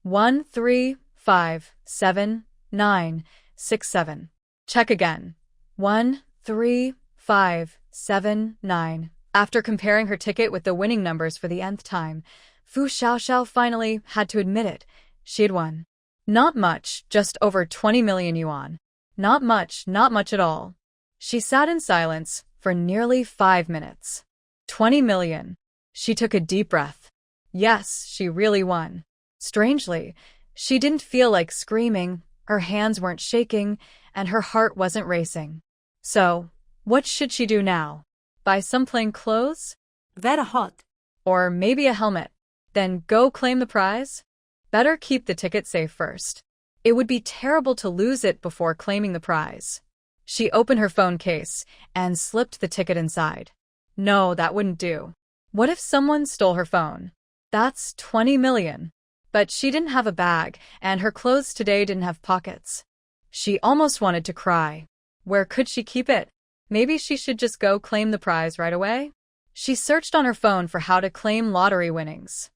1357967. Check again. 13579. After comparing her ticket with the winning numbers for the nth time, Fu Xiaoxiao finally had to admit it. She had won. Not much, just over 20 million yuan. Not much at all. She sat in silence for nearly 5 minutes. 20 million. She took a deep breath. Yes, she really won. Strangely, she didn't feel like screaming, her hands weren't shaking, and her heart wasn't racing. So, what should she do now? Buy some plain clothes? Very hot. Or maybe a helmet? Then go claim the prize? Better keep the ticket safe first. It would be terrible to lose it before claiming the prize. She opened her phone case and slipped the ticket inside. No, that wouldn't do. What if someone stole her phone? That's 20 million. But she didn't have a bag, and her clothes today didn't have pockets. She almost wanted to cry. Where could she keep it? Maybe she should just go claim the prize right away? She searched on her phone for how to claim lottery winnings.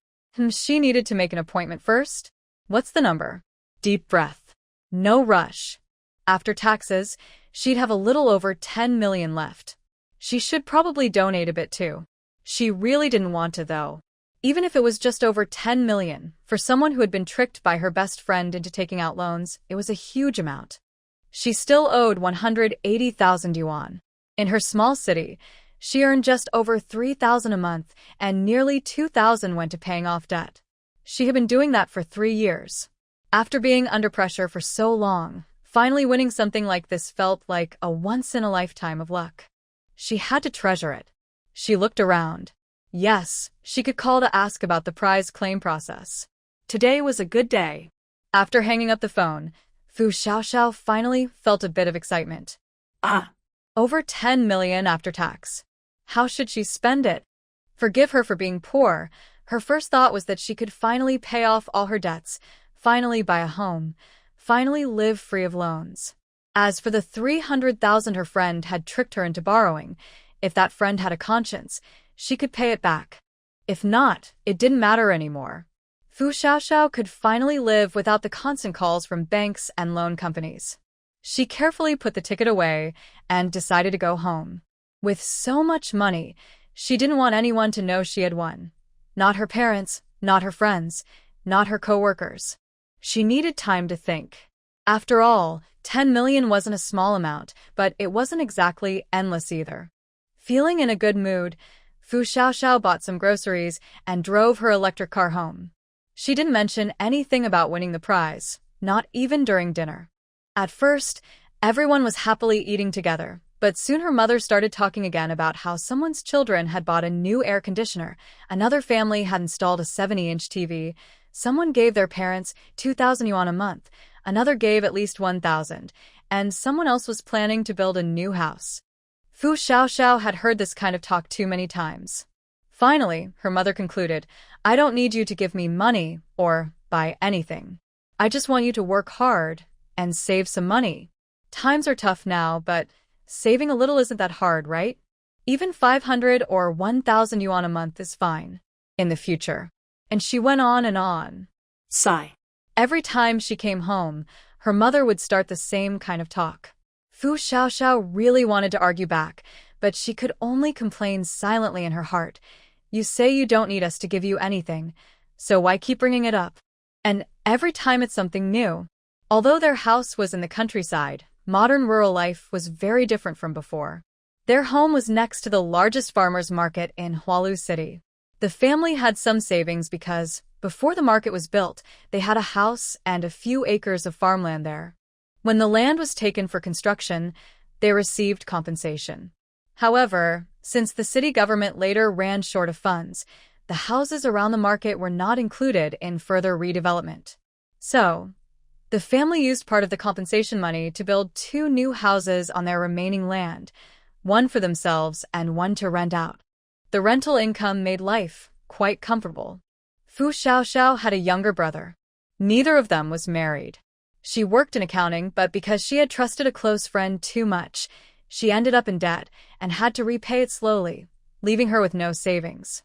She needed to make an appointment first. What's the number? Deep breath. No rush. After taxes, she'd have a little over 10 million left. She should probably donate a bit too. She really didn't want to though. Even if it was just over 10 million, for someone who had been tricked by her best friend into taking out loans, it was a huge amount. She still owed 180,000 yuan. In her small city, she earned just over 3,000 a month, and nearly 2,000 went to paying off debt. She had been doing that for 3 years. After being under pressure for so long, finally winning something like this felt like a once-in-a-lifetime of luck. She had to treasure it. She looked around. Yes, she could call to ask about the prize claim process. Today was a good day. After hanging up the phone, Fu Xiaoxiao finally felt a bit of excitement. Over 10 million after tax. How should she spend it? Forgive her for being poor. Her first thought was that she could finally pay off all her debts, finally buy a home, finally live free of loans. As for the 300,000 her friend had tricked her into borrowing, if that friend had a conscience, she could pay it back. If not, it didn't matter anymore. Fu Xiaoxiao could finally live without the constant calls from banks and loan companies. She carefully put the ticket away and decided to go home. With so much money, she didn't want anyone to know she had won. Not her parents, not her friends, not her co-workers. She needed time to think. After all, 10 million wasn't a small amount, but it wasn't exactly endless either. Feeling in a good mood, Fu Xiaoxiao bought some groceries and drove her electric car home. She didn't mention anything about winning the prize, not even during dinner. At first, everyone was happily eating together, but soon her mother started talking again about how someone's children had bought a new air conditioner, another family had installed a 70-inch TV, someone gave their parents 2,000 yuan a month, another gave at least 1,000, and someone else was planning to build a new house. Fu Xiaoxiao had heard this kind of talk too many times. Finally, her mother concluded, I don't need you to give me money or buy anything. I just want you to work hard and save some money. Times are tough now, but saving a little isn't that hard, right? Even 500 or 1,000 yuan a month is fine. In the future. And she went on and on. Sigh. Every time she came home, her mother would start the same kind of talk. Fu Xiaoxiao really wanted to argue back, but she could only complain silently in her heart. You say you don't need us to give you anything, so why keep bringing it up? And every time it's something new. Although their house was in the countryside, modern rural life was very different from before. Their home was next to the largest farmers' market in Hualu City. The family had some savings because, before the market was built, they had a house and a few acres of farmland there. When the land was taken for construction, they received compensation. However, since the city government later ran short of funds, the houses around the market were not included in further redevelopment. So, the family used part of the compensation money to build 2 new houses on their remaining land, one for themselves and one to rent out. The rental income made life quite comfortable. Fu Xiaoxiao had a younger brother. Neither of them was married. She worked in accounting, but because she had trusted a close friend too much, she ended up in debt and had to repay it slowly, leaving her with no savings.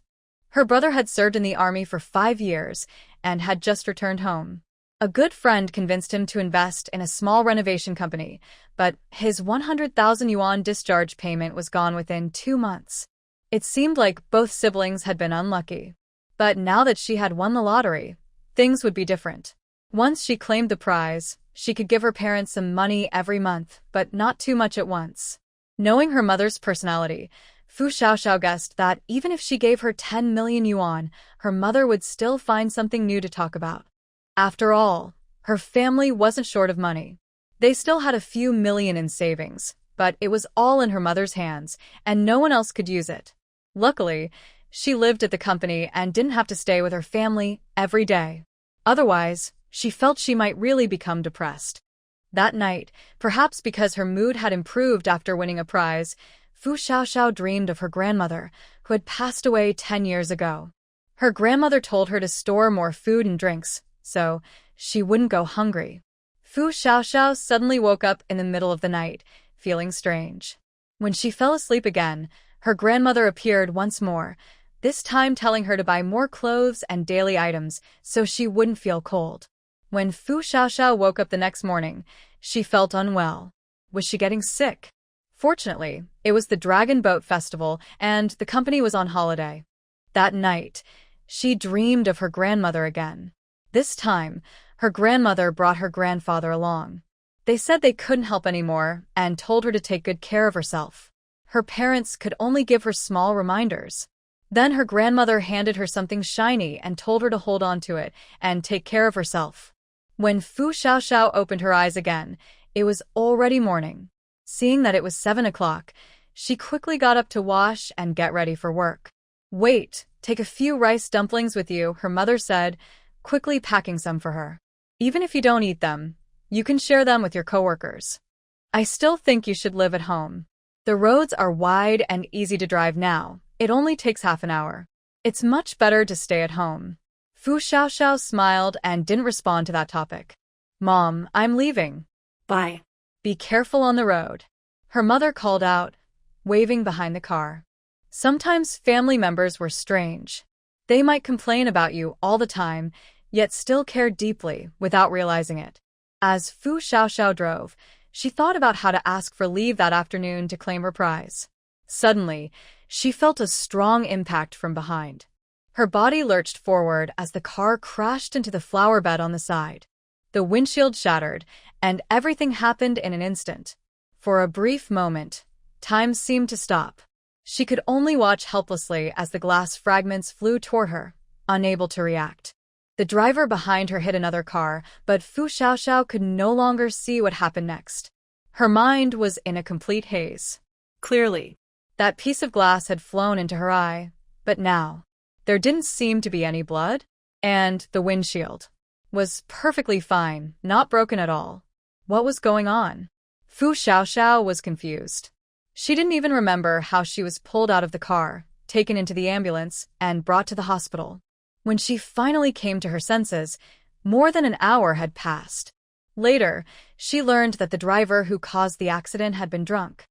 Her brother had served in the army for 5 years and had just returned home. A good friend convinced him to invest in a small renovation company, but his 100,000 yuan discharge payment was gone within 2 months. It seemed like both siblings had been unlucky. But now that she had won the lottery, things would be different. Once she claimed the prize, she could give her parents some money every month, but not too much at once. Knowing her mother's personality, Fu Xiaoxiao guessed that even if she gave her 10 million yuan, her mother would still find something new to talk about. After all, her family wasn't short of money. They still had a few million in savings, but it was all in her mother's hands, and no one else could use it. Luckily, she lived at the company and didn't have to stay with her family every day. Otherwise, she felt she might really become depressed. That night, perhaps because her mood had improved after winning a prize, Fu Xiaoxiao dreamed of her grandmother, who had passed away 10 years ago. Her grandmother told her to store more food and drinks, so she wouldn't go hungry. Fu Xiaoxiao suddenly woke up in the middle of the night, feeling strange. When she fell asleep again, her grandmother appeared once more, this time telling her to buy more clothes and daily items so she wouldn't feel cold. When Fu Xiaoxiao woke up the next morning, she felt unwell. Was she getting sick? Fortunately, it was the Dragon Boat Festival and the company was on holiday. That night, she dreamed of her grandmother again. This time, her grandmother brought her grandfather along. They said they couldn't help anymore and told her to take good care of herself. Her parents could only give her small reminders. Then her grandmother handed her something shiny and told her to hold on to it and take care of herself. When Fu Xiaoxiao opened her eyes again, it was already morning. Seeing that it was 7 o'clock, she quickly got up to wash and get ready for work. Wait, take a few rice dumplings with you, her mother said, quickly packing some for her. Even if you don't eat them, you can share them with your coworkers. I still think you should live at home. The roads are wide and easy to drive now. It only takes half an hour. It's much better to stay at home. Fu Xiaoxiao smiled and didn't respond to that topic. Mom, I'm leaving. Bye. Be careful on the road. Her mother called out, waving behind the car. Sometimes family members were strange. They might complain about you all the time, yet still care deeply without realizing it. As Fu Xiaoxiao drove, she thought about how to ask for leave that afternoon to claim her prize. Suddenly, she felt a strong impact from behind. Her body lurched forward as the car crashed into the flower bed on the side. The windshield shattered, and everything happened in an instant. For a brief moment, time seemed to stop. She could only watch helplessly as the glass fragments flew toward her, unable to react. The driver behind her hit another car, but Fu Xiaoxiao could no longer see what happened next. Her mind was in a complete haze. Clearly, that piece of glass had flown into her eye, but now, there didn't seem to be any blood, and the windshield was perfectly fine, not broken at all. What was going on? Fu Xiaoxiao was confused. She didn't even remember how she was pulled out of the car, taken into the ambulance, and brought to the hospital. When she finally came to her senses, more than an hour had passed. Later, she learned that the driver who caused the accident had been drunk.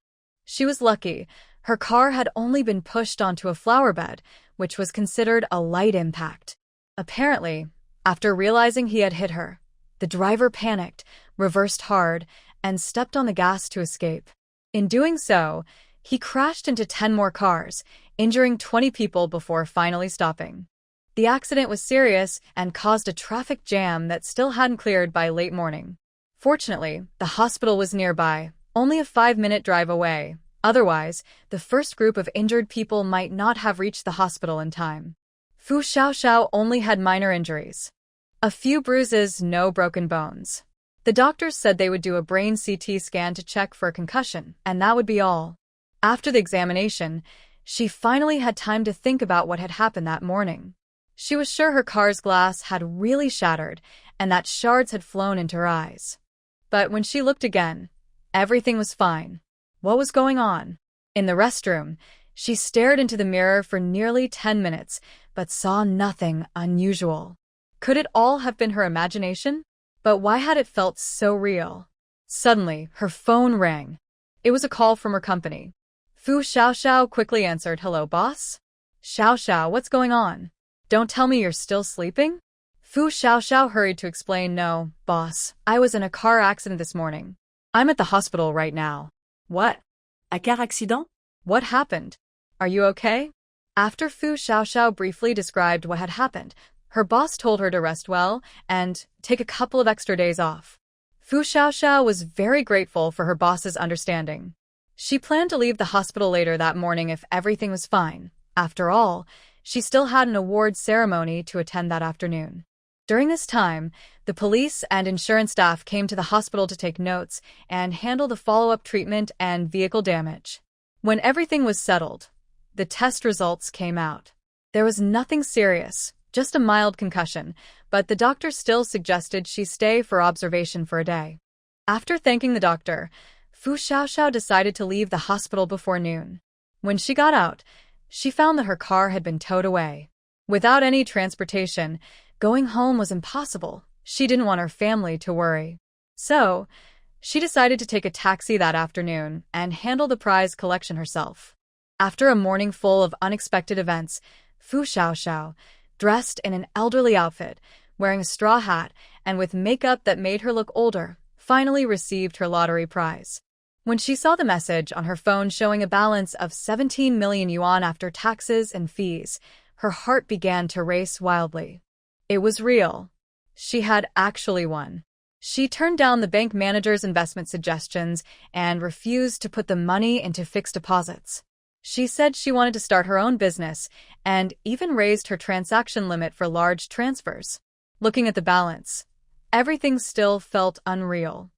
She was lucky. Her car had only been pushed onto a flower bed, which was considered a light impact. Apparently, after realizing he had hit her, the driver panicked, reversed hard, and stepped on the gas to escape. In doing so, he crashed into 10 more cars, injuring 20 people before finally stopping. The accident was serious and caused a traffic jam that still hadn't cleared by late morning. Fortunately, the hospital was nearby, only a 5-minute drive away. Otherwise, the first group of injured people might not have reached the hospital in time. Fu Xiaoxiao only had minor injuries. A few bruises, no broken bones. The doctors said they would do a brain CT scan to check for a concussion, and that would be all. After the examination, she finally had time to think about what had happened that morning. She was sure her car's glass had really shattered, and that shards had flown into her eyes. But when she looked again, everything was fine. What was going on? In the restroom, she stared into the mirror for nearly 10 minutes, but saw nothing unusual. Could it all have been her imagination? But why had it felt so real? Suddenly, her phone rang. It was a call from her company. Fu Xiaoxiao quickly answered, "Hello, boss?" Xiao Xiao, what's going on? Don't tell me you're still sleeping? Fu Xiaoxiao hurried to explain. No, boss, I was in a car accident this morning. I'm at the hospital right now. What? Un car accident? What happened? Are you okay? After Fu Xiaoxiao briefly described what had happened, her boss told her to rest well and take a couple of extra days off. Fu Xiaoxiao was very grateful for her boss's understanding. She planned to leave the hospital later that morning if everything was fine. After all, she still had an award ceremony to attend that afternoon. During this time, the police and insurance staff came to the hospital to take notes and handle the follow-up treatment and vehicle damage. When everything was settled, the test results came out. There was nothing serious, just a mild concussion, but the doctor still suggested she stay for observation for a day. After thanking the doctor, Fu Xiaoxiao decided to leave the hospital before noon. When she got out, she found that her car had been towed away. Without any transportation, going home was impossible. She didn't want her family to worry. So, she decided to take a taxi that afternoon and handle the prize collection herself. After a morning full of unexpected events, Fu Xiaoxiao, dressed in an elderly outfit, wearing a straw hat, and with makeup that made her look older, finally received her lottery prize. When she saw the message on her phone showing a balance of 17 million yuan after taxes and fees, her heart began to race wildly. It was real. She had actually won. She turned down the bank manager's investment suggestions and refused to put the money into fixed deposits. She said she wanted to start her own business and even raised her transaction limit for large transfers. Looking at the balance, everything still felt unreal.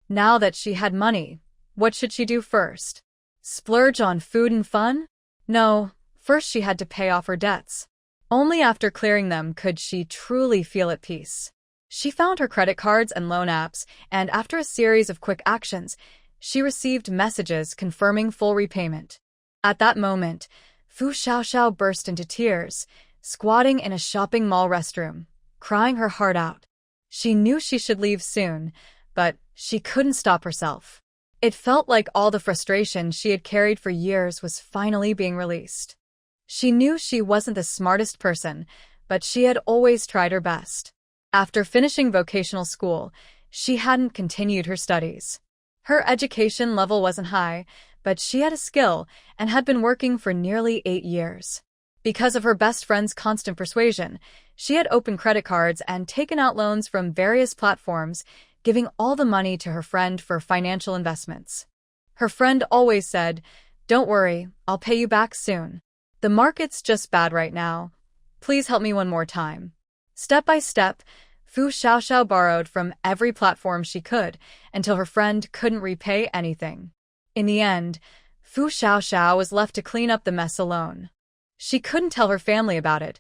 Now that she had money, what should she do first? Splurge on food and fun? No, first she had to pay off her debts. Only after clearing them could she truly feel at peace. She found her credit cards and loan apps, and after a series of quick actions, she received messages confirming full repayment. At that moment, Fu Xiaoxiao burst into tears, squatting in a shopping mall restroom, crying her heart out. She knew she should leave soon, but she couldn't stop herself. It felt like all the frustration she had carried for years was finally being released. She knew she wasn't the smartest person, but she had always tried her best. After finishing vocational school, she hadn't continued her studies. Her education level wasn't high, but she had a skill and had been working for nearly 8 years. Because of her best friend's constant persuasion, she had opened credit cards and taken out loans from various platforms, giving all the money to her friend for financial investments. Her friend always said, "Don't worry, I'll pay you back soon. The market's just bad right now. Please help me one more time." Step by step, Fu Xiaoxiao borrowed from every platform she could until her friend couldn't repay anything. In the end, Fu Xiaoxiao was left to clean up the mess alone. She couldn't tell her family about it.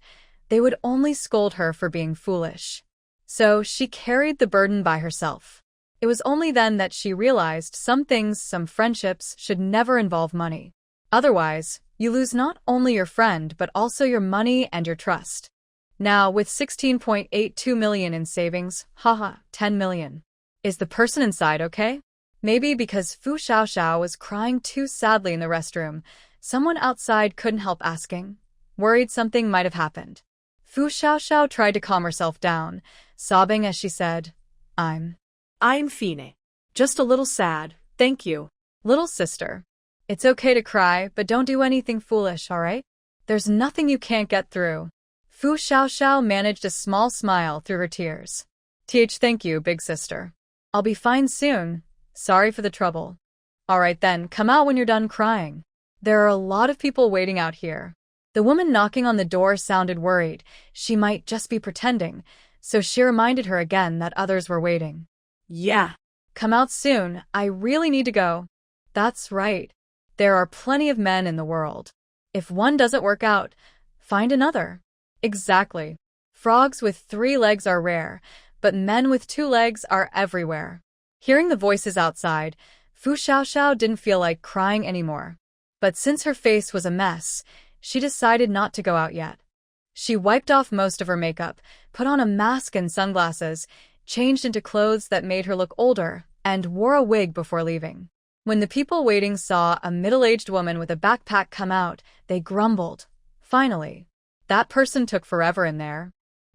They would only scold her for being foolish. So she carried the burden by herself. It was only then that she realized some things, some friendships, should never involve money. Otherwise, you lose not only your friend but also your money and your trust. Now, with 16.82 million in savings, 10 million. Is the person inside okay? Maybe because Fu Xiaoxiao was crying too sadly in the restroom, someone outside couldn't help asking. Worried something might have happened. Fu Xiaoxiao tried to calm herself down, sobbing as she said, I'm fine. Just a little sad, thank you. Little sister. It's okay to cry, but don't do anything foolish, alright? There's nothing you can't get through. Fu Xiaoxiao managed a small smile through her tears. Thank you, big sister. I'll be fine soon. Sorry for the trouble. Alright then, come out when you're done crying. There are a lot of people waiting out here. The woman knocking on the door sounded worried. She might just be pretending, so she reminded her again that others were waiting. Yeah. Come out soon, I really need to go. That's right. There are plenty of men in the world. If one doesn't work out, find another. Exactly. Frogs with 3 legs are rare, but men with 2 legs are everywhere. Hearing the voices outside, Fu Xiaoxiao didn't feel like crying anymore. But since her face was a mess, she decided not to go out yet. She wiped off most of her makeup, put on a mask and sunglasses, changed into clothes that made her look older, and wore a wig before leaving. When the people waiting saw a middle-aged woman with a backpack come out, they grumbled. Finally. That person took forever in there.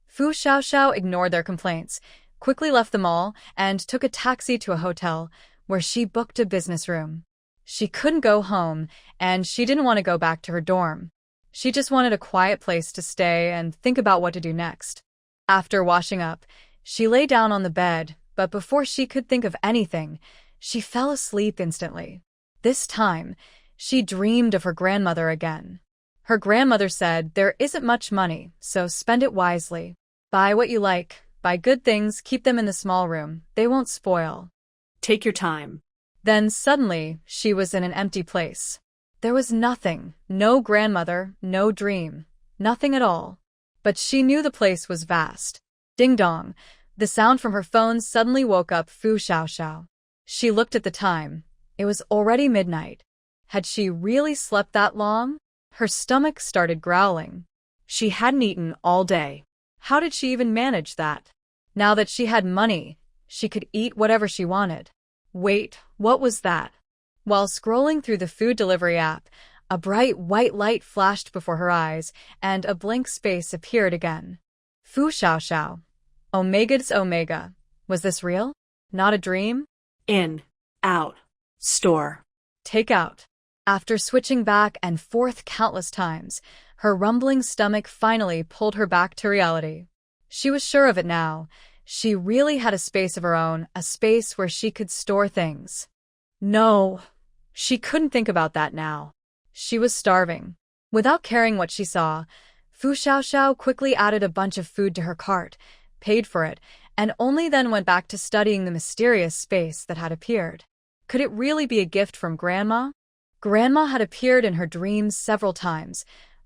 Fu Xiaoxiao ignored their complaints, quickly left the mall, and took a taxi to a hotel, where she booked a business room. She couldn't go home, and she didn't want to go back to her dorm. She just wanted a quiet place to stay and think about what to do next. After washing up, she lay down on the bed, but before she could think of anything, she fell asleep instantly. This time, she dreamed of her grandmother again. Her grandmother said there isn't much money, so spend it wisely. Buy what you like, buy good things, keep them in the small room, they won't spoil. Take your time. Then suddenly, she was in an empty place. There was nothing, no grandmother, no dream, nothing at all. But she knew the place was vast. Ding dong, the sound from her phone suddenly woke up Fu Xiaoxiao. She looked at the time. It was already midnight. Had she really slept that long? Her stomach started growling. She hadn't eaten all day. How did she even manage that? Now that she had money, she could eat whatever she wanted. Wait, what was that? While scrolling through the food delivery app, a bright white light flashed before her eyes, and a blank space appeared again. Fu Xiaoxiao. Omega's Omega. Was this real? Not a dream? In. Out. Store. Take out. After switching back and forth countless times, her rumbling stomach finally pulled her back to reality. She was sure of it now. She really had a space of her own, a space where she could store things. No, she couldn't think about that now. She was starving. Without caring what she saw, Fu Xiaoxiao quickly added a bunch of food to her cart, paid for it, and only then went back to studying the mysterious space that had appeared. Could it really be a gift from Grandma? Grandma had appeared in her dreams several times,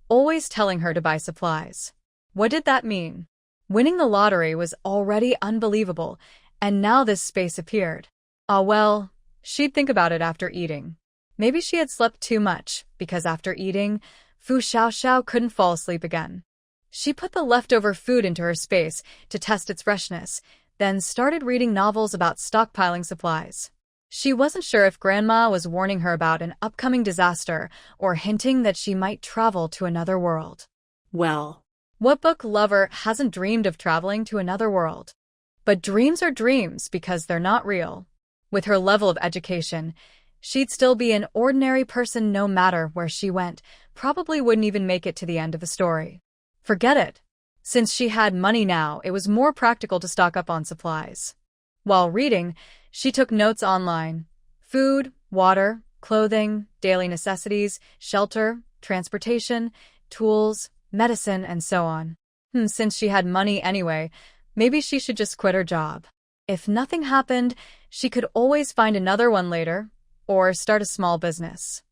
always telling her to buy supplies. What did that mean? Winning the lottery was already unbelievable, and now this space appeared. Ah well, she'd think about it after eating. Maybe she had slept too much, because after eating, Fu Xiaoxiao couldn't fall asleep again. She put the leftover food into her space to test its freshness, then started reading novels about stockpiling supplies. She wasn't sure if Grandma was warning her about an upcoming disaster or hinting that she might travel to another world. Well, what book lover hasn't dreamed of traveling to another world? But dreams are dreams because they're not real. With her level of education, she'd still be an ordinary person no matter where she went, probably wouldn't even make it to the end of the story. Forget it. Since she had money now, it was more practical to stock up on supplies. While reading, she took notes online. Food, water, clothing, daily necessities, shelter, transportation, tools, medicine, and so on. Since she had money anyway, maybe she should just quit her job. If nothing happened, she could always find another one later, or start a small business.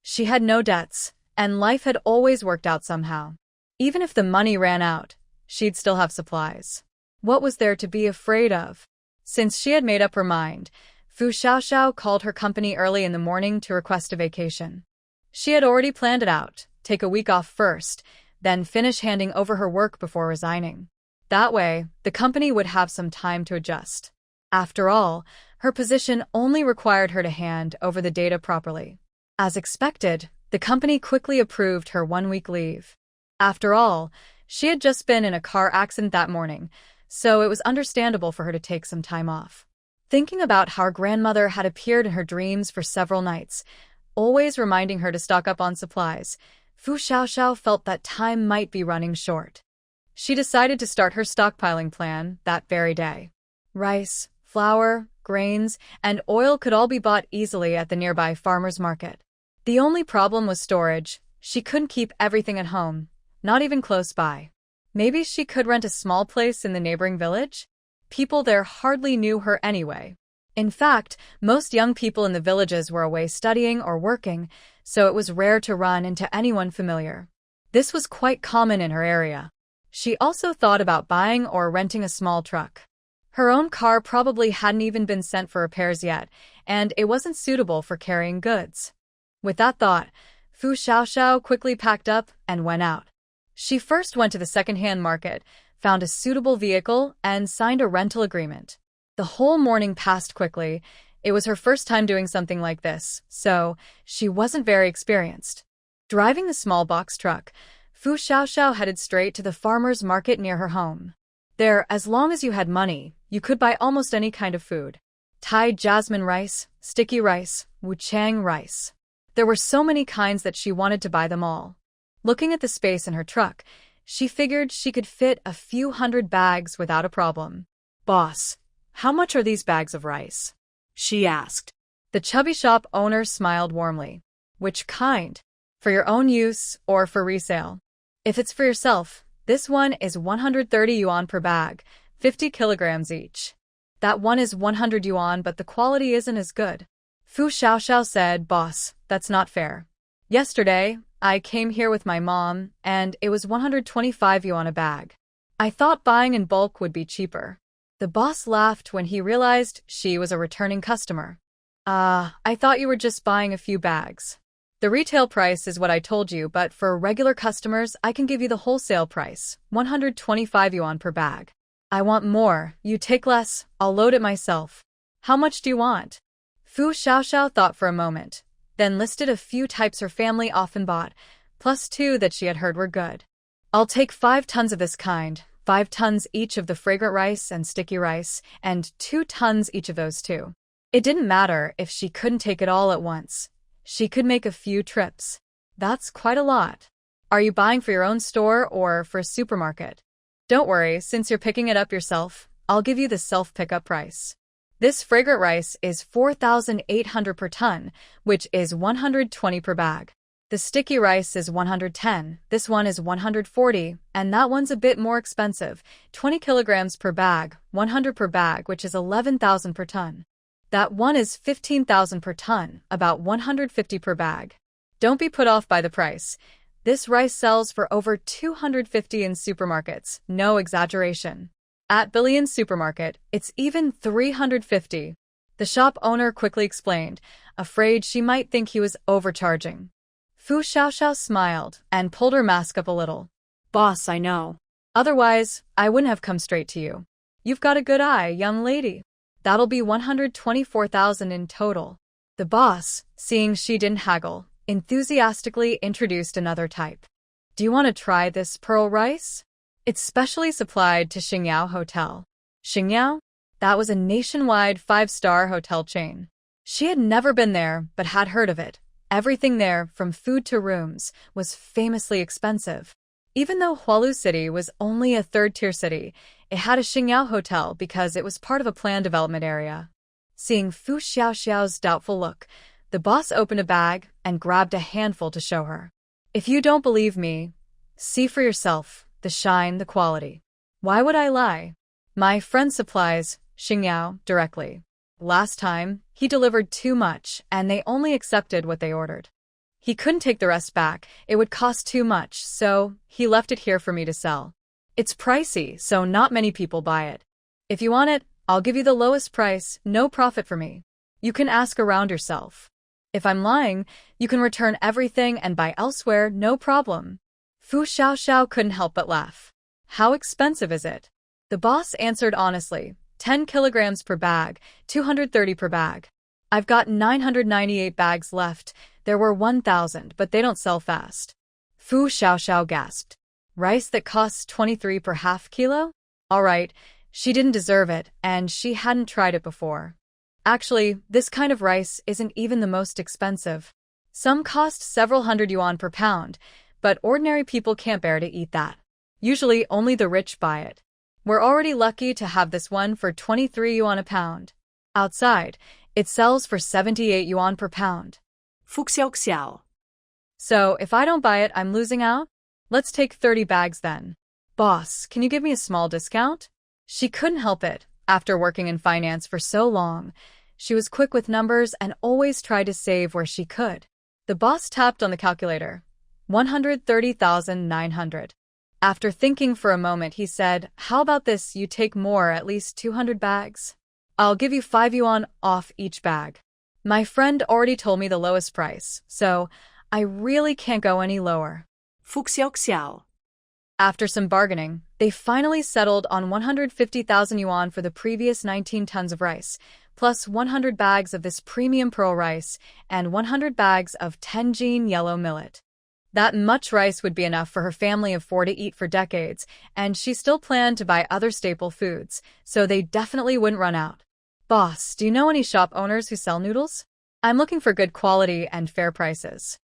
She had no debts, and life had always worked out somehow. Even if the money ran out, she'd still have supplies. What was there to be afraid of? Since she had made up her mind, Fu Xiaoxiao called her company early in the morning to request a vacation. She had already planned it out, take a week off first, then finish handing over her work before resigning. That way, the company would have some time to adjust. After all, her position only required her to hand over the data properly. As expected, the company quickly approved her 1-week leave. After all, she had just been in a car accident that morning, so it was understandable for her to take some time off. Thinking about how her grandmother had appeared in her dreams for several nights, always reminding her to stock up on supplies, Fu Xiaoxiao felt that time might be running short. She decided to start her stockpiling plan that very day. Rice, flour, grains, and oil could all be bought easily at the nearby farmer's market. The only problem was storage. She couldn't keep everything at home, not even close by. Maybe she could rent a small place in the neighboring village? People there hardly knew her anyway. In fact, most young people in the villages were away studying or working, so it was rare to run into anyone familiar. This was quite common in her area. She also thought about buying or renting a small truck. Her own car probably hadn't even been sent for repairs yet, and it wasn't suitable for carrying goods. With that thought, Fu Xiaoxiao quickly packed up and went out. She first went to the second-hand market, found a suitable vehicle, and signed a rental agreement. The whole morning passed quickly. It was her first time doing something like this, so she wasn't very experienced. Driving the small box truck, Fu Xiaoxiao headed straight to the farmer's market near her home. There, as long as you had money, you could buy almost any kind of food. Thai jasmine rice, sticky rice, wuchang rice. There were so many kinds that she wanted to buy them all. Looking at the space in her truck, she figured she could fit a few hundred bags without a problem. Boss, how much are these bags of rice? She asked. The chubby shop owner smiled warmly. Which kind? For your own use or for resale? If it's for yourself, this one is 130 yuan per bag, 50 kilograms each. That one is 100 yuan, but the quality isn't as good. Fu Xiaoxiao said, Boss, that's not fair. Yesterday, I came here with my mom, and it was 125 yuan a bag. I thought buying in bulk would be cheaper. The boss laughed when he realized she was a returning customer. I thought you were just buying a few bags. The retail price is what I told you, but for regular customers, I can give you the wholesale price, 125 yuan per bag. I want more, you take less, I'll load it myself. How much do you want? Fu Xiaoxiao thought for a moment, then listed a few types her family often bought, plus 2 that she had heard were good. I'll take 5 tons of this kind, 5 tons each of the fragrant rice and sticky rice, and 2 tons each of those two. It didn't matter if she couldn't take it all at once. She could make a few trips. That's quite a lot. Are you buying for your own store or for a supermarket? Don't worry, since you're picking it up yourself, I'll give you the self-pickup price. This fragrant rice is 4,800 per ton, which is 120 per bag. The sticky rice is 110, this one is 140, and that one's a bit more expensive, 20 kilograms per bag, 100 per bag, which is 11,000 per ton. That one is 15,000 per ton, about 150 per bag. Don't be put off by the price. This rice sells for over 250 in supermarkets, no exaggeration. At Billion Supermarket, it's even 350. The shop owner quickly explained, afraid she might think he was overcharging. Fu Xiaoxiao smiled and pulled her mask up a little. Boss, I know. Otherwise, I wouldn't have come straight to you. You've got a good eye, young lady. That'll be 124,000 in total. The boss, seeing she didn't haggle, enthusiastically introduced another type. Do you want to try this pearl rice? It's specially supplied to Xingyao Hotel. Xingyao? That was a nationwide 5-star hotel chain. She had never been there, but had heard of it. Everything there, from food to rooms, was famously expensive. Even though Hualu City was only a 3rd-tier city, it had a Xingyao hotel because it was part of a planned development area. Seeing Fu Xiaoxiao's doubtful look, the boss opened a bag and grabbed a handful to show her. If you don't believe me, see for yourself, the shine, the quality. Why would I lie? My friend supplies Xingyao directly. Last time, he delivered too much, and they only accepted what they ordered. He couldn't take the rest back, it would cost too much, so he left it here for me to sell. It's pricey, so not many people buy it. If you want it, I'll give you the lowest price, no profit for me. You can ask around yourself. If I'm lying, you can return everything and buy elsewhere, no problem. Fu Xiaoxiao couldn't help but laugh. How expensive is it? The boss answered honestly, 10 kilograms per bag, 230 per bag. I've got 998 bags left. There were 1,000, but they don't sell fast. Fu Xiaoxiao gasped. Rice that costs 23 per half kilo? All right, she didn't deserve it, and she hadn't tried it before. Actually, this kind of rice isn't even the most expensive. Some cost several hundred yuan per pound, but ordinary people can't bear to eat that. Usually, only the rich buy it. We're already lucky to have this one for 23 yuan a pound. Outside, it sells for 78 yuan per pound. Fu Xiaoxiao. So, if I don't buy it, I'm losing out? Let's take 30 bags then. Boss, can you give me a small discount? She couldn't help it. After working in finance for so long, she was quick with numbers and always tried to save where she could. The boss tapped on the calculator. 130,900. After thinking for a moment, he said, how about this, you take more, at least 200 bags? I'll give you 5 yuan off each bag. My friend already told me the lowest price, so I really can't go any lower. Fu Xiaoxiao. After some bargaining, they finally settled on 150,000 yuan for the previous 19 tons of rice, plus 100 bags of this premium pearl rice and 100 bags of Tenjin yellow millet. That much rice would be enough for her family of 4 to eat for decades, and she still planned to buy other staple foods, so they definitely wouldn't run out. Boss, do you know any shop owners who sell noodles? I'm looking for good quality and fair prices.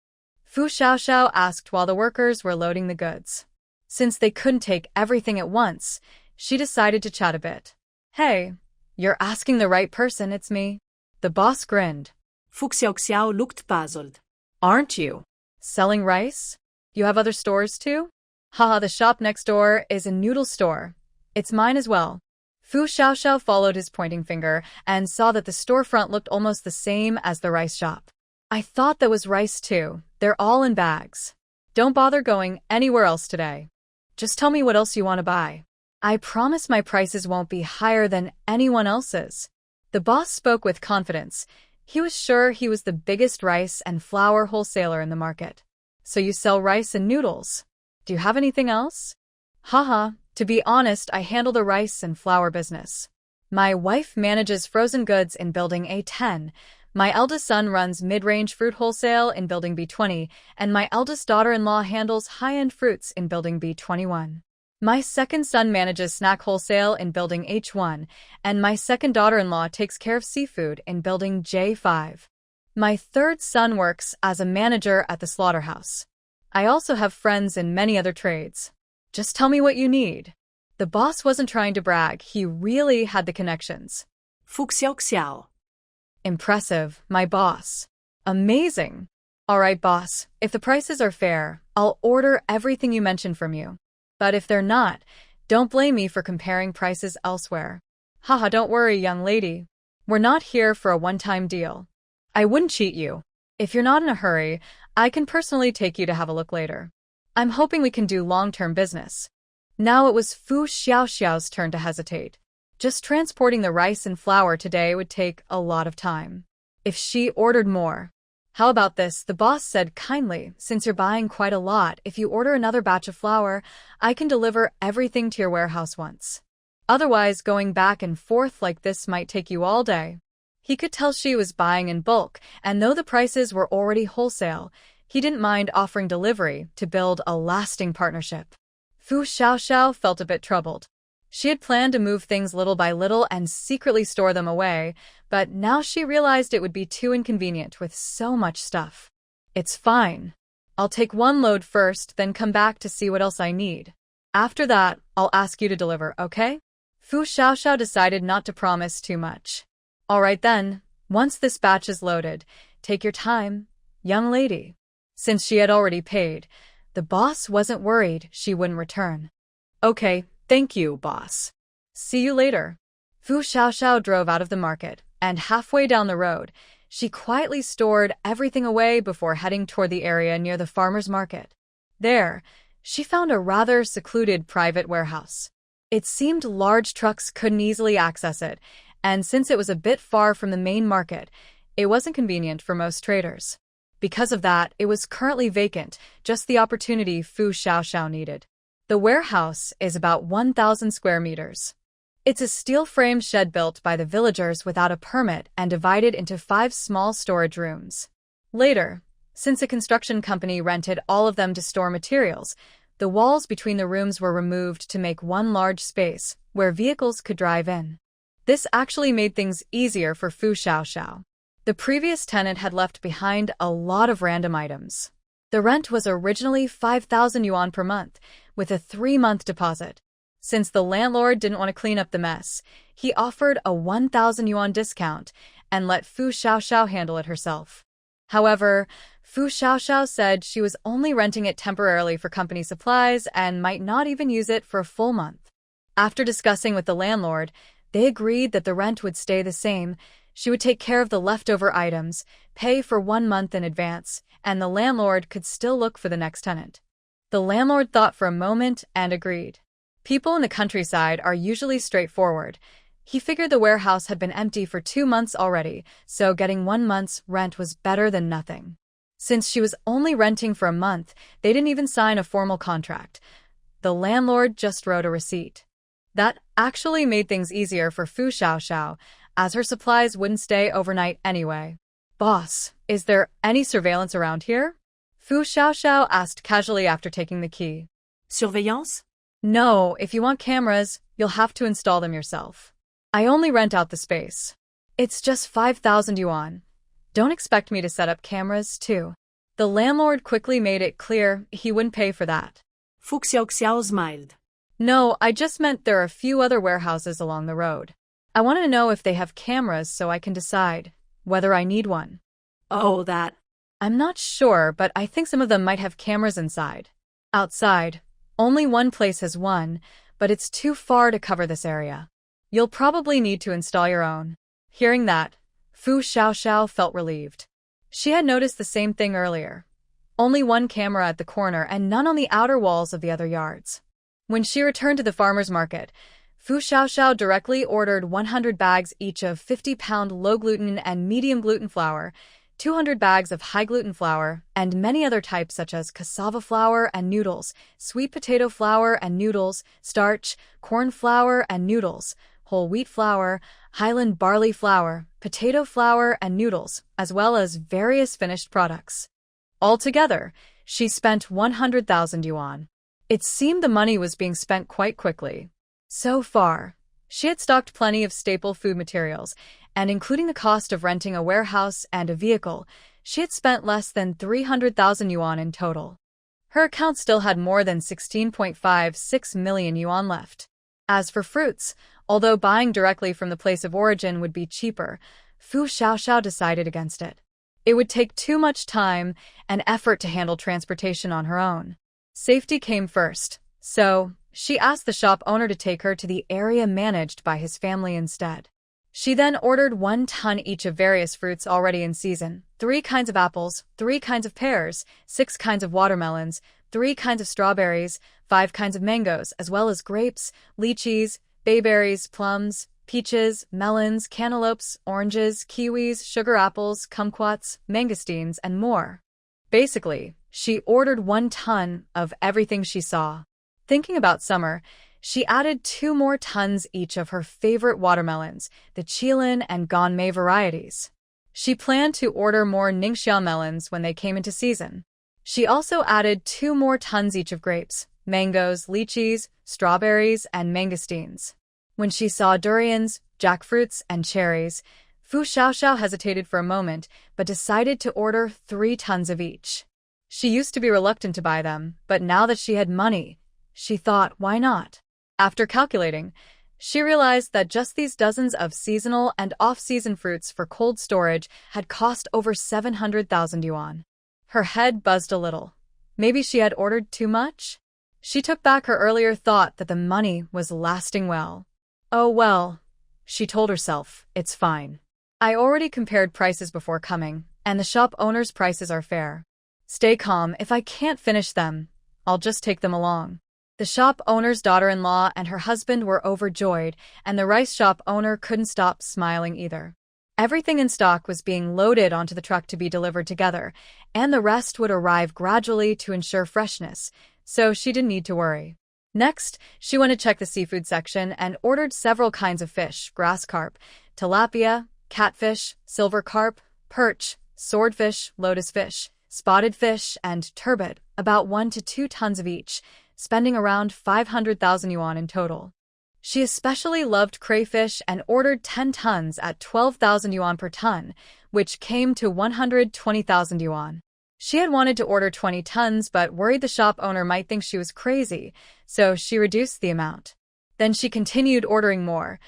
Fu Xiaoxiao asked while the workers were loading the goods. Since they couldn't take everything at once, she decided to chat a bit. Hey, you're asking the right person, it's me. The boss grinned. Fu Xiaoxiao looked puzzled. Aren't you? Selling rice? You have other stores too? Haha, the shop next door is a noodle store. It's mine as well. Fu Xiaoxiao followed his pointing finger and saw that the storefront looked almost the same as the rice shop. I thought that was rice too. They're all in bags. Don't bother going anywhere else today. Just tell me what else you want to buy. I promise my prices won't be higher than anyone else's. The boss spoke with confidence. He was sure he was the biggest rice and flour wholesaler in the market. So you sell rice and noodles. Do you have anything else? Haha, to be honest, I handle the rice and flour business. My wife manages frozen goods in Building A10. My eldest son runs mid-range fruit wholesale in Building B20, and my eldest daughter-in-law handles high-end fruits in Building B21. My second son manages snack wholesale in Building H1, and my second daughter-in-law takes care of seafood in Building J5. My third son works as a manager at the slaughterhouse. I also have friends in many other trades. Just tell me what you need. The boss wasn't trying to brag, he really had the connections. Fu Xiaoxiao. Impressive, my boss. Amazing. All right, boss, if the prices are fair, I'll order everything you mentioned from you. But if they're not, don't blame me for comparing prices elsewhere. Haha, don't worry, young lady. We're not here for a one-time deal. I wouldn't cheat you. If you're not in a hurry, I can personally take you to have a look later. I'm hoping we can do long-term business. Now it was Fu Xiaoxiao's turn to hesitate. Just transporting the rice and flour today would take a lot of time. If she ordered more. How about this? The boss said kindly, since you're buying quite a lot, if you order another batch of flour, I can deliver everything to your warehouse once. Otherwise, going back and forth like this might take you all day. He could tell she was buying in bulk, and though the prices were already wholesale, he didn't mind offering delivery to build a lasting partnership. Fu Xiaoxiao felt a bit troubled. She had planned to move things little by little and secretly store them away, but now she realized it would be too inconvenient with so much stuff. It's fine. I'll take one load first, then come back to see what else I need. After that, I'll ask you to deliver, okay? Fu Xiaoxiao decided not to promise too much. All right then, once this batch is loaded, take your time, young lady. Since she had already paid, the boss wasn't worried she wouldn't return. Okay, thank you, boss. See you later. Fu Xiaoxiao drove out of the market, and halfway down the road, she quietly stored everything away before heading toward the area near the farmer's market. There, she found a rather secluded private warehouse. It seemed large trucks couldn't easily access it, and since it was a bit far from the main market, it wasn't convenient for most traders. Because of that, it was currently vacant, just the opportunity Fu Xiaoxiao needed. The warehouse is about 1,000 square meters. It's a steel-framed shed built by the villagers without a permit and divided into 5 small storage rooms. Later, since a construction company rented all of them to store materials, the walls between the rooms were removed to make one large space where vehicles could drive in. This actually made things easier for Fu Xiaoxiao. The previous tenant had left behind a lot of random items. The rent was originally 5,000 yuan per month, with a 3-month deposit. Since the landlord didn't want to clean up the mess, he offered a 1,000 yuan discount and let Fu Xiaoxiao handle it herself. However, Fu Xiaoxiao said she was only renting it temporarily for company supplies and might not even use it for a full month. After discussing with the landlord, they agreed that the rent would stay the same. She would take care of the leftover items, pay for 1 month in advance, and the landlord could still look for the next tenant. The landlord thought for a moment and agreed. People in the countryside are usually straightforward. He figured the warehouse had been empty for 2 months already, so getting 1 month's rent was better than nothing. Since she was only renting for a month, they didn't even sign a formal contract. The landlord just wrote a receipt. That actually made things easier for Fu Xiaoxiao, as her supplies wouldn't stay overnight anyway. Boss, is there any surveillance around here? Fu Xiaoxiao asked casually after taking the key. Surveillance? No, if you want cameras, you'll have to install them yourself. I only rent out the space. It's just 5,000 yuan. Don't expect me to set up cameras, too. The landlord quickly made it clear he wouldn't pay for that. Fu Xiaoxiao smiled. No, I just meant there are a few other warehouses along the road. I want to know if they have cameras so I can decide whether I need one. Oh, that. I'm not sure, but I think some of them might have cameras inside. Outside, only one place has one, but it's too far to cover this area. You'll probably need to install your own. Hearing that, Fu Xiaoxiao felt relieved. She had noticed the same thing earlier. Only one camera at the corner and none on the outer walls of the other yards. When she returned to the farmer's market, Fu Xiaoxiao directly ordered 100 bags each of 50-pound low-gluten and medium-gluten flour, 200 bags of high-gluten flour, and many other types such as cassava flour and noodles, sweet potato flour and noodles, starch, corn flour and noodles, whole wheat flour, Highland barley flour, potato flour and noodles, as well as various finished products. Altogether, she spent 100,000 yuan. It seemed the money was being spent quite quickly. So far, she had stocked plenty of staple food materials, and including the cost of renting a warehouse and a vehicle, she had spent less than 300,000 yuan in total. Her account still had more than 16.56 million yuan left. As for fruits, although buying directly from the place of origin would be cheaper, Fu Xiaoxiao decided against it. It would take too much time and effort to handle transportation on her own. Safety came first, so she asked the shop owner to take her to the area managed by his family instead. She then ordered 1 ton each of various fruits already in season, 3 kinds of apples, 3 kinds of pears, 6 kinds of watermelons, 3 kinds of strawberries, 5 kinds of mangoes, as well as grapes, lychees, bayberries, plums, peaches, melons, cantaloupes, oranges, kiwis, sugar apples, kumquats, mangosteens, and more. Basically, she ordered 1 ton of everything she saw. Thinking about summer, she added 2 more tons each of her favorite watermelons, the Qilin and Ganmei varieties. She planned to order more Ningxia melons when they came into season. She also added 2 more tons each of grapes, mangoes, lychees, strawberries, and mangosteens. When she saw durians, jackfruits, and cherries, Fu Xiaoxiao hesitated for a moment, but decided to order 3 tons of each. She used to be reluctant to buy them, but now that she had money, she thought, why not? After calculating, she realized that just these dozens of seasonal and off-season fruits for cold storage had cost over 700,000 yuan. Her head buzzed a little. Maybe she had ordered too much? She took back her earlier thought that the money was lasting well. Oh well, she told herself, it's fine. I already compared prices before coming, and the shop owner's prices are fair. Stay calm. If I can't finish them, I'll just take them along. The shop owner's daughter-in-law and her husband were overjoyed, and the rice shop owner couldn't stop smiling either. Everything in stock was being loaded onto the truck to be delivered together, and the rest would arrive gradually to ensure freshness, so she didn't need to worry. Next, she went to check the seafood section and ordered several kinds of fish: grass carp, tilapia, catfish, silver carp, perch, swordfish, lotus fish, spotted fish, and turbot, about 1 to 2 tons of each, spending around 500,000 yuan in total. She especially loved crayfish and ordered 10 tons at 12,000 yuan per ton, which came to 120,000 yuan. She had wanted to order 20 tons but worried the shop owner might think she was crazy, so she reduced the amount. Then she continued ordering more: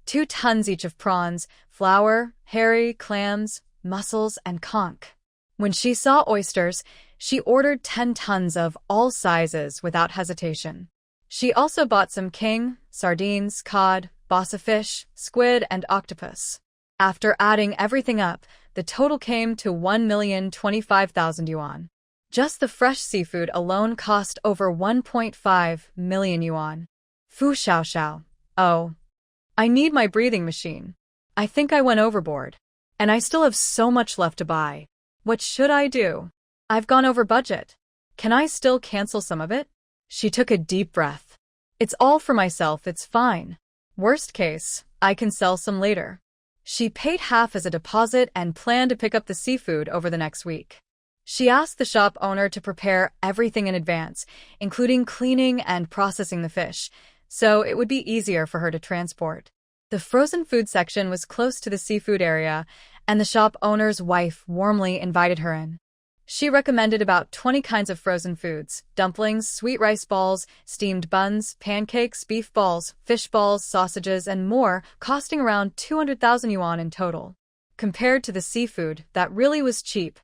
2 tons each of prawns, flour, herring, clams, mussels, and conch. When she saw oysters, she ordered 10 tons of all sizes without hesitation. She also bought some king, sardines, cod, basa fish, squid, and octopus. After adding everything up, the total came to 1,025,000 yuan. Just the fresh seafood alone cost over 1.5 million yuan. Fu Xiaoxiao. Oh, I need my breathing machine. I think I went overboard. And I still have so much left to buy. What should I do? I've gone over budget. Can I still cancel some of it? She took a deep breath. It's all for myself, it's fine. Worst case, I can sell some later. She paid half as a deposit and planned to pick up the seafood over the next week. She asked the shop owner to prepare everything in advance, including cleaning and processing the fish, so it would be easier for her to transport. The frozen food section was close to the seafood area, and the shop owner's wife warmly invited her in. She recommended about 20 kinds of frozen foods: dumplings, sweet rice balls, steamed buns, pancakes, beef balls, fish balls, sausages, and more, costing around 200,000 yuan in total. Compared to the seafood, that really was cheap.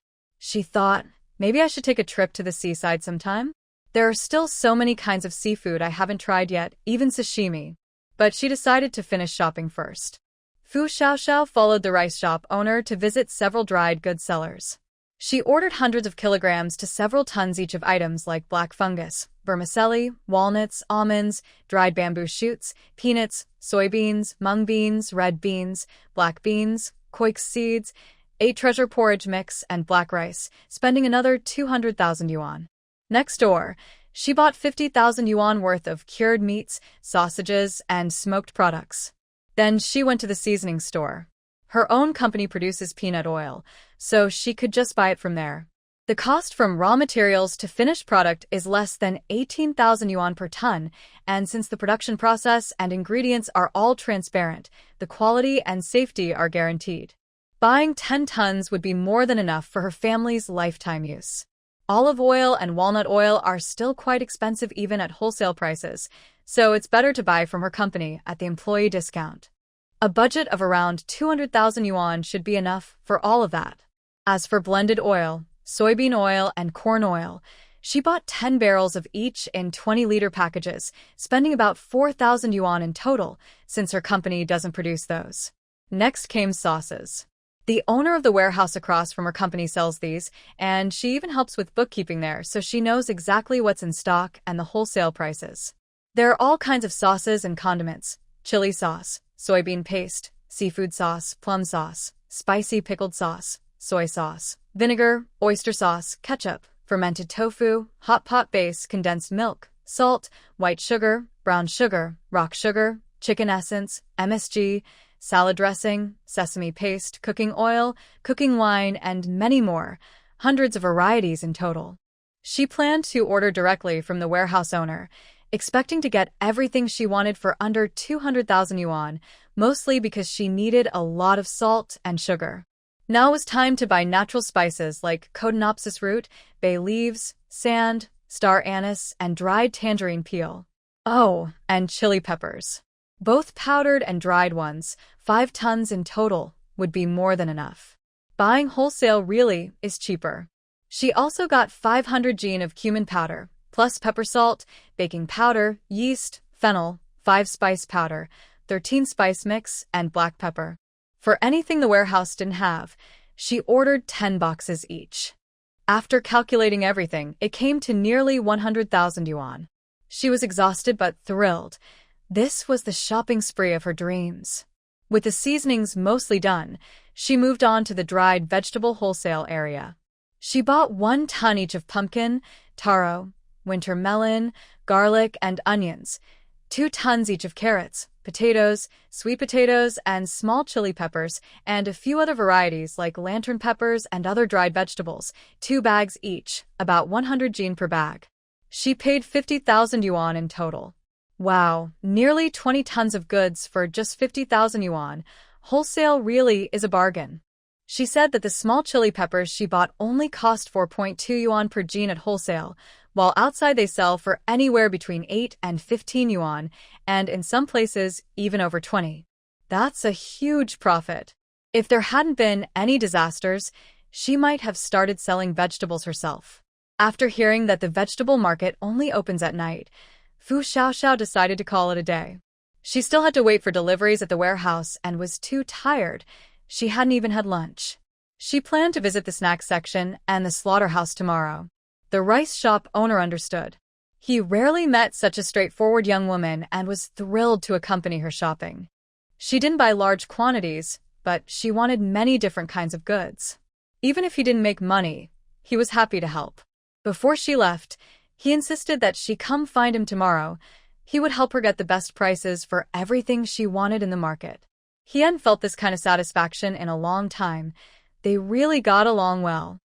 She thought, maybe I should take a trip to the seaside sometime? There are still so many kinds of seafood I haven't tried yet, even sashimi. But she decided to finish shopping first. Fu Xiaoxiao followed the rice shop owner to visit several dried goods sellers. She ordered hundreds of kilograms to several tons each of items like black fungus, vermicelli, walnuts, almonds, dried bamboo shoots, peanuts, soybeans, mung beans, red beans, black beans, koix seeds, 8 treasure porridge mix, and black rice, spending another 200,000 yuan. Next door, she bought 50,000 yuan worth of cured meats, sausages, and smoked products. Then she went to the seasoning store. Her own company produces peanut oil, so she could just buy it from there. The cost from raw materials to finished product is less than 18,000 yuan per ton, and since the production process and ingredients are all transparent, the quality and safety are guaranteed. Buying 10 tons would be more than enough for her family's lifetime use. Olive oil and walnut oil are still quite expensive even at wholesale prices, so it's better to buy from her company at the employee discount. A budget of around 200,000 yuan should be enough for all of that. As for blended oil, soybean oil, and corn oil, she bought 10 barrels of each in 20-liter packages, spending about 4,000 yuan in total, since her company doesn't produce those. Next came sauces. The owner of the warehouse across from her company sells these, and she even helps with bookkeeping there, so she knows exactly what's in stock and the wholesale prices. There are all kinds of sauces and condiments: chili sauce, soybean paste, seafood sauce, plum sauce, spicy pickled sauce, soy sauce, vinegar, oyster sauce, ketchup, fermented tofu, hot pot base, condensed milk, salt, white sugar, brown sugar, rock sugar, chicken essence, MSG, salad dressing, sesame paste, cooking oil, cooking wine, and many more, hundreds of varieties in total. She planned to order directly from the warehouse owner, expecting to get everything she wanted for under 200,000 yuan, mostly because she needed a lot of salt and sugar. Now it was time to buy natural spices like Codenopsis root, bay leaves, sand, star anise, and dried tangerine peel. Oh, and chili peppers. Both powdered and dried ones, 5 tons in total, would be more than enough. Buying wholesale really is cheaper. She also got 500 gin of cumin powder, plus pepper salt, baking powder, yeast, fennel, 5 spice powder, 13 spice mix, and black pepper. For anything the warehouse didn't have, she ordered 10 boxes each. After calculating everything, it came to nearly 100,000 yuan. She was exhausted but thrilled. This was the shopping spree of her dreams. With the seasonings mostly done, she moved on to the dried vegetable wholesale area. She bought 1 ton each of pumpkin, taro, winter melon, garlic, and onions, 2 tons each of carrots, potatoes, sweet potatoes, and small chili peppers, and a few other varieties like lantern peppers and other dried vegetables, 2 bags each, about 100 gin per bag. She paid 50,000 yuan in total. Wow, nearly 20 tons of goods for just 50,000 yuan. Wholesale really is a bargain. She said that the small chili peppers she bought only cost 4.2 yuan per gin at wholesale, while outside they sell for anywhere between 8 and 15 yuan, and in some places even over 20. That's a huge profit. If there hadn't been any disasters, she might have started selling vegetables herself. After hearing that the vegetable market only opens at night, Fu Xiaoxiao decided to call it a day. She still had to wait for deliveries at the warehouse and was too tired. She hadn't even had lunch. She planned to visit the snack section and the slaughterhouse tomorrow. The rice shop owner understood. He rarely met such a straightforward young woman and was thrilled to accompany her shopping. She didn't buy large quantities, but she wanted many different kinds of goods. Even if he didn't make money, he was happy to help. Before she left, he insisted that she come find him tomorrow. He would help her get the best prices for everything she wanted in the market. He hadn't felt this kind of satisfaction in a long time. They really got along well.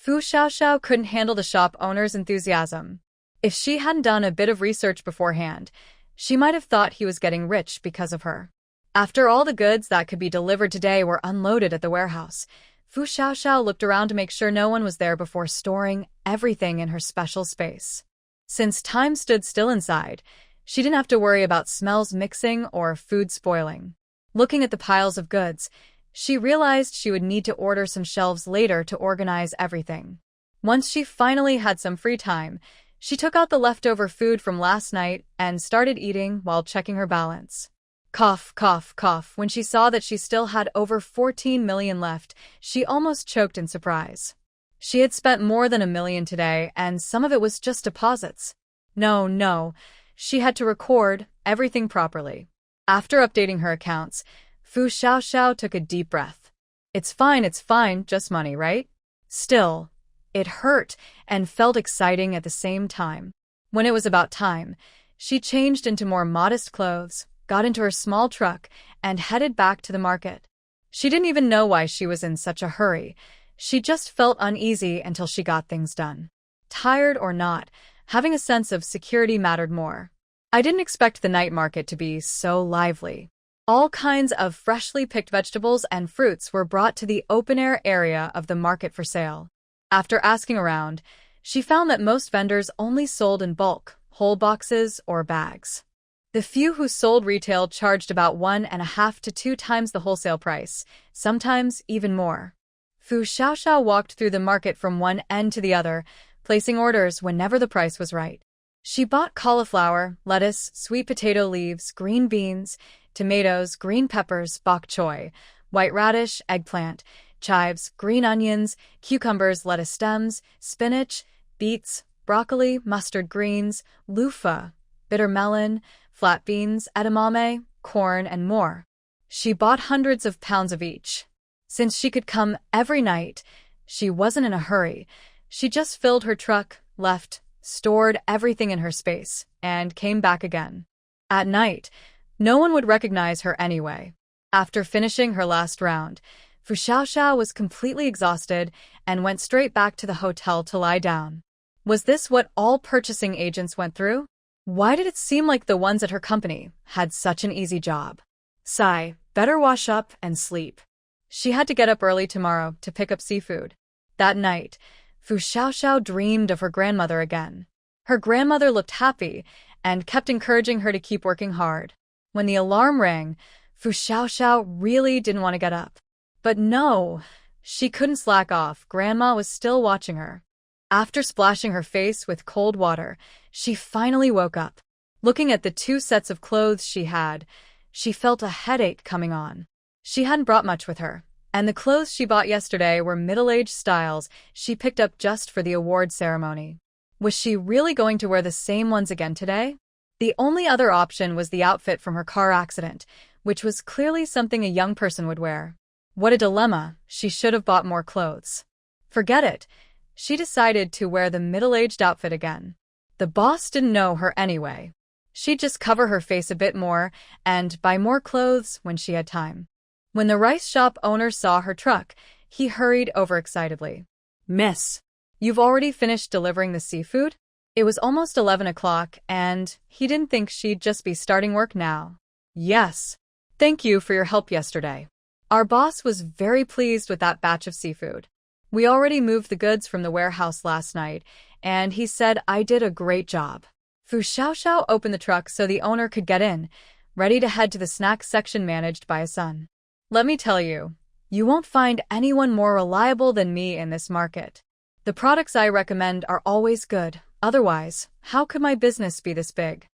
Fu Xiaoxiao couldn't handle the shop owner's enthusiasm. If she hadn't done a bit of research beforehand, she might have thought he was getting rich because of her. After all the goods that could be delivered today were unloaded at the warehouse, Fu Xiaoxiao looked around to make sure no one was there before storing everything in her special space. Since time stood still inside, she didn't have to worry about smells mixing or food spoiling. Looking at the piles of goods, she realized she would need to order some shelves later to organize everything. Once she finally had some free time, she took out the leftover food from last night and started eating while checking her balance. Cough, cough, cough. When she saw that she still had over 14 million left, she almost choked in surprise. She had spent more than $1 million today, and some of it was just deposits. No, she had to record everything properly. After updating her accounts, Fu Xiaoxiao took a deep breath. It's fine, just money, right? Still, it hurt and felt exciting at the same time. When it was about time, she changed into more modest clothes, got into her small truck, and headed back to the market. She didn't even know why she was in such a hurry. She just felt uneasy until she got things done. Tired or not, having a sense of security mattered more. I didn't expect the night market to be so lively. All kinds of freshly picked vegetables and fruits were brought to the open-air area of the market for sale. After asking around, she found that most vendors only sold in bulk, whole boxes or bags. The few who sold retail charged about 1.5 to 2 times the wholesale price, sometimes even more. Fu Xiaoxiao walked through the market from one end to the other, placing orders whenever the price was right. She bought cauliflower, lettuce, sweet potato leaves, green beans, tomatoes, green peppers, bok choy, white radish, eggplant, chives, green onions, cucumbers, lettuce stems, spinach, beets, broccoli, mustard greens, loofah, bitter melon, flat beans, edamame, corn, and more. She bought hundreds of pounds of each. Since she could come every night, she wasn't in a hurry. She just filled her truck, left, stored everything in her space, and came back again. At night, no one would recognize her anyway. After finishing her last round, Fu Xiaoxiao was completely exhausted and went straight back to the hotel to lie down. Was this what all purchasing agents went through? Why did it seem like the ones at her company had such an easy job? Sigh, better wash up and sleep. She had to get up early tomorrow to pick up seafood. That night, Fu Xiaoxiao dreamed of her grandmother again. Her grandmother looked happy and kept encouraging her to keep working hard. When the alarm rang, Fu Xiaoxiao really didn't want to get up. But no, she couldn't slack off. Grandma was still watching her. After splashing her face with cold water, she finally woke up. Looking at the 2 sets of clothes she had, she felt a headache coming on. She hadn't brought much with her, and the clothes she bought yesterday were middle-aged styles she picked up just for the award ceremony. Was she really going to wear the same ones again today? The only other option was the outfit from her car accident, which was clearly something a young person would wear. What a dilemma. She should have bought more clothes. Forget it. She decided to wear the middle-aged outfit again. The boss didn't know her anyway. She'd just cover her face a bit more and buy more clothes when she had time. When the rice shop owner saw her truck, he hurried overexcitedly. "Miss, you've already finished delivering the seafood?" It was almost 11 o'clock, and he didn't think she'd just be starting work now. "Yes. Thank you for your help yesterday. Our boss was very pleased with that batch of seafood. We already moved the goods from the warehouse last night, and he said I did a great job." Fu Xiaoxiao opened the truck so the owner could get in, ready to head to the snacks section managed by his son. "Let me tell you, you won't find anyone more reliable than me in this market. The products I recommend are always good. Otherwise, how could my business be this big?"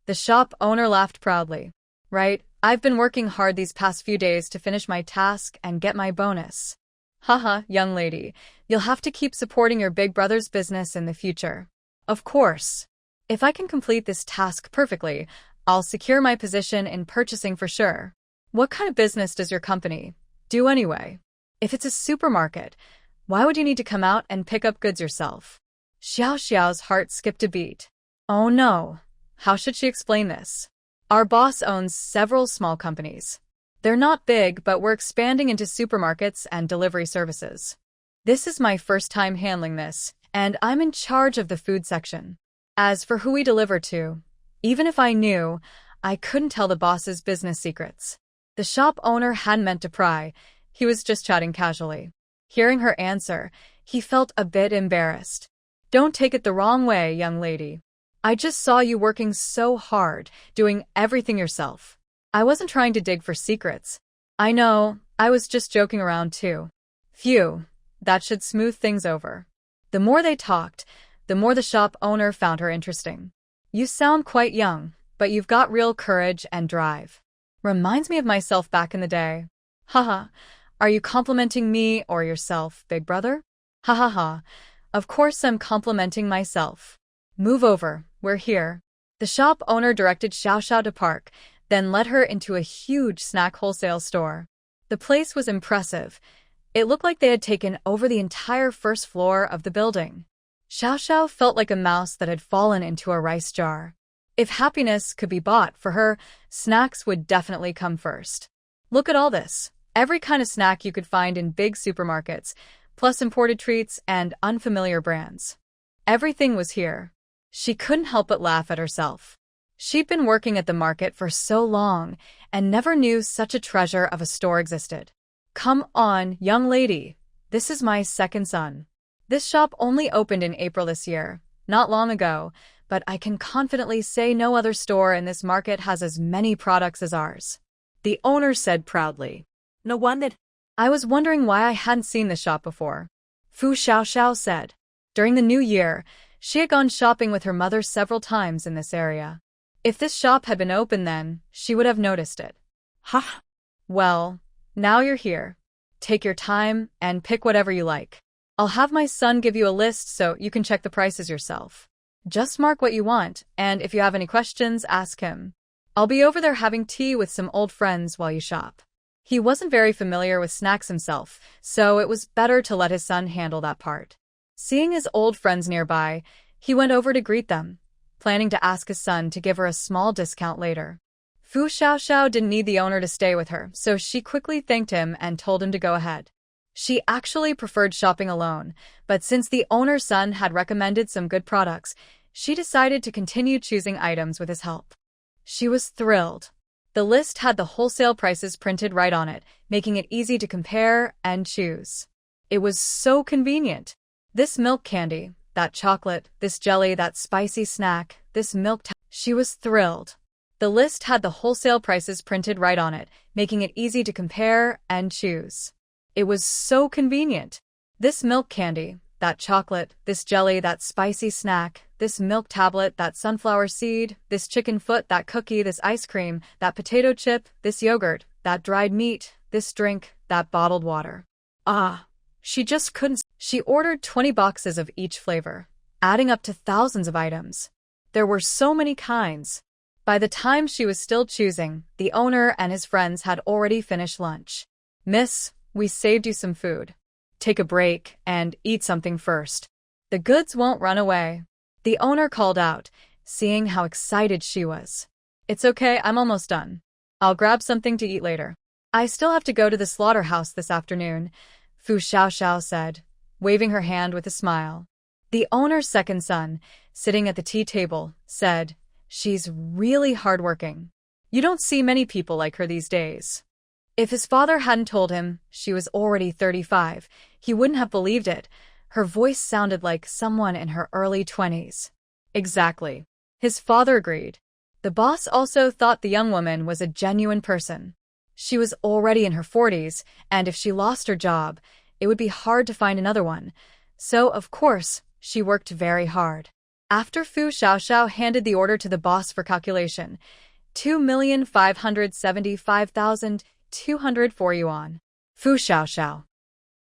The shop owner laughed proudly. "Right, I've been working hard these past few days to finish my task and get my bonus. Haha, young lady, you'll have to keep supporting your big brother's business in the future." "Of course. If I can complete this task perfectly, I'll secure my position in purchasing for sure." "What kind of business does your company do anyway? If it's a supermarket, why would you need to come out and pick up goods yourself?" Xiao Xiao's heart skipped a beat. Oh no, how should she explain this? "Our boss owns several small companies. They're not big, but we're expanding into supermarkets and delivery services. This is my first time handling this, and I'm in charge of the food section. As for who we deliver to, even if I knew, I couldn't tell the boss's business secrets. The shop owner hadn't meant to pry, he was just chatting casually. Hearing her answer, he felt a bit embarrassed. Don't take it the wrong way, young lady. I just saw you working so hard, doing everything yourself. I wasn't trying to dig for secrets. I know, I was just joking around too. Phew, that should smooth things over. The more they talked, the more the shop owner found her interesting. You sound quite young, but you've got real courage and drive. Reminds me of myself back in the day. Haha, are you complimenting me or yourself, big brother? Ha ha ha, of course I'm complimenting myself. Move over, we're here. The shop owner directed Xiao Xiao to park, then led her into a huge snack wholesale store. The place was impressive. It looked like they had taken over the entire first floor of the building. Xiao Xiao felt like a mouse that had fallen into a rice jar. If happiness could be bought for her, snacks would definitely come first. Look at all this. Every kind of snack you could find in big supermarkets, plus imported treats and unfamiliar brands. Everything was here. She couldn't help but laugh at herself. She'd been working at the market for so long and never knew such a treasure of a store existed. Come on, young lady. This is my second son. This shop only opened in April this year, not long ago, but I can confidently say no other store in this market has as many products as ours. The owner said proudly. No wonder. I was wondering why I hadn't seen this shop before. Fu Xiaoxiao said. During the new year, she had gone shopping with her mother several times in this area. If this shop had been open then, she would have noticed it. Ha! Well, now you're here. Take your time and pick whatever you like. I'll have my son give you a list so you can check the prices yourself. Just mark what you want, and if you have any questions, ask him. I'll be over there having tea with some old friends while you shop. He wasn't very familiar with snacks himself, so it was better to let his son handle that part. Seeing his old friends nearby, he went over to greet them, planning to ask his son to give her a small discount later. Fu Xiaoxiao didn't need the owner to stay with her, so she quickly thanked him and told him to go ahead. She actually preferred shopping alone, but since the owner's son had recommended some good products, she decided to continue choosing items with his help. She was thrilled. The list had the wholesale prices printed right on it, making it easy to compare and choose. It was so convenient. This milk candy, that chocolate, this jelly, that spicy snack, this milk She was thrilled. The list had the wholesale prices printed right on it, making it easy to compare and choose. It was so convenient. This milk candy, that chocolate, this jelly, that spicy snack, this milk tablet, that sunflower seed, this chicken foot, that cookie, this ice cream, that potato chip, this yogurt, that dried meat, this drink, that bottled water. Ah, she just couldn't. She ordered 20 boxes of each flavor, adding up to thousands of items. There were so many kinds. By the time she was still choosing, the owner and his friends had already finished lunch. Miss, we saved you some food. Take a break and eat something first. The goods won't run away. The owner called out, seeing how excited she was. It's okay, I'm almost done. I'll grab something to eat later. I still have to go to the slaughterhouse this afternoon, Fu Xiaoxiao said, waving her hand with a smile. The owner's second son, sitting at the tea table, said, She's really hardworking. You don't see many people like her these days. If his father hadn't told him she was already 35, he wouldn't have believed it. Her voice sounded like someone in her early 20s. Exactly. His father agreed. The boss also thought the young woman was a genuine person. She was already in her 40s, and if she lost her job, it would be hard to find another one. So, of course, she worked very hard. After Fu Xiaoxiao handed the order to the boss for calculation, 2,575,204 yuan. Fu Xiaoxiao.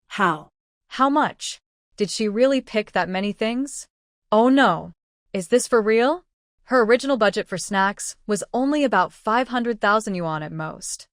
How much? Did she really pick that many things? Oh no. Is this for real? Her original budget for snacks was only about 500,000 yuan at most.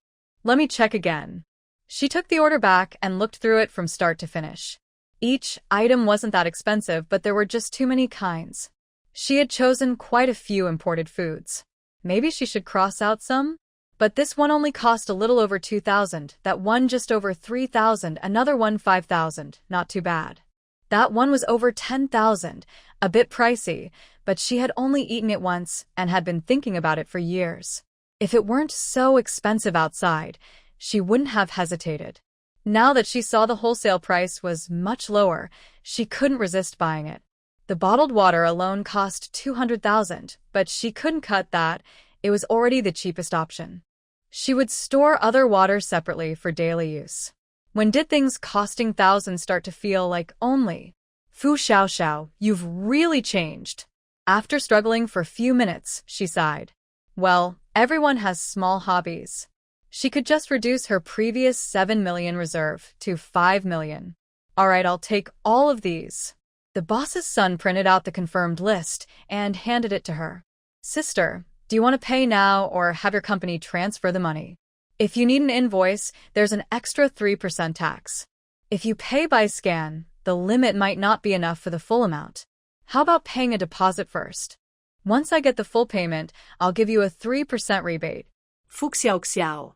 Let me check again. She took the order back and looked through it from start to finish. Each item wasn't that expensive, but there were just too many kinds. She had chosen quite a few imported foods. Maybe she should cross out some? But this one only cost a little over 2,000, that one just over 3,000, another one 5,000, not too bad. That one was over 10,000, a bit pricey, but she had only eaten it once and had been thinking about it for years. If it weren't so expensive outside, she wouldn't have hesitated. Now that she saw the wholesale price was much lower, she couldn't resist buying it. The bottled water alone cost 200,000, but she couldn't cut that. It was already the cheapest option. She would store other water separately for daily use. When did things costing thousands start to feel like only? Fu Xiaoxiao, you've really changed. After struggling for a few minutes, she sighed. Well, everyone has small hobbies. She could just reduce her previous 7 million reserve to 5 million. All right, I'll take all of these. The boss's son printed out the confirmed list and handed it to her. Sister, do you want to pay now or have your company transfer the money? If you need an invoice, there's an extra 3% tax. If you pay by scan, the limit might not be enough for the full amount. How about paying a deposit first? Once I get the full payment, I'll give you a 3% rebate. Fu Xiaoxiao.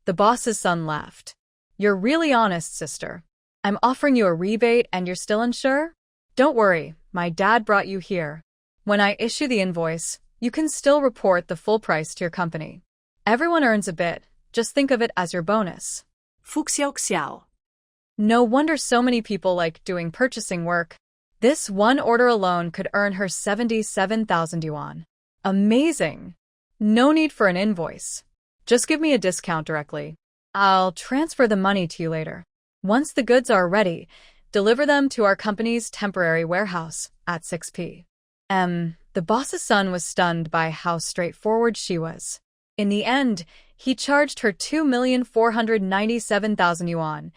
The boss's son laughed. You're really honest, sister. I'm offering you a rebate and you're still unsure? Don't worry, my dad brought you here. When I issue the invoice, you can still report the full price to your company. Everyone earns a bit. Just think of it as your bonus. Fu Xiaoxiao. No wonder so many people like doing purchasing work. This one order alone could earn her 77,000 yuan. Amazing! No need for an invoice. Just give me a discount directly. I'll transfer the money to you later. Once the goods are ready, deliver them to our company's temporary warehouse at 6 p.m. The boss's son was stunned by how straightforward she was. In the end, he charged her 2,497,000 yuan,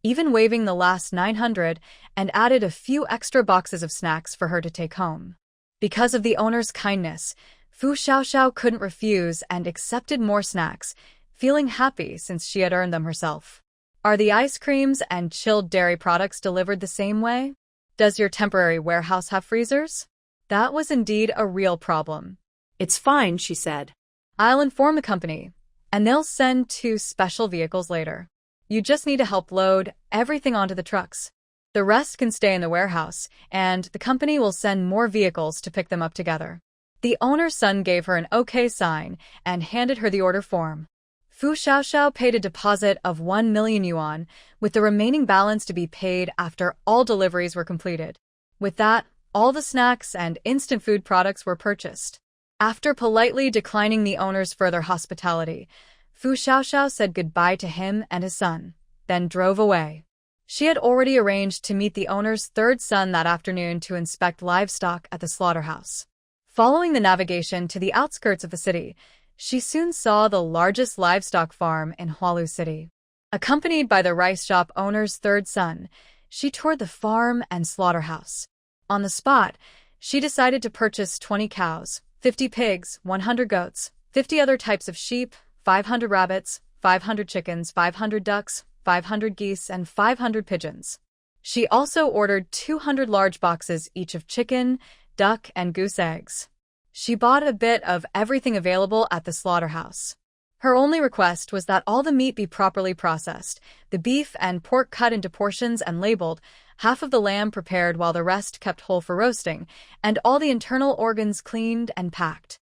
even waiving the last 900, and added a few extra boxes of snacks for her to take home. Because of the owner's kindness, Fu Xiaoxiao couldn't refuse and accepted more snacks, feeling happy since she had earned them herself. Are the ice creams and chilled dairy products delivered the same way? Does your temporary warehouse have freezers? That was indeed a real problem. It's fine, she said. I'll inform the company, and they'll send 2 special vehicles later. You just need to help load everything onto the trucks. The rest can stay in the warehouse, and the company will send more vehicles to pick them up together. The owner's son gave her an okay sign and handed her the order form. Fu Xiaoxiao paid a deposit of 1 million yuan, with the remaining balance to be paid after all deliveries were completed. With that, all the snacks and instant food products were purchased. After politely declining the owner's further hospitality, Fu Xiaoxiao said goodbye to him and his son, then drove away. She had already arranged to meet the owner's third son that afternoon to inspect livestock at the slaughterhouse. Following the navigation to the outskirts of the city, she soon saw the largest livestock farm in Hualu City. Accompanied by the rice shop owner's third son, she toured the farm and slaughterhouse. On the spot, she decided to purchase 20 cows, 50 pigs, 100 goats, 50 other types of sheep, 500 rabbits, 500 chickens, 500 ducks, 500 geese, and 500 pigeons. She also ordered 200 large boxes each of chicken, duck, and goose eggs. She bought a bit of everything available at the slaughterhouse. Her only request was that all the meat be properly processed, the beef and pork cut into portions and labeled, half of the lamb prepared while the rest kept whole for roasting, and all the internal organs cleaned and packed.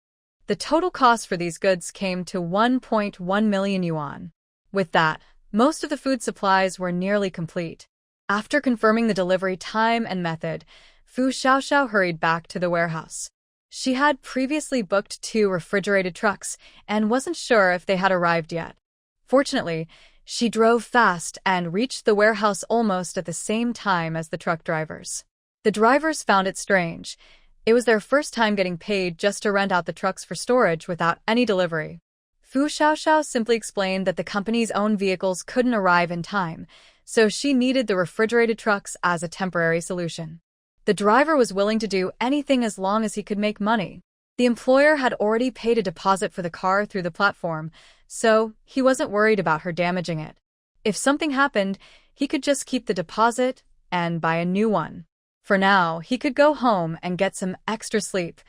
The total cost for these goods came to 1.1 million yuan. With that, most of the food supplies were nearly complete. After confirming the delivery time and method, Fu Xiaoxiao hurried back to the warehouse. She had previously booked 2 refrigerated trucks and wasn't sure if they had arrived yet. Fortunately, she drove fast and reached the warehouse almost at the same time as the truck drivers. The drivers found it strange. It was their first time getting paid just to rent out the trucks for storage without any delivery. Fu Xiaoxiao simply explained that the company's own vehicles couldn't arrive in time, so she needed the refrigerated trucks as a temporary solution. The driver was willing to do anything as long as he could make money. The employer had already paid a deposit for the car through the platform, so he wasn't worried about her damaging it. If something happened, he could just keep the deposit and buy a new one. For now, he could go home and get some extra sleep.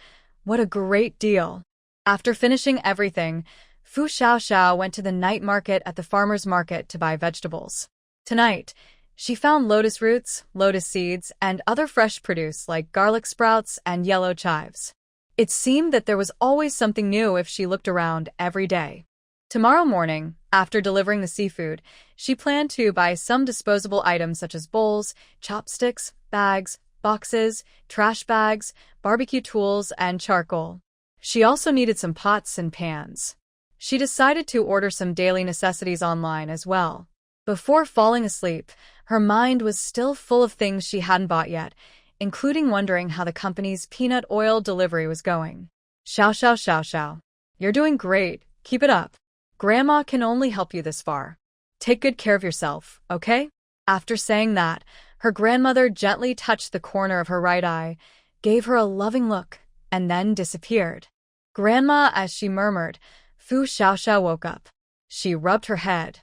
What a great deal! After finishing everything, Fu Xiaoxiao went to the night market at the farmer's market to buy vegetables. Tonight, she found lotus roots, lotus seeds, and other fresh produce like garlic sprouts and yellow chives. It seemed that there was always something new if she looked around every day. Tomorrow morning, after delivering the seafood, she planned to buy some disposable items such as bowls, chopsticks, bags, boxes, trash bags, barbecue tools, and charcoal. She also needed some pots and pans. She decided to order some daily necessities online as well. Before falling asleep, her mind was still full of things she hadn't bought yet, including wondering how the company's peanut oil delivery was going. Xiao Xiao Xiao Xiao. You're doing great. Keep it up. Grandma can only help you this far. Take good care of yourself, okay? After saying that, her grandmother gently touched the corner of her right eye, gave her a loving look, and then disappeared. Grandma, as she murmured, Fu Xiaoxiao woke up. She rubbed her head.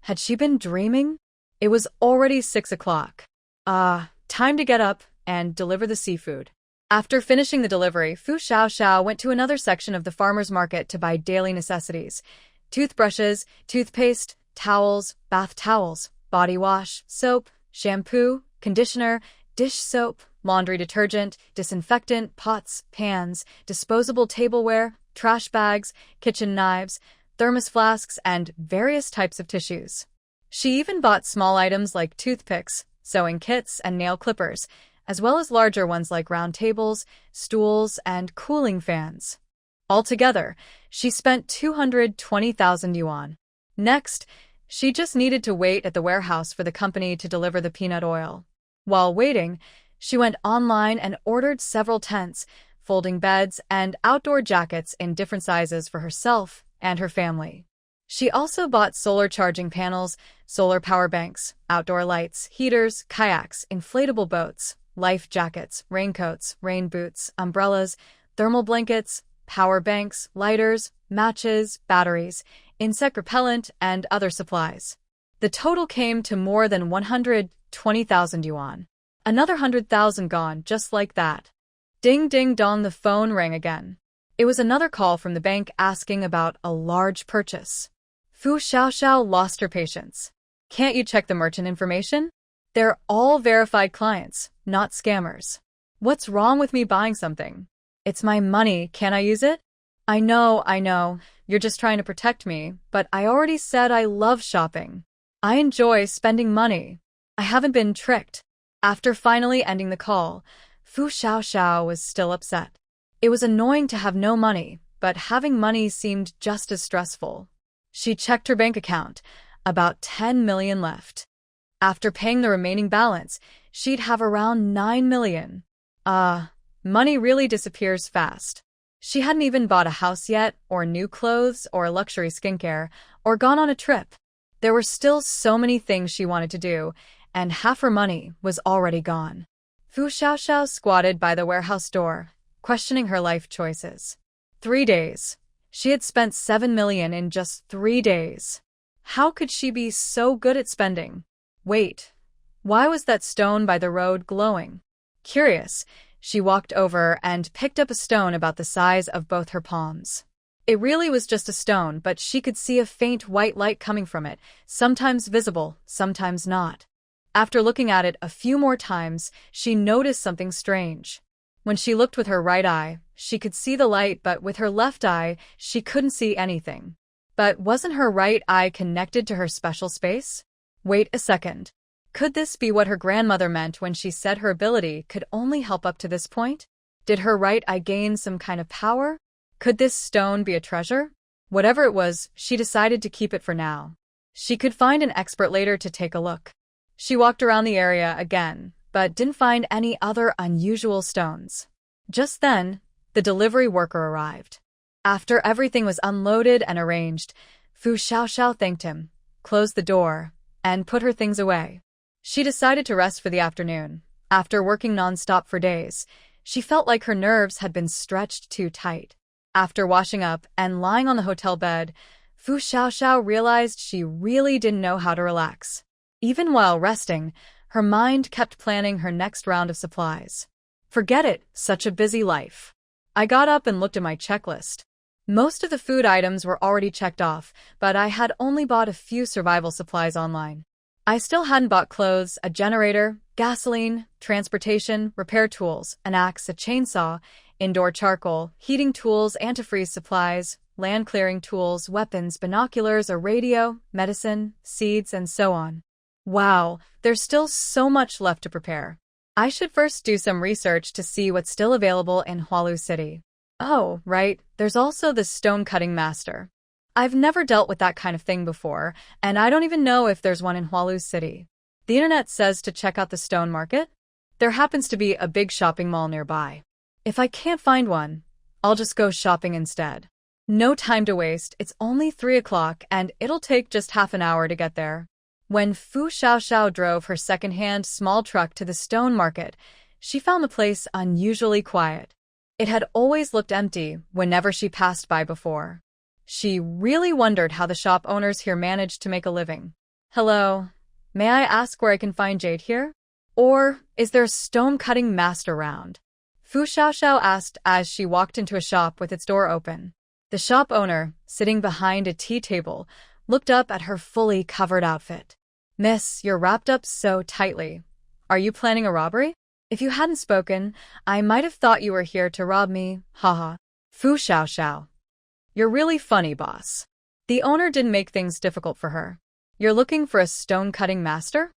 Had she been dreaming? It was already 6 o'clock. Time to get up and deliver the seafood. After finishing the delivery, Fu Xiaoxiao went to another section of the farmer's market to buy daily necessities: toothbrushes, toothpaste, towels, bath towels, body wash, soap, shampoo, conditioner, dish soap, laundry detergent, disinfectant, pots, pans, disposable tableware, trash bags, kitchen knives, thermos flasks, and various types of tissues. She even bought small items like toothpicks, sewing kits, and nail clippers, as well as larger ones like round tables, stools, and cooling fans. Altogether, she spent 220,000 yuan. Next, she just needed to wait at the warehouse for the company to deliver the peanut oil. While waiting, she went online and ordered several tents, folding beds, and outdoor jackets in different sizes for herself and her family. She also bought solar charging panels, solar power banks, outdoor lights, heaters, kayaks, inflatable boats, life jackets, raincoats, rain boots, umbrellas, thermal blankets, power banks, lighters, matches, batteries, insect repellent, and other supplies. The total came to more than 120,000 yuan. Another 100,000 gone just like that. Ding ding dong, the phone rang again. It was another call from the bank asking about a large purchase. Fu Xiaoxiao lost her patience. Can't you check the merchant information? They're all verified clients, not scammers. What's wrong with me buying something? It's my money, can't I use it? I know, you're just trying to protect me, but I already said I love shopping. I enjoy spending money. I haven't been tricked. After finally ending the call, Fu Xiaoxiao was still upset. It was annoying to have no money, but having money seemed just as stressful. She checked her bank account, about 10 million left. After paying the remaining balance, she'd have around 9 million. Money really disappears fast. She hadn't even bought a house yet, or new clothes, or luxury skincare, or gone on a trip. There were still so many things she wanted to do, and half her money was already gone. Fu Xiaoxiao squatted by the warehouse door, questioning her life choices. 3 days. She had spent 7 million in just 3 days. How could she be so good at spending? Wait, why was that stone by the road glowing? Curious, she walked over and picked up a stone about the size of both her palms. It really was just a stone, but she could see a faint white light coming from it, sometimes visible, sometimes not. After looking at it a few more times, she noticed something strange. When she looked with her right eye, she could see the light, but with her left eye, she couldn't see anything. But wasn't her right eye connected to her special space? Wait a second. Could this be what her grandmother meant when she said her ability could only help up to this point? Did her right eye gain some kind of power? Could this stone be a treasure? Whatever it was, she decided to keep it for now. She could find an expert later to take a look. She walked around the area again, but didn't find any other unusual stones. Just then, the delivery worker arrived. After everything was unloaded and arranged, Fu Xiaoxiao thanked him, closed the door, and put her things away. She decided to rest for the afternoon. After working nonstop for days, she felt like her nerves had been stretched too tight. After washing up and lying on the hotel bed, Fu Xiaoxiao realized she really didn't know how to relax. Even while resting, her mind kept planning her next round of supplies. Forget it, such a busy life. I got up and looked at my checklist. Most of the food items were already checked off, but I had only bought a few survival supplies online. I still hadn't bought clothes, a generator, gasoline, transportation, repair tools, an axe, a chainsaw, indoor charcoal, heating tools, antifreeze supplies, land clearing tools, weapons, binoculars, a radio, medicine, seeds, and so on. Wow, there's still so much left to prepare. I should first do some research to see what's still available in Hualu City. Oh, right, there's also the stone-cutting master. I've never dealt with that kind of thing before, and I don't even know if there's one in Hualu City. The internet says to check out the stone market. There happens to be a big shopping mall nearby. If I can't find one, I'll just go shopping instead. No time to waste, it's only 3 o'clock and it'll take just half an hour to get there. When Fu Xiaoxiao drove her second-hand small truck to the stone market, she found the place unusually quiet. It had always looked empty whenever she passed by before. She really wondered how the shop owners here managed to make a living. Hello, may I ask where I can find jade here? Or is there a stone-cutting master around? Fu Xiaoxiao asked as she walked into a shop with its door open. The shop owner, sitting behind a tea table, looked up at her fully covered outfit. Miss, you're wrapped up so tightly. Are you planning a robbery? If you hadn't spoken, I might have thought you were here to rob me, haha. Fu Xiaoxiao. You're really funny, boss. The owner didn't make things difficult for her. You're looking for a stone-cutting master?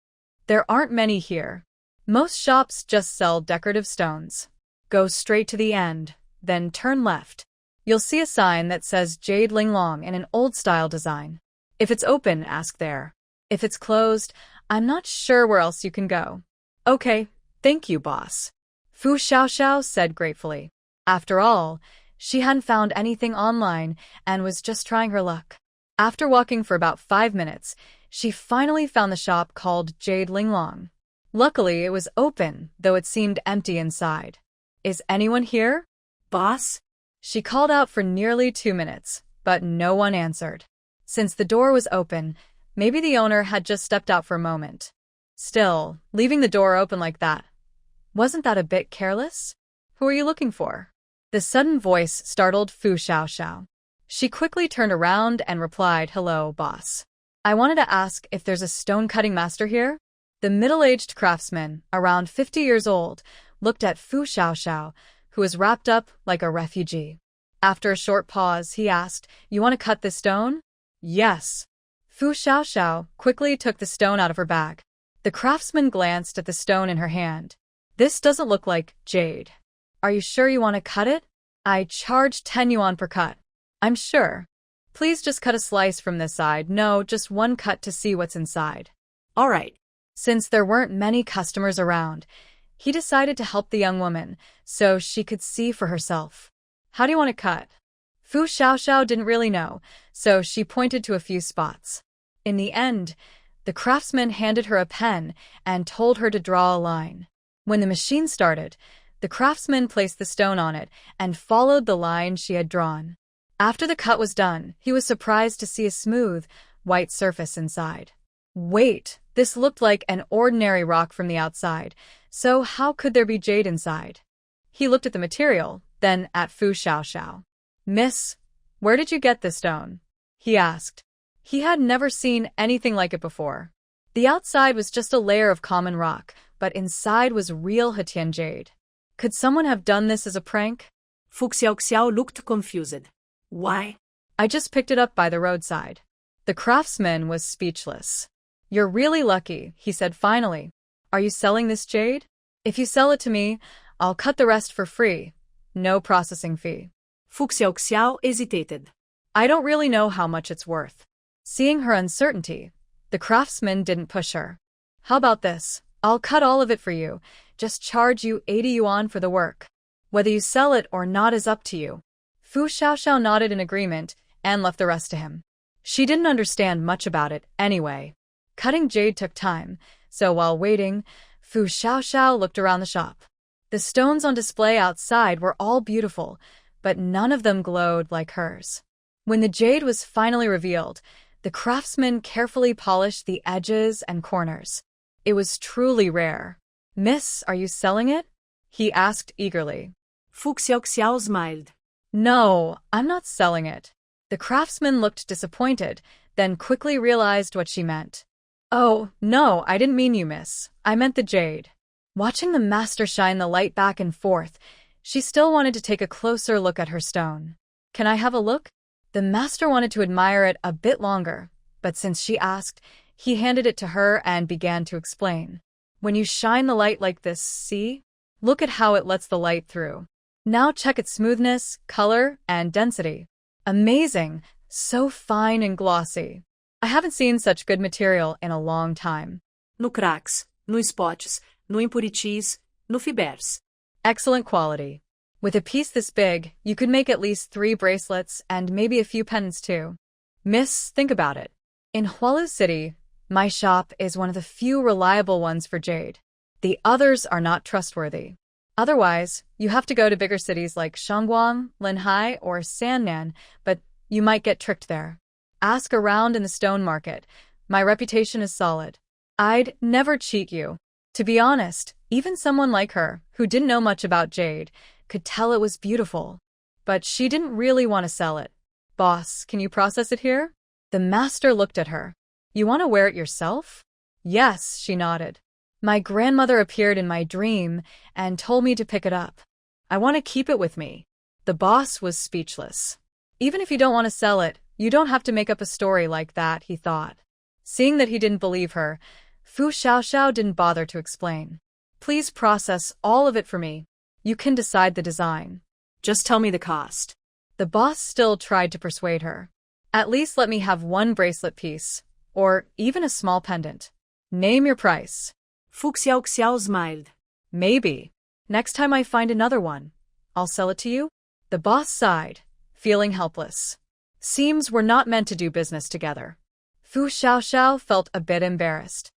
There aren't many here. Most shops just sell decorative stones. Go straight to the end, then turn left. You'll see a sign that says Jade Linglong in an old-style design. If it's open, ask there. If it's closed, I'm not sure where else you can go. Okay. Thank you, boss. Fu Xiaoxiao said gratefully. After all, she hadn't found anything online and was just trying her luck. After walking for about 5 minutes, she finally found the shop called Jade Linglong. Luckily, it was open, though it seemed empty inside. Is anyone here? Boss? She called out for nearly 2 minutes, but no one answered. Since the door was open, maybe the owner had just stepped out for a moment. Still, leaving the door open like that, wasn't that a bit careless? Who are you looking for? The sudden voice startled Fu Xiaoxiao. She quickly turned around and replied, Hello, boss. I wanted to ask if there's a stone-cutting master here? The middle-aged craftsman, around 50 years old, looked at Fu Xiaoxiao, who was wrapped up like a refugee. After a short pause, he asked, You want to cut this stone? Yes. Fu Xiaoxiao quickly took the stone out of her bag. The craftsman glanced at the stone in her hand. This doesn't look like jade. Are you sure you want to cut it? I charge 10 yuan per cut. I'm sure. Please just cut a slice from this side. No, just one cut to see what's inside. All right. Since there weren't many customers around, he decided to help the young woman so she could see for herself. How do you want to cut? Fu Xiaoxiao didn't really know, so she pointed to a few spots. In the end, the craftsman handed her a pen and told her to draw a line. When the machine started, the craftsman placed the stone on it and followed the line she had drawn. After the cut was done, he was surprised to see a smooth, white surface inside. Wait, this looked like an ordinary rock from the outside, so how could there be jade inside? He looked at the material, then at Fu Xiaoxiao. Miss, where did you get this stone? He asked. He had never seen anything like it before. The outside was just a layer of common rock, but inside was real Hetian jade. Could someone have done this as a prank? Fu Xiaoxiao looked confused. Why? I just picked it up by the roadside. The craftsman was speechless. You're really lucky, he said finally. Are you selling this jade? If you sell it to me, I'll cut the rest for free. No processing fee. Fu Xiaoxiao hesitated. I don't really know how much it's worth. Seeing her uncertainty, the craftsman didn't push her. How about this? I'll cut all of it for you. Just charge you 80 yuan for the work. Whether you sell it or not is up to you. Fu Xiaoxiao nodded in agreement and left the rest to him. She didn't understand much about it anyway. Cutting jade took time, so while waiting, Fu Xiaoxiao looked around the shop. The stones on display outside were all beautiful, but none of them glowed like hers. When the jade was finally revealed, the craftsman carefully polished the edges and corners. It was truly rare. Miss, are you selling it? He asked eagerly. Fu Xiaoxiao smiled. No, I'm not selling it. The craftsman looked disappointed, then quickly realized what she meant. Oh, no, I didn't mean you, miss. I meant the jade. Watching the master shine the light back and forth, she still wanted to take a closer look at her stone. Can I have a look? The master wanted to admire it a bit longer, but since she asked, he handed it to her and began to explain. When you shine the light like this, see? Look at how it lets the light through. Now check its smoothness, color, and density. Amazing! So fine and glossy. I haven't seen such good material in a long time. No cracks, no spots, no impurities, no fibers. Excellent quality. With a piece this big, you could make at least 3 bracelets and maybe a few pendants too. Miss, think about it. In Hualu City, my shop is one of the few reliable ones for jade. The others are not trustworthy. Otherwise, you have to go to bigger cities like Shangguang, Linhai, or Sannan, but you might get tricked there. Ask around in the stone market. My reputation is solid. I'd never cheat you. To be honest, even someone like her, who didn't know much about jade, could tell it was beautiful. But she didn't really want to sell it. Boss, can you process it here? The master looked at her. You want to wear it yourself? Yes, she nodded. My grandmother appeared in my dream and told me to pick it up. I want to keep it with me. The boss was speechless. Even if you don't want to sell it, you don't have to make up a story like that, he thought. Seeing that he didn't believe her, Fu Xiaoxiao didn't bother to explain. Please process all of it for me. You can decide the design. Just tell me the cost. The boss still tried to persuade her. At least let me have 1 bracelet piece, or even a small pendant. Name your price. Fu Xiaoxiao smiled. Maybe. Next time I find another one, I'll sell it to you? The boss sighed, feeling helpless. Seems we're not meant to do business together. Fu Xiaoxiao felt a bit embarrassed.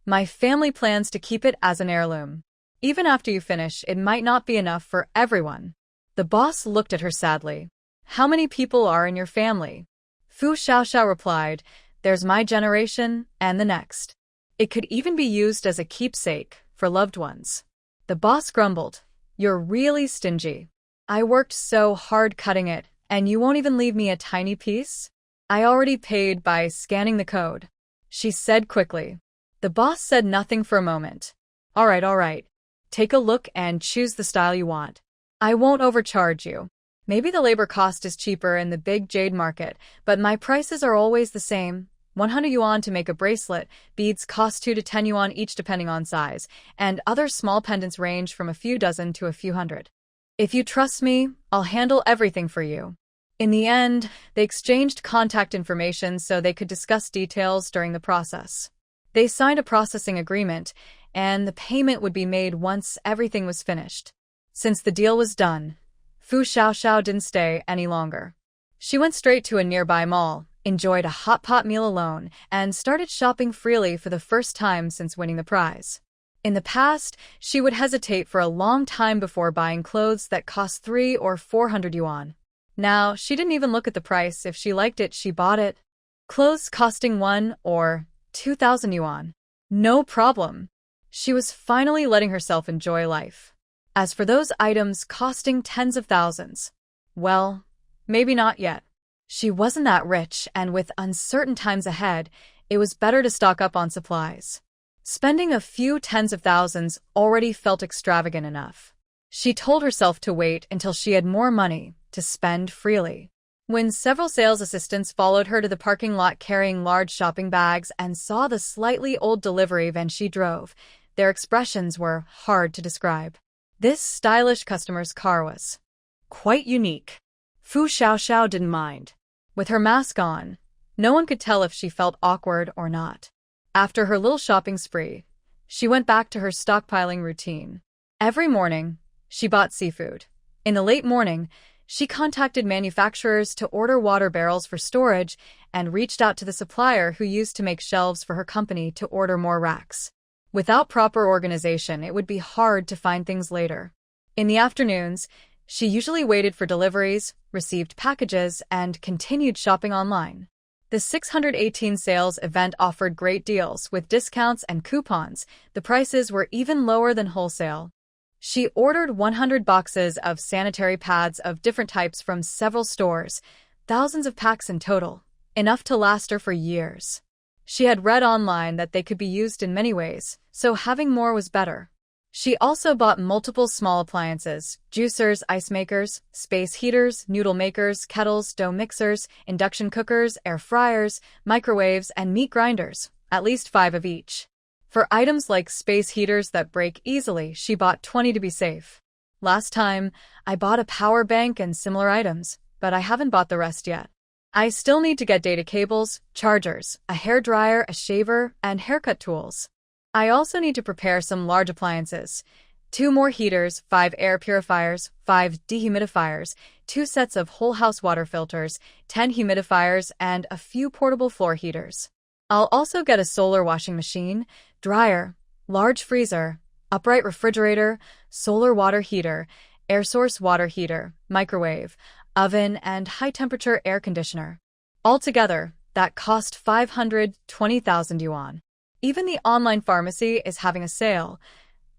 My family plans to keep it as an heirloom. Even after you finish, it might not be enough for everyone. The boss looked at her sadly. How many people are in your family? Fu Xiaoxiao replied, There's my generation and the next. It could even be used as a keepsake for loved ones. The boss grumbled, You're really stingy. I worked so hard cutting it, and you won't even leave me a tiny piece? I already paid by scanning the code, she said quickly. The boss said nothing for a moment. All right. Take a look and choose the style you want. I won't overcharge you. Maybe the labor cost is cheaper in the big jade market, but my prices are always the same. 100 yuan to make a bracelet, beads cost 2 to 10 yuan each depending on size, and other small pendants range from a few dozen to a few hundred. If you trust me, I'll handle everything for you. In the end, they exchanged contact information so they could discuss details during the process. They signed a processing agreement, and the payment would be made once everything was finished. Since the deal was done, Fu Xiaoxiao didn't stay any longer. She went straight to a nearby mall, enjoyed a hot pot meal alone, and started shopping freely for the first time since winning the prize. In the past, she would hesitate for a long time before buying clothes that cost 300 or 400 yuan. Now, she didn't even look at the price. If she liked it, she bought it. Clothes costing 1,000 or 2,000 yuan. No problem. She was finally letting herself enjoy life. As for those items costing tens of thousands, well, maybe not yet. She wasn't that rich, and with uncertain times ahead, it was better to stock up on supplies. Spending a few tens of thousands already felt extravagant enough. She told herself to wait until she had more money to spend freely. When several sales assistants followed her to the parking lot carrying large shopping bags and saw the slightly old delivery van she drove, their expressions were hard to describe. This stylish customer's car was quite unique. Fu Xiaoxiao didn't mind. With her mask on, no one could tell if she felt awkward or not. After her little shopping spree, she went back to her stockpiling routine. Every morning, she bought seafood. In the late morning, she contacted manufacturers to order water barrels for storage and reached out to the supplier who used to make shelves for her company to order more racks. Without proper organization, it would be hard to find things later. In the afternoons, she usually waited for deliveries, received packages, and continued shopping online. The 618 sales event offered great deals with discounts and coupons. The prices were even lower than wholesale. She ordered 100 boxes of sanitary pads of different types from several stores, thousands of packs in total, enough to last her for years. She had read online that they could be used in many ways, so having more was better. She also bought multiple small appliances: juicers, ice makers, space heaters, noodle makers, kettles, dough mixers, induction cookers, air fryers, microwaves, and meat grinders, at least 5 of each. For items like space heaters that break easily, she bought 20 to be safe. Last time, I bought a power bank and similar items, but I haven't bought the rest yet. I still need to get data cables, chargers, a hair dryer, a shaver, and haircut tools. I also need to prepare some large appliances: 2 more heaters, 5 air purifiers, 5 dehumidifiers, 2 sets of whole house water filters, 10 humidifiers, and a few portable floor heaters. I'll also get a solar washing machine, dryer, large freezer, upright refrigerator, solar water heater, air source water heater, microwave, oven, and high-temperature air conditioner. Altogether, that cost 520,000 yuan. Even the online pharmacy is having a sale.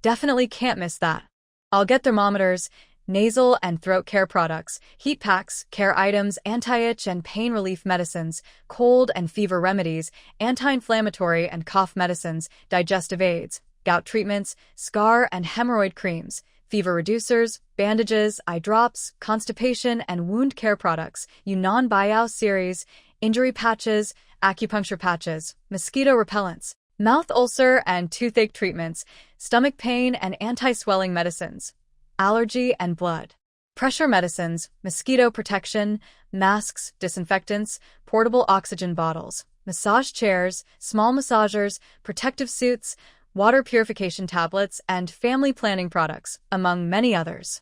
Definitely can't miss that. I'll get thermometers, nasal and throat care products, heat packs, care items, anti-itch and pain relief medicines, cold and fever remedies, anti-inflammatory and cough medicines, digestive aids, gout treatments, scar and hemorrhoid creams, fever reducers, bandages, eye drops, constipation and wound care products, Yunnan Baiyao series, injury patches, acupuncture patches, mosquito repellents, mouth ulcer and toothache treatments, stomach pain and anti-swelling medicines, allergy and blood pressure medicines, mosquito protection, masks, disinfectants, portable oxygen bottles, massage chairs, small massagers, protective suits, water purification tablets, and family planning products, among many others.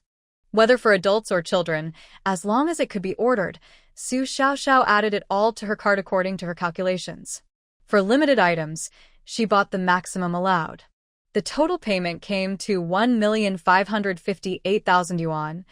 Whether for adults or children, as long as it could be ordered, Su Xiaoxiao added it all to her cart according to her calculations. For limited items, she bought the maximum allowed. The total payment came to 1,558,000 yuan,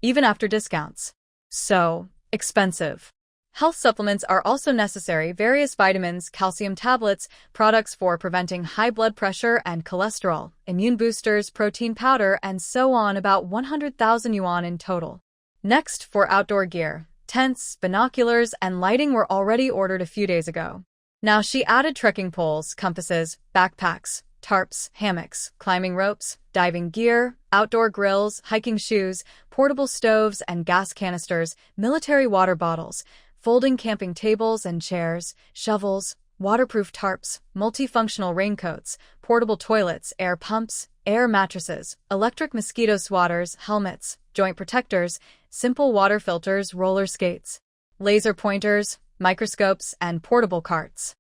even after discounts. So expensive. Health supplements are also necessary: various vitamins, calcium tablets, products for preventing high blood pressure and cholesterol, immune boosters, protein powder, and so on, about 100,000 yuan in total. Next, for outdoor gear, tents, binoculars, and lighting were already ordered a few days ago. Now she added trekking poles, compasses, backpacks, tarps, hammocks, climbing ropes, diving gear, outdoor grills, hiking shoes, portable stoves and gas canisters, military water bottles, folding camping tables and chairs, shovels, waterproof tarps, multifunctional raincoats, portable toilets, air pumps, air mattresses, electric mosquito swatters, helmets, joint protectors, simple water filters, roller skates, laser pointers, microscopes, and portable carts.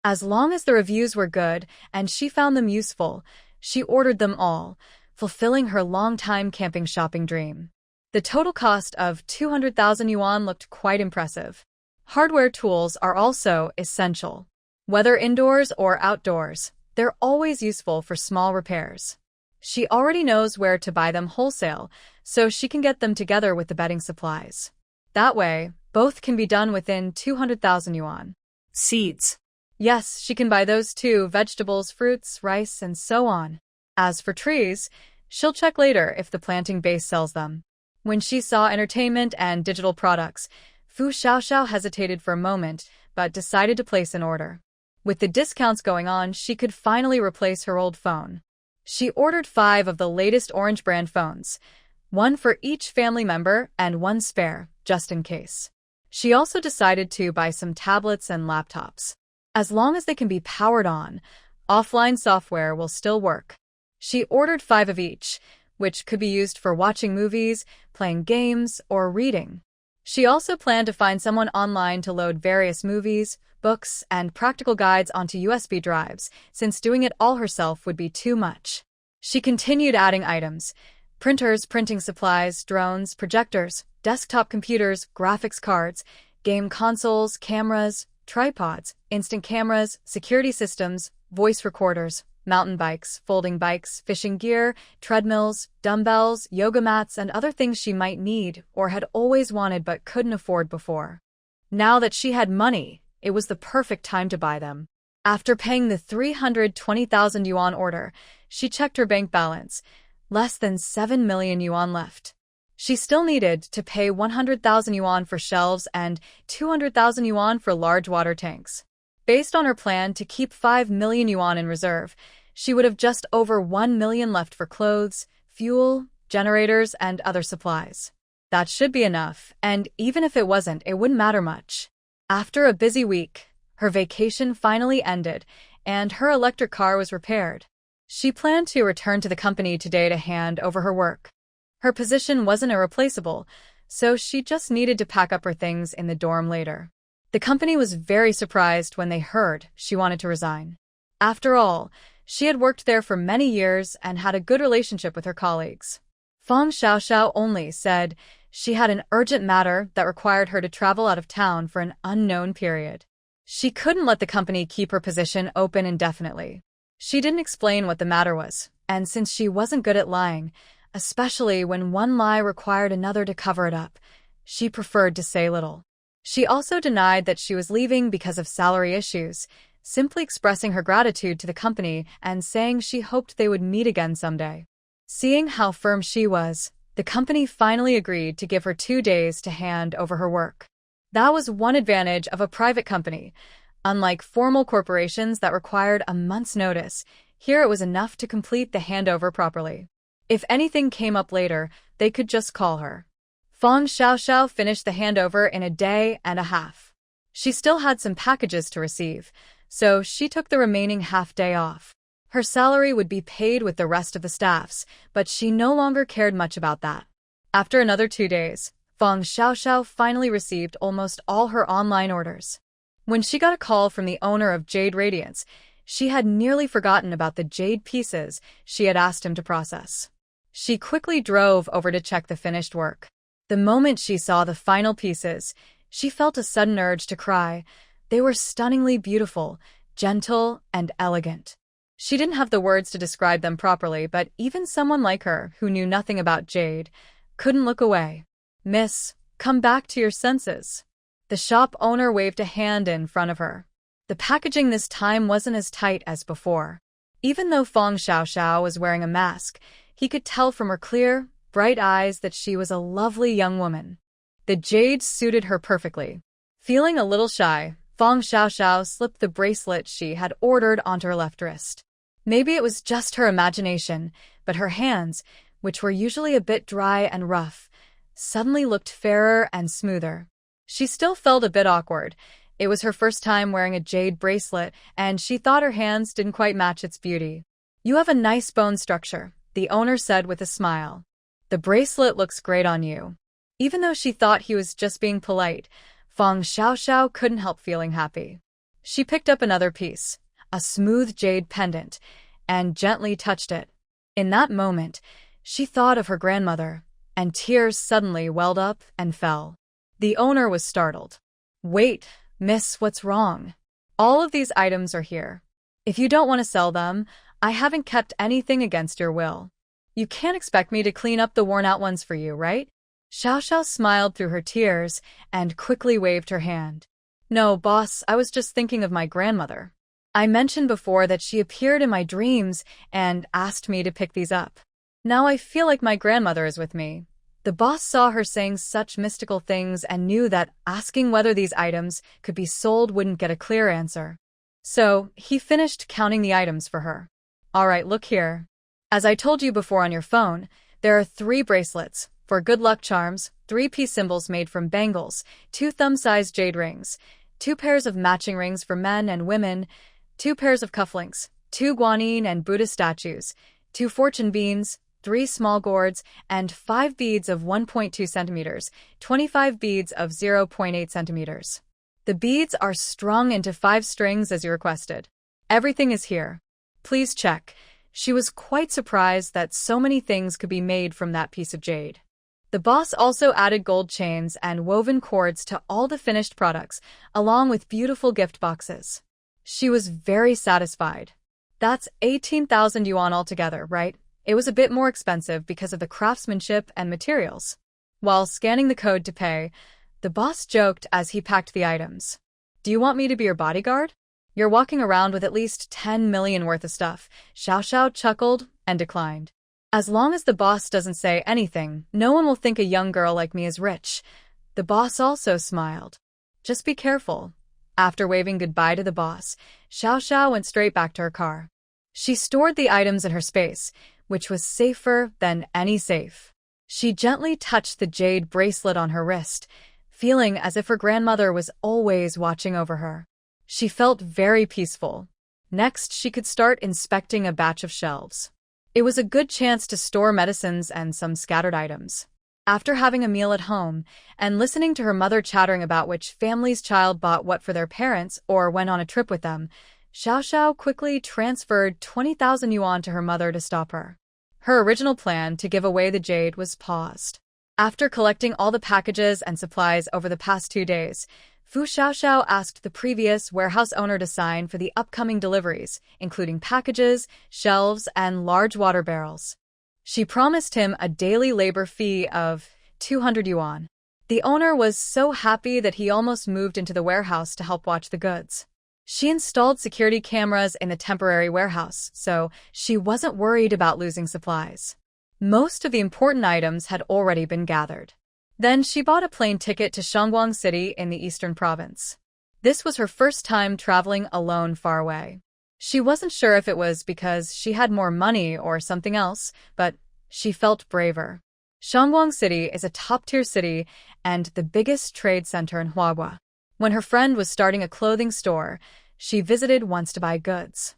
As long as the reviews were good and she found them useful, she ordered them all, fulfilling her long-time camping shopping dream. The total cost of 200,000 yuan looked quite impressive. Hardware tools are also essential. Whether indoors or outdoors, they're always useful for small repairs. She already knows where to buy them wholesale, so she can get them together with the bedding supplies. That way, both can be done within 200,000 yuan. Seeds. Yes, she can buy those too: vegetables, fruits, rice, and so on. As for trees, she'll check later if the planting base sells them. When she saw entertainment and digital products, Fu Xiaoxiao hesitated for a moment, but decided to place an order. With the discounts going on, she could finally replace her old phone. She ordered 5 of the latest Orange brand phones, 1 for each family member and 1 spare, just in case. She also decided to buy some tablets and laptops. As long as they can be powered on, offline software will still work. She ordered 5 of each, which could be used for watching movies, playing games, or reading. She also planned to find someone online to load various movies, books, and practical guides onto USB drives, since doing it all herself would be too much. She continued adding items: printers, printing supplies, drones, projectors, desktop computers, graphics cards, game consoles, cameras, tripods, instant cameras, security systems, voice recorders, mountain bikes, folding bikes, fishing gear, treadmills, dumbbells, yoga mats, and other things she might need or had always wanted but couldn't afford before. Now that she had money, it was the perfect time to buy them. After paying the 320,000 yuan order, she checked her bank balance. less than 7 million yuan left. She still needed to pay 100,000 yuan for shelves and 200,000 yuan for large water tanks. Based on her plan to keep 5 million yuan in reserve, she would have just over 1 million left for clothes, fuel, generators, and other supplies. That should be enough, and even if it wasn't, it wouldn't matter much. After a busy week, her vacation finally ended, and her electric car was repaired. She planned to return to the company today to hand over her work. Her position wasn't irreplaceable, so she just needed to pack up her things in the dorm later. The company was very surprised when they heard she wanted to resign. After all, she had worked there for many years and had a good relationship with her colleagues. Fang Xiaoxiao only said she had an urgent matter that required her to travel out of town for an unknown period. She couldn't let the company keep her position open indefinitely. She didn't explain what the matter was, and since she wasn't good at lying, especially when one lie required another to cover it up, she preferred to say little. She also denied that she was leaving because of salary issues, simply expressing her gratitude to the company and saying she hoped they would meet again someday. Seeing how firm she was, the company finally agreed to give her 2 days to hand over her work. That was one advantage of a private company. Unlike formal corporations that required a month's notice, here it was enough to complete the handover properly. If anything came up later, they could just call her. Fang Xiaoxiao finished the handover in a day and a half. She still had some packages to receive, so she took the remaining half-day off. Her salary would be paid with the rest of the staff's, but she no longer cared much about that. After another 2 days, Fang Xiaoxiao finally received almost all her online orders. When she got a call from the owner of Jade Radiance, she had nearly forgotten about the jade pieces she had asked him to process. She quickly drove over to check the finished work. The moment she saw the final pieces, she felt a sudden urge to cry. They were stunningly beautiful, gentle, and elegant. She didn't have the words to describe them properly, but even someone like her, who knew nothing about jade, couldn't look away. "Miss, come back to your senses." The shop owner waved a hand in front of her. The packaging this time wasn't as tight as before. Even though Fang Xiaoxiao was wearing a mask, he could tell from her clear, bright eyes that she was a lovely young woman. The jade suited her perfectly. Feeling a little shy, Fang Xiaoxiao slipped the bracelet she had ordered onto her left wrist. Maybe it was just her imagination, but her hands, which were usually a bit dry and rough, suddenly looked fairer and smoother. She still felt a bit awkward. It was her first time wearing a jade bracelet, and she thought her hands didn't quite match its beauty. "You have a nice bone structure," the owner said with a smile. "The bracelet looks great on you." Even though she thought he was just being polite, Fang Xiaoxiao couldn't help feeling happy. She picked up another piece, a smooth jade pendant, and gently touched it. In that moment, she thought of her grandmother, and tears suddenly welled up and fell. The owner was startled. "Wait, miss, what's wrong? All of these items are here. If you don't want to sell them, I haven't kept anything against your will. You can't expect me to clean up the worn-out ones for you, right?" Xiaoxiao smiled through her tears and quickly waved her hand. "No, boss, I was just thinking of my grandmother. I mentioned before that she appeared in my dreams and asked me to pick these up. Now I feel like my grandmother is with me." The boss saw her saying such mystical things and knew that asking whether these items could be sold wouldn't get a clear answer. So, he finished counting the items for her. "All right, look here. As I told you before on your phone, there are 3 bracelets for good luck charms, 3 peace symbols made from bangles, 2 thumb-sized jade rings, 2 pairs of matching rings for men and women, 2 pairs of cufflinks, 2 guanyin and Buddha statues, 2 fortune beans, 3 small gourds, and 5 beads of 1.2 centimeters, 25 beads of 0.8 centimeters. The beads are strung into 5 strings as you requested. Everything is here. Please check." She was quite surprised that so many things could be made from that piece of jade. The boss also added gold chains and woven cords to all the finished products, along with beautiful gift boxes. She was very satisfied. "That's 18,000 yuan altogether, right? It was a bit more expensive because of the craftsmanship and materials." While scanning the code to pay, the boss joked as he packed the items. "Do you want me to be your bodyguard? You're walking around with at least 10 million worth of stuff." Xiaoxiao chuckled and declined. As long as the boss doesn't say anything, no one will think a young girl like me is rich. The boss also smiled. Just be careful. After waving goodbye to the boss, Xiao Xiao went straight back to her car. She stored the items in her space, which was safer than any safe. She gently touched the jade bracelet on her wrist, feeling as if her grandmother was always watching over her. She felt very peaceful. Next, she could start inspecting a batch of shelves. It was a good chance to store medicines and some scattered items. After having a meal at home and listening to her mother chattering about which family's child bought what for their parents or went on a trip with them, Xiao Xiao quickly transferred 20,000 yuan to her mother to stop her. Her original plan to give away the jade was paused. After collecting all the packages and supplies over the past 2 days, Fu Xiaoxiao asked the previous warehouse owner to sign for the upcoming deliveries, including packages, shelves, and large water barrels. She promised him a daily labor fee of 200 yuan. The owner was so happy that he almost moved into the warehouse to help watch the goods. She installed security cameras in the temporary warehouse, so she wasn't worried about losing supplies. Most of the important items had already been gathered. Then she bought a plane ticket to Shangguang City in the eastern province. This was her first time traveling alone far away. She wasn't sure if it was because she had more money or something else, but she felt braver. Shangguang City is a top-tier city and the biggest trade center in Huahua. When her friend was starting a clothing store, she visited once to buy goods.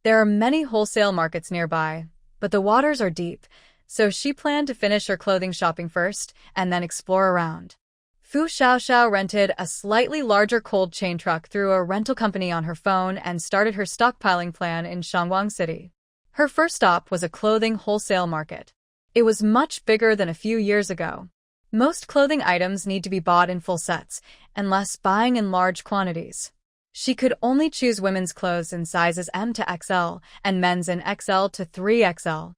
There are many wholesale markets nearby, but the waters are deep, so she planned to finish her clothing shopping first and then explore around. Fu Xiaoxiao rented a slightly larger cold chain truck through a rental company on her phone and started her stockpiling plan in Shangguang City. Her first stop was a clothing wholesale market. It was much bigger than a few years ago. Most clothing items need to be bought in full sets, unless buying in large quantities. She could only choose women's clothes in sizes M to XL and men's in XL to 3XL.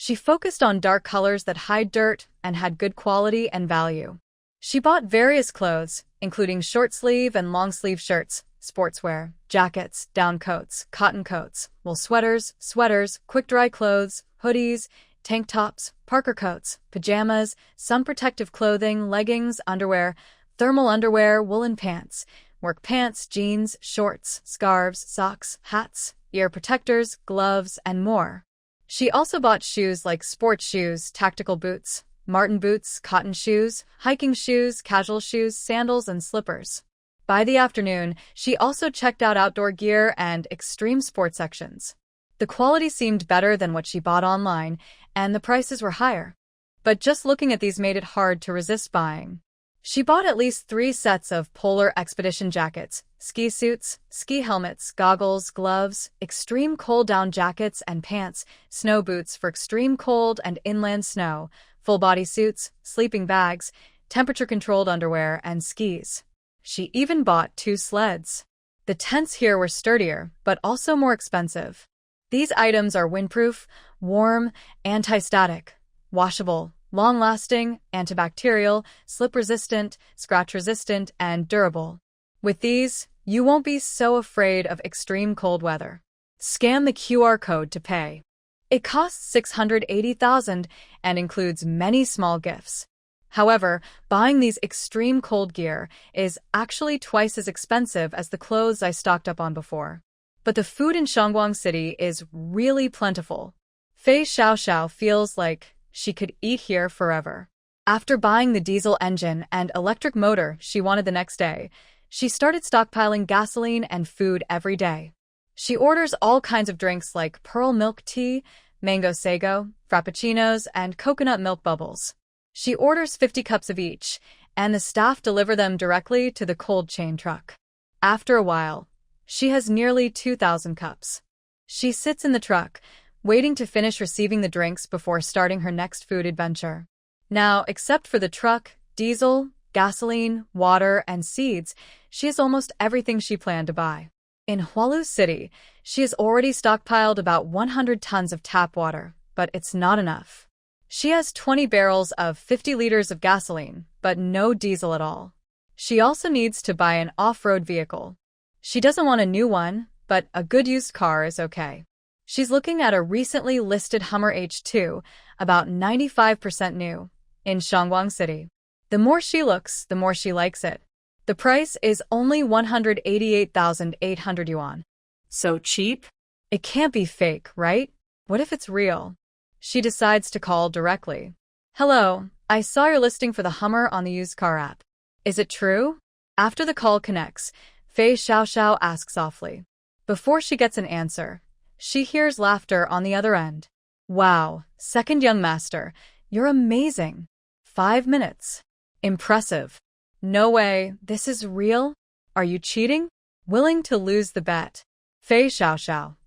She focused on dark colors that hide dirt and had good quality and value. She bought various clothes, including short-sleeve and long-sleeve shirts, sportswear, jackets, down coats, cotton coats, wool sweaters, quick-dry clothes, hoodies, tank tops, parka coats, pajamas, sun protective clothing, leggings, underwear, thermal underwear, woolen pants, work pants, jeans, shorts, scarves, socks, hats, ear protectors, gloves, and more. She also bought shoes like sports shoes, tactical boots, marten boots, cotton shoes, hiking shoes, casual shoes, sandals, and slippers. By the afternoon, she also checked out outdoor gear and extreme sports sections. The quality seemed better than what she bought online, and the prices were higher. But just looking at these made it hard to resist buying. She bought at least 3 sets of polar expedition jackets, ski suits, ski helmets, goggles, gloves, extreme cold-down jackets and pants, snow boots for extreme cold and inland snow, full-body suits, sleeping bags, temperature-controlled underwear, and skis. She even bought 2 sleds. The tents here were sturdier, but also more expensive. These items are windproof, warm, anti-static, washable, long-lasting, antibacterial, slip-resistant, scratch-resistant, and durable. With these, you won't be so afraid of extreme cold weather. Scan the QR code to pay. It costs 680,000 and includes many small gifts. However, buying these extreme cold gear is actually twice as expensive as the clothes I stocked up on before. But the food in Shangguang City is really plentiful. Fei Xiaoxiao feels like she could eat here forever. After buying the diesel engine and electric motor she wanted the next day, she started stockpiling gasoline and food every day. She orders all kinds of drinks like pearl milk tea, mango sago, frappuccinos, and coconut milk bubbles. She orders 50 cups of each, and the staff deliver them directly to the cold chain truck. After a while, she has nearly 2,000 cups. She sits in the truck, waiting to finish receiving the drinks before starting her next food adventure. Now, except for the truck, diesel, gasoline, water, and seeds, she has almost everything she planned to buy. In Hualu City, she has already stockpiled about 100 tons of tap water, but it's not enough. She has 20 barrels of 50 liters of gasoline, but no diesel at all. She also needs to buy an off-road vehicle. She doesn't want a new one, but a good used car is okay. She's looking at a recently listed Hummer H2, about 95% new, in Shangwang City. The more she looks, the more she likes it. The price is only 188,800 yuan. So cheap? It can't be fake, right? What if it's real? She decides to call directly. Hello, I saw your listing for the Hummer on the used car app. Is it true? After the call connects, Fei Xiaoxiao asks softly. Before she gets an answer, she hears laughter on the other end. Wow, second young master, you're amazing. 5 minutes. Impressive. No way, this is real? Are you cheating? Willing to lose the bet. Fei Xiaoxiao.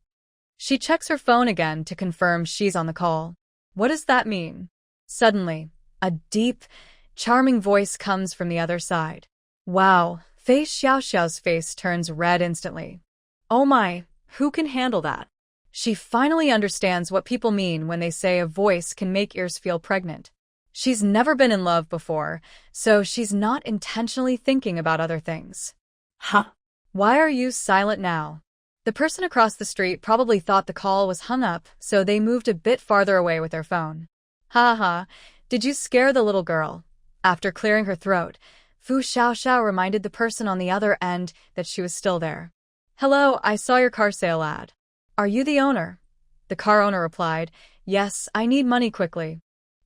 She checks her phone again to confirm she's on the call. What does that mean? Suddenly, a deep, charming voice comes from the other side. Wow, Fei Xiaoxiao's face turns red instantly. Oh my, who can handle that? She finally understands what people mean when they say a voice can make ears feel pregnant. She's never been in love before, so she's not intentionally thinking about other things. Huh? Why are you silent now? The person across the street probably thought the call was hung up, so they moved a bit farther away with their phone. Ha ha, did you scare the little girl? After clearing her throat, Fu Xiaoxiao reminded the person on the other end that she was still there. Hello, I saw your car sale ad. Are you the owner? The car owner replied, Yes, I need money quickly.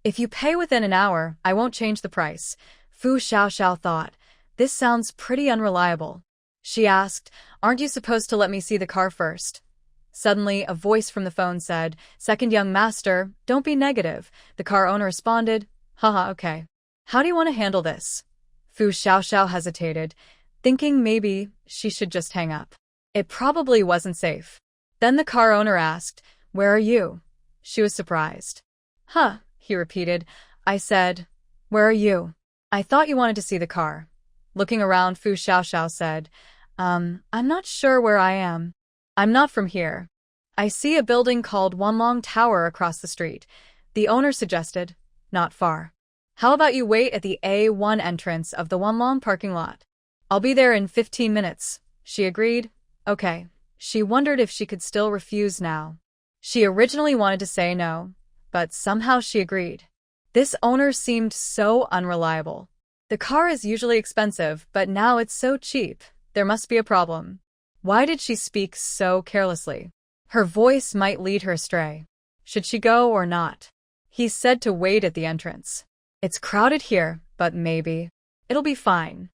If you pay within an hour, I won't change the price. Fu Xiaoxiao thought, this sounds pretty unreliable. She asked, Aren't you supposed to let me see the car first? Suddenly, a voice from the phone said, Second young master, don't be negative. The car owner responded, Haha, okay. How do you want to handle this? Fu Xiaoxiao hesitated, thinking maybe she should just hang up. It probably wasn't safe. Then the car owner asked, Where are you? She was surprised. Huh, he repeated. I said, Where are you? I thought you wanted to see the car. Looking around, Fu Xiaoxiao said, I'm not sure where I am. I'm not from here. I see a building called Wanlong Tower across the street. The owner suggested, Not far. How about you wait at the A1 entrance of the Wanlong parking lot? I'll be there in 15 minutes. She agreed. Okay. She wondered if she could still refuse now. She originally wanted to say no, but somehow she agreed. This owner seemed so unreliable. The car is usually expensive, but now it's so cheap. There must be a problem. Why did she speak so carelessly? Her voice might lead her astray. Should she go or not? He said to wait at the entrance. It's crowded here, but maybe. It'll be fine.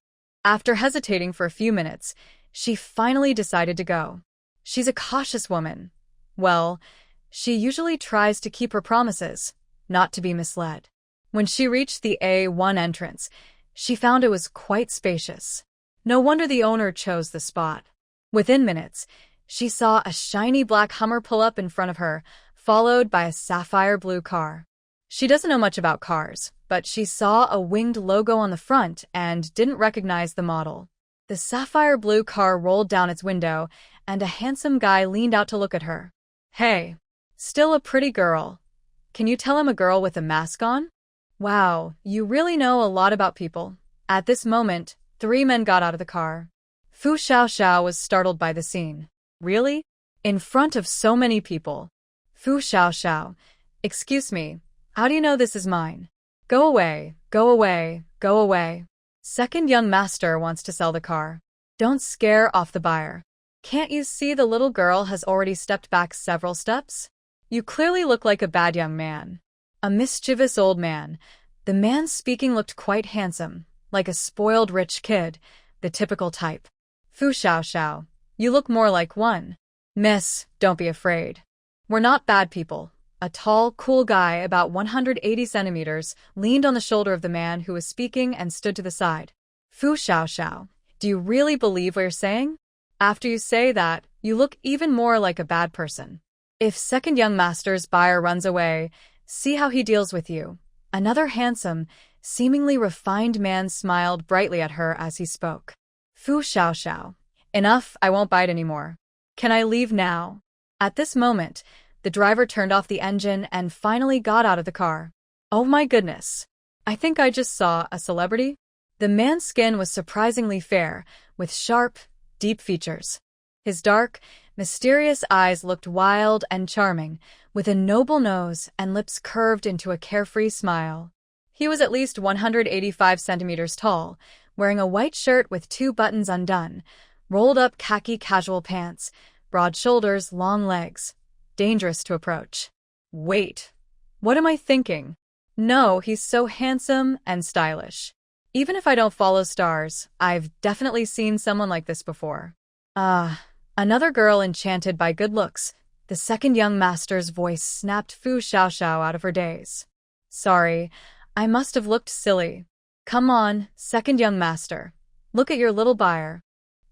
After hesitating for a few minutes, she finally decided to go. She's a cautious woman. Well, she usually tries to keep her promises, not to be misled. When she reached the A1 entrance, she found it was quite spacious. No wonder the owner chose the spot. Within minutes, she saw a shiny black Hummer pull up in front of her, followed by a sapphire blue car. She doesn't know much about cars, but she saw a winged logo on the front and didn't recognize the model. The sapphire blue car rolled down its window, and a handsome guy leaned out to look at her. Hey, still a pretty girl. Can you tell I'm a girl with a mask on? Wow, you really know a lot about people. At this moment, 3 men got out of the car. Fu Xiaoxiao was startled by the scene. Really? In front of so many people. Fu Xiaoxiao, excuse me, how do you know this is mine? Go away, go away, go away. Second young master wants to sell the car. Don't scare off the buyer. Can't you see the little girl has already stepped back several steps? You clearly look like a bad young man. A mischievous old man. The man speaking looked quite handsome, like a spoiled rich kid, the typical type. Fu Xiaoxiao, you look more like one. Miss, don't be afraid. We're not bad people. A tall, cool guy about 180 centimeters leaned on the shoulder of the man who was speaking and stood to the side. Fu Xiaoxiao, do you really believe what you're saying? After you say that, you look even more like a bad person. If second young master's buyer runs away, see how he deals with you. Another handsome, seemingly refined man smiled brightly at her as he spoke. Fu Xiaoxiao, enough, I won't bite anymore. Can I leave now? At this moment, the driver turned off the engine and finally got out of the car. Oh my goodness. I think I just saw a celebrity. The man's skin was surprisingly fair, with sharp, deep features. His dark, Mysterious eyes looked wild and charming, with a noble nose and lips curved into a carefree smile. He was at least 185 centimeters tall, wearing a white shirt with 2 buttons undone, rolled-up khaki casual pants, broad shoulders, long legs. Dangerous to approach. Wait, what am I thinking? No, he's so handsome and stylish. Even if I don't follow stars, I've definitely seen someone like this before. Another girl enchanted by good looks. The second young master's voice snapped Fu Xiaoxiao out of her daze. Sorry, I must have looked silly. Come on, second young master. Look at your little buyer.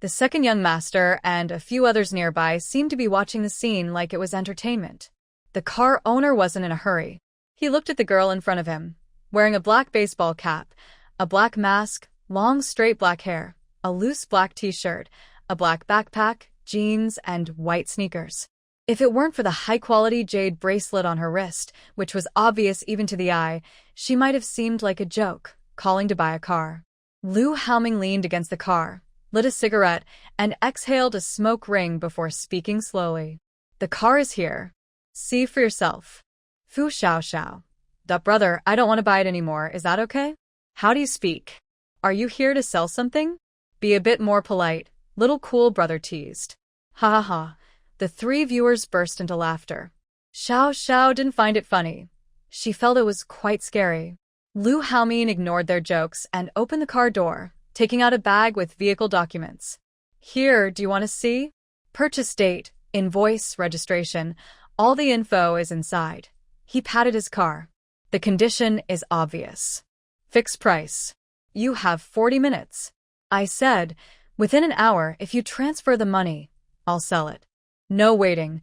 The second young master and a few others nearby seemed to be watching the scene like it was entertainment. The car owner wasn't in a hurry. He looked at the girl in front of him, wearing a black baseball cap, a black mask, long straight black hair, a loose black t-shirt, a black backpack, jeans, and white sneakers. If it weren't for the high-quality jade bracelet on her wrist, which was obvious even to the eye, she might have seemed like a joke, calling to buy a car. Lu Haoming leaned against the car, lit a cigarette, and exhaled a smoke ring before speaking slowly. The car is here. See for yourself. Fu Xiaoxiao. Duh, brother, I don't want to buy it anymore, is that okay? How do you speak? Are you here to sell something? Be a bit more polite, little cool brother teased. Ha ha ha. The 3 viewers burst into laughter. Xiao didn't find it funny. She felt it was quite scary. Lu Haoming ignored their jokes and opened the car door, taking out a bag with vehicle documents. Here, do you want to see? Purchase date, invoice, registration, all the info is inside. He patted his car. The condition is obvious. Fixed price. You have 40 minutes. I said, within an hour, if you transfer the money, I'll sell it. No waiting.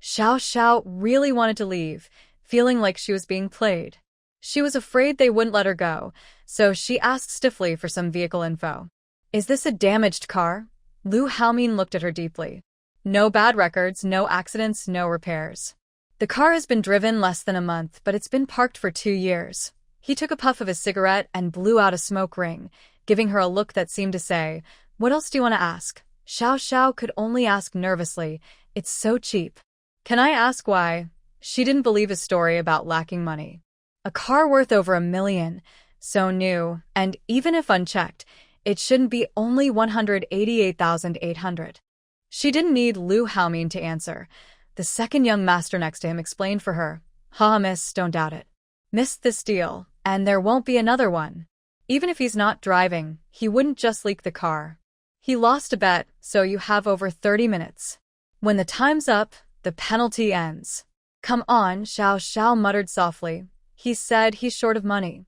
Xiao really wanted to leave, feeling like she was being played. She was afraid they wouldn't let her go, so she asked stiffly for some vehicle info. Is this a damaged car? Lu Haoming looked at her deeply. No bad records, no accidents, no repairs. The car has been driven less than a month, but it's been parked for 2 years. He took a puff of his cigarette and blew out a smoke ring, giving her a look that seemed to say, what else do you want to ask? Xiao could only ask nervously, it's so cheap. Can I ask why? She didn't believe his story about lacking money. A car worth over $1 million, so new, and even if unchecked, it shouldn't be only $188,800. She didn't need Lu Haoming to answer. The second young master next to him explained for her. Ha, miss, don't doubt it. Missed this deal, and there won't be another one. Even if he's not driving, he wouldn't just leak the car. He lost a bet, so you have over 30 minutes. When the time's up, the penalty ends. Come on, Xiao muttered softly. He said he's short of money.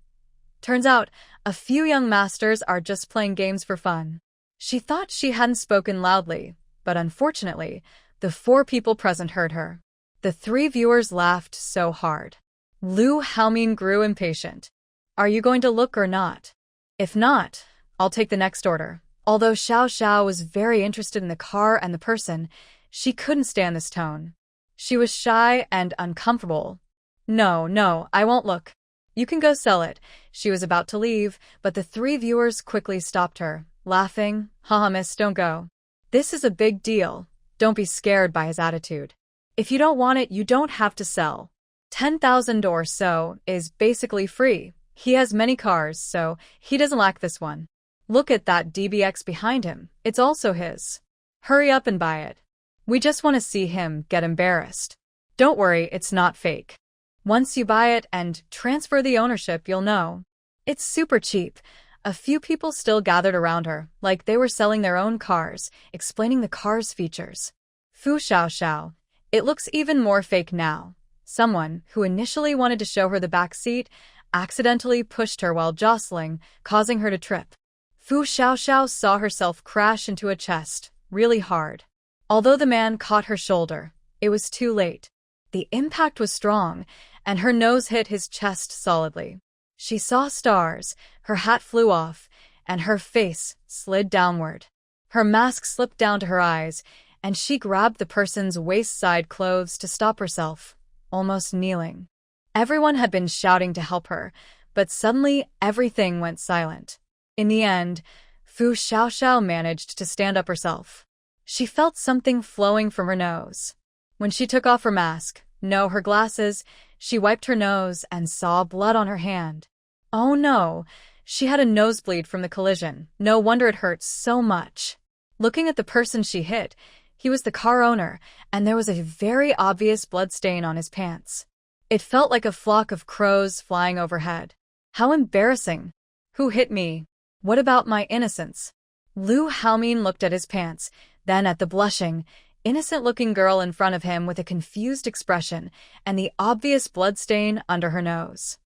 Turns out, a few young masters are just playing games for fun. She thought she hadn't spoken loudly, but unfortunately, the 4 people present heard her. The 3 viewers laughed so hard. Lu Haoming grew impatient. Are you going to look or not? If not, I'll take the next order. Although Xiao was very interested in the car and the person, she couldn't stand this tone. She was shy and uncomfortable. No, I won't look. You can go sell it. She was about to leave, but the 3 viewers quickly stopped her, laughing. Haha, miss, don't go. This is a big deal. Don't be scared by his attitude. If you don't want it, you don't have to sell. 10,000 or so is basically free. He has many cars, so he doesn't lack this one. Look at that DBX behind him. It's also his. Hurry up and buy it. We just want to see him get embarrassed. Don't worry, it's not fake. Once you buy it and transfer the ownership, you'll know. It's super cheap. A few people still gathered around her, like they were selling their own cars, explaining the car's features. Fu Xiaoxiao. It looks even more fake now. Someone, who initially wanted to show her the back seat, accidentally pushed her while jostling, causing her to trip. Fu Xiaoxiao saw herself crash into a chest, really hard. Although the man caught her shoulder, it was too late. The impact was strong, and her nose hit his chest solidly. She saw stars, her hat flew off, and her face slid downward. Her mask slipped down to her eyes, and she grabbed the person's waist-side clothes to stop herself, almost kneeling. Everyone had been shouting to help her, but suddenly everything went silent. In the end, Fu Xiaoxiao managed to stand up herself. She felt something flowing from her nose. When she took off her mask, no, her glasses, she wiped her nose and saw blood on her hand. Oh no, she had a nosebleed from the collision. No wonder it hurt so much. Looking at the person she hit, he was the car owner, and there was a very obvious blood stain on his pants. It felt like a flock of crows flying overhead. How embarrassing. Who hit me? What about my innocence? Lu Haomin looked at his pants, then at the blushing, innocent-looking girl in front of him with a confused expression and the obvious bloodstain under her nose.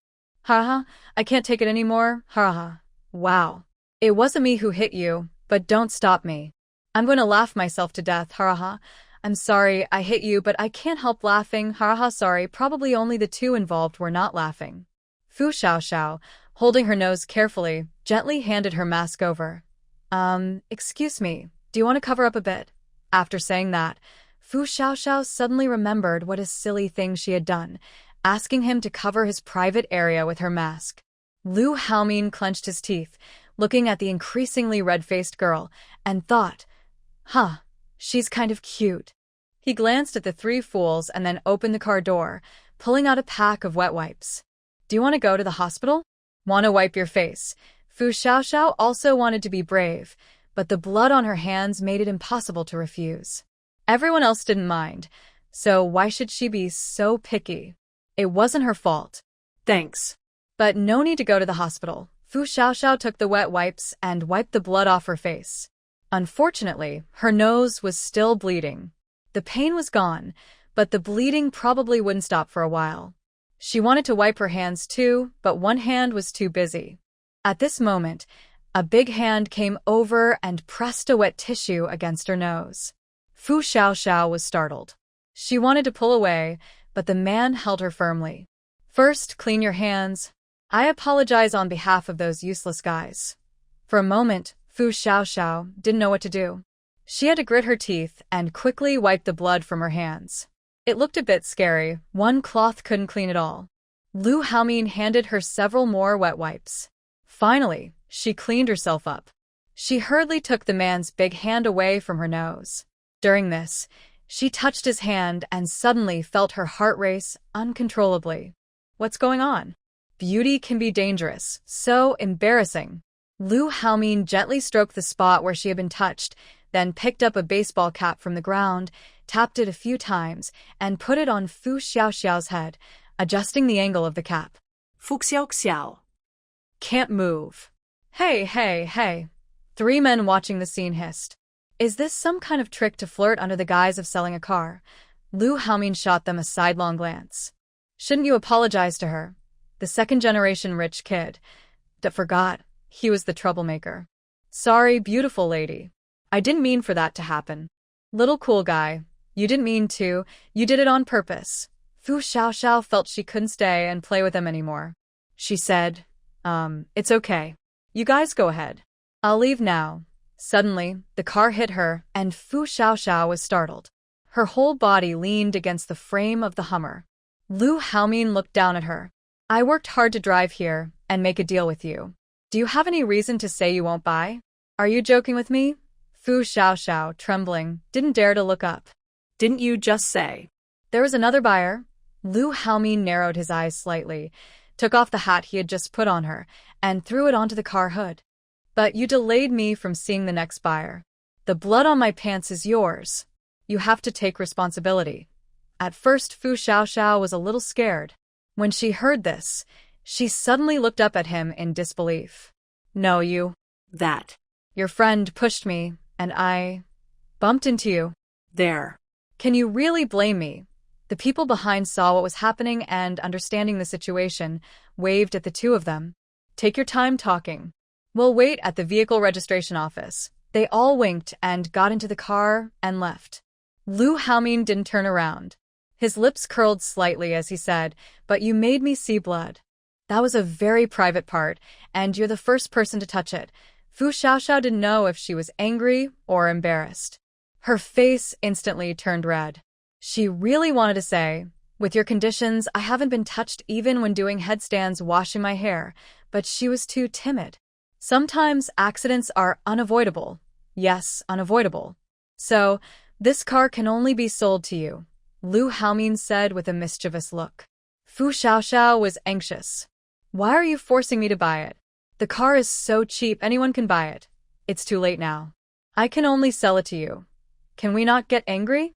Haha, I can't take it anymore, haha. Wow. It wasn't me who hit you, but don't stop me. I'm going to laugh myself to death, haha. I'm sorry, I hit you, but I can't help laughing, haha, sorry, probably only the two involved were not laughing. Fu Xiaoxiao, holding her nose carefully, gently handed her mask over. Excuse me, do you want to cover up a bit? After saying that, Fu Xiaoxiao suddenly remembered what a silly thing she had done, asking him to cover his private area with her mask. Lu Haomin clenched his teeth, looking at the increasingly red-faced girl, and thought, huh, she's kind of cute. He glanced at the three fools and then opened the car door, pulling out a pack of wet wipes. Do you want to go to the hospital? Want to wipe your face? Fu Xiaoxiao also wanted to be brave, but the blood on her hands made it impossible to refuse. Everyone else didn't mind, so why should she be so picky? It wasn't her fault. Thanks. But no need to go to the hospital. Fu Xiaoxiao took the wet wipes and wiped the blood off her face. Unfortunately, her nose was still bleeding. The pain was gone, but the bleeding probably wouldn't stop for a while. She wanted to wipe her hands too, but one hand was too busy. At this moment, a big hand came over and pressed a wet tissue against her nose. Fu Xiaoxiao was startled. She wanted to pull away, but the man held her firmly. First, clean your hands. I apologize on behalf of those useless guys. For a moment, Fu Xiaoxiao didn't know what to do. She had to grit her teeth and quickly wipe the blood from her hands. It looked a bit scary. One cloth couldn't clean it all. Lu Haomin handed her several more wet wipes. Finally, she cleaned herself up. She hurriedly took the man's big hand away from her nose. During this, she touched his hand and suddenly felt her heart race uncontrollably. What's going on? Beauty can be dangerous, so embarrassing. Lu Haomin gently stroked the spot where she had been touched, then picked up a baseball cap from the ground, tapped it a few times, and put it on Fu Xiaoxiao's head, adjusting the angle of the cap. Fu Xiaoxiao. Can't move. Hey. Three men watching the scene hissed. Is this some kind of trick to flirt under the guise of selling a car? Lu Haomin shot them a sidelong glance. Shouldn't you apologize to her? The second-generation rich kid. Forgot. He was the troublemaker. Sorry, beautiful lady. I didn't mean for that to happen. Little cool guy. You didn't mean to. You did it on purpose. Fu Xiaoxiao felt she couldn't stay and play with him anymore. She said, it's okay. You guys go ahead. I'll leave now. Suddenly, the car hit her, and Fu Xiaoxiao was startled. Her whole body leaned against the frame of the Hummer. Lu Haomin looked down at her. I worked hard to drive here and make a deal with you. Do you have any reason to say you won't buy? Are you joking with me? Fu Xiaoxiao, trembling, didn't dare to look up. Didn't you just say? There was another buyer. Lu Haomin narrowed his eyes slightly, took off the hat he had just put on her, and threw it onto the car hood. But you delayed me from seeing the next buyer. The blood on my pants is yours. You have to take responsibility. At first, Fu Xiaoxiao was a little scared. When she heard this, she suddenly looked up at him in disbelief. No, you. That. Your friend pushed me, and I bumped into you. There. Can you really blame me? The people behind saw what was happening and, understanding the situation, waved at the two of them. Take your time talking. We'll wait at the vehicle registration office. They all winked and got into the car and left. Lu Haomin didn't turn around. His lips curled slightly as he said, but you made me see blood. That was a very private part, and you're the first person to touch it. Fu Xiaoxiao didn't know if she was angry or embarrassed. Her face instantly turned red. She really wanted to say, with your conditions, I haven't been touched even when doing headstands washing my hair, but she was too timid. Sometimes accidents are unavoidable. Yes, unavoidable. So, this car can only be sold to you, Lu Haomin said with a mischievous look. Fu Xiaoxiao was anxious. Why are you forcing me to buy it? The car is so cheap anyone can buy it. It's too late now. I can only sell it to you. Can we not get angry?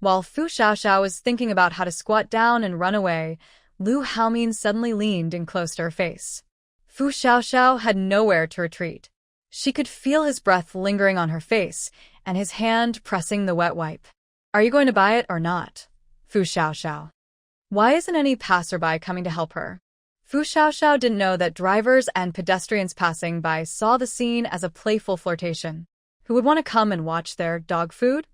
While Fu Xiaoxiao was thinking about how to squat down and run away, Lu Haomin suddenly leaned in close to her face. Fu Xiaoxiao had nowhere to retreat. She could feel his breath lingering on her face and his hand pressing the wet wipe. Are you going to buy it or not? Fu Xiaoxiao. Why isn't any passerby coming to help her? Fu Xiaoxiao didn't know that drivers and pedestrians passing by saw the scene as a playful flirtation. Who would want to come and watch their dog food?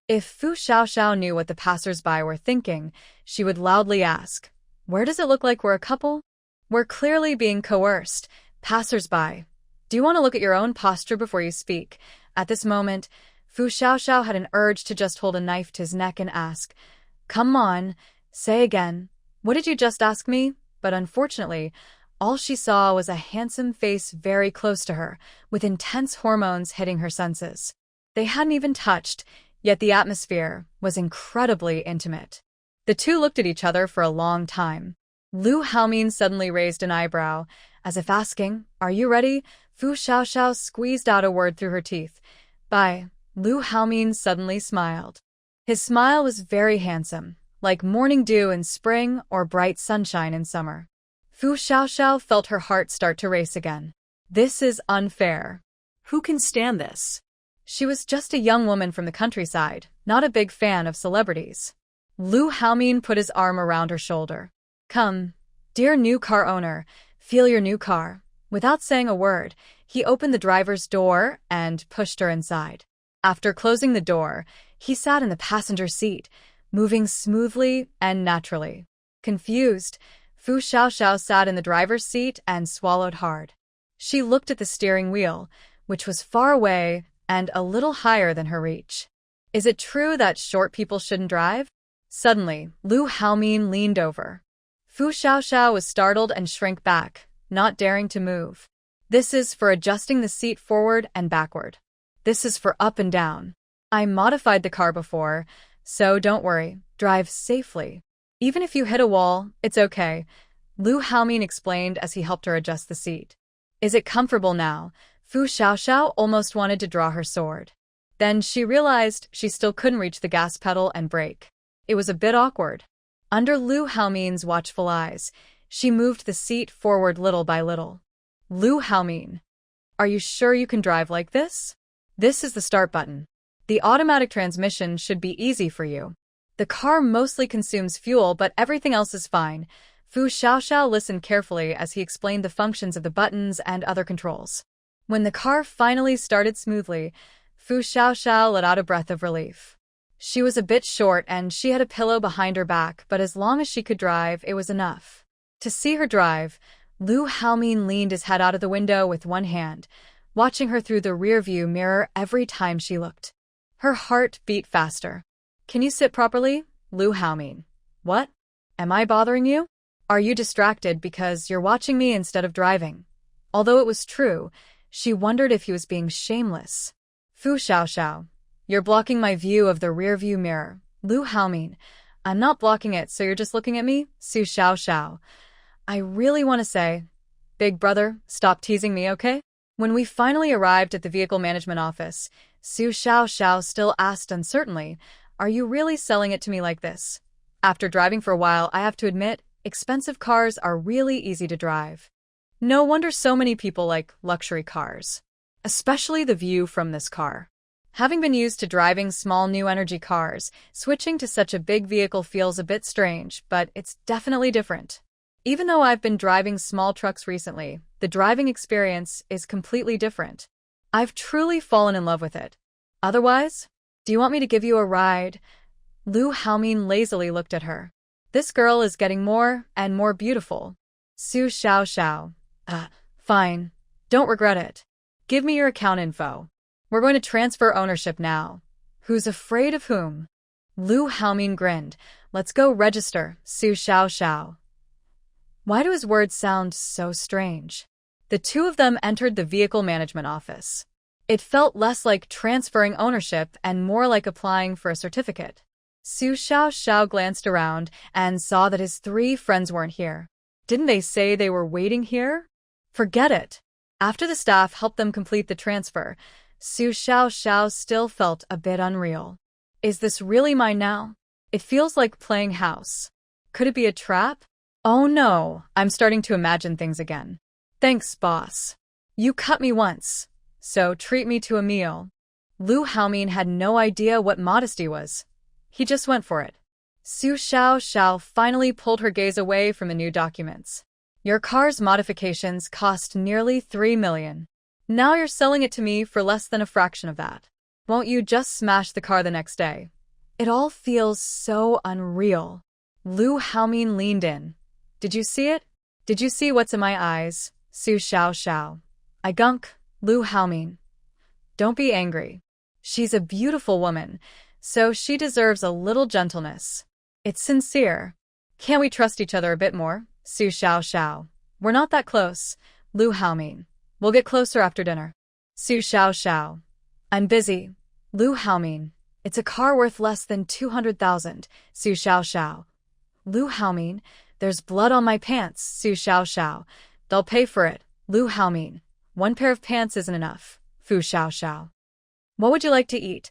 If Fu Xiaoxiao knew what the passersby were thinking, she would loudly ask, "Where does it look like we're a couple? We're clearly being coerced. Passersby, do you want to look at your own posture before you speak?" At this moment, Fu Xiaoxiao had an urge to just hold a knife to his neck and ask, "Come on, say again. What did you just ask me?" But unfortunately, all she saw was a handsome face very close to her, with intense hormones hitting her senses. They hadn't even touched, yet the atmosphere was incredibly intimate. The two looked at each other for a long time. Lu Haomin suddenly raised an eyebrow, as if asking, "Are you ready?" Fu Xiaoxiao squeezed out a word through her teeth. "Bye." Lu Haomin suddenly smiled. His smile was very handsome, like morning dew in spring or bright sunshine in summer. Fu Xiaoxiao felt her heart start to race again. This is unfair. Who can stand this? She was just a young woman from the countryside, not a big fan of celebrities. Lu Haomin put his arm around her shoulder. "Come, dear new car owner, feel your new car." Without saying a word, he opened the driver's door and pushed her inside. After closing the door, he sat in the passenger seat, moving smoothly and naturally. Confused, Fu Xiaoxiao sat in the driver's seat and swallowed hard. She looked at the steering wheel, which was far away and a little higher than her reach. Is it true that short people shouldn't drive? Suddenly, Lu Haomin leaned over. Fu Xiaoxiao was startled and shrank back, not daring to move. "This is for adjusting the seat forward and backward. This is for up and down. I modified the car before, so don't worry, drive safely. Even if you hit a wall, it's okay," Lu Haomin explained as he helped her adjust the seat. "Is it comfortable now?" Fu Xiaoxiao almost wanted to draw her sword. Then she realized she still couldn't reach the gas pedal and brake. It was a bit awkward. Under Lu Haomin's watchful eyes, she moved the seat forward little by little. "Lu Haomin, are you sure you can drive like this? This is the start button. The automatic transmission should be easy for you. The car mostly consumes fuel, but everything else is fine." Fu Xiaoxiao listened carefully as he explained the functions of the buttons and other controls. When the car finally started smoothly, Fu Xiaoxiao let out a breath of relief. She was a bit short and she had a pillow behind her back, but as long as she could drive, it was enough. To see her drive, Lu Haomin leaned his head out of the window with one hand, watching her through the rearview mirror every time she looked. Her heart beat faster. "Can you sit properly?" Lu Haomin. "What? Am I bothering you? Are you distracted because you're watching me instead of driving?" Although it was true, she wondered if he was being shameless. "Fu Xiaoxiao, you're blocking my view of the rearview mirror." Lu Haomin. "I'm not blocking it, so you're just looking at me?" Fu Xiaoxiao. "I really want to say, big brother, stop teasing me, okay?" When we finally arrived at the vehicle management office, Fu Xiaoxiao still asked uncertainly, "Are you really selling it to me like this?" After driving for a while, I have to admit, expensive cars are really easy to drive. No wonder so many people like luxury cars. Especially the view from this car. Having been used to driving small new energy cars, switching to such a big vehicle feels a bit strange, but it's definitely different. Even though I've been driving small trucks recently, the driving experience is completely different. I've truly fallen in love with it. Otherwise, do you want me to give you a ride? Lu Haomin lazily looked at her. This girl is getting more and more beautiful. Fu Xiaoxiao. Fine. Don't regret it. Give me your account info. We're going to transfer ownership now. Who's afraid of whom? Lu Haomin grinned. Let's go register, Fu Xiaoxiao. Why do his words sound so strange? The two of them entered the vehicle management office. It felt less like transferring ownership and more like applying for a certificate. Su Xiao glanced around and saw that his 3 friends weren't here. Didn't they say they were waiting here? Forget it. After the staff helped them complete the transfer, Su Xiao still felt a bit unreal. Is this really mine now? It feels like playing house. Could it be a trap? Oh no, I'm starting to imagine things again. Thanks, boss. You cut me once, so treat me to a meal. Lu Haomin had no idea what modesty was. He just went for it. Su Xiao finally pulled her gaze away from the new documents. Your car's modifications cost nearly 3 million. Now you're selling it to me for less than a fraction of that. Won't you just smash the car the next day? It all feels so unreal. Lu Haomin leaned in. Did you see it? Did you see what's in my eyes? Su Xiao. I gunk, Lu Haomin. Don't be angry. She's a beautiful woman, so she deserves a little gentleness. It's sincere. Can't we trust each other a bit more? Su Xiao. We're not that close, Lu Haomin. We'll get closer after dinner. Su Xiao. I'm busy. Lu Haomin. It's a car worth less than 200,000, Su Xiao. Lu Haomin. There's blood on my pants, Su Xiao. They'll pay for it, Lu Haomin. 1 pair of pants isn't enough, Fu Xiao. What would you like to eat?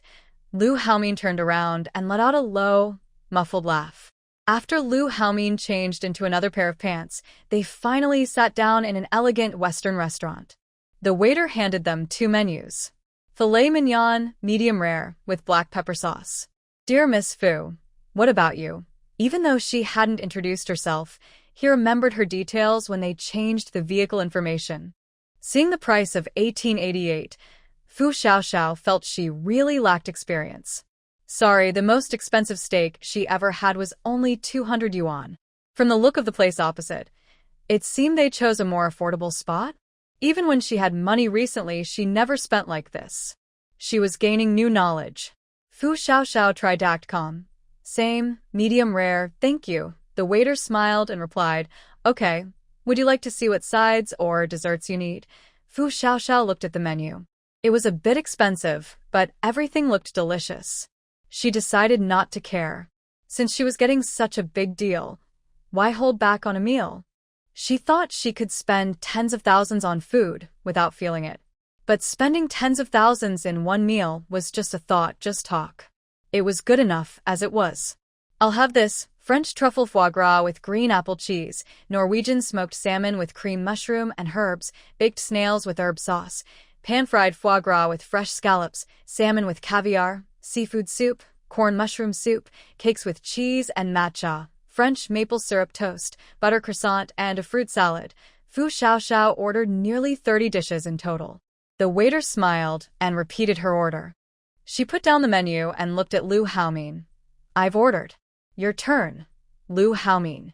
Lu Haomin turned around and let out a low, muffled laugh. After Lu Haomin changed into another pair of pants, they finally sat down in an elegant Western restaurant. The waiter handed them 2 menus. Filet mignon, medium rare, with black pepper sauce. Dear Miss Fu, what about you? Even though she hadn't introduced herself, he remembered her details when they changed the vehicle information. Seeing the price of 1888, Fu Xiao felt she really lacked experience. Sorry, the most expensive steak she ever had was only 200 yuan. From the look of the place opposite, it seemed they chose a more affordable spot. Even when she had money recently, she never spent like this. She was gaining new knowledge. Fu Xiao tried to act calm. Same, medium rare, thank you. The waiter smiled and replied, Okay, would you like to see what sides or desserts you need? Fu Xiao looked at the menu. It was a bit expensive, but everything looked delicious. She decided not to care. Since she was getting such a big deal, why hold back on a meal? She thought she could spend tens of thousands on food without feeling it. But spending tens of thousands in one meal was just a thought, just talk. It was good enough as it was. I'll have this, French truffle foie gras with green apple cheese, Norwegian smoked salmon with cream mushroom and herbs, baked snails with herb sauce, pan-fried foie gras with fresh scallops, salmon with caviar, seafood soup, corn mushroom soup, cakes with cheese and matcha, French maple syrup toast, butter croissant, and a fruit salad. Fu Xiao ordered nearly 30 dishes in total. The waiter smiled and repeated her order. She put down the menu and looked at Lu Haomin. I've ordered. Your turn, Lu Haomin.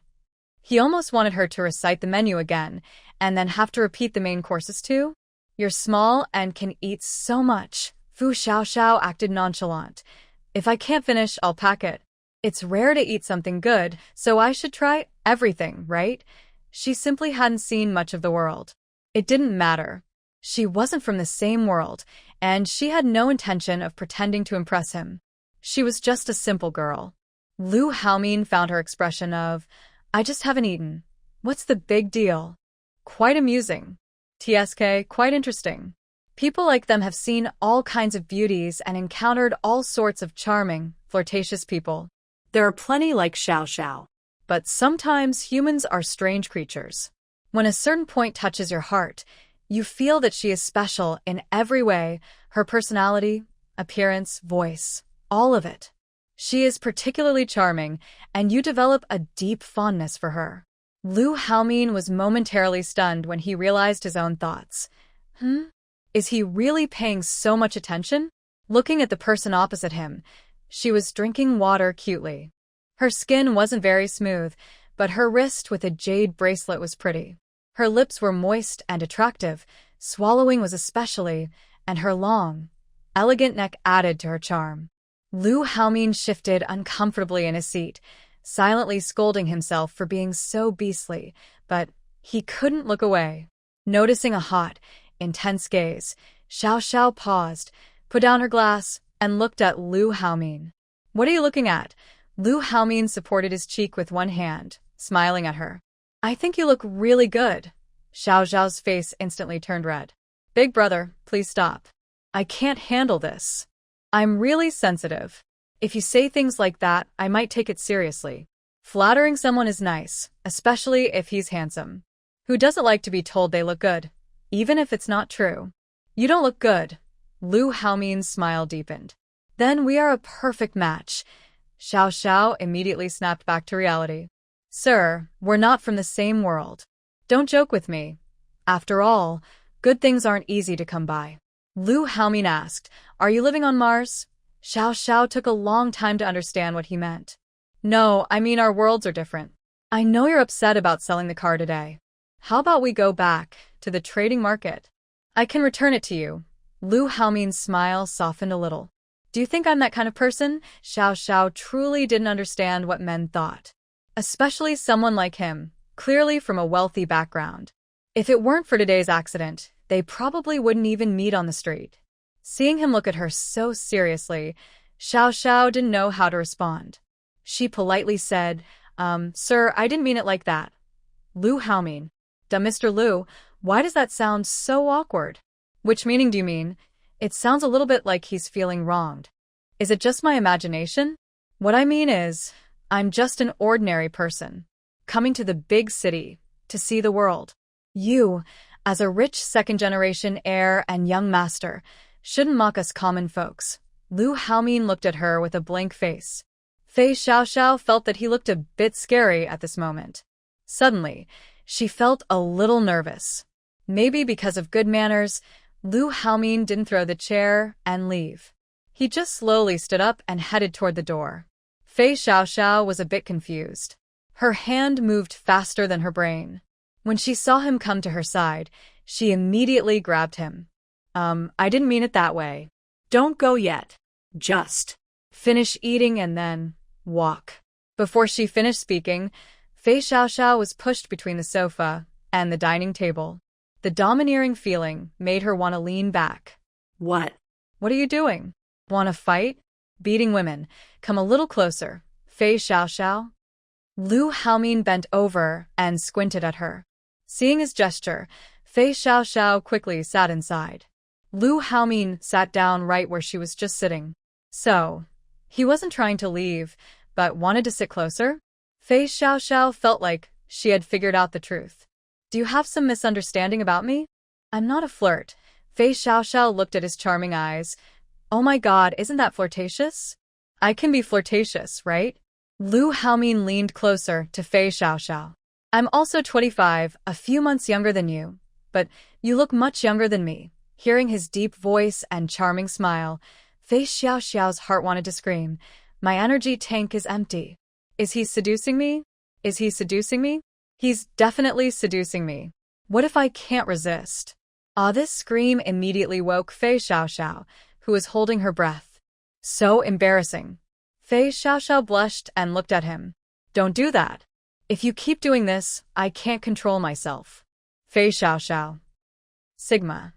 He almost wanted her to recite the menu again and then have to repeat the main courses too. You're small and can eat so much. Fu Xiao acted nonchalant. If I can't finish, I'll pack it. It's rare to eat something good, so I should try everything, right? She simply hadn't seen much of the world. It didn't matter. She wasn't from the same world, and she had no intention of pretending to impress him. She was just a simple girl. Lu Haomin found her expression of, I just haven't eaten. What's the big deal? Quite amusing. TSK, quite interesting. People like them have seen all kinds of beauties and encountered all sorts of charming, flirtatious people. There are plenty like Xiao. But sometimes humans are strange creatures. When a certain point touches your heart, you feel that she is special in every way, her personality, appearance, voice, all of it. She is particularly charming, and you develop a deep fondness for her. Lu Haomin was momentarily stunned when he realized his own thoughts. Is he really paying so much attention? Looking at the person opposite him, she was drinking water cutely. Her skin wasn't very smooth, but her wrist with a jade bracelet was pretty. Her lips were moist and attractive, swallowing was especially, and her long, elegant neck added to her charm. Lu Haomin shifted uncomfortably in his seat, silently scolding himself for being so beastly, but he couldn't look away. Noticing a hot, intense gaze, Xiao Xiao paused, put down her glass, and looked at Lu Haomin. What are you looking at? Lu Haomin supported his cheek with one hand, smiling at her. I think you look really good. Xiao Xiao's face instantly turned red. Big brother, please stop. I can't handle this. I'm really sensitive. If you say things like that, I might take it seriously. Flattering someone is nice, especially if he's handsome. Who doesn't like to be told they look good, even if it's not true? You don't look good. Lu Haomin's smile deepened. Then we are a perfect match. Xiao Xiao immediately snapped back to reality. Sir, we're not from the same world. Don't joke with me. After all, good things aren't easy to come by. Lu Haomin asked, Are you living on Mars? Xiao Xiao took a long time to understand what he meant. No, I mean our worlds are different. I know you're upset about selling the car today. How about we go back to the trading market? I can return it to you. Lu Haomin's smile softened a little. Do you think I'm that kind of person? Xiao Xiao truly didn't understand what men thought. Especially someone like him, clearly from a wealthy background. If it weren't for today's accident, they probably wouldn't even meet on the street. Seeing him look at her so seriously, Xiao Xiao didn't know how to respond. She politely said, Sir, I didn't mean it like that. Lu Haomin. Duh, Mr. Lu, why does that sound so awkward? Which meaning do you mean? It sounds a little bit like he's feeling wronged. Is it just my imagination? What I mean is, I'm just an ordinary person, coming to the big city to see the world. You, as a rich second-generation heir and young master, shouldn't mock us common folks. Lu Haomin looked at her with a blank face. Fei Xiaoxiao felt that he looked a bit scary at this moment. Suddenly, she felt a little nervous. Maybe because of good manners, Lu Haomin didn't throw the chair and leave. He just slowly stood up and headed toward the door. Fei Xiaoxiao was a bit confused. Her hand moved faster than her brain. When she saw him come to her side, she immediately grabbed him. I didn't mean it that way. Don't go yet. Just finish eating and then walk. Before she finished speaking, Fei Xiaoxiao was pushed between the sofa and the dining table. The domineering feeling made her want to lean back. What? What are you doing? Want to fight? Beating women. Come a little closer. Fei Xiaoxiao. Lu Haomin bent over and squinted at her. Seeing his gesture, Fei Xiaoxiao quickly sat inside. Lu Haomin sat down right where she was just sitting. So, he wasn't trying to leave, but wanted to sit closer? Fei Xiaoxiao felt like she had figured out the truth. Do you have some misunderstanding about me? I'm not a flirt. Fei Xiaoxiao looked at his charming eyes. Oh my god, isn't that flirtatious? I can be flirtatious, right? Lu Haomin leaned closer to Fei Xiaoxiao. I'm also 25, a few months younger than you, but you look much younger than me. Hearing his deep voice and charming smile, Fei Xiaoxiao's heart wanted to scream. My energy tank is empty. Is he seducing me? Is he seducing me? He's definitely seducing me. What if I can't resist? This scream immediately woke Fei Xiaoxiao, who was holding her breath. So embarrassing. Fei Xiaoxiao blushed and looked at him. Don't do that. If you keep doing this, I can't control myself. Fei Xiaoxiao. Sigma.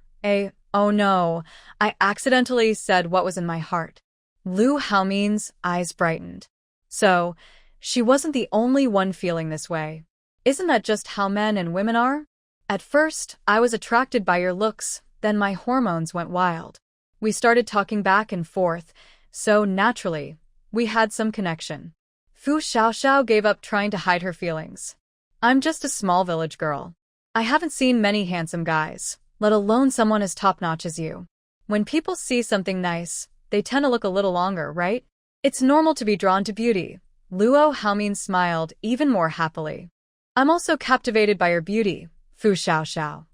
Oh no, I accidentally said what was in my heart. Lu Haomin's eyes brightened. So, she wasn't the only one feeling this way. Isn't that just how men and women are? At first, I was attracted by your looks, then my hormones went wild. We started talking back and forth, so naturally, we had some connection. Fu Xiaoxiao gave up trying to hide her feelings. I'm just a small village girl. I haven't seen many handsome guys, let alone someone as top-notch as you. When people see something nice, they tend to look a little longer, right? It's normal to be drawn to beauty. Luo Haomin smiled even more happily. I'm also captivated by your beauty, Fu Xiaoxiao.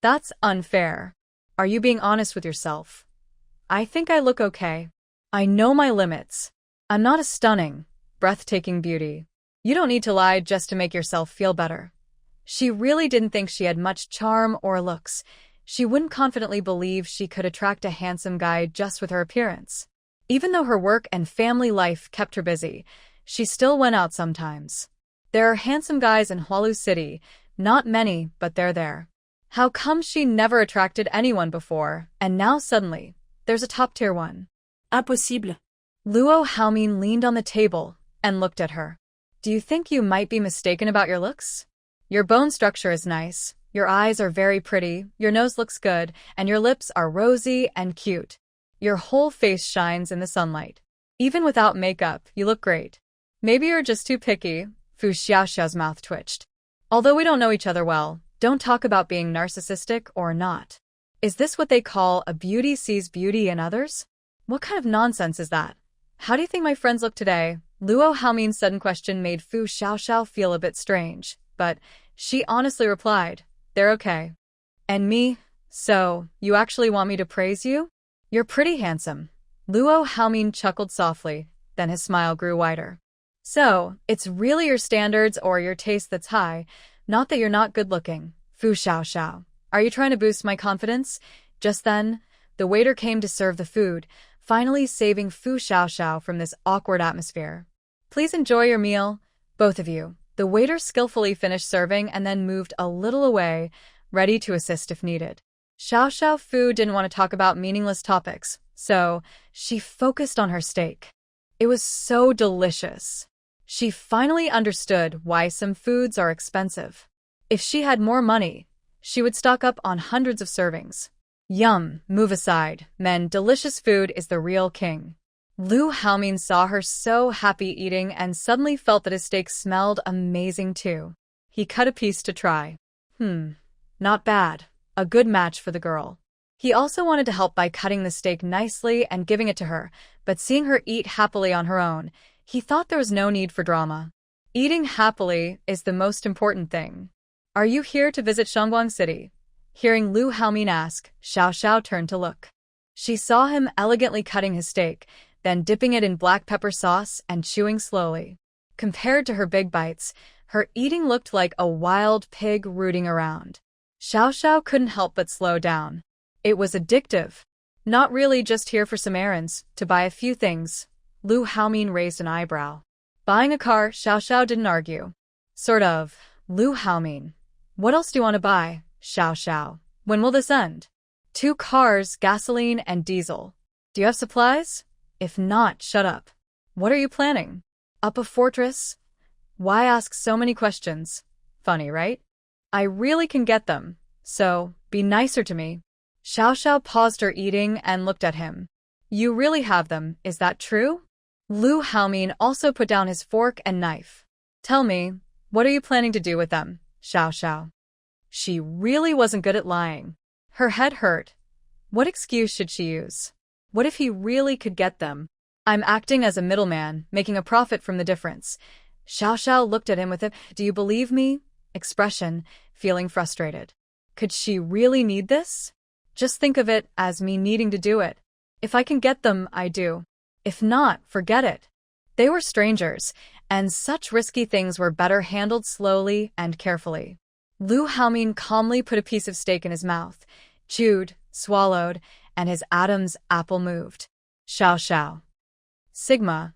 That's unfair. Are you being honest with yourself? I think I look okay. I know my limits. I'm not a stunning, breathtaking beauty. You don't need to lie just to make yourself feel better. She really didn't think she had much charm or looks. She wouldn't confidently believe she could attract a handsome guy just with her appearance. Even though her work and family life kept her busy, she still went out sometimes. There are handsome guys in Hualu City, not many, but they're there. How come she never attracted anyone before, and now suddenly, there's a top-tier one? Impossible. Luo Haomin leaned on the table and looked at her. Do you think you might be mistaken about your looks? Your bone structure is nice, your eyes are very pretty, your nose looks good, and your lips are rosy and cute. Your whole face shines in the sunlight. Even without makeup, you look great. Maybe you're just too picky. Fu Xiaoxiao's mouth twitched. Although we don't know each other well, don't talk about being narcissistic or not. Is this what they call a beauty sees beauty in others? What kind of nonsense is that? How do you think my friends look today? Luo Haomin's sudden question made Fu Xiaoxiao feel a bit strange, but she honestly replied, they're okay. And me? So, you actually want me to praise you? You're pretty handsome. Luo Haomin chuckled softly, then his smile grew wider. So, it's really your standards or your taste that's high, not that you're not good-looking. Fu Xiaoxiao, are you trying to boost my confidence? Just then, the waiter came to serve the food, finally saving Fu Xiaoxiao from this awkward atmosphere. Please enjoy your meal, both of you. The waiter skillfully finished serving and then moved a little away, ready to assist if needed. Xiaoxiao Fu didn't want to talk about meaningless topics, so she focused on her steak. It was so delicious. She finally understood why some foods are expensive. If she had more money, she would stock up on hundreds of servings. Yum, move aside, men, delicious food is the real king. Lu Haomin saw her so happy eating and suddenly felt that his steak smelled amazing too. He cut a piece to try. Not bad. A good match for the girl. He also wanted to help by cutting the steak nicely and giving it to her, but seeing her eat happily on her own, he thought there was no need for drama. Eating happily is the most important thing. Are you here to visit Shangguang City? Hearing Lu Haomin ask, Xiaoxiao turned to look. She saw him elegantly cutting his steak, then dipping it in black pepper sauce and chewing slowly. Compared to her big bites, her eating looked like a wild pig rooting around. Xiaoxiao couldn't help but slow down. It was addictive. Not really just here for some errands, to buy a few things. Lu Haomin raised an eyebrow. Buying a car, Xiaoxiao didn't argue. Sort of. Lu Haomin. What else do you want to buy, Xiaoxiao? When will this end? 2 cars, gasoline and diesel. Do you have supplies? If not, shut up. What are you planning? Up a fortress? Why ask so many questions? Funny, right? I really can get them, so be nicer to me. Xiaoxiao paused her eating and looked at him. You really have them, is that true? Lu Haomin also put down his fork and knife. Tell me, what are you planning to do with them, Xiaoxiao? She really wasn't good at lying. Her head hurt. What excuse should she use? What if he really could get them? I'm acting as a middleman, making a profit from the difference. Xiaoxiao looked at him with a, do you believe me? Expression, feeling frustrated. Could she really need this? Just think of it as me needing to do it. If I can get them, I do. If not, forget it. They were strangers, and such risky things were better handled slowly and carefully. Lu Haomin calmly put a piece of steak in his mouth, chewed, swallowed, and his Adam's apple moved. Xiaoxiao. Sigma,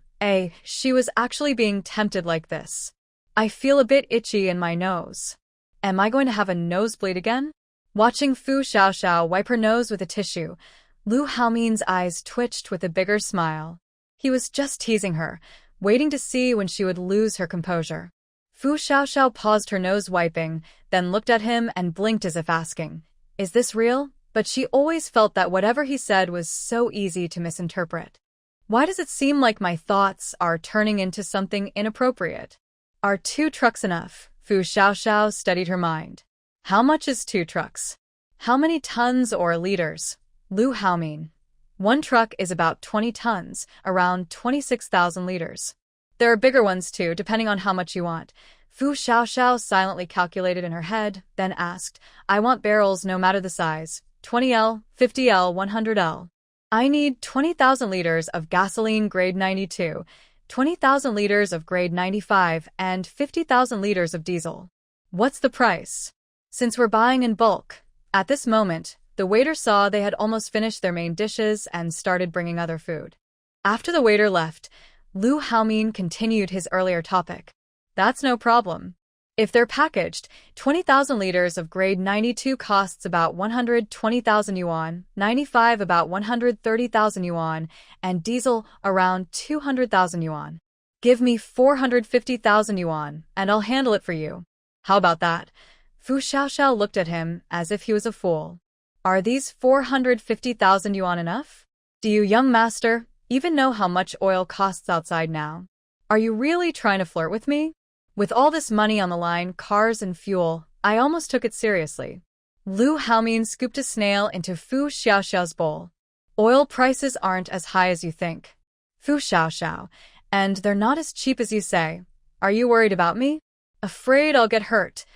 she was actually being tempted like this. I feel a bit itchy in my nose. Am I going to have a nosebleed again? Watching Fu Xiaoxiao wipe her nose with a tissue, Lu Haomin's eyes twitched with a bigger smile. He was just teasing her, waiting to see when she would lose her composure. Fu Xiaoxiao paused her nose wiping, then looked at him and blinked as if asking, is this real? But she always felt that whatever he said was so easy to misinterpret. Why does it seem like my thoughts are turning into something inappropriate? Are 2 trucks enough? Fu Xiaoxiao studied her mind. How much is 2 trucks? How many tons or liters? Lu Haomin. 1 truck is about 20 tons, around 26,000 liters. There are bigger ones too, depending on how much you want. Fu Xiaoxiao silently calculated in her head, then asked, I want barrels no matter the size. 20L, 50L, 100L. I need 20,000 liters of gasoline grade 92, 20,000 liters of grade 95, and 50,000 liters of diesel. What's the price? Since we're buying in bulk. At this moment, the waiter saw they had almost finished their main dishes and started bringing other food. After the waiter left, Lu Haomin continued his earlier topic. That's no problem. If they're packaged, 20,000 liters of grade 92 costs about 120,000 yuan, 95 about 130,000 yuan, and diesel around 200,000 yuan. Give me 450,000 yuan, and I'll handle it for you. How about that? Fu Xiaoxiao looked at him as if he was a fool. Are these 450,000 yuan enough? Do you, young master, even know how much oil costs outside now? Are you really trying to flirt with me? With all this money on the line, cars and fuel, I almost took it seriously. Lu Haomin scooped a snail into Fu Xiaoxiao's bowl. Oil prices aren't as high as you think, Fu Xiaoxiao, and they're not as cheap as you say. Are you worried about me? Afraid I'll get hurt?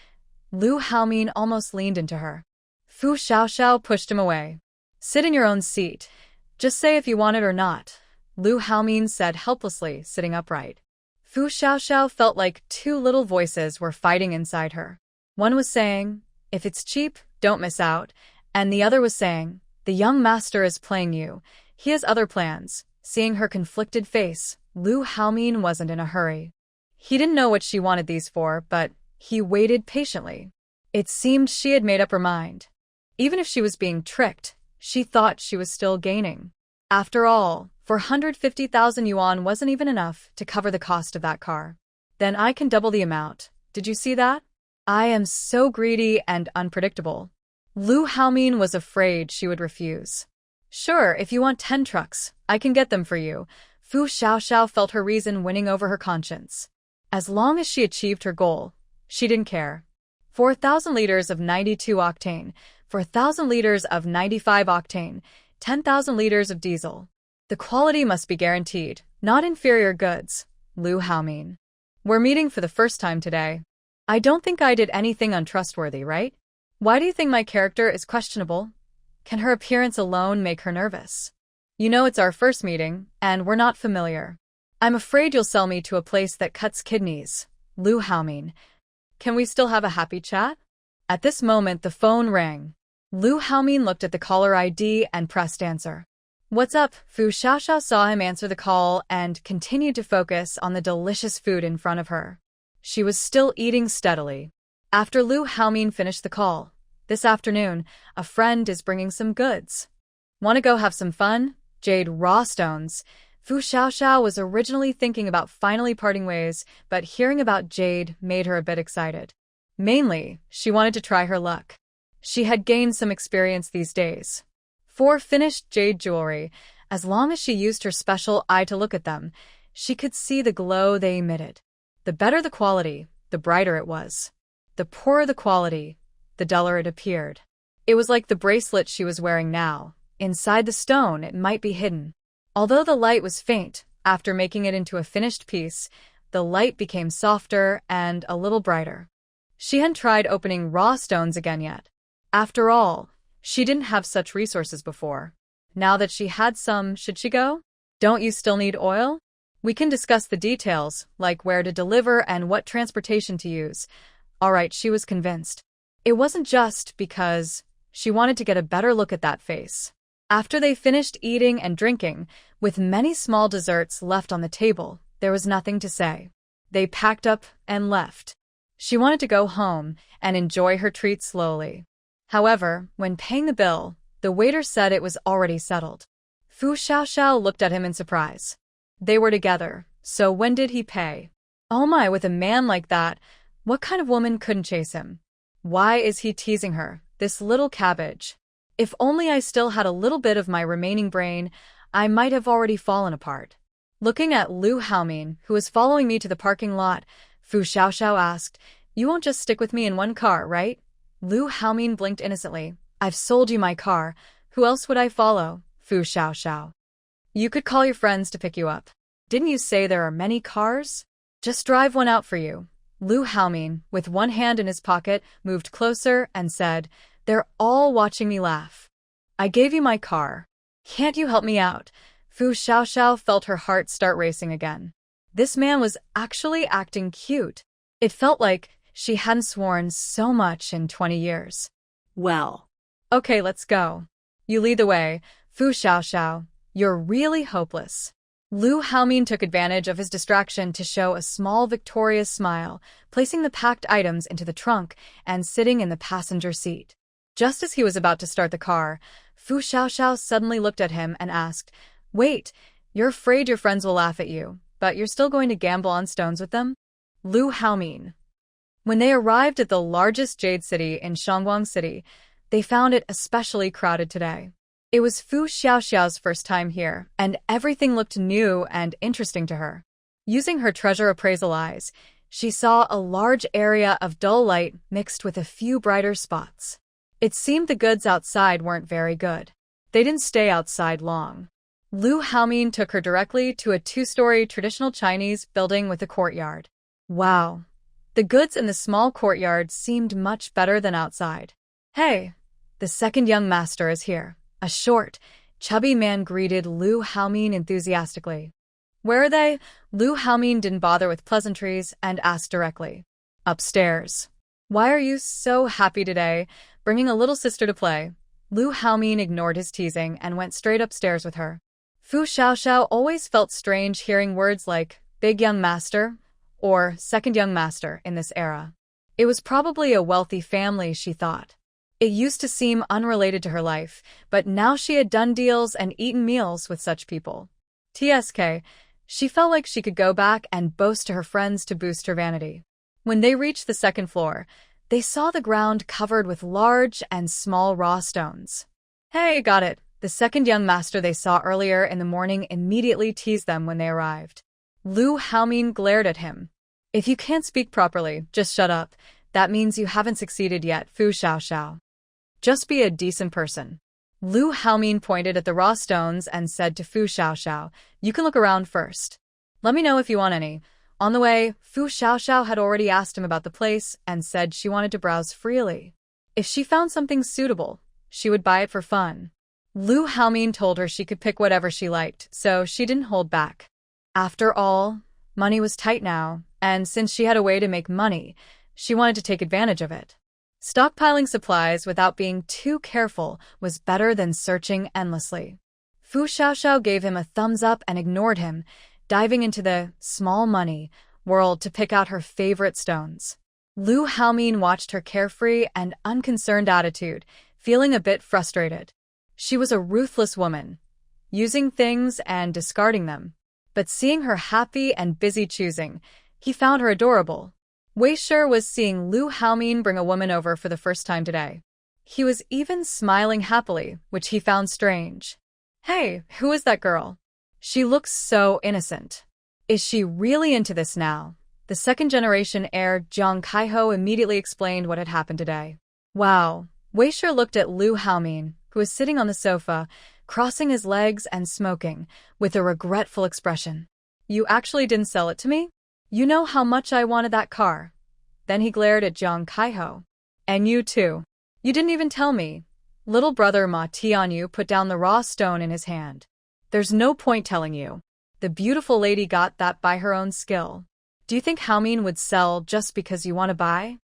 Lu Haomin almost leaned into her. Fu Xiaoxiao pushed him away. Sit in your own seat. Just say if you want it or not, Lu Haomin said helplessly, sitting upright. Fu Xiaoxiao felt like two little voices were fighting inside her. One was saying, if it's cheap, don't miss out, and the other was saying, the young master is playing you. He has other plans. Seeing her conflicted face, Lu Haomin wasn't in a hurry. He didn't know what she wanted these for, but he waited patiently. It seemed she had made up her mind. Even if she was being tricked, she thought she was still gaining. After all, 450,000 yuan wasn't even enough to cover the cost of that car. Then I can double the amount. Did you see that? I am so greedy and unpredictable. Lu Haomin was afraid she would refuse. Sure, if you want 10 trucks, I can get them for you. Fu Xiaoxiao felt her reason winning over her conscience. As long as she achieved her goal, she didn't care. 4,000 liters of 92 octane, 4,000 liters of 95 octane, 10,000 liters of diesel. The quality must be guaranteed, not inferior goods, Lu Haomin. We're meeting for the first time today. I don't think I did anything untrustworthy, right? Why do you think my character is questionable? Can her appearance alone make her nervous? You know it's our first meeting, and we're not familiar. I'm afraid you'll sell me to a place that cuts kidneys, Lu Haomin. Can we still have a happy chat? At this moment, the phone rang. Lu Haomin looked at the caller ID and pressed answer. What's up? Fu Xiaoxiao saw him answer the call and continued to focus on the delicious food in front of her. She was still eating steadily. After Lu Haomin finished the call, this afternoon, a friend is bringing some goods. Want to go have some fun? Jade raw stones. Fu Xiaoxiao was originally thinking about finally parting ways, but hearing about jade made her a bit excited. Mainly, she wanted to try her luck. She had gained some experience these days. For finished jade jewelry, as long as she used her special eye to look at them, she could see the glow they emitted. The better the quality, the brighter it was. The poorer the quality, the duller it appeared. It was like the bracelet she was wearing now. Inside the stone, it might be hidden. Although the light was faint, after making it into a finished piece, the light became softer and a little brighter. She hadn't tried opening raw stones again yet. After all, she didn't have such resources before. Now that she had some, should she go? Don't you still need oil? We can discuss the details, like where to deliver and what transportation to use. All right, she was convinced. It wasn't just because she wanted to get a better look at that face. After they finished eating and drinking, with many small desserts left on the table, there was nothing to say. They packed up and left. She wanted to go home and enjoy her treat slowly. However, when paying the bill, the waiter said it was already settled. Fu Xiaoxiao looked at him in surprise. They were together, so when did he pay? Oh my, with a man like that, what kind of woman couldn't chase him? Why is he teasing her, this little cabbage? If only I still had a little bit of my remaining brain, I might have already fallen apart. Looking at Lu Haomin, who was following me to the parking lot, Fu Xiaoxiao asked, You won't just stick with me in one car, right? Lu Haomin blinked innocently. I've sold you my car. Who else would I follow? Fu Xiaoxiao. You could call your friends to pick you up. Didn't you say there are many cars? Just drive one out for you. Lu Haomin, with one hand in his pocket, moved closer and said, They're all watching me laugh. I gave you my car. Can't you help me out? Fu Xiaoxiao felt her heart start racing again. This man was actually acting cute. It felt like she hadn't sworn so much in 20 years. Well. Okay, let's go. You lead the way, Fu Xiaoxiao. You're really hopeless. Lu Haomin took advantage of his distraction to show a small victorious smile, placing the packed items into the trunk and sitting in the passenger seat. Just as he was about to start the car, Fu Xiaoxiao suddenly looked at him and asked, "Wait, you're afraid your friends will laugh at you, but you're still going to gamble on stones with them?" Lu Haomin. When they arrived at the largest jade city in Shangguang City, they found it especially crowded today. It was Fu Xiaoxiao's first time here, and everything looked new and interesting to her. Using her treasure appraisal eyes, she saw a large area of dull light mixed with a few brighter spots. It seemed the goods outside weren't very good. They didn't stay outside long. Lu Haomin took her directly to a two-story traditional Chinese building with a courtyard. Wow. The goods in the small courtyard seemed much better than outside. "Hey, the second young master is here." A short, chubby man greeted Lu Haomin enthusiastically. "Where are they?" Lu Haomin didn't bother with pleasantries and asked directly. "Upstairs." "Why are you so happy today, bringing a little sister to play?" Lu Haomin ignored his teasing and went straight upstairs with her. Fu Xiaoxiao always felt strange hearing words like big young master or second young master in this era. It was probably a wealthy family, she thought. It used to seem unrelated to her life, but now she had done deals and eaten meals with such people. TSK, she felt like she could go back and boast to her friends to boost her vanity. When they reached the second floor, they saw the ground covered with large and small raw stones. "Hey, got it." The second young master they saw earlier in the morning immediately teased them when they arrived. Lu Haomin glared at him. "If you can't speak properly, just shut up. That means you haven't succeeded yet, Fu Xiaoxiao. Just be a decent person." Lu Haomin pointed at the raw stones and said to Fu Xiaoxiao, "You can look around first. Let me know if you want any." On the way, Fu Xiaoxiao had already asked him about the place and said she wanted to browse freely. If she found something suitable, she would buy it for fun. Lu Haomin told her she could pick whatever she liked, so she didn't hold back. After all, money was tight now, and since she had a way to make money, she wanted to take advantage of it. Stockpiling supplies without being too careful was better than searching endlessly. Fu Xiaoxiao gave him a thumbs up and ignored him, diving into the small money world to pick out her favorite stones. Lu Haomin watched her carefree and unconcerned attitude, feeling a bit frustrated. She was a ruthless woman, using things and discarding them. But seeing her happy and busy choosing, he found her adorable. Wei Shi was seeing Lu Haomin bring a woman over for the first time today. He was even smiling happily, which he found strange. "Hey, who is that girl? She looks so innocent. Is she really into this now?" The second-generation heir Jiang Kaiho immediately explained what had happened today. "Wow." Wei Shi looked at Lu Haomin, who was sitting on the sofa, crossing his legs and smoking, with a regretful expression. "You actually didn't sell it to me? You know how much I wanted that car." Then he glared at Jiang Kaiho. "And you too. You didn't even tell me." Little brother Ma Tianyu put down the raw stone in his hand. "There's no point telling you. The beautiful lady got that by her own skill. Do you think Haomin would sell just because you want to buy?"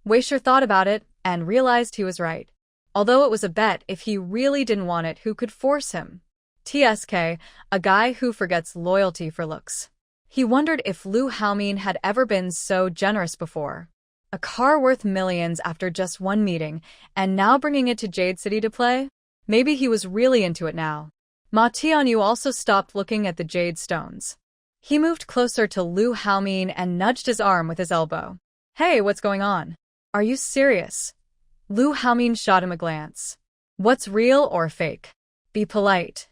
Wei Shi thought about it and realized he was right. Although it was a bet, if he really didn't want it, who could force him? TSK, a guy who forgets loyalty for looks. He wondered if Lu Haomin had ever been so generous before. A car worth millions after just one meeting, and now bringing it to Jade City to play? Maybe he was really into it now. Ma Tianyu also stopped looking at the jade stones. He moved closer to Lu Haomin and nudged his arm with his elbow. "Hey, what's going on? Are you serious?" Lu Haomin shot him a glance. "What's real or fake? Be polite."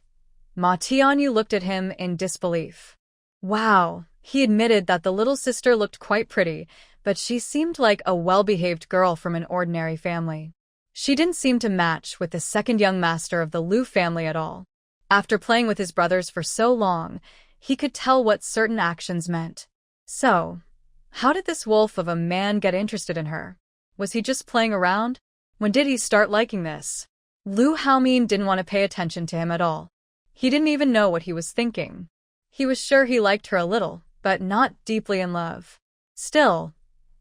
Ma Tianyu looked at him in disbelief. Wow, he admitted that the little sister looked quite pretty, but she seemed like a well-behaved girl from an ordinary family. She didn't seem to match with the second young master of the Lu family at all. After playing with his brothers for so long, he could tell what certain actions meant. So, how did this wolf of a man get interested in her? Was he just playing around? When did he start liking this? Lu Haomin didn't want to pay attention to him at all. He didn't even know what he was thinking. He was sure he liked her a little, but not deeply in love. Still,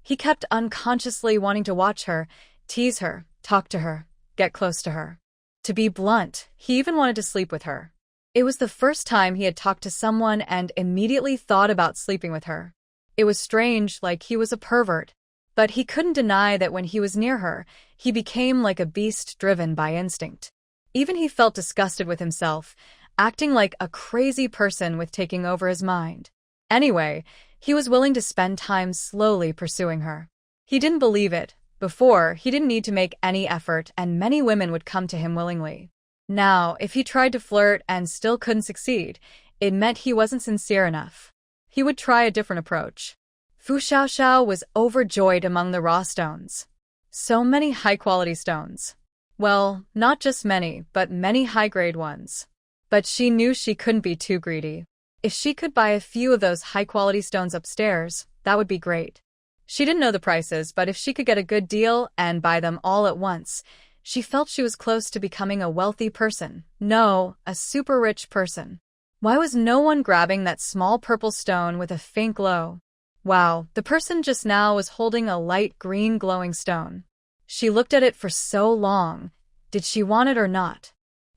he kept unconsciously wanting to watch her, tease her, talk to her, get close to her. To be blunt, he even wanted to sleep with her. It was the first time he had talked to someone and immediately thought about sleeping with her. It was strange, like he was a pervert. But he couldn't deny that when he was near her, he became like a beast driven by instinct. Even he felt disgusted with himself, acting like a crazy person with taking over his mind. Anyway, he was willing to spend time slowly pursuing her. He didn't believe it. Before, he didn't need to make any effort and many women would come to him willingly. Now, if he tried to flirt and still couldn't succeed, it meant he wasn't sincere enough. He would try a different approach. Fu Xiaoxiao was overjoyed among the raw stones. So many high-quality stones. Well, not just many, but many high-grade ones. But she knew she couldn't be too greedy. If she could buy a few of those high-quality stones upstairs, that would be great. She didn't know the prices, but if she could get a good deal and buy them all at once, she felt she was close to becoming a wealthy person. No, a super rich person. Why was no one grabbing that small purple stone with a faint glow? Wow, the person just now was holding a light green glowing stone. She looked at it for so long. Did she want it or not?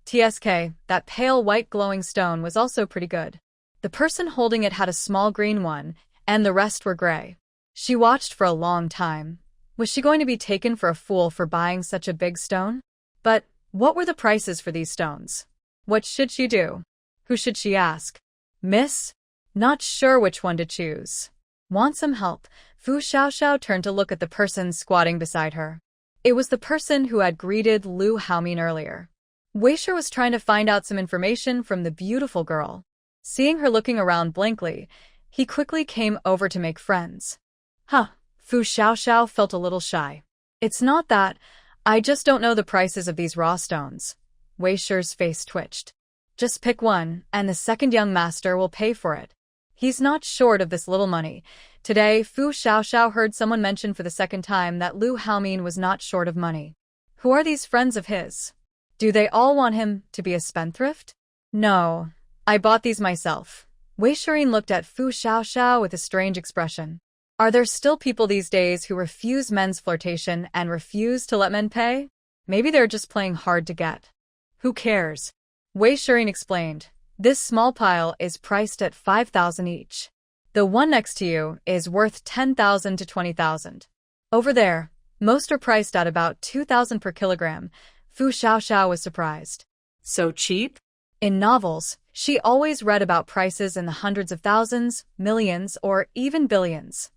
TSK, that pale white glowing stone was also pretty good. The person holding it had a small green one, and the rest were gray. She watched for a long time. Was she going to be taken for a fool for buying such a big stone? But what were the prices for these stones? What should she do? Who should she ask? Miss? Not sure which one to choose. Want some help? Fu Xiaoxiao turned to look at the person squatting beside her. It was the person who had greeted Lu Haomin earlier. Weisher was trying to find out some information from the beautiful girl. Seeing her looking around blankly, he quickly came over to make friends. Huh. Fu Xiaoxiao felt a little shy. It's not that. I just don't know the prices of these raw stones. Weisher's face twitched. Just pick one, and the second young master will pay for it. He's not short of this little money. Today, Fu Xiaoxiao heard someone mention for the second time that Lu Haomin was not short of money. Who are these friends of his? Do they all want him to be a spendthrift? No. I bought these myself. Wei Shirin looked at Fu Xiaoxiao with a strange expression. Are there still people these days who refuse men's flirtation and refuse to let men pay? Maybe they're just playing hard to get. Who cares? Wei Shirin explained. This small pile is priced at 5,000 each. The one next to you is worth 10,000 to 20,000. Over there, most are priced at about 2,000 per kilogram. Fu Xiaoxiao was surprised. So cheap? In novels, she always read about prices in the hundreds of thousands, millions, or even billions.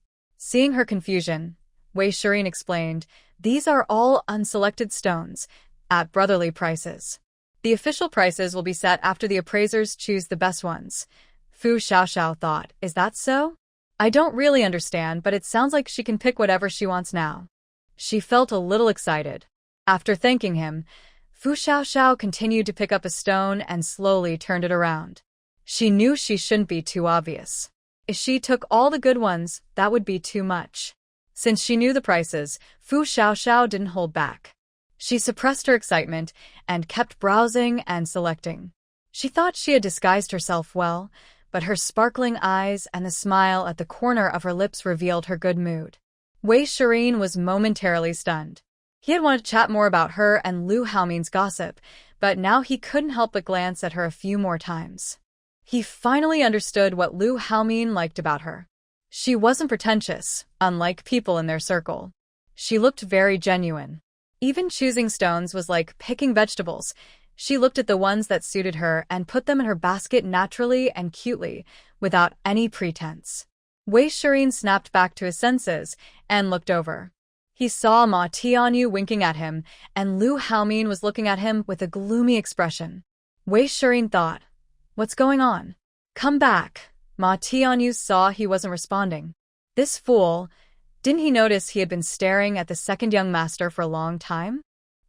Seeing her confusion, Wei Shirin explained, these are all unselected stones, at brotherly prices. The official prices will be set after the appraisers choose the best ones. Fu Xiaoxiao thought, is that so? I don't really understand, but it sounds like she can pick whatever she wants now. She felt a little excited. After thanking him, Fu Xiaoxiao continued to pick up a stone and slowly turned it around. She knew she shouldn't be too obvious. If she took all the good ones, that would be too much. Since she knew the prices, Fu Xiaoxiao didn't hold back. She suppressed her excitement and kept browsing and selecting. She thought she had disguised herself well, but her sparkling eyes and the smile at the corner of her lips revealed her good mood. Wei Shirin was momentarily stunned. He had wanted to chat more about her and Lu Haomin's gossip, but now he couldn't help but glance at her a few more times. He finally understood what Lu Haomin liked about her. She wasn't pretentious, unlike people in their circle. She looked very genuine. Even choosing stones was like picking vegetables. She looked at the ones that suited her and put them in her basket naturally and cutely, without any pretense. Wei Shirin snapped back to his senses and looked over. He saw Ma Tianyu winking at him, and Lu Haomin was looking at him with a gloomy expression. Wei Shirin thought, what's going on? Come back. Ma Tianyu saw he wasn't responding. This fool, didn't he notice he had been staring at the second young master for a long time?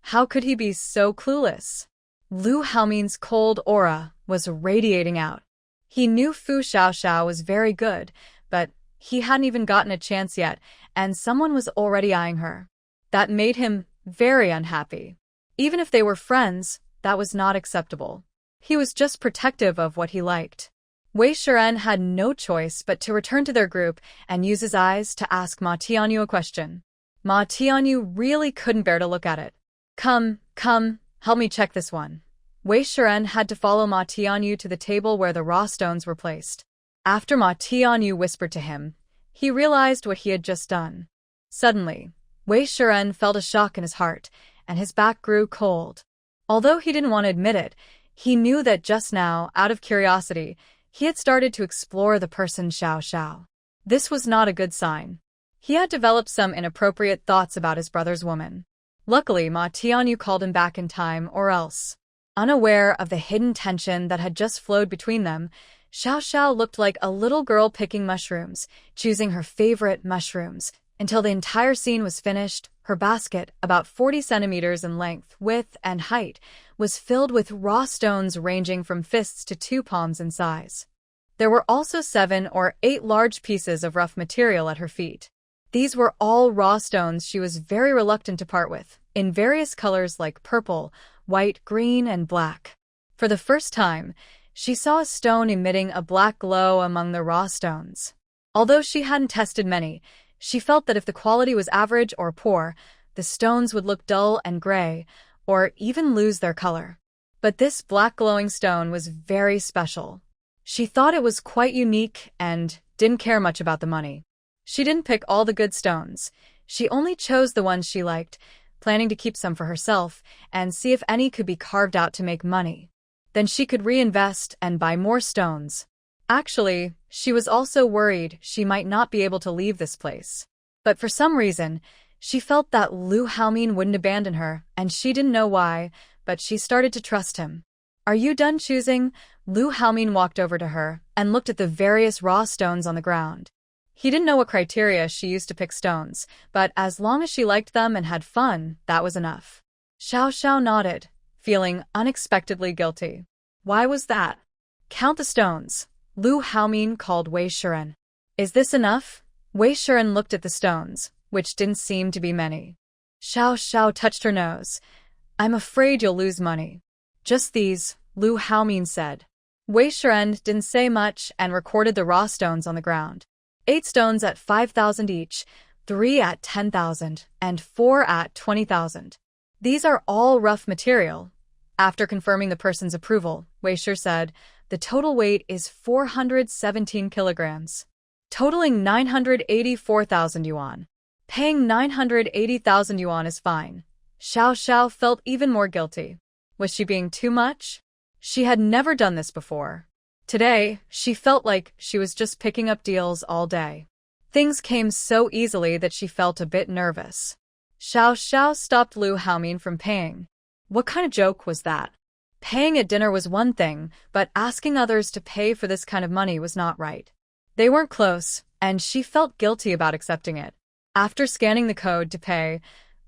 How could he be so clueless? Lu Haomin's cold aura was radiating out. He knew Fu Xiaoxiao was very good, but he hadn't even gotten a chance yet, and someone was already eyeing her. That made him very unhappy. Even if they were friends, that was not acceptable. He was just protective of what he liked. Wei Shiren had no choice but to return to their group and use his eyes to ask Ma Tianyu a question. Ma Tianyu really couldn't bear to look at it. Come, help me check this one. Wei Shiren had to follow Ma Tianyu to the table where the raw stones were placed. After Ma Tianyu whispered to him, he realized what he had just done. Suddenly, Wei Shiren felt a shock in his heart, and his back grew cold. Although he didn't want to admit it, he knew that just now, out of curiosity, he had started to explore the person Xiao Xiao. This was not a good sign. He had developed some inappropriate thoughts about his brother's woman. Luckily, Ma Tianyu called him back in time, or else. Unaware of the hidden tension that had just flowed between them, Xiao Xiao looked like a little girl picking mushrooms, choosing her favorite mushrooms. Until the entire scene was finished, her basket, about 40 centimeters in length, width, and height, was filled with raw stones ranging from fists to 2 palms in size. There were also 7 or 8 large pieces of rough material at her feet. These were all raw stones she was very reluctant to part with, in various colors like purple, white, green, and black. For the first time, she saw a stone emitting a black glow among the raw stones. Although she hadn't tested many, she felt that if the quality was average or poor, the stones would look dull and gray, or even lose their color. But this black glowing stone was very special. She thought it was quite unique and didn't care much about the money. She didn't pick all the good stones. She only chose the ones she liked, planning to keep some for herself and see if any could be carved out to make money. Then she could reinvest and buy more stones. Actually, she was also worried she might not be able to leave this place. But for some reason, she felt that Lu Haomin wouldn't abandon her, and she didn't know why, but she started to trust him. "Are you done choosing?" Lu Haomin walked over to her and looked at the various raw stones on the ground. He didn't know what criteria she used to pick stones, but as long as she liked them and had fun, that was enough. Xiao Xiao nodded, feeling unexpectedly guilty. Why was that? "Count the stones," Lu Haomin called Wei Shiren. "Is this enough?" Wei Shiren looked at the stones, which didn't seem to be many. Xiao Xiao touched her nose. "I'm afraid you'll lose money." "Just these," Lu Haomin said. Wei Shiren didn't say much and recorded the raw stones on the ground. 8 stones at 5,000 each, 3 at 10,000, and 4 at 20,000. These are all rough material. After confirming the person's approval, Wei Shi said, "The total weight is 417 kilograms, totaling 984,000 yuan. Paying 980,000 yuan is fine." Xiao Xiao felt even more guilty. Was she being too much? She had never done this before. Today, she felt like she was just picking up deals all day. Things came so easily that she felt a bit nervous. Xiao Xiao stopped Lu Haomin from paying. What kind of joke was that? Paying at dinner was one thing, but asking others to pay for this kind of money was not right. They weren't close, and she felt guilty about accepting it. After scanning the code to pay,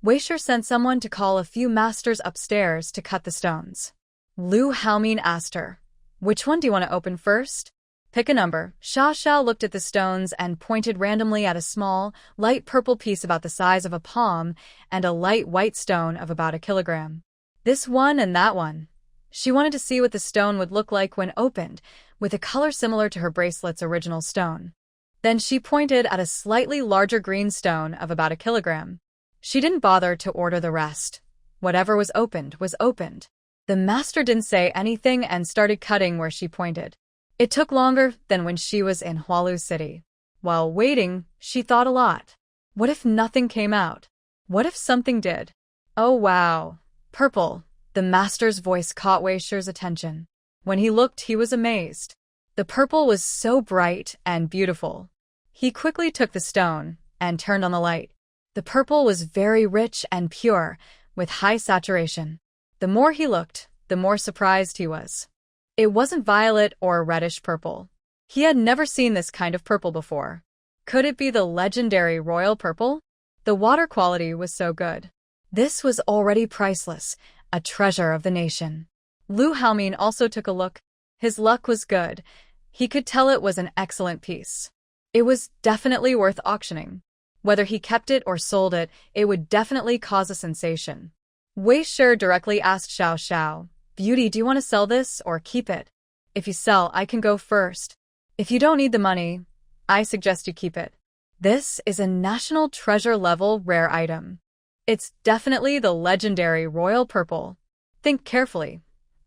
Wei Shi sent someone to call a few masters upstairs to cut the stones. Lu Haomin asked her, "Which one do you want to open first?" "Pick a number." Xiao Xiao looked at the stones and pointed randomly at a small, light purple piece about the size of a palm and a light white stone of about a kilogram. "This one and that one." She wanted to see what the stone would look like when opened, with a color similar to her bracelet's original stone. Then she pointed at a slightly larger green stone of about a kilogram. She didn't bother to order the rest. Whatever was opened was opened. The master didn't say anything and started cutting where she pointed. It took longer than when she was in Hualu City. While waiting, she thought a lot. What if nothing came out? What if something did? "Oh wow. Purple." The master's voice caught Wei Shi's attention. When he looked, he was amazed. The purple was so bright and beautiful. He quickly took the stone and turned on the light. The purple was very rich and pure, with high saturation. The more he looked, the more surprised he was. It wasn't violet or reddish purple. He had never seen this kind of purple before. Could it be the legendary royal purple? The water quality was so good. This was already priceless, a treasure of the nation. Lu Haomin also took a look. His luck was good. He could tell it was an excellent piece. It was definitely worth auctioning. Whether he kept it or sold it, it would definitely cause a sensation. Wei Shi directly asked Xiao Xiao, "Beauty, do you want to sell this or keep it? If you sell, I can go first. If you don't need the money, I suggest you keep it. This is a national treasure level rare item. It's definitely the legendary royal purple. Think carefully.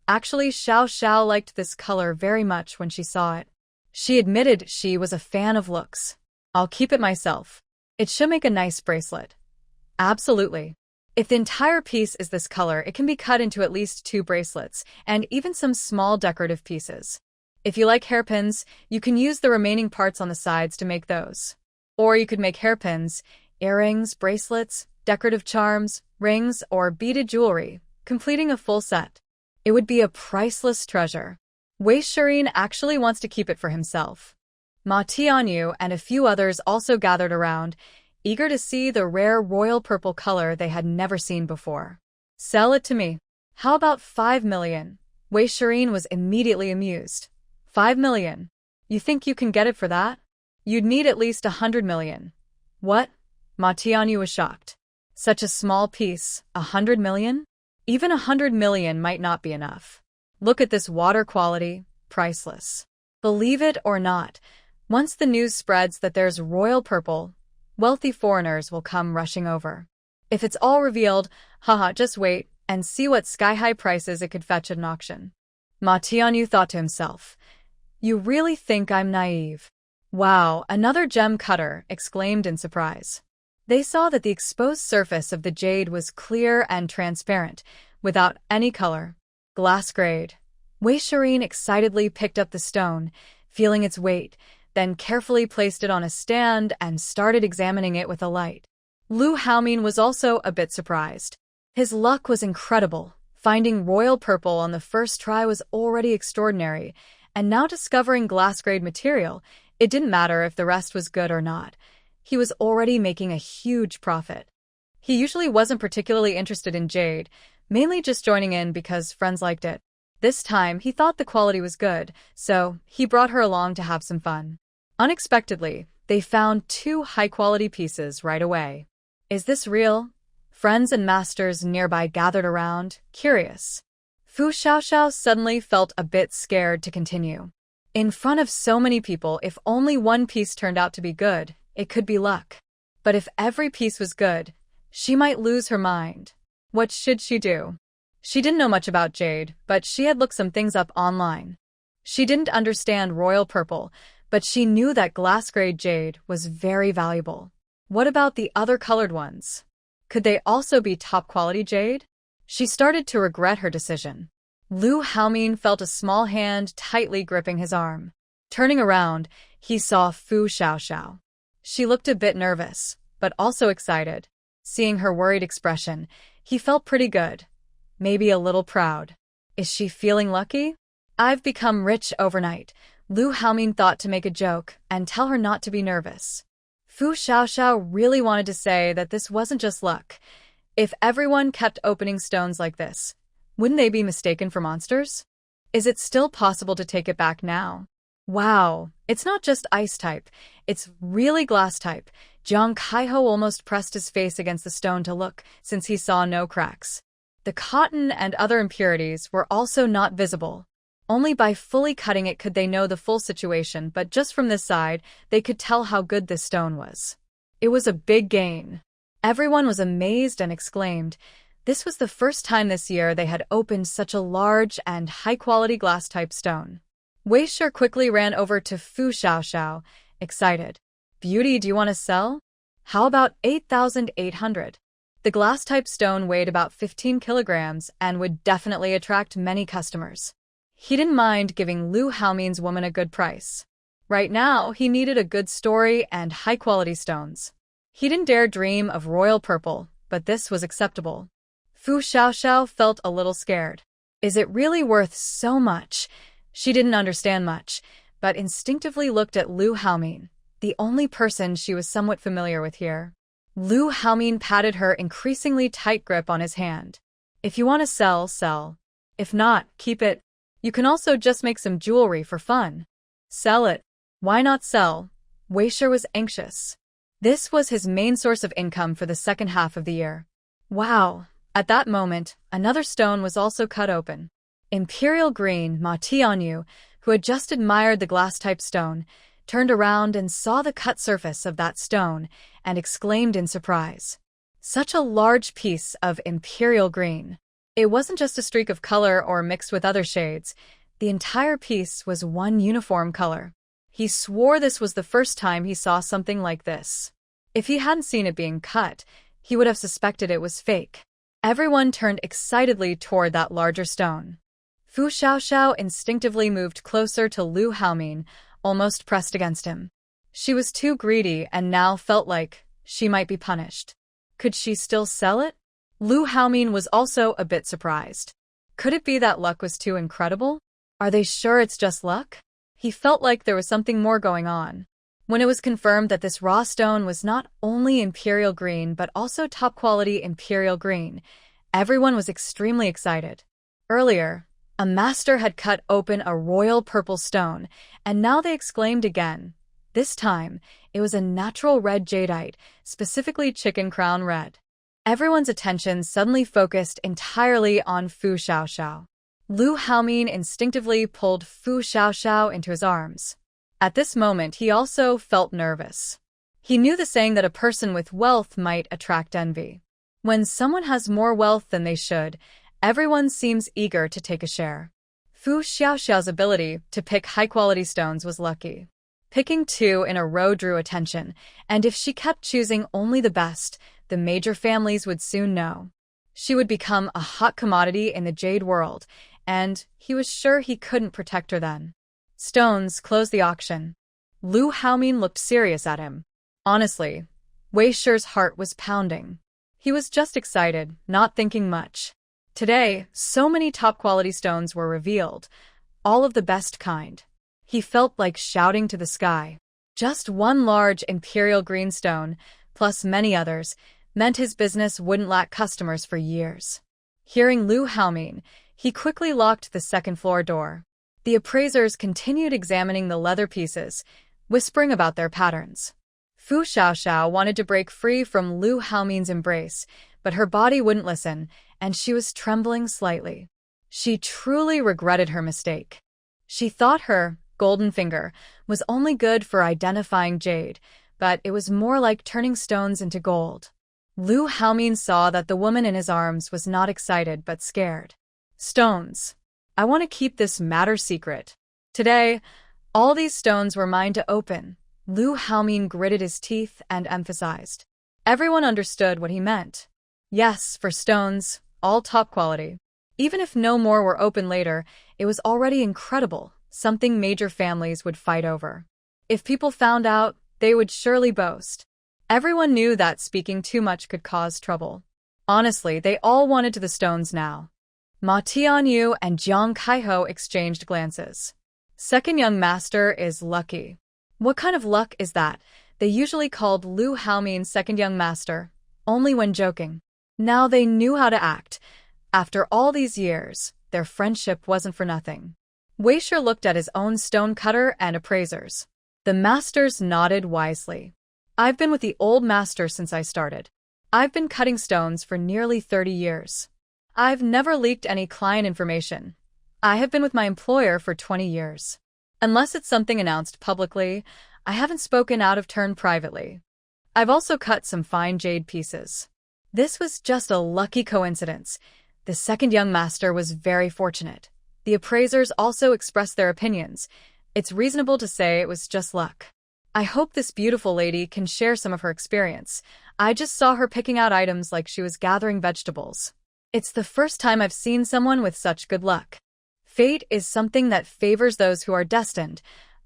Actually, Xiao Xiao liked this color very much when she saw it. She admitted she was a fan of looks. I'll keep it myself. It should make a nice bracelet. Absolutely. If the entire piece is this color, it can be cut into at least 2 bracelets, and even some small decorative pieces. If you like hairpins, you can use the remaining parts on the sides to make those. Or you could make hairpins, earrings, bracelets, decorative charms, rings, or beaded jewelry, completing a full set. It would be a priceless treasure. Wei Shirin actually wants to keep it for himself. Ma Tianyu and a few others also gathered around, eager to see the rare royal purple color they had never seen before. Sell it to me. How about 5 million? Wei Shirin was immediately amused. 5 million? You think you can get it for that? You'd need at least 100 million. What? Ma Tianyu was shocked. Such a small piece, 100 million? Even 100 million might not be enough. Look at this water quality, priceless. Believe it or not, once the news spreads that there's royal purple, wealthy foreigners will come rushing over. If it's all revealed, haha, just wait and see what sky-high prices it could fetch at an auction. Ma Tianyu thought to himself, you really think I'm naive? Wow, another gem cutter, exclaimed in surprise. They saw that the exposed surface of the jade was clear and transparent, without any color. Glass grade. Wei Shirin excitedly picked up the stone, feeling its weight, then carefully placed it on a stand and started examining it with a light. Lu Haomin was also a bit surprised. His luck was incredible. Finding royal purple on the first try was already extraordinary, and now discovering glass-grade material, it didn't matter if the rest was good or not. He was already making a huge profit. He usually wasn't particularly interested in jade, mainly just joining in because friends liked it. This time, he thought the quality was good, so he brought her along to have some fun. Unexpectedly, they found 2 high-quality pieces right away. Is this real? Friends and masters nearby gathered around, curious. Fu Xiaoxiao suddenly felt a bit scared to continue. In front of so many people, if only one piece turned out to be good, it could be luck. But if every piece was good, she might lose her mind. What should she do? She didn't know much about jade, but she had looked some things up online. She didn't understand royal purple, but she knew that glass-grade jade was very valuable. What about the other colored ones? Could they also be top-quality jade? She started to regret her decision. Lu Haomin felt a small hand tightly gripping his arm. Turning around, he saw Fu Xiaoxiao. She looked a bit nervous, but also excited. Seeing her worried expression, he felt pretty good. Maybe a little proud. Is she feeling lucky? I've become rich overnight. Lu Haomin thought to make a joke and tell her not to be nervous. Fu Xiaoxiao really wanted to say that this wasn't just luck. If everyone kept opening stones like this, wouldn't they be mistaken for monsters? Is it still possible to take it back now? Wow, it's not just ice type, it's really glass type. Jiang Kaiho almost pressed his face against the stone to look, since he saw no cracks. The cotton and other impurities were also not visible. Only by fully cutting it could they know the full situation, but just from this side, they could tell how good this stone was. It was a big gain. Everyone was amazed and exclaimed. This was the first time this year they had opened such a large and high-quality glass-type stone. Wei Shi quickly ran over to Fu Xiaoxiao, excited. Beauty, do you want to sell? How about 8,800? The glass-type stone weighed about 15 kilograms and would definitely attract many customers. He didn't mind giving Lu Haomin's woman a good price. Right now, he needed a good story and high-quality stones. He didn't dare dream of royal purple, but this was acceptable. Fu Xiaoxiao felt a little scared. Is it really worth so much? She didn't understand much, but instinctively looked at Lu Haomin, the only person she was somewhat familiar with here. Lu Haomin patted her increasingly tight grip on his hand. If you want to sell, sell. If not, keep it. You can also just make some jewelry for fun. Sell it. Why not sell? Wei Shi was anxious. This was his main source of income for the second half of the year. Wow! At that moment, another stone was also cut open. Imperial Green Ma Tianyu, who had just admired the glass-type stone, turned around and saw the cut surface of that stone and exclaimed in surprise. Such a large piece of imperial green. It wasn't just a streak of color or mixed with other shades. The entire piece was one uniform color. He swore this was the first time he saw something like this. If he hadn't seen it being cut, he would have suspected it was fake. Everyone turned excitedly toward that larger stone. Fu Xiaoxiao instinctively moved closer to Lu Haoming, almost pressed against him. She was too greedy and now felt like she might be punished. Could she still sell it? Lu Haoming was also a bit surprised. Could it be that luck was too incredible? Are they sure it's just luck? He felt like there was something more going on. When it was confirmed that this raw stone was not only imperial green but also top-quality imperial green, everyone was extremely excited. Earlier, a master had cut open a royal purple stone, and now they exclaimed again. This time, it was a natural red jadeite, specifically chicken crown red. Everyone's attention suddenly focused entirely on Fu Xiaoxiao. Lu Haoming instinctively pulled Fu Xiaoxiao into his arms. At this moment, he also felt nervous. He knew the saying that a person with wealth might attract envy. When someone has more wealth than they should, everyone seems eager to take a share. Fu Xiaoxiao's ability to pick high-quality stones was lucky. Picking 2 in a row drew attention, and if she kept choosing only the best, the major families would soon know. She would become a hot commodity in the jade world, and he was sure he couldn't protect her then. Stones closed the auction. Lu Haoming looked serious at him. Honestly, Wei Shi's heart was pounding. He was just excited, not thinking much. Today, so many top-quality stones were revealed, all of the best kind. He felt like shouting to the sky. Just one large imperial green stone, plus many others, meant his business wouldn't lack customers for years. Hearing Lu Haoming, he quickly locked the second-floor door. The appraisers continued examining the leather pieces, whispering about their patterns. Fu Xiaoxiao wanted to break free from Lu Haoming's embrace, but her body wouldn't listen, and she was trembling slightly. She truly regretted her mistake. She thought her golden finger was only good for identifying jade, but it was more like turning stones into gold. Lu Haoming saw that the woman in his arms was not excited but scared. Stones. I want to keep this matter secret. Today, all these stones were mine to open. Lu Haoming gritted his teeth and emphasized. Everyone understood what he meant. Yes, for stones, all top quality. Even if no more were open later, it was already incredible, something major families would fight over. If people found out, they would surely boast. Everyone knew that speaking too much could cause trouble. Honestly, they all wanted to the stones now. Ma Tianyu and Jiang Kaiho exchanged glances. Second young master is lucky. What kind of luck is that? They usually called Lu Haoming second young master, only when joking. Now they knew how to act. After all these years, their friendship wasn't for nothing. Wei Shi looked at his own stonecutter and appraisers. The masters nodded wisely. I've been with the old master since I started. I've been cutting stones for nearly 30 years. I've never leaked any client information. I have been with my employer for 20 years. Unless it's something announced publicly, I haven't spoken out of turn privately. I've also cut some fine jade pieces. This was just a lucky coincidence. The second young master was very fortunate. The appraisers also expressed their opinions. It's reasonable to say it was just luck. I hope this beautiful lady can share some of her experience. I just saw her picking out items like she was gathering vegetables. It's the first time I've seen someone with such good luck. Fate is something that favors those who are destined.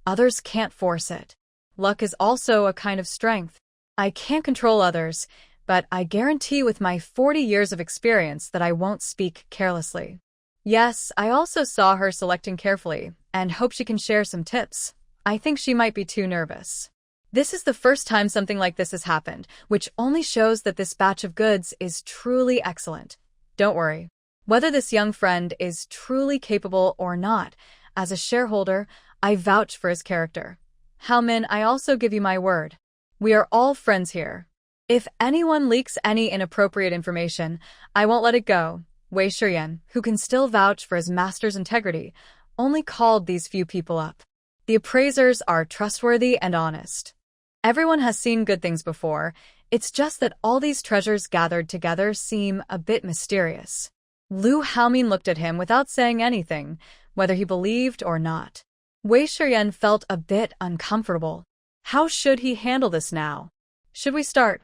Others can't force it. Luck is also a kind of strength. I can't control others, but I guarantee with my 40 years of experience that I won't speak carelessly. Yes, I also saw her selecting carefully, and hope she can share some tips. I think she might be too nervous. This is the first time something like this has happened, which only shows that this batch of goods is truly excellent. Don't worry. Whether this young friend is truly capable or not, as a shareholder, I vouch for his character. Haomin, I also give you my word. We are all friends here. If anyone leaks any inappropriate information, I won't let it go. Wei Shiyan, who can still vouch for his master's integrity, only called these few people up. The appraisers are trustworthy and honest. Everyone has seen good things before. It's just that all these treasures gathered together seem a bit mysterious. Lu Haomin looked at him without saying anything, whether he believed or not. Wei Shiyan felt a bit uncomfortable. How should he handle this now? Should we start?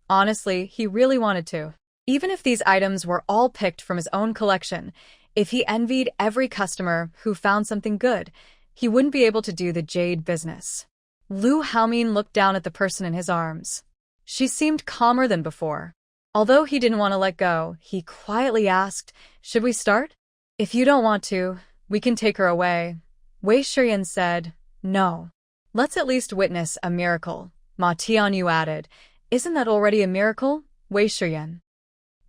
Honestly, he really wanted to. Even if these items were all picked from his own collection, if he envied every customer who found something good, he wouldn't be able to do the jade business. Lu Haomin looked down at the person in his arms. She seemed calmer than before. Although he didn't want to let go, he quietly asked, "Should we start?" "If you don't want to, we can take her away." Wei Shiyan said, "No. Let's at least witness a miracle." Ma Tianyu added, "Isn't that already a miracle, Wei Shiyan?"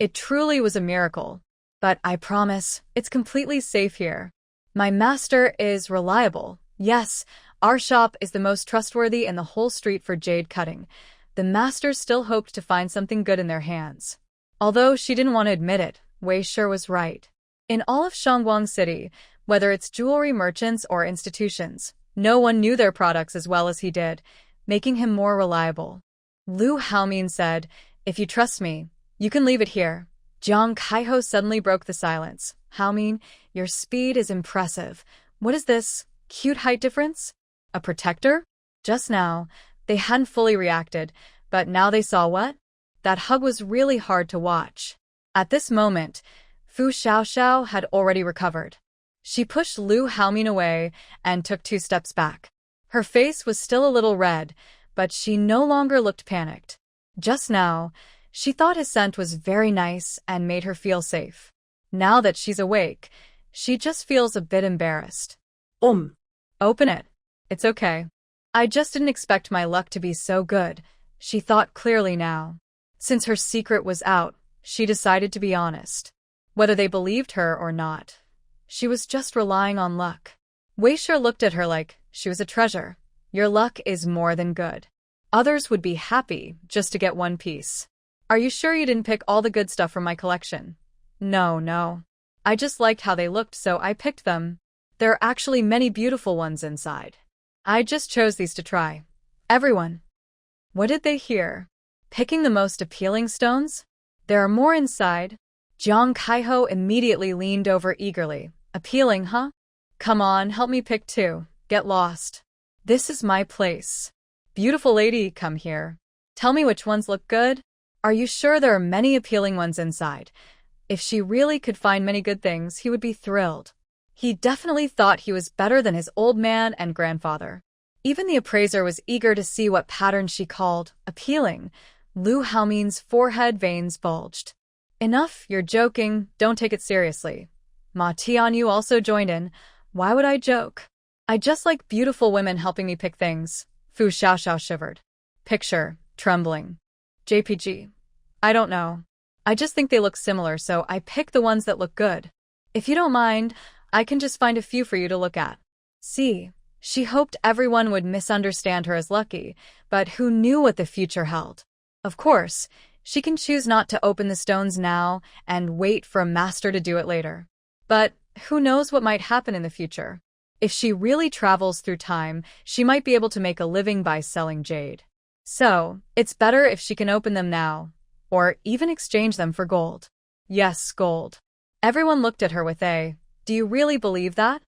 It truly was a miracle. But I promise, it's completely safe here. My master is reliable. Yes, our shop is the most trustworthy in the whole street for jade cutting. The master still hoped to find something good in their hands. Although she didn't want to admit it, Wei Shi was right. In all of Shangguang City, whether it's jewelry merchants or institutions, no one knew their products as well as he did, making him more reliable. Lu Haomin said, "If you trust me, you can leave it here." Jiang Kaiho suddenly broke the silence. "Haomin, your speed is impressive. What is this cute height difference? A protector?" Just now, they hadn't fully reacted, but now they saw what? That hug was really hard to watch. At this moment, Fu Xiaoxiao had already recovered. She pushed Lu Haomin away and took 2 steps back. Her face was still a little red, but she no longer looked panicked. Just now, she thought his scent was very nice and made her feel safe. Now that she's awake, she just feels a bit embarrassed. Open it. It's okay. I just didn't expect my luck to be so good, she thought clearly now. Since her secret was out, she decided to be honest. Whether they believed her or not, she was just relying on luck. Wei Shi looked at her like she was a treasure. Your luck is more than good. Others would be happy just to get one piece. Are you sure you didn't pick all the good stuff from my collection? No. I just liked how they looked, so I picked them. There are actually many beautiful ones inside. I just chose these to try. Everyone. What did they hear? Picking the most appealing stones? There are more inside. Jiang Kaiho immediately leaned over eagerly. Appealing, huh? Come on, help me pick 2. Get lost. This is my place. Beautiful lady, come here. Tell me which ones look good. Are you sure there are many appealing ones inside? If she really could find many good things, he would be thrilled. He definitely thought he was better than his old man and grandfather. Even the appraiser was eager to see what pattern she called appealing. Lu Haomin's forehead veins bulged. Enough, you're joking, don't take it seriously. Ma Tianyu also joined in. Why would I joke? I just like beautiful women helping me pick things. Fu Xiaoxiao shivered. Picture, trembling. JPG. I don't know. I just think they look similar, so I pick the ones that look good. If you don't mind, I can just find a few for you to look at. See, she hoped everyone would misunderstand her as lucky, but who knew what the future held? Of course, she can choose not to open the stones now and wait for a master to do it later. But who knows what might happen in the future? If she really travels through time, she might be able to make a living by selling jade. So, it's better if she can open them now, or even exchange them for gold. Yes, gold. Everyone looked at her with a, "Do you really believe that?"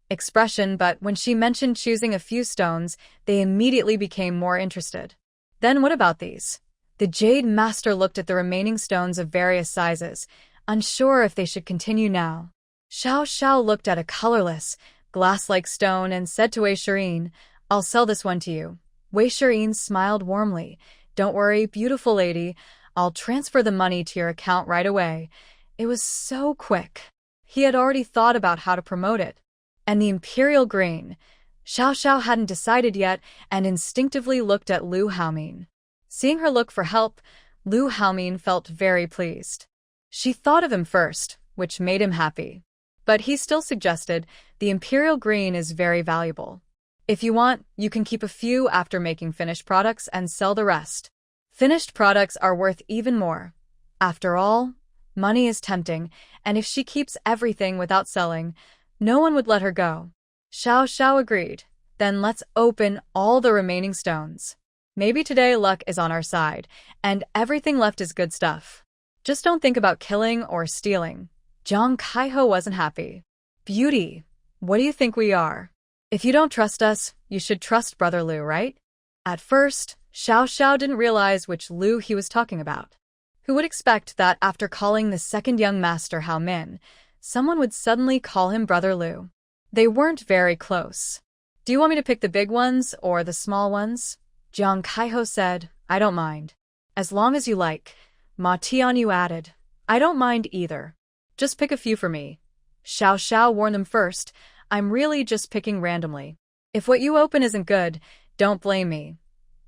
expression, but when she mentioned choosing a few stones, they immediately became more interested. Then what about these? The Jade Master looked at the remaining stones of various sizes, unsure if they should continue now. Xiao looked at a colorless, glass-like stone and said to Wei Shirin, "I'll sell this one to you." Wei Shirin smiled warmly. "Don't worry, beautiful lady. I'll transfer the money to your account right away." It was so quick. He had already thought about how to promote it. And the imperial green. Xiao hadn't decided yet and instinctively looked at Lu Haomin. Seeing her look for help, Lu Haomin felt very pleased. She thought of him first, which made him happy. But he still suggested, the imperial green is very valuable. If you want, you can keep a few after making finished products and sell the rest. Finished products are worth even more. After all, money is tempting, and if she keeps everything without selling, no one would let her go. Xiao agreed. Then let's open all the remaining stones. Maybe today luck is on our side, and everything left is good stuff. Just don't think about killing or stealing. Jiang Kaiho wasn't happy. Beauty, what do you think we are? If you don't trust us, you should trust Brother Liu, right? At first, Xiao Xiao didn't realize which Liu he was talking about. Who would expect that after calling the second young master Hao Min, someone would suddenly call him Brother Liu? They weren't very close. Do you want me to pick the big ones or the small ones? Jiang Kaiho said, I don't mind. As long as you like. Ma Tianyu added, I don't mind either. Just pick a few for me. Xiao Xiao warned them first, I'm really just picking randomly. If what you open isn't good, don't blame me.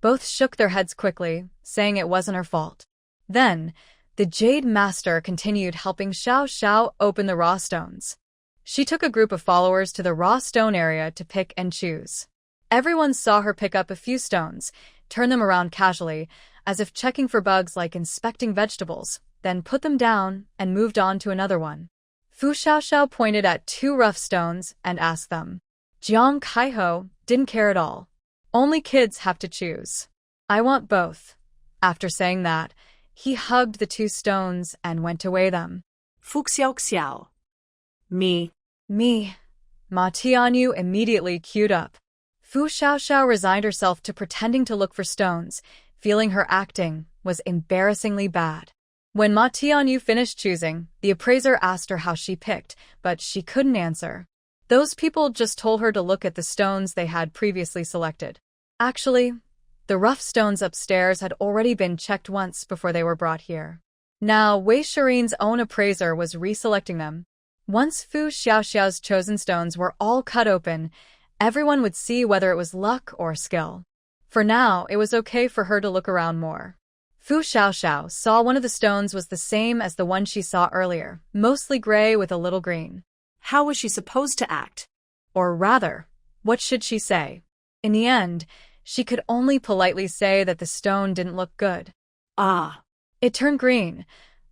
Both shook their heads quickly, saying it wasn't her fault. Then, the Jade Master continued helping Xiao Xiao open the raw stones. She took a group of followers to the raw stone area to pick and choose. Everyone saw her pick up a few stones, turn them around casually, as if checking for bugs like inspecting vegetables, then put them down and moved on to another one. Fu Xiaoxiao pointed at 2 rough stones and asked them. Jiang Kaiho didn't care at all. Only kids have to choose. I want both. After saying that, he hugged the 2 stones and went to weigh them. Fu Xiaoxiao. Me. Ma Tianyu immediately queued up. Fu Xiaoxiao resigned herself to pretending to look for stones, feeling her acting was embarrassingly bad. When Ma Tianyu finished choosing, the appraiser asked her how she picked, but she couldn't answer. Those people just told her to look at the stones they had previously selected. Actually, the rough stones upstairs had already been checked once before they were brought here. Now, Wei Shirin's own appraiser was reselecting them. Once Fu Xiaoxiao's chosen stones were all cut open, everyone would see whether it was luck or skill. For now, it was okay for her to look around more. Fu Xiaoxiao saw one of the stones was the same as the one she saw earlier, mostly gray with a little green. How was she supposed to act? Or rather, what should she say? In the end, she could only politely say that the stone didn't look good. Ah. It turned green.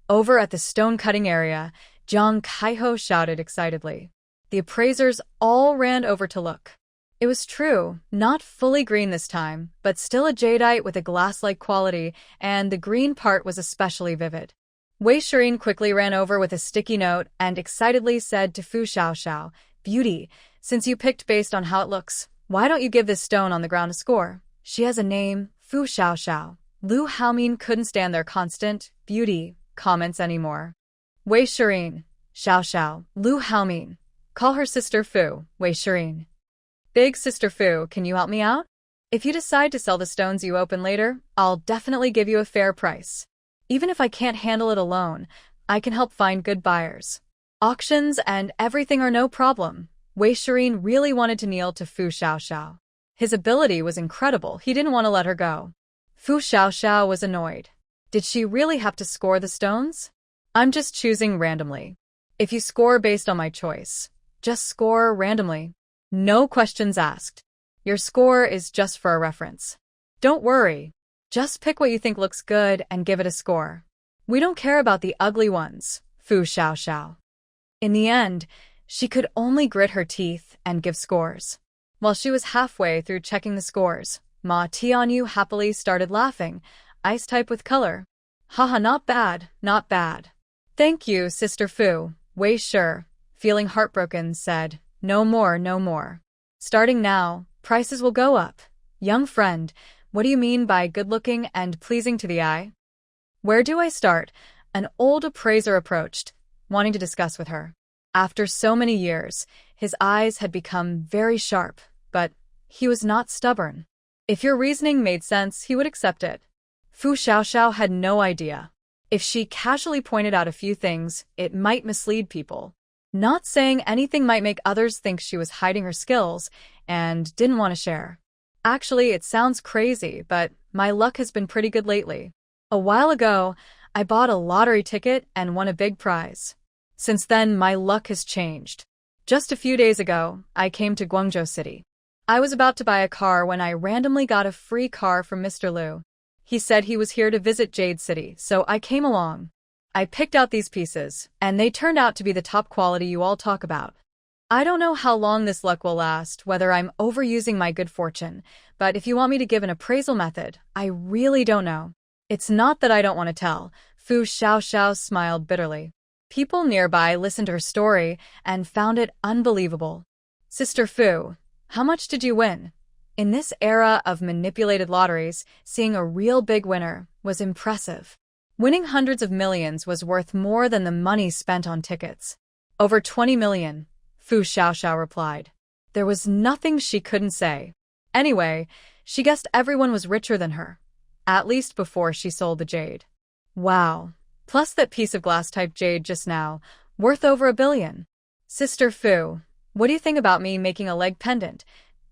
Over at the stone-cutting area, Jiang Kaiho shouted excitedly. The appraisers all ran over to look. It was true, not fully green this time, but still a jadeite with a glass-like quality, and the green part was especially vivid. Wei Shirin quickly ran over with a sticky note and excitedly said to Fu Xiaoxiao, Beauty, since you picked based on how it looks, why don't you give this stone on the ground a score? She has a name, Fu Xiaoxiao. Liu Haomin couldn't stand their constant, beauty, comments anymore. Wei Shirin, Xiaoxiao, Liu Haomin. Call her Sister Fu, Wei Shirin. Big Sister Fu, can you help me out? If you decide to sell the stones you open later, I'll definitely give you a fair price. Even if I can't handle it alone, I can help find good buyers. Auctions and everything are no problem. Wei Shirin really wanted to kneel to Fu Xiaoxiao. His ability was incredible, he didn't want to let her go. Fu Xiaoxiao was annoyed. Did she really have to score the stones? I'm just choosing randomly. If you score based on my choice, just score randomly. No questions asked. Your score is just for a reference. Don't worry. Just pick what you think looks good and give it a score. We don't care about the ugly ones, Fu Xiaoxiao. In the end, she could only grit her teeth and give scores. While she was halfway through checking the scores, Ma Tianyu happily started laughing, ice type with color. Haha, not bad, not bad. Thank you, Sister Fu, Wei Shi, feeling heartbroken, said, No more, no more. Starting now, prices will go up. Young friend, what do you mean by good-looking and pleasing to the eye? Where do I start? An old appraiser approached, wanting to discuss with her. After so many years, his eyes had become very sharp, but he was not stubborn. If your reasoning made sense, he would accept it. Fu Xiaoxiao had no idea. If she casually pointed out a few things, it might mislead people. Not saying anything might make others think she was hiding her skills and didn't want to share. Actually, it sounds crazy, but my luck has been pretty good lately. A while ago, I bought a lottery ticket and won a big prize. Since then, my luck has changed. Just a few days ago, I came to Guangzhou City. I was about to buy a car when I randomly got a free car from Mr. Liu. He said he was here to visit Jade City, so I came along. I picked out these pieces, and they turned out to be the top quality you all talk about. I don't know how long this luck will last, whether I'm overusing my good fortune, but if you want me to give an appraisal method, I really don't know. It's not that I don't want to tell, Fu Xiaoxiao smiled bitterly. People nearby listened to her story and found it unbelievable. Sister Fu, how much did you win? In this era of manipulated lotteries, seeing a real big winner was impressive. Winning hundreds of millions was worth more than the money spent on tickets. Over 20 million, Fu Xiaoxiao replied. There was nothing she couldn't say. Anyway, she guessed everyone was richer than her, at least before she sold the jade. Wow. Plus that piece of glass-type jade just now, worth over $1 billion. Sister Fu, what do you think about me making a leg pendant?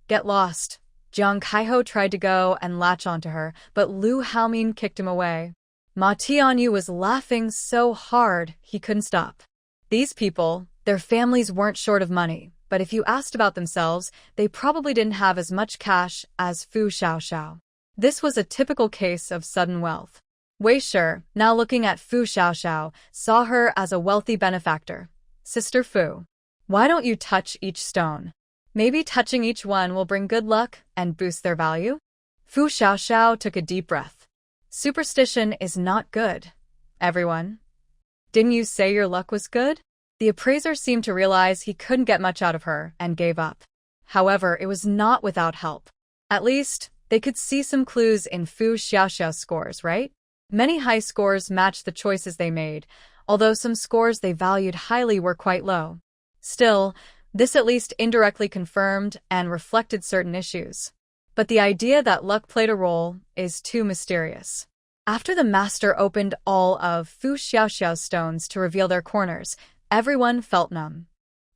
Get lost. Jiang Kaiho tried to go and latch onto her, but Lu Haomin kicked him away. Ma Tianyu was laughing so hard he couldn't stop. These people, their families weren't short of money, but if you asked about themselves, they probably didn't have as much cash as Fu Xiaoxiao. This was a typical case of sudden wealth. Wei Shi, now looking at Fu Xiaoxiao, saw her as a wealthy benefactor. Sister Fu, why don't you touch each stone? Maybe touching each one will bring good luck and boost their value? Fu Xiaoxiao took a deep breath. Superstition is not good, everyone. Didn't you say your luck was good? The appraiser seemed to realize he couldn't get much out of her and gave up. However, it was not without help. At least, they could see some clues in Fu Xiaoxiao's scores, right? Many high scores matched the choices they made, although some scores they valued highly were quite low. Still, this at least indirectly confirmed and reflected certain issues. But the idea that luck played a role is too mysterious. After the master opened all of Fu Xiaoxiao's stones to reveal their corners, everyone felt numb.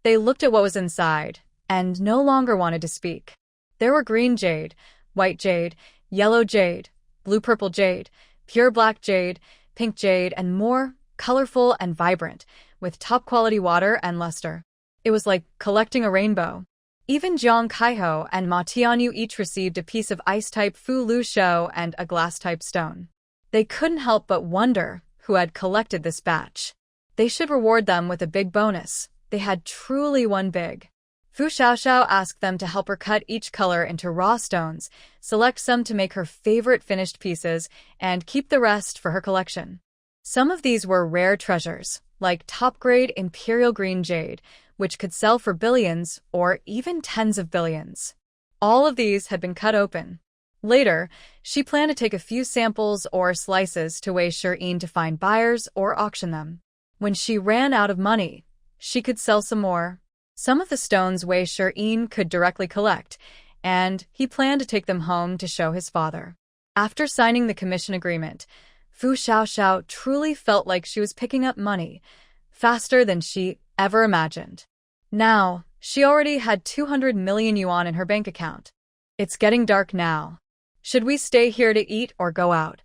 They looked at what was inside, and no longer wanted to speak. There were green jade, white jade, yellow jade, blue-purple jade, pure black jade, pink jade, and more, colorful and vibrant, with top-quality water and luster. It was like collecting a rainbow. Even Jiang Kaiho and Ma Tianyu each received a piece of ice-type Fu Lu Shou and a glass-type stone. They couldn't help but wonder who had collected this batch. They should reward them with a big bonus. They had truly won big. Fu Xiaoxiao asked them to help her cut each color into raw stones, select some to make her favorite finished pieces, and keep the rest for her collection. Some of these were rare treasures, like top-grade imperial green jade, which could sell for billions or even tens of billions. All of these had been cut open. Later, she planned to take a few samples or slices to Wei Shi to find buyers or auction them. When she ran out of money, she could sell some more. Some of the stones Wei Shi could directly collect, and he planned to take them home to show his father. After signing the commission agreement, Fu Xiaoxiao truly felt like she was picking up money, faster than she ever imagined. Now, she already had 200 million yuan in her bank account. It's getting dark now. Should we stay here to eat or go out?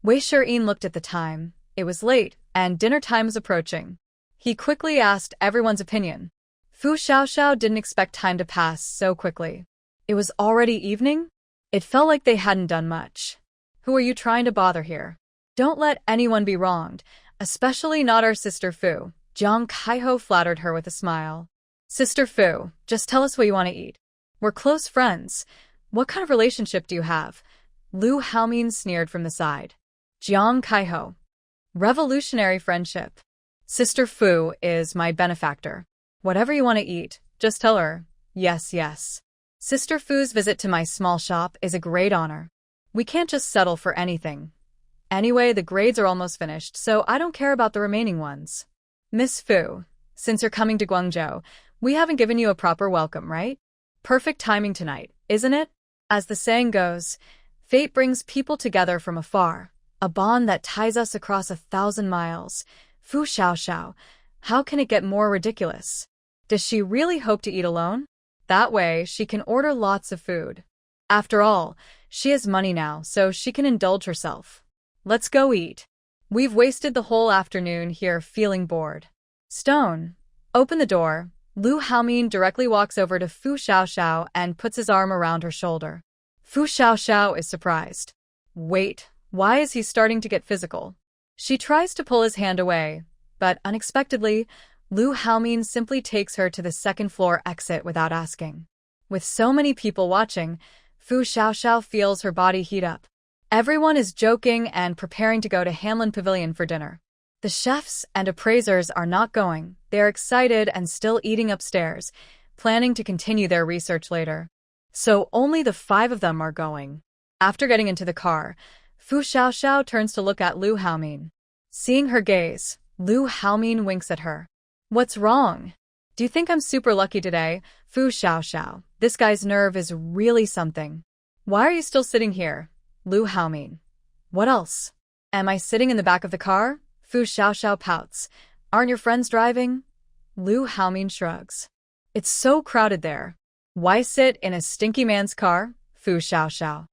Wei Shi looked at the time. It was late, and dinner time was approaching. He quickly asked everyone's opinion. Fu Xiaoxiao didn't expect time to pass so quickly. It was already evening? It felt like they hadn't done much. Who are you trying to bother here? Don't let anyone be wronged, especially not our Sister Fu. Jiang Kaiho flattered her with a smile. Sister Fu, just tell us what you want to eat. We're close friends. What kind of relationship do you have? Lu Haomin sneered from the side. Jiang Kaiho. Revolutionary friendship. Sister Fu is my benefactor. Whatever you want to eat, just tell her. Yes, yes. Sister Fu's visit to my small shop is a great honor. We can't just settle for anything. Anyway, the grades are almost finished, so I don't care about the remaining ones. Miss Fu, since you're coming to Guangzhou, we haven't given you a proper welcome, right? Perfect timing tonight, isn't it? As the saying goes, fate brings people together from afar, a bond that ties us across 1,000 miles. Fu Xiaoxiao, how can it get more ridiculous? Does she really hope to eat alone? That way, she can order lots of food. After all, she has money now, so she can indulge herself. Let's go eat. We've wasted the whole afternoon here feeling bored. Stone, open the door. Lu Haomin directly walks over to Fu Xiaoxiao and puts his arm around her shoulder. Fu Xiaoxiao is surprised. Wait, why is he starting to get physical? She tries to pull his hand away, but unexpectedly, Lu Haomin simply takes her to the second-floor exit without asking. With so many people watching, Fu Xiaoxiao feels her body heat up. Everyone is joking and preparing to go to Hanlin Pavilion for dinner. The chefs and appraisers are not going. They are excited and still eating upstairs, planning to continue their research later. So only the 5 of them are going. After getting into the car, Fu Xiaoxiao turns to look at Lu Haomin. Seeing her gaze, Lu Haomin winks at her. What's wrong? Do you think I'm super lucky today? Fu Xiaoxiao, this guy's nerve is really something. Why are you still sitting here? Lu Haomin. What else? Am I sitting in the back of the car? Fu Xiaoxiao pouts. Aren't your friends driving? Lu Haomin shrugs. It's so crowded there. Why sit in a stinky man's car? Fu Xiaoxiao.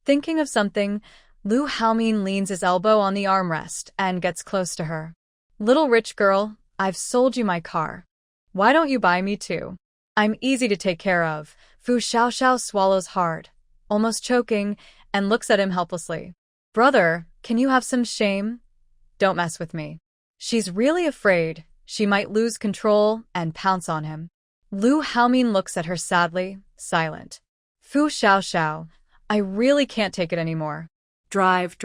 Thinking of something, Lu Haomin leans his elbow on the armrest and gets close to her. Little rich girl, I've sold you my car. Why don't you buy me too? I'm easy to take care of. Fu Xiaoxiao swallows hard, almost choking, and looks at him helplessly. Brother, can you have some shame? Don't mess with me. She's really afraid she might lose control and pounce on him. Lu Haomin looks at her sadly, silent. Fu Xiaoxiao, I really can't take it anymore. Drive.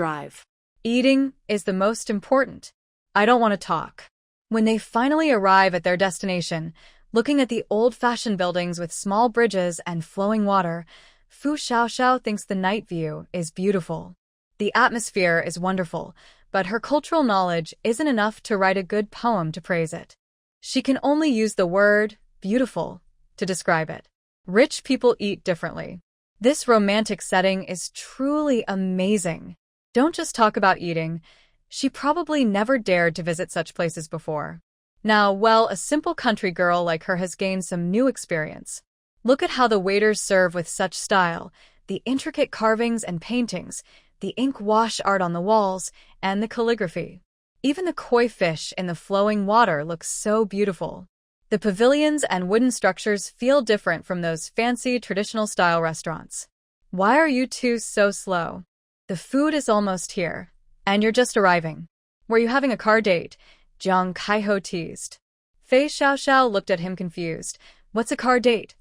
Eating is the most important. I don't want to talk. When they finally arrive at their destination, looking at the old-fashioned buildings with small bridges and flowing water, Fu Xiaoxiao thinks the night view is beautiful. The atmosphere is wonderful, but her cultural knowledge isn't enough to write a good poem to praise it. She can only use the word beautiful to describe it. Rich people eat differently. This romantic setting is truly amazing. Don't just talk about eating. She probably never dared to visit such places before. Now, well, a simple country girl like her has gained some new experience. Look at how the waiters serve with such style, the intricate carvings and paintings, the ink wash art on the walls, and the calligraphy. Even the koi fish in the flowing water looks so beautiful. The pavilions and wooden structures feel different from those fancy traditional-style restaurants. Why are you two so slow? The food is almost here, and you're just arriving. Were you having a car date? Jiang Kaiho teased. Fei Xiaoxiao looked at him confused. What's a car date?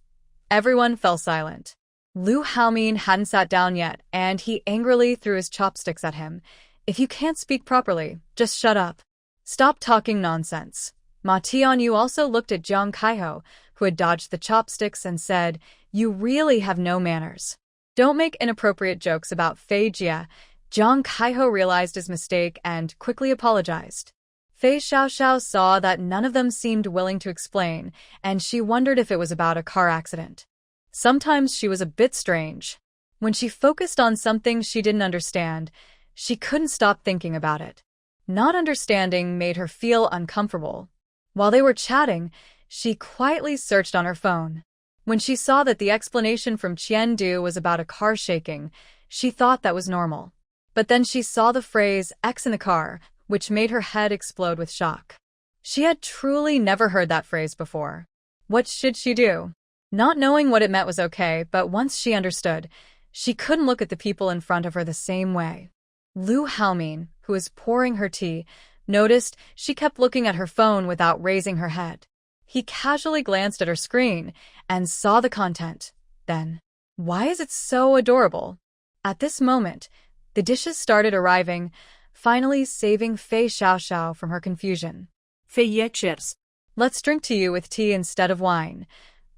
Everyone fell silent. Lu Haomin hadn't sat down yet, and he angrily threw his chopsticks at him. If you can't speak properly, just shut up. Stop talking nonsense. Ma Tianyu also looked at Jiang Kaiho, who had dodged the chopsticks, and said, You really have no manners. Don't make inappropriate jokes about Fei Jia. Jiang Kaiho realized his mistake and quickly apologized. Fei Xiaoxiao saw that none of them seemed willing to explain, and she wondered if it was about a car accident. Sometimes she was a bit strange. When she focused on something she didn't understand, she couldn't stop thinking about it. Not understanding made her feel uncomfortable. While they were chatting, she quietly searched on her phone. When she saw that the explanation from Qian Du was about a car shaking, she thought that was normal. But then she saw the phrase X in the car, which made her head explode with shock. She had truly never heard that phrase before. What should she do? Not knowing what it meant was okay, but once she understood, she couldn't look at the people in front of her the same way. Lu Haomin, who was pouring her tea, noticed she kept looking at her phone without raising her head. He casually glanced at her screen and saw the content. Then, why is it so adorable? At this moment, the dishes started arriving, finally saving Fei Xiaoxiao from her confusion. Fei cheers. Let's drink to you with tea instead of wine.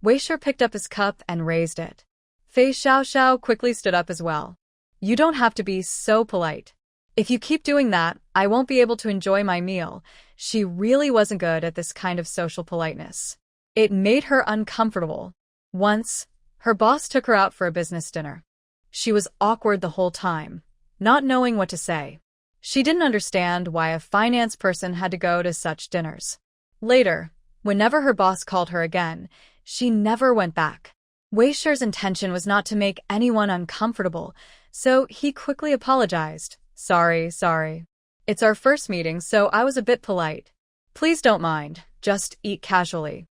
Weisher picked up his cup and raised it. Fei Xiaoxiao quickly stood up as well. You don't have to be so polite. If you keep doing that, I won't be able to enjoy my meal. She really wasn't good at this kind of social politeness. It made her uncomfortable. Once, her boss took her out for a business dinner. She was awkward the whole time, not knowing what to say. She didn't understand why a finance person had to go to such dinners. Later, whenever her boss called her again, she never went back. Weisher's intention was not to make anyone uncomfortable, so he quickly apologized. Sorry. It's our first meeting, so I was a bit polite. Please don't mind, just eat casually.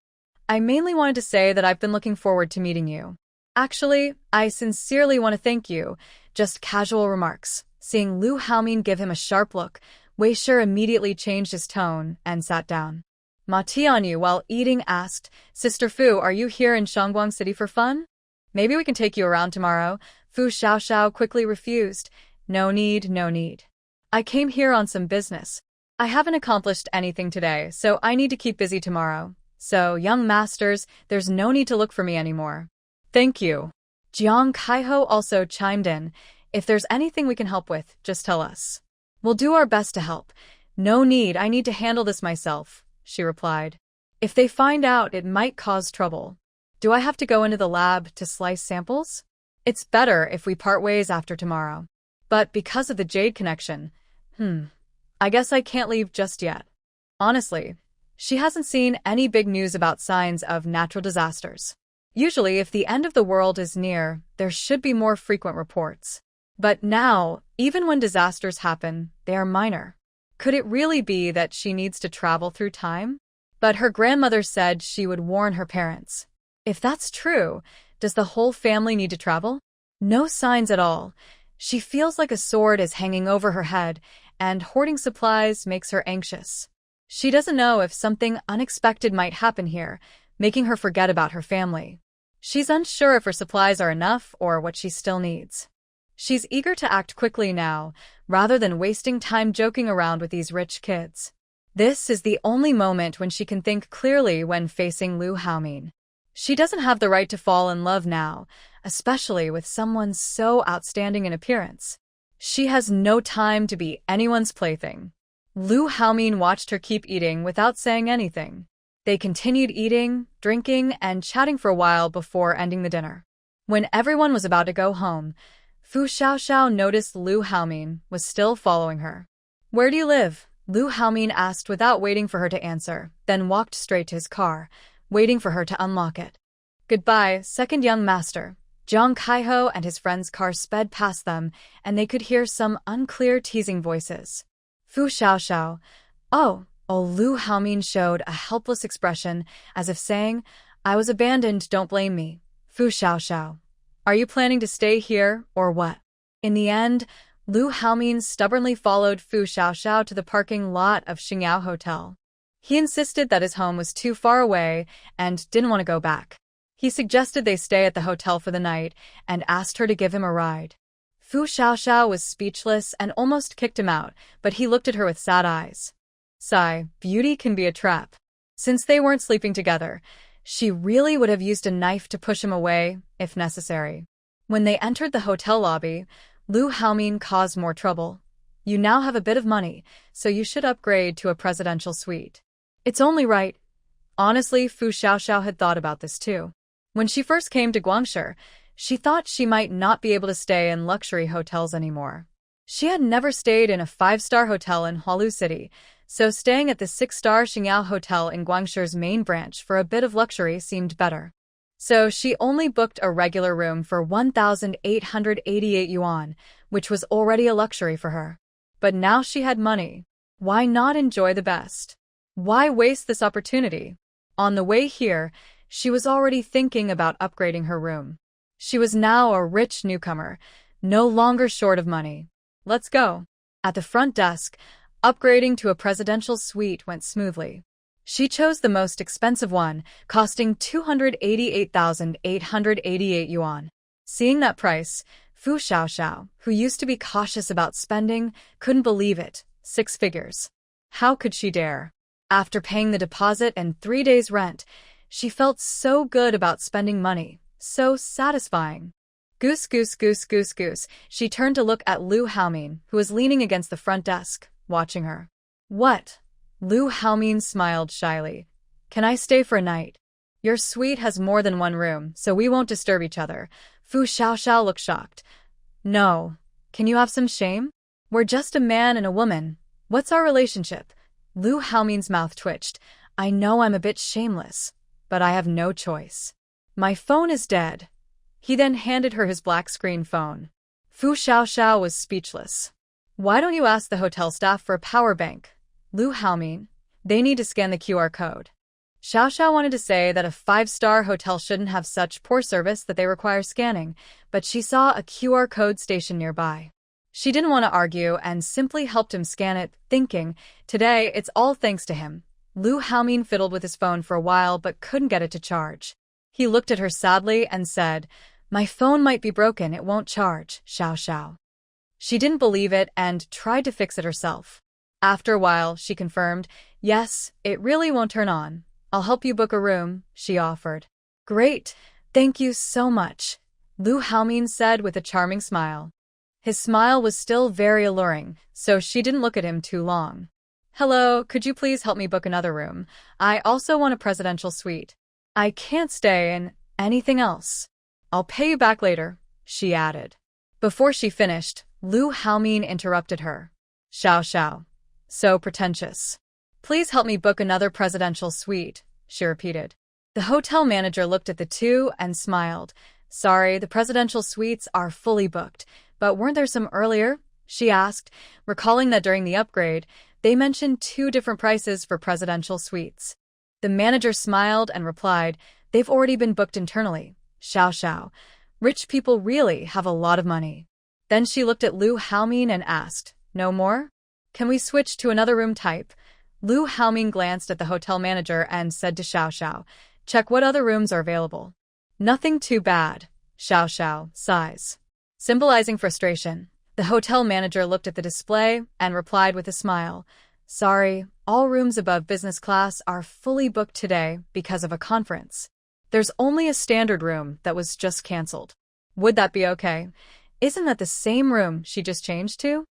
I mainly wanted to say that I've been looking forward to meeting you. Actually, I sincerely want to thank you. Just casual remarks. Seeing Lu Haomin give him a sharp look, Weisher immediately changed his tone and sat down. Ma Tianyu, while eating, asked, Sister Fu, are you here in Shangguang City for fun? Maybe we can take you around tomorrow. Fu Xiaoxiao quickly refused. No need. I came here on some business. I haven't accomplished anything today, so I need to keep busy tomorrow. So, young masters, there's no need to look for me anymore. Thank you. Jiang Kaiho also chimed in. If there's anything we can help with, just tell us. We'll do our best to help. No need, I need to handle this myself, she replied. If they find out, it might cause trouble. Do I have to go into the lab to slice samples? It's better if we part ways after tomorrow. But because of the Jade connection, I guess I can't leave just yet. Honestly, she hasn't seen any big news about signs of natural disasters. Usually, if the end of the world is near, there should be more frequent reports. But now, even when disasters happen, they are minor. Could it really be that she needs to travel through time? But her grandmother said she would warn her parents. If that's true, does the whole family need to travel? No signs at all. She feels like a sword is hanging over her head, and hoarding supplies makes her anxious. She doesn't know if something unexpected might happen here, making her forget about her family. She's unsure if her supplies are enough or what she still needs. She's eager to act quickly now, rather than wasting time joking around with these rich kids. This is the only moment when she can think clearly when facing Lu Haomin. She doesn't have the right to fall in love now, especially with someone so outstanding in appearance. She has no time to be anyone's plaything. Lu Haomin watched her keep eating without saying anything. They continued eating, drinking, and chatting for a while before ending the dinner. When everyone was about to go home, Fu Xiaoxiao noticed Lu Haomin was still following her. Where do you live? Lu Haomin asked without waiting for her to answer, then walked straight to his car, waiting for her to unlock it. Goodbye, second young master. Jiang Kaiho and his friend's car sped past them, and they could hear some unclear teasing voices. Fu Xiaoxiao. Oh, Lu Haomin showed a helpless expression, as if saying, I was abandoned, don't blame me. Fu Xiaoxiao. Are you planning to stay here, or what? In the end, Lu Haomin stubbornly followed Fu Xiaoxiao to the parking lot of Xingyao Hotel. He insisted that his home was too far away and didn't want to go back. He suggested they stay at the hotel for the night and asked her to give him a ride. Fu Xiaoxiao was speechless and almost kicked him out, but he looked at her with sad eyes. Sigh, beauty can be a trap. Since they weren't sleeping together, she really would have used a knife to push him away, if necessary. When they entered the hotel lobby, Lu Haomin caused more trouble. You now have a bit of money, so you should upgrade to a presidential suite. It's only right. Honestly, Fu Xiaoxiao had thought about this too. When she first came to Guangshi, she thought she might not be able to stay in luxury hotels anymore. She had never stayed in a 5-star hotel in Hualu City, so staying at the 6-star Xingyao Hotel in Guangshi's main branch for a bit of luxury seemed better. So she only booked a regular room for 1,888 yuan, which was already a luxury for her. But now she had money. Why not enjoy the best? Why waste this opportunity? On the way here, she was already thinking about upgrading her room. She was now a rich newcomer, no longer short of money. Let's go. At the front desk, upgrading to a presidential suite went smoothly. She chose the most expensive one, costing 288,888 yuan. Seeing that price, Fu Xiaoxiao, who used to be cautious about spending, couldn't believe it. 6 figures. How could she dare? After paying the deposit and 3 days' rent, she felt so good about spending money, so satisfying. Goose, goose, goose, goose, goose. She turned to look at Lu Haomin, who was leaning against the front desk, watching her. What? Lu Haomin smiled shyly. Can I stay for a night? Your suite has more than one room, so we won't disturb each other. Fu Xiaoxiao looked shocked. No. Can you have some shame? We're just a man and a woman. What's our relationship? Lu Haomin's mouth twitched. I know I'm a bit shameless, but I have no choice. My phone is dead. He then handed her his black screen phone. Fu Xiaoxiao was speechless. Why don't you ask the hotel staff for a power bank? Lu Haomin, they need to scan the QR code. Xiaoxiao wanted to say that a 5-star hotel shouldn't have such poor service that they require scanning, but she saw a QR code station nearby. She didn't want to argue and simply helped him scan it, thinking, today it's all thanks to him. Lu Haomin fiddled with his phone for a while but couldn't get it to charge. He looked at her sadly and said, My phone might be broken, it won't charge, Xiaoxiao. She didn't believe it and tried to fix it herself. After a while, she confirmed, yes, it really won't turn on. I'll help you book a room, she offered. Great, thank you so much, Lu Haomin said with a charming smile. His smile was still very alluring, so she didn't look at him too long. Hello, could you please help me book another room? I also want a presidential suite. I can't stay in anything else. I'll pay you back later, she added. Before she finished, Lu Haomin interrupted her. Xiao. So pretentious. Please help me book another presidential suite, she repeated. The hotel manager looked at the two and smiled. Sorry, the presidential suites are fully booked, but weren't there some earlier? She asked, recalling that during the upgrade, they mentioned two different prices for presidential suites. The manager smiled and replied, they've already been booked internally. Xiao. Rich people really have a lot of money. Then she looked at Lu Haomin and asked, no more? Can we switch to another room type? Lu Haomin glanced at the hotel manager and said to Xiao, check what other rooms are available. Nothing too bad, Xiao sighs. Symbolizing frustration, the hotel manager looked at the display and replied with a smile. Sorry, all rooms above business class are fully booked today because of a conference. There's only a standard room that was just cancelled. Would that be okay? Isn't that the same room she just changed to?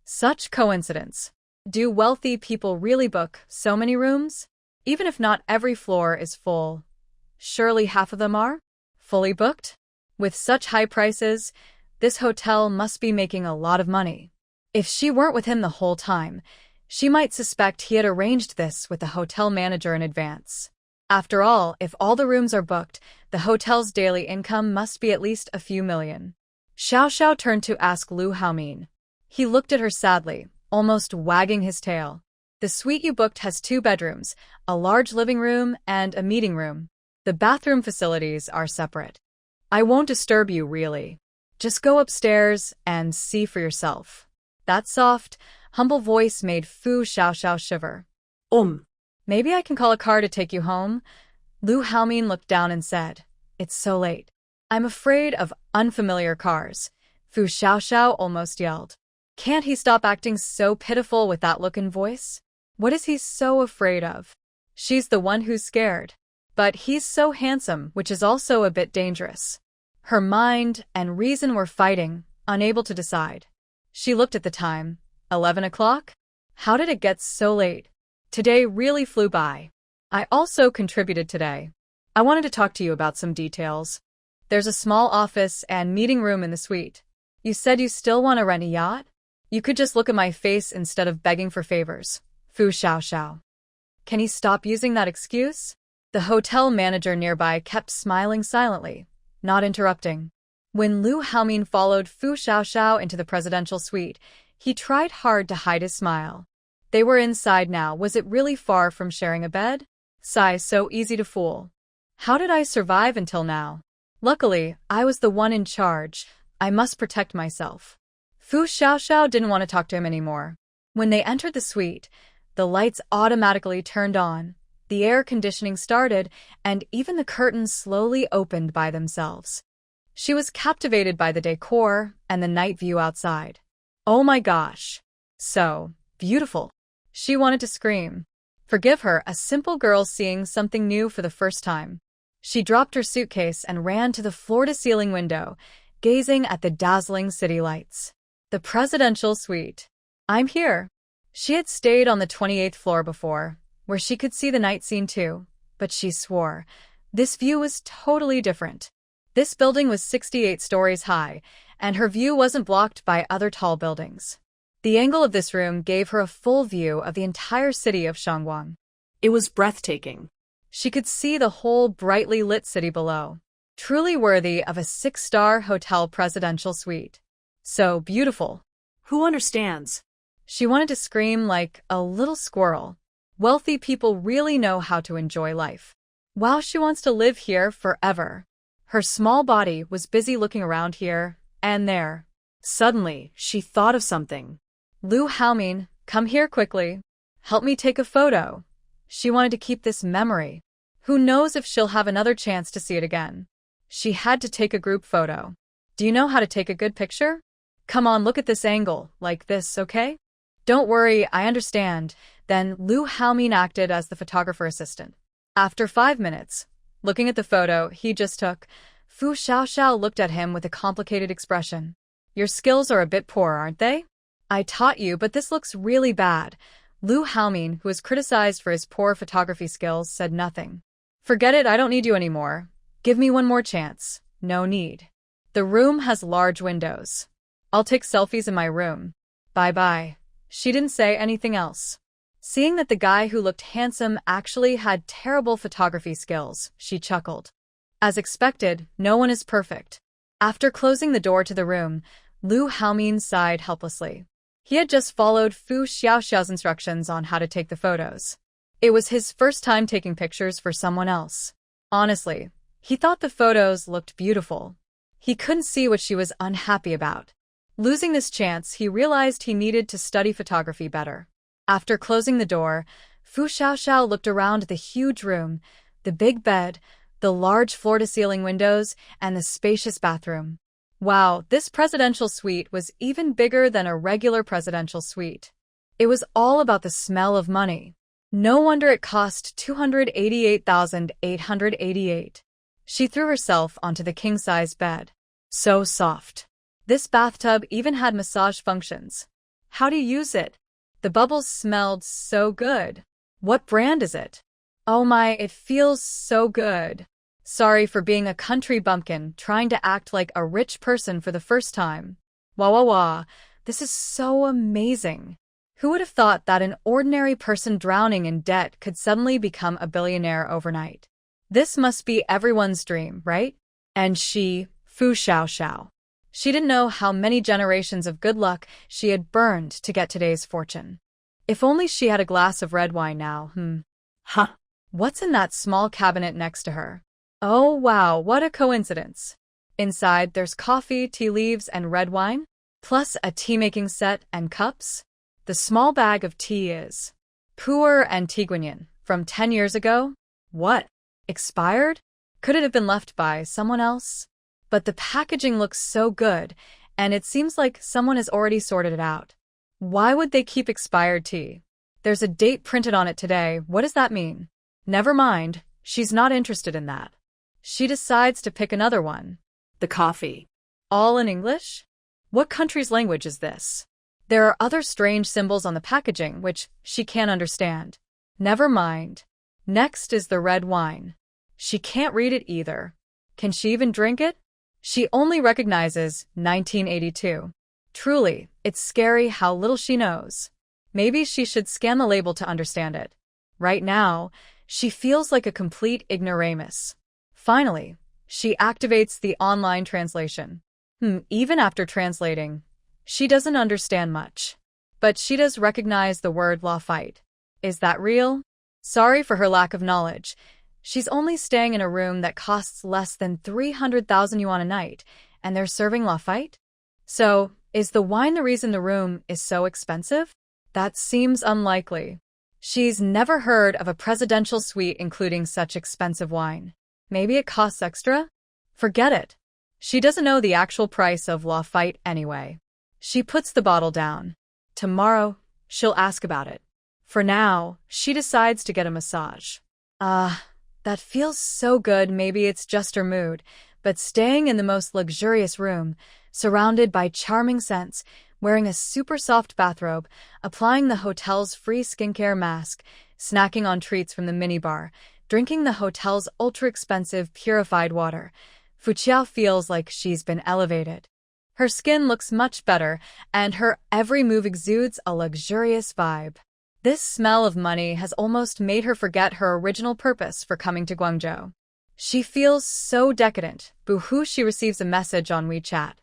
Such coincidence. Do wealthy people really book so many rooms? Even if not every floor is full, surely half of them are fully booked? With such high prices, this hotel must be making a lot of money. If she weren't with him the whole time, she might suspect he had arranged this with the hotel manager in advance. After all, if all the rooms are booked, the hotel's daily income must be at least a few million. Xiao turned to ask Lu Haomin. He looked at her sadly, almost wagging his tail. The suite you booked has 2 bedrooms, a large living room, and a meeting room. The bathroom facilities are separate. I won't disturb you, really. Just go upstairs and see for yourself. That soft, humble voice made Fu Xiao shiver. Maybe I can call a car to take you home? Lu Haomin looked down and said, it's so late. I'm afraid of unfamiliar cars. Fu Xiao almost yelled. Can't he stop acting so pitiful with that look and voice? What is he so afraid of? She's the one who's scared. But he's so handsome, which is also a bit dangerous. Her mind and reason were fighting, unable to decide. She looked at the time. 11 o'clock? How did it get so late? Today really flew by. I also contributed today. I wanted to talk to you about some details. There's a small office and meeting room in the suite. You said you still want to rent a yacht? You could just look at my face instead of begging for favors. Fu Xiao. Can he stop using that excuse? The hotel manager nearby kept smiling silently, not interrupting. When Lu Haomin followed Fu Xiao into the presidential suite, he tried hard to hide his smile. They were inside now. Was it really far from sharing a bed? Sigh, so easy to fool. How did I survive until now? Luckily, I was the one in charge. I must protect myself. Fu Xiao didn't want to talk to him anymore. When they entered the suite, the lights automatically turned on, the air conditioning started, and even the curtains slowly opened by themselves. She was captivated by the decor and the night view outside. Oh my gosh! So beautiful! She wanted to scream. Forgive her, a simple girl seeing something new for the first time. She dropped her suitcase and ran to the floor-to-ceiling window, gazing at the dazzling city lights. The presidential suite. I'm here. She had stayed on the 28th floor before, where she could see the night scene too, but she swore. This view was totally different. This building was 68 stories high, and her view wasn't blocked by other tall buildings. The angle of this room gave her a full view of the entire city of Shangguang. It was breathtaking. She could see the whole brightly lit city below, truly worthy of a 6-star hotel presidential suite. So beautiful. Who understands? She wanted to scream like a little squirrel. Wealthy people really know how to enjoy life. Wow, she wants to live here forever. Her small body was busy looking around here and there. Suddenly, she thought of something. Lu Haomin, come here quickly. Help me take a photo. She wanted to keep this memory. Who knows if she'll have another chance to see it again. She had to take a group photo. Do you know how to take a good picture? Come on, look at this angle, like this, okay? Don't worry, I understand. Then Lu Haomin acted as the photographer assistant. After 5 minutes, looking at the photo he just took, Fu Xiaoxiao looked at him with a complicated expression. Your skills are a bit poor, aren't they? I taught you, but this looks really bad. Lu Haomin, who was criticized for his poor photography skills, said nothing. Forget it, I don't need you anymore. Give me one more chance. No need. The room has large windows. I'll take selfies in my room. Bye-bye. She didn't say anything else. Seeing that the guy who looked handsome actually had terrible photography skills, she chuckled. As expected, no one is perfect. After closing the door to the room, Lu Haomin sighed helplessly. He had just followed Fu Xiaoxiao's instructions on how to take the photos. It was his first time taking pictures for someone else. Honestly, he thought the photos looked beautiful. He couldn't see what she was unhappy about. Losing this chance, he realized he needed to study photography better. After closing the door, Fu Xiaoxiao looked around the huge room, the big bed, the large floor-to-ceiling windows, and the spacious bathroom. Wow, this presidential suite was even bigger than a regular presidential suite. It was all about the smell of money. No wonder it cost 288,888. She threw herself onto the king-size bed. So soft. This bathtub even had massage functions. How do you use it? The bubbles smelled so good. What brand is it? Oh my, it feels so good. Sorry for being a country bumpkin trying to act like a rich person for the first time. Wah wah wah, this is so amazing. Who would have thought that an ordinary person drowning in debt could suddenly become a billionaire overnight? This must be everyone's dream, right? And she, Fu Xiaoxiao. She didn't know how many generations of good luck she had burned to get today's fortune. If only she had a glass of red wine now, Huh. What's in that small cabinet next to her? Oh wow, what a coincidence. Inside, there's coffee, tea leaves, and red wine, plus a tea-making set and cups. The small bag of tea is Pu'er and Tiguanyin from 10 years ago? What? Expired? Could it have been left by someone else? But the packaging looks so good, and it seems like someone has already sorted it out. Why would they keep expired tea? There's a date printed on it today. What does that mean? Never mind, she's not interested in that. She decides to pick another one. The coffee. All in English? What country's language is this? There are other strange symbols on the packaging which she can't understand. Never mind. Next is the red wine. She can't read it either. Can she even drink it? She only recognizes 1982. Truly, it's scary how little she knows. Maybe she should scan the label to understand it. Right now, she feels like a complete ignoramus. Finally, she activates the online translation. Even after translating, she doesn't understand much. But she does recognize the word Lafite. Is that real? Sorry for her lack of knowledge. She's only staying in a room that costs less than 300,000 yuan a night, and they're serving Lafite? So, is the wine the reason the room is so expensive? That seems unlikely. She's never heard of a presidential suite including such expensive wine. Maybe it costs extra? Forget it. She doesn't know the actual price of Lafite anyway. She puts the bottle down. Tomorrow, she'll ask about it. For now, she decides to get a massage. That feels so good. Maybe it's just her mood, but staying in the most luxurious room, surrounded by charming scents, wearing a super soft bathrobe, applying the hotel's free skincare mask, snacking on treats from the minibar, drinking the hotel's ultra-expensive purified water, Fu Qiao feels like she's been elevated. Her skin looks much better, and her every move exudes a luxurious vibe. This smell of money has almost made her forget her original purpose for coming to Guangzhou. She feels so decadent. Boo-hoo, she receives a message on WeChat.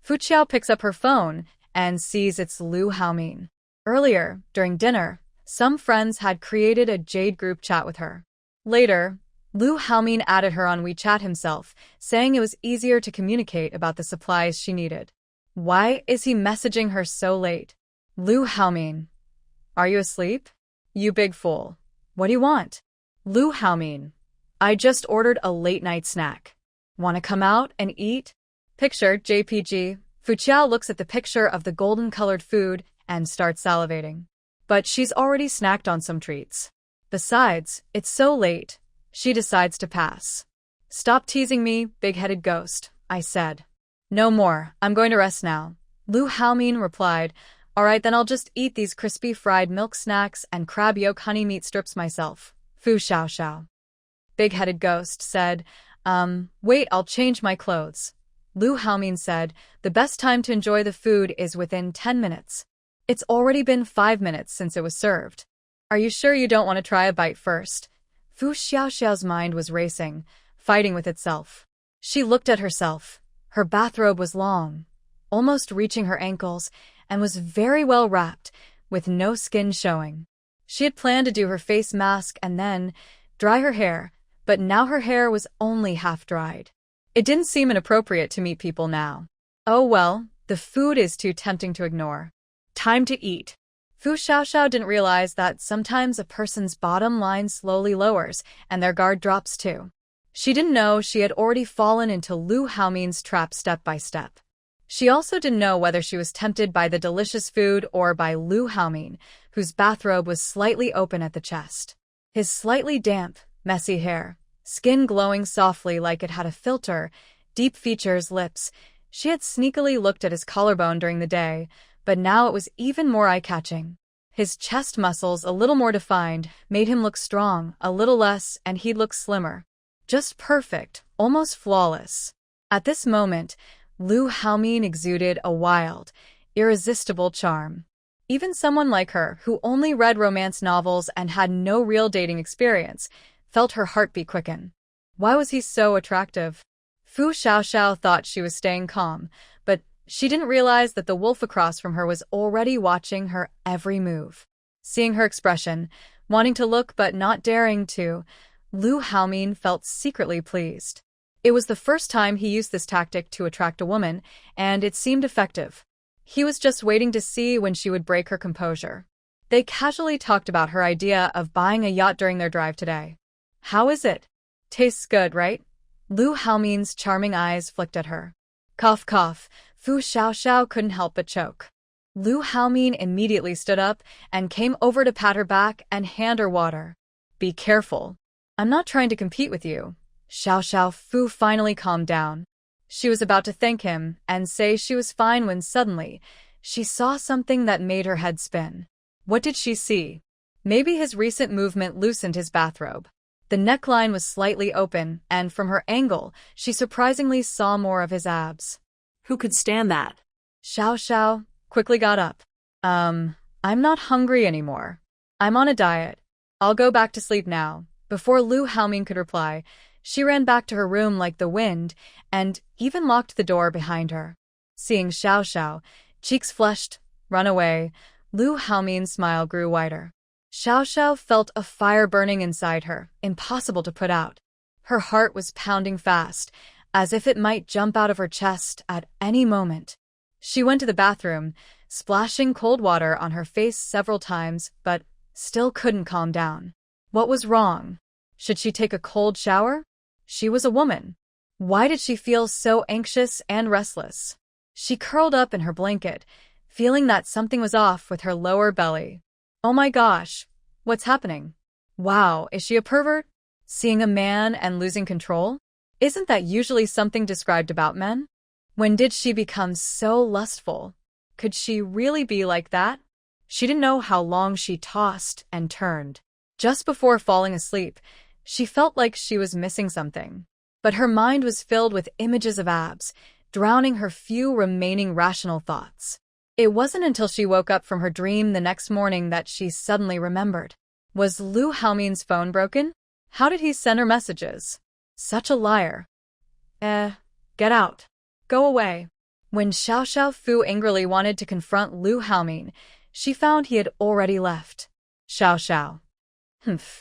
Fu Qiao picks up her phone and sees it's Lu Haomin. Earlier, during dinner, some friends had created a Jade group chat with her. Later, Lu Haomin added her on WeChat himself, saying it was easier to communicate about the supplies she needed. Why is he messaging her so late? Lu Haomin. Are you asleep? You big fool. What do you want? Lu Haomin. I just ordered a late-night snack. Want to come out and eat? Picture, JPG. Fu Qiao looks at the picture of the golden-colored food and start salivating. But she's already snacked on some treats. Besides, it's so late. She decides to pass. "Stop teasing me, big-headed ghost," I said. "No more, I'm going to rest now." Lu Haomin replied, "All right, then I'll just eat these crispy fried milk snacks and crab yolk honey meat strips myself." Fu Xiaoxiao. Big-headed ghost said, Wait, I'll change my clothes." Lu Haomin said, "The best time to enjoy the food is within 10 minutes. It's already been 5 minutes since it was served. Are you sure you don't want to try a bite first?" Fu Xiaoxiao's mind was racing, fighting with itself. She looked at herself. Her bathrobe was long, almost reaching her ankles, and was very well wrapped, with no skin showing. She had planned to do her face mask and then dry her hair, but now her hair was only half dried. It didn't seem inappropriate to meet people now. Oh well, the food is too tempting to ignore. Time to eat. Fu Xiaoxiao didn't realize that sometimes a person's bottom line slowly lowers and their guard drops too. She didn't know she had already fallen into Lu Haomin's trap step by step. She also didn't know whether she was tempted by the delicious food or by Lu Haomin, whose bathrobe was slightly open at the chest. His slightly damp, messy hair, skin glowing softly like it had a filter, deep features, lips. She had sneakily looked at his collarbone during the day, but now it was even more eye-catching. His chest muscles, a little more defined, made him look strong, a little less, and he'd look slimmer. Just perfect, almost flawless. At this moment, Lu Haomin exuded a wild, irresistible charm. Even someone like her, who only read romance novels and had no real dating experience, felt her heartbeat quicken. Why was he so attractive? Fu Xiaoxiao thought she was staying calm, but she didn't realize that the wolf across from her was already watching her every move. Seeing her expression, wanting to look but not daring to, Lu Haomin felt secretly pleased. It was the first time he used this tactic to attract a woman, and it seemed effective. He was just waiting to see when she would break her composure. They casually talked about her idea of buying a yacht during their drive today. "How is it? Tastes good, right?" Lu Haomin's charming eyes flicked at her. Cough, cough. Fu Xiaoxiao couldn't help but choke. Lu Haomin immediately stood up and came over to pat her back and hand her water. "Be careful. I'm not trying to compete with you." Xiaoxiao Fu finally calmed down. She was about to thank him and say she was fine when suddenly she saw something that made her head spin. What did she see? Maybe his recent movement loosened his bathrobe. The neckline was slightly open, and from her angle, she surprisingly saw more of his abs. Who could stand that? Xiaoxiao quickly got up. I'm not hungry anymore. I'm on a diet. I'll go back to sleep now." Before Lu Haomin could reply, she ran back to her room like the wind and even locked the door behind her. Seeing Xiaoxiao, cheeks flushed, run away, Lu Haomin's smile grew wider. Xiaoxiao felt a fire burning inside her, impossible to put out. Her heart was pounding fast, as if it might jump out of her chest at any moment. She went to the bathroom, splashing cold water on her face several times, but still couldn't calm down. What was wrong? Should she take a cold shower? She was a woman. Why did she feel so anxious and restless? She curled up in her blanket, feeling that something was off with her lower belly. Oh my gosh, what's happening? Wow, is she a pervert? Seeing a man and losing control? Isn't that usually something described about men? When did she become so lustful? Could she really be like that? She didn't know how long she tossed and turned. Just before falling asleep, she felt like she was missing something. But her mind was filled with images of abs, drowning her few remaining rational thoughts. It wasn't until she woke up from her dream the next morning that she suddenly remembered. Was Lu Haomin's phone broken? How did he send her messages? Such a liar. Get out. Go away. When Xiaoxiao Fu angrily wanted to confront Lu Haomin, she found he had already left. Xiaoxiao.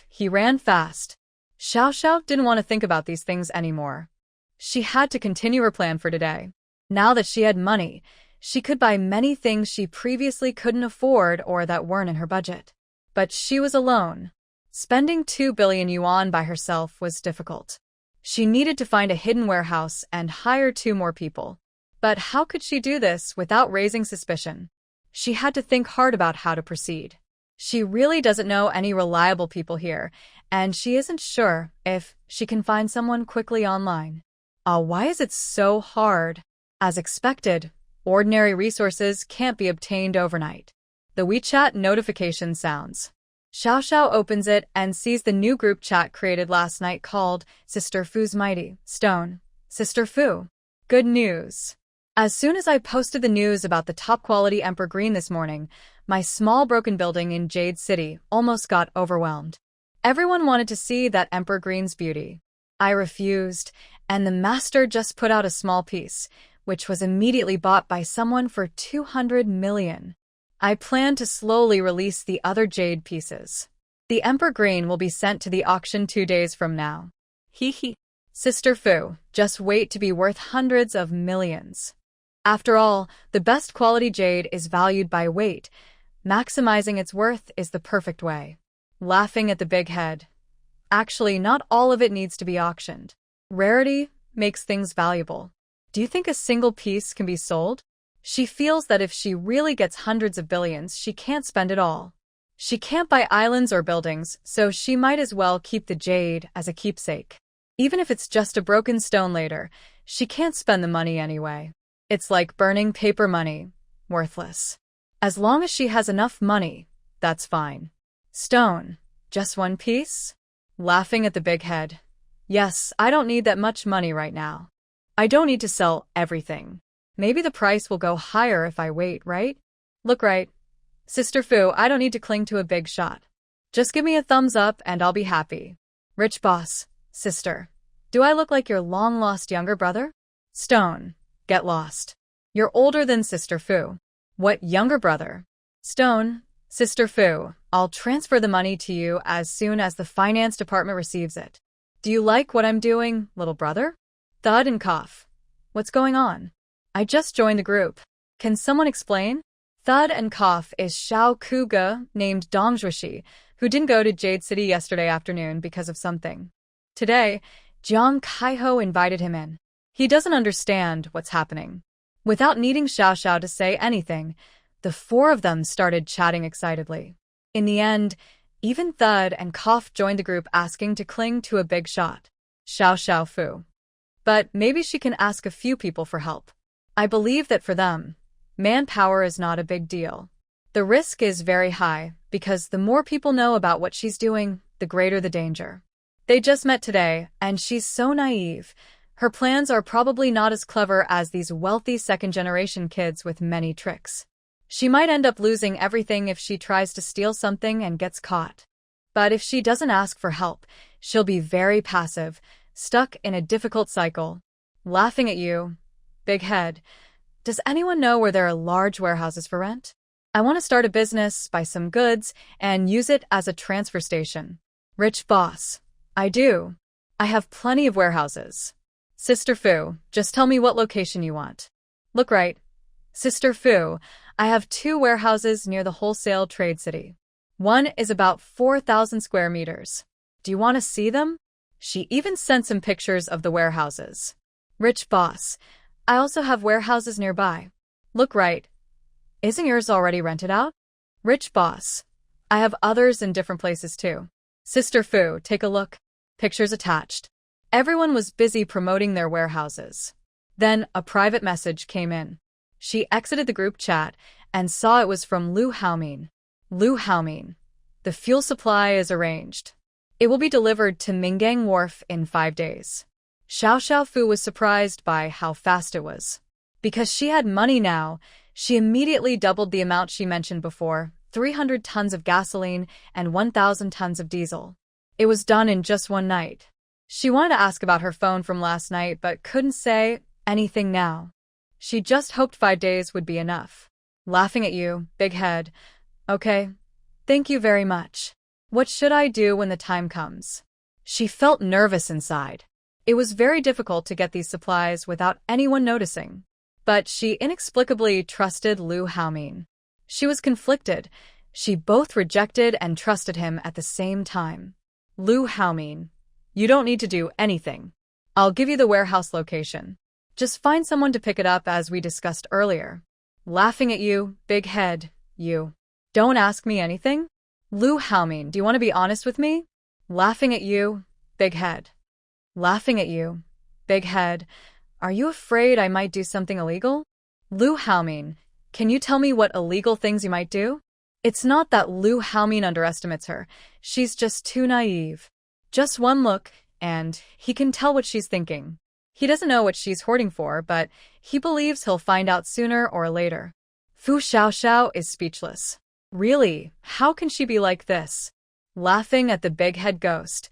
He ran fast. Xiaoxiao didn't want to think about these things anymore. She had to continue her plan for today. Now that she had money, she could buy many things she previously couldn't afford or that weren't in her budget. But she was alone. Spending 2 billion yuan by herself was difficult. She needed to find a hidden warehouse and hire 2 more people. But how could she do this without raising suspicion? She had to think hard about how to proceed. She really doesn't know any reliable people here, and she isn't sure if she can find someone quickly online. Why is it so hard? As expected, ordinary resources can't be obtained overnight. The WeChat notification sounds. Xiao Xiao opens it and sees the new group chat created last night called Sister Fu's Mighty Stone. Sister Fu. Good news. As soon as I posted the news about the top-quality Emperor Green this morning, my small broken building in Jade City almost got overwhelmed. Everyone wanted to see that Emperor Green's beauty. I refused, and the master just put out a small piece, which was immediately bought by someone for 200 million. I plan to slowly release the other jade pieces. The Emperor Green will be sent to the auction 2 days from now. Hee. Sister Fu, just wait to be worth hundreds of millions. After all, the best quality jade is valued by weight. Maximizing its worth is the perfect way. Laughing at the big head. Actually, not all of it needs to be auctioned. Rarity makes things valuable. Do you think a single piece can be sold? She feels that if she really gets hundreds of billions, she can't spend it all. She can't buy islands or buildings, so she might as well keep the jade as a keepsake. Even if it's just a broken stone later, she can't spend the money anyway. It's like burning paper money. Worthless. As long as she has enough money, that's fine. Stone. Just one piece? Laughing at the big head. Yes, I don't need that much money right now. I don't need to sell everything. Maybe the price will go higher if I wait, right? Look right. Sister Fu, I don't need to cling to a big shot. Just give me a thumbs up and I'll be happy. Rich boss. Sister. Do I look like your long-lost younger brother? Stone. Get lost. You're older than Sister Fu. What younger brother? Stone. Sister Fu, I'll transfer the money to you as soon as the finance department receives it. Do you like what I'm doing, little brother? Thud and cough. What's going on? I just joined the group. Can someone explain? Thud and cough is Xiao Kuge named Dongzhuishi, who didn't go to Jade City yesterday afternoon because of something. Today, Jiang Kaiho invited him in. He doesn't understand what's happening. Without needing Xiao Xiao to say anything, the four of them started chatting excitedly. In the end, even Thud and Cough joined the group asking to cling to a big shot. Xiao Xiao Fu. But maybe she can ask a few people for help. I believe that for them, manpower is not a big deal. The risk is very high because the more people know about what she's doing, the greater the danger. They just met today, and she's so naive. Her plans are probably not as clever as these wealthy second-generation kids with many tricks. She might end up losing everything if she tries to steal something and gets caught. But if she doesn't ask for help, she'll be very passive, stuck in a difficult cycle. Laughing at you. Big head. Does anyone know where there are large warehouses for rent? I want to start a business, buy some goods, and use it as a transfer station. Rich boss. I do. I have plenty of warehouses. Sister Fu, just tell me what location you want. Look right. Sister Fu, I have 2 warehouses near the wholesale trade city. One is about 4,000 square meters. Do you want to see them? She even sent some pictures of the warehouses. Rich boss, I also have warehouses nearby. Look right. Isn't yours already rented out? Rich boss, I have others in different places too. Sister Fu, take a look. Pictures attached. Everyone was busy promoting their warehouses. Then a private message came in. She exited the group chat and saw it was from Lu Haomin. Lu Haomin. The fuel supply is arranged. It will be delivered to Mingang Wharf in 5 days. Xiao Xiao Fu was surprised by how fast it was. Because she had money now, she immediately doubled the amount she mentioned before, 300 tons of gasoline and 1,000 tons of diesel. It was done in just one night. She wanted to ask about her phone from last night but couldn't say anything now. She just hoped 5 days would be enough. Laughing at you, big head. Okay. Thank you very much. What should I do when the time comes? She felt nervous inside. It was very difficult to get these supplies without anyone noticing. But she inexplicably trusted Lu Haomin. She was conflicted. She both rejected and trusted him at the same time. Lu Haomin. You don't need to do anything. I'll give you the warehouse location. Just find someone to pick it up as we discussed earlier. Laughing at you, big head, you. Don't ask me anything? Lu Haomin, do you want to be honest with me? Laughing at you, big head. Laughing at you, big head. Are you afraid I might do something illegal? Lu Haomin, can you tell me what illegal things you might do? It's not that Lu Haomin underestimates her. She's just too naive. Just one look, and he can tell what she's thinking. He doesn't know what she's hoarding for, but he believes he'll find out sooner or later. Fu Xiaoxiao is speechless. Really, how can she be like this? Laughing at the big head ghost.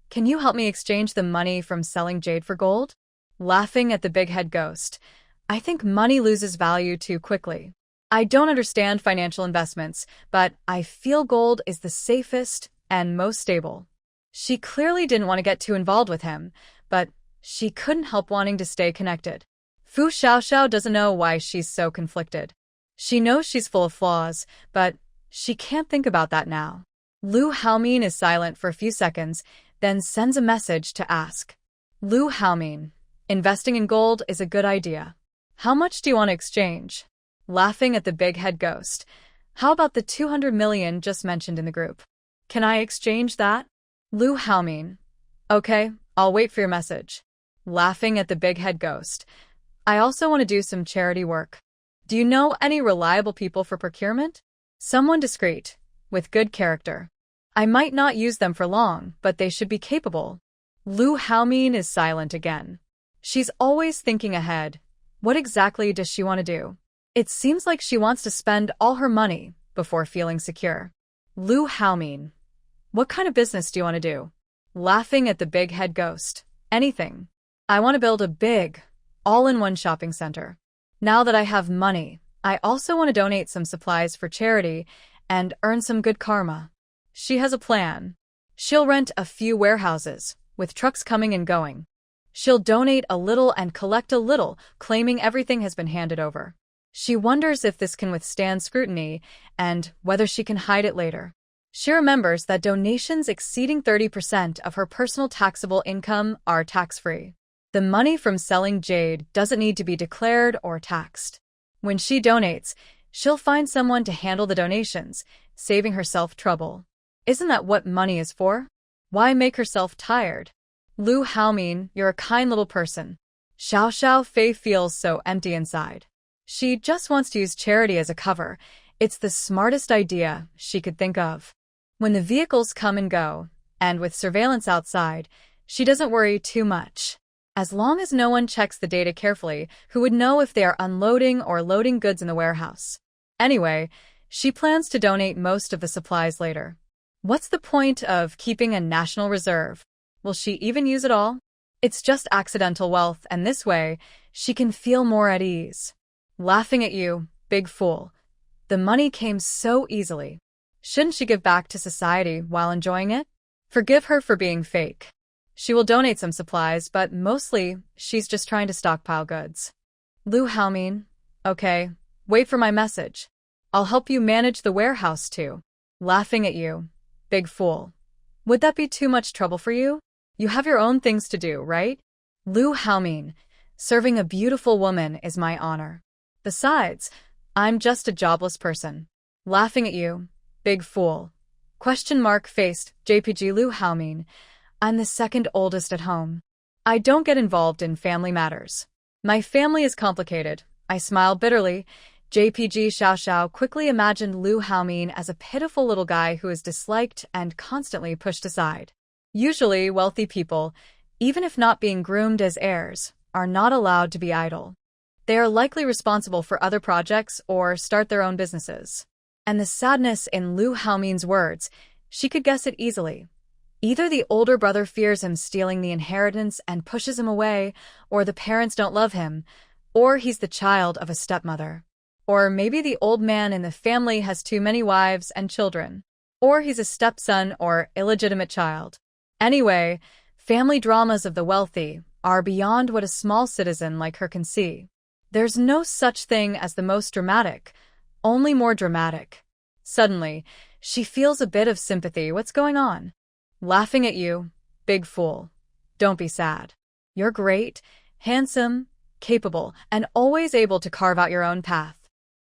Can you help me exchange the money from selling jade for gold? Laughing at the big head ghost. I think money loses value too quickly. I don't understand financial investments, but I feel gold is the safest and most stable. She clearly didn't want to get too involved with him, but she couldn't help wanting to stay connected. Fu Xiaoxiao doesn't know why she's so conflicted. She knows she's full of flaws, but she can't think about that now. Lu Haomin is silent for a few seconds, then sends a message to ask. Lu Haomin, investing in gold is a good idea. How much do you want to exchange? Laughing at the big head ghost. How about the 200 million just mentioned in the group? Can I exchange that? Lu Haomin. Okay, I'll wait for your message. Laughing at the big head ghost. I also want to do some charity work. Do you know any reliable people for procurement? Someone discreet, with good character. I might not use them for long, but they should be capable. Lu Haomin is silent again. She's always thinking ahead. What exactly does she want to do? It seems like she wants to spend all her money before feeling secure. Lu Haomin. What kind of business do you want to do? Laughing at the big head ghost. Anything. I want to build a big, all-in-one shopping center. Now that I have money, I also want to donate some supplies for charity and earn some good karma. She has a plan. She'll rent a few warehouses, with trucks coming and going. She'll donate a little and collect a little, claiming everything has been handed over. She wonders if this can withstand scrutiny and whether she can hide it later. She remembers that donations exceeding 30% of her personal taxable income are tax-free. The money from selling jade doesn't need to be declared or taxed. When she donates, she'll find someone to handle the donations, saving herself trouble. Isn't that what money is for? Why make herself tired? Lu Haomin, you're a kind little person. Xiao Fei feels so empty inside. She just wants to use charity as a cover. It's the smartest idea she could think of. When the vehicles come and go, and with surveillance outside, she doesn't worry too much. As long as no one checks the data carefully, who would know if they are unloading or loading goods in the warehouse? Anyway, she plans to donate most of the supplies later. What's the point of keeping a national reserve? Will she even use it all? It's just accidental wealth, and this way, she can feel more at ease. Laughing at you, big fool. The money came so easily. Shouldn't she give back to society while enjoying it? Forgive her for being fake. She will donate some supplies, but mostly, she's just trying to stockpile goods. Lu Haomin. Okay, wait for my message. I'll help you manage the warehouse too. Laughing at you. Big fool. Would that be too much trouble for you? You have your own things to do, right? Lu Haomin. Serving a beautiful woman is my honor. Besides, I'm just a jobless person. Laughing at you. Big fool. Question mark faced, JPG Lu Haomin. I'm the second oldest at home. I don't get involved in family matters. My family is complicated. I smile bitterly. JPG Xiaoxiao quickly imagined Lu Haomin as a pitiful little guy who is disliked and constantly pushed aside. Usually, wealthy people, even if not being groomed as heirs, are not allowed to be idle. They are likely responsible for other projects or start their own businesses. And the sadness in Lu Haomin's words, she could guess it easily. Either the older brother fears him stealing the inheritance and pushes him away, or the parents don't love him, or he's the child of a stepmother. Or maybe the old man in the family has too many wives and children. Or he's a stepson or illegitimate child. Anyway, family dramas of the wealthy are beyond what a small citizen like her can see. There's no such thing as the most dramatic, only more dramatic. Suddenly, she feels a bit of sympathy. What's going on? Laughing at you, big fool. Don't be sad. You're great, handsome, capable, and always able to carve out your own path.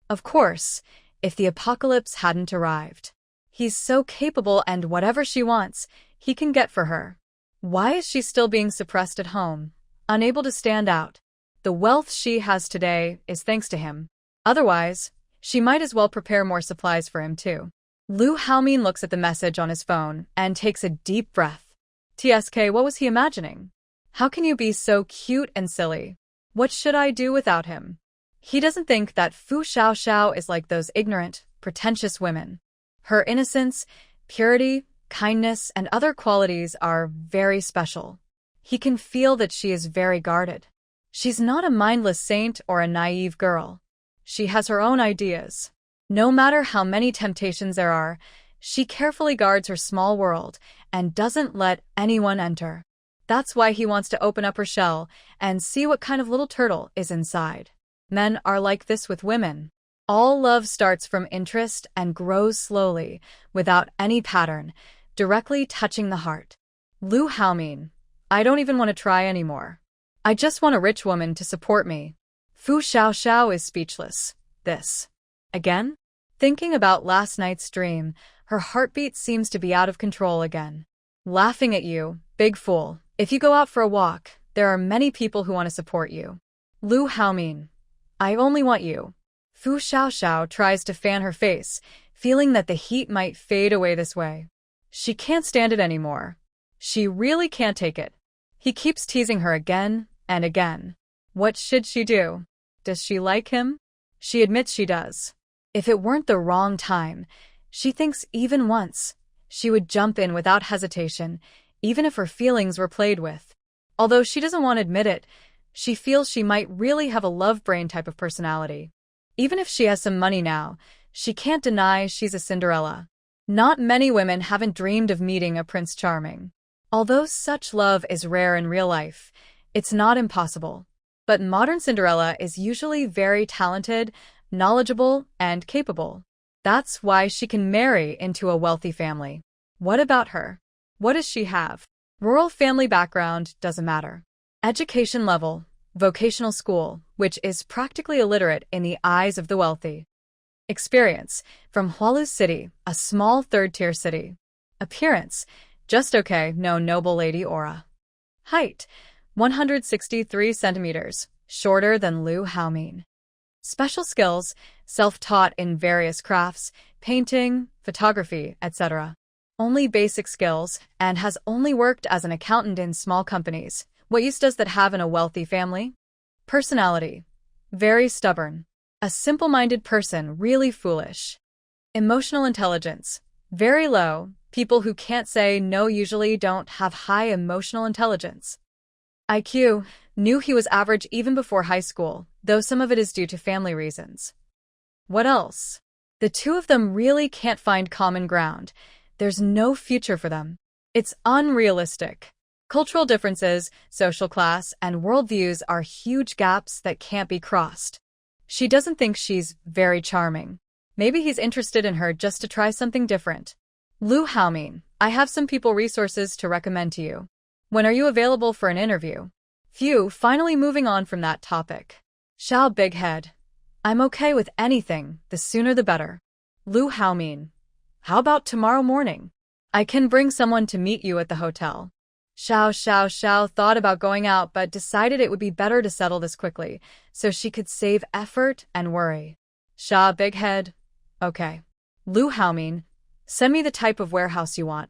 Of course, if the apocalypse hadn't arrived. He's so capable and whatever she wants, he can get for her. Why is she still being suppressed at home, unable to stand out? The wealth she has today is thanks to him. Otherwise, she might as well prepare more supplies for him too. Lu Haomin looks at the message on his phone and takes a deep breath. TSK, what was he imagining? How can you be so cute and silly? What should I do without him? He doesn't think that Fu Xiaoxiao is like those ignorant, pretentious women. Her innocence, purity, kindness, and other qualities are very special. He can feel that she is very guarded. She's not a mindless saint or a naive girl. She has her own ideas. No matter how many temptations there are, she carefully guards her small world and doesn't let anyone enter. That's why he wants to open up her shell and see what kind of little turtle is inside. Men are like this with women. All love starts from interest and grows slowly, without any pattern, directly touching the heart. Lu Haomin, I don't even want to try anymore. I just want a rich woman to support me. Fu Xiaoxiao is speechless. This. Again? Thinking about last night's dream, her heartbeat seems to be out of control again. Laughing at you, big fool. If you go out for a walk, there are many people who want to support you. Lu Haomin, I only want you. Fu Xiaoxiao tries to fan her face, feeling that the heat might fade away this way. She can't stand it anymore. She really can't take it. He keeps teasing her again and again. What should she do? Does she like him? She admits she does. If it weren't the wrong time, she thinks even once, she would jump in without hesitation, even if her feelings were played with. Although she doesn't want to admit it, she feels she might really have a love brain type of personality. Even if she has some money now, she can't deny she's a Cinderella. Not many women haven't dreamed of meeting a Prince Charming. Although such love is rare in real life, it's not impossible. But modern Cinderella is usually very talented, knowledgeable, and capable. That's why she can marry into a wealthy family. What about her? What does she have? Rural family background doesn't matter. Education level, vocational school, which is practically illiterate in the eyes of the wealthy. Experience, from Hualu City, a small third-tier city. Appearance, just okay, no noble lady aura. Height, 163 centimeters, shorter than Lu Haomin. Special skills, self-taught in various crafts, painting, photography, etc. Only basic skills, and has only worked as an accountant in small companies. What use does that have in a wealthy family? Personality, very stubborn. A simple-minded person, really foolish. Emotional intelligence, very low. People who can't say no usually don't have high emotional intelligence. IQ, knew he was average even before high school, though some of it is due to family reasons. What else? The two of them really can't find common ground. There's no future for them. It's unrealistic. Cultural differences, social class, and worldviews are huge gaps that can't be crossed. She doesn't think she's very charming. Maybe he's interested in her just to try something different. Lu Haomin, I have some people resources to recommend to you. When are you available for an interview? Phew, finally moving on from that topic. Xiao Big Head. I'm okay with anything, the sooner the better. Lu Haomin. How about tomorrow morning? I can bring someone to meet you at the hotel. Xiao thought about going out but decided it would be better to settle this quickly, so she could save effort and worry. Xia Big Head. Okay. Lu Haomin. Send me the type of warehouse you want.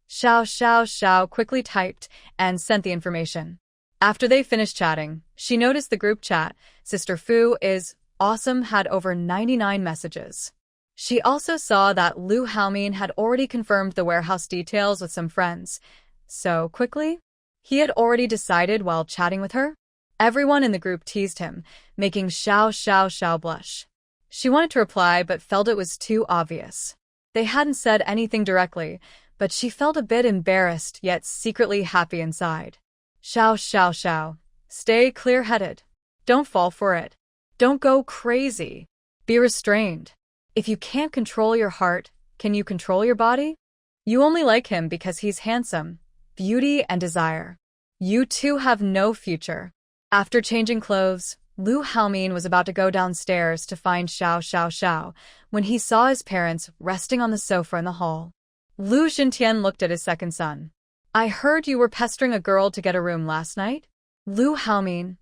Xiao quickly typed and sent the information. After they finished chatting, she noticed the group chat, Sister Fu is awesome, had over 99 messages. She also saw that Lu Haomin had already confirmed the warehouse details with some friends. So quickly? He had already decided while chatting with her? Everyone in the group teased him, making Xiao blush. She wanted to reply but felt it was too obvious. They hadn't said anything directly, but she felt a bit embarrassed yet secretly happy inside. Xiao. Stay clear-headed. Don't fall for it. Don't go crazy. Be restrained. If you can't control your heart, can you control your body? You only like him because he's handsome, beauty and desire. You two have no future. After changing clothes, Lu Haomin was about to go downstairs to find Xiao Xiao Xiao when he saw his parents resting on the sofa in the hall. Lu Xintian looked at his second son. I heard you were pestering a girl to get a room last night? Lu Haomin.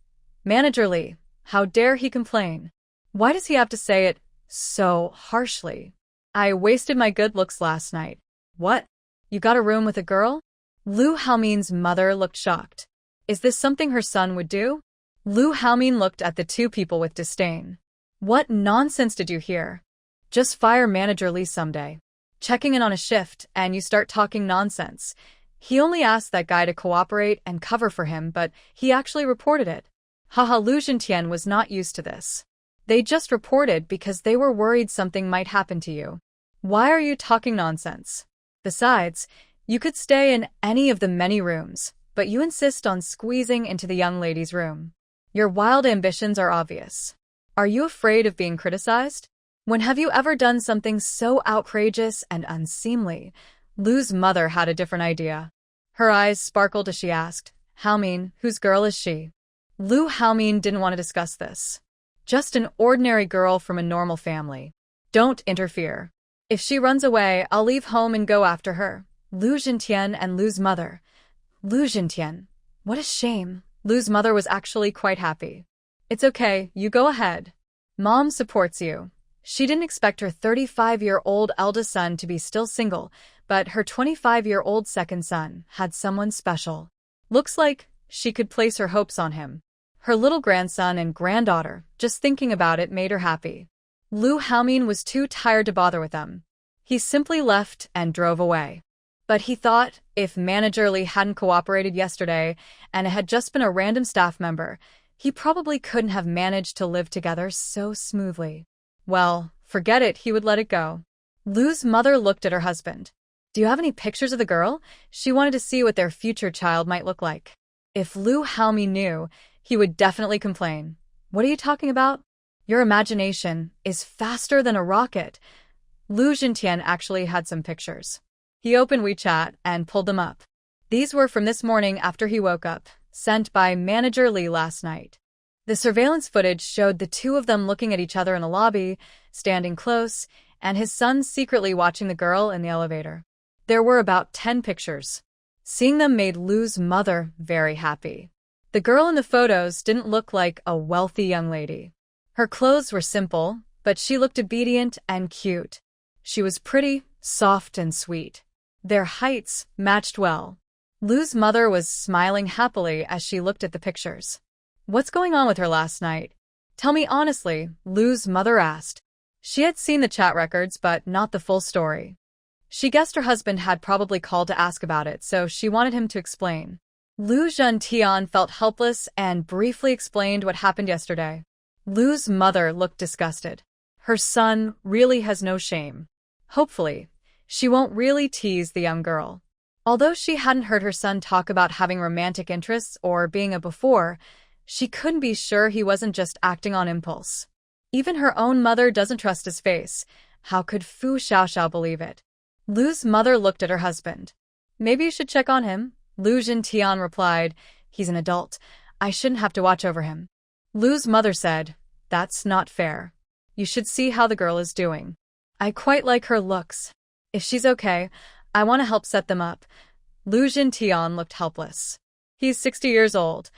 Manager Li, how dare he complain? Why does he have to say it so harshly? I wasted my good looks last night. What? You got a room with a girl? Lu Haomin's mother looked shocked. Is this something her son would do? Lu Haomin looked at the two people with disdain. What nonsense did you hear? Just fire Manager Li someday. Checking in on a shift and you start talking nonsense. He only asked that guy to cooperate and cover for him, but he actually reported it. Haha, Lu Xintian was not used to this. They just reported because they were worried something might happen to you. Why are you talking nonsense? Besides, you could stay in any of the many rooms, but you insist on squeezing into the young lady's room. Your wild ambitions are obvious. Are you afraid of being criticized? When have you ever done something so outrageous and unseemly? Lu's mother had a different idea. Her eyes sparkled as she asked, Haomin, whose girl is she? Lu Haomin didn't want to discuss this. Just an ordinary girl from a normal family. Don't interfere. If she runs away, I'll leave home and go after her. Lu Xintian and Lu's mother. Lu Xintian. What a shame. Lu's mother was actually quite happy. It's okay, you go ahead. Mom supports you. She didn't expect her 35-year-old eldest son to be still single, but her 25-year-old second son had someone special. Looks like she could place her hopes on him. Her little grandson and granddaughter, just thinking about it made her happy. Lu Haomin was too tired to bother with them. He simply left and drove away. But he thought, if Manager Li hadn't cooperated yesterday and it had just been a random staff member, he probably couldn't have managed to live together so smoothly. Well, forget it, he would let it go. Lu's mother looked at her husband. Do you have any pictures of the girl? She wanted to see what their future child might look like. If Lu Haomin knew, he would definitely complain. What are you talking about? Your imagination is faster than a rocket. Lu Xintian actually had some pictures. He opened WeChat and pulled them up. These were from this morning after he woke up, sent by Manager Li last night. The surveillance footage showed the two of them looking at each other in the lobby, standing close, and his son secretly watching the girl in the elevator. There were about 10 pictures. Seeing them made Lu's mother very happy. The girl in the photos didn't look like a wealthy young lady. Her clothes were simple, but she looked obedient and cute. She was pretty, soft, and sweet. Their heights matched well. Lu's mother was smiling happily as she looked at the pictures. What's going on with her last night? Tell me honestly, Lu's mother asked. She had seen the chat records, but not the full story. She guessed her husband had probably called to ask about it, so she wanted him to explain. Lu Xintian felt helpless and briefly explained what happened yesterday. Lu's mother looked disgusted. Her son really has no shame. Hopefully, she won't really tease the young girl. Although she hadn't heard her son talk about having romantic interests or being a before, she couldn't be sure he wasn't just acting on impulse. Even her own mother doesn't trust his face. How could Fu Xiaoxiao believe it? Lu's mother looked at her husband. Maybe you should check on him, Lu Xintian replied. He's an adult. I shouldn't have to watch over him. Lu's mother said, that's not fair. You should see how the girl is doing. I quite like her looks. If she's okay, I want to help set them up. Lu Xintian looked helpless. He's 60 years old.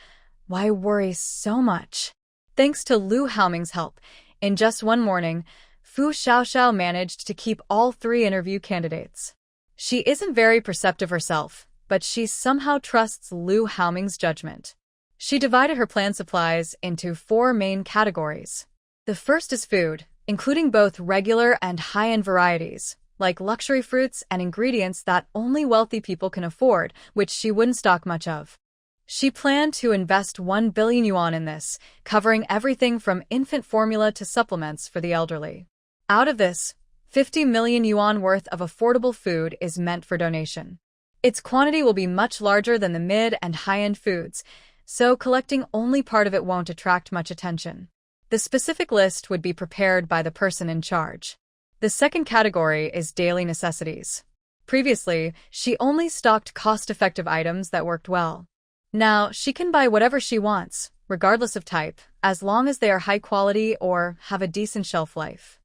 Why worry so much? Thanks to Lu Haoming's help, in just one morning, Fu Xiaoxiao managed to keep all 3 interview candidates. She isn't very perceptive herself, but she somehow trusts Lu Haoming's judgment. She divided her plant supplies into 4 main categories. The first is food, including both regular and high-end varieties, like luxury fruits and ingredients that only wealthy people can afford, which she wouldn't stock much of. She planned to invest 1 billion yuan in this, covering everything from infant formula to supplements for the elderly. Out of this, 50 million yuan worth of affordable food is meant for donation. Its quantity will be much larger than the mid- and high-end foods, so collecting only part of it won't attract much attention. The specific list would be prepared by the person in charge. The second category is daily necessities. Previously, she only stocked cost-effective items that worked well. Now, she can buy whatever she wants, regardless of type, as long as they are high quality or have a decent shelf life.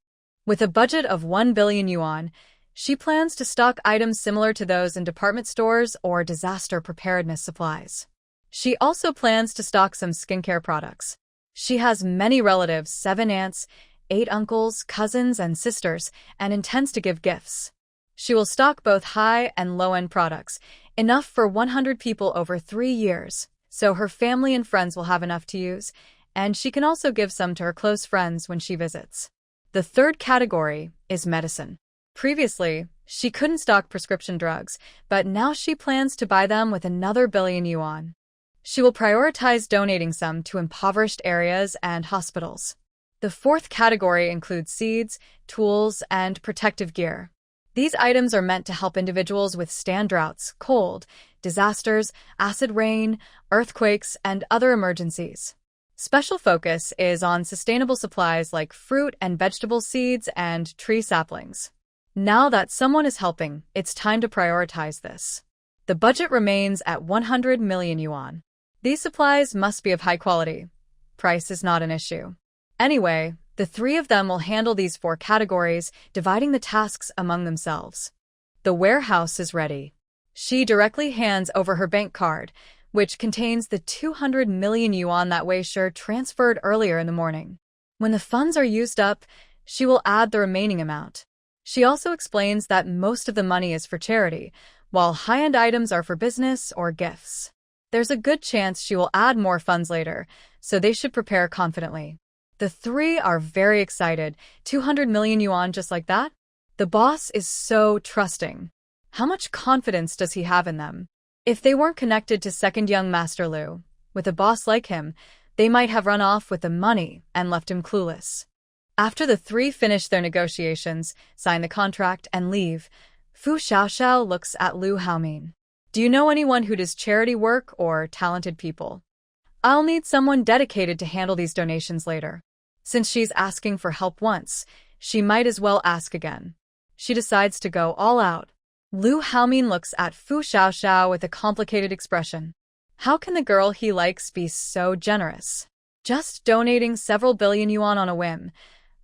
With a budget of 1 billion yuan, she plans to stock items similar to those in department stores or disaster preparedness supplies. She also plans to stock some skincare products. She has many relatives, 7 aunts, 8 uncles, cousins, and sisters, and intends to give gifts. She will stock both high and low-end products, enough for 100 people over 3 years, so her family and friends will have enough to use, and she can also give some to her close friends when she visits. The third category is medicine. Previously, she couldn't stock prescription drugs, but now she plans to buy them with another billion yuan. She will prioritize donating some to impoverished areas and hospitals. The fourth category includes seeds, tools, and protective gear. These items are meant to help individuals withstand droughts, cold, disasters, acid rain, earthquakes, and other emergencies. Special focus is on sustainable supplies like fruit and vegetable seeds and tree saplings. Now that someone is helping, it's time to prioritize this. The budget remains at 100 million yuan. These supplies must be of high quality. Price is not an issue. Anyway, the 3 of them will handle these 4 categories, dividing the tasks among themselves. The warehouse is ready. She directly hands over her bank card, which contains the 200 million yuan that Wei Shi transferred earlier in the morning. When the funds are used up, she will add the remaining amount. She also explains that most of the money is for charity, while high-end items are for business or gifts. There's a good chance she will add more funds later, so they should prepare confidently. The 3 are very excited. 200 million yuan just like that? The boss is so trusting. How much confidence does he have in them? If they weren't connected to second young Master Lu, with a boss like him, they might have run off with the money and left him clueless. After the 3 finish their negotiations, sign the contract, and leave, Fu Xiaoxiao looks at Lu Haomin. Do you know anyone who does charity work or talented people? I'll need someone dedicated to handle these donations later. Since she's asking for help once, she might as well ask again. She decides to go all out. Lu Haomin looks at Fu Xiaoxiao with a complicated expression. How can the girl he likes be so generous? Just donating several billion yuan on a whim.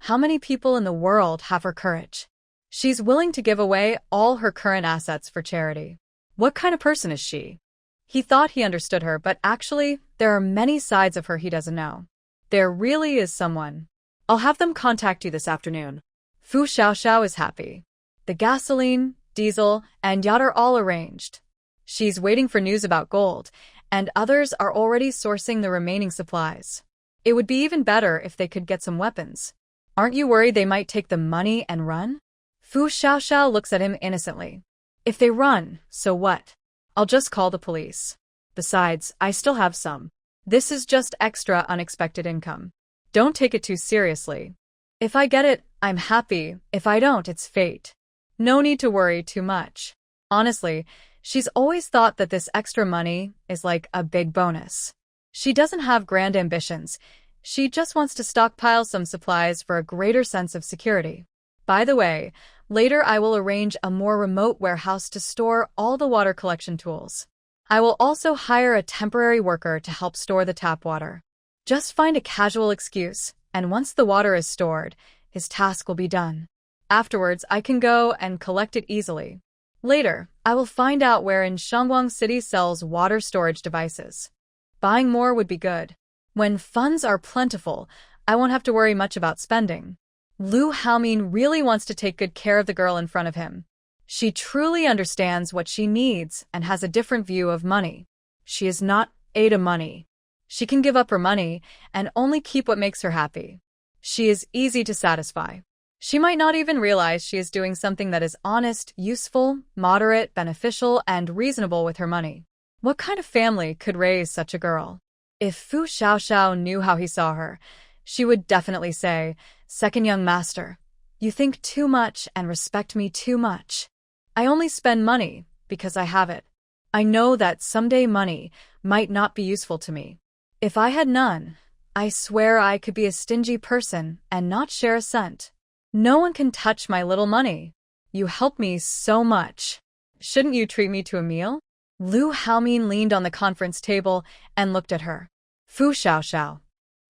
How many people in the world have her courage? She's willing to give away all her current assets for charity. What kind of person is she? He thought he understood her, but actually, there are many sides of her he doesn't know. There really is someone. I'll have them contact you this afternoon. Fu Xiaoxiao is happy. The gasoline, diesel, and yacht are all arranged. She's waiting for news about gold, and others are already sourcing the remaining supplies. It would be even better if they could get some weapons. Aren't you worried they might take the money and run? Fu Xiaoxiao looks at him innocently. If they run, so what? I'll just call the police. Besides, I still have some. This is just extra unexpected income. Don't take it too seriously. If I get it, I'm happy. If I don't, it's fate. No need to worry too much. Honestly, she's always thought that this extra money is like a big bonus. She doesn't have grand ambitions. She just wants to stockpile some supplies for a greater sense of security. By the way, later I will arrange a more remote warehouse to store all the water collection tools. I will also hire a temporary worker to help store the tap water. Just find a casual excuse, and once the water is stored, his task will be done. Afterwards, I can go and collect it easily. Later, I will find out where in Shangguang City sells water storage devices. Buying more would be good. When funds are plentiful, I won't have to worry much about spending. Lu Haomin really wants to take good care of the girl in front of him. She truly understands what she needs and has a different view of money. She is not Ada money. She can give up her money and only keep what makes her happy. She is easy to satisfy. She might not even realize she is doing something that is honest, useful, moderate, beneficial, and reasonable with her money. What kind of family could raise such a girl? If Fu Xiaoxiao knew how he saw her, she would definitely say, "Second young master, you think too much and respect me too much. I only spend money because I have it. I know that someday money might not be useful to me. If I had none, I swear I could be a stingy person and not share a cent. No one can touch my little money. You help me so much. Shouldn't you treat me to a meal?" Lu Haomin leaned on the conference table and looked at her. Fu Xiao.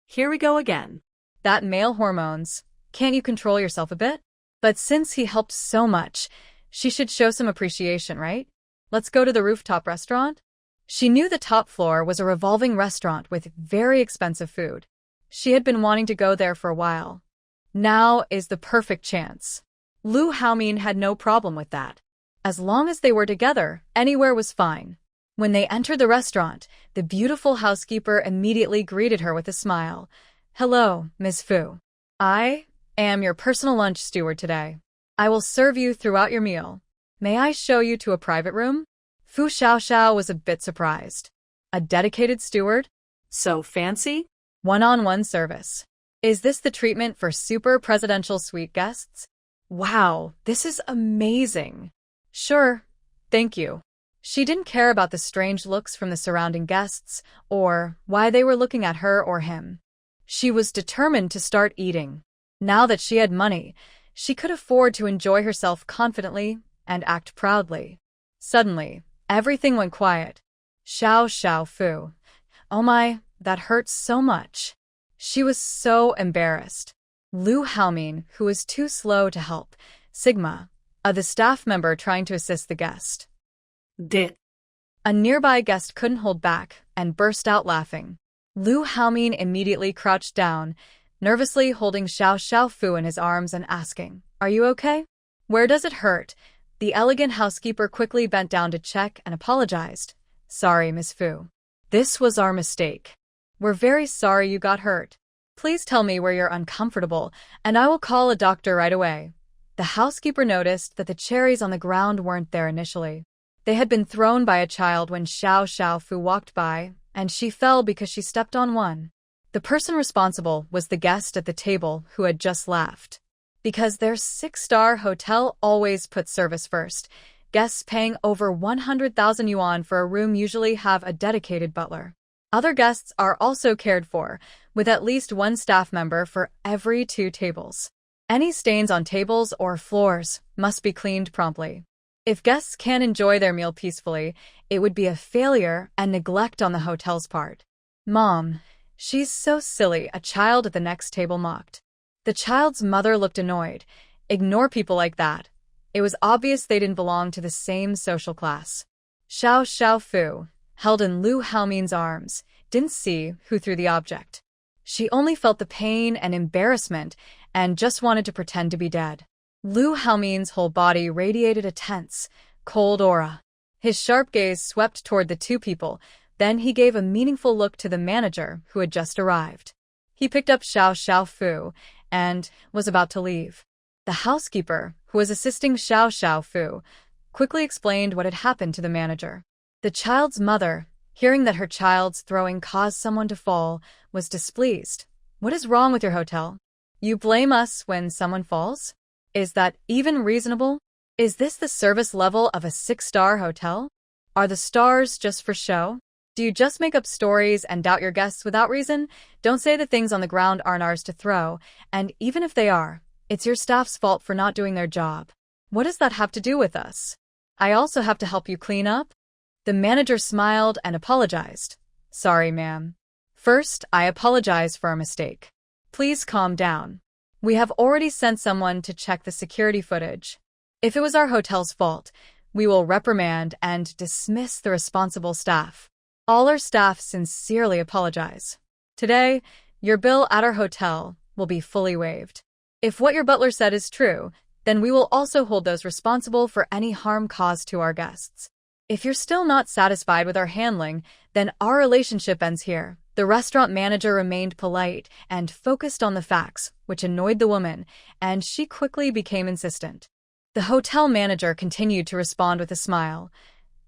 Here we go again. That male hormones. Can't you control yourself a bit? But since he helped so much, she should show some appreciation, right? Let's go to the rooftop restaurant. She knew the top floor was a revolving restaurant with very expensive food. She had been wanting to go there for a while. Now is the perfect chance. Lu Haomin had no problem with that. As long as they were together, anywhere was fine. When they entered the restaurant, the beautiful housekeeper immediately greeted her with a smile. Hello, Ms. Fu. I am your personal lunch steward today. I will serve you throughout your meal. May I show you to a private room? Fu Xiao was a bit surprised. A dedicated steward? So fancy? One-on-one service. Is this the treatment for super presidential suite guests? Wow, this is amazing. Sure, thank you. She didn't care about the strange looks from the surrounding guests or why they were looking at her or him. She was determined to start eating. Now that she had money, she could afford to enjoy herself confidently and act proudly. Suddenly, everything went quiet. Xiao Fu. Oh my, that hurts so much. She was so embarrassed. Lu Haomin, who was too slow to help, Sigma, the staff member trying to assist the guest. Dit. A nearby guest couldn't hold back and burst out laughing. Lu Haomin immediately crouched down, nervously holding Xiao Fu in his arms and asking, "Are you okay? Where does it hurt?" The elegant housekeeper quickly bent down to check and apologized. Sorry, Miss Fu. This was our mistake. We're very sorry you got hurt. Please tell me where you're uncomfortable, and I will call a doctor right away. The housekeeper noticed that the cherries on the ground weren't there initially. They had been thrown by a child when Xiao Fu walked by, and she fell because she stepped on one. The person responsible was the guest at the table who had just laughed. Because their 6-star hotel always puts service first, guests paying over 100,000 yuan for a room usually have a dedicated butler. Other guests are also cared for, with at least one staff member for every 2 tables. Any stains on tables or floors must be cleaned promptly. If guests can't enjoy their meal peacefully, it would be a failure and neglect on the hotel's part. Mom, she's so silly, a child at the next table mocked. The child's mother looked annoyed. Ignore people like that. It was obvious they didn't belong to the same social class. Xiao Fu, held in Lu Haomin's arms, didn't see who threw the object. She only felt the pain and embarrassment and just wanted to pretend to be dead. Lu Haomin's whole body radiated a tense, cold aura. His sharp gaze swept toward the 2 people, then he gave a meaningful look to the manager who had just arrived. He picked up Xiao Fu and was about to leave. The housekeeper, who was assisting Xiao Fu, quickly explained what had happened to the manager. The child's mother, hearing that her child's throwing caused someone to fall, was displeased. What is wrong with your hotel? You blame us when someone falls? Is that even reasonable? Is this the service level of a 6-star hotel? Are the stars just for show? Do you just make up stories and doubt your guests without reason? Don't say the things on the ground aren't ours to throw, and even if they are, it's your staff's fault for not doing their job. What does that have to do with us? I also have to help you clean up? The manager smiled and apologized. Sorry, ma'am. First, I apologize for our mistake. Please calm down. We have already sent someone to check the security footage. If it was our hotel's fault, we will reprimand and dismiss the responsible staff. All our staff sincerely apologize. Today, your bill at our hotel will be fully waived. If what your butler said is true, then we will also hold those responsible for any harm caused to our guests. If you're still not satisfied with our handling, then our relationship ends here. The restaurant manager remained polite and focused on the facts, which annoyed the woman, and she quickly became insistent. The hotel manager continued to respond with a smile.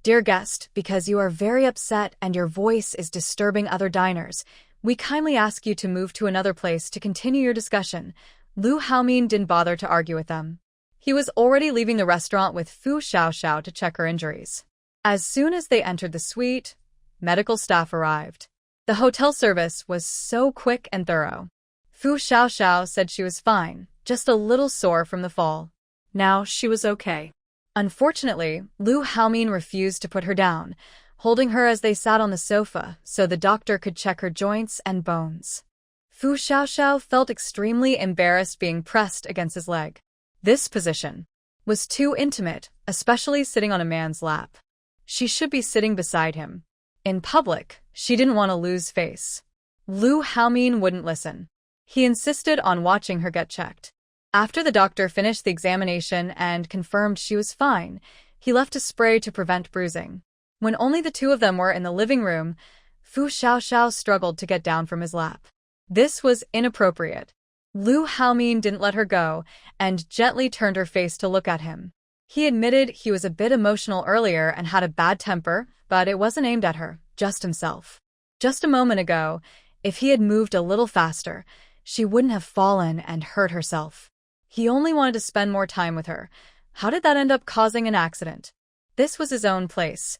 Dear guest, because you are very upset and your voice is disturbing other diners, we kindly ask you to move to another place to continue your discussion. Lu Haomin didn't bother to argue with them. He was already leaving the restaurant with Fu Xiao to check her injuries. As soon as they entered the suite, medical staff arrived. The hotel service was so quick and thorough. Fu Xiao said she was fine, just a little sore from the fall. Now she was okay. Unfortunately, Lu Haomin refused to put her down, holding her as they sat on the sofa so the doctor could check her joints and bones. Fu Xiaoxiao felt extremely embarrassed being pressed against his leg. This position was too intimate, especially sitting on a man's lap. She should be sitting beside him. In public, she didn't want to lose face. Lu Haomin wouldn't listen. He insisted on watching her get checked. After the doctor finished the examination and confirmed she was fine, he left a spray to prevent bruising. When only the two of them were in the living room, Fu Xiaoxiao struggled to get down from his lap. This was inappropriate. Lu Haomin didn't let her go and gently turned her face to look at him. He admitted he was a bit emotional earlier and had a bad temper, but it wasn't aimed at her, just himself. Just a moment ago, if he had moved a little faster, she wouldn't have fallen and hurt herself. He only wanted to spend more time with her. How did that end up causing an accident? This was his own place.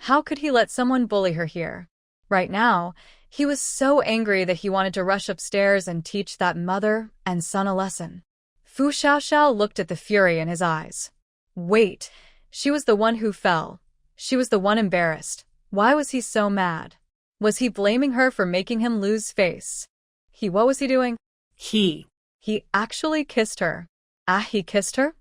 How could he let someone bully her here? Right now, he was so angry that he wanted to rush upstairs and teach that mother and son a lesson. Fu Xiaoxiao looked at the fury in his eyes. Wait, she was the one who fell. She was the one embarrassed. Why was he so mad? Was he blaming her for making him lose face? What was he doing? He actually kissed her. He kissed her?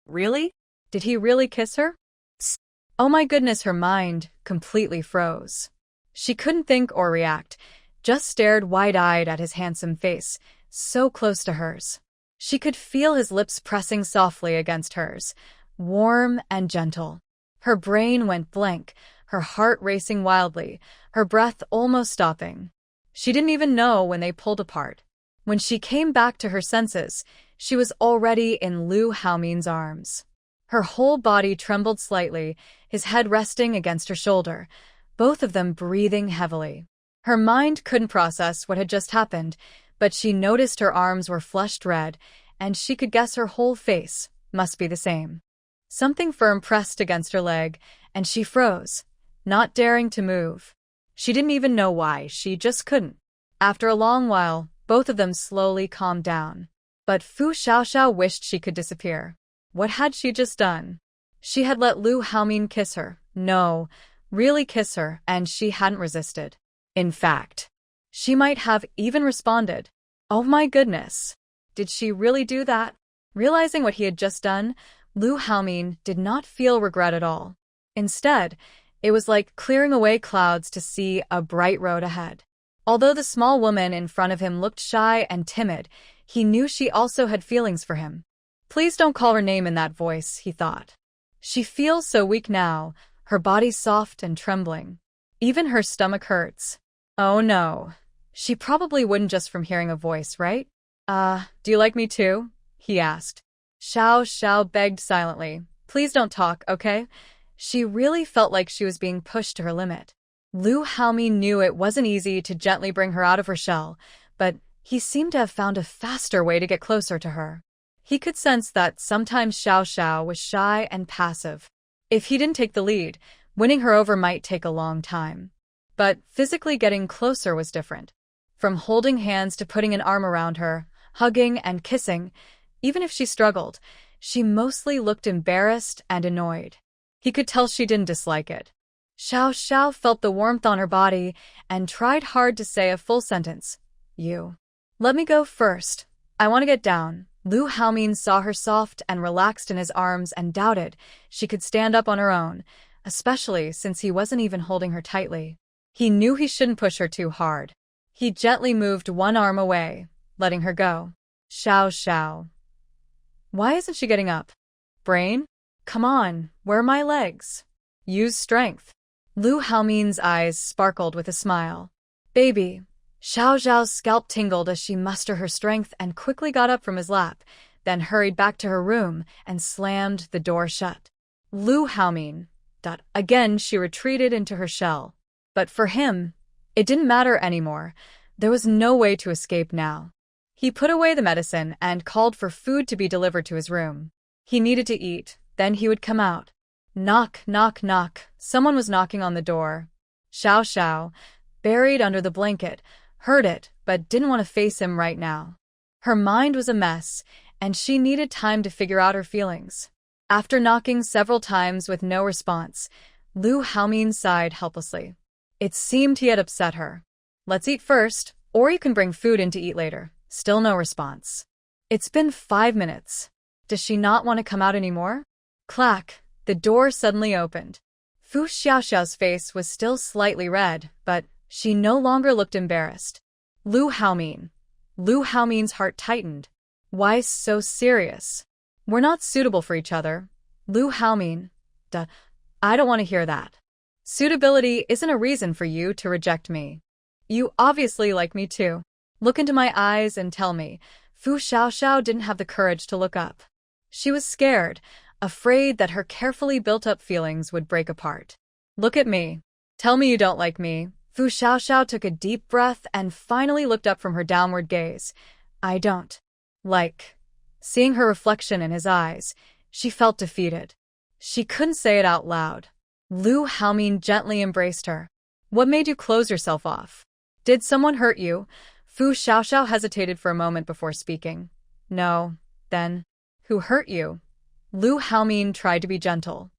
Really? Did he really kiss her? Psst. Oh my goodness, her mind completely froze. She couldn't think or react, just stared wide-eyed at his handsome face, so close to hers. She could feel his lips pressing softly against hers, warm and gentle. Her brain went blank, her heart racing wildly, her breath almost stopping. She didn't even know when they pulled apart. When she came back to her senses, she was already in Lu Haomin's arms. Her whole body trembled slightly, his head resting against her shoulder, both of them breathing heavily. Her mind couldn't process what had just happened, but she noticed her arms were flushed red, and she could guess her whole face must be the same. Something firm pressed against her leg, and she froze, not daring to move. She didn't even know why, she just couldn't. After a long while, both of them slowly calmed down. But Fu Xiaoxiao wished she could disappear. What had she just done? She had let Lu Haomin kiss her. No, really kiss her, and she hadn't resisted. In fact, she might have even responded. Oh my goodness. Did she really do that? Realizing what he had just done, Lu Haomin did not feel regret at all. Instead, it was like clearing away clouds to see a bright road ahead. Although the small woman in front of him looked shy and timid, he knew she also had feelings for him. Please don't call her name in that voice, he thought. She feels so weak now, her body soft and trembling. Even her stomach hurts. Oh no. She probably wouldn't just from hearing a voice, right? Do you like me too? He asked. Xiao begged silently. Please don't talk, okay? She really felt like she was being pushed to her limit. Lu Haomin knew it wasn't easy to gently bring her out of her shell, but he seemed to have found a faster way to get closer to her. He could sense that sometimes Xiao was shy and passive. If he didn't take the lead, winning her over might take a long time. But physically getting closer was different. From holding hands to putting an arm around her, hugging and kissing, even if she struggled, she mostly looked embarrassed and annoyed. He could tell she didn't dislike it. Xiao felt the warmth on her body and tried hard to say a full sentence. You. Let me go first. I want to get down. Lu Haomin saw her soft and relaxed in his arms and doubted she could stand up on her own, especially since he wasn't even holding her tightly. He knew he shouldn't push her too hard. He gently moved one arm away, letting her go. Xiao. Why isn't she getting up? Brain? Come on, where are my legs? Use strength. Lu Haomin's eyes sparkled with a smile. Baby. Xiao's scalp tingled as she mustered her strength and quickly got up from his lap, then hurried back to her room and slammed the door shut. Lu Haomin. Again she retreated into her shell. But for him, it didn't matter anymore. There was no way to escape now. He put away the medicine and called for food to be delivered to his room. He needed to eat, then he would come out. Knock, knock, knock. Someone was knocking on the door. Xiao, buried under the blanket, heard it, but didn't want to face him right now. Her mind was a mess, and she needed time to figure out her feelings. After knocking several times with no response, Lu Haomin sighed helplessly. It seemed he had upset her. Let's eat first, or you can bring food in to eat later. Still no response. It's been 5 minutes. Does she not want to come out anymore? Clack! The door suddenly opened. Fu Xiaoxiao's face was still slightly red, but she no longer looked embarrassed. Lu Haomin. Lu Haomin's heart tightened. Why so serious? We're not suitable for each other. Lu Haomin. Duh. I don't want to hear that. Suitability isn't a reason for you to reject me. You obviously like me too. Look into my eyes and tell me. Fu Xiaoxiao didn't have the courage to look up. She was scared, afraid that her carefully built-up feelings would break apart. Look at me. Tell me you don't like me. Fu Xiaoxiao took a deep breath and finally looked up from her downward gaze. I don't like. Seeing her reflection in his eyes, she felt defeated. She couldn't say it out loud. Lu Haomin gently embraced her. What made you close yourself off? Did someone hurt you? Fu Xiaoxiao hesitated for a moment before speaking. No. Then, who hurt you? Lu Haomin tried to be gentle.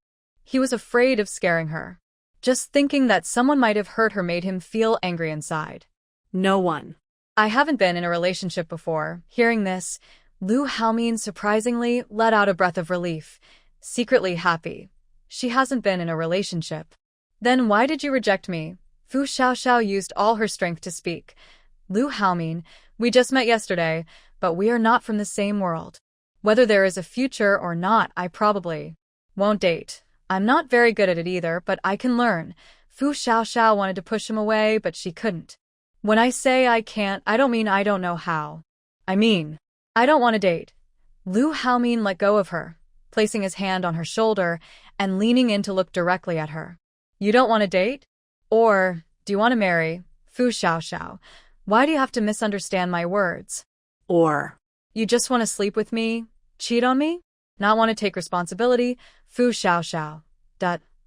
He was afraid of scaring her. Just thinking that someone might have hurt her made him feel angry inside. No one. I haven't been in a relationship before. Hearing this, Lu Haomin surprisingly let out a breath of relief, secretly happy. She hasn't been in a relationship. Then why did you reject me? Fu Xiaoxiao used all her strength to speak. Lu Haomin, we just met yesterday, but we are not from the same world. Whether there is a future or not, I probably won't date. I'm not very good at it either, but I can learn. Fu Xiaoxiao wanted to push him away, but she couldn't. When I say I can't, I don't mean I don't know how. I mean, I don't want to date. Lu Haomin let go of her, placing his hand on her shoulder and leaning in to look directly at her. You don't want to date? Or, do you want to marry? Fu Xiaoxiao, why do you have to misunderstand my words? Or, you just want to sleep with me? Cheat on me? Not want to take responsibility? Fu Xiaoxiao.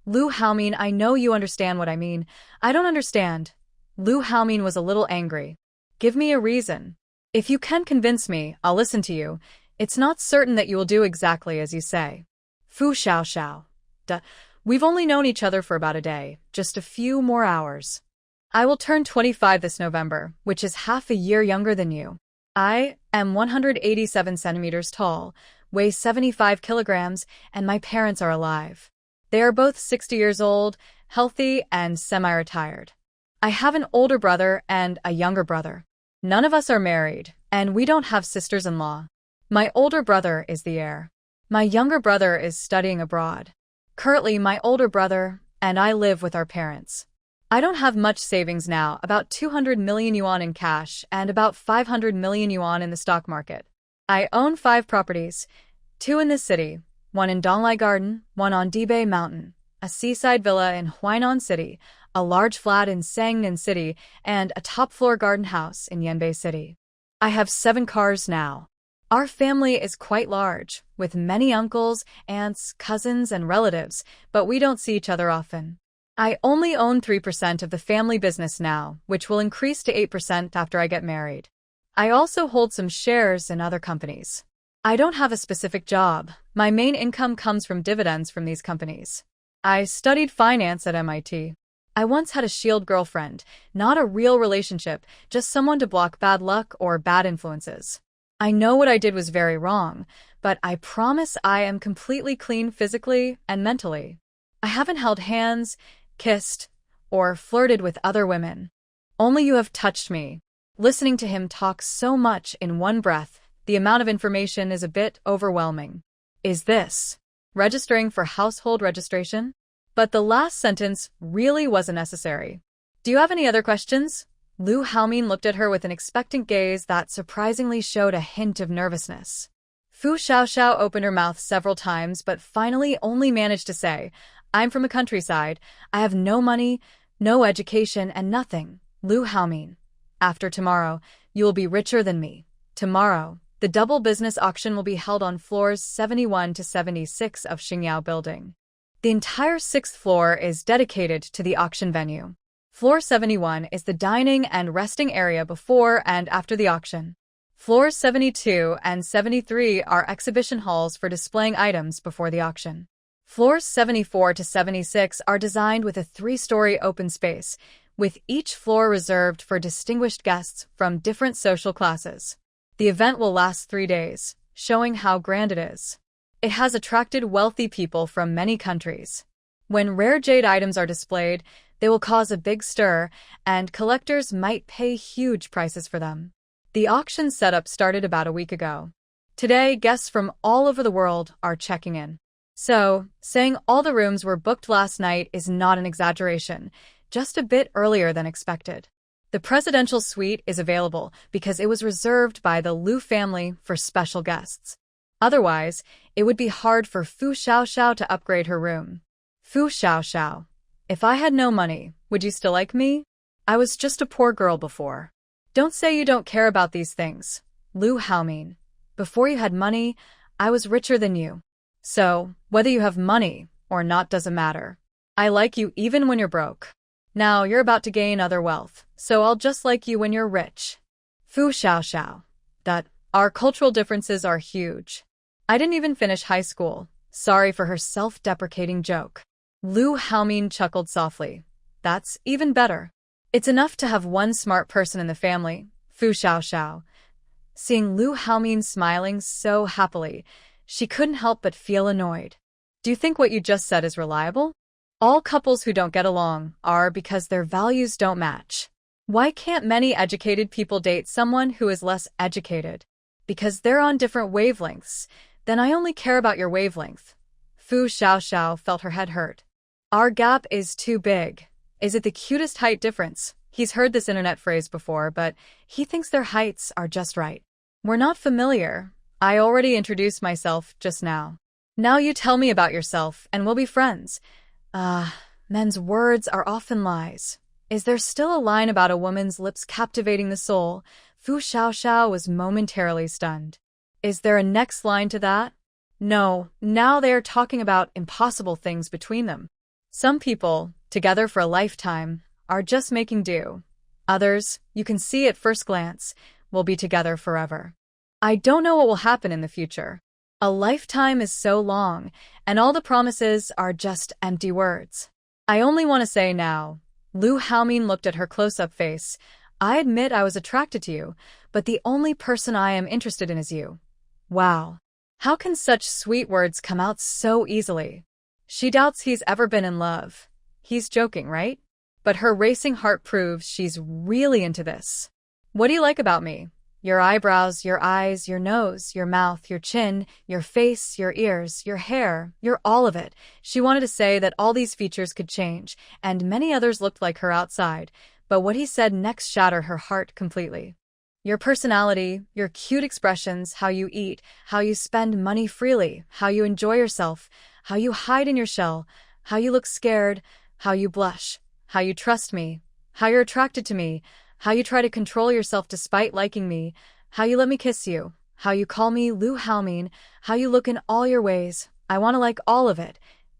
Lu Haomin, I know you understand what I mean. I don't understand. Lu Haomin was a little angry. Give me a reason. If you can convince me, I'll listen to you. It's not certain that you will do exactly as you say. Fu Xiaoxiao. We've only known each other for about a day, just a few more hours. I will turn 25 this November, which is half a year younger than you. I am 187 centimeters tall, weigh 75 kilograms, and my parents are alive. They are both 60 years old, healthy, and semi-retired. I have an older brother and a younger brother. None of us are married, and we don't have sisters-in-law. My older brother is the heir. My younger brother is studying abroad. Currently, my older brother and I live with our parents. I don't have much savings now, about 200 million yuan in cash and about 500 million yuan in the stock market. I own 5 properties, 2 in the city, 1 in Donglai Garden, 1 on Dibei Mountain, a seaside villa in Huainan City, a large flat in Sangnan City, and a top-floor garden house in Yanbei City. I have 7 cars now. Our family is quite large, with many uncles, aunts, cousins, and relatives, but we don't see each other often. I only own 3% of the family business now, which will increase to 8% after I get married. I also hold some shares in other companies. I don't have a specific job. My main income comes from dividends from these companies. I studied finance at MIT. I once had a shield girlfriend, not a real relationship, just someone to block bad luck or bad influences. I know what I did was very wrong, but I promise I am completely clean physically and mentally. I haven't held hands, kissed, or flirted with other women. Only you have touched me. Listening to him talk so much in one breath, the amount of information is a bit overwhelming. Is this registering for household registration? But the last sentence really wasn't necessary. Do you have any other questions? Lu Haomin looked at her with an expectant gaze that surprisingly showed a hint of nervousness. Fu Xiaoxiao opened her mouth several times but finally only managed to say, I'm from a countryside. I have no money, no education, and nothing. Lu Haomin. After tomorrow, you will be richer than me. Tomorrow, the double business auction will be held on floors 71 to 76 of Xingyao Building. The entire 6th floor is dedicated to the auction venue. Floor 71 is the dining and resting area before and after the auction. Floors 72 and 73 are exhibition halls for displaying items before the auction. Floors 74 to 76 are designed with a 3-story open space, with each floor reserved for distinguished guests from different social classes. The event will last 3 days, showing how grand it is. It has attracted wealthy people from many countries. When rare jade items are displayed, they will cause a big stir, and collectors might pay huge prices for them. The auction setup started about a week ago. Today, guests from all over the world are checking in. So, saying all the rooms were booked last night is not an exaggeration, just a bit earlier than expected. The presidential suite is available because it was reserved by the Liu family for special guests. Otherwise, it would be hard for Fu Xiaoxiao to upgrade her room. Fu Xiaoxiao, if I had no money, would you still like me? I was just a poor girl before. Don't say you don't care about these things. Liu Haomin, before you had money, I was richer than you. So, whether you have money or not doesn't matter. I like you even when you're broke. Now you're about to gain other wealth, so I'll just like you when you're rich. Fu Xiaoxiao. That, our cultural differences are huge. I didn't even finish high school. Sorry for her self-deprecating joke. Liu Haomin chuckled softly. That's even better. It's enough to have one smart person in the family, Fu Xiaoxiao. Seeing Liu Haomin smiling so happily, she couldn't help but feel annoyed. Do you think what you just said is reliable? All couples who don't get along are because their values don't match. Why can't many educated people date someone who is less educated? Because they're on different wavelengths. Then I only care about your wavelength. Fu Xiaoxiao felt her head hurt. Our gap is too big. Is it the cutest height difference? He's heard this internet phrase before, but he thinks their heights are just right. We're not familiar. I already introduced myself just now. Now you tell me about yourself, and we'll be friends. Men's words are often lies. Is there still a line about a woman's lips captivating the soul? Fu Xiaoxiao was momentarily stunned. Is there a next line to that? No, now they are talking about impossible things between them. Some people, together for a lifetime, are just making do. Others, you can see at first glance, will be together forever. I don't know what will happen in the future. A lifetime is so long, and all the promises are just empty words. I only want to say now. Liu Haomin looked at her close-up face. I admit I was attracted to you, but the only person I am interested in is you. Wow. How can such sweet words come out so easily? She doubts he's ever been in love. He's joking, right? But her racing heart proves she's really into this. What do you like about me? Your eyebrows, your eyes, your nose, your mouth, your chin, your face, your ears, your hair, you're all of it. She wanted to say that all these features could change, and many others looked like her outside, but what he said next shattered her heart completely. Your personality, your cute expressions, how you eat, how you spend money freely, how you enjoy yourself, how you hide in your shell, how you look scared, how you blush, how you trust me, how you're attracted to me, how you try to control yourself despite liking me, how you let me kiss you, how you call me Liu Haomin, how you look in all your ways. I want to like all of it.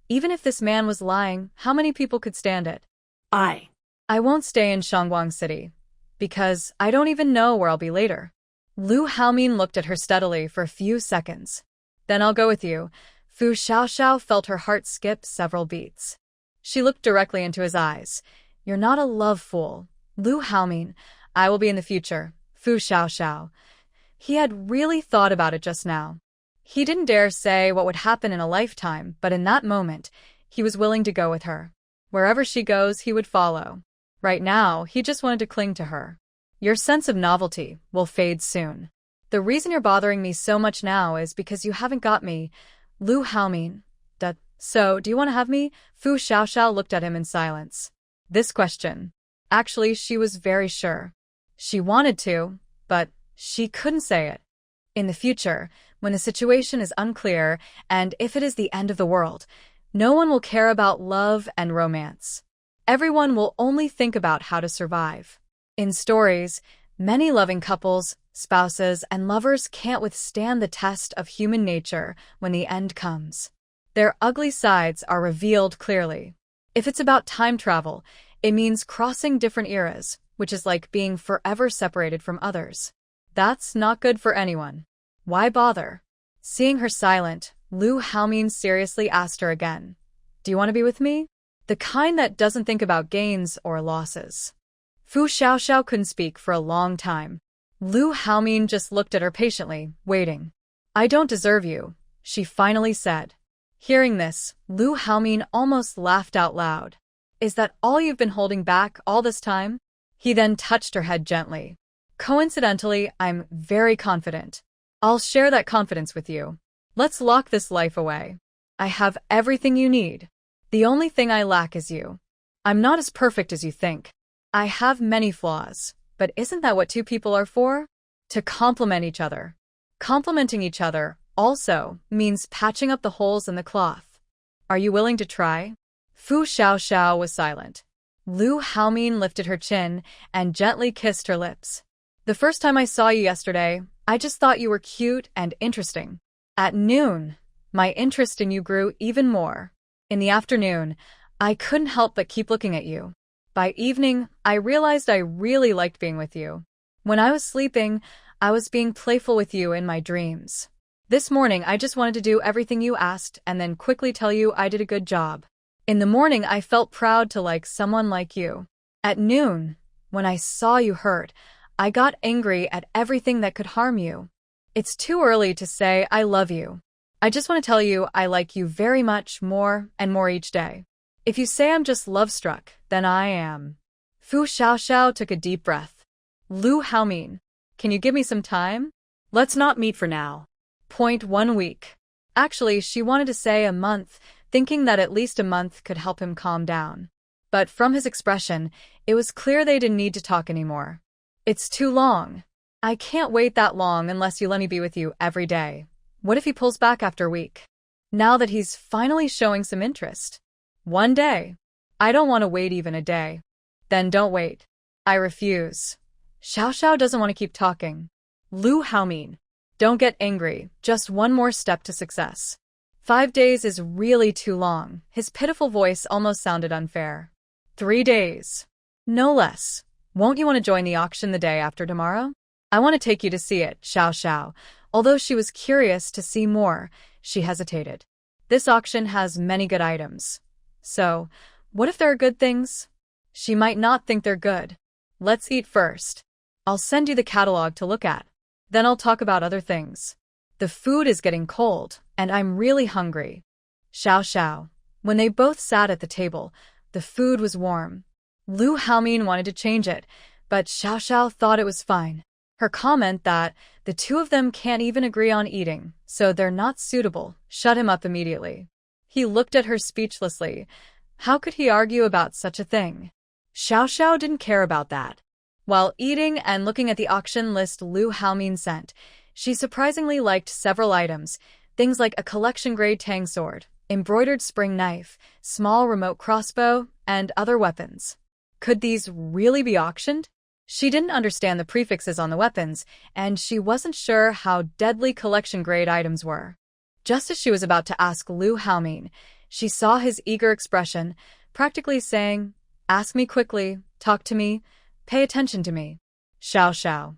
Even if this man was lying, how many people could stand it? I won't stay in Shangguang City, because I don't even know where I'll be later. Liu Haomin looked at her steadily for a few seconds. Then I'll go with you. Fu Xiaoxiao felt her heart skip several beats. She looked directly into his eyes. You're not a love fool. Liu Haomin, I will be in the future. Fu Xiaoxiao. He had really thought about it just now. He didn't dare say what would happen in a lifetime, but in that moment, he was willing to go with her. Wherever she goes, he would follow. Right now, he just wanted to cling to her. Your sense of novelty will fade soon. The reason you're bothering me so much now is because you haven't got me. Liu Haomin. So, do you want to have me? Fu Xiaoxiao looked at him in silence. This question. Actually, she was very sure. She wanted to, but she couldn't say it. In the future, when the situation is unclear, and if it is the end of the world, no one will care about love and romance. Everyone will only think about how to survive. In stories, many loving couples, spouses, and lovers can't withstand the test of human nature when the end comes. Their ugly sides are revealed clearly. If it's about time travel, it means crossing different eras, which is like being forever separated from others. That's not good for anyone. Why bother? Seeing her silent, Lu Haomin seriously asked her again. Do you want to be with me? The kind that doesn't think about gains or losses. Fu Xiaoxiao couldn't speak for a long time. Lu Haomin just looked at her patiently, waiting. I don't deserve you, she finally said. Hearing this, Lu Haomin almost laughed out loud. Is that all you've been holding back all this time? He then touched her head gently. Coincidentally, I'm very confident. I'll share that confidence with you. Let's lock this life away. I have everything you need. The only thing I lack is you. I'm not as perfect as you think. I have many flaws, but isn't that what two people are for? To complement each other. Complementing each other also means patching up the holes in the cloth. Are you willing to try? Fu Xiaoxiao was silent. Lu Haomin lifted her chin and gently kissed her lips. The first time I saw you yesterday, I just thought you were cute and interesting. At noon, my interest in you grew even more. In the afternoon, I couldn't help but keep looking at you. By evening, I realized I really liked being with you. When I was sleeping, I was being playful with you in my dreams. This morning, I just wanted to do everything you asked and then quickly tell you I did a good job. In the morning, I felt proud to like someone like you. At noon, when I saw you hurt, I got angry at everything that could harm you. It's too early to say I love you. I just want to tell you I like you very much more and more each day. If you say I'm just love-struck, then I am. Fu Xiaoxiao took a deep breath. Lu Haomin, can you give me some time? Let's not meet for now. 1 week. Actually, she wanted to say a month, thinking that at least a month could help him calm down. But from his expression, it was clear they didn't need to talk anymore. It's too long. I can't wait that long unless you let me be with you every day. What if he pulls back after a week? Now that he's finally showing some interest. 1 day. I don't want to wait even a day. Then don't wait. I refuse. Xiaoxiao doesn't want to keep talking. Lu Haomin, don't get angry, just one more step to success. 5 days is really too long. His pitiful voice almost sounded unfair. 3 days. No less. Won't you want to join the auction the day after tomorrow? I want to take you to see it, Xiaoxiao. Although she was curious to see more, she hesitated. This auction has many good items. So, what if there are good things? She might not think they're good. Let's eat first. I'll send you the catalog to look at. Then I'll talk about other things. The food is getting cold, and I'm really hungry. Xiaoxiao. When they both sat at the table, the food was warm. Lu Haomin wanted to change it, but Xiaoxiao thought it was fine. Her comment that the two of them can't even agree on eating, so they're not suitable, shut him up immediately. He looked at her speechlessly. How could he argue about such a thing? Xiaoxiao didn't care about that. While eating and looking at the auction list Lu Haomin sent, she surprisingly liked several items, things like a collection-grade tang sword, embroidered spring knife, small remote crossbow, and other weapons. Could these really be auctioned? She didn't understand the prefixes on the weapons, and she wasn't sure how deadly collection-grade items were. Just as she was about to ask Lu Haomin, she saw his eager expression, practically saying, Ask me quickly, talk to me, pay attention to me. Xiaoxiao.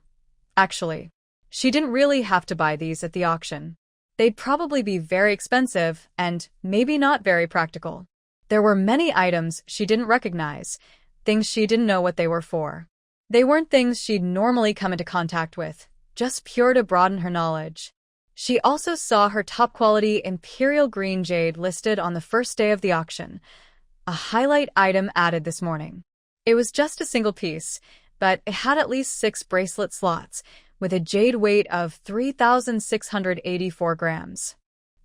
Actually, she didn't really have to buy these at the auction. They'd probably be very expensive and maybe not very practical. There were many items she didn't recognize, things she didn't know what they were for. They weren't things she'd normally come into contact with, just pure to broaden her knowledge. She also saw her top-quality imperial green jade listed on the first day of the auction, a highlight item added this morning. It was just a single piece, but it had at least 6 bracelet slots, with a jade weight of 3,684 grams.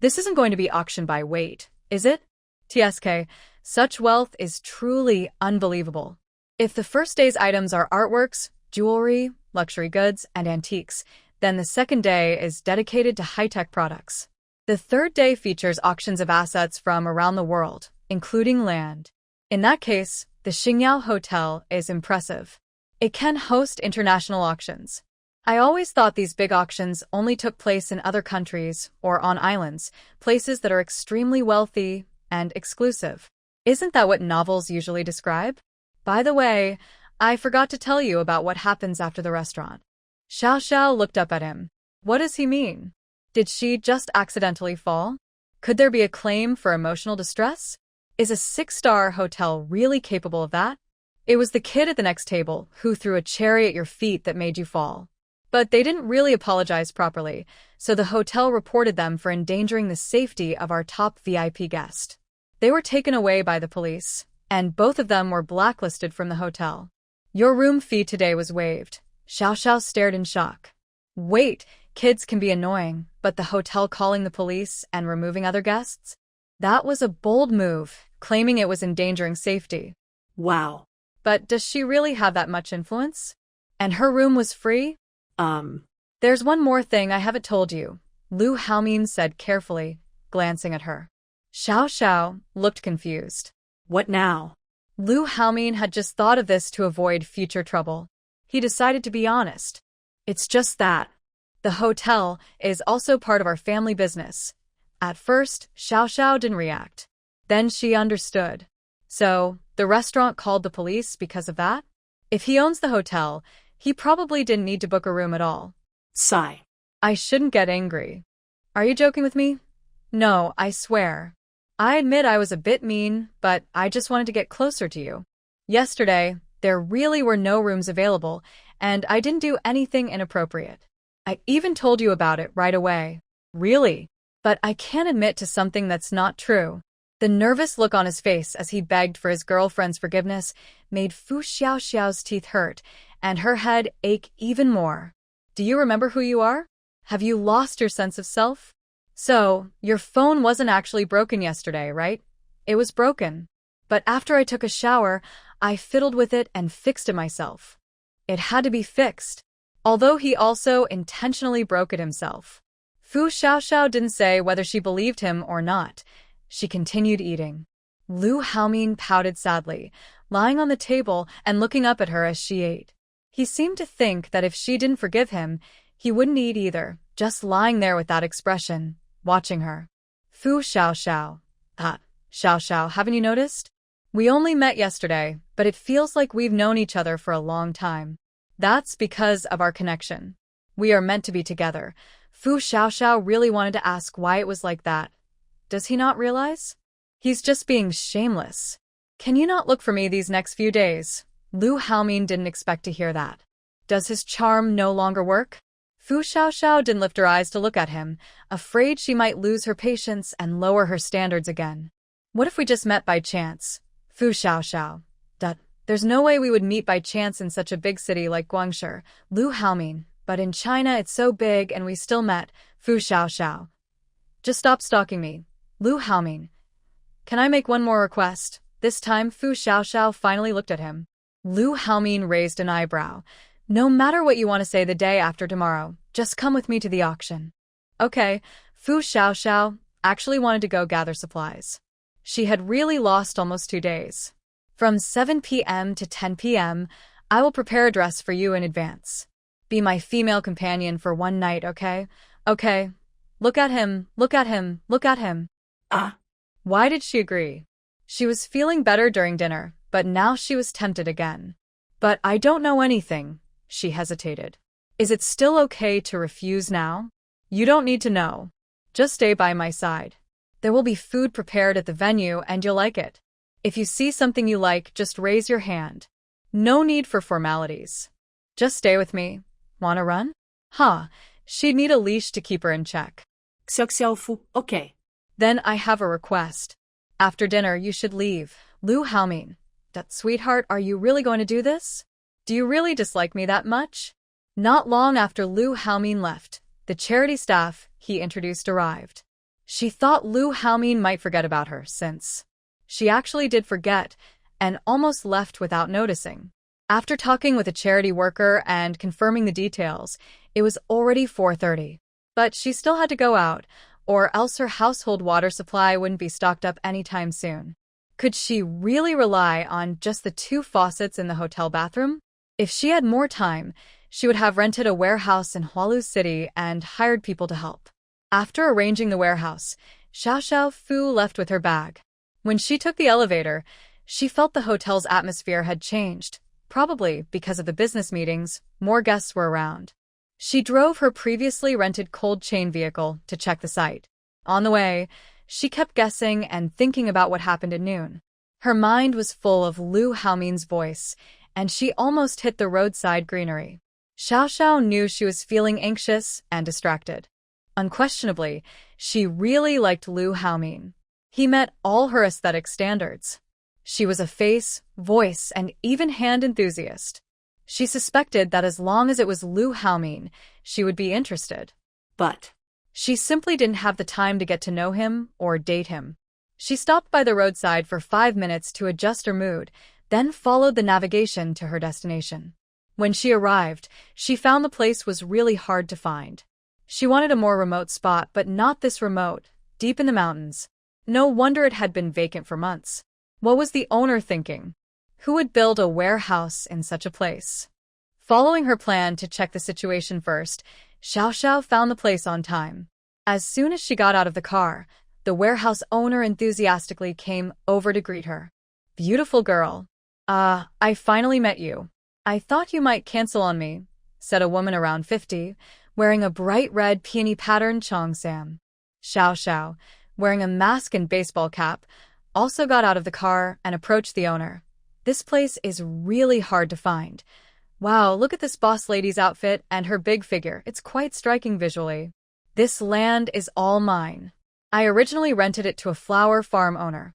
This isn't going to be auctioned by weight, is it? TSK, such wealth is truly unbelievable. If the first day's items are artworks, jewelry, luxury goods, and antiques, then the second day is dedicated to high-tech products. The third day features auctions of assets from around the world, including land. In that case, the Xingyao Hotel is impressive. It can host international auctions. I always thought these big auctions only took place in other countries or on islands, places that are extremely wealthy and exclusive. Isn't that what novels usually describe? By the way, I forgot to tell you about what happens after the restaurant. Xiaoxiao looked up at him. What does he mean? Did she just accidentally fall? Could there be a claim for emotional distress? Is a six-star hotel really capable of that? It was the kid at the next table who threw a cherry at your feet that made you fall. But they didn't really apologize properly, so the hotel reported them for endangering the safety of our top VIP guest. They were taken away by the police, and both of them were blacklisted from the hotel. Your room fee today was waived. Xiao Xiao stared in shock. Wait, kids can be annoying, but the hotel calling the police and removing other guests? That was a bold move, claiming it was endangering safety. Wow. But does she really have that much influence? And her room was free? There's one more thing I haven't told you, Lu Haomin said carefully, glancing at her. Xiao Xiao looked confused. What now? Lu Haomin had just thought of this to avoid future trouble. He decided to be honest. It's just that. The hotel is also part of our family business. At first, Xiao Xiao didn't react. Then she understood. So, the restaurant called the police because of that? If he owns the hotel, he probably didn't need to book a room at all. Sigh. I shouldn't get angry. Are you joking with me? No, I swear. I admit I was a bit mean, but I just wanted to get closer to you. Yesterday, there really were no rooms available, and I didn't do anything inappropriate. I even told you about it right away. Really? But I can't admit to something that's not true. The nervous look on his face as he begged for his girlfriend's forgiveness made Fu Xiaoxiao's teeth hurt and her head ache even more. Do you remember who you are? Have you lost your sense of self? So, your phone wasn't actually broken yesterday, right? It was broken. But after I took a shower, I fiddled with it and fixed it myself. It had to be fixed. Although he also intentionally broke it himself. Fu Xiaoxiao didn't say whether she believed him or not. She continued eating. Lu Haomin pouted sadly, lying on the table and looking up at her as she ate. He seemed to think that if she didn't forgive him, he wouldn't eat either, just lying there with that expression, watching her. Fu Xiaoxiao. Xiao Xiao, haven't you noticed? We only met yesterday, but it feels like we've known each other for a long time. That's because of our connection. We are meant to be together. Fu Xiaoxiao really wanted to ask why it was like that. Does he not realize? He's just being shameless. Can you not look for me these next few days? Lu Haomin didn't expect to hear that. Does his charm no longer work? Fu Xiaoxiao didn't lift her eyes to look at him, afraid she might lose her patience and lower her standards again. What if we just met by chance? Fu Xiaoxiao. There's no way we would meet by chance in such a big city like Guangzhou, Lu Haomin, but in China it's so big and we still met, Fu Xiaoxiao. Just stop stalking me, Lu Haomin. Can I make one more request? This time Fu Xiaoxiao finally looked at him. Lu Haomin raised an eyebrow. No matter what you want to say the day after tomorrow, just come with me to the auction. Okay, Fu Xiaoxiao actually wanted to go gather supplies. She had really lost almost 2 days. From 7 p.m. to 10 p.m., I will prepare a dress for you in advance. Be my female companion for one night, okay? Okay. Look at him, look at him, look at him. Why did she agree? She was feeling better during dinner, but now she was tempted again. But I don't know anything, she hesitated. Is it still okay to refuse now? You don't need to know. Just stay by my side. There will be food prepared at the venue and you'll like it. If you see something you like, just raise your hand. No need for formalities. Just stay with me. Wanna run? She'd need a leash to keep her in check. Xiaoxiao, okay. Then I have a request. After dinner, you should leave. Lu Haomin. Sweetheart, are you really going to do this? Do you really dislike me that much? Not long after Lu Haomin left, the charity staff he introduced arrived. She thought Lu Haomin might forget about her since she actually did forget and almost left without noticing. After talking with a charity worker and confirming the details, it was already 4:30. But she still had to go out, or else her household water supply wouldn't be stocked up anytime soon. Could she really rely on just the 2 faucets in the hotel bathroom? If she had more time, she would have rented a warehouse in Hualu City and hired people to help. After arranging the warehouse, Xiao Fu left with her bag. When she took the elevator, she felt the hotel's atmosphere had changed. Probably because of the business meetings, more guests were around. She drove her previously rented cold chain vehicle to check the site. On the way, She kept guessing and thinking about what happened at noon. Her mind was full of Lu Haomin's voice, and she almost hit the roadside greenery. Xiao Xiao knew she was feeling anxious and distracted. Unquestionably, she really liked Lu Haomin. He met all her aesthetic standards. She was a face, voice, and even hand enthusiast. She suspected that as long as it was Lu Haomin, she would be interested. But She simply didn't have the time to get to know him or date him. She stopped by the roadside for 5 minutes to adjust her mood, then followed the navigation to her destination. When she arrived, she found the place was really hard to find. She wanted a more remote spot, but not this remote, deep in the mountains. No wonder it had been vacant for months. What was the owner thinking? Who would build a warehouse in such a place? Following her plan to check the situation first, Xiao Xiao found the place on time. As soon as she got out of the car, the warehouse owner enthusiastically came over to greet her. "Beautiful girl. I finally met you. I thought you might cancel on me," said a woman around 50, wearing a bright red peony pattern cheongsam. Xiao Xiao, wearing a mask and baseball cap, also got out of the car and approached the owner. "This place is really hard to find. Wow, look at this boss lady's outfit and her big figure. It's quite striking visually. This land is all mine. I originally rented it to a flower farm owner.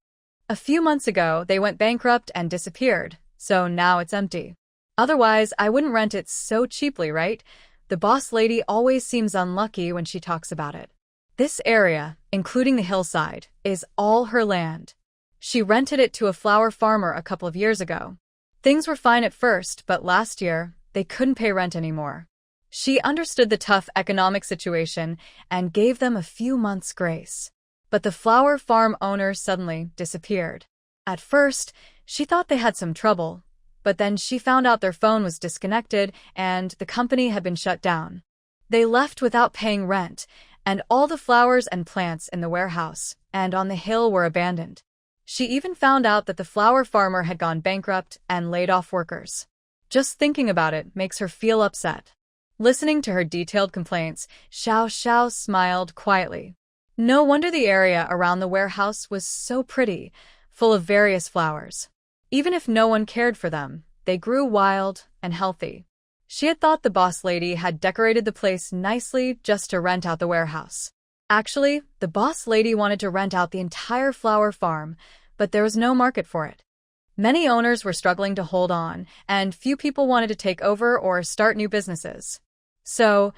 A few months ago, they went bankrupt and disappeared, so now it's empty. Otherwise, I wouldn't rent it so cheaply, right? The boss lady always seems unlucky when she talks about it. This area, including the hillside, is all her land. She rented it to a flower farmer a couple of years ago. Things were fine at first, but last year, they couldn't pay rent anymore. She understood the tough economic situation and gave them a few months' grace. But the flower farm owner suddenly disappeared. At first, she thought they had some trouble, but then she found out their phone was disconnected and the company had been shut down. They left without paying rent, and all the flowers and plants in the warehouse and on the hill were abandoned. She even found out that the flower farmer had gone bankrupt and laid off workers. Just thinking about it makes her feel upset. Listening to her detailed complaints, Xiao Xiao smiled quietly. No wonder the area around the warehouse was so pretty, full of various flowers. Even if no one cared for them, they grew wild and healthy. She had thought the boss lady had decorated the place nicely just to rent out the warehouse. Actually, the boss lady wanted to rent out the entire flower farm, but there was no market for it. Many owners were struggling to hold on, and few people wanted to take over or start new businesses. So,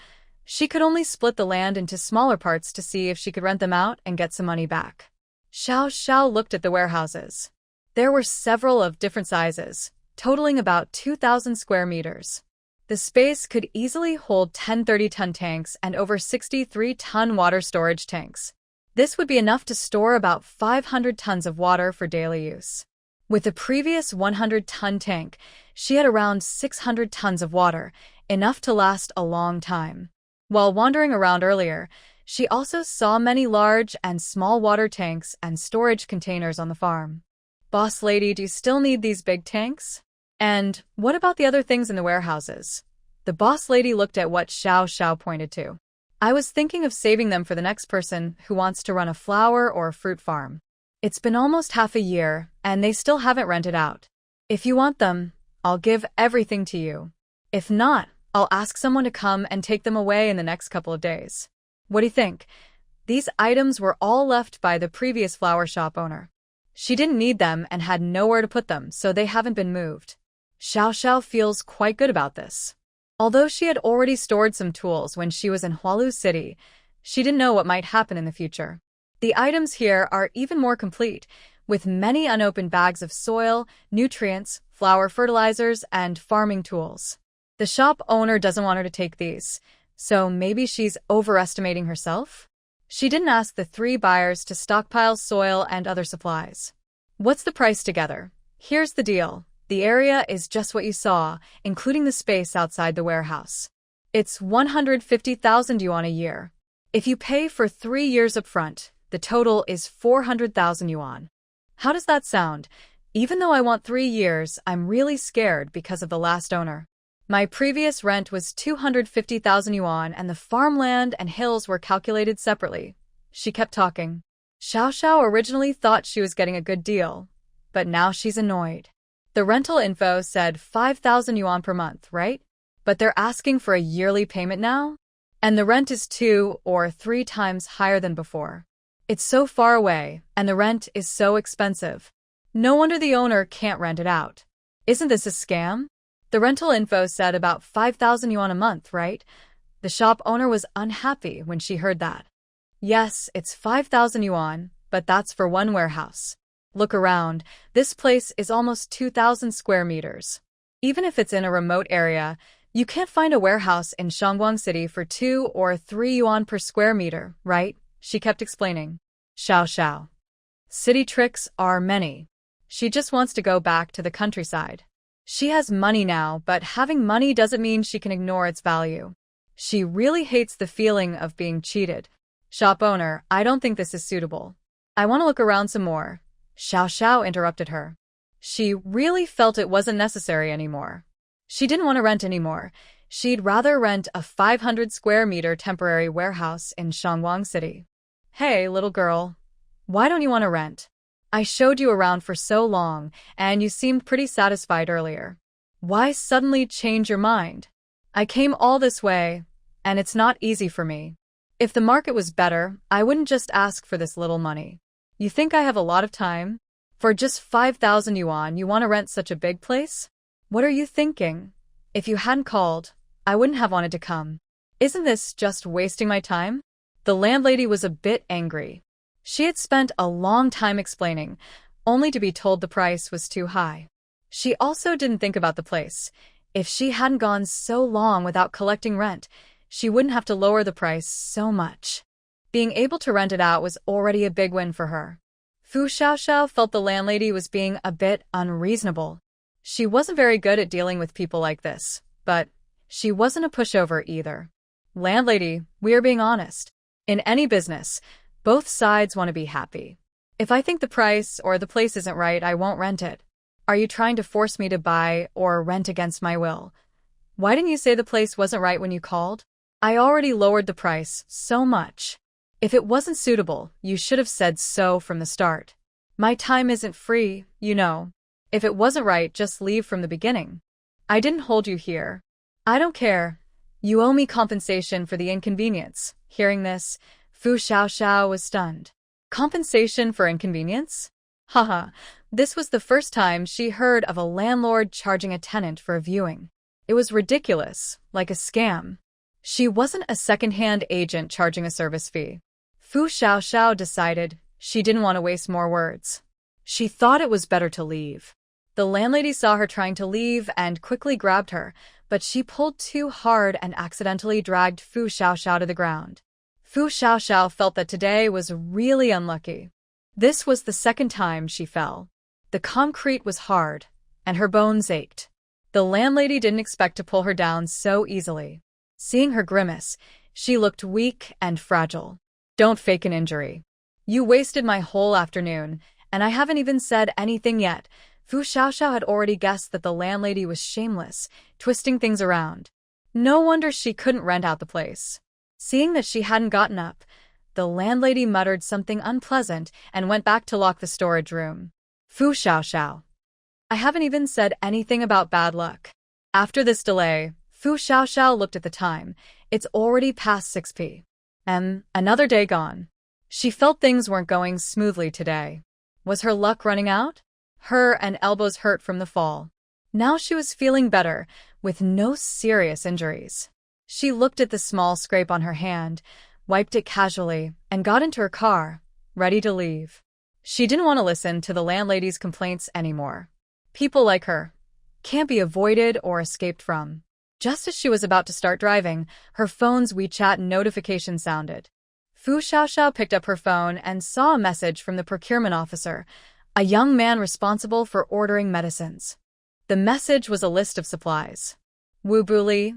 she could only split the land into smaller parts to see if she could rent them out and get some money back. Xiao Xiao looked at the warehouses. There were several of different sizes, totaling about 2,000 square meters. The space could easily hold 10 30-ton tanks and over 63-ton water storage tanks. This would be enough to store about 500 tons of water for daily use. With the previous 100-ton tank, she had around 600 tons of water, enough to last a long time. While wandering around earlier, she also saw many large and small water tanks and storage containers on the farm. "Boss lady, do you still need these big tanks? And what about the other things in the warehouses?" The boss lady looked at what Xiao Xiao pointed to. "I was thinking of saving them for the next person who wants to run a flower or a fruit farm. It's been almost half a year, and they still haven't rented out. If you want them, I'll give everything to you. If not, I'll ask someone to come and take them away in the next couple of days. What do you think?" These items were all left by the previous flower shop owner. She didn't need them and had nowhere to put them, so they haven't been moved. Xiao Xiao feels quite good about this. Although she had already stored some tools when she was in Hualu City, she didn't know what might happen in the future. The items here are even more complete, with many unopened bags of soil, nutrients, flower fertilizers, and farming tools. The shop owner doesn't want her to take these, so maybe she's overestimating herself? She didn't ask the 3 buyers to stockpile soil and other supplies. "What's the price together? Here's the deal. The area is just what you saw, including the space outside the warehouse. It's 150,000 yuan a year. If you pay for 3 years up front, the total is 400,000 yuan. How does that sound? Even though I want 3 years, I'm really scared because of the last owner. My previous rent was 250,000 yuan and the farmland and hills were calculated separately." She kept talking. Xiao Xiao originally thought she was getting a good deal, but now she's annoyed. The rental info said 5,000 yuan per month, right? But they're asking for a yearly payment now? And the rent is 2 or 3 times higher than before. It's so far away, and the rent is so expensive. No wonder the owner can't rent it out. Isn't this a scam? The rental info said about 5,000 yuan a month, right? The shop owner was unhappy when she heard that. Yes, it's 5,000 yuan, but that's for one warehouse. Look around, this place is almost 2,000 square meters. Even if it's in a remote area, you can't find a warehouse in Shangguang City for 2 or 3 yuan per square meter, right? She kept explaining. Xiao Xiao. City tricks are many. She just wants to go back to the countryside. She has money now, but having money doesn't mean she can ignore its value. She really hates the feeling of being cheated. Shop owner, I don't think this is suitable. I want to look around some more. Xiao Xiao interrupted her. She really felt it wasn't necessary anymore. She didn't want to rent anymore. She'd rather rent a 500 square meter temporary warehouse in Shangguang City. Hey, little girl. Why don't you want to rent? I showed you around for so long, and you seemed pretty satisfied earlier. Why suddenly change your mind? I came all this way, and it's not easy for me. If the market was better, I wouldn't just ask for this little money. You think I have a lot of time? For just 5,000 yuan, you want to rent such a big place? What are you thinking? If you hadn't called, I wouldn't have wanted to come. Isn't this just wasting my time? The landlady was a bit angry. She had spent a long time explaining, only to be told the price was too high. She also didn't think about the place. If she hadn't gone so long without collecting rent, she wouldn't have to lower the price so much. Being able to rent it out was already a big win for her. Fu Xiaoxiao felt the landlady was being a bit unreasonable. She wasn't very good at dealing with people like this, but she wasn't a pushover either. Landlady, we're being honest. In any business, both sides want to be happy. If I think the price or the place isn't right, I won't rent it. Are you trying to force me to buy or rent against my will? Why didn't you say the place wasn't right when you called? I already lowered the price so much. If it wasn't suitable, you should have said so from the start. My time isn't free, you know. If it wasn't right, just leave from the beginning. I didn't hold you here. I don't care. You owe me compensation for the inconvenience. Hearing this, Fu Xiaoxiao was stunned. Compensation for inconvenience? Haha, this was the first time she heard of a landlord charging a tenant for a viewing. It was ridiculous, like a scam. She wasn't a second-hand agent charging a service fee. Fu Xiaoxiao decided she didn't want to waste more words. She thought it was better to leave. The landlady saw her trying to leave and quickly grabbed her, but she pulled too hard and accidentally dragged Fu Xiaoxiao to the ground. Fu Xiaoxiao felt that today was really unlucky. This was the second time she fell. The concrete was hard, and her bones ached. The landlady didn't expect to pull her down so easily. Seeing her grimace, she looked weak and fragile. Don't fake an injury. You wasted my whole afternoon, and I haven't even said anything yet. Fu Xiaoxiao had already guessed that the landlady was shameless, twisting things around. No wonder she couldn't rent out the place. Seeing that she hadn't gotten up, the landlady muttered something unpleasant and went back to lock the storage room. Fu Xiaoxiao. I haven't even said anything about bad luck. After this delay, Fu Xiaoxiao looked at the time. It's already past 6 p.m. Another day gone. She felt things weren't going smoothly today. Was her luck running out? Her and elbows hurt from the fall. Now she was feeling better, with no serious injuries. She looked at the small scrape on her hand, wiped it casually, and got into her car, ready to leave. She didn't want to listen to the landlady's complaints anymore. People like her can't be avoided or escaped from. Just as she was about to start driving, her phone's WeChat notification sounded. Fu Xiaoxiao picked up her phone and saw a message from the procurement officer, a young man responsible for ordering medicines. The message was a list of supplies. Wu Buli,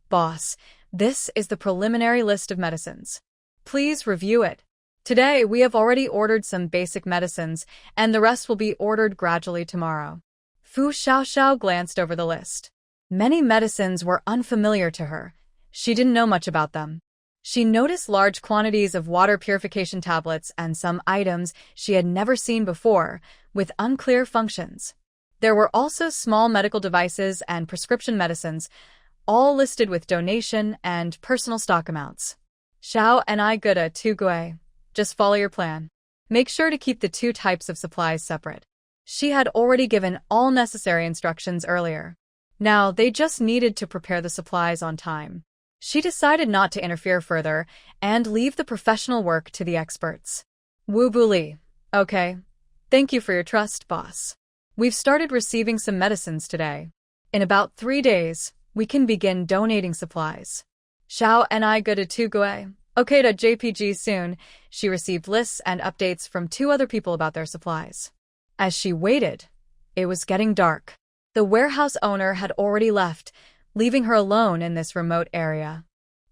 boss, this is the preliminary list of medicines. Please review it. Today, we have already ordered some basic medicines, and the rest will be ordered gradually tomorrow. Fu Xiaoxiao glanced over the list. Many medicines were unfamiliar to her. She didn't know much about them. She noticed large quantities of water purification tablets and some items she had never seen before, with unclear functions. There were also small medical devices and prescription medicines, all listed with donation and personal stock amounts. Xiao and I gotta to Gui. Just follow your plan. Make sure to keep the two types of supplies separate. She had already given all necessary instructions earlier. Now, they just needed to prepare the supplies on time. She decided not to interfere further and leave the professional work to the experts. Wu Buli. Okay. Thank you for your trust, boss. We've started receiving some medicines today. In about 3 days, we can begin donating supplies. Xiao and I go to Tugue. Okay to JPG soon. She received lists and updates from 2 other people about their supplies. As she waited, it was getting dark. The warehouse owner had already left, leaving her alone in this remote area.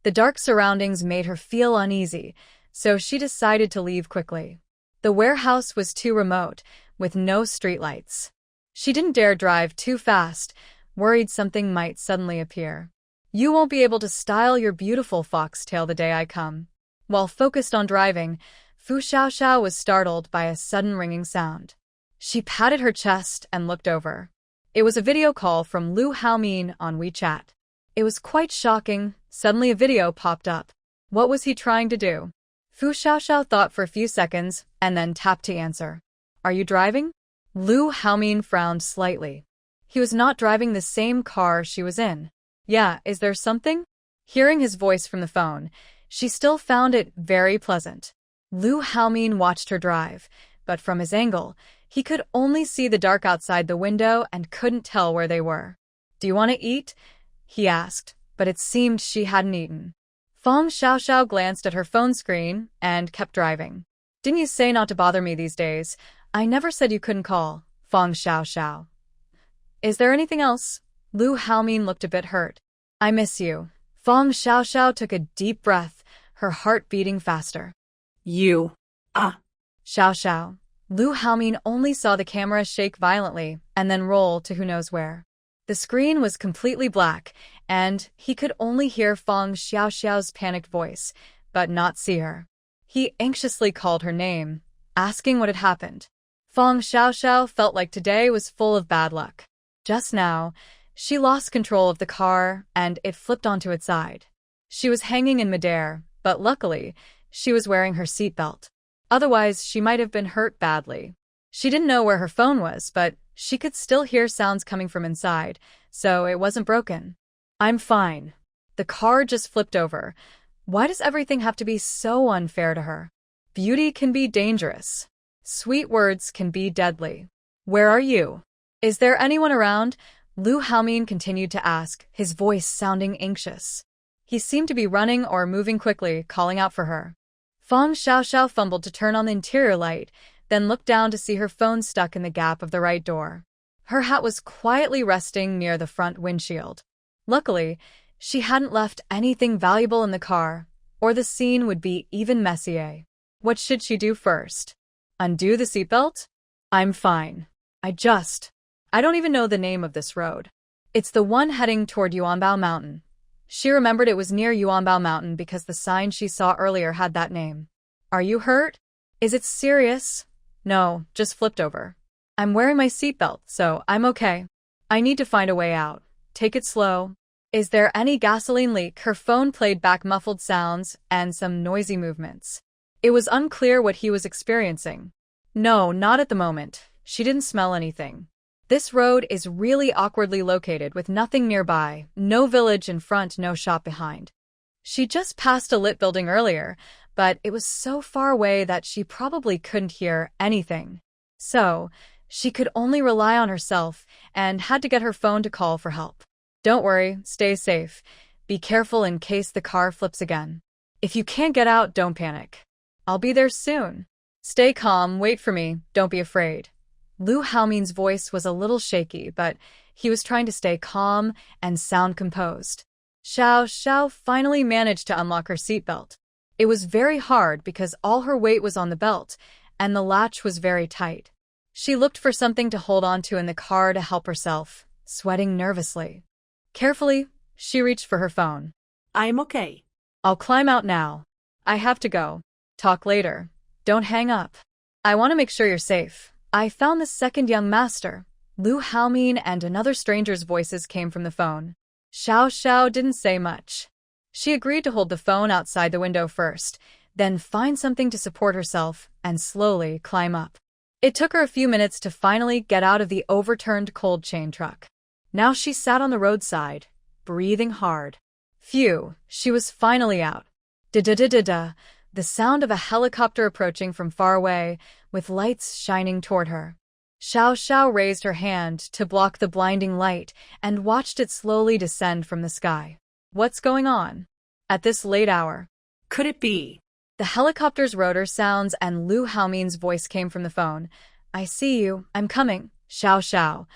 The dark surroundings made her feel uneasy, so she decided to leave quickly. The warehouse was too remote, with no streetlights. She didn't dare drive too fast, worried something might suddenly appear. You won't be able to style your beautiful foxtail the day I come. While focused on driving, Fu Xiaoxiao was startled by a sudden ringing sound. She patted her chest and looked over. It was a video call from Lu Haomin on WeChat. It was quite shocking. Suddenly a video popped up. What was he trying to do? Fu Xiaoxiao thought for a few seconds and then tapped to answer. Are you driving? Lu Haomin frowned slightly. He was not driving the same car she was in. Yeah, is there something? Hearing his voice from the phone, she still found it very pleasant. Lu Haomin watched her drive, but from his angle, he could only see the dark outside the window and couldn't tell where they were. Do you want to eat? He asked, but it seemed she hadn't eaten. Feng Xiaoxiao glanced at her phone screen and kept driving. Didn't you say not to bother me these days? I never said you couldn't call, Feng Xiaoxiao. Is there anything else? Lu Haomin looked a bit hurt. I miss you. Feng Xiaoxiao took a deep breath, her heart beating faster. You. Xiaoxiao. Lu Haomin only saw the camera shake violently and then roll to who knows where. The screen was completely black, and he could only hear Feng Xiaoxiao's panicked voice, but not see her. He anxiously called her name, asking what had happened. Feng Xiaoxiao felt like today was full of bad luck. Just now, she lost control of the car and it flipped onto its side. She was hanging in midair, but luckily, she was wearing her seatbelt. Otherwise, she might have been hurt badly. She didn't know where her phone was, but she could still hear sounds coming from inside, so it wasn't broken. I'm fine. The car just flipped over. Why does everything have to be so unfair to her? Beauty can be dangerous. Sweet words can be deadly. Where are you? Is there anyone around? Lu Haomin continued to ask, his voice sounding anxious. He seemed to be running or moving quickly, calling out for her. Feng Xiaoxiao fumbled to turn on the interior light, then looked down to see her phone stuck in the gap of the right door. Her hat was quietly resting near the front windshield. Luckily, she hadn't left anything valuable in the car, or the scene would be even messier. What should she do first? Undo the seatbelt? I'm fine. I don't even know the name of this road. It's the one heading toward Yuanbao Mountain. She remembered it was near Yuanbao Mountain because the sign she saw earlier had that name. Are you hurt? Is it serious? No, just flipped over. I'm wearing my seatbelt, so I'm okay. I need to find a way out. Take it slow. Is there any gasoline leak? Her phone played back muffled sounds and some noisy movements. It was unclear what he was experiencing. No, not at the moment. She didn't smell anything. This road is really awkwardly located with nothing nearby, no village in front, no shop behind. She just passed a lit building earlier, but it was so far away that she probably couldn't hear anything. So, she could only rely on herself and had to get her phone to call for help. Don't worry, stay safe. Be careful in case the car flips again. If you can't get out, don't panic. I'll be there soon. Stay calm, wait for me, don't be afraid. Lu Haomin's voice was a little shaky, but he was trying to stay calm and sound composed. Xiao finally managed to unlock her seatbelt. It was very hard because all her weight was on the belt, and the latch was very tight. She looked for something to hold onto in the car to help herself, sweating nervously. Carefully, she reached for her phone. I'm okay. I'll climb out now. I have to go. Talk later. Don't hang up. I want to make sure you're safe. I found the second young master. Lu Haomin and another stranger's voices came from the phone. Xiao Xiao didn't say much. She agreed to hold the phone outside the window first, then find something to support herself and slowly climb up. It took her a few minutes to finally get out of the overturned cold chain truck. Now she sat on the roadside, breathing hard. Phew, she was finally out. Da-da-da-da-da, the sound of a helicopter approaching from far away, with lights shining toward her. Xiao Xiao raised her hand to block the blinding light and watched it slowly descend from the sky. What's going on? At this late hour? Could it be? The helicopter's rotor sounds and Lu Haomin's voice came from the phone. I see you. I'm coming. Xiao Xiao.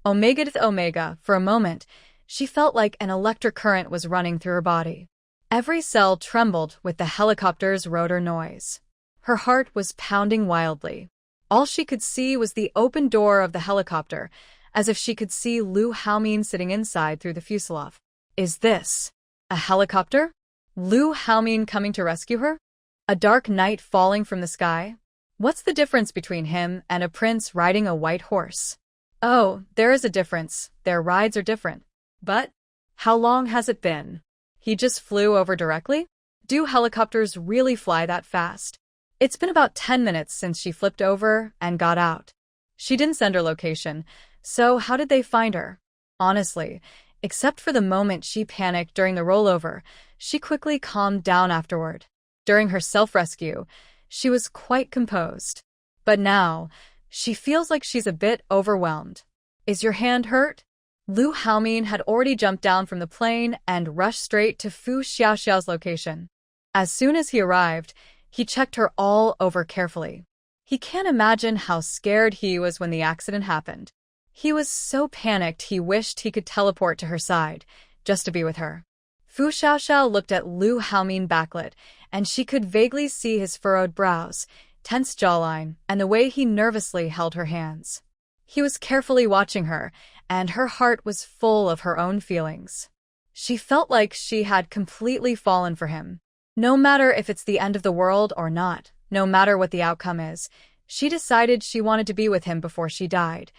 Omega to Omega. For a moment, she felt like an electric current was running through her body. Every cell trembled with the helicopter's rotor noise. Her heart was pounding wildly. All she could see was the open door of the helicopter, as if she could see Lu Haomin sitting inside through the fuselage. Is this a helicopter? Lu Haomin coming to rescue her? A dark knight falling from the sky? What's the difference between him and a prince riding a white horse? Oh, there is a difference. Their rides are different. But how long has it been? He just flew over directly? Do helicopters really fly that fast? It's been about 10 minutes since she flipped over and got out. She didn't send her location, so how did they find her? Honestly, except for the moment she panicked during the rollover, she quickly calmed down afterward. During her self-rescue, she was quite composed. But now, she feels like she's a bit overwhelmed. Is your hand hurt? Lu Haomin had already jumped down from the plane and rushed straight to Fu Xiaoxiao's location. As soon as he arrived, he checked her all over carefully. He can't imagine how scared he was when the accident happened. He was so panicked he wished he could teleport to her side, just to be with her. Fu Xiaoxiao looked at Lu Haomin backlit, and she could vaguely see his furrowed brows, tense jawline, and the way he nervously held her hands. He was carefully watching her, and her heart was full of her own feelings. She felt like she had completely fallen for him. No matter if it's the end of the world or not, no matter what the outcome is, she decided she wanted to be with him before she died,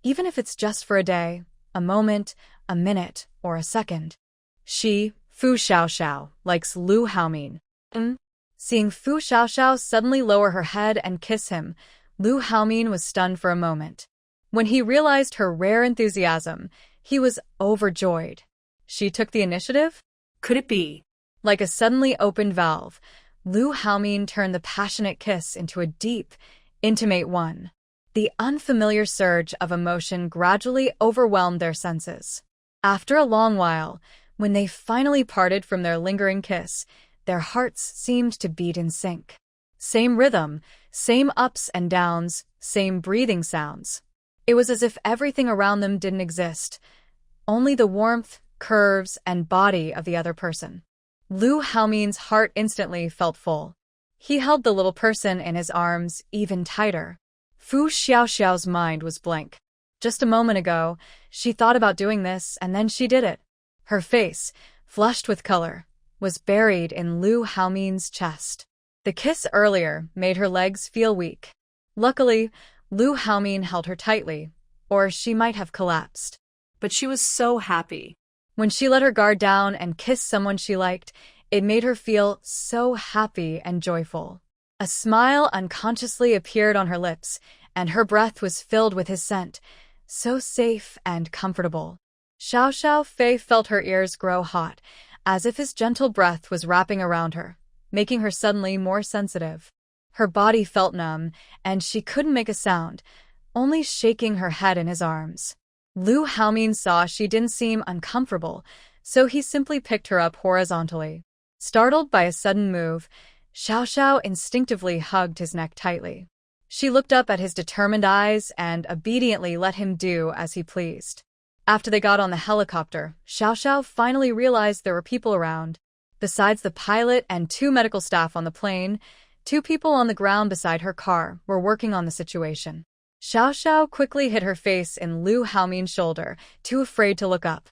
even if it's just for a day, a moment, a minute, or a second. She, Fu Xiaoxiao, likes Lu Haomin. Seeing Fu Xiaoxiao suddenly lower her head and kiss him, Lu Haomin was stunned for a moment. When he realized her rare enthusiasm, he was overjoyed. She took the initiative? Could it be? Like a suddenly opened valve, Lu Haomin turned the passionate kiss into a deep, intimate one. The unfamiliar surge of emotion gradually overwhelmed their senses. After a long while, when they finally parted from their lingering kiss, their hearts seemed to beat in sync. Same rhythm, same ups and downs, same breathing sounds. It was as if everything around them didn't exist, only the warmth, curves, and body of the other person. Lu Haomin's heart instantly felt full. He held the little person in his arms even tighter. Fu Xiaoxiao's mind was blank. Just a moment ago, she thought about doing this, and then she did it. Her face, flushed with color, was buried in Lu Haomin's chest. The kiss earlier made her legs feel weak. Luckily, Lu Haomin held her tightly, or she might have collapsed. But she was so happy. When she let her guard down and kissed someone she liked, it made her feel so happy and joyful. A smile unconsciously appeared on her lips, and her breath was filled with his scent, so safe and comfortable. Xiao Xiao Fei felt her ears grow hot, as if his gentle breath was wrapping around her, making her suddenly more sensitive. Her body felt numb, and she couldn't make a sound, only shaking her head in his arms. Lu Haomin saw she didn't seem uncomfortable, so he simply picked her up horizontally. Startled by a sudden move, Xiao Xiao instinctively hugged his neck tightly. She looked up at his determined eyes and obediently let him do as he pleased. After they got on the helicopter, Xiao Xiao finally realized there were people around. Besides the pilot and 2 medical staff on the plane, 2 people on the ground beside her car were working on the situation. Xiao Xiao quickly hid her face in Lu Haomin's shoulder, too afraid to look up.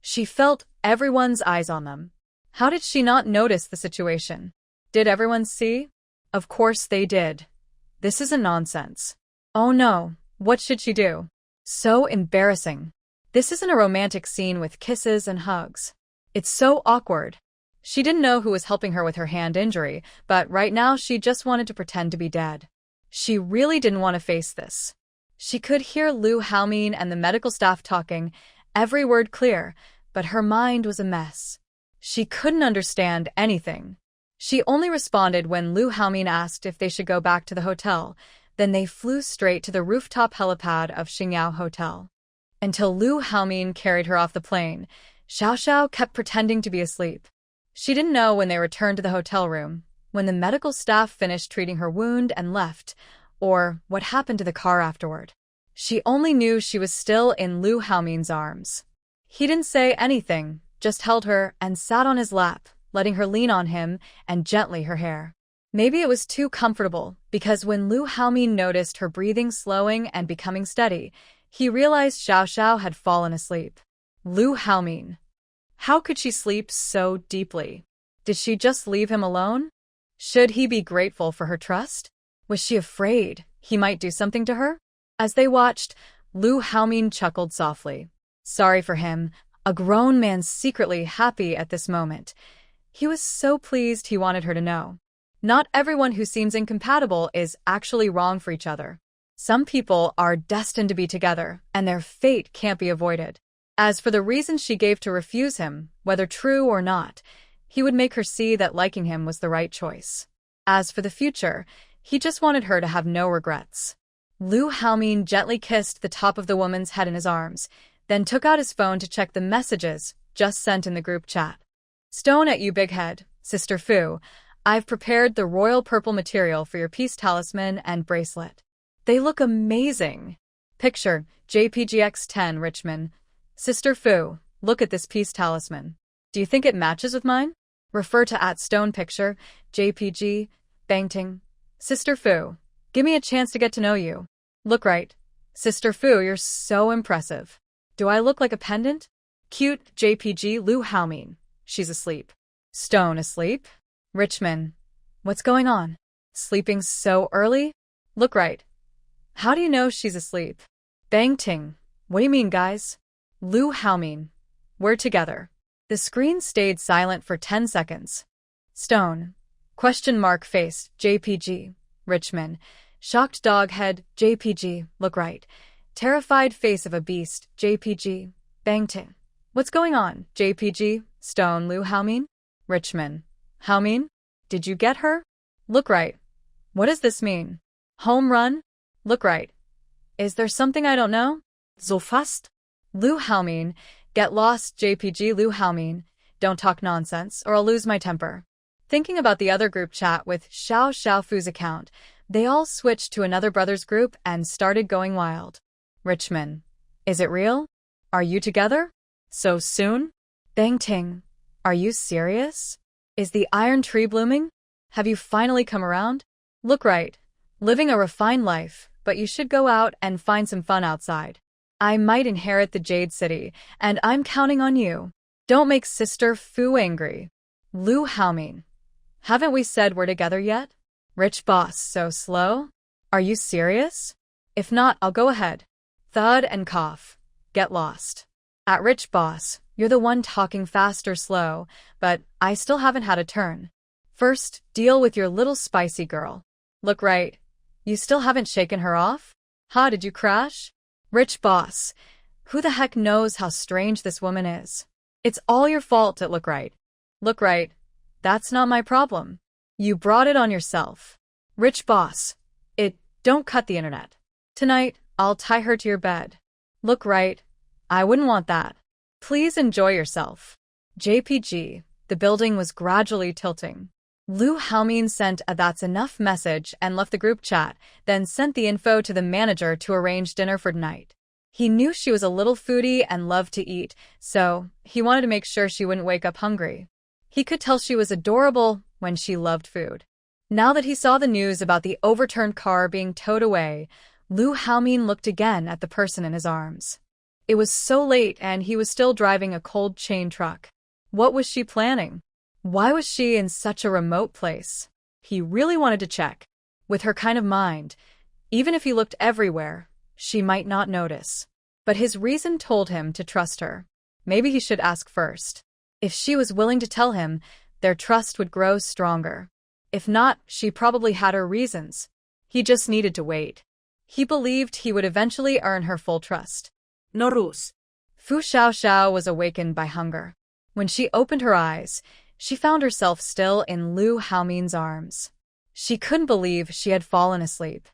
She felt everyone's eyes on them. How did she not notice the situation? Did everyone see? Of course they did. This isn't nonsense. Oh no, what should she do? So embarrassing. This isn't a romantic scene with kisses and hugs. It's so awkward. She didn't know who was helping her with her hand injury, but right now she just wanted to pretend to be dead. She really didn't want to face this. She could hear Lu Haomin and the medical staff talking, every word clear, but her mind was a mess. She couldn't understand anything. She only responded when Lu Haomin asked if they should go back to the hotel. Then they flew straight to the rooftop helipad of Xingyao Hotel. Until Lu Haomin carried her off the plane, Xiao Xiao kept pretending to be asleep. She didn't know when they returned to the hotel room, when the medical staff finished treating her wound and left, or what happened to the car afterward. She only knew she was still in Lu Haomin's arms. He didn't say anything, just held her and sat on his lap, letting her lean on him and gently her hair. Maybe it was too comfortable, because when Lu Haomin noticed her breathing slowing and becoming steady, he realized Xiao Xiao had fallen asleep. Lu Haomin. How could she sleep so deeply? Did she just leave him alone? Should he be grateful for her trust? Was she afraid he might do something to her? As they watched, Lu Haomin chuckled softly. Sorry for him, a grown man secretly happy at this moment. He was so pleased he wanted her to know. Not everyone who seems incompatible is actually wrong for each other. Some people are destined to be together, and their fate can't be avoided. As for the reason she gave to refuse him, whether true or not, he would make her see that liking him was the right choice. As for the future, he just wanted her to have no regrets. Lu Haomin gently kissed the top of the woman's head in his arms, then took out his phone to check the messages just sent in the group chat. Stone at you, big head, Sister Fu. I've prepared the royal purple material for your peace talisman and bracelet. They look amazing. Picture, JPGX10 Richmond. Sister Fu, look at this peace talisman. Do you think it matches with mine? Refer to @Stone picture, JPG, Bangting. Sister Fu, give me a chance to get to know you. Look right. Sister Fu, you're so impressive. Do I look like a pendant? Cute, JPG, Lu Haomin. She's asleep. Stone asleep? Richmond. What's going on? Sleeping so early? Look right. How do you know she's asleep? Bangting. What do you mean, guys? Lu Haomin. We're together. The screen stayed silent for 10 seconds. Stone. Question mark face, JPG. Richmond. Shocked dog head, JPG. Look right. Terrified face of a beast, JPG. Bangting. What's going on, JPG? Stone. Lu Haomin? Richmond. Haomin? Did you get her? Look right. What does this mean? Home run? Look right. Is there something I don't know? So fast? Lu Haomin. Get lost, JPG. Lu Haomin. Don't talk nonsense, or I'll lose my temper. Thinking about the other group chat with Xiao Xiaofu's account, they all switched to another brothers group and started going wild. Richmond. Is it real? Are you together? So soon? Bangting. Are you serious? Is the iron tree blooming? Have you finally come around? Look right. Living a refined life, but you should go out and find some fun outside. I might inherit the Jade City, and I'm counting on you. Don't make Sister Fu angry. Lu Haomin. Haven't we said we're together yet? Rich boss, so slow? Are you serious? If not, I'll go ahead. Thud and cough. Get lost. At rich boss, you're the one talking fast or slow, but I still haven't had a turn. First, deal with your little spicy girl. Look right. You still haven't shaken her off? Ha, did you crash? Rich boss. Who the heck knows how strange this woman is? It's all your fault at Look right. Look right. That's not my problem. You brought it on yourself. Rich boss. Don't cut the internet. Tonight, I'll tie her to your bed. Look right. I wouldn't want that. Please enjoy yourself. JPG. The building was gradually tilting. Lu Haomin sent a "that's enough" message and left the group chat, then sent the info to the manager to arrange dinner for tonight. He knew she was a little foodie and loved to eat, so he wanted to make sure she wouldn't wake up hungry. He could tell she was adorable when she loved food. Now that he saw the news about the overturned car being towed away, Lu Haomin looked again at the person in his arms. It was so late and he was still driving a cold chain truck. What was she planning? Why was she in such a remote place? He really wanted to check. With her kind of mind, even if he looked everywhere, she might not notice. But his reason told him to trust her. Maybe he should ask first. If she was willing to tell him, their trust would grow stronger. If not, she probably had her reasons. He just needed to wait. He believed he would eventually earn her full trust. Norus. Fu Xiaoxiao was awakened by hunger. When she opened her eyes, she found herself still in Lu Haomin's arms. She couldn't believe she had fallen asleep.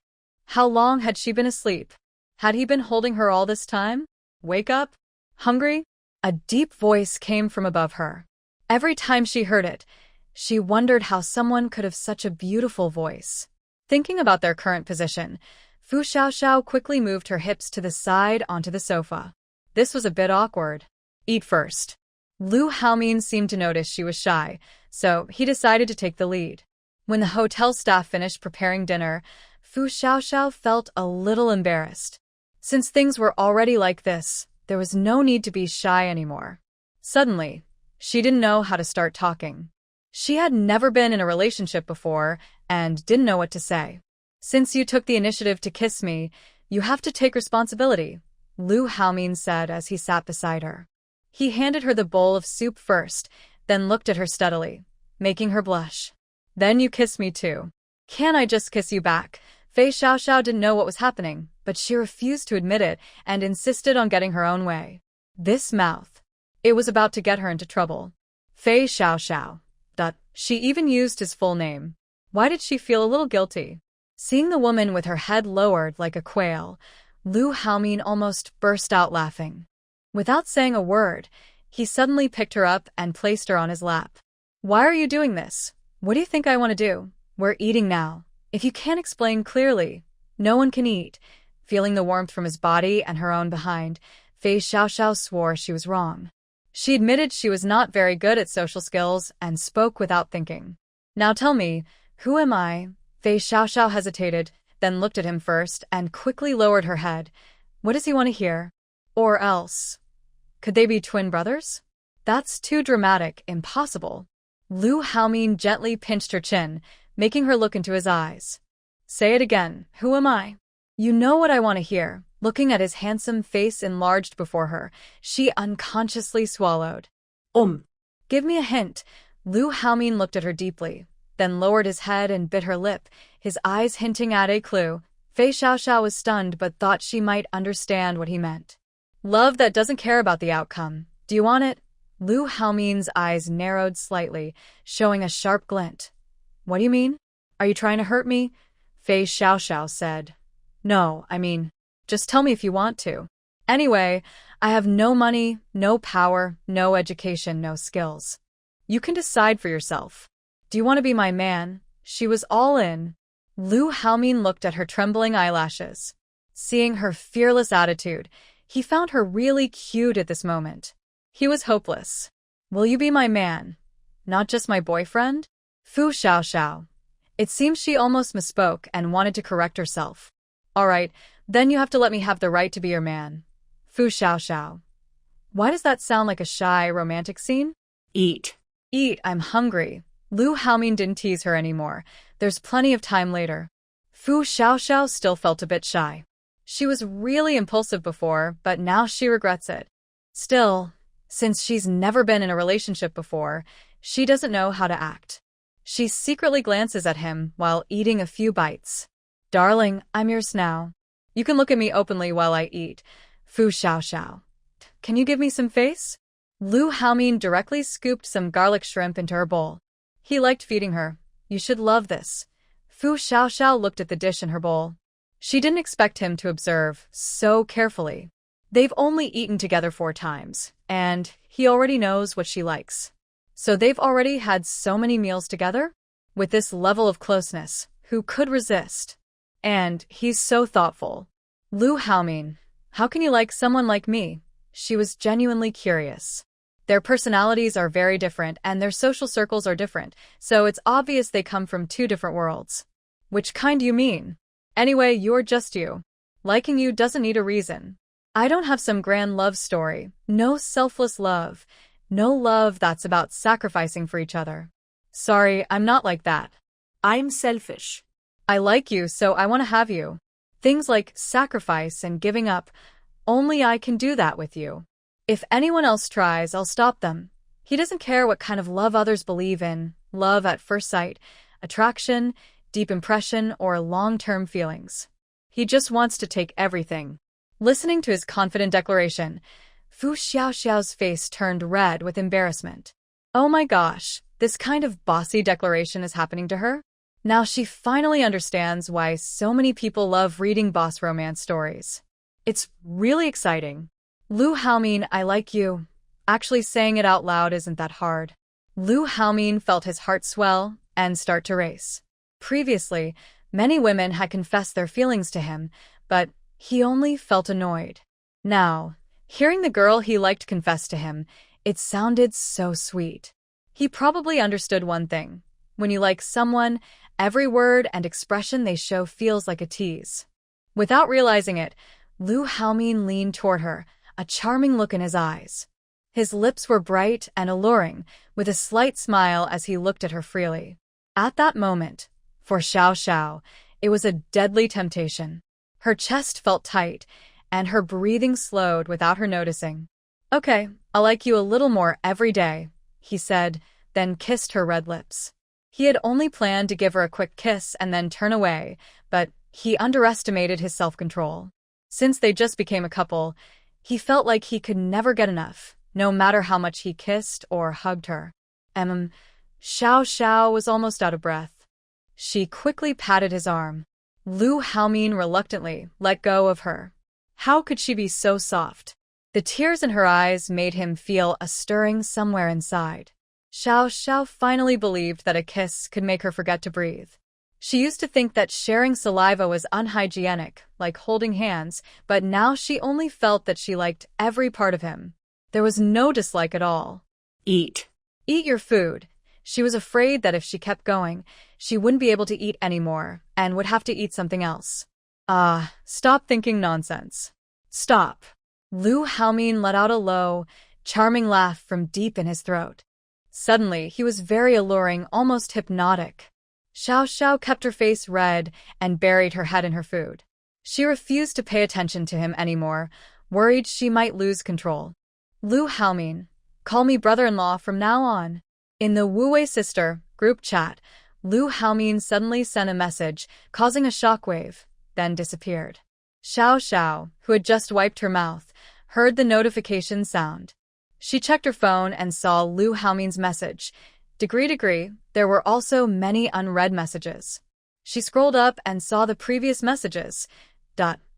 How long had she been asleep? Had he been holding her all this time? Wake up? Hungry? A deep voice came from above her. Every time she heard it, she wondered how someone could have such a beautiful voice. Thinking about their current position, Fu Xiaoxiao quickly moved her hips to the side onto the sofa. This was a bit awkward. Eat first. Lu Haomin seemed to notice she was shy, so he decided to take the lead. When the hotel staff finished preparing dinner, Fu Xiaoxiao felt a little embarrassed. Since things were already like this, there was no need to be shy anymore. Suddenly, she didn't know how to start talking. She had never been in a relationship before and didn't know what to say. Since you took the initiative to kiss me, you have to take responsibility, Lu Haomin said as he sat beside her. He handed her the bowl of soup first, then looked at her steadily, making her blush. Then you kiss me too. Can I just kiss you back? Fei Xiaoxiao didn't know what was happening, but she refused to admit it and insisted on getting her own way. This mouth. It was about to get her into trouble. Fei Xiaoxiao. She even used his full name. Why did she feel a little guilty? Seeing the woman with her head lowered like a quail, Lu Haomin almost burst out laughing. Without saying a word, he suddenly picked her up and placed her on his lap. Why are you doing this? What do you think I want to do? We're eating now. If you can't explain clearly, no one can eat. Feeling the warmth from his body and her own behind, Fei Xiaoxiao swore she was wrong. She admitted she was not very good at social skills and spoke without thinking. Now tell me, who am I? Fei Xiaoxiao hesitated, then looked at him first and quickly lowered her head. What does he want to hear? Or else? Could they be twin brothers? That's too dramatic, impossible. Lu Haomin gently pinched her chin, making her look into his eyes. Say it again, who am I? You know what I want to hear. Looking at his handsome face enlarged before her, she unconsciously swallowed. Give me a hint. Lu Haomin looked at her deeply, then lowered his head and bit her lip, his eyes hinting at a clue. Fei Xiaoxiao was stunned but thought she might understand what he meant. Love that doesn't care about the outcome. Do you want it? Lu Haomin's eyes narrowed slightly, showing a sharp glint. What do you mean? Are you trying to hurt me? Fei Xiaoxiao said. No, just tell me if you want to. Anyway, I have no money, no power, no education, no skills. You can decide for yourself. Do you want to be my man? She was all in. Lu Haomin looked at her trembling eyelashes. Seeing her fearless attitude, he found her really cute at this moment. He was hopeless. Will you be my man? Not just my boyfriend? Fu Xiaoxiao. It seems she almost misspoke and wanted to correct herself. All right, then you have to let me have the right to be your man. Fu Xiaoxiao. Why does that sound like a shy, romantic scene? Eat. Eat, I'm hungry. Lu Haomin didn't tease her anymore. There's plenty of time later. Fu Xiaoxiao still felt a bit shy. She was really impulsive before, but now she regrets it. Still, since she's never been in a relationship before, she doesn't know how to act. She secretly glances at him while eating a few bites. Darling, I'm yours now. You can look at me openly while I eat. Fu Xiaoxiao. Can you give me some face? Lu Haomin directly scooped some garlic shrimp into her bowl. He liked feeding her. You should love this. Fu Xiaoxiao looked at the dish in her bowl. She didn't expect him to observe so carefully. They've only eaten together 4 times, and he already knows what she likes. So they've already had so many meals together? With this level of closeness, who could resist? And he's so thoughtful. Lu Haomin, how can you like someone like me? She was genuinely curious. Their personalities are very different and their social circles are different, so it's obvious they come from 2 different worlds. Which kind do you mean? Anyway, you're just you. Liking you doesn't need a reason. I don't have some grand love story. No selfless love. No love that's about sacrificing for each other. Sorry, I'm not like that. I'm selfish. I like you, so I want to have you. Things like sacrifice and giving up, only I can do that with you. If anyone else tries, I'll stop them. He doesn't care what kind of love others believe in, love at first sight, attraction, deep impression, or long-term feelings. He just wants to take everything. Listening to his confident declaration, Fu Xiaoxiao's face turned red with embarrassment. Oh my gosh, this kind of bossy declaration is happening to her? Now she finally understands why so many people love reading boss romance stories. It's really exciting. Lu Haomin, I like you. Actually saying it out loud isn't that hard. Lu Haomin felt his heart swell and start to race. Previously, many women had confessed their feelings to him, but he only felt annoyed. Now, hearing the girl he liked confess to him, it sounded so sweet. He probably understood one thing. When you like someone, every word and expression they show feels like a tease. Without realizing it, Lu Haomin leaned toward her, a charming look in his eyes. His lips were bright and alluring, with a slight smile as he looked at her freely. At that moment, for Xiao Xiao, it was a deadly temptation. Her chest felt tight, and her breathing slowed without her noticing. Okay, I'll like you a little more every day, he said, then kissed her red lips. He had only planned to give her a quick kiss and then turn away, but he underestimated his self-control. Since they just became a couple, he felt like he could never get enough, no matter how much he kissed or hugged her. Xiao Xiao was almost out of breath. She quickly patted his arm. Lu Haomin reluctantly let go of her. How could she be so soft? The tears in her eyes made him feel a stirring somewhere inside. Xiao Xiao finally believed that a kiss could make her forget to breathe. She used to think that sharing saliva was unhygienic, like holding hands, but now she only felt that she liked every part of him. There was no dislike at all. Eat. Eat your food. She was afraid that if she kept going, she wouldn't be able to eat anymore and would have to eat something else. Stop thinking nonsense. Stop. Lu Haomin let out a low, charming laugh from deep in his throat. Suddenly, he was very alluring, almost hypnotic. Xiao Xiao kept her face red and buried her head in her food. She refused to pay attention to him anymore, worried she might lose control. Lu Haomin, call me brother-in-law from now on. In the Wu Wei sister group chat, Lu Haomin suddenly sent a message, causing a shockwave, then disappeared. Xiao Xiao, who had just wiped her mouth, heard the notification sound. She checked her phone and saw Lu Haomin's message. Degree, there were also many unread messages. She scrolled up and saw the previous messages.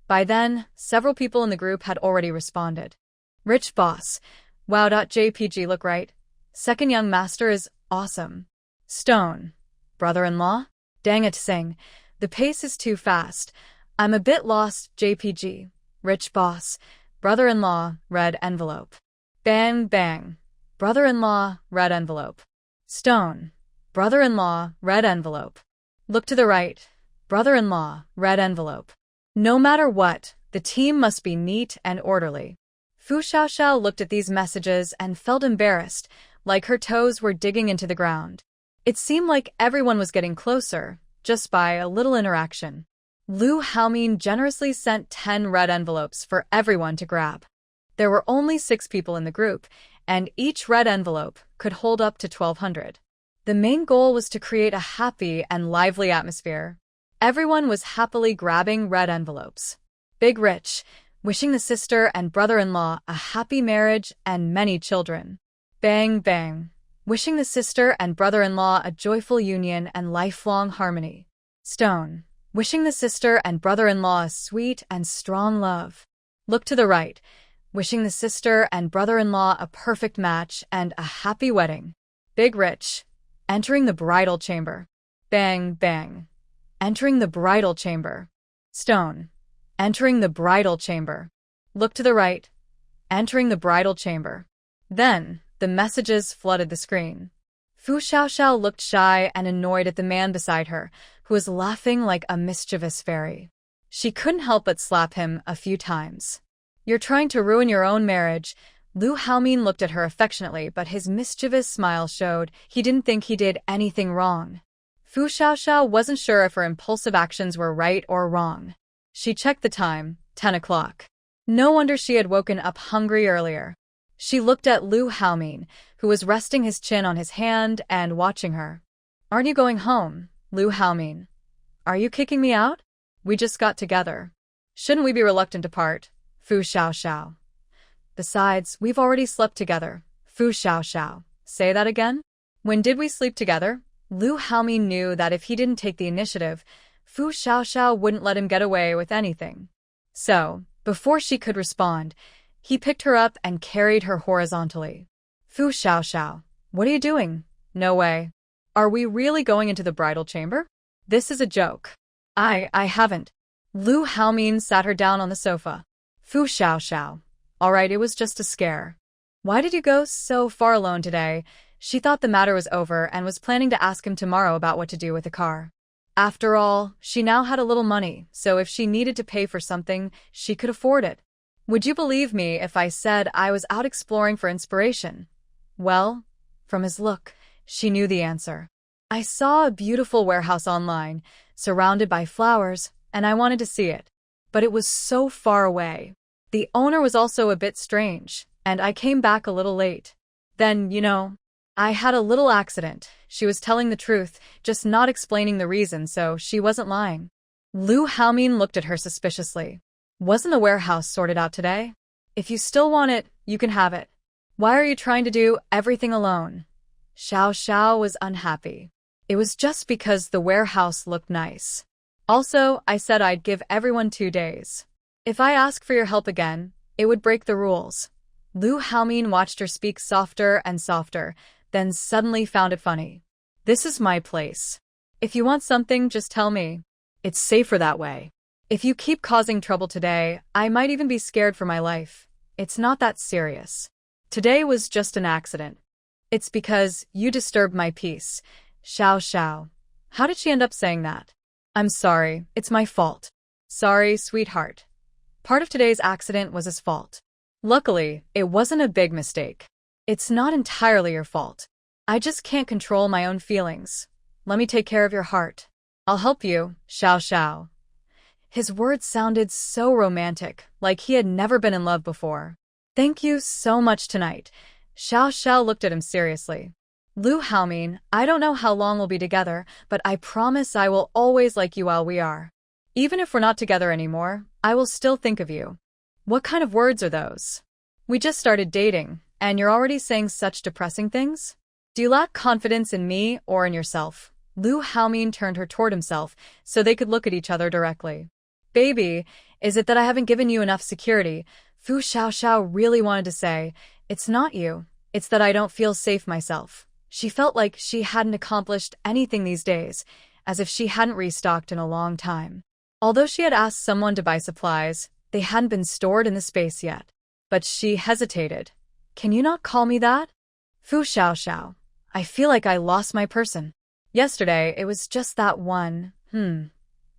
By then, several people in the group had already responded. Rich boss. Wow. JPG look right. Second young master is awesome. Stone. Brother-in-law? Dang it, Sing. The pace is too fast. I'm a bit lost, JPG. Rich boss. Brother-in-law, red envelope. Bang, bang. Brother-in-law, red envelope. Stone. Brother-in-law, red envelope. Look to the right. Brother-in-law, red envelope. No matter what, the team must be neat and orderly. Fu Xiaoxiao looked at these messages and felt embarrassed, like her toes were digging into the ground. It seemed like everyone was getting closer, just by a little interaction. Lu Haomin generously sent 10 red envelopes for everyone to grab. There were only 6 people in the group, and each red envelope could hold up to 1,200. The main goal was to create a happy and lively atmosphere. Everyone was happily grabbing red envelopes. Big Rich, wishing the sister and brother-in-law a happy marriage and many children. Bang, bang, wishing the sister and brother-in-law a joyful union and lifelong harmony. Stone, wishing the sister and brother-in-law a sweet and strong love. Look to the right, wishing the sister and brother-in-law a perfect match and a happy wedding. Big Rich, entering the bridal chamber. Bang, bang, entering the bridal chamber. Stone, entering the bridal chamber. Look to the right, entering the bridal chamber. Then, the messages flooded the screen. Fu Xiaoxiao looked shy and annoyed at the man beside her, who was laughing like a mischievous fairy. She couldn't help but slap him a few times. You're trying to ruin your own marriage. Lu Haomin looked at her affectionately, but his mischievous smile showed he didn't think he did anything wrong. Fu Xiaoxiao wasn't sure if her impulsive actions were right or wrong. She checked the time, 10 o'clock. No wonder she had woken up hungry earlier. She looked at Lu Haomin, who was resting his chin on his hand and watching her. "Aren't you going home, Lu Haomin? Are you kicking me out? We just got together. Shouldn't we be reluctant to part, Fu Xiaoxiao? Besides, we've already slept together, Fu Xiaoxiao. Say that again? When did we sleep together?" Lu Haomin knew that if he didn't take the initiative, Fu Xiaoxiao wouldn't let him get away with anything. So, before she could respond, he picked her up and carried her horizontally. "Fu Xiaoxiao, what are you doing? No way. Are we really going into the bridal chamber? This is a joke." I haven't." Lu Haomin sat her down on the sofa. "Fu Xiaoxiao. All right, it was just a scare. Why did you go so far alone today?" She thought the matter was over and was planning to ask him tomorrow about what to do with the car. After all, she now had a little money, so if she needed to pay for something, she could afford it. "Would you believe me if I said I was out exploring for inspiration?" Well, from his look, she knew the answer. "I saw a beautiful warehouse online, surrounded by flowers, and I wanted to see it. But it was so far away. The owner was also a bit strange, and I came back a little late. Then, I had a little accident." She was telling the truth, just not explaining the reason, so she wasn't lying. Lu Haomin looked at her suspiciously. "Wasn't the warehouse sorted out today? If you still want it, you can have it. Why are you trying to do everything alone?" Xiao was unhappy. "It was just because the warehouse looked nice. Also, I said I'd give everyone 2 days. If I ask for your help again, it would break the rules." Lu Haomin watched her speak softer and softer, then suddenly found it funny. "This is my place. If you want something, just tell me. It's safer that way. If you keep causing trouble today, I might even be scared for my life. It's not that serious. Today was just an accident. It's because you disturbed my peace." Xiao. How did she end up saying that? "I'm sorry, it's my fault." "Sorry, sweetheart. Part of today's accident was his fault. Luckily, it wasn't a big mistake. It's not entirely your fault. I just can't control my own feelings. Let me take care of your heart. I'll help you, Xiao." His words sounded so romantic, like he had never been in love before. "Thank you so much tonight." Xiao looked at him seriously. "Lu Haomin, I don't know how long we'll be together, but I promise I will always like you while we are. Even if we're not together anymore, I will still think of you." "What kind of words are those? We just started dating, and you're already saying such depressing things? Do you lack confidence in me or in yourself?" Lu Haomin turned her toward himself so they could look at each other directly. "Baby, is it that I haven't given you enough security?" Fu Xiaoxiao really wanted to say, "It's not you, it's that I don't feel safe myself." She felt like she hadn't accomplished anything these days, as if she hadn't restocked in a long time. Although she had asked someone to buy supplies, they hadn't been stored in the space yet. But she hesitated. "Can you not call me that?" "Fu Xiaoxiao, I feel like I lost my person. Yesterday, it was just that one,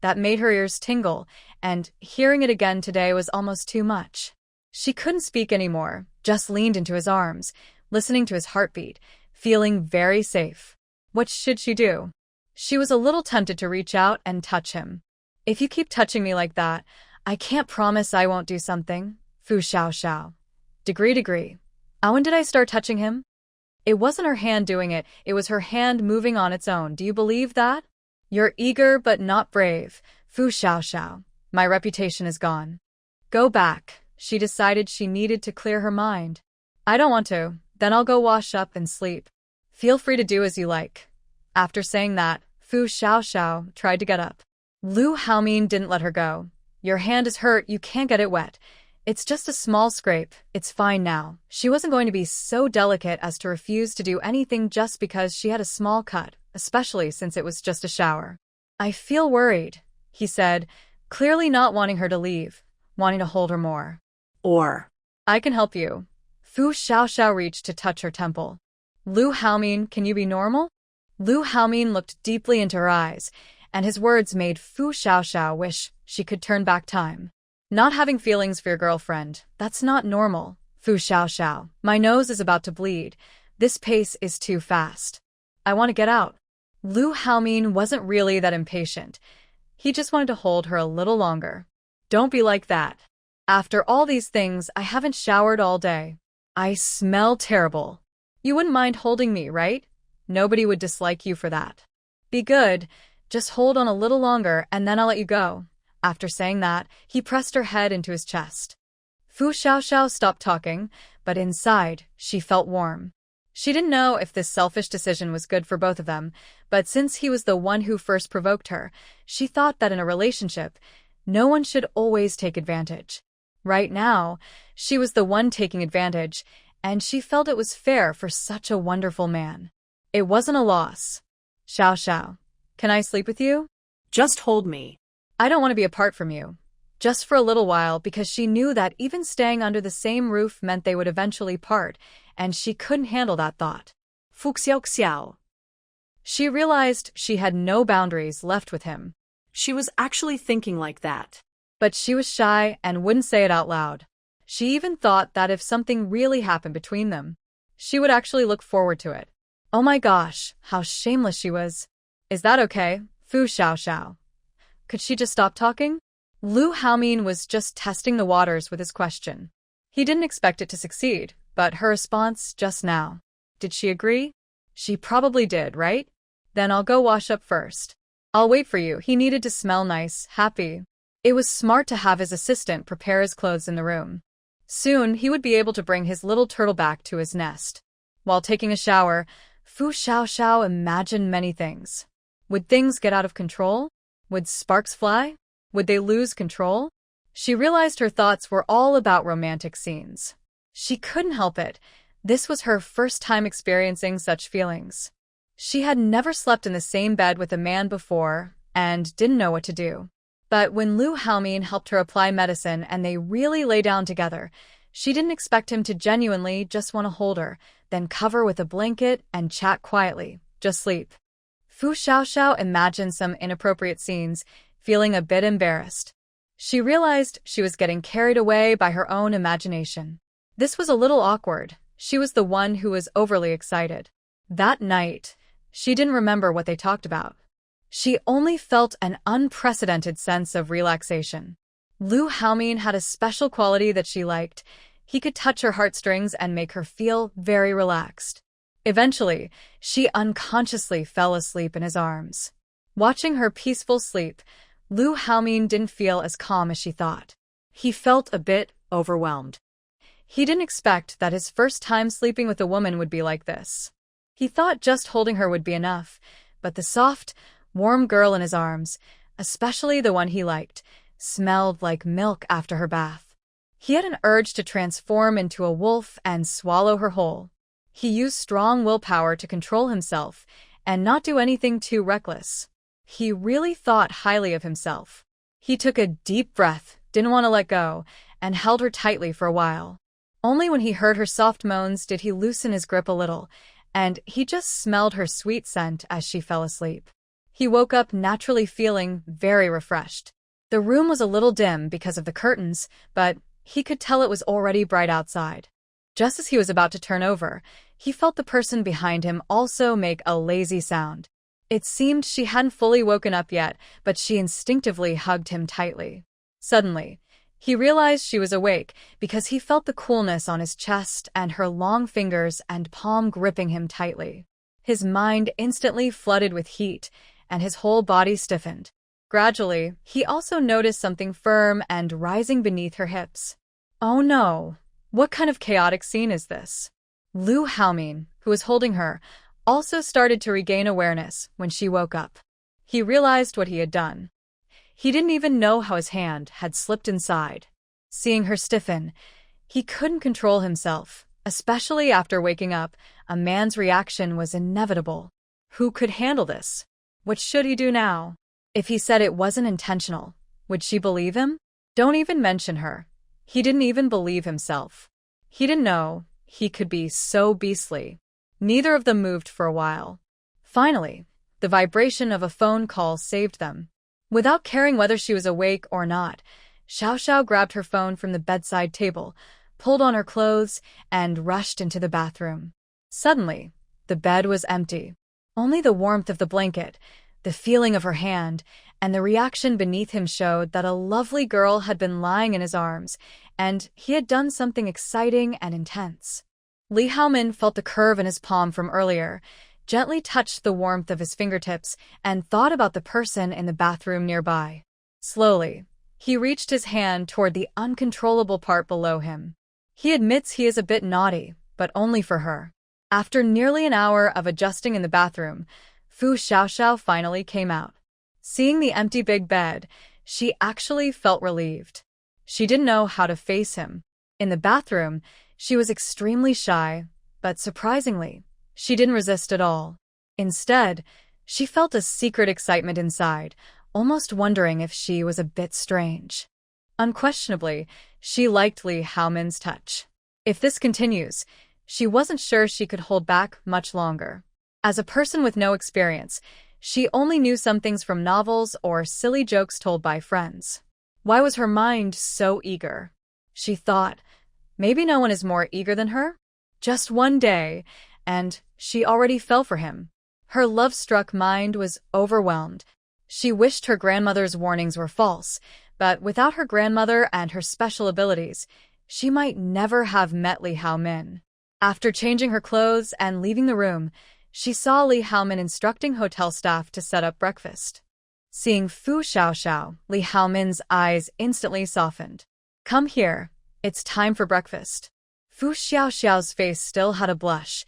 that made her ears tingle, and hearing it again today was almost too much." She couldn't speak anymore, just leaned into his arms, listening to his heartbeat, feeling very safe. What should she do? She was a little tempted to reach out and touch him. "If you keep touching me like that, I can't promise I won't do something." Fu Xiaoxiao. Degree. When did I start touching him? It wasn't her hand doing it, it was her hand moving on its own. Do you believe that? You're eager but not brave. Fu Xiaoxiao. My reputation is gone. Go back. She decided she needed to clear her mind. I don't want to. Then I'll go wash up and sleep. Feel free to do as you like. After saying that, Fu Xiaoxiao tried to get up. Lu Haomin didn't let her go. Your hand is hurt, you can't get it wet. It's just a small scrape, it's fine now. She wasn't going to be so delicate as to refuse to do anything just because she had a small cut, especially since it was just a shower. I feel worried, he said, clearly not wanting her to leave, wanting to hold her more. Or, I can help you. Fu Xiaoxiao reached to touch her temple. Lu Haomin, can you be normal? Lu Haomin looked deeply into her eyes, and his words made Fu Xiaoxiao wish she could turn back time. Not having feelings for your girlfriend, that's not normal, Fu Xiao, my nose is about to bleed. This pace is too fast. I want to get out. Lu Haomin wasn't really that impatient. He just wanted to hold her a little longer. Don't be like that. After all these things, I haven't showered all day. I smell terrible. You wouldn't mind holding me, right? Nobody would dislike you for that. Be good. Just hold on a little longer and then I'll let you go. After saying that, he pressed her head into his chest. Fu Xiao stopped talking, but inside, she felt warm. She didn't know if this selfish decision was good for both of them, but since he was the one who first provoked her, she thought that in a relationship, no one should always take advantage. Right now, she was the one taking advantage, and she felt it was fair for such a wonderful man. It wasn't a loss. Xiao, can I sleep with you? Just hold me. I don't want to be apart from you. Just for a little while, because she knew that even staying under the same roof meant they would eventually part, and she couldn't handle that thought. Fu Xiao. She realized she had no boundaries left with him. She was actually thinking like that. But she was shy and wouldn't say it out loud. She even thought that if something really happened between them, she would actually look forward to it. Oh my gosh, how shameless she was. Is that okay, Fu Xiao? Could she just stop talking? Lu Haomin was just testing the waters with his question. He didn't expect it to succeed, but her response just now. Did she agree? She probably did, right? Then I'll go wash up first. I'll wait for you. He needed to smell nice, happy. It was smart to have his assistant prepare his clothes in the room. Soon, he would be able to bring his little turtle back to his nest. While taking a shower, Fu Xiao imagined many things. Would things get out of control? Would sparks fly? Would they lose control? She realized her thoughts were all about romantic scenes. She couldn't help it. This was her first time experiencing such feelings. She had never slept in the same bed with a man before and didn't know what to do. But when Lu Haomin helped her apply medicine and they really lay down together, she didn't expect him to genuinely just want to hold her, then cover with a blanket and chat quietly. Just sleep. Fu Xiao imagined some inappropriate scenes, feeling a bit embarrassed. She realized she was getting carried away by her own imagination. This was a little awkward. She was the one who was overly excited. That night, she didn't remember what they talked about. She only felt an unprecedented sense of relaxation. Lu Haomin had a special quality that she liked. He could touch her heartstrings and make her feel very relaxed. Eventually, she unconsciously fell asleep in his arms. Watching her peaceful sleep, Lu Haomin didn't feel as calm as she thought. He felt a bit overwhelmed. He didn't expect that his first time sleeping with a woman would be like this. He thought just holding her would be enough, but the soft, warm girl in his arms, especially the one he liked, smelled like milk after her bath. He had an urge to transform into a wolf and swallow her whole. He used strong willpower to control himself and not do anything too reckless. He really thought highly of himself. He took a deep breath, didn't want to let go, and held her tightly for a while. Only when he heard her soft moans did he loosen his grip a little, and he just smelled her sweet scent as she fell asleep. He woke up naturally feeling very refreshed. The room was a little dim because of the curtains, but he could tell it was already bright outside. Just as he was about to turn over, he felt the person behind him also make a lazy sound. It seemed she hadn't fully woken up yet, but she instinctively hugged him tightly. Suddenly, he realized she was awake because he felt the coolness on his chest and her long fingers and palm gripping him tightly. His mind instantly flooded with heat, and his whole body stiffened. Gradually, he also noticed something firm and rising beneath her hips. Oh no! What kind of chaotic scene is this? Lu Haomin, who was holding her, also started to regain awareness when she woke up. He realized what he had done. He didn't even know how his hand had slipped inside. Seeing her stiffen, he couldn't control himself. Especially after waking up, a man's reaction was inevitable. Who could handle this? What should he do now? If he said it wasn't intentional, would she believe him? Don't even mention her. He didn't even believe himself. He didn't know he could be so beastly. Neither of them moved for a while. Finally, the vibration of a phone call saved them. Without caring whether she was awake or not, Xiao grabbed her phone from the bedside table, pulled on her clothes, and rushed into the bathroom. Suddenly, the bed was empty. Only the warmth of the blanket, the feeling of her hand, and the reaction beneath him showed that a lovely girl had been lying in his arms, and he had done something exciting and intense. Lee Hao-min felt the curve in his palm from earlier, gently touched the warmth of his fingertips, and thought about the person in the bathroom nearby. Slowly, he reached his hand toward the uncontrollable part below him. He admits he is a bit naughty, but only for her. After nearly an hour of adjusting in the bathroom, Fu Xiaoxiao finally came out. Seeing the empty big bed, she actually felt relieved. She didn't know how to face him. In the bathroom, she was extremely shy, but surprisingly, she didn't resist at all. Instead, she felt a secret excitement inside, almost wondering if she was a bit strange. Unquestionably, she liked Lee Hao-min's touch. If this continues, she wasn't sure she could hold back much longer. As a person with no experience, she only knew some things from novels or silly jokes told by friends. Why was her mind so eager? She thought, maybe no one is more eager than her? Just one day, and she already fell for him. Her love-struck mind was overwhelmed. She wished her grandmother's warnings were false, but without her grandmother and her special abilities, she might never have met Lee Hao-min. After changing her clothes and leaving the room, she saw Lee Hao-min instructing hotel staff to set up breakfast. Seeing Fu Xiaoxiao, Lee Hao-min's eyes instantly softened. "Come here, it's time for breakfast." Fu Xiaoxiao's face still had a blush,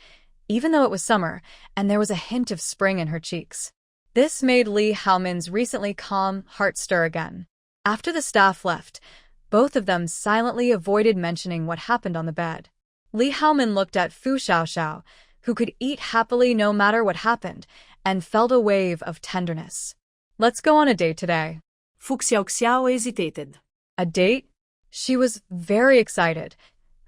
even though it was summer, and there was a hint of spring in her cheeks. This made Lee Hao-min's recently calm heart stir again. After the staff left, both of them silently avoided mentioning what happened on the bed. Lee Hao-min looked at Fu Xiaoxiao, who could eat happily no matter what happened, and felt a wave of tenderness. "Let's go on a date today." Fu Xiaoxiao hesitated. A date? She was very excited.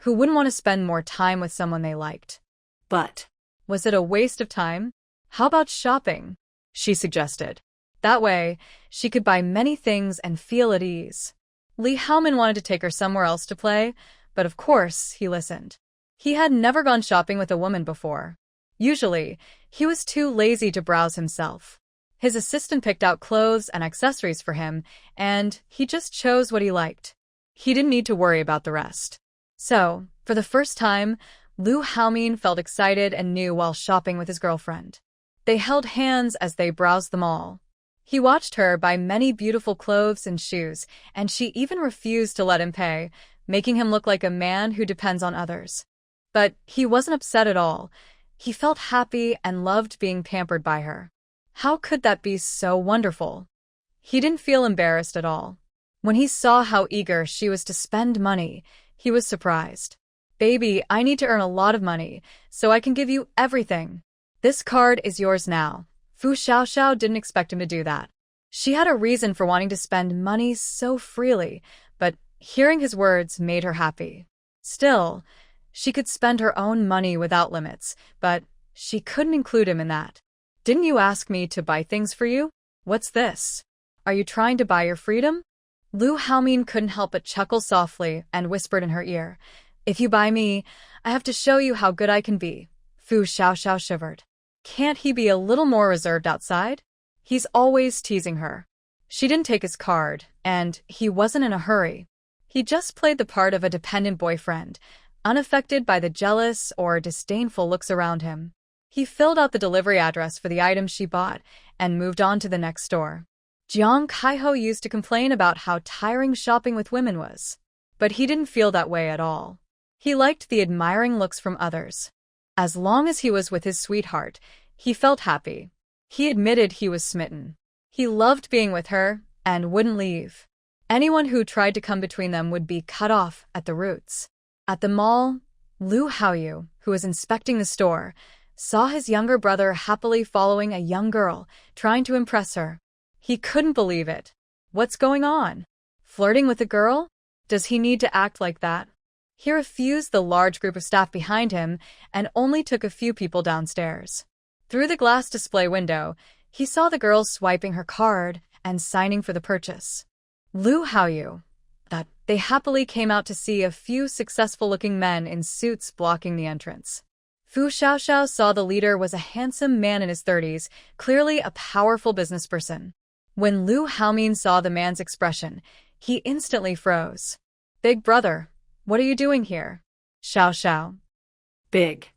Who wouldn't want to spend more time with someone they liked? But was it a waste of time? How about shopping? She suggested. That way, she could buy many things and feel at ease. Lee Hao-min wanted to take her somewhere else to play, but of course, he listened. He had never gone shopping with a woman before. Usually, he was too lazy to browse himself. His assistant picked out clothes and accessories for him, and he just chose what he liked. He didn't need to worry about the rest. So, for the first time, Lee Hao-min felt excited and new while shopping with his girlfriend. They held hands as they browsed the mall. He watched her buy many beautiful clothes and shoes, and she even refused to let him pay, making him look like a man who depends on others. But he wasn't upset at all. He felt happy and loved being pampered by her. How could that be so wonderful? He didn't feel embarrassed at all. When he saw how eager she was to spend money, he was surprised. "Baby, I need to earn a lot of money, so I can give you everything. This card is yours now." Fu Xiaoxiao didn't expect him to do that. She had a reason for wanting to spend money so freely, but hearing his words made her happy. Still, she could spend her own money without limits, but she couldn't include him in that. "Didn't you ask me to buy things for you? What's this? Are you trying to buy your freedom?" Lee Hao-min couldn't help but chuckle softly and whispered in her ear, "If you buy me, I have to show you how good I can be." Fu Xiaoxiao shivered. Can't he be a little more reserved outside? He's always teasing her. She didn't take his card, and he wasn't in a hurry. He just played the part of a dependent boyfriend, unaffected by the jealous or disdainful looks around him. He filled out the delivery address for the items she bought and moved on to the next store. Jiang Kaiho used to complain about how tiring shopping with women was. But he didn't feel that way at all. He liked the admiring looks from others. As long as he was with his sweetheart, he felt happy. He admitted he was smitten. He loved being with her and wouldn't leave. Anyone who tried to come between them would be cut off at the roots. At the mall, Liu Haoyu, who was inspecting the store, saw his younger brother happily following a young girl, trying to impress her. He couldn't believe it. What's going on? Flirting with a girl? Does he need to act like that? He refused the large group of staff behind him and only took a few people downstairs. Through the glass display window, he saw the girl swiping her card and signing for the purchase. Liu Haoyu, that They happily came out to see a few successful-looking men in suits blocking the entrance. Fu Xiaoxiao saw the leader was a handsome man in his 30s, clearly a powerful businessperson. When Lu Haomin saw the man's expression, he instantly froze. "Big brother, what are you doing here?" Xiaoxiao. Big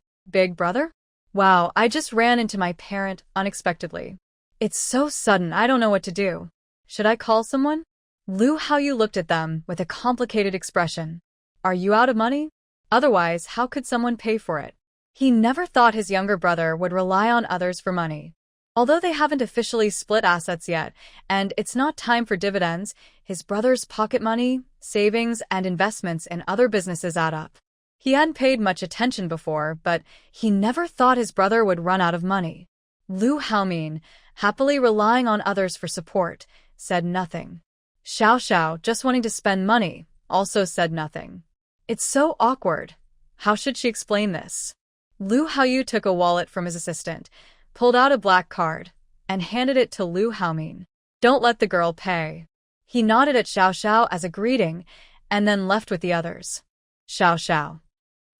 brother? Wow, I just ran into my parent unexpectedly. It's so sudden, I don't know what to do. Should I call someone? Lu Haoyu looked at them with a complicated expression. Are you out of money? Otherwise, how could someone pay for it? He never thought his younger brother would rely on others for money. Although they haven't officially split assets yet, and it's not time for dividends, his brother's pocket money, savings, and investments in other businesses add up. He hadn't paid much attention before, but he never thought his brother would run out of money. Lu Haomin, happily relying on others for support, said nothing. Xiaoxiao, just wanting to spend money, also said nothing. It's so awkward. How should she explain this? Lu Haoyu took a wallet from his assistant, pulled out a black card, and handed it to Lu Haomin. Don't let the girl pay. He nodded at Xiaoxiao as a greeting, and then left with the others. Xiaoxiao.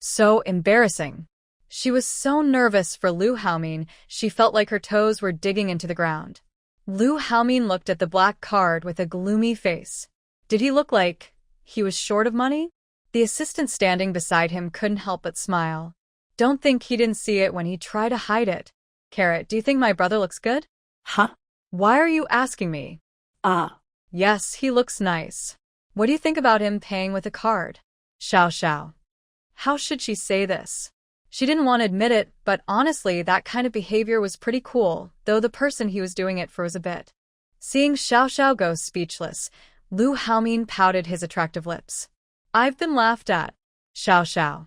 So embarrassing. She was so nervous for Lu Haomin, she felt like her toes were digging into the ground. Lu Haomin looked at the black card with a gloomy face. Did he look like he was short of money? The assistant standing beside him couldn't help but smile. Don't think he didn't see it when he tried to hide it. Carrot, do you think my brother looks good? Huh? Why are you asking me? Yes, he looks nice. What do you think about him paying with a card? Xiaoxiao. How should she say this? She didn't want to admit it, but honestly, that kind of behavior was pretty cool, though the person he was doing it for was a bit. Seeing Xiaoxiao go speechless, Lu Haomin pouted his attractive lips. I've been laughed at. Xiaoxiao.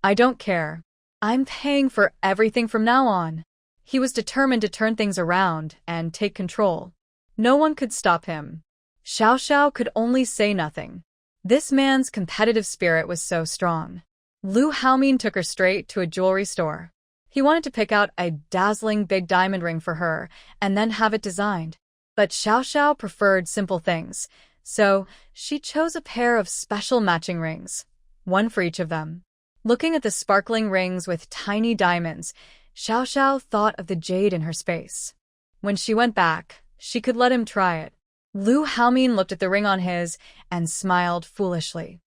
I don't care. I'm paying for everything from now on. He was determined to turn things around and take control. No one could stop him. Xiaoxiao could only say nothing. This man's competitive spirit was so strong. Lu Haomin took her straight to a jewelry store. He wanted to pick out a dazzling big diamond ring for her and then have it designed. But Xiaoxiao preferred simple things, so she chose a pair of special matching rings, one for each of them. Looking at the sparkling rings with tiny diamonds, Xiaoxiao thought of the jade in her space. When she went back, she could let him try it. Lu Haomin looked at the ring on his and smiled foolishly.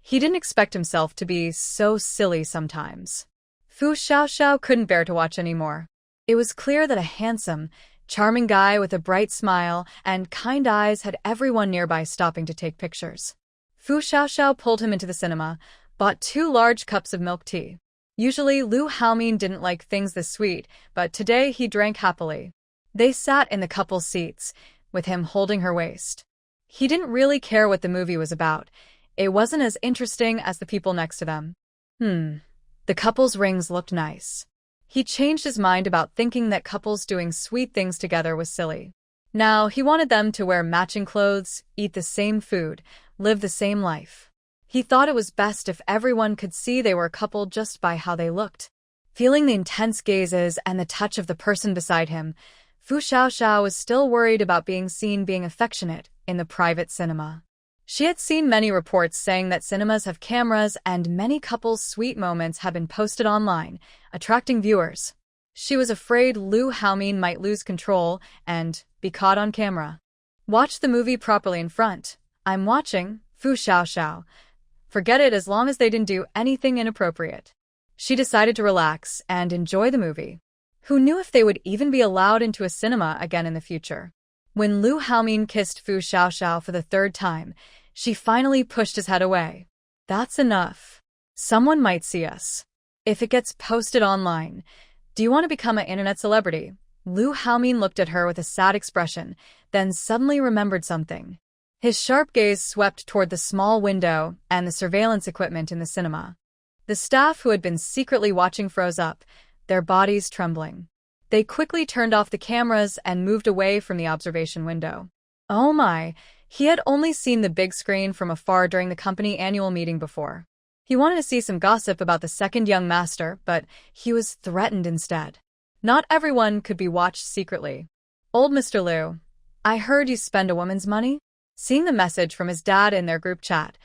He didn't expect himself to be so silly sometimes. Fu Xiaoxiao couldn't bear to watch anymore. It was clear that a handsome, charming guy with a bright smile and kind eyes had everyone nearby stopping to take pictures. Fu Xiaoxiao pulled him into the cinema, bought 2 large cups of milk tea. Usually, Lu Haomin didn't like things this sweet, but today he drank happily. They sat in the couple's seats, with him holding her waist. He didn't really care what the movie was about. It wasn't as interesting as the people next to them. The couple's rings looked nice. He changed his mind about thinking that couples doing sweet things together was silly. Now, he wanted them to wear matching clothes, eat the same food, live the same life. He thought it was best if everyone could see they were a couple just by how they looked. Feeling the intense gazes and the touch of the person beside him, Fu Xiaoxiao was still worried about being seen being affectionate in the private cinema. She had seen many reports saying that cinemas have cameras and many couples' sweet moments have been posted online, attracting viewers. She was afraid Lu Haomin might lose control and be caught on camera. Watch the movie properly in front. I'm watching, Fu Xiaoxiao. Forget it as long as they didn't do anything inappropriate. She decided to relax and enjoy the movie. Who knew if they would even be allowed into a cinema again in the future? When Lu Haomin kissed Fu Xiaoxiao for the 3rd time, she finally pushed his head away. That's enough. Someone might see us. If it gets posted online, do you want to become an internet celebrity? Lu Haomin looked at her with a sad expression, then suddenly remembered something. His sharp gaze swept toward the small window and the surveillance equipment in the cinema. The staff who had been secretly watching froze up, their bodies trembling. They quickly turned off the cameras and moved away from the observation window. Oh my, he had only seen the big screen from afar during the company annual meeting before. He wanted to see some gossip about the second young master, but he was threatened instead. Not everyone could be watched secretly. Old Mr. Liu, I heard you spend a woman's money? Seeing the message from his dad in their group chat,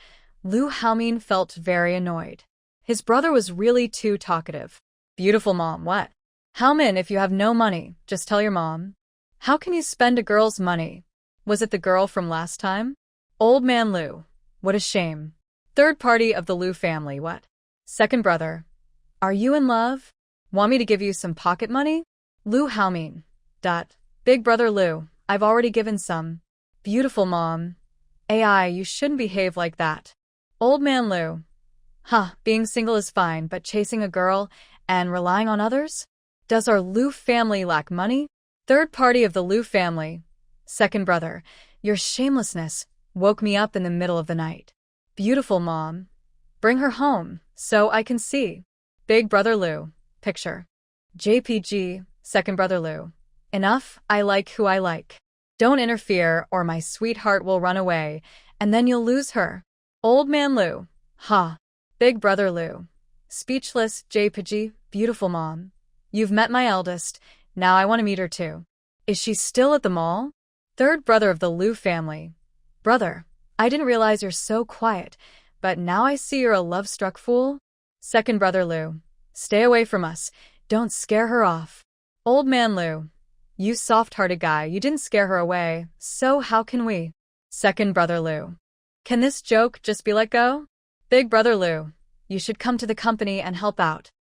Lu Haomin felt very annoyed. His brother was really too talkative. Beautiful mom, what? Haomin, if you have no money, just tell your mom. How can you spend a girl's money? Was it the girl from last time? Old man Lu. What a shame. Third party of the Lu family, what? Second brother. Are you in love? Want me to give you some pocket money? Lu Haomin. Big brother Lu, I've already given some. Beautiful mom. AI, you shouldn't behave like that. Old man Lu. Being single is fine, but chasing a girl and relying on others? Does our Lu family lack money? Third party of the Lu family. Second brother. Your shamelessness woke me up in the middle of the night. Beautiful mom. Bring her home, so I can see. Big brother Lu. Picture. JPG, second brother Lu. Enough, I like who I like. Don't interfere or my sweetheart will run away, and then you'll lose her. Old man Lu. Big brother Lu. Speechless, JPG, beautiful mom. You've met my eldest, now I want to meet her too. Is she still at the mall? Third brother of the Lu family. Brother, I didn't realize you're so quiet, but now I see you're a love-struck fool. Second brother Lu. Stay away from us, don't scare her off. Old man Lu. You soft-hearted guy, you didn't scare her away, so how can we? Second brother Lu. Can this joke just be let go? Big brother Lu. You should come to the company and help out.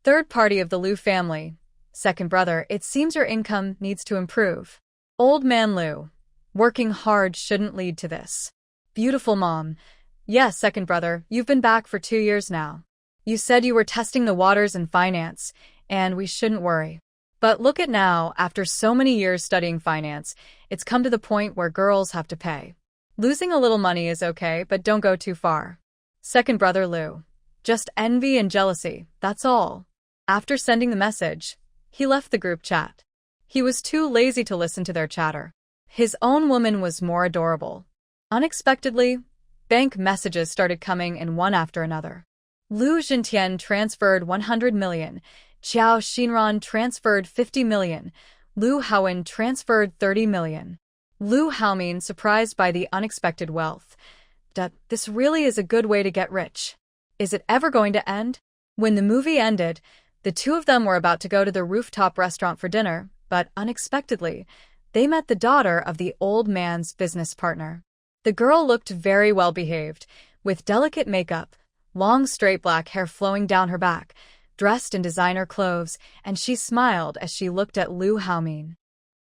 Third party of the Lu family. Second brother, it seems your income needs to improve. Old man Lu. Working hard shouldn't lead to this. Beautiful mom. Yes, second brother, you've been back for 2 years now. You said you were testing the waters in finance, and we shouldn't worry. But look at now, after so many years studying finance, it's come to the point where girls have to pay. Losing a little money is okay, but don't go too far. Second brother Lu. Just envy and jealousy, that's all. After sending the message, he left the group chat. He was too lazy to listen to their chatter. His own woman was more adorable. Unexpectedly, bank messages started coming in one after another. Lu Jintian transferred 100 million, Qiao Xinran transferred 50 million, Lu Haowen transferred 30 million. Lu Haomin surprised by the unexpected wealth. This really is a good way to get rich. Is it ever going to end? When the movie ended, the two of them were about to go to the rooftop restaurant for dinner, but unexpectedly, they met the daughter of the old man's business partner. The girl looked very well behaved, with delicate makeup, long straight black hair flowing down her back, dressed in designer clothes, and she smiled as she looked at Lu Haomin.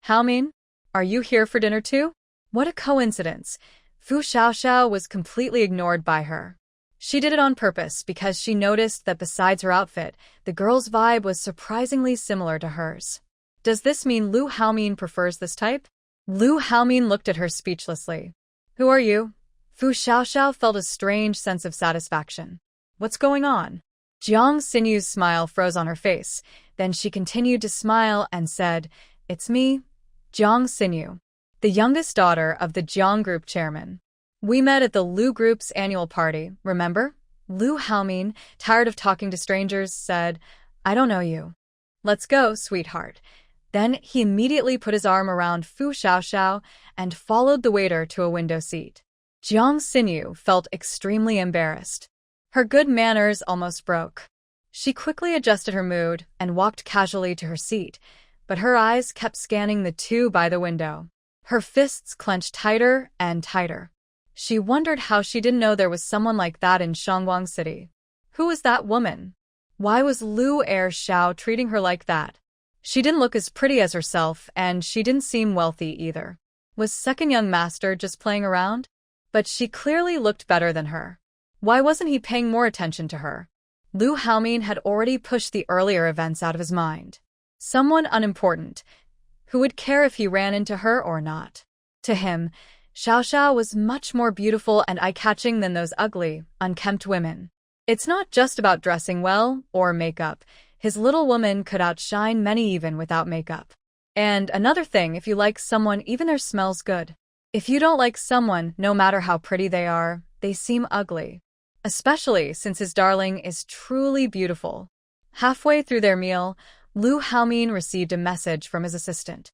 Haomin, are you here for dinner too? What a coincidence. Fu Xiaoxiao was completely ignored by her. She did it on purpose because she noticed that besides her outfit, the girl's vibe was surprisingly similar to hers. Does this mean Lu Haomin prefers this type? Lu Haomin looked at her speechlessly. Who are you? Fu Xiaoxiao felt a strange sense of satisfaction. What's going on? Jiang Sinyu's smile froze on her face. Then she continued to smile and said, It's me, Jiang Sinyu, the youngest daughter of the Jiang Group chairman. We met at the Lu Group's annual party, remember? Lu Haomin, tired of talking to strangers, said, I don't know you. Let's go, sweetheart. Then he immediately put his arm around Fu Xiaoxiao and followed the waiter to a window seat. Jiang Sinyu felt extremely embarrassed. Her good manners almost broke. She quickly adjusted her mood and walked casually to her seat, but her eyes kept scanning the two by the window. Her fists clenched tighter and tighter. She wondered how she didn't know there was someone like that in Shangguang City. Who was that woman? Why was Lu Xiao treating her like that? She didn't look as pretty as herself, and she didn't seem wealthy either. Was second young master just playing around? But she clearly looked better than her. Why wasn't he paying more attention to her? Lu Haomin had already pushed the earlier events out of his mind. Someone unimportant. Who would care if he ran into her or not? To him, Xiaoxiao was much more beautiful and eye-catching than those ugly, unkempt women. It's not just about dressing well or makeup. His little woman could outshine many even without makeup. And another thing, if you like someone, even their smell's good. If you don't like someone, no matter how pretty they are, they seem ugly. Especially since his darling is truly beautiful. Halfway through their meal, Lu Haomin received a message from his assistant.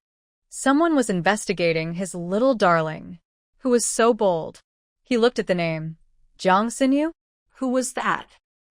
Someone was investigating his little darling. who was so bold. He looked at the name. Jiang Xinyu? Who was that?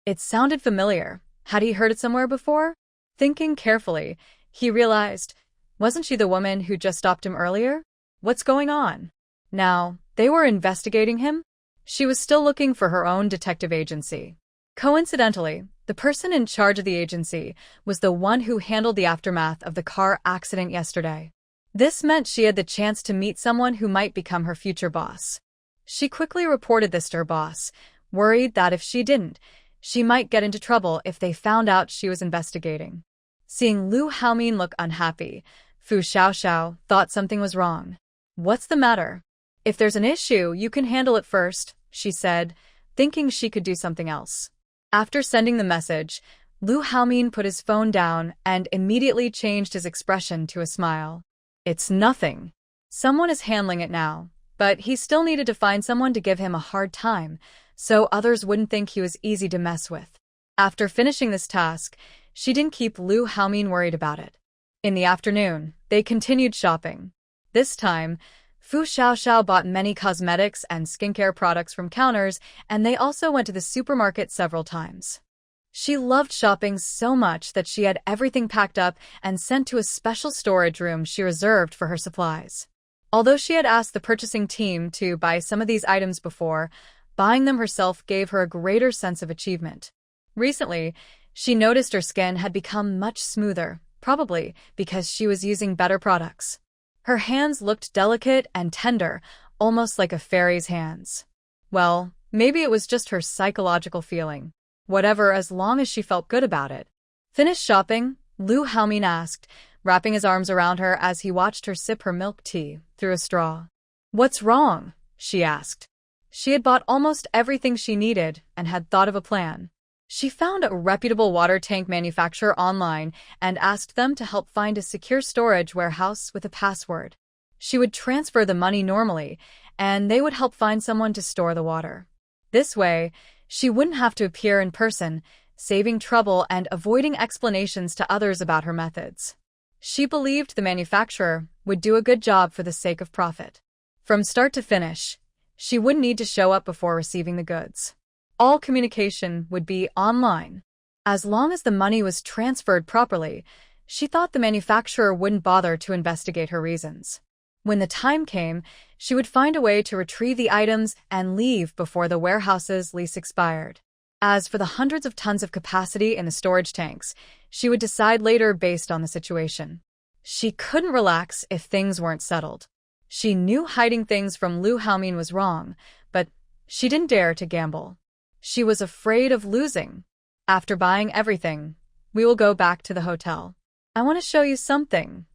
It sounded familiar. Had he heard it somewhere before? Thinking carefully, he realized, wasn't she the woman who just stopped him earlier? What's going on? Now, they were investigating him? She was still looking for her own detective agency. Coincidentally, the person in charge of the agency was the one who handled the aftermath of the car accident yesterday. This meant she had the chance to meet someone who might become her future boss. She quickly reported this to her boss, worried that if she didn't, she might get into trouble if they found out she was investigating. Seeing Lu Haomin look unhappy, Fu Xiaoxiao thought something was wrong. What's the matter? If there's an issue, you can handle it first, she said, thinking she could do something else. After sending the message, Lu Haomin put his phone down and immediately changed his expression to a smile. It's nothing. Someone is handling it now, but he still needed to find someone to give him a hard time, so others wouldn't think he was easy to mess with. After finishing this task, she didn't keep Lu Haomin worried about it. In the afternoon, they continued shopping. This time, Fu Xiaoxiao bought many cosmetics and skincare products from counters, and they also went to the supermarket several times. She loved shopping so much that she had everything packed up and sent to a special storage room she reserved for her supplies. Although she had asked the purchasing team to buy some of these items before, buying them herself gave her a greater sense of achievement. Recently, she noticed her skin had become much smoother, probably because she was using better products. Her hands looked delicate and tender, almost like a fairy's hands. Well, maybe it was just her psychological feeling. Whatever, as long as she felt good about it. Finished shopping? Lu Haomin asked, wrapping his arms around her as he watched her sip her milk tea through a straw. What's wrong? She asked. She had bought almost everything she needed and had thought of a plan. She found a reputable water tank manufacturer online and asked them to help find a secure storage warehouse with a password. She would transfer the money normally, and they would help find someone to store the water. This way, she wouldn't have to appear in person, saving trouble and avoiding explanations to others about her methods. She believed the manufacturer would do a good job for the sake of profit. From start to finish, she wouldn't need to show up before receiving the goods. All communication would be online. As long as the money was transferred properly, she thought the manufacturer wouldn't bother to investigate her reasons. When the time came, she would find a way to retrieve the items and leave before the warehouse's lease expired. As for the hundreds of tons of capacity in the storage tanks, she would decide later based on the situation. She couldn't relax if things weren't settled. She knew hiding things from Lu Haomin was wrong, but she didn't dare to gamble. She was afraid of losing. After buying everything, we will go back to the hotel. I want to show you something,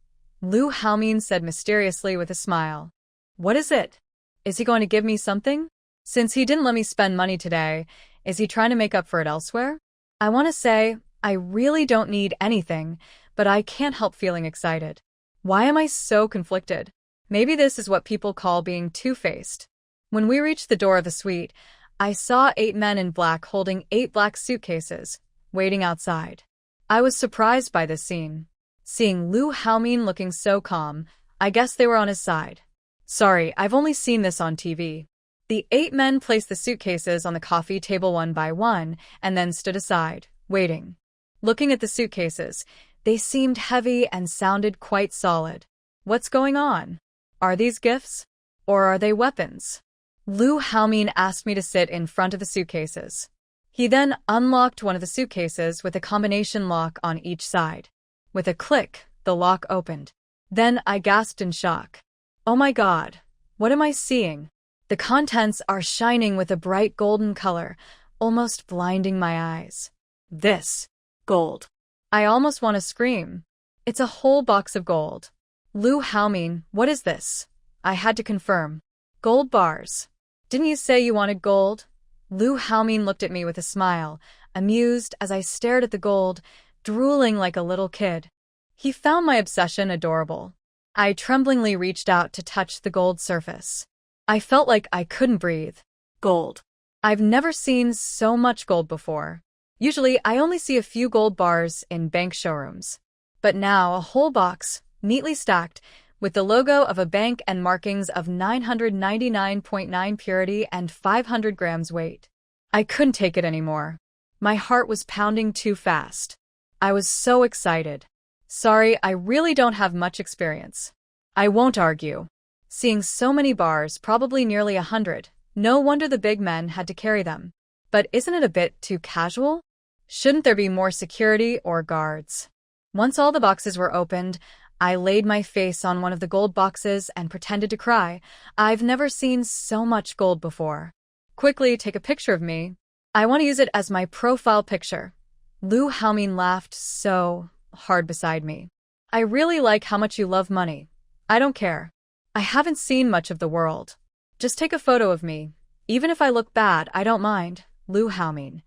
Lu Haomin said mysteriously with a smile. What is it? Is he going to give me something? Since he didn't let me spend money today, is he trying to make up for it elsewhere? I want to say, I really don't need anything, but I can't help feeling excited. Why am I so conflicted? Maybe this is what people call being two-faced. When we reached the door of the suite, I saw 8 men in black holding 8 black suitcases, waiting outside. I was surprised by this scene. Seeing Lu Haomin looking so calm, I guess they were on his side. Sorry, I've only seen this on TV. The 8 men placed the suitcases on the coffee table one by one and then stood aside, waiting. Looking at the suitcases, they seemed heavy and sounded quite solid. What's going on? Are these gifts? Or are they weapons? Lu Haomin asked me to sit in front of the suitcases. He then unlocked one of the suitcases with a combination lock on each side. With a click, the lock opened. Then I gasped in shock. Oh my God, what am I seeing? The contents are shining with a bright golden color, almost blinding my eyes. This, gold. I almost want to scream. It's a whole box of gold. Lu Haomin, what is this? I had to confirm. Gold bars. Didn't you say you wanted gold? Lu Haomin looked at me with a smile, amused as I stared at the gold, drooling like a little kid. He found my obsession adorable. I tremblingly reached out to touch the gold surface. I felt like I couldn't breathe. Gold. I've never seen so much gold before. Usually, I only see a few gold bars in bank showrooms. But now, a whole box, neatly stacked, with the logo of a bank and markings of 999.9 purity and 500 grams weight. I couldn't take it anymore. My heart was pounding too fast. I was so excited. Sorry, I really don't have much experience. I won't argue. Seeing so many bars, probably nearly 100, no wonder the big men had to carry them. But isn't it a bit too casual? Shouldn't there be more security or guards? Once all the boxes were opened, I laid my face on one of the gold boxes and pretended to cry. I've never seen so much gold before. Quickly take a picture of me. I want to use it as my profile picture. Lu Haomin laughed so hard beside me. I really like how much you love money. I don't care. I haven't seen much of the world. Just take a photo of me. Even if I look bad, I don't mind. Lu Haomin.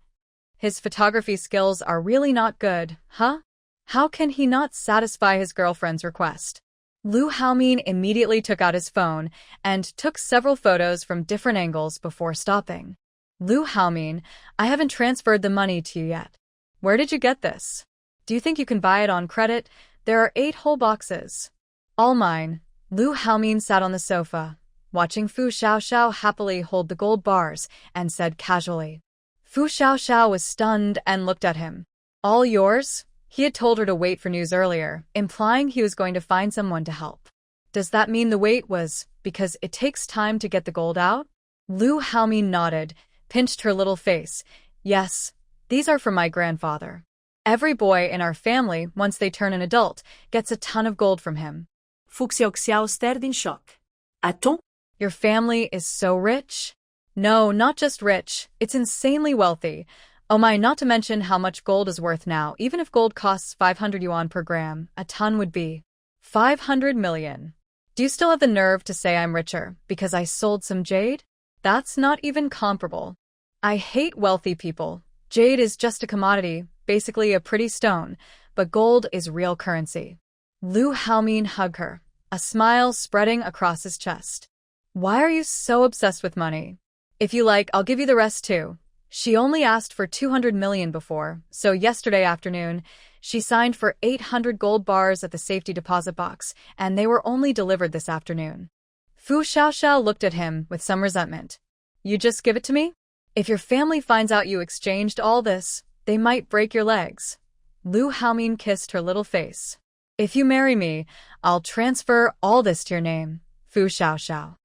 His photography skills are really not good, huh? How can he not satisfy his girlfriend's request? Lu Haomin immediately took out his phone and took several photos from different angles before stopping. Lu Haomin, I haven't transferred the money to you yet. Where did you get this? Do you think you can buy it on credit? There are 8 whole boxes. All mine. Lu Haomin sat on the sofa, watching Fu Xiaoxiao happily hold the gold bars, and said casually. Fu Xiaoxiao was stunned and looked at him. All yours? He had told her to wait for news earlier, implying he was going to find someone to help. Does that mean the wait was because it takes time to get the gold out? Lu Haomin nodded, pinched her little face. Yes, these are from my grandfather. Every boy in our family, once they turn an adult, gets a ton of gold from him. Fu Xiaoxiao stared in shock. Attends? Your family is so rich? No, not just rich, it's insanely wealthy. Oh my, not to mention how much gold is worth now. Even if gold costs 500 yuan per gram, a ton would be 500 million. Do you still have the nerve to say I'm richer because I sold some jade? That's not even comparable. I hate wealthy people. Jade is just a commodity, basically a pretty stone, but gold is real currency. Lu Haomin hugged her, a smile spreading across his chest. Why are you so obsessed with money? If you like, I'll give you the rest too. She only asked for 200 million before, so yesterday afternoon, she signed for 800 gold bars at the safety deposit box, and they were only delivered this afternoon. Fu Xiaoxiao looked at him with some resentment. You just give it to me? If your family finds out you exchanged all this, they might break your legs. Lu Haomin kissed her little face. If you marry me, I'll transfer all this to your name, Fu Xiaoxiao.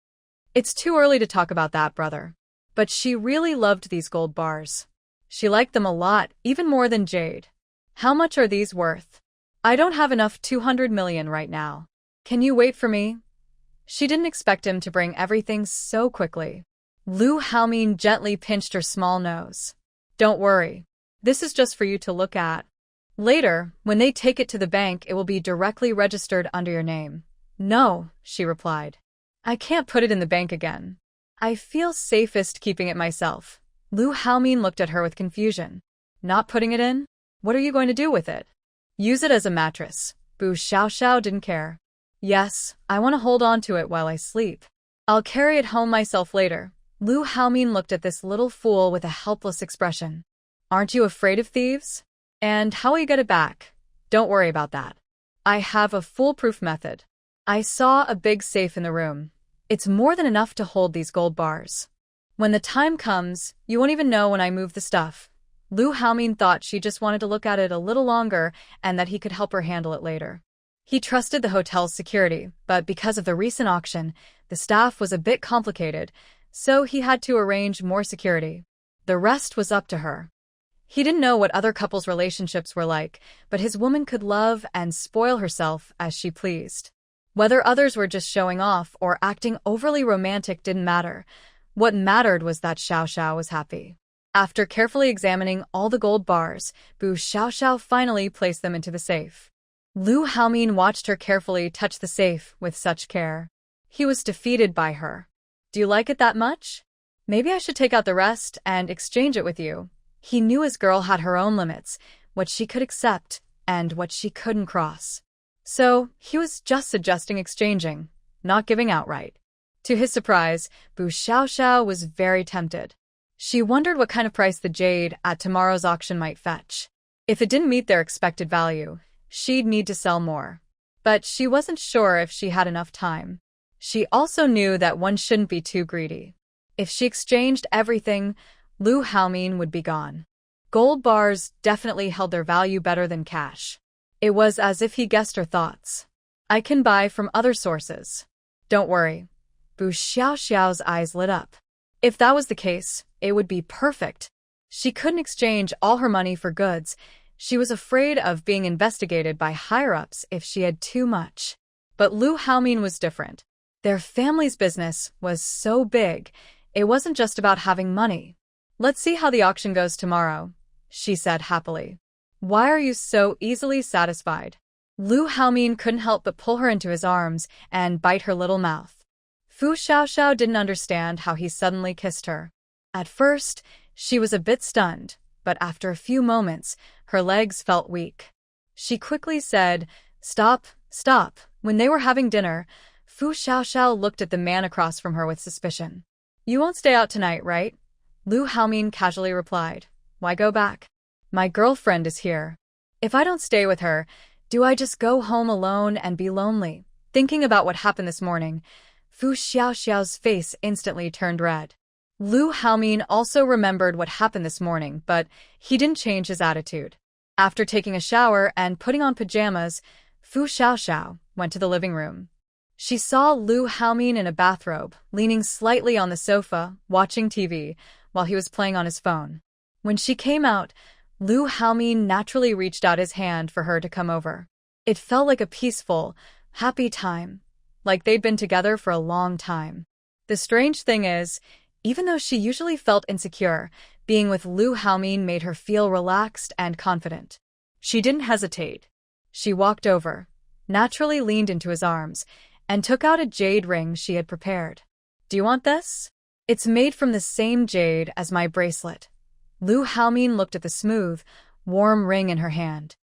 It's too early to talk about that, brother. But she really loved these gold bars. She liked them a lot, even more than jade. How much are these worth? I don't have enough 200 million right now. Can you wait for me? She didn't expect him to bring everything so quickly. Lu Haomin gently pinched her small nose. Don't worry. This is just for you to look at. Later, when they take it to the bank, it will be directly registered under your name. No, she replied. I can't put it in the bank again. I feel safest keeping it myself. Lu Haomin looked at her with confusion. Not putting it in? What are you going to do with it? Use it as a mattress. Fu Xiaoxiao didn't care. Yes, I want to hold on to it while I sleep. I'll carry it home myself later. Lu Haomin looked at this little fool with a helpless expression. Aren't you afraid of thieves? And how will you get it back? Don't worry about that. I have a foolproof method. I saw a big safe in the room. It's more than enough to hold these gold bars. When the time comes, you won't even know when I move the stuff. Lu Haomin thought she just wanted to look at it a little longer and that he could help her handle it later. He trusted the hotel's security, but because of the recent auction, the staff was a bit complicated, so he had to arrange more security. The rest was up to her. He didn't know what other couples' relationships were like, but his woman could love and spoil herself as she pleased. Whether others were just showing off or acting overly romantic didn't matter. What mattered was that Xiaoxiao was happy. After carefully examining all the gold bars, Fu Xiaoxiao finally placed them into the safe. Lu Haomin watched her carefully touch the safe with such care. He was defeated by her. Do you like it that much? Maybe I should take out the rest and exchange it with you. He knew his girl had her own limits, what she could accept and what she couldn't cross. So, he was just suggesting exchanging, not giving outright. To his surprise, Fu Xiaoxiao was very tempted. She wondered what kind of price the jade at tomorrow's auction might fetch. If it didn't meet their expected value, she'd need to sell more. but she wasn't sure if she had enough time. She also knew that one shouldn't be too greedy. If she exchanged everything, Lu Haomin would be gone. Gold bars definitely held their value better than cash. It was as if he guessed her thoughts. I can buy from other sources. Don't worry. Bu Xiaoxiao's eyes lit up. If that was the case, it would be perfect. She couldn't exchange all her money for goods. She was afraid of being investigated by higher-ups if she had too much. But Lu Haomin was different. Their family's business was so big, it wasn't just about having money. Let's see how the auction goes tomorrow, she said happily. Why are you so easily satisfied? Lu Haomin couldn't help but pull her into his arms and bite her little mouth. Fu Xiaoxiao didn't understand how he suddenly kissed her. At first, she was a bit stunned, but after a few moments, her legs felt weak. She quickly said, "Stop, stop." When they were having dinner, Fu Xiaoxiao looked at the man across from her with suspicion. You won't stay out tonight, right? Lu Haomin casually replied. Why go back? My girlfriend is here. If I don't stay with her, do I just go home alone and be lonely? Thinking about what happened this morning, Fu Xiaoxiao's face instantly turned red. Lu Haomin also remembered what happened this morning, but he didn't change his attitude. After taking a shower and putting on pajamas, Fu Xiaoxiao went to the living room. She saw Lu Haomin in a bathrobe, leaning slightly on the sofa, watching TV, while he was playing on his phone. When she came out, Lu Haomin naturally reached out his hand for her to come over. It felt like a peaceful, happy time, like they'd been together for a long time. The strange thing is, even though she usually felt insecure, being with Lu Haomin made her feel relaxed and confident. She didn't hesitate. She walked over, naturally leaned into his arms, and took out a jade ring she had prepared. Do you want this? It's made from the same jade as my bracelet. Lu Haomin looked at the smooth, warm ring in her hand.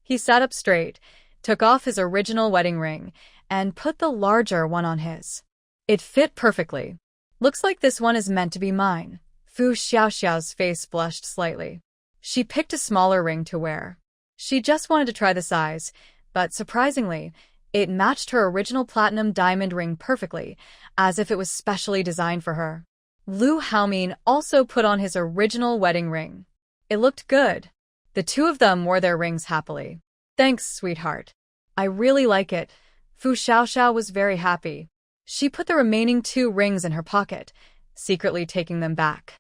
He sat up straight, took off his original wedding ring, and put the larger one on his. It fit perfectly. Looks like this one is meant to be mine. Fu Xiaoxiao's face blushed slightly. She picked a smaller ring to wear. She just wanted to try the size, but surprisingly, it matched her original platinum diamond ring perfectly, as if it was specially designed for her. Lu Haomin also put on his original wedding ring. It looked good. The two of them wore their rings happily. Thanks, sweetheart. I really like it. Fu Xiaoxiao was very happy. She put the remaining 2 rings in her pocket, secretly taking them back.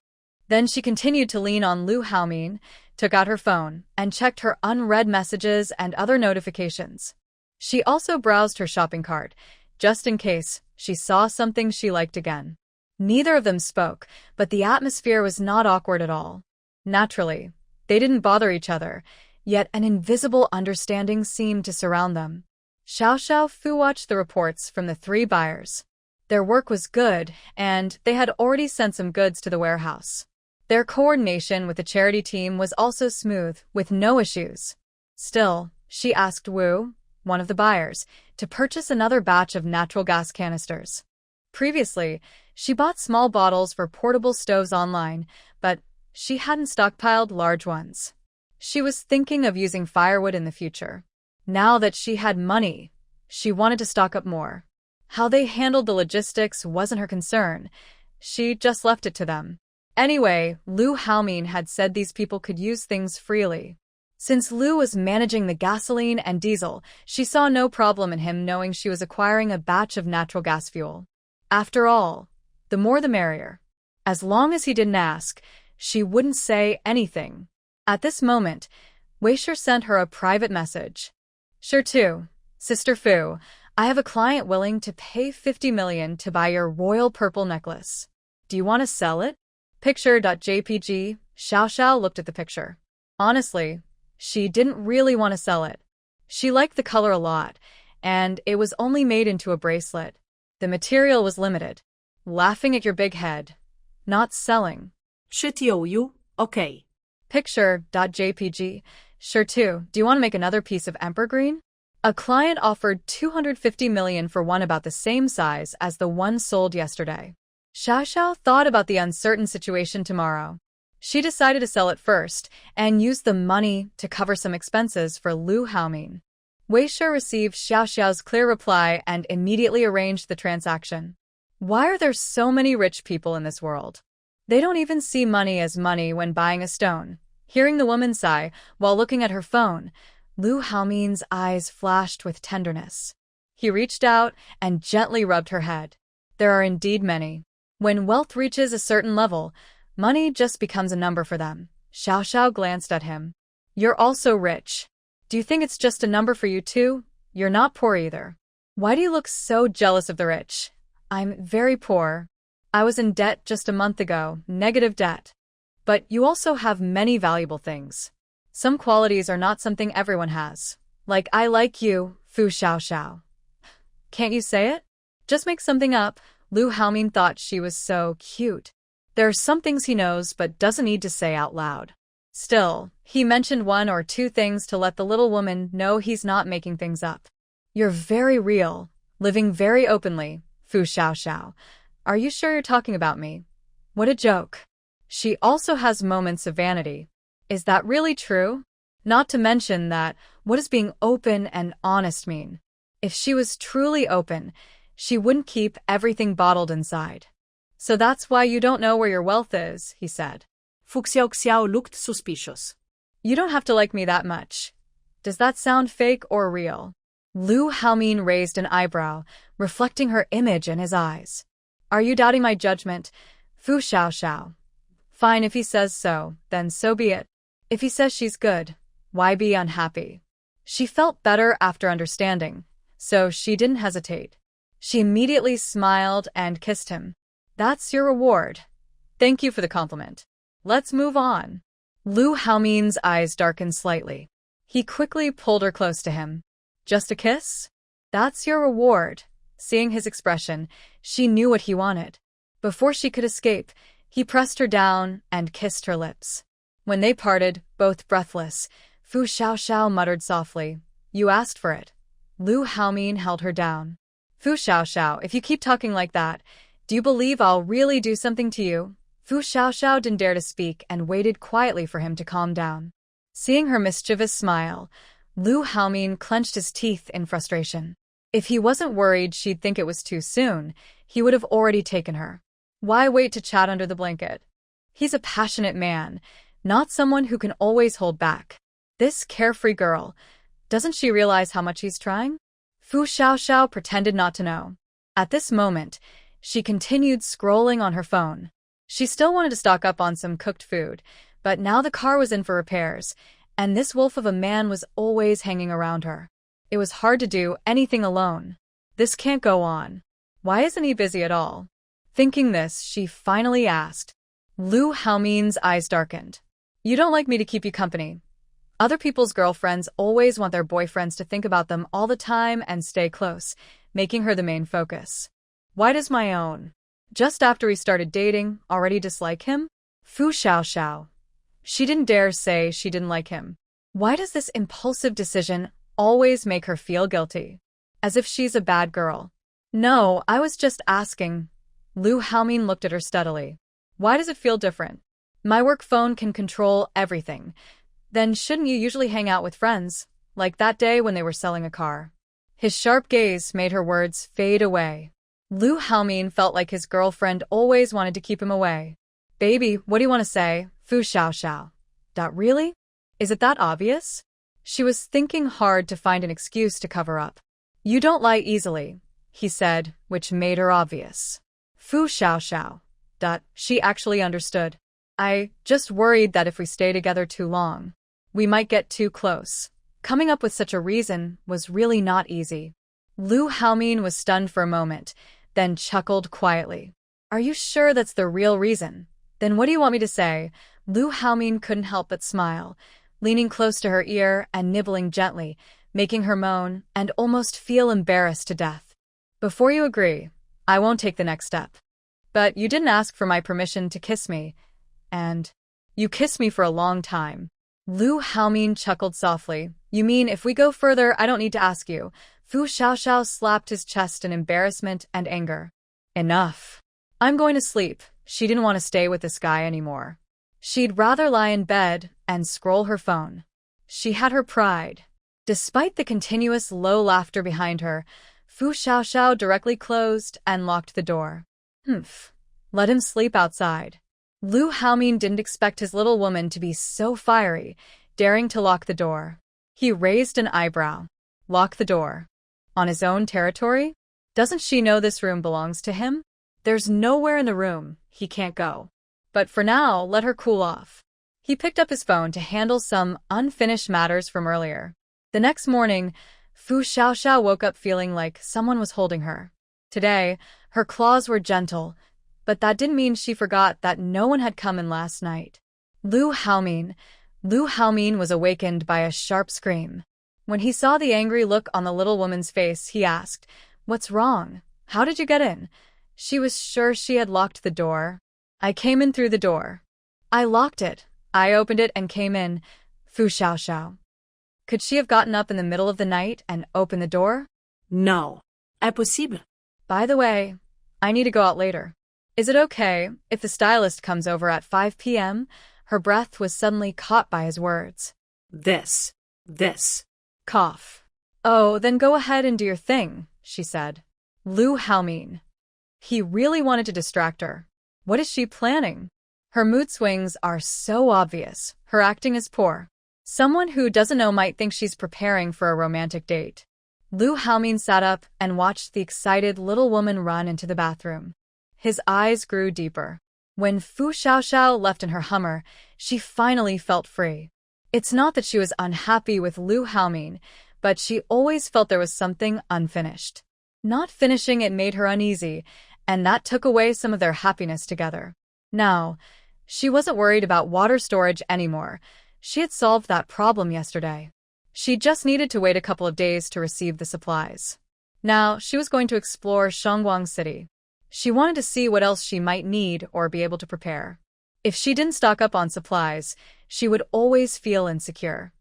Then she continued to lean on Lu Haomin, took out her phone, and checked her unread messages and other notifications. She also browsed her shopping cart, just in case she saw something she liked again. Neither of them spoke, but the atmosphere was not awkward at all. Naturally, they didn't bother each other, yet an invisible understanding seemed to surround them. Xiao Fu watched the reports from the 3 buyers. Their work was good, and they had already sent some goods to the warehouse. Their coordination with the charity team was also smooth, with no issues. Still, she asked Wu, one of the buyers, to purchase another batch of natural gas canisters. Previously, she bought small bottles for portable stoves online, but she hadn't stockpiled large ones. She was thinking of using firewood in the future. Now that she had money, she wanted to stock up more. How they handled the logistics wasn't her concern. She just left it to them. Anyway, Lu Haomin had said these people could use things freely. Since Lu was managing the gasoline and diesel, she saw no problem in him knowing she was acquiring a batch of natural gas fuel. After all, the more the merrier. As long as he didn't ask, she wouldn't say anything. At this moment, Weisher sent her a private message. Sure too, Sister Fu, I have a client willing to pay 50 million to buy your royal purple necklace. Do you want to sell it? Picture.jpg. Xiao looked at the picture. Honestly, she didn't really want to sell it. She liked the color a lot, and it was only made into a bracelet. The material was limited. Laughing at your big head. Not selling. Przytył, okay. Picture.jpg. Sure too. Do you want to make another piece of emperor green? A client offered 250 million for one about the same size as the one sold yesterday. Xiao thought about the uncertain situation tomorrow. She decided to sell it first and use the money to cover some expenses for Lu Haomin. Wei Shi received Xiao Xiao's clear reply and immediately arranged the transaction. Why are there so many rich people in this world? They don't even see money as money when buying a stone. Hearing the woman sigh while looking at her phone, Lu Haomin's eyes flashed with tenderness. He reached out and gently rubbed her head. There are indeed many. When wealth reaches a certain level, money just becomes a number for them. Xiao Xiao glanced at him. You're also rich. Do you think it's just a number for you too? You're not poor either. Why do you look so jealous of the rich? I'm very poor. I was in debt just a month ago, negative debt. But you also have many valuable things. Some qualities are not something everyone has. Like I like you, Fu Xiao Xiao. Can't you say it? Just make something up. Lu Haomin thought she was so cute. There are some things he knows but doesn't need to say out loud. Still, he mentioned one or two things to let the little woman know he's not making things up. You're very real, living very openly, Fu Xiao Xiao. Are you sure you're talking about me? What a joke. She also has moments of vanity. Is that really true? Not to mention that, what does being open and honest mean? If she was truly open, she wouldn't keep everything bottled inside. So that's why you don't know where your wealth is, he said. Fu Xiaoxiao looked suspicious. You don't have to like me that much. Does that sound fake or real? Lu Haomin raised an eyebrow, reflecting her image in his eyes. Are you doubting my judgment, Fu Xiao Xiao? Fine, if he says so, then so be it. If he says she's good, why be unhappy? She felt better after understanding, so she didn't hesitate. She immediately smiled and kissed him. That's your reward. Thank you for the compliment. Let's move on. Lu Haomin's eyes darkened slightly. He quickly pulled her close to him. Just a kiss? That's your reward. Seeing his expression, she knew what he wanted. Before she could escape, he pressed her down and kissed her lips. When they parted, both breathless, Fu Xiaoxiao muttered softly, You asked for it. Lu Haomin held her down. Fu Xiaoxiao, if you keep talking like that, do you believe I'll really do something to you? Fu Xiaoxiao didn't dare to speak and waited quietly for him to calm down. Seeing her mischievous smile, Lu Haomin clenched his teeth in frustration. If he wasn't worried she'd think it was too soon, he would have already taken her. Why wait to chat under the blanket? He's a passionate man, not someone who can always hold back. This carefree girl, doesn't she realize how much he's trying? Fu Xiaoxiao pretended not to know. At this moment, she continued scrolling on her phone. She still wanted to stock up on some cooked food, but now the car was in for repairs, and this wolf of a man was always hanging around her. It was hard to do anything alone. This can't go on. Why isn't he busy at all? Thinking this, she finally asked. Lu Haomin's eyes darkened. You don't like me to keep you company. Other people's girlfriends always want their boyfriends to think about them all the time and stay close, making her the main focus. Why does my own? Just after we started dating, already dislike him? Fu Xiaoxiao. She didn't dare say she didn't like him. Why does this impulsive decision always make her feel guilty? As if she's a bad girl. No, I was just asking. Lu Haomin looked at her steadily. Why does it feel different? My work phone can control everything. Then shouldn't you usually hang out with friends, like that day when they were selling a car? His sharp gaze made her words fade away. Lu Haomin felt like his girlfriend always wanted to keep him away. Baby, what do you want to say? Fu Xiaoxiao. Really? Is it that obvious? She was thinking hard to find an excuse to cover up. You don't lie easily, he said, which made her obvious. Fu Xiaoxiao. She actually understood. I just worried that if we stay together too long, we might get too close. Coming up with such a reason was really not easy. Lu Haomin was stunned for a moment, then chuckled quietly. Are you sure that's the real reason? Then what do you want me to say? Lu Haomin couldn't help but smile, leaning close to her ear and nibbling gently, making her moan and almost feel embarrassed to death. Before you agree, I won't take the next step. But you didn't ask for my permission to kiss me, and you kissed me for a long time. Lu Haomin chuckled softly. You mean if we go further, I don't need to ask you? Fu Xiaoxiao slapped his chest in embarrassment and anger. Enough. I'm going to sleep. She didn't want to stay with this guy anymore. She'd rather lie in bed and scroll her phone. She had her pride. Despite the continuous low laughter behind her, Fu Xiaoxiao directly closed and locked the door. Humph. Let him sleep outside. Lu Haomin didn't expect his little woman to be so fiery, daring to lock the door. He raised an eyebrow. Lock the door. On his own territory? Doesn't she know this room belongs to him? There's nowhere in the room he can't go. But for now, let her cool off. He picked up his phone to handle some unfinished matters from earlier. The next morning, Fu Xiaoxiao woke up feeling like someone was holding her. Today, her claws were gentle, but that didn't mean she forgot that no one had come in last night. Lu Haomin was awakened by a sharp scream. When he saw the angry look on the little woman's face, he asked, "What's wrong? How did you get in?" She was sure she had locked the door. "I came in through the door. I locked it. I opened it and came in." Fu Xiaoxiao. Could she have gotten up in the middle of the night and opened the door? No. Impossible. By the way, I need to go out later. Is it okay if the stylist comes over at 5 p.m.? Her breath was suddenly caught by his words. This. Cough. "Oh, then go ahead and do your thing," she said. Lu Haomin. He really wanted to distract her. What is she planning? Her mood swings are so obvious. Her acting is poor. Someone who doesn't know might think she's preparing for a romantic date. Lu Haomin sat up and watched the excited little woman run into the bathroom. His eyes grew deeper. When Fu Xiaoxiao left in her Hummer, she finally felt free. It's not that she was unhappy with Lu Haomin, but she always felt there was something unfinished. Not finishing it made her uneasy, and that took away some of their happiness together. Now, she wasn't worried about water storage anymore. She had solved that problem yesterday. She just needed to wait a couple of days to receive the supplies. Now, she was going to explore Shangguang City. She wanted to see what else she might need or be able to prepare. If she didn't stock up on supplies, she would always feel insecure.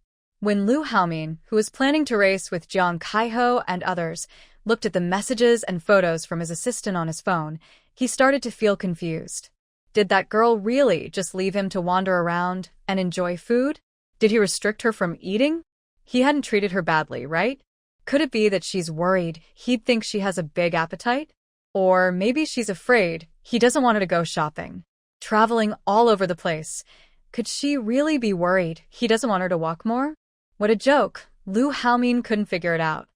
When Lu Haomin, who was planning to race with Jiang Kaiho and others, looked at the messages and photos from his assistant on his phone, he started to feel confused. Did that girl really just leave him to wander around and enjoy food? Did he restrict her from eating? He hadn't treated her badly, right? Could it be that she's worried he'd think she has a big appetite? Or maybe she's afraid he doesn't want her to go shopping, traveling all over the place. Could she really be worried he doesn't want her to walk more? What a joke. Lu Haomin couldn't figure it out.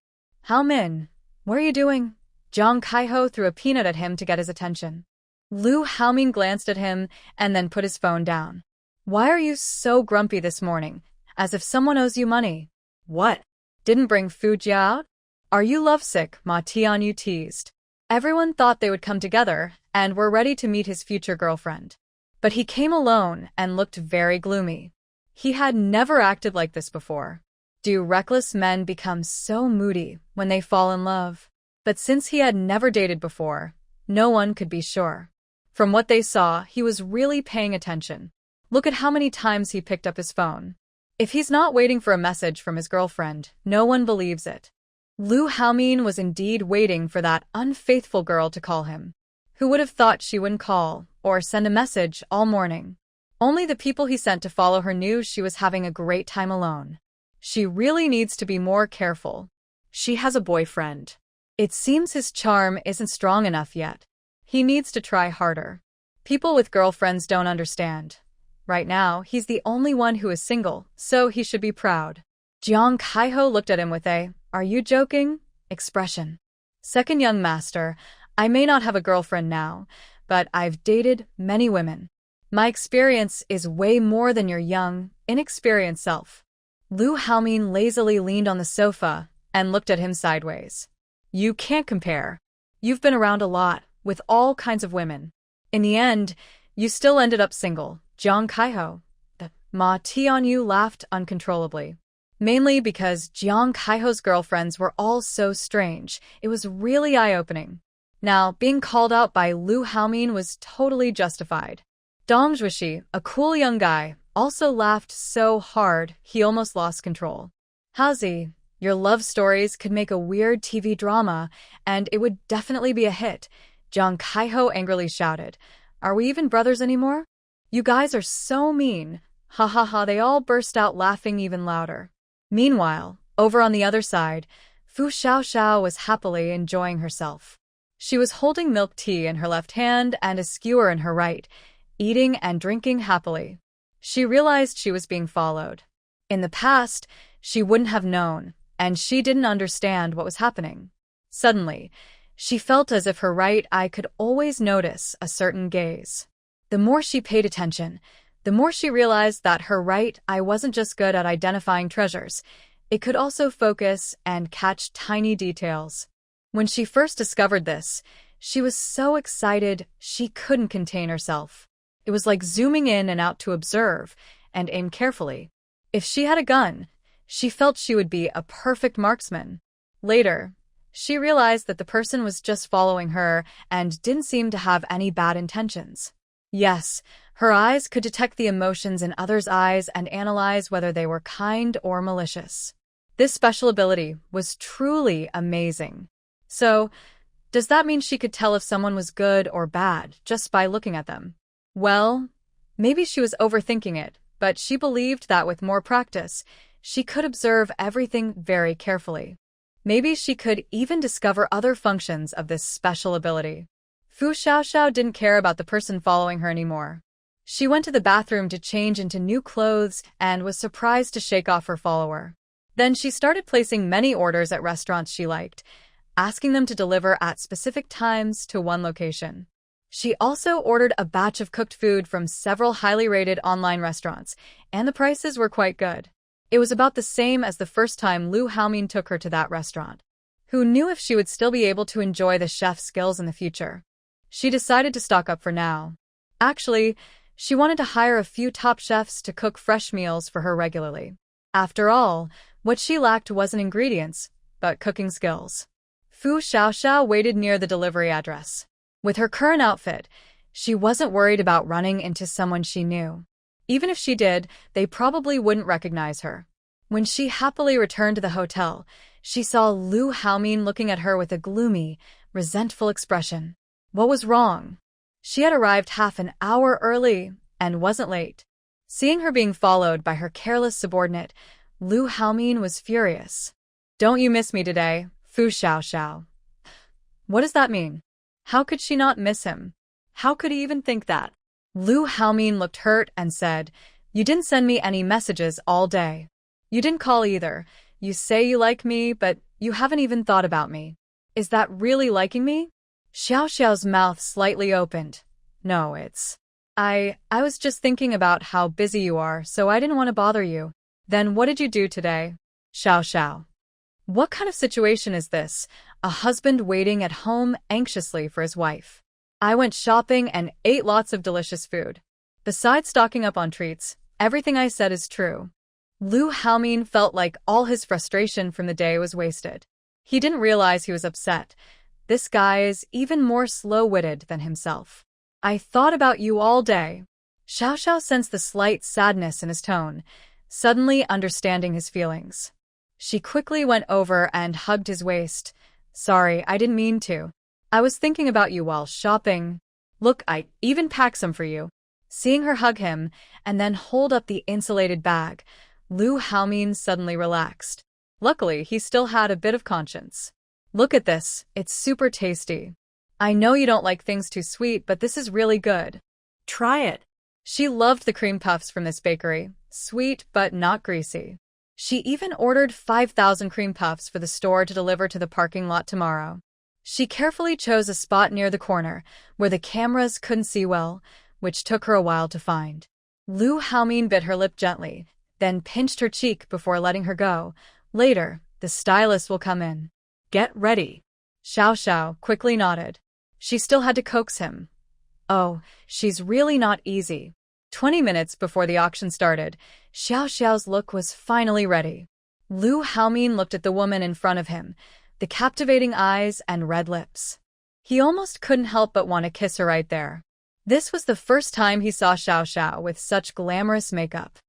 "Haomin, what are you doing?" Jiang Kaiho threw a peanut at him to get his attention. Lu Haomin glanced at him and then put his phone down. "Why are you so grumpy this morning? As if someone owes you money." What? "Didn't bring food out? Are you lovesick?" Ma Tianyu teased. Everyone thought they would come together and were ready to meet his future girlfriend. But he came alone and looked very gloomy. He had never acted like this before. Do reckless men become so moody when they fall in love? But since he had never dated before, no one could be sure. From what they saw, he was really paying attention. Look at how many times he picked up his phone. If he's not waiting for a message from his girlfriend, no one believes it. Lu Haomin was indeed waiting for that unfaithful girl to call him. Who would have thought she wouldn't call or send a message all morning? Only the people he sent to follow her knew she was having a great time alone. She really needs to be more careful. She has a boyfriend. It seems his charm isn't strong enough yet. He needs to try harder. People with girlfriends don't understand. Right now, he's the only one who is single, so he should be proud. Jiang Kaiho looked at him with a "Are you joking?" expression. "Second young master, I may not have a girlfriend now, but I've dated many women. My experience is way more than your young, inexperienced self." Lu Haomin lazily leaned on the sofa and looked at him sideways. "You can't compare. You've been around a lot, with all kinds of women. In the end, you still ended up single." Jiang Kaiho. Ma Tianyu laughed uncontrollably. Mainly because Jiang Kaiho's girlfriends were all so strange. It was really eye-opening. Now, being called out by Lu Haomin was totally justified. Dong Zhuixi, a cool young guy, also laughed so hard he almost lost control. "Hazi, your love stories could make a weird TV drama, and it would definitely be a hit," Jiang Kaiho angrily shouted. "Are we even brothers anymore? You guys are so mean." Ha ha ha, they all burst out laughing even louder. Meanwhile, Over on the other side, Fu Xiaoxiao was happily enjoying herself. She was holding milk tea in her left hand and a skewer in her right, eating and drinking happily. She realized she was being followed. In the past, she wouldn't have known, and she didn't understand what was happening. Suddenly, she felt as if her right eye could always notice a certain gaze. The more she paid attention, the more she realized that her right eye wasn't just good at identifying treasures, it could also focus and catch tiny details. When she first discovered this, she was so excited she couldn't contain herself. It was like zooming in and out to observe and aim carefully. If she had a gun, she felt she would be a perfect marksman. Later, she realized that the person was just following her and didn't seem to have any bad intentions. Yes, her eyes could detect the emotions in others' eyes and analyze whether they were kind or malicious. This special ability was truly amazing. So, does that mean she could tell if someone was good or bad just by looking at them? Well, maybe she was overthinking it, but she believed that with more practice, she could observe everything very carefully. Maybe she could even discover other functions of this special ability. Fu Xiaoxiao didn't care about the person following her anymore. She went to the bathroom to change into new clothes and was surprised to shake off her follower. Then she started placing many orders at restaurants she liked, asking them to deliver at specific times to one location. She also ordered a batch of cooked food from several highly rated online restaurants, and the prices were quite good. It was about the same as the first time Lu Haomin took her to that restaurant. Who knew if she would still be able to enjoy the chef's skills in the future? She decided to stock up for now. Actually, she wanted to hire a few top chefs to cook fresh meals for her regularly. After all, what she lacked wasn't ingredients, but cooking skills. Fu Xiaoxiao waited near the delivery address. With her current outfit, she wasn't worried about running into someone she knew. Even if she did, they probably wouldn't recognize her. When she happily returned to the hotel, she saw Lu Haomin looking at her with a gloomy, resentful expression. What was wrong? She had arrived half an hour early and wasn't late. Seeing her being followed by her careless subordinate, Lu Haomin was furious. Don't you miss me today, Fu Xiaoxiao? What does that mean? How could she not miss him? How could he even think that? Lu Haomin looked hurt and said, You didn't send me any messages all day. You didn't call either. You say you like me, but you haven't even thought about me. Is that really liking me? Xiao Xiao's mouth slightly opened. No, it's... I was just thinking about how busy you are, so I didn't want to bother you. Then what did you do today? Xiao Xiao. What kind of situation is this? A husband waiting at home anxiously for his wife. I went shopping and ate lots of delicious food. Besides stocking up on treats, everything I said is true. Lu Haomin felt like all his frustration from the day was wasted. He didn't realize he was upset. This guy is even more slow-witted than himself. I thought about you all day. Xiao Xiao sensed the slight sadness in his tone, suddenly understanding his feelings. She quickly went over and hugged his waist. Sorry, I didn't mean to. I was thinking about you while shopping. Look, I even packed some for you. Seeing her hug him and then hold up the insulated bag, Lu Haomin suddenly relaxed. Luckily, he still had a bit of conscience. Look at this, it's super tasty. I know you don't like things too sweet, but this is really good. Try it. She loved the cream puffs from this bakery, sweet but not greasy. She even ordered 5,000 cream puffs for the store to deliver to the parking lot tomorrow. She carefully chose a spot near the corner, where the cameras couldn't see well, which took her a while to find. Lu Haomin bit her lip gently, then pinched her cheek before letting her go. Later, the stylist will come in. Get ready. Xiao Xiao quickly nodded. She still had to coax him. Oh, she's really not easy. 20 minutes before the auction started, Xiao Xiao's look was finally ready. Lu Haomin looked at the woman in front of him, the captivating eyes and red lips. He almost couldn't help but want to kiss her right there. This was the first time he saw Xiao Xiao with such glamorous makeup.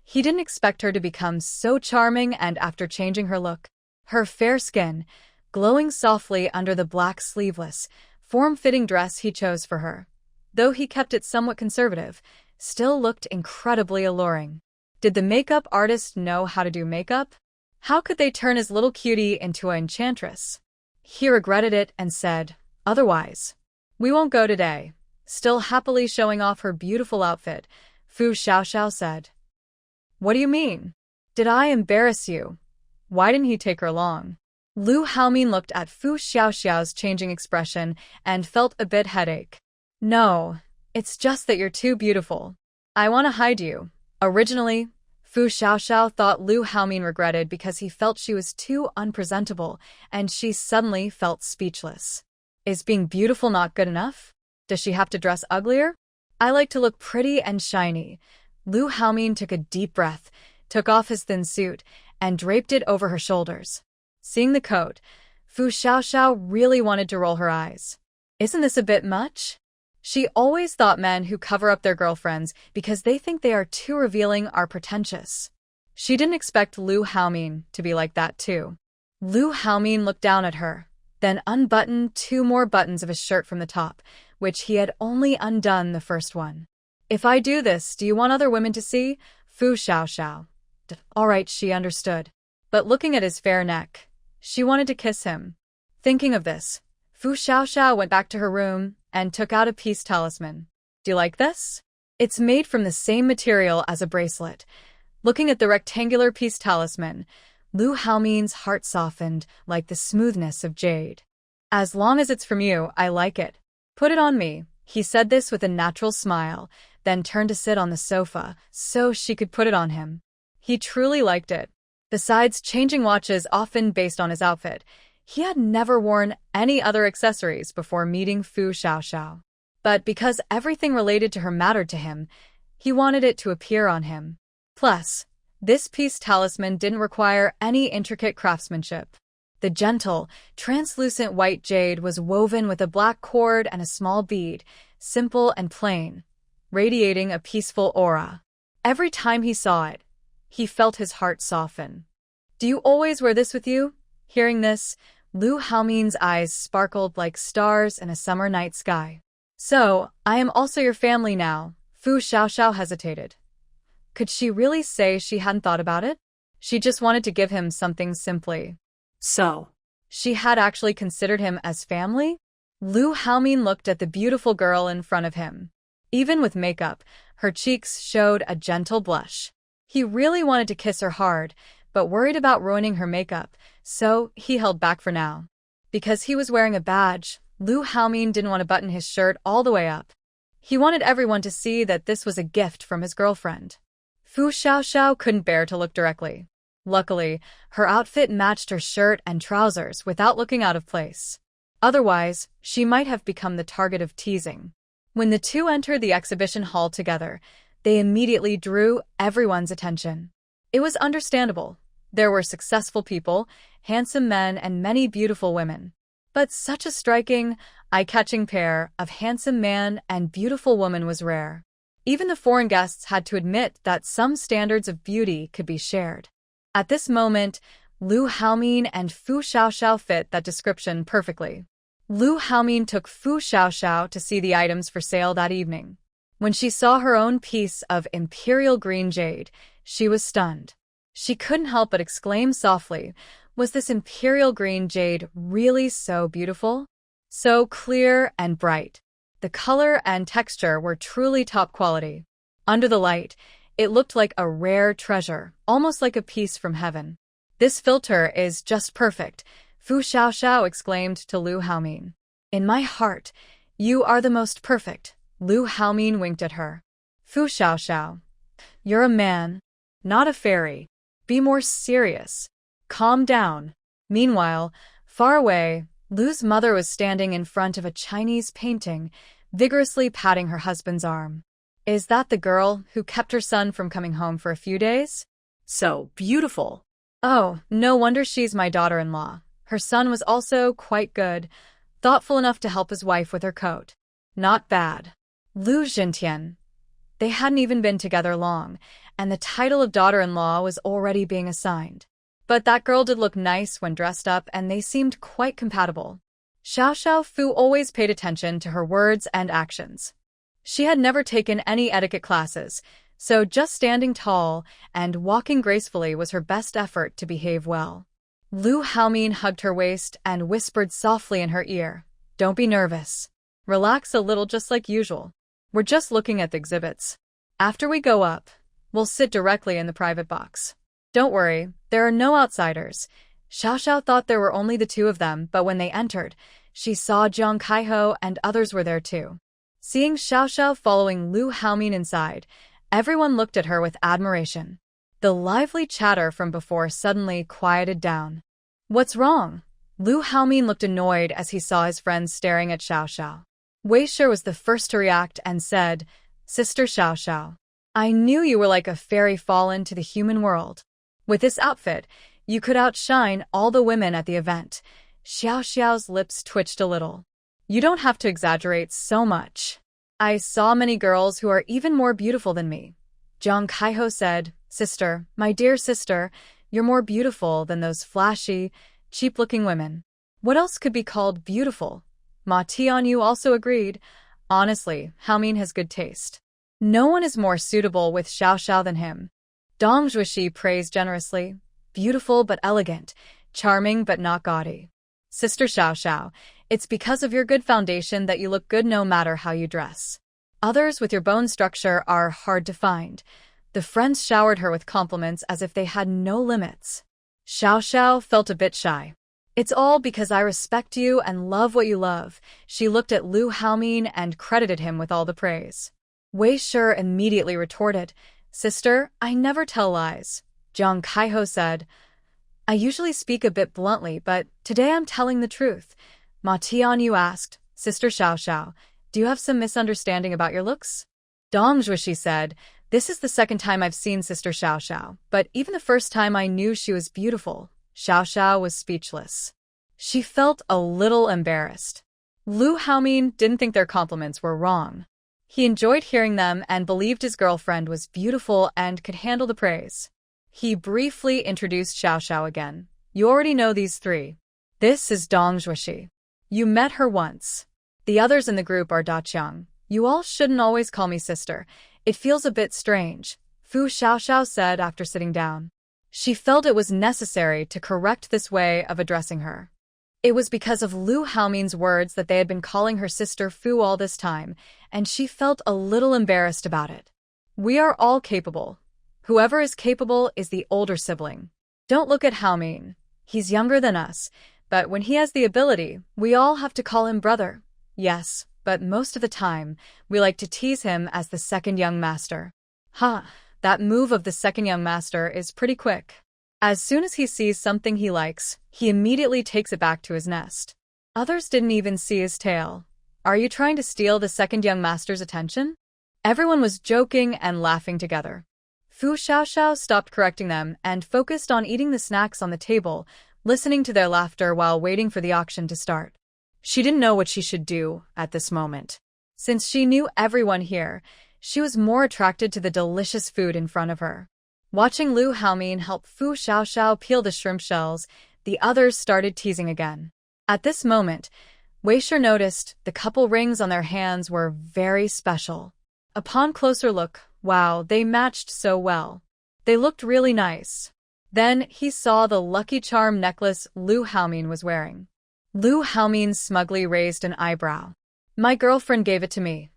He didn't expect her to become so charming, and after changing her look, her fair skin, glowing softly under the black sleeveless, form-fitting dress he chose for her, though he kept it somewhat conservative, still looked incredibly alluring. Did the makeup artist know how to do makeup? How could they turn his little cutie into an enchantress? He regretted it and said, "Otherwise, we won't go today." Still happily showing off her beautiful outfit, Fu Xiaoxiao said, "What do you mean? Did I embarrass you? Why didn't he take her along?" Lu Haomin looked at Fu Xiaoxiao's changing expression and felt a bit headache. "No, it's just that you're too beautiful. I want to hide you." Originally, Fu Xiaoxiao thought Lu Haomin regretted because he felt she was too unpresentable, and she suddenly felt speechless. Is being beautiful not good enough? Does she have to dress uglier? I like to look pretty and shiny. Lu Haomin took a deep breath, took off his thin suit, and draped it over her shoulders. Seeing the coat, Fu Xiaoxiao really wanted to roll her eyes. Isn't this a bit much? She always thought men who cover up their girlfriends because they think they are too revealing are pretentious. She didn't expect Lu Haomin to be like that too. Lu Haomin looked down at her, then unbuttoned 2 more buttons of his shirt from the top, which he had only undone the first one. "If I do this, do you want other women to see?" Fu Xiaoxiao. All right, she understood. But looking at his fair neck, she wanted to kiss him. Thinking of this, Fu Xiaoxiao went back to her room and took out a peace talisman. "Do you like this? It's made from the same material as a bracelet." Looking at the rectangular peace talisman, Lu Haomin's heart softened like the smoothness of jade. "As long as it's from you, I like it. Put it on me." He said this with a natural smile, then turned to sit on the sofa so she could put it on him. He truly liked it. Besides changing watches often based on his outfit, he had never worn any other accessories before meeting Fu Xiaoxiao. But because everything related to her mattered to him, he wanted it to appear on him. Plus, this peace talisman didn't require any intricate craftsmanship. The gentle, translucent white jade was woven with a black cord and a small bead, simple and plain, radiating a peaceful aura. Every time he saw it, he felt his heart soften. "Do you always wear this with you?" Hearing this, Lu Haomin's eyes sparkled like stars in a summer night sky. "So, I am also your family now." Fu Xiaoxiao hesitated. Could she really say she hadn't thought about it? She just wanted to give him something simply. So, she had actually considered him as family? Lu Haomin looked at the beautiful girl in front of him. Even with makeup, her cheeks showed a gentle blush. He really wanted to kiss her hard, but worried about ruining her makeup, so he held back for now. Because he was wearing a badge, Lu Haomin didn't want to button his shirt all the way up. He wanted everyone to see that this was a gift from his girlfriend. Fu Xiaoxiao couldn't bear to look directly. Luckily, her outfit matched her shirt and trousers without looking out of place. Otherwise, she might have become the target of teasing. When the two entered the exhibition hall together, they immediately drew everyone's attention. It was understandable. There were successful people, handsome men, and many beautiful women. But such a striking, eye-catching pair of handsome man and beautiful woman was rare. Even the foreign guests had to admit that some standards of beauty could be shared. At this moment, Lu Haomin and Fu Xiaoxiao fit that description perfectly. Lu Haomin took Fu Xiaoxiao to see the items for sale that evening. When she saw her own piece of imperial green jade, she was stunned. She couldn't help but exclaim softly, "Was this imperial green jade really so beautiful? So clear and bright." The color and texture were truly top quality. Under the light, it looked like a rare treasure, almost like a piece from heaven. "This filter is just perfect," Fu Xiaoxiao exclaimed to Lu Haomin. "In my heart, you are the most perfect." Lu Haomin winked at her. "Fu Xiaoxiao, you're a man, not a fairy. Be more serious. Calm down." Meanwhile, far away, Lu's mother was standing in front of a Chinese painting, vigorously patting her husband's arm. "Is that the girl who kept her son from coming home for a few days? So beautiful." "Oh, no wonder she's my daughter-in-law." Her son was also quite good, thoughtful enough to help his wife with her coat. "Not bad." Lu Jintian. They hadn't even been together long, and the title of daughter-in-law was already being assigned. But that girl did look nice when dressed up, and they seemed quite compatible. Xiaoxiao Fu always paid attention to her words and actions. She had never taken any etiquette classes, so just standing tall and walking gracefully was her best effort to behave well. Lu Haomin hugged her waist and whispered softly in her ear, "Don't be nervous. Relax a little just like usual. We're just looking at the exhibits. After we go up, we'll sit directly in the private box. Don't worry, there are no outsiders." Xiao Xiao thought there were only the two of them, but when they entered, she saw Jiang Kaiho and others were there too. Seeing Xiao Xiao following Lu Haomin inside, everyone looked at her with admiration. The lively chatter from before suddenly quieted down. "What's wrong?" Lu Haomin looked annoyed as he saw his friends staring at Xiao Xiao. Wei Shi was the first to react and said, "Sister Xiao Xiao, I knew you were like a fairy fallen to the human world. With this outfit, you could outshine all the women at the event." Xiao Xiao's lips twitched a little. "You don't have to exaggerate so much. I saw many girls who are even more beautiful than me." Jiang Kaiho said, "Sister, my dear sister, you're more beautiful than those flashy, cheap-looking women. What else could be called beautiful?" Ma Tianyu also agreed. "Honestly, Haomin has good taste. No one is more suitable with Xiao Xiao than him." Dong Zhuixi praised generously. "Beautiful but elegant, charming but not gaudy. Sister Xiao Xiao, it's because of your good foundation that you look good no matter how you dress. Others with your bone structure are hard to find." The friends showered her with compliments as if they had no limits. Xiao Xiao felt a bit shy. "It's all because I respect you and love what you love." She looked at Lu Haomin and credited him with all the praise. Wei Shi immediately retorted, "Sister, I never tell lies." Jiang Kaiho said, "I usually speak a bit bluntly, but today I'm telling the truth." Ma Tianyu asked, "Sister Xiao Xiao, do you have some misunderstanding about your looks?" Dong Zhuixi said, "This is the second time I've seen Sister Xiao Xiao, but even the first time I knew she was beautiful." Xiao Xiao was speechless. She felt a little embarrassed. Lu Haomin didn't think their compliments were wrong. He enjoyed hearing them and believed his girlfriend was beautiful and could handle the praise. He briefly introduced Xiao Xiao again. "You already know these three. This is Dong Zhuixi. You met her once. The others in the group are Daqiang. You all shouldn't always call me sister. It feels a bit strange," Fu Xiaoxiao said after sitting down. She felt it was necessary to correct this way of addressing her. It was because of Lu Haomin's words that they had been calling her sister Fu all this time, and she felt a little embarrassed about it. "We are all capable. Whoever is capable is the older sibling. Don't look at Haomin. He's younger than us, but when he has the ability, we all have to call him brother. Yes, but most of the time, we like to tease him as the second young master." That move of the second young master is pretty quick. As soon as he sees something he likes, he immediately takes it back to his nest. Others didn't even see his tail. "Are you trying to steal the second young master's attention?" Everyone was joking and laughing together. Fu Xiaoxiao stopped correcting them and focused on eating the snacks on the table, listening to their laughter while waiting for the auction to start. She didn't know what she should do at this moment. Since she knew everyone here, she was more attracted to the delicious food in front of her. Watching Lu Haomin help Fu Xiaoxiao peel the shrimp shells, the others started teasing again. At this moment, Wei Shi noticed the couple rings on their hands were very special. Upon closer look, wow, they matched so well. They looked really nice. Then he saw the lucky charm necklace Lu Haomin was wearing. Lu Haomin smugly raised an eyebrow. "My girlfriend gave it to me."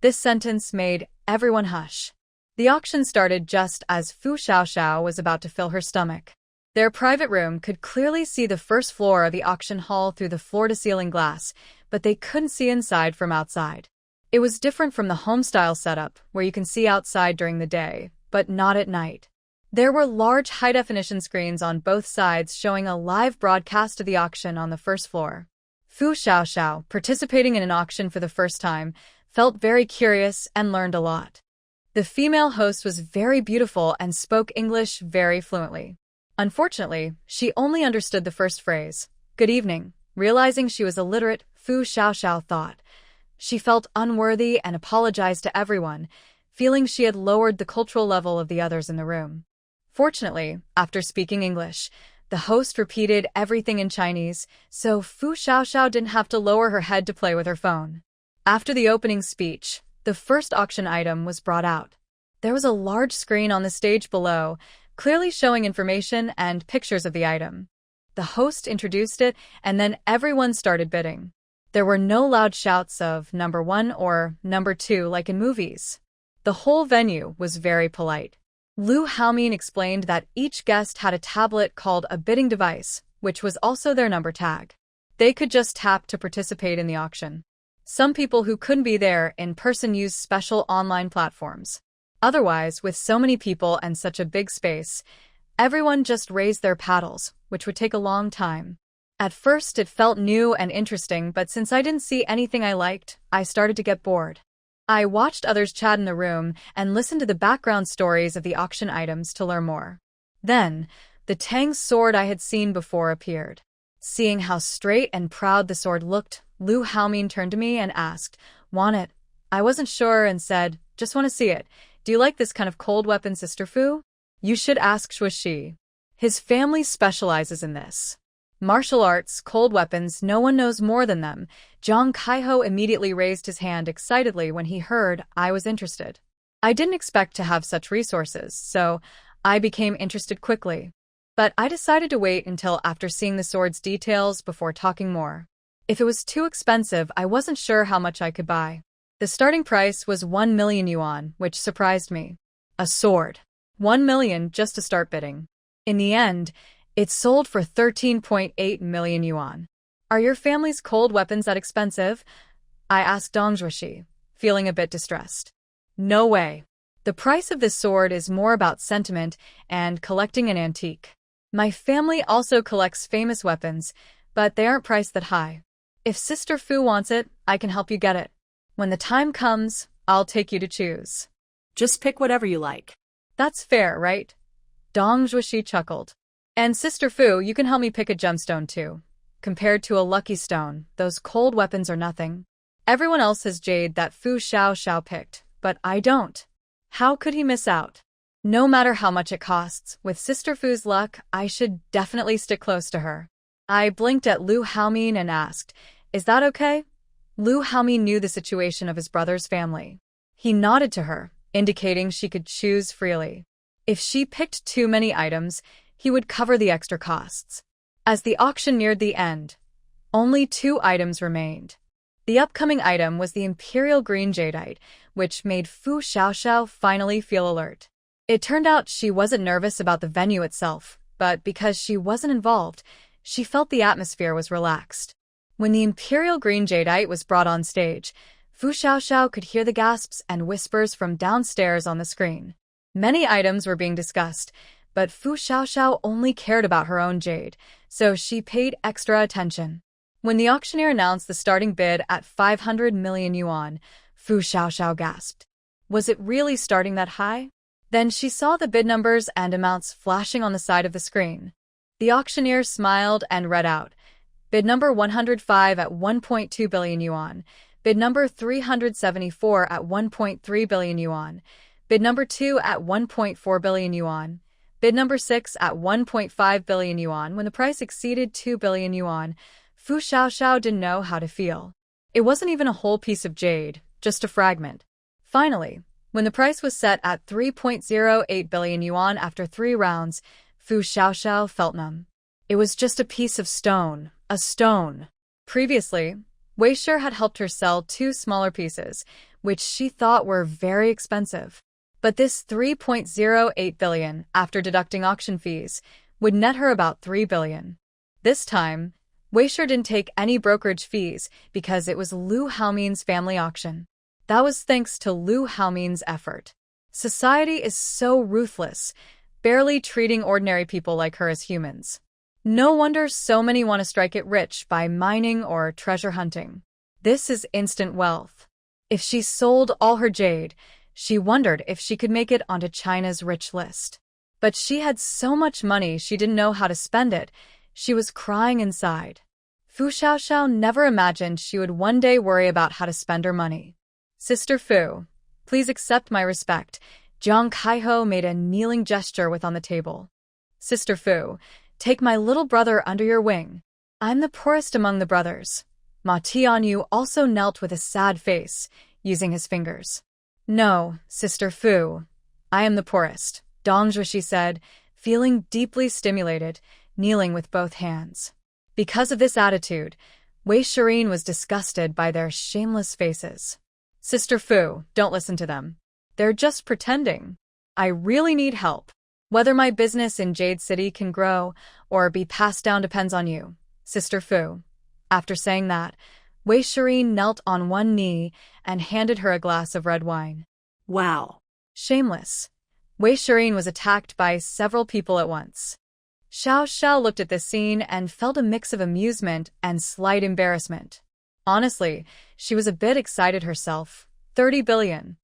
This sentence made everyone hush. The auction started just as Fu Xiaoxiao was about to fill her stomach. Their private room could clearly see the first floor of the auction hall through the floor-to-ceiling glass, but they couldn't see inside from outside. It was different from the home-style setup, where you can see outside during the day, but not at night. There were large high-definition screens on both sides showing a live broadcast of the auction on the first floor. Fu Xiaoxiao, participating in an auction for the first time, felt very curious and learned a lot. The female host was very beautiful and spoke English very fluently. Unfortunately, she only understood the first phrase, "Good evening." Realizing she was illiterate, Fu Xiaoxiao thought. She felt unworthy and apologized to everyone, feeling she had lowered the cultural level of the others in the room. Fortunately, after speaking English, the host repeated everything in Chinese, so Fu Xiaoxiao didn't have to lower her head to play with her phone. After the opening speech, the first auction item was brought out. There was a large screen on the stage below, clearly showing information and pictures of the item. The host introduced it, and then everyone started bidding. There were no loud shouts of number 1 or number 2 like in movies. The whole venue was very polite. Lu Haomin explained that each guest had a tablet called a bidding device, which was also their number tag. They could just tap to participate in the auction. Some people who couldn't be there in person used special online platforms. Otherwise, with so many people and such a big space, everyone just raised their paddles, which would take a long time. At first, it felt new and interesting, but since I didn't see anything I liked, I started to get bored. I watched others chat in the room and listened to the background stories of the auction items to learn more. Then, the Tang sword I had seen before appeared. Seeing how straight and proud the sword looked, Lu Haomin turned to me and asked, "Want it?" I wasn't sure and said, "Just want to see it. Do you like this kind of cold weapon, Sister Fu? You should ask Shuishi. His family specializes in this. Martial arts, cold weapons, no one knows more than them." Zhang Kaiho immediately raised his hand excitedly when he heard I was interested. I didn't expect to have such resources, so I became interested quickly. But I decided to wait until after seeing the sword's details before talking more. If it was too expensive, I wasn't sure how much I could buy. The starting price was 1 million yuan, which surprised me. A sword. 1 million just to start bidding. In the end, it sold for 13.8 million yuan. "Are your family's cold weapons that expensive?" I asked Dong Zhuoxi, feeling a bit distressed. "No way. The price of this sword is more about sentiment and collecting an antique. My family also collects famous weapons, but they aren't priced that high. If Sister Fu wants it, I can help you get it. When the time comes, I'll take you to choose." Just pick whatever you like. "That's fair, right?" Dong Zhuoxi chuckled. "And Sister Fu, you can help me pick a gemstone too. Compared to a lucky stone, those cold weapons are nothing. Everyone else has jade that Fu Xiao picked, but I don't. How could he miss out? No matter how much it costs, with Sister Fu's luck, I should definitely stick close to her." I blinked at Lu Haomin and asked, "Is that okay?" Lu Haomin knew the situation of his brother's family. He nodded to her, indicating she could choose freely. If she picked too many items, he would cover the extra costs. As the auction neared the end, only 2 items remained. The upcoming item was the Imperial Green Jadeite, which made Fu Xiao finally feel alert. It turned out she wasn't nervous about the venue itself, but because she wasn't involved, she felt the atmosphere was relaxed. When the Imperial Green Jadeite was brought on stage, Fu Xiao could hear the gasps and whispers from downstairs on the screen. Many items were being discussed, but Fu Xiao only cared about her own jade, so she paid extra attention. When the auctioneer announced the starting bid at 500 million yuan, Fu Xiao gasped. Was it really starting that high? Then she saw the bid numbers and amounts flashing on the side of the screen. The auctioneer smiled and read out, bid number 105 at 1.2 billion yuan, bid number 374 at 1.3 billion yuan, bid number 2 at 1.4 billion yuan, bid number 6 at 1.5 billion yuan. When the price exceeded 2 billion yuan, Fu Xiao didn't know how to feel. It wasn't even a whole piece of jade, just a fragment. Finally, when the price was set at 3.08 billion yuan after 3 rounds, Fu Xiao felt numb. It was just a piece of stone, a stone. Previously, Wei Shi had helped her sell 2 smaller pieces, which she thought were very expensive. But this 3.08 billion, after deducting auction fees, would net her about 3 billion. This time, Wei Shi didn't take any brokerage fees because it was Lu Haomin's family auction. That was thanks to Lu Haomin's effort. Society is so ruthless, barely treating ordinary people like her as humans. No wonder so many want to strike it rich by mining or treasure hunting. This is instant wealth. If she sold all her jade, she wondered if she could make it onto China's rich list. But she had so much money she didn't know how to spend it. She was crying inside. Fu Xiao never imagined she would one day worry about how to spend her money. "Sister Fu, please accept my respect." Zhang Kaiho made a kneeling gesture with on the table. "Sister Fu, take my little brother under your wing. I'm the poorest among the brothers." Ma Tianyu also knelt with a sad face, using his fingers. "No, Sister Fu. I am the poorest, Dong Zhuxi said, feeling deeply stimulated, kneeling with both hands. Because of this attitude, Wei Shirin was disgusted by their shameless faces. Sister Fu, don't listen to them. They're just pretending. I really need help. Whether my business in Jade City can grow or be passed down depends on you, Sister Fu. After saying that, Wei Shirin knelt on one knee and handed her a glass of red wine. Wow. Shameless. Wei Shirin was attacked by several people at once. Xiao Xiao looked at this scene and felt a mix of amusement and slight embarrassment. Honestly, she was a bit excited herself. 30 billion.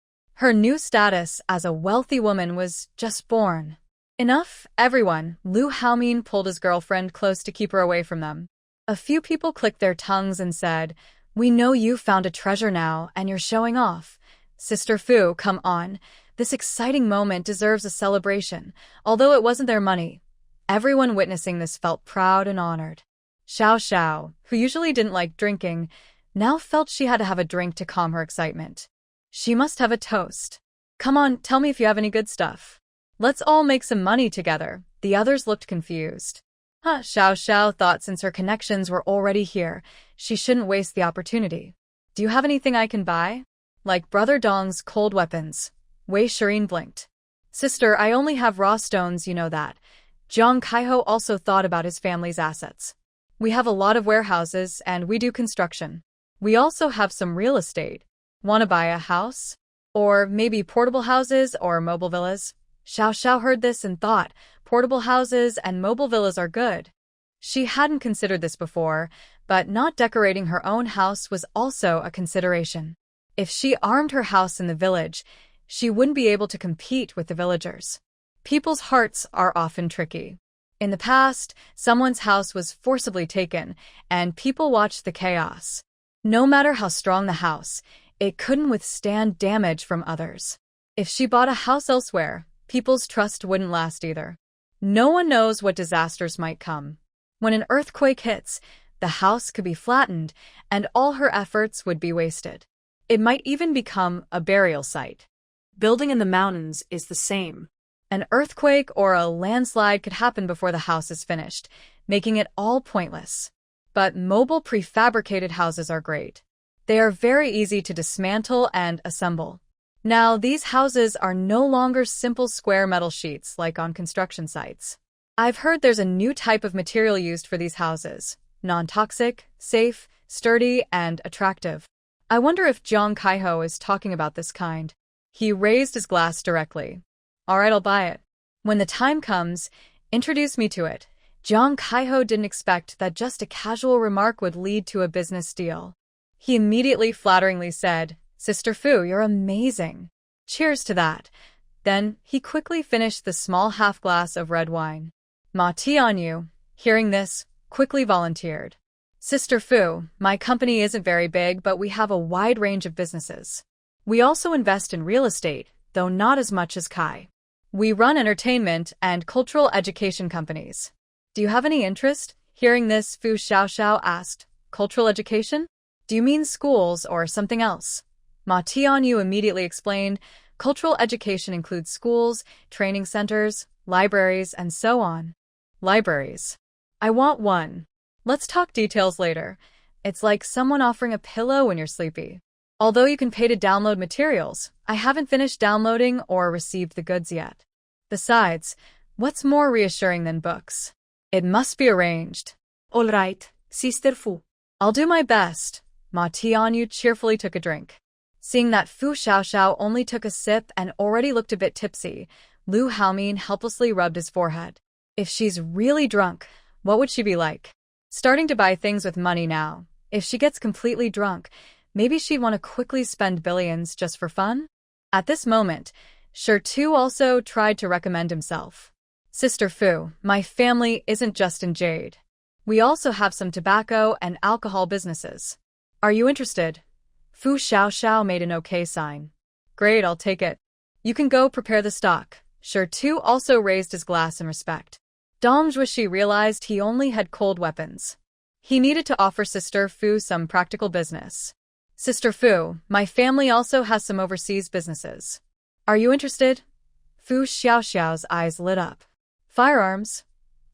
Her new status as a wealthy woman was just born. Enough, everyone. Lu Haomin pulled his girlfriend close to keep her away from them. A few people clicked their tongues and said, "We know you found a treasure now and you're showing off. Sister Fu, come on. This exciting moment deserves a celebration, although it wasn't their money." Everyone witnessing this felt proud and honored. Xiao Xiao, who usually didn't like drinking, now felt she had to have a drink to calm her excitement. She must have a toast. Come on, tell me if you have any good stuff. Let's all make some money together. The others looked confused. Xiao Xiao thought since her connections were already here, she shouldn't waste the opportunity. Do you have anything I can buy? Like Brother Dong's cold weapons. Wei Shirin blinked. Sister, I only have raw stones, you know that. Jiang Kaiho also thought about his family's assets. We have a lot of warehouses and we do construction. We also have some real estate. Want to buy a house? Or maybe portable houses or mobile villas? Xiao Xiao heard this and thought, portable houses and mobile villas are good. She hadn't considered this before, but not decorating her own house was also a consideration. If she armed her house in the village, she wouldn't be able to compete with the villagers. People's hearts are often tricky. In the past, someone's house was forcibly taken, and people watched the chaos. No matter how strong the house, it couldn't withstand damage from others. If she bought a house elsewhere, people's trust wouldn't last either. No one knows what disasters might come. When an earthquake hits, the house could be flattened, and all her efforts would be wasted. It might even become a burial site. Building in the mountains is the same. An earthquake or a landslide could happen before the house is finished, making it all pointless. But mobile prefabricated houses are great. They are very easy to dismantle and assemble. Now, these houses are no longer simple square metal sheets like on construction sites. I've heard there's a new type of material used for these houses, non-toxic, safe, sturdy, and attractive. I wonder if Jiang Kaiho is talking about this kind. He raised his glass directly. All right, I'll buy it. When the time comes, introduce me to it. Jiang Kaiho didn't expect that just a casual remark would lead to a business deal. He immediately flatteringly said, Sister Fu, you're amazing. Cheers to that. Then he quickly finished the small half glass of red wine. Ma Tianyu, hearing this, quickly volunteered. Sister Fu, my company isn't very big, but we have a wide range of businesses. We also invest in real estate, though not as much as Kai. We run entertainment and cultural education companies. Do you have any interest? Hearing this, Fu Xiaoxiao asked, Cultural education? Do you mean schools or something else? Ma Tianyu immediately explained, Cultural education includes schools, training centers, libraries, and so on. Libraries. I want one. Let's talk details later. It's like someone offering a pillow when you're sleepy. Although you can pay to download materials, I haven't finished downloading or received the goods yet. Besides, what's more reassuring than books? It must be arranged. All right, Sister Fu. I'll do my best. Ma Tianyu cheerfully took a drink. Seeing that Fu Xiaoxiao only took a sip and already looked a bit tipsy, Lu Haomin helplessly rubbed his forehead. If she's really drunk, what would she be like? Starting to buy things with money now. If she gets completely drunk, maybe she'd want to quickly spend billions just for fun? At this moment, Tu also tried to recommend himself. Sister Fu, my family isn't just in jade. We also have some tobacco and alcohol businesses. Are you interested? Fu Xiaoxiao made an okay sign. Great, I'll take it. You can go prepare the stock. Tu also raised his glass in respect. Dong Zhuxi realized he only had cold weapons. He needed to offer Sister Fu some practical business. Sister Fu, my family also has some overseas businesses. Are you interested? Fu Xiaoxiao's eyes lit up. Firearms?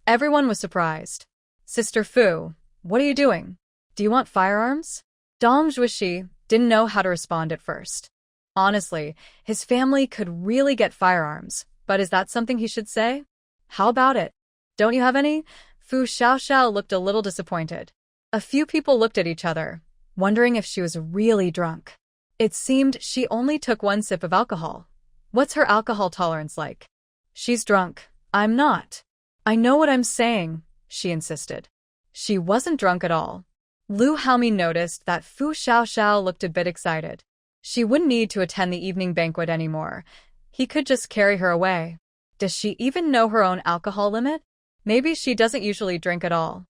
Everyone was surprised. Sister Fu, what are you doing? Do you want firearms? Dong Zhuixi didn't know how to respond at first. Honestly, his family could really get firearms, but is that something he should say? How about it? Don't you have any? Fu Xiaoxiao looked a little disappointed. A few people looked at each other, wondering if she was really drunk. It seemed she only took one sip of alcohol. What's her alcohol tolerance like? She's drunk. I'm not. I know what I'm saying, she insisted. She wasn't drunk at all. Lu Haomi noticed that Fu Xiaoxiao looked a bit excited. She wouldn't need to attend the evening banquet anymore. He could just carry her away. Does she even know her own alcohol limit? Maybe she doesn't usually drink at all.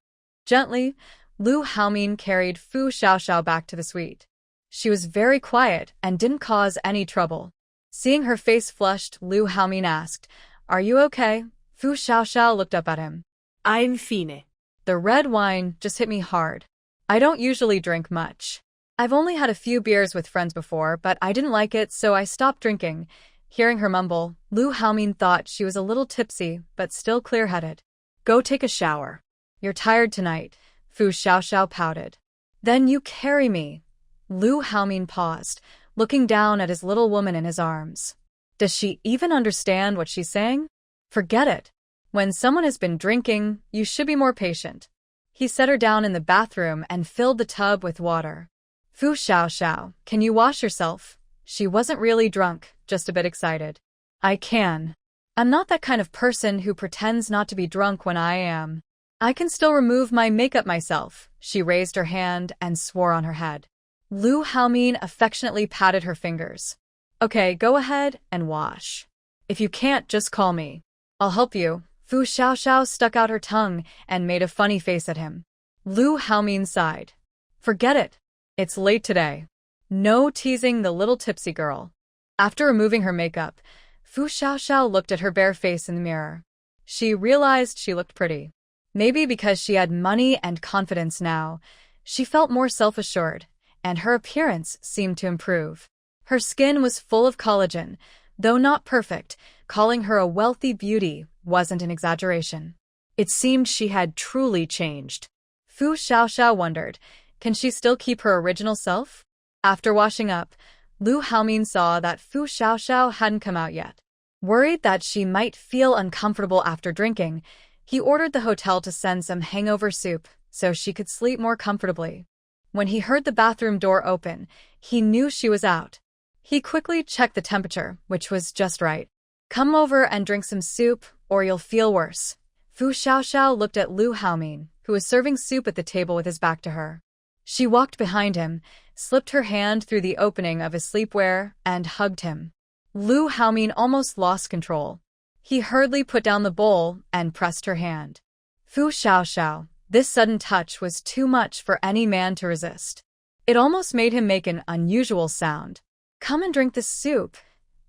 Gently, Lu Haomi carried Fu Xiaoxiao back to the suite. She was very quiet and didn't cause any trouble. Seeing her face flushed, Lu Haomi asked, "Are you okay?" Fu Xiaoxiao looked up at him. I'm fine. The red wine just hit me hard. I don't usually drink much. I've only had a few beers with friends before, but I didn't like it, so I stopped drinking. Hearing her mumble, Lu Haomi thought she was a little tipsy, but still clear-headed. Go take a shower. You're tired tonight, Fu Xiaoxiao pouted. Then you carry me. Lu Haomi paused, looking down at his little woman in his arms. Does she even understand what she's saying? Forget it. When someone has been drinking, you should be more patient. He set her down in the bathroom and filled the tub with water. Fu Xiaoxiao, can you wash yourself? She wasn't really drunk, just a bit excited. I can. I'm not that kind of person who pretends not to be drunk when I am. I can still remove my makeup myself. She raised her hand and swore on her head. Lu Haomi affectionately patted her fingers. Okay, go ahead and wash. If you can't, just call me. I'll help you. Fu Xiaoxiao stuck out her tongue and made a funny face at him. Lu Haomi sighed. Forget it. It's late today. No teasing the little tipsy girl. After removing her makeup, Fu Xiaoxiao looked at her bare face in the mirror. She realized she looked pretty. Maybe because she had money and confidence now, she felt more self-assured, and her appearance seemed to improve. Her skin was full of collagen. Though not perfect, calling her a wealthy beauty wasn't an exaggeration. It seemed she had truly changed. Fu Xiaoxiao wondered, can she still keep her original self? After washing up, Lu Haomi saw that Fu Xiaoxiao hadn't come out yet. Worried that she might feel uncomfortable after drinking, he ordered the hotel to send some hangover soup so she could sleep more comfortably. When he heard the bathroom door open, he knew she was out. He quickly checked the temperature, which was just right. Come over and drink some soup, or you'll feel worse. Fu Xiaoxiao looked at Lu Haomi, who was serving soup at the table with his back to her. She walked behind him, slipped her hand through the opening of his sleepwear, and hugged him. Lu Haomi almost lost control. He hurriedly put down the bowl and pressed her hand. Fu Xiaoxiao, this sudden touch was too much for any man to resist. It almost made him make an unusual sound. Come and drink this soup.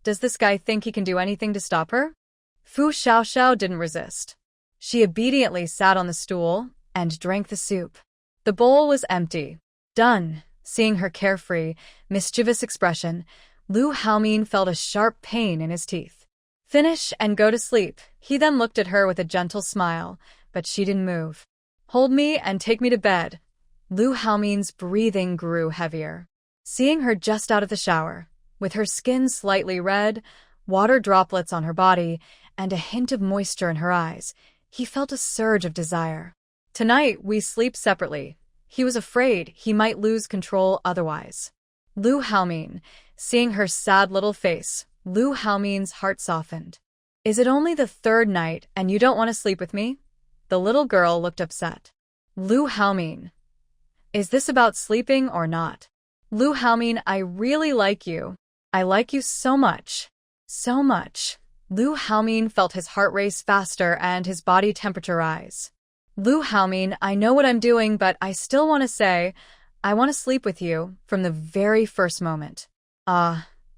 Does this guy think he can do anything to stop her? Fu Xiaoxiao didn't resist. She obediently sat on the stool and drank the soup. The bowl was empty. Done. Seeing her carefree, mischievous expression, Lu Haomi felt a sharp pain in his teeth. Finish and go to sleep. He then looked at her with a gentle smile, but she didn't move. Hold me and take me to bed. Lu Haomi's breathing grew heavier. Seeing her just out of the shower, with her skin slightly red, water droplets on her body, and a hint of moisture in her eyes, he felt a surge of desire. Tonight, we sleep separately. He was afraid he might lose control otherwise. Lu Haomi, seeing her sad little face, Lu Haomi's heart softened. Is it only the third night and you don't want to sleep with me? The little girl looked upset. Lu Haomi, is this about sleeping or not? Lu Haomi, I really like you. I like you so much. So much. Lu Haomi felt his heart race faster and his body temperature rise. Lu Haomi, I know what I'm doing, but I still want to say, I want to sleep with you from the very first moment.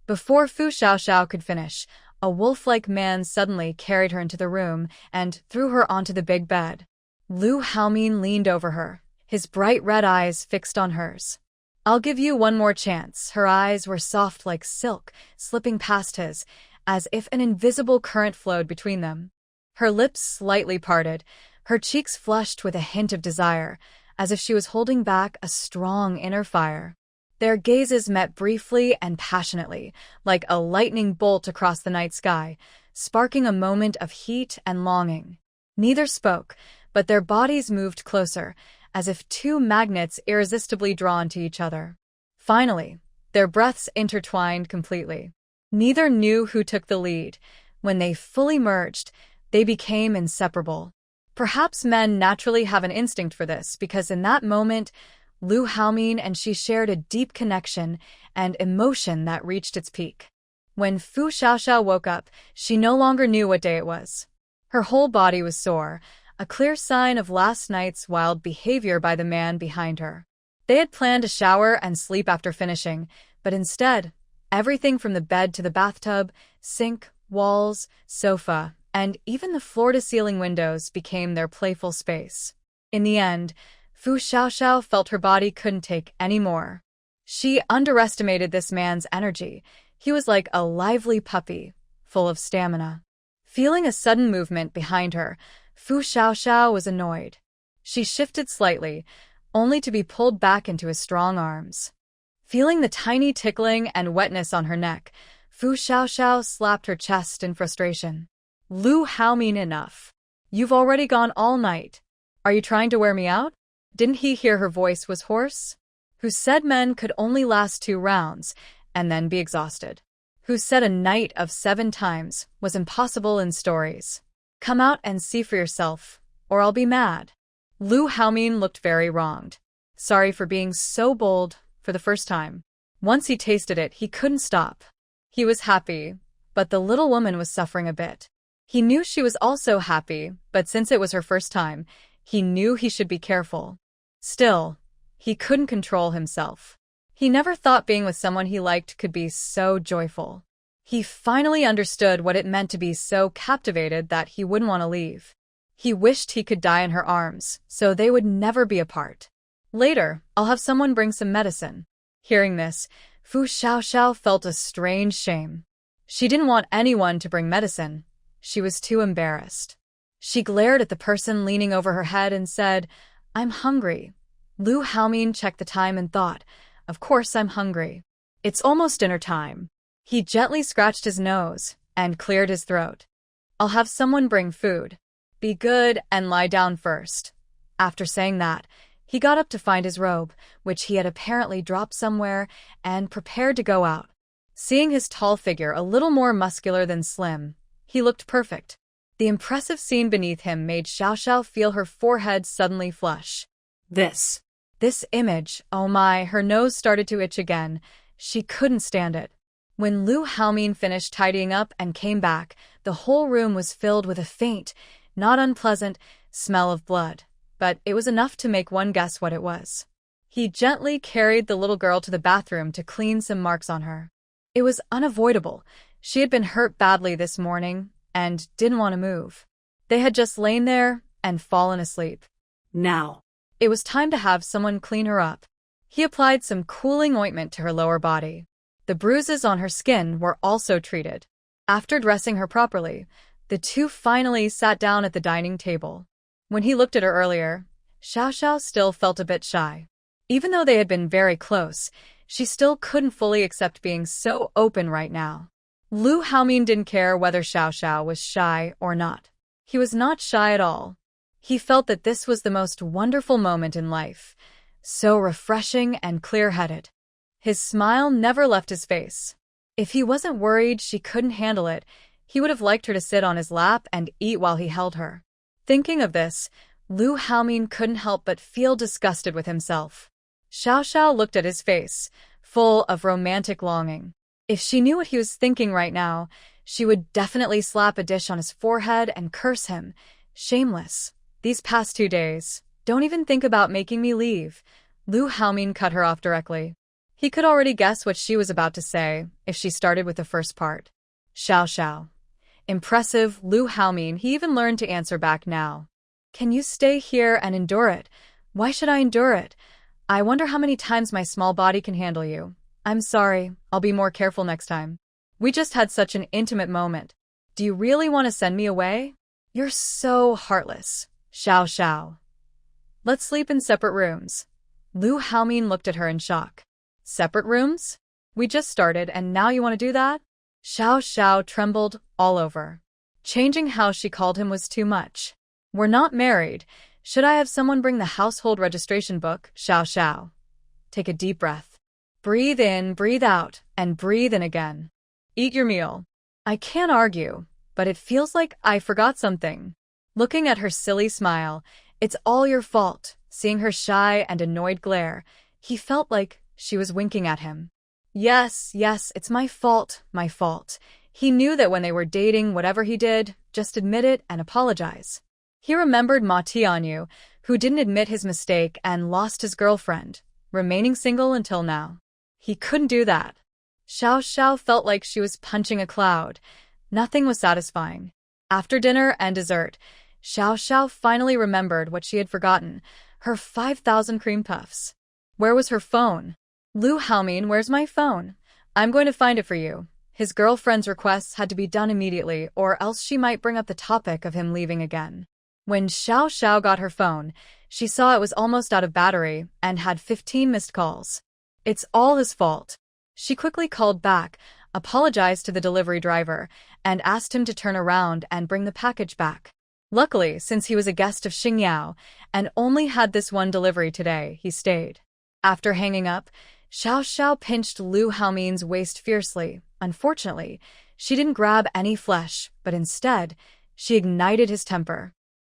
Before Fu Xiaoxiao could finish, a wolf-like man suddenly carried her into the room and threw her onto the big bed. Lu Haomi leaned over her, his bright red eyes fixed on hers. I'll give you one more chance. Her eyes were soft like silk, slipping past his, as if an invisible current flowed between them. Her lips slightly parted, her cheeks flushed with a hint of desire, as if she was holding back a strong inner fire. Their gazes met briefly and passionately, like a lightning bolt across the night sky, sparking a moment of heat and longing. Neither spoke, but their bodies moved closer, as if two magnets irresistibly drawn to each other. Finally, their breaths intertwined completely. Neither knew who took the lead. When they fully merged, they became inseparable. Perhaps men naturally have an instinct for this, because in that moment, Lu Haomin and she shared a deep connection and emotion that reached its peak. When Fu Xiaoxiao woke up, she no longer knew what day it was. Her whole body was sore, a clear sign of last night's wild behavior by the man behind her. They had planned a shower and sleep after finishing, but instead, everything from the bed to the bathtub, sink, walls, sofa, and even the floor-to-ceiling windows became their playful space. In the end, Fu Xiaoxiao felt her body couldn't take any more. She underestimated this man's energy. He was like a lively puppy, full of stamina. Feeling a sudden movement behind her, Fu Xiaoxiao was annoyed. She shifted slightly, only to be pulled back into his strong arms. Feeling the tiny tickling and wetness on her neck, Fu Xiaoxiao slapped her chest in frustration. Lu Haomin, enough. You've already gone all night. Are you trying to wear me out? Didn't he hear her voice was hoarse? Who said men could only last 2 rounds and then be exhausted? Who said a night of 7 times was impossible in stories? Come out and see for yourself, or I'll be mad. Lu Haomin looked very wronged. Sorry for being so bold for the first time. Once he tasted it, he couldn't stop. He was happy, but the little woman was suffering a bit. He knew she was also happy, but since it was her first time, he knew he should be careful. Still, he couldn't control himself. He never thought being with someone he liked could be so joyful. He finally understood what it meant to be so captivated that he wouldn't want to leave. He wished he could die in her arms, so they would never be apart. Later, I'll have someone bring some medicine. Hearing this, Fu Xiaoxiao felt a strange shame. She didn't want anyone to bring medicine. She was too embarrassed. She glared at the person leaning over her head and said, I'm hungry. Lu Haomin checked the time and thought, of course I'm hungry. It's almost dinner time. He gently scratched his nose and cleared his throat. I'll have someone bring food. Be good and lie down first. After saying that, he got up to find his robe, which he had apparently dropped somewhere, and prepared to go out. Seeing his tall figure a little more muscular than slim, he looked perfect. The impressive scene beneath him made Xiaoxiao feel her forehead suddenly flush. This image, oh my, her nose started to itch again. She couldn't stand it. When Lu Haomin finished tidying up and came back, the whole room was filled with a faint, not unpleasant, smell of blood. But it was enough to make one guess what it was. He gently carried the little girl to the bathroom to clean some marks on her. It was unavoidable. She had been hurt badly this morning and didn't want to move. They had just lain there and fallen asleep. Now, it was time to have someone clean her up. He applied some cooling ointment to her lower body. The bruises on her skin were also treated. After dressing her properly, the two finally sat down at the dining table. When he looked at her earlier, Xiaoxiao still felt a bit shy. Even though they had been very close, she still couldn't fully accept being so open right now. Lu Haomin didn't care whether Xiaoxiao was shy or not. He was not shy at all. He felt that this was the most wonderful moment in life, so refreshing and clear-headed. His smile never left his face. If he wasn't worried she couldn't handle it, he would have liked her to sit on his lap and eat while he held her. Thinking of this, Lu Haomin couldn't help but feel disgusted with himself. Xiaoxiao looked at his face, full of romantic longing. If she knew what he was thinking right now, she would definitely slap a dish on his forehead and curse him. Shameless. These past 2 days, don't even think about making me leave. Lu Haomin cut her off directly. He could already guess what she was about to say if she started with the first part. Xiaoxiao. Impressive, Lu Haomin, he even learned to answer back now. Can you stay here and endure it? Why should I endure it? I wonder how many times my small body can handle you. I'm sorry, I'll be more careful next time. We just had such an intimate moment. Do you really want to send me away? You're so heartless. Xiao Xiao. Let's sleep in separate rooms. Lu Haomin looked at her in shock. Separate rooms? We just started and now you want to do that? Xiao Xiao trembled all over. Changing how she called him was too much. We're not married. Should I have someone bring the household registration book? Xiao Xiao. Take a deep breath. Breathe in, breathe out, and breathe in again. Eat your meal. I can't argue, but it feels like I forgot something. Looking at her silly smile, it's all your fault. Seeing her shy and annoyed glare, he felt like she was winking at him. Yes, it's my fault, my fault. He knew that when they were dating, whatever he did, just admit it and apologize. He remembered Ma Tianyu, who didn't admit his mistake and lost his girlfriend, remaining single until now. He couldn't do that. Xiao Xiao felt like she was punching a cloud. Nothing was satisfying. After dinner and dessert, Xiao Xiao finally remembered what she had forgotten, her 5,000 cream puffs. Where was her phone? Lu Haomin, where's my phone? I'm going to find it for you. His girlfriend's requests had to be done immediately, or else she might bring up the topic of him leaving again. When Xiao Xiao got her phone, she saw it was almost out of battery and had 15 missed calls. It's all his fault. She quickly called back, apologized to the delivery driver, and asked him to turn around and bring the package back. Luckily, since he was a guest of Xingyao and only had this one delivery today, he stayed. After hanging up, Xiao Xiao pinched Lu Haomin's waist fiercely. Unfortunately, she didn't grab any flesh, but instead, she ignited his temper.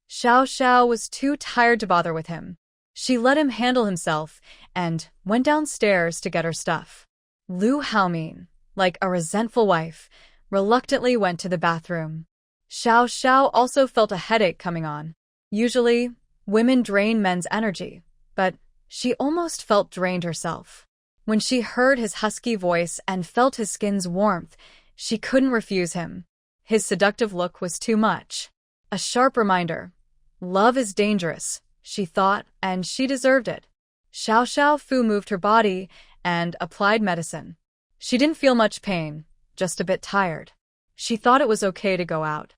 Xiao Xiao was too tired to bother with him. She let him handle himself and went downstairs to get her stuff. Lu Haomin, like a resentful wife, reluctantly went to the bathroom. Xiao Xiao also felt a headache coming on. Usually, women drain men's energy, but she almost felt drained herself. When she heard his husky voice and felt his skin's warmth, she couldn't refuse him. His seductive look was too much. A sharp reminder. Love is dangerous, she thought, and she deserved it. Xiao Xiao Fu moved her body and applied medicine. She didn't feel much pain, just a bit tired. She thought it was okay to go out.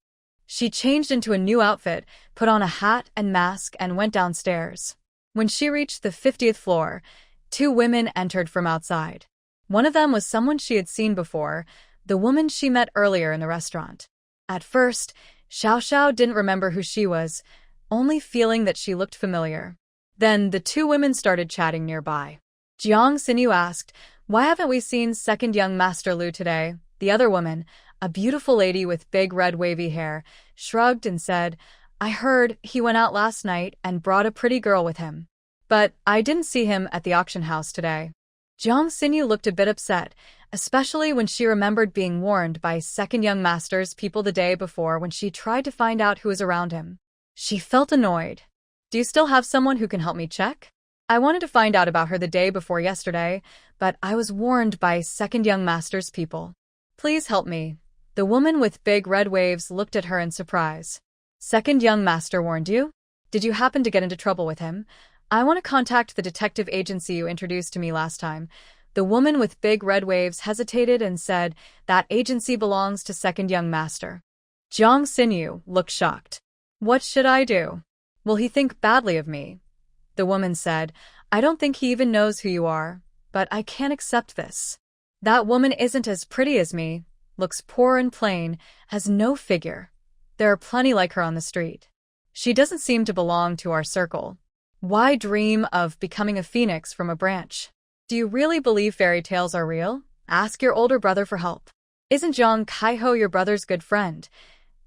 She changed into a new outfit, put on a hat and mask, and went downstairs. When she reached the 50th floor, 2 women entered from outside. One of them was someone she had seen before, the woman she met earlier in the restaurant. At first, Xiao Xiao didn't remember who she was, only feeling that she looked familiar. Then the 2 women started chatting nearby. Jiang Xinyu asked, "Why haven't we seen second young Master Lu today?" The other woman, a beautiful lady with big red wavy hair, shrugged and said, "I heard he went out last night and brought a pretty girl with him. But I didn't see him at the auction house today." Jiang Xinyu looked a bit upset, especially when she remembered being warned by second young master's people the day before when she tried to find out who was around him. She felt annoyed. "Do you still have someone who can help me check? I wanted to find out about her the day before yesterday, but I was warned by second young master's people. Please help me." The woman with big red waves looked at her in surprise. "Second young master warned you? Did you happen to get into trouble with him? I want to contact the detective agency you introduced to me last time." The woman with big red waves hesitated and said, "That agency belongs to second young master." Jiang Xinyu looked shocked. "What should I do? Will he think badly of me?" The woman said, "I don't think he even knows who you are, but I can't accept this. That woman isn't as pretty as me, looks poor and plain, has no figure. There are plenty like her on the street. She doesn't seem to belong to our circle. Why dream of becoming a phoenix from a branch? Do you really believe fairy tales are real? Ask your older brother for help. Isn't Zhang Kaiho your brother's good friend?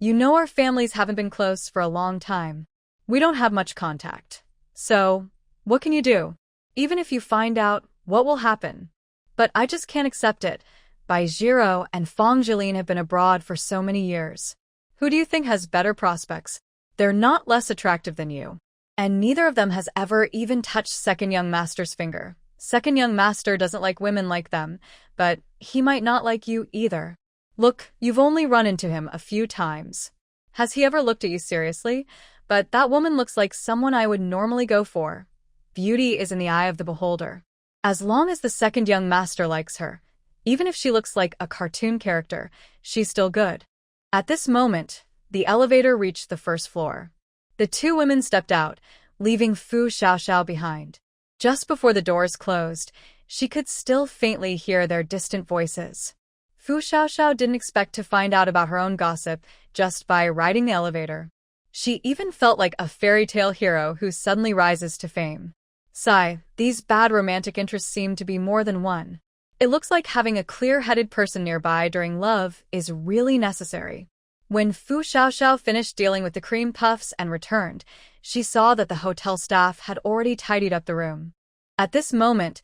You know our families haven't been close for a long time. We don't have much contact. So, what can you do? Even if you find out, what will happen? But I just can't accept it. Bai Jiro and Fang Jilin have been abroad for so many years. Who do you think has better prospects? They're not less attractive than you. And neither of them has ever even touched second young master's finger. Second young master doesn't like women like them, but he might not like you either. Look, you've only run into him a few times. Has he ever looked at you seriously? But that woman looks like someone I would normally go for. Beauty is in the eye of the beholder. As long as the second young master likes her, Even if she looks like a cartoon character, she's still good. At this moment, the elevator reached the first floor. The two women stepped out, leaving Fu Xiaoxiao behind. Just before the doors closed, she could still faintly hear their distant voices. Fu Xiaoxiao didn't expect to find out about her own gossip just by riding the elevator. She even felt like a fairy tale hero who suddenly rises to fame. Sigh, these bad romantic interests seem to be more than one. It looks like having a clear-headed person nearby during love is really necessary. When Fu Xiaoxiao finished dealing with the cream puffs and returned, she saw that the hotel staff had already tidied up the room. At this moment,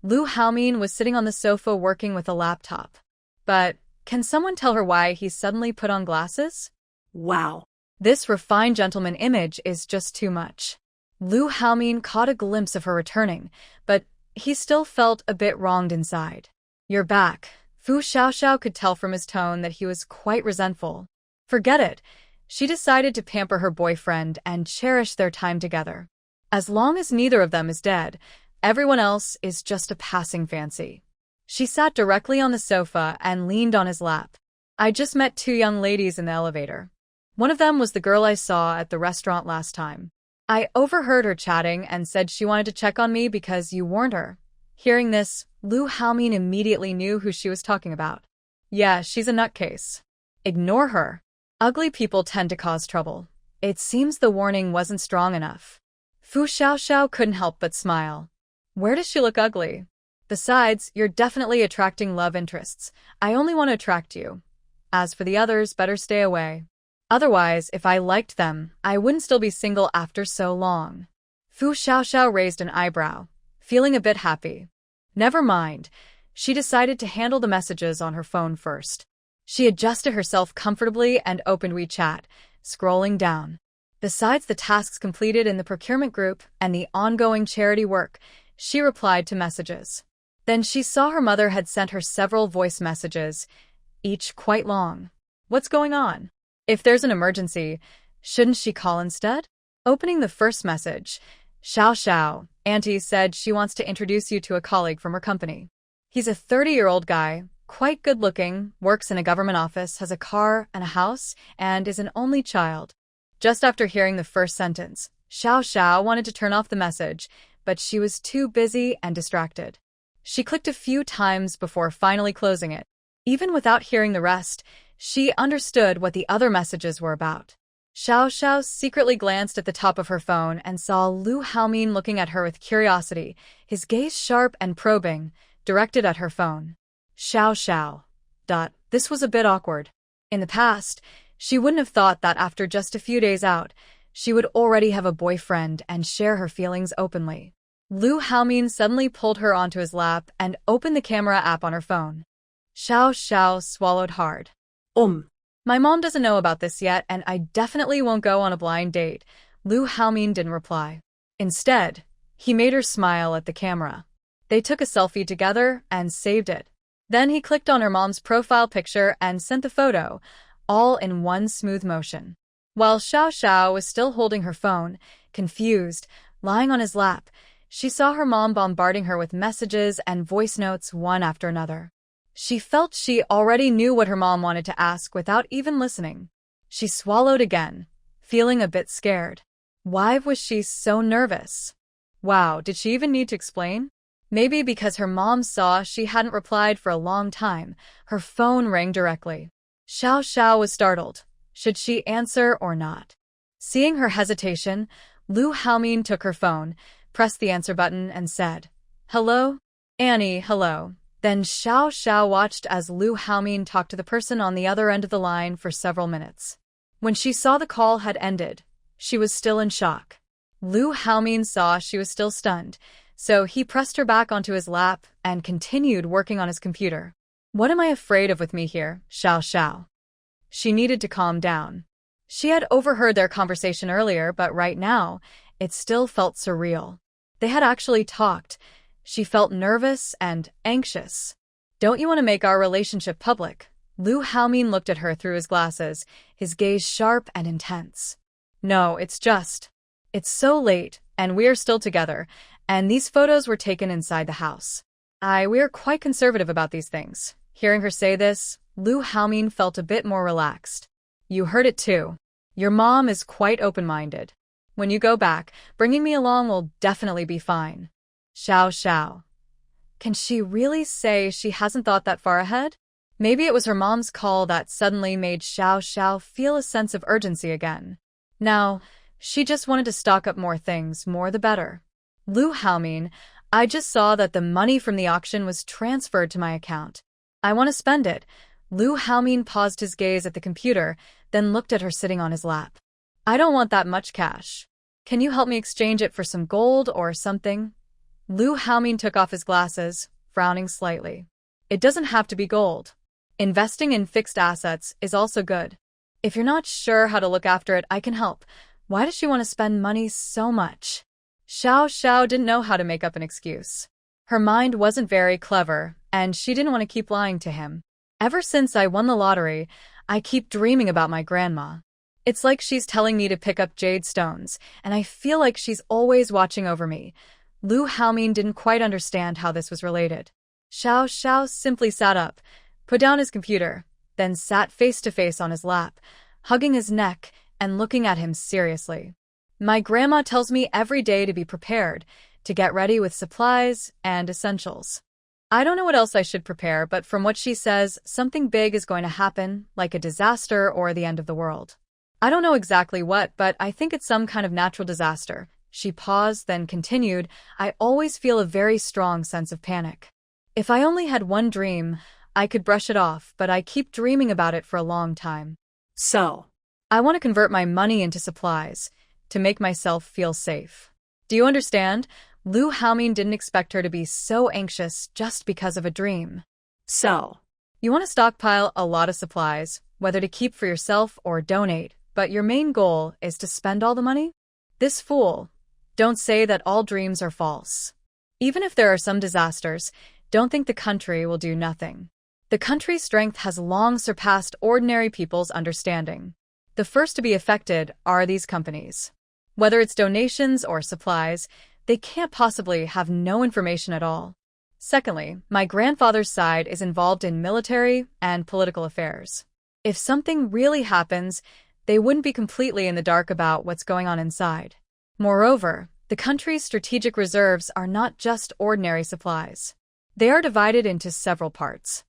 Lu Haomin was sitting on the sofa working with a laptop. But can someone tell her why he suddenly put on glasses? Wow. This refined gentleman image is just too much. Lu Haomin caught a glimpse of her returning, but he still felt a bit wronged inside. You're back. Fu Xiaoxiao could tell from his tone that he was quite resentful. Forget it. She decided to pamper her boyfriend and cherish their time together. As long as neither of them is dead, everyone else is just a passing fancy. She sat directly on the sofa and leaned on his lap. I just met two young ladies in the elevator. One of them was the girl I saw at the restaurant last time. I overheard her chatting and said she wanted to check on me because you warned her. Hearing this, Lu Haomin immediately knew who she was talking about. Yeah, she's a nutcase. Ignore her. Ugly people tend to cause trouble. It seems the warning wasn't strong enough. Fu Xiaoxiao couldn't help but smile. Where does she look ugly? Besides, you're definitely attracting love interests. I only want to attract you. As for the others, better stay away. Otherwise, if I liked them, I wouldn't still be single after so long. Fu Xiaoxiao raised an eyebrow, feeling a bit happy. Never mind. She decided to handle the messages on her phone first. She adjusted herself comfortably and opened WeChat, scrolling down. Besides the tasks completed in the procurement group and the ongoing charity work, she replied to messages. Then she saw her mother had sent her several voice messages, each quite long. What's going on? If there's an emergency, shouldn't she call instead? Opening the first message, Xiao, Auntie said she wants to introduce you to a colleague from her company. He's a 30-year-old guy, quite good-looking, works in a government office, has a car and a house, and is an only child. Just after hearing the first sentence, Xiao wanted to turn off the message, but she was too busy and distracted. She clicked a few times before finally closing it. Even without hearing the rest, she understood what the other messages were about. Xiao secretly glanced at the top of her phone and saw Lu Haomin looking at her with curiosity, his gaze sharp and probing, directed at her phone. Xiao. This was a bit awkward. In the past, she wouldn't have thought that after just a few days out, she would already have a boyfriend and share her feelings openly. Lu Haomin suddenly pulled her onto his lap and opened the camera app on her phone. Xiao swallowed hard. My mom doesn't know about this yet, and I definitely won't go on a blind date. Lu Haomin didn't reply. Instead, he made her smile at the camera. They took a selfie together and saved it. Then he clicked on her mom's profile picture and sent the photo, all in one smooth motion. While Xiao was still holding her phone, confused, lying on his lap, she saw her mom bombarding her with messages and voice notes one after another. She felt she already knew what her mom wanted to ask without even listening. She swallowed again, feeling a bit scared. Why was she so nervous? Wow, did she even need to explain? Maybe because her mom saw she hadn't replied for a long time, her phone rang directly. Xiao was startled. Should she answer or not? Seeing her hesitation, Lu Haomin took her phone, pressed the answer button, and said, "Hello? Annie, hello." Then Xiao watched as Lu Haomin talked to the person on the other end of the line for several minutes. When she saw the call had ended, she was still in shock. Lu Haomin saw she was still stunned, so he pressed her back onto his lap and continued working on his computer. What am I afraid of with me here, Xiao? She needed to calm down. She had overheard their conversation earlier, but right now, it still felt surreal. They had actually talked. She felt nervous and anxious. Don't you want to make our relationship public? Lu Haomin looked at her through his glasses, his gaze sharp and intense. No, it's so late, and we're still together, and these photos were taken inside the house. We are quite conservative about these things. Hearing her say this, Lu Haomin felt a bit more relaxed. You heard it too. Your mom is quite open-minded. When you go back, bringing me along will definitely be fine. Xiao. Can she really say she hasn't thought that far ahead? Maybe it was her mom's call that suddenly made Xiao feel a sense of urgency again. Now, she just wanted to stock up more things, more the better. Lu Haomin, I just saw that the money from the auction was transferred to my account. I want to spend it. Lu Haomin paused his gaze at the computer, then looked at her sitting on his lap. I don't want that much cash. Can you help me exchange it for some gold or something? Lu Haomin took off his glasses, frowning slightly. It doesn't have to be gold. Investing in fixed assets is also good. If you're not sure how to look after it, I can help. Why does she want to spend money so much? Xiao didn't know how to make up an excuse. Her mind wasn't very clever, and she didn't want to keep lying to him. Ever since I won the lottery, I keep dreaming about my grandma. It's like she's telling me to pick up jade stones, and I feel like she's always watching over me. Lu Haomin didn't quite understand how this was related. Xiao simply sat up, put down his computer, then sat face-to-face on his lap, hugging his neck and looking at him seriously. My grandma tells me every day to be prepared, to get ready with supplies and essentials. I don't know what else I should prepare, but from what she says, something big is going to happen, like a disaster or the end of the world. I don't know exactly what, but I think it's some kind of natural disaster. She paused, then continued, I always feel a very strong sense of panic. If I only had one dream, I could brush it off, but I keep dreaming about it for a long time. So, I want to convert my money into supplies, to make myself feel safe. Do you understand? Lu Haomin didn't expect her to be so anxious just because of a dream. So, you want to stockpile a lot of supplies, whether to keep for yourself or donate, but your main goal is to spend all the money? This fool. Don't say that all dreams are false. Even if there are some disasters, don't think the country will do nothing. The country's strength has long surpassed ordinary people's understanding. The first to be affected are these companies. Whether it's donations or supplies, they can't possibly have no information at all. Secondly, my grandfather's side is involved in military and political affairs. If something really happens, they wouldn't be completely in the dark about what's going on inside. Moreover, the country's strategic reserves are not just ordinary supplies. They are divided into several parts.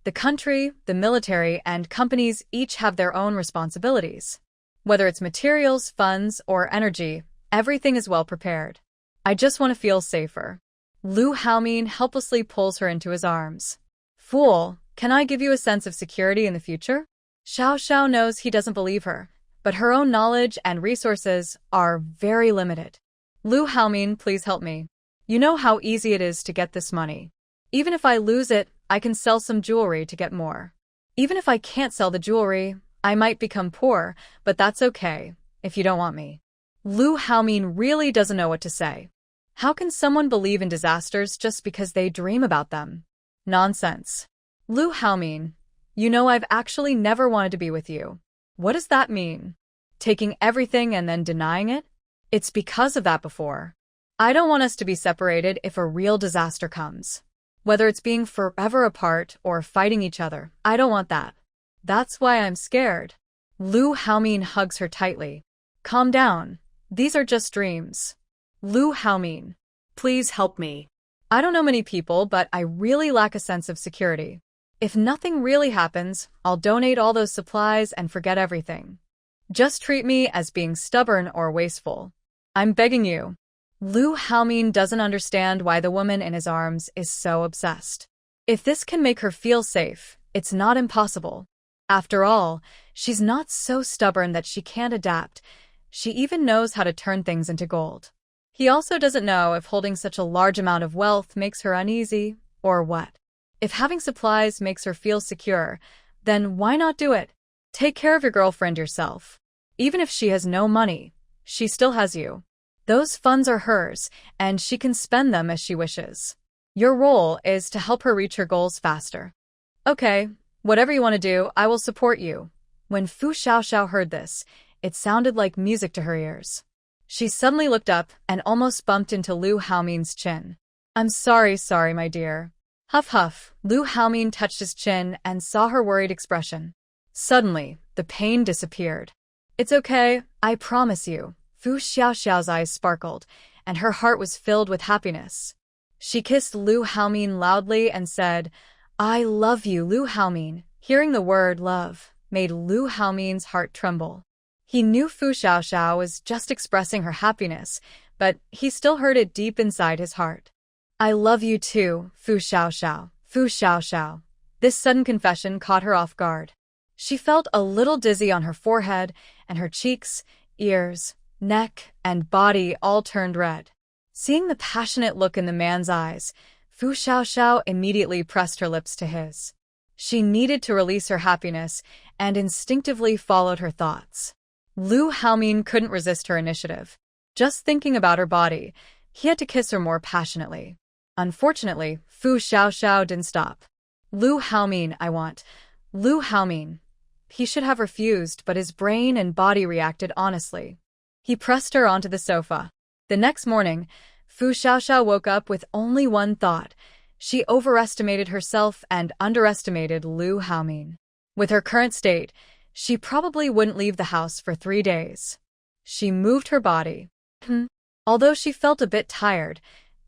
The country, the military, and companies each have their own responsibilities. Whether it's materials, funds, or energy, everything is well prepared. I just want to feel safer. Lu Haomin helplessly pulls her into his arms. Fool, can I give you a sense of security in the future? Xiao knows he doesn't believe her, but her own knowledge and resources are very limited. Lu Haomin, please help me. You know how easy it is to get this money. Even if I lose it, I can sell some jewelry to get more. Even if I can't sell the jewelry, I might become poor, but that's okay, if you don't want me. Lu Haomin really doesn't know what to say. How can someone believe in disasters just because they dream about them? Nonsense. Lu Haomin, you know I've actually never wanted to be with you. What does that mean? Taking everything and then denying it? It's because of that before. I don't want us to be separated if a real disaster comes. Whether it's being forever apart or fighting each other, I don't want that. That's why I'm scared. Lu Haomin hugs her tightly. Calm down. These are just dreams. Lu Haomin, please help me. I don't know many people, but I really lack a sense of security. If nothing really happens, I'll donate all those supplies and forget everything. Just treat me as being stubborn or wasteful. I'm begging you. Lu Haomin doesn't understand why the woman in his arms is so obsessed. If this can make her feel safe, it's not impossible. After all, she's not so stubborn that she can't adapt. She even knows how to turn things into gold. He also doesn't know if holding such a large amount of wealth makes her uneasy, or what. If having supplies makes her feel secure, then why not do it? Take care of your girlfriend yourself. Even if she has no money, she still has you. Those funds are hers, and she can spend them as she wishes. Your role is to help her reach her goals faster. Okay, whatever you want to do, I will support you. When Fu Xiao heard this, it sounded like music to her ears. She suddenly looked up and almost bumped into Lu Haomin's chin. I'm sorry, my dear. Huff huff, Lu Haomin touched his chin and saw her worried expression. Suddenly, the pain disappeared. It's okay, I promise you. Fu Xiaoxiao's eyes sparkled, and her heart was filled with happiness. She kissed Lu Haomin loudly and said, I love you, Lu Haomin. Hearing the word love made Lu Haomin's heart tremble. He knew Fu Xiaoxiao was just expressing her happiness, but he still heard it deep inside his heart. I love you too, Fu Xiaoxiao, Fu Xiaoxiao. This sudden confession caught her off guard. She felt a little dizzy on her forehead, and her cheeks, ears, neck, and body all turned red. Seeing the passionate look in the man's eyes, Fu Xiaoxiao immediately pressed her lips to his. She needed to release her happiness and instinctively followed her thoughts. Lu Haomin couldn't resist her initiative. Just thinking about her body, he had to kiss her more passionately. Unfortunately, Fu Xiaoxiao didn't stop. Lu Haomin, I want. Lu Haomin. He should have refused, but his brain and body reacted honestly. He pressed her onto the sofa. The next morning, Fu Xiaoxiao woke up with only one thought. She overestimated herself and underestimated Lu Haomin. With her current state, she probably wouldn't leave the house for 3 days. She moved her body. Although she felt a bit tired,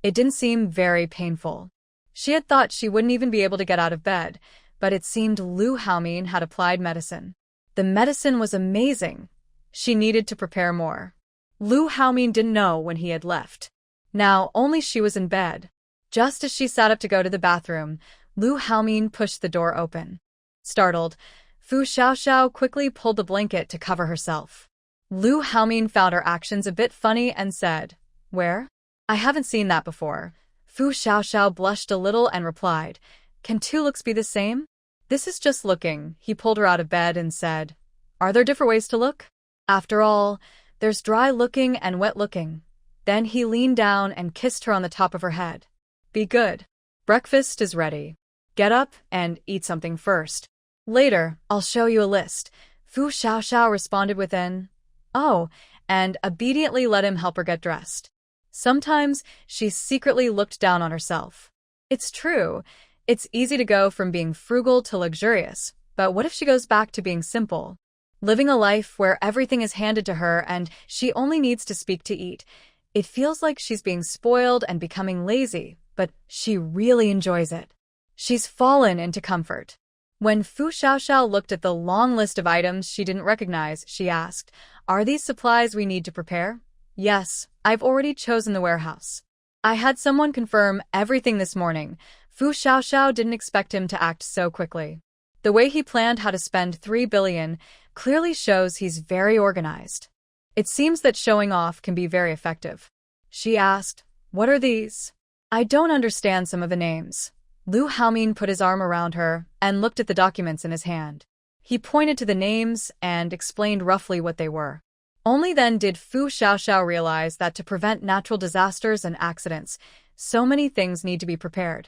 it didn't seem very painful. She had thought she wouldn't even be able to get out of bed, but it seemed Lu Haomin had applied medicine. The medicine was amazing. She needed to prepare more. Lu Haomin didn't know when he had left. Now only she was in bed. Just as she sat up to go to the bathroom, Lu Haomin pushed the door open. Startled, Fu Xiaoxiao quickly pulled the blanket to cover herself. Lu Haomin found her actions a bit funny and said, Where? I haven't seen that before. Fu Xiaoxiao blushed a little and replied, Can two looks be the same? This is just looking. He pulled her out of bed and said, Are there different ways to look? After all, there's dry looking and wet looking. Then he leaned down and kissed her on the top of her head. Be good. Breakfast is ready. Get up and eat something first. Later, I'll show you a list. Fu Xiaoxiao responded with an, Oh, and obediently let him help her get dressed. Sometimes she secretly looked down on herself. It's true, it's easy to go from being frugal to luxurious, but what if she goes back to being simple? Living a life where everything is handed to her and she only needs to speak to eat. It feels like she's being spoiled and becoming lazy, but she really enjoys it. She's fallen into comfort. When Fu Xiaoxiao looked at the long list of items she didn't recognize, she asked, Are these supplies we need to prepare? Yes, I've already chosen the warehouse. I had someone confirm everything this morning. Fu Xiaoxiao didn't expect him to act so quickly. The way he planned how to spend 3 billion clearly shows he's very organized. It seems that showing off can be very effective. She asked, What are these? I don't understand some of the names. Lu Haomin put his arm around her and looked at the documents in his hand. He pointed to the names and explained roughly what they were. Only then did Fu Xiaoxiao realize that to prevent natural disasters and accidents, so many things need to be prepared.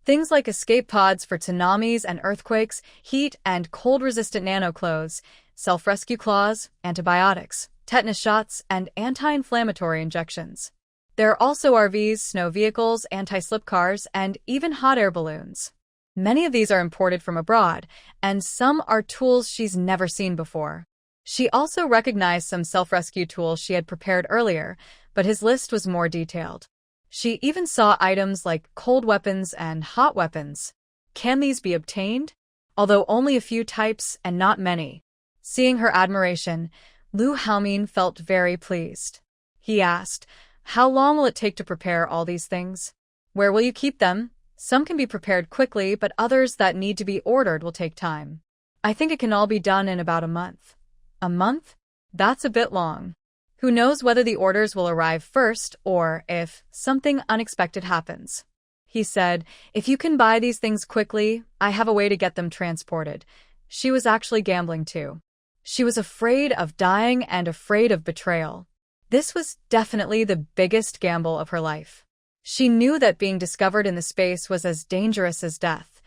Things like escape pods for tsunamis and earthquakes, heat and cold-resistant nanoclothes, self-rescue claws, antibiotics, tetanus shots, and anti-inflammatory injections. There are also RVs, snow vehicles, anti-slip cars, and even hot air balloons. Many of these are imported from abroad, and some are tools she's never seen before. She also recognized some self-rescue tools she had prepared earlier, but his list was more detailed. She even saw items like cold weapons and hot weapons. Can these be obtained? Although only a few types and not many. Seeing her admiration, Lu Haomin felt very pleased. He asked, How long will it take to prepare all these things? Where will you keep them? Some can be prepared quickly, but others that need to be ordered will take time. I think it can all be done in about a month. A month? That's a bit long. Who knows whether the orders will arrive first or if something unexpected happens. He said, If you can buy these things quickly, I have a way to get them transported. She was actually gambling too. She was afraid of dying and afraid of betrayal. This was definitely the biggest gamble of her life. She knew that being discovered in the space was as dangerous as death.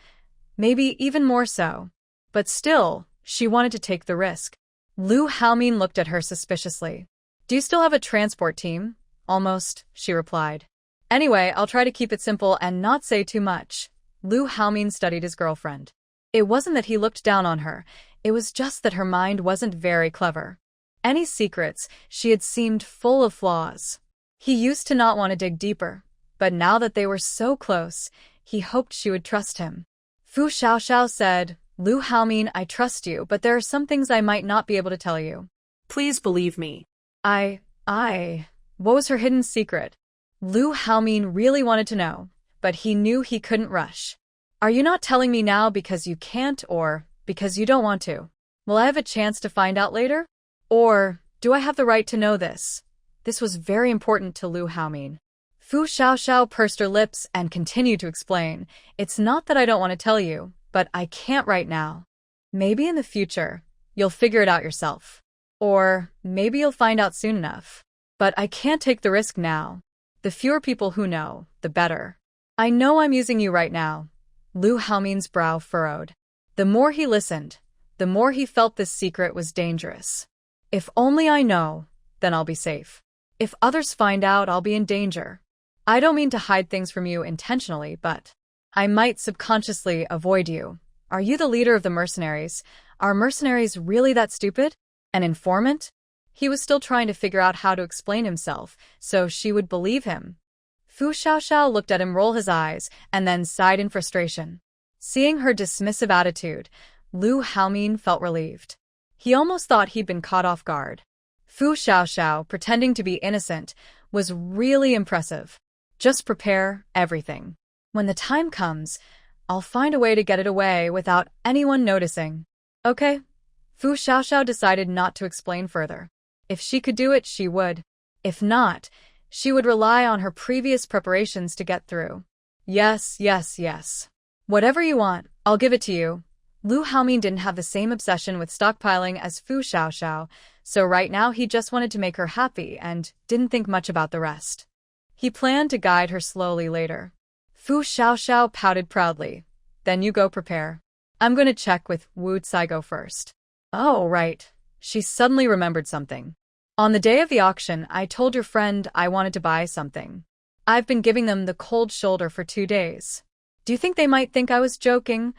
Maybe even more so. But still, she wanted to take the risk. Lu Haomin looked at her suspiciously. Do you still have a transport team? Almost, she replied. Anyway, I'll try to keep it simple and not say too much. Lu Haomin studied his girlfriend. It wasn't that he looked down on her, it was just that her mind wasn't very clever. Any secrets, she had seemed full of flaws. He used to not want to dig deeper, but now that they were so close, he hoped she would trust him. Fu Xiaoxiao said, Lu Haomin, I trust you, but there are some things I might not be able to tell you. Please believe me. What was her hidden secret? Lu Haomin really wanted to know, but he knew he couldn't rush. Are you not telling me now because you can't or because you don't want to? Will I have a chance to find out later? Or do I have the right to know this? This was very important to Lu Haomin. Fu Xiaoxiao pursed her lips and continued to explain, It's not that I don't want to tell you, but I can't right now. Maybe in the future, you'll figure it out yourself. Or maybe you'll find out soon enough. But I can't take the risk now. The fewer people who know, the better. I know I'm using you right now. Lu Haomin's brow furrowed. The more he listened, the more he felt this secret was dangerous. If only I know, then I'll be safe. If others find out, I'll be in danger. I don't mean to hide things from you intentionally, but I might subconsciously avoid you. Are you the leader of the mercenaries? Are mercenaries really that stupid? An informant? He was still trying to figure out how to explain himself, so she would believe him. Fu Xiaoxiao looked at him roll his eyes, and then sighed in frustration. Seeing her dismissive attitude, Lu Haomin felt relieved. He almost thought he'd been caught off guard. Fu Xiaoxiao, pretending to be innocent, was really impressive. Just prepare everything. When the time comes, I'll find a way to get it away without anyone noticing. Okay? Fu Xiaoxiao decided not to explain further. If she could do it, she would. If not, she would rely on her previous preparations to get through. Yes. Whatever you want, I'll give it to you. Lu Haomin didn't have the same obsession with stockpiling as Fu Xiaoxiao, so right now he just wanted to make her happy and didn't think much about the rest. He planned to guide her slowly later. Fu Xiaoxiao pouted proudly. Then you go prepare. I'm going to check with Wu Caigo first. Oh, right. She suddenly remembered something. On the day of the auction, I told your friend I wanted to buy something. I've been giving them the cold shoulder for 2 days. Do you think they might think I was joking?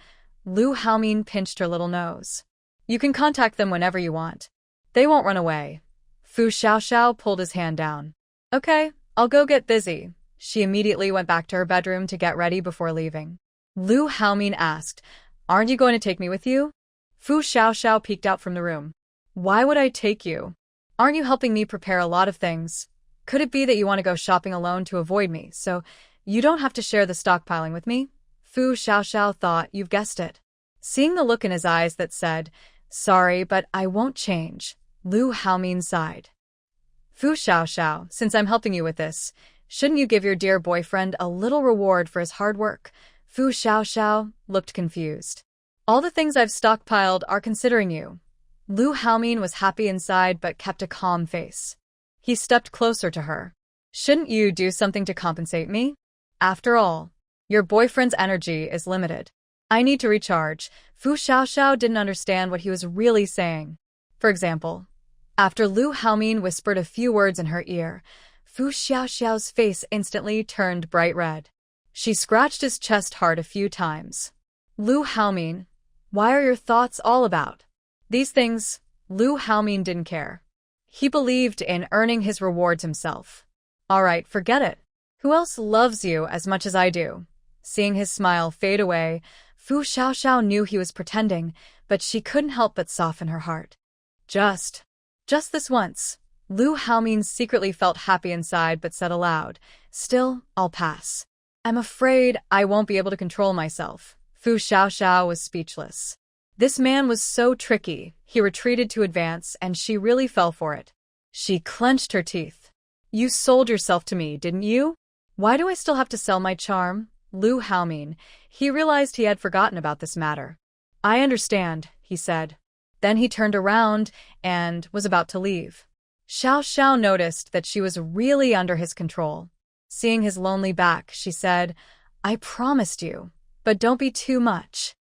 Lu Haomin pinched her little nose. You can contact them whenever you want. They won't run away. Fu Xiaoxiao pulled his hand down. Okay, I'll go get busy. She immediately went back to her bedroom to get ready before leaving. Lu Haomin asked, Aren't you going to take me with you? Fu Xiaoxiao peeked out from the room. Why would I take you? Aren't you helping me prepare a lot of things? Could it be that you want to go shopping alone to avoid me, so you don't have to share the stockpiling with me? Fu Xiaoxiao thought, You've guessed it. Seeing the look in his eyes that said, Sorry, but I won't change, Lu Haomin sighed. Fu Xiaoxiao, since I'm helping you with this, shouldn't you give your dear boyfriend a little reward for his hard work? Fu Xiaoxiao looked confused. All the things I've stockpiled are considering you. Lu Haomin was happy inside but kept a calm face. He stepped closer to her. Shouldn't you do something to compensate me? After all, your boyfriend's energy is limited. I need to recharge. Fu Xiaoxiao didn't understand what he was really saying. For example, after Lu Haomin whispered a few words in her ear, Fu Xiaoxiao's face instantly turned bright red. She scratched his chest hard a few times. Lu Haomin, why are your thoughts all about these things? Lu Haomin didn't care. He believed in earning his rewards himself. All right, forget it. Who else loves you as much as I do? Seeing his smile fade away, Fu Xiaoxiao knew he was pretending, but she couldn't help but soften her heart. Just this once. Lu Haomin secretly felt happy inside but said aloud, Still, I'll pass. I'm afraid I won't be able to control myself. Fu Xiaoxiao was speechless. This man was so tricky, he retreated to advance and she really fell for it. She clenched her teeth. You sold yourself to me, didn't you? Why do I still have to sell my charm? Lu Haomin, he realized he had forgotten about this matter. I understand, he said. Then he turned around and was about to leave. Xiaoxiao noticed that she was really under his control. Seeing his lonely back, she said, I promised you, but don't be too much.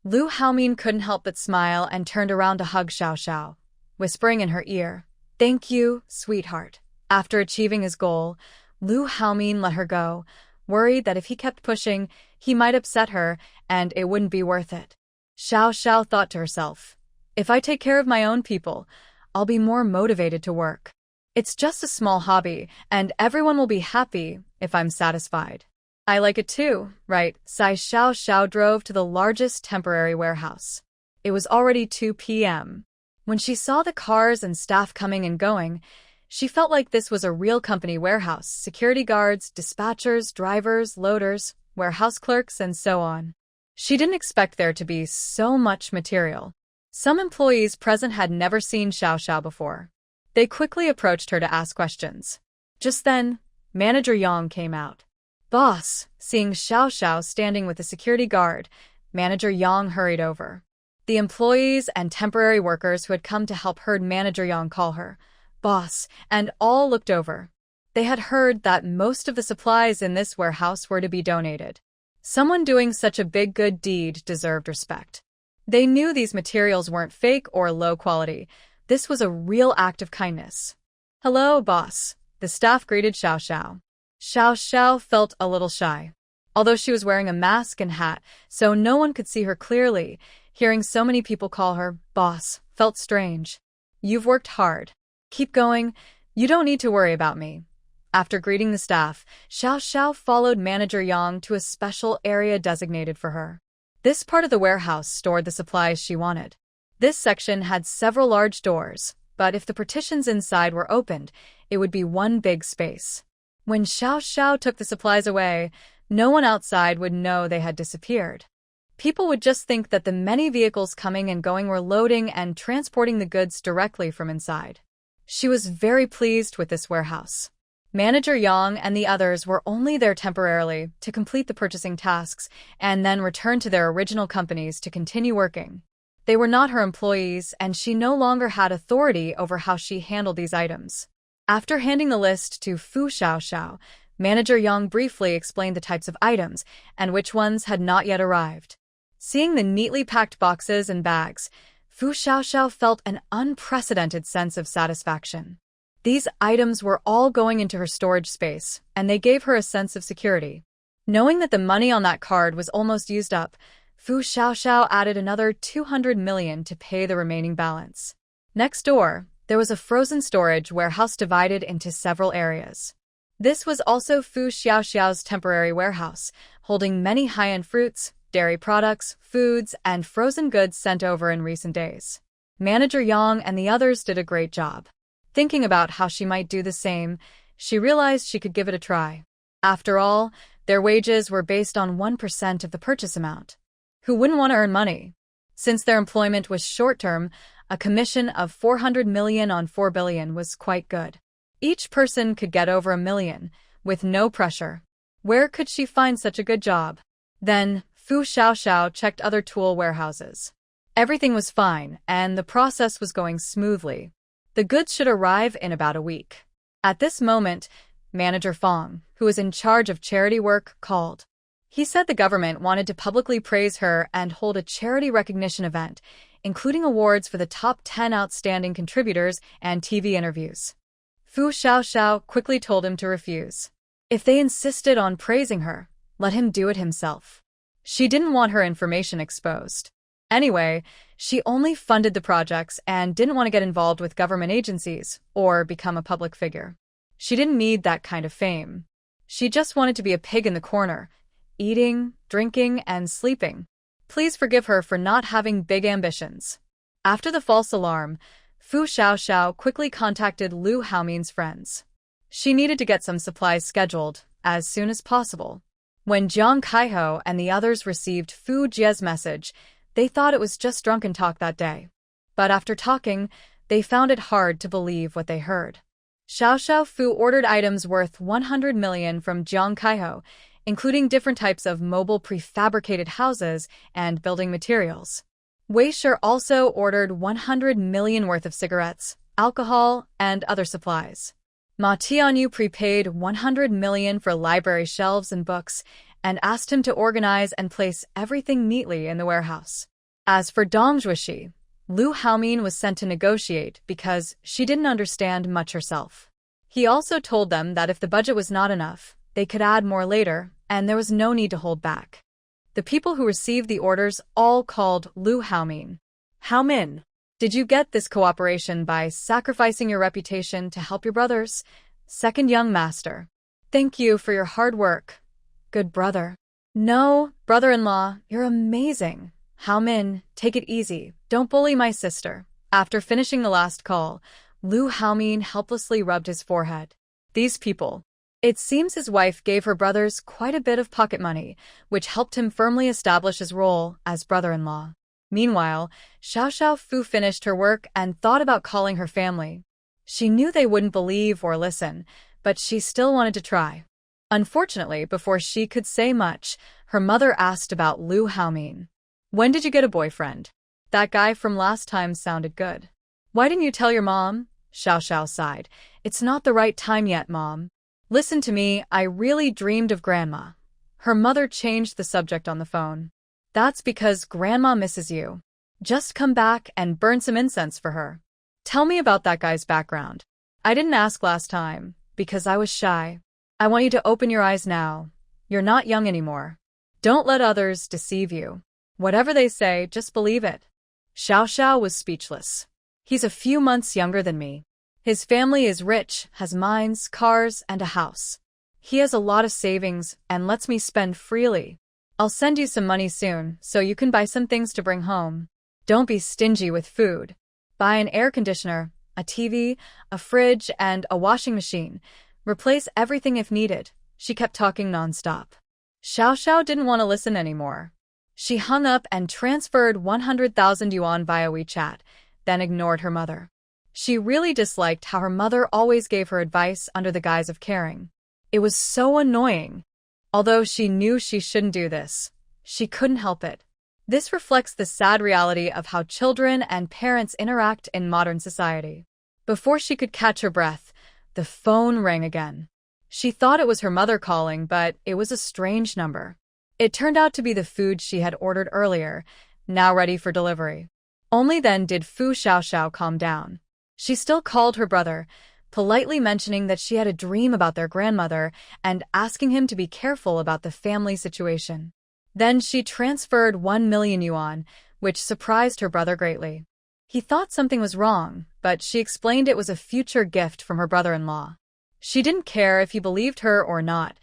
Lu Haomin couldn't help but smile and turned around to hug Xiaoxiao, whispering in her ear, Thank you, sweetheart. After achieving his goal, Lu Haomin let her go, worried that if he kept pushing, he might upset her and it wouldn't be worth it. Xiao Xiao thought to herself, if I take care of my own people, I'll be more motivated to work. It's just a small hobby, and everyone will be happy if I'm satisfied. I like it too, right? Xiao Xiao drove to the largest temporary warehouse. It was already 2 p.m. When she saw the cars and staff coming and going, she felt like this was a real company warehouse: security guards, dispatchers, drivers, loaders, warehouse clerks, and so on. She didn't expect there to be so much material. Some employees present had never seen Xiao Xiao before. They quickly approached her to ask questions. Just then, Manager Yang came out. Boss, seeing Xiao Xiao standing with a security guard, Manager Yang hurried over. The employees and temporary workers who had come to help heard Manager Yang call her boss, and all looked over. They had heard that most of the supplies in this warehouse were to be donated. Someone doing such a big good deed deserved respect. They knew these materials weren't fake or low quality. This was a real act of kindness. Hello, boss. The staff greeted Xiao Xiao. Xiao Xiao felt a little shy. Although she was wearing a mask and hat, so no one could see her clearly, hearing so many people call her boss felt strange. You've worked hard. Keep going. You don't need to worry about me. After greeting the staff, Xiao Xiao followed Manager Yang to a special area designated for her. This part of the warehouse stored the supplies she wanted. This section had several large doors, but if the partitions inside were opened, it would be one big space. When Xiao Xiao took the supplies away, no one outside would know they had disappeared. People would just think that the many vehicles coming and going were loading and transporting the goods directly from inside. She was very pleased with this warehouse. Manager Yang and the others were only there temporarily to complete the purchasing tasks and then return to their original companies to continue working. They were not her employees, and she no longer had authority over how she handled these items. After handing the list to Fu Xiaoxiao, Manager Yang briefly explained the types of items and which ones had not yet arrived. Seeing the neatly packed boxes and bags, Fu Xiaoxiao felt an unprecedented sense of satisfaction. These items were all going into her storage space, and they gave her a sense of security. Knowing that the money on that card was almost used up, Fu Xiaoxiao added another 200 million to pay the remaining balance. Next door, there was a frozen storage warehouse divided into several areas. This was also Fu Xiaoxiao's temporary warehouse, holding many high-end fruits, dairy products, foods, and frozen goods sent over in recent days. Manager Yang and the others did a great job. Thinking about how she might do the same, she realized she could give it a try. After all, their wages were based on 1% of the purchase amount. Who wouldn't want to earn money? Since their employment was short-term, a commission of 400 million on 4 billion was quite good. Each person could get over 1 million, with no pressure. Where could she find such a good job? Then, Fu Xiaoxiao checked other tool warehouses. Everything was fine, and the process was going smoothly. The goods should arrive in about a week. At this moment, Manager Fong, who was in charge of charity work, called. He said the government wanted to publicly praise her and hold a charity recognition event, including awards for the top 10 outstanding contributors and TV interviews. Fu Xiaoxiao quickly told him to refuse. If they insisted on praising her, let him do it himself. She didn't want her information exposed. Anyway, she only funded the projects and didn't want to get involved with government agencies or become a public figure. She didn't need that kind of fame. She just wanted to be a pig in the corner, eating, drinking, and sleeping. Please forgive her for not having big ambitions. After the false alarm, Fu Xiaoxiao quickly contacted Lu Haomin's friends. She needed to get some supplies scheduled as soon as possible. When Jiang Kaiho and the others received Fu Jie's message, they thought it was just drunken talk that day. But after talking, they found it hard to believe what they heard. Xiao Fu ordered items worth 100 million from Jiang Kaiho, including different types of mobile prefabricated houses and building materials. Wei Shi also ordered 100 million worth of cigarettes, alcohol, and other supplies. Ma Tianyu prepaid 100 million for library shelves and books, and asked him to organize and place everything neatly in the warehouse. As for Dong Zhuoxi, Lu Haomin was sent to negotiate because she didn't understand much herself. He also told them that if the budget was not enough, They could add more later, and there was no need to hold back. The people who received the orders all called Lu Haomin. Haomin. Did you get this cooperation by sacrificing your reputation to help your brothers? Second young master. Thank you for your hard work. Good brother. No, brother-in-law, you're amazing. Haomin, take it easy. Don't bully my sister. After finishing the last call, Lu Haomin helplessly rubbed his forehead. These people. It seems his wife gave her brothers quite a bit of pocket money, which helped him firmly establish his role as brother-in-law. Meanwhile, Xiao Fu finished her work and thought about calling her family. She knew they wouldn't believe or listen, but she still wanted to try. Unfortunately, before she could say much, her mother asked about Lu Haomin. When did you get a boyfriend? That guy from last time sounded good. Why didn't you tell your mom? Xiao sighed. It's not the right time yet, Mom. Listen to me, I really dreamed of Grandma. Her mother changed the subject on the phone. That's because Grandma misses you. Just come back and burn some incense for her. Tell me about that guy's background. I didn't ask last time, because I was shy. I want you to open your eyes now. You're not young anymore. Don't let others deceive you. Whatever they say, just believe it. Xiao was speechless. He's a few months younger than me. His family is rich, has mines, cars, and a house. He has a lot of savings and lets me spend freely. I'll send you some money soon, so you can buy some things to bring home. Don't be stingy with food. Buy an air conditioner, a TV, a fridge, and a washing machine. Replace everything if needed. She kept talking nonstop. Xiao didn't want to listen anymore. She hung up and transferred 100,000 yuan via WeChat, then ignored her mother. She really disliked how her mother always gave her advice under the guise of caring. It was so annoying. Although she knew she shouldn't do this, she couldn't help it. This reflects the sad reality of how children and parents interact in modern society. Before she could catch her breath, the phone rang again. She thought it was her mother calling, but it was a strange number. It turned out to be the food she had ordered earlier, now ready for delivery. Only then did Fu Xiao calm down. She still called her brother, politely mentioning that she had a dream about their grandmother and asking him to be careful about the family situation. Then she transferred 1 million yuan, which surprised her brother greatly. He thought something was wrong, but she explained it was a future gift from her brother-in-law. She didn't care if he believed her or not,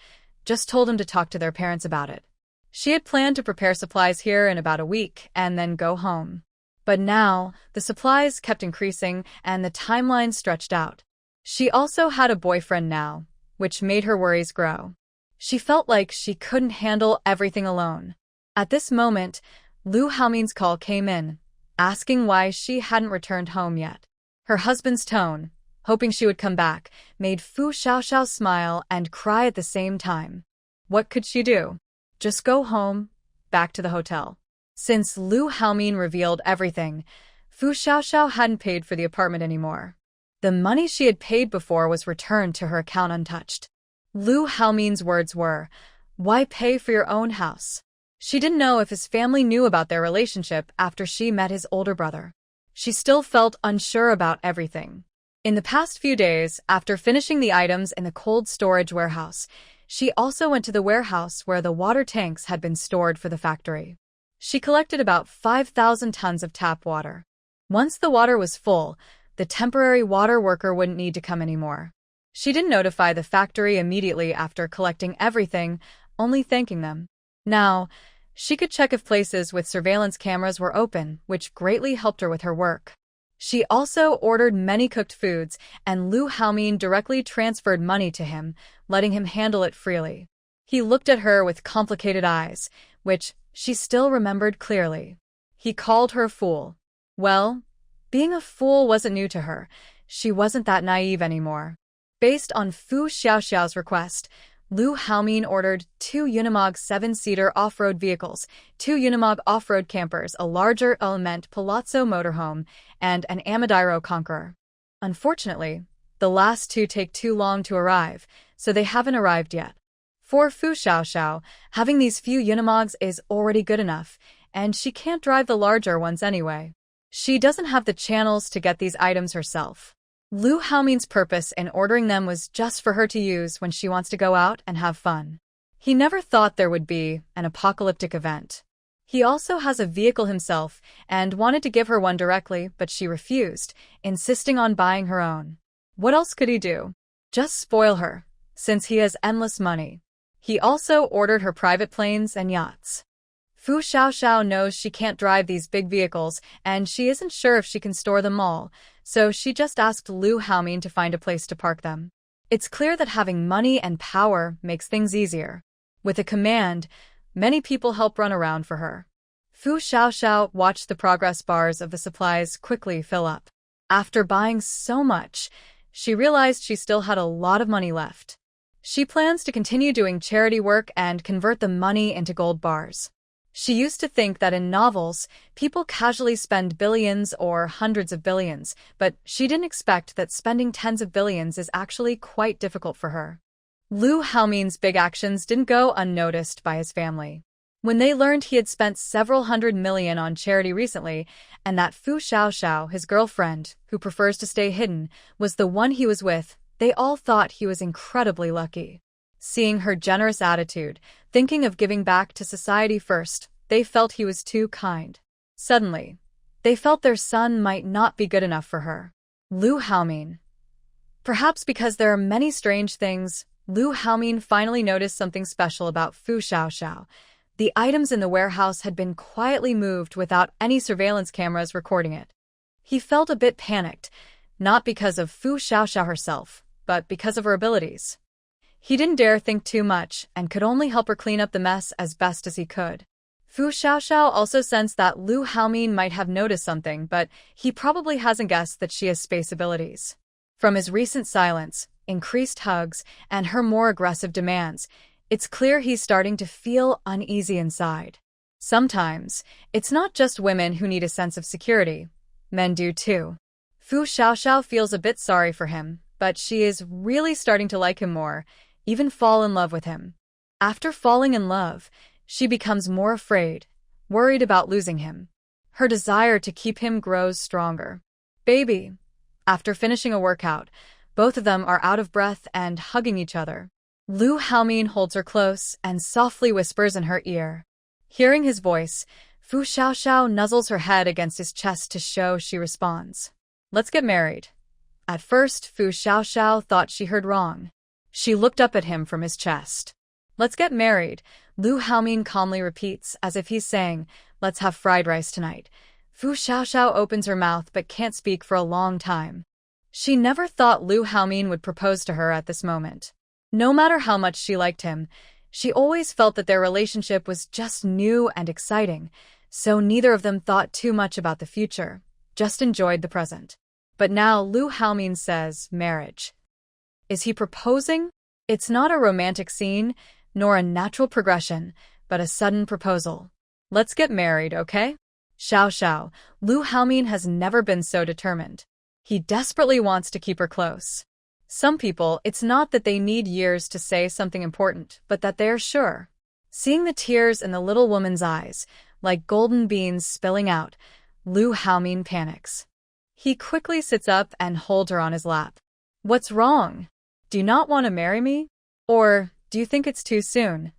just told him to talk to their parents about it. She had planned to prepare supplies here in about a week and then go home. But now, the supplies kept increasing and the timeline stretched out. She also had a boyfriend now, which made her worries grow. She felt like she couldn't handle everything alone. At this moment, Lu Haomin's call came in, asking why she hadn't returned home yet. Her husband's tone, hoping she would come back, made Fu Xiao smile and cry at the same time. What could she do? Just go home, back to the hotel. Since Lu Haomin revealed everything, Fu Xiao hadn't paid for the apartment anymore. The money she had paid before was returned to her account untouched. Lu Haomin's words were, "Why pay for your own house?" She didn't know if his family knew about their relationship after she met his older brother. She still felt unsure about everything. In the past few days, after finishing the items in the cold storage warehouse, she also went to the warehouse where the water tanks had been stored for the factory. She collected about 5,000 tons of tap water. Once the water was full, the temporary water worker wouldn't need to come anymore. She didn't notify the factory immediately after collecting everything, only thanking them. Now, she could check if places with surveillance cameras were open, which greatly helped her with her work. She also ordered many cooked foods, and Lu Haomin directly transferred money to him, letting him handle it freely. He looked at her with complicated eyes, which she still remembered clearly. He called her a fool. Well, being a fool wasn't new to her. She wasn't that naive anymore. Based on Fu Xiao's request, Lu Haomin ordered 2 Unimog 7-seater off-road vehicles, 2 Unimog off-road campers, a larger Element Palazzo motorhome, and an Amadiro Conqueror. Unfortunately, the last 2 take too long to arrive, so they haven't arrived yet. For Fu Xiao, having these few Unimogs is already good enough, and she can't drive the larger ones anyway. She doesn't have the channels to get these items herself. Lu Haomin's purpose in ordering them was just for her to use when she wants to go out and have fun. He never thought there would be an apocalyptic event. He also has a vehicle himself and wanted to give her one directly, but she refused, insisting on buying her own. What else could he do? Just spoil her, since he has endless money. He also ordered her private planes and yachts. Fu Xiaoxiao knows she can't drive these big vehicles, and she isn't sure if she can store them all, so she just asked Lu Haomin to find a place to park them. It's clear that having money and power makes things easier. With a command, many people help run around for her. Fu Xiaoxiao watched the progress bars of the supplies quickly fill up. After buying so much, she realized she still had a lot of money left. She plans to continue doing charity work and convert the money into gold bars. She used to think that in novels, people casually spend billions or hundreds of billions, but she didn't expect that spending tens of billions is actually quite difficult for her. Lu Haomin's big actions didn't go unnoticed by his family. When they learned he had spent several hundred million on charity recently, and that Fu Xiaoxiao, his girlfriend, who prefers to stay hidden, was the one he was with, they all thought he was incredibly lucky. Seeing her generous attitude, thinking of giving back to society first, they felt he was too kind. Suddenly, they felt their son might not be good enough for her. Lu Haomin. Perhaps because there are many strange things, Lu Haomin finally noticed something special about Fu Xiaoxiao. The items in the warehouse had been quietly moved without any surveillance cameras recording it. He felt a bit panicked, not because of Fu Xiaoxiao herself, but because of her abilities. He didn't dare think too much and could only help her clean up the mess as best as he could. Fu Xiaoxiao also sensed that Lu Haomin might have noticed something, but he probably hasn't guessed that she has space abilities. From his recent silence, increased hugs, and her more aggressive demands, it's clear he's starting to feel uneasy inside. Sometimes, it's not just women who need a sense of security. Men do too. Fu Xiaoxiao feels a bit sorry for him, but she is really starting to like him more, even fall in love with him. After falling in love, she becomes more afraid, worried about losing him. Her desire to keep him grows stronger. Baby. After finishing a workout, both of them are out of breath and hugging each other. Lu Haomin holds her close and softly whispers in her ear. Hearing his voice, Fu Xiaoxiao nuzzles her head against his chest to show she responds. Let's get married. At first, Fu Xiaoxiao thought she heard wrong. She looked up at him from his chest. Let's get married, Lu Haomin calmly repeats, as if he's saying, let's have fried rice tonight. Fu Xiaoxiao opens her mouth but can't speak for a long time. She never thought Lu Haomin would propose to her at this moment. No matter how much she liked him, she always felt that their relationship was just new and exciting, so neither of them thought too much about the future, just enjoyed the present. But now Lu Haomin says, marriage. Is he proposing? It's not a romantic scene, nor a natural progression, but a sudden proposal. Let's get married, okay? Xiao, Lu Haomin has never been so determined. He desperately wants to keep her close. Some people, it's not that they need years to say something important, but that they are sure. Seeing the tears in the little woman's eyes, like golden beans spilling out, Lu Haomin panics. He quickly sits up and holds her on his lap. What's wrong? Do you not want to marry me? Or do you think it's too soon?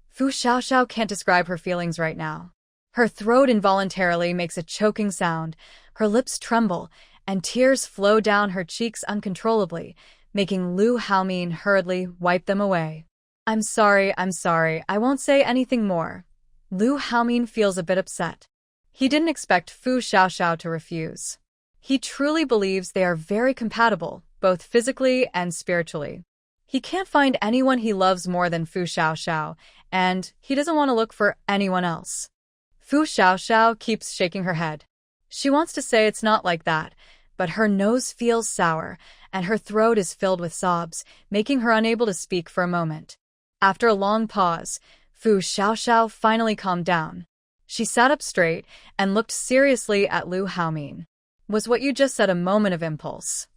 Fu Xiaoxiao can't describe her feelings right now. Her throat involuntarily makes a choking sound, her lips tremble, and tears flow down her cheeks uncontrollably, making Lu Haomin hurriedly wipe them away. I'm sorry, I won't say anything more. Lu Haomin feels a bit upset. He didn't expect Fu Xiaoxiao to refuse. He truly believes they are very compatible, both physically and spiritually. He can't find anyone he loves more than Fu Xiaoxiao, and he doesn't want to look for anyone else. Fu Xiaoxiao keeps shaking her head. She wants to say it's not like that, but her nose feels sour, and her throat is filled with sobs, making her unable to speak for a moment. After a long pause, Fu Xiaoxiao finally calmed down. She sat up straight and looked seriously at Lu Haomin. Was what you just said a moment of impulse?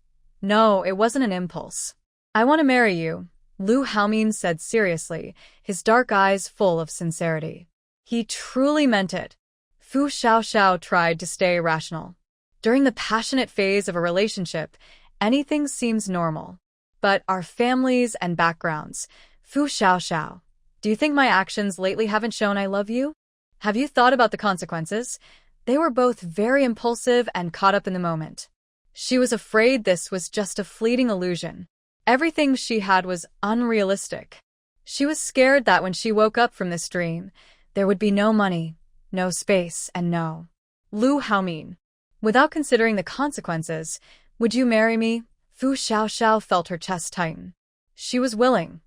No, it wasn't an impulse. I want to marry you, Lu Haomin said seriously, his dark eyes full of sincerity. He truly meant it. Fu Xiaoxiao tried to stay rational. During the passionate phase of a relationship, anything seems normal. But our families and backgrounds. Fu Xiaoxiao, do you think my actions lately haven't shown I love you? Have you thought about the consequences? They were both very impulsive and caught up in the moment. She was afraid this was just a fleeting illusion. Everything she had was unrealistic. She was scared that when she woke up from this dream, there would be no money, no space, and no Lu Haomin. Without considering the consequences, would you marry me? Fu Xiaoxiao felt her chest tighten. She was willing.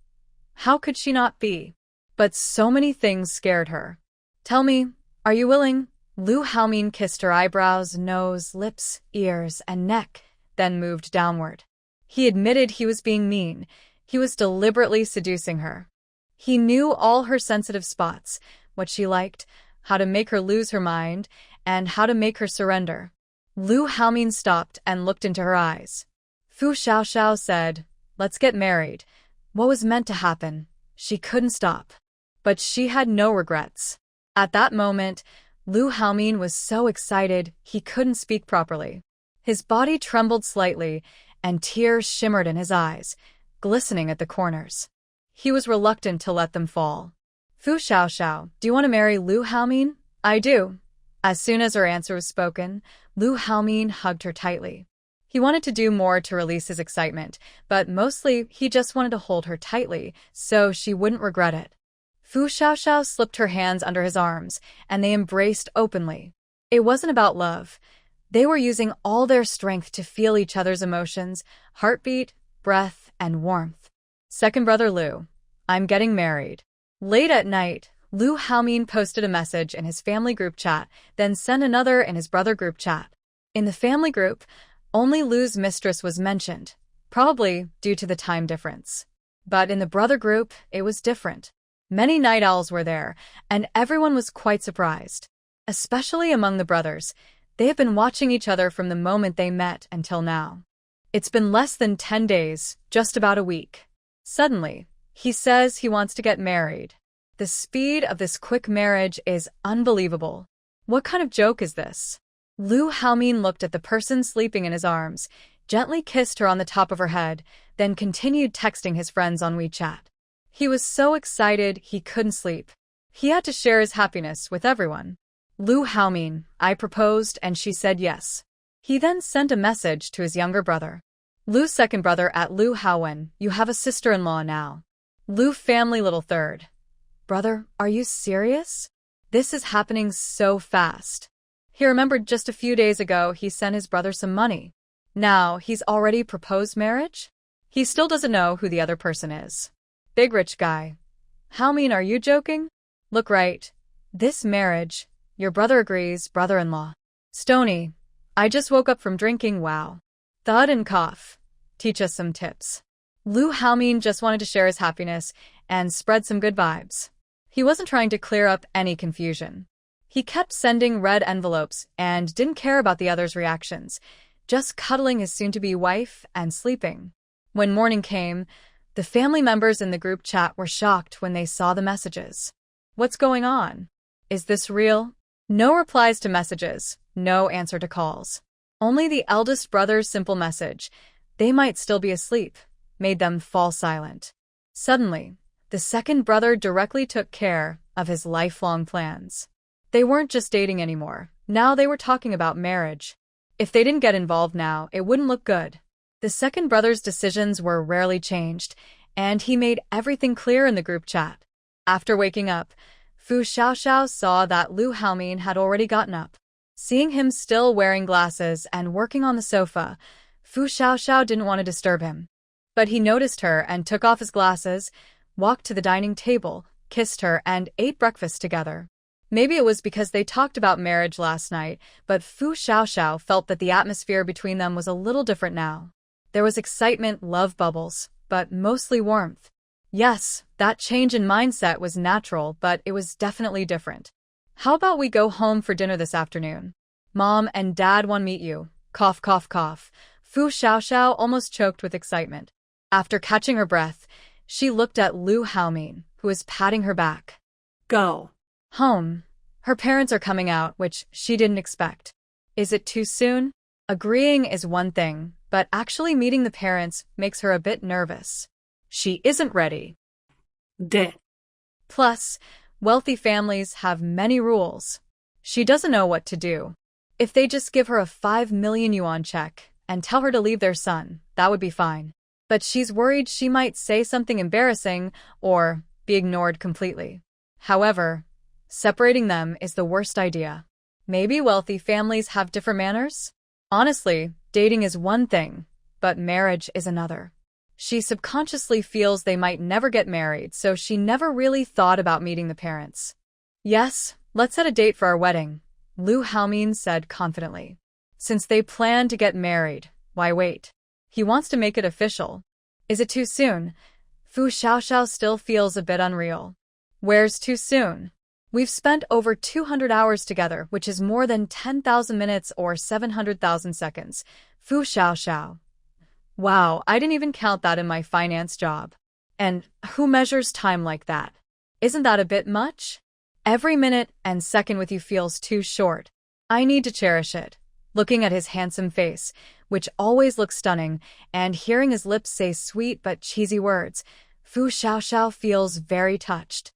How could she not be? But so many things scared her. Tell me, are you willing? Lu Haomin kissed her eyebrows, nose, lips, ears, and neck, then moved downward. He admitted he was being mean. He was deliberately seducing her. He knew all her sensitive spots, what she liked, how to make her lose her mind, and how to make her surrender. Lu Haomin stopped and looked into her eyes. Fu Xiaoxiao said, "Let's get married." What was meant to happen? She couldn't stop. But she had no regrets. At that moment, Lu Haomin was so excited he couldn't speak properly. His body trembled slightly, and tears shimmered in his eyes, glistening at the corners. He was reluctant to let them fall. Fu Xiaoxiao, do you want to marry Lu Haomin? I do. As soon as her answer was spoken, Lu Haomin hugged her tightly. He wanted to do more to release his excitement, but mostly he just wanted to hold her tightly so she wouldn't regret it. Fu Xiaoxiao slipped her hands under his arms, and they embraced openly. It wasn't about love. They were using all their strength to feel each other's emotions, heartbeat, breath, and warmth. Second brother Lu, I'm getting married. Late at night, Lu Haomin posted a message in his family group chat, then sent another in his brother group chat. In the family group, only Lu's mistress was mentioned, probably due to the time difference. But in the brother group, it was different. Many night owls were there, and everyone was quite surprised. Especially among the brothers, they have been watching each other from the moment they met until now. It's been less than 10 days, just about a week. Suddenly, he says he wants to get married. The speed of this quick marriage is unbelievable. What kind of joke is this? Lu Haomin looked at the person sleeping in his arms, gently kissed her on the top of her head, then continued texting his friends on WeChat. He was so excited he couldn't sleep. He had to share his happiness with everyone. Lu Haomin, I proposed and she said yes. He then sent a message to his younger brother. Lu's second brother at Lu Haowen, you have a sister-in-law now. Lu family little third. Brother, are you serious? This is happening so fast. He remembered just a few days ago he sent his brother some money. Now he's already proposed marriage? He still doesn't know who the other person is. Big rich guy. Haomin, are you joking? Look right. This marriage. Your brother agrees, brother-in-law. Stony. I just woke up from drinking, wow. Thud and cough. Teach us some tips. Lu Haomin just wanted to share his happiness and spread some good vibes. He wasn't trying to clear up any confusion. He kept sending red envelopes and didn't care about the others' reactions, just cuddling his soon-to-be wife and sleeping. When morning came, the family members in the group chat were shocked when they saw the messages. What's going on? Is this real? No replies to messages, no answer to calls. Only the eldest brother's simple message, they might still be asleep, made them fall silent. Suddenly, the second brother directly took care of his lifelong plans. They weren't just dating anymore. Now they were talking about marriage. If they didn't get involved now, it wouldn't look good. The second brother's decisions were rarely changed, and he made everything clear in the group chat. After waking up, Fu Xiaoxiao saw that Lu Haomin had already gotten up. Seeing him still wearing glasses and working on the sofa, Fu Xiaoxiao didn't want to disturb him. But he noticed her and took off his glasses, walked to the dining table, kissed her, and ate breakfast together. Maybe it was because they talked about marriage last night, but Fu Xiaoxiao felt that the atmosphere between them was a little different now. There was excitement, love bubbles, but mostly warmth. Yes, that change in mindset was natural, but it was definitely different. How about we go home for dinner this afternoon? Mom and Dad want to meet you. Cough, cough, cough. Fu Xiaoxiao almost choked with excitement. After catching her breath, she looked at Lu Haomin, who was patting her back. Go. Home. Her parents are coming out, which she didn't expect. Is it too soon? Agreeing is one thing, but actually meeting the parents makes her a bit nervous. She isn't ready. D. Plus, wealthy families have many rules. She doesn't know what to do. If they just give her a 5 million yuan check and tell her to leave their son, that would be fine. But she's worried she might say something embarrassing or be ignored completely. However, separating them is the worst idea. Maybe wealthy families have different manners? Honestly, dating is one thing, but marriage is another. She subconsciously feels they might never get married, so she never really thought about meeting the parents. Yes, let's set a date for our wedding, Lu Haomin said confidently. Since they plan to get married, why wait? He wants to make it official. Is it too soon? Fu Xiaoxiao still feels a bit unreal. Where's too soon? We've spent over 200 hours together, which is more than 10,000 minutes or 700,000 seconds. Fu Xiaoxiao. Wow, I didn't even count that in my finance job. And who measures time like that? Isn't that a bit much? Every minute and second with you feels too short. I need to cherish it. Looking at his handsome face, which always looks stunning, and hearing his lips say sweet but cheesy words, Fu Xiaoxiao feels very touched.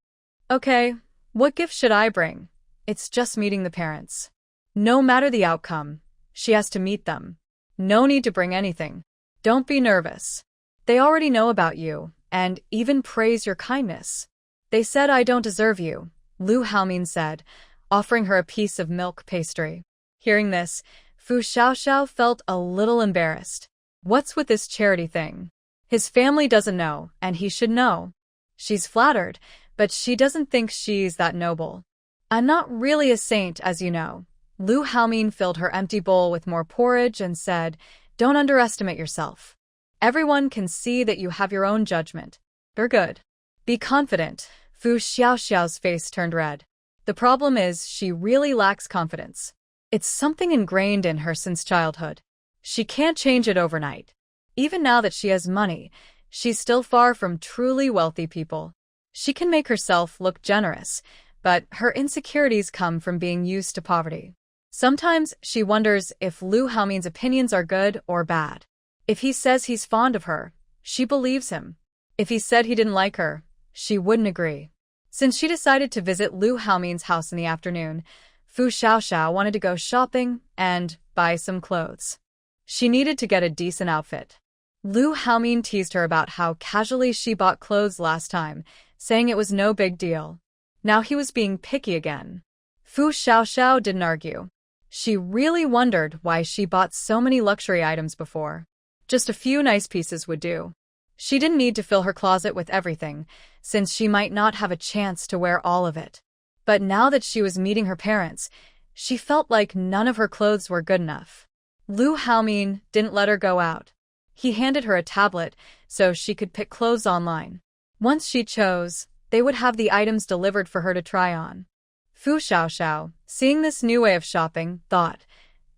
Okay, what gift should I bring? It's just meeting the parents. No matter the outcome, she has to meet them. No need to bring anything. Don't be nervous. They already know about you, and even praise your kindness. They said I don't deserve you, Lu Haomin said, offering her a piece of milk pastry. Hearing this, Fu Xiaoxiao felt a little embarrassed. What's with this charity thing? His family doesn't know, and he should know. She's flattered, but she doesn't think she's that noble. I'm not really a saint, as you know. Lu Haomin filled her empty bowl with more porridge and said, don't underestimate yourself. Everyone can see that you have your own judgment. You're good. Be confident. Fu Xiaoxiao's face turned red. The problem is she really lacks confidence. It's something ingrained in her since childhood. She can't change it overnight. Even now that she has money, she's still far from truly wealthy people. She can make herself look generous, but her insecurities come from being used to poverty. Sometimes she wonders if Lu Haomin's opinions are good or bad. If he says he's fond of her, she believes him. If he said he didn't like her, she wouldn't agree. Since she decided to visit Lu Haomin's house in the afternoon, Fu Xiaoxiao wanted to go shopping and buy some clothes. She needed to get a decent outfit. Lu Haomin teased her about how casually she bought clothes last time, saying it was no big deal. Now he was being picky again. Fu Xiaoxiao didn't argue. She really wondered why she bought so many luxury items before. Just a few nice pieces would do. She didn't need to fill her closet with everything, since she might not have a chance to wear all of it. But now that she was meeting her parents, she felt like none of her clothes were good enough. Lu Haomin didn't let her go out. He handed her a tablet so she could pick clothes online. Once she chose, they would have the items delivered for her to try on. Fu Xiaoxiao, seeing this new way of shopping, thought,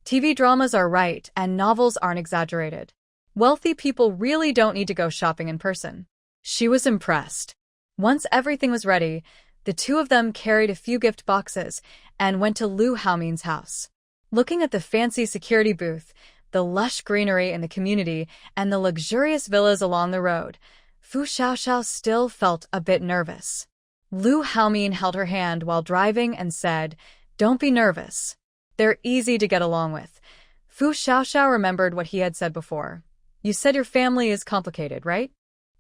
TV dramas are right and novels aren't exaggerated. Wealthy people really don't need to go shopping in person. She was impressed. Once everything was ready, the two of them carried a few gift boxes and went to Lu Haomin's house. Looking at the fancy security booth, the lush greenery in the community, and the luxurious villas along the road, Fu Xiaoxiao still felt a bit nervous. Lu Haomin held her hand while driving and said, don't be nervous. They're easy to get along with. Fu Xiaoxiao remembered what he had said before. You said your family is complicated, right?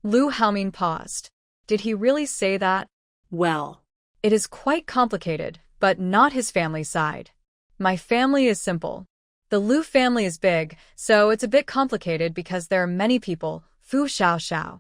Lu Haomin paused. Did he really say that? Well, it is quite complicated, but not his family side. My family is simple. The Lu family is big, so it's a bit complicated because there are many people. Fu Xiaoxiao.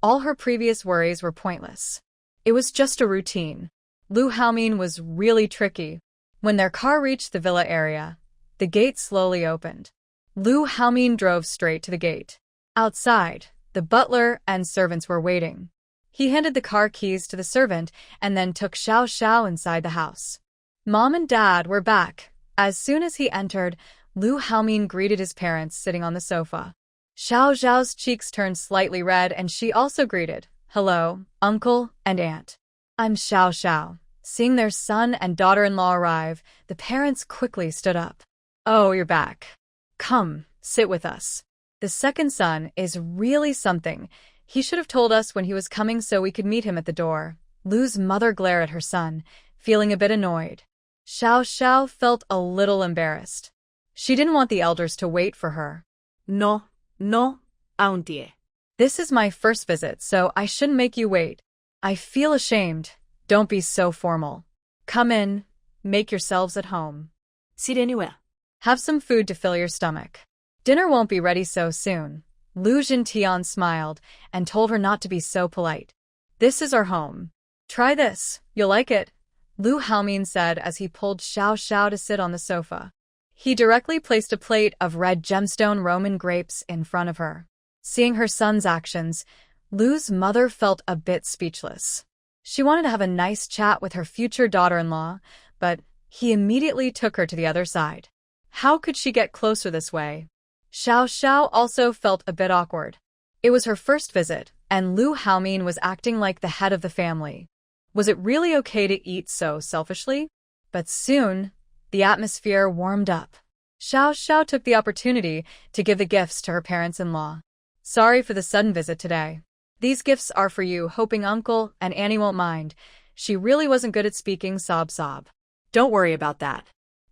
All her previous worries were pointless. It was just a routine. Lu Haomin was really tricky. When their car reached the villa area, the gate slowly opened. Lu Haomin drove straight to the gate. Outside, the butler and servants were waiting. He handed the car keys to the servant and then took Xiaoxiao inside the house. Mom and Dad were back. As soon as he entered, Lu Haomin greeted his parents sitting on the sofa. Xiaoxiao's cheeks turned slightly red and she also greeted, hello, uncle and aunt. I'm Xiaoxiao. Seeing their son and daughter-in-law arrive, the parents quickly stood up. Oh, you're back. Come, Sit with us. The second son is really something. He should have told us when he was coming so we could meet him at the door. Lu's mother glared at her son, feeling a bit annoyed. Xiao Xiao felt a little embarrassed. She didn't want the elders to wait for her. No, auntie. This is my first visit, so I shouldn't make you wait. I feel ashamed. Don't be so formal. Come in, make yourselves at home. Sit anywhere. Have some food to fill your stomach. Dinner won't be ready so soon. Lu Jintian smiled and told her not to be so polite. This is our home. Try this, you'll like it, Lu Haomin said as he pulled Xiao Xiao to sit on the sofa. He directly placed a plate of red gemstone Roman grapes in front of her. Seeing her son's actions, Lu's mother felt a bit speechless. She wanted to have a nice chat with her future daughter-in-law, but he immediately took her to the other side. How could she get closer this way? Xiao Xiao also felt a bit awkward. It was her first visit, and Lu Haomin was acting like the head of the family. Was it really okay to eat so selfishly? But soon, the atmosphere warmed up. Xiao Xiao took the opportunity to give the gifts to her parents-in-law. Sorry for the sudden visit today. These gifts are for you, hoping Uncle and Annie won't mind. She really wasn't good at speaking sob. Don't worry about that.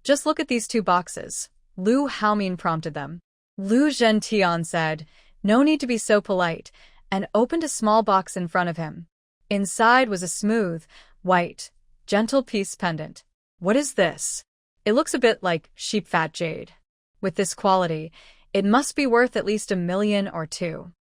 Just look at these 2 boxes. Lu Haomin prompted them. Lu Zhentian said, no need to be so polite, and opened a small box in front of him. Inside was a smooth, white, gentle peace pendant. What is this? It looks a bit like sheep fat jade. With this quality, it must be worth at least 1 million or 2.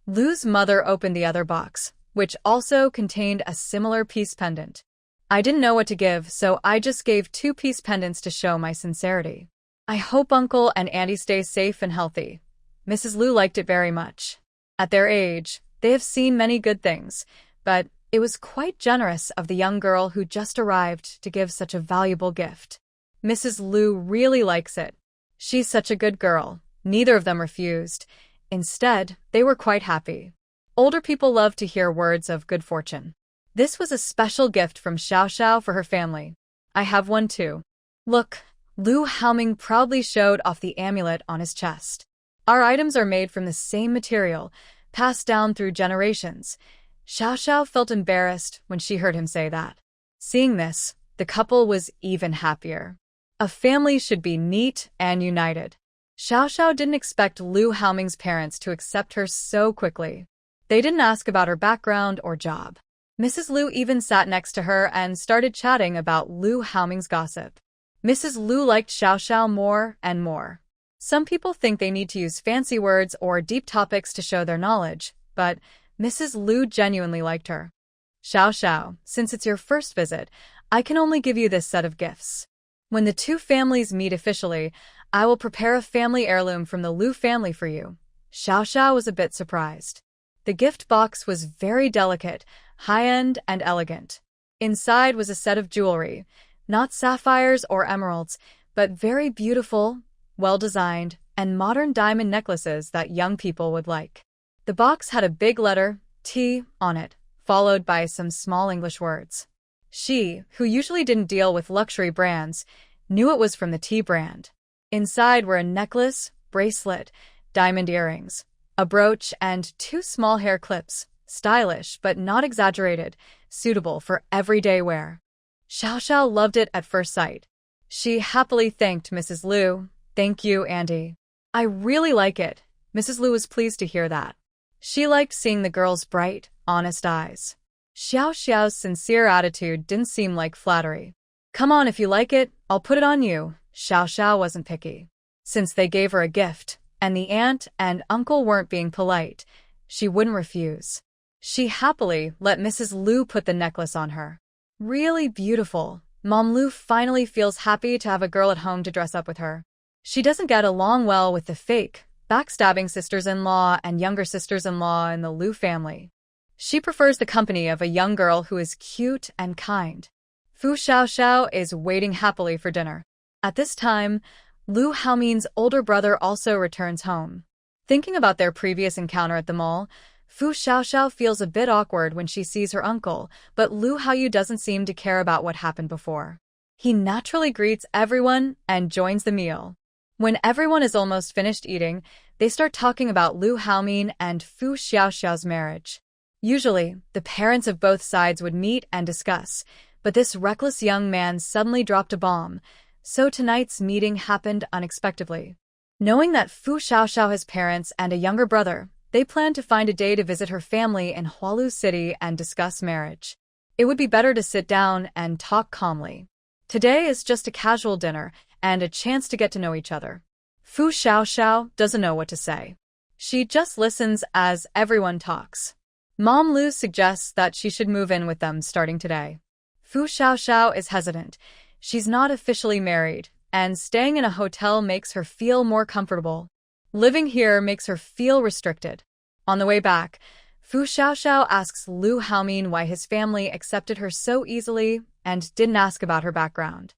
Lu's mother opened the other box, which also contained a similar peace pendant. I didn't know what to give, so I just gave 2 peace pendants to show my sincerity. I hope Uncle and Auntie stay safe and healthy. Mrs. Lu liked it very much. At their age, they have seen many good things, but it was quite generous of the young girl who just arrived to give such a valuable gift. Mrs. Lu really likes it. She's such a good girl. Neither of them refused. Instead, they were quite happy. Older people love to hear words of good fortune. This was a special gift from Xiao Xiao for her family. I have one too. Look, Lu Haoming proudly showed off the amulet on his chest. Our items are made from the same material, passed down through generations. Xiao Xiao felt embarrassed when she heard him say that. Seeing this, the couple was even happier. A family should be neat and united. Xiao Xiao didn't expect Lu Haoming's parents to accept her so quickly. They didn't ask about her background or job. Mrs. Lu even sat next to her and started chatting about Lu Haoming's gossip. Mrs. Lu liked Xiao Xiao more and more. Some people think they need to use fancy words or deep topics to show their knowledge, but Mrs. Lu genuinely liked her. Xiao Xiao, since it's your first visit, I can only give you this set of gifts. When the 2 families meet officially, I will prepare a family heirloom from the Lu family for you. Xiao Xiao was a bit surprised. The gift box was very delicate, high-end, and elegant. Inside was a set of jewelry, not sapphires or emeralds, but very beautiful, well-designed, and modern diamond necklaces that young people would like. The box had a big letter, T, on it, followed by some small English words. She, who usually didn't deal with luxury brands, knew it was from the T brand. Inside were a necklace, bracelet, diamond earrings, a brooch, and 2 small hair clips, stylish but not exaggerated, suitable for everyday wear. Xiao Xiao loved it at first sight. She happily thanked Mrs. Lu. Thank you, Auntie. I really like it. Mrs. Lu was pleased to hear that. She liked seeing the girl's bright, honest eyes. Xiao Xiao's sincere attitude didn't seem like flattery. Come on, if you like it, I'll put it on you. Xiao Xiao wasn't picky. Since they gave her a gift, and the aunt and uncle weren't being polite, she wouldn't refuse. She happily let Mrs. Lu put the necklace on her. Really beautiful. Mom Lu finally feels happy to have a girl at home to dress up with her. She doesn't get along well with the fake, backstabbing sisters-in-law and younger sisters-in-law in the Lu family. She prefers the company of a young girl who is cute and kind. Fu Xiaoxiao is waiting happily for dinner. At this time, Lu Haomin's older brother also returns home. Thinking about their previous encounter at the mall, Fu Xiaoxiao feels a bit awkward when she sees her uncle, but Lu Haoyu doesn't seem to care about what happened before. He naturally greets everyone and joins the meal. When everyone is almost finished eating, they start talking about Lu Haomin and Fu Xiaoxiao's marriage. Usually, the parents of both sides would meet and discuss, but this reckless young man suddenly dropped a bomb, so tonight's meeting happened unexpectedly. Knowing that Fu Xiaoxiao has parents and a younger brother, they planned to find a day to visit her family in Hualu City and discuss marriage. It would be better to sit down and talk calmly. Today is just a casual dinner and a chance to get to know each other. Fu Xiaoxiao doesn't know what to say. She just listens as everyone talks. Mom Lu suggests that she should move in with them starting today. Fu Xiaoxiao is hesitant. She's not officially married, and staying in a hotel makes her feel more comfortable. Living here makes her feel restricted. On the way back, Fu Xiaoxiao asks Lu Haomin why his family accepted her so easily and didn't ask about her background.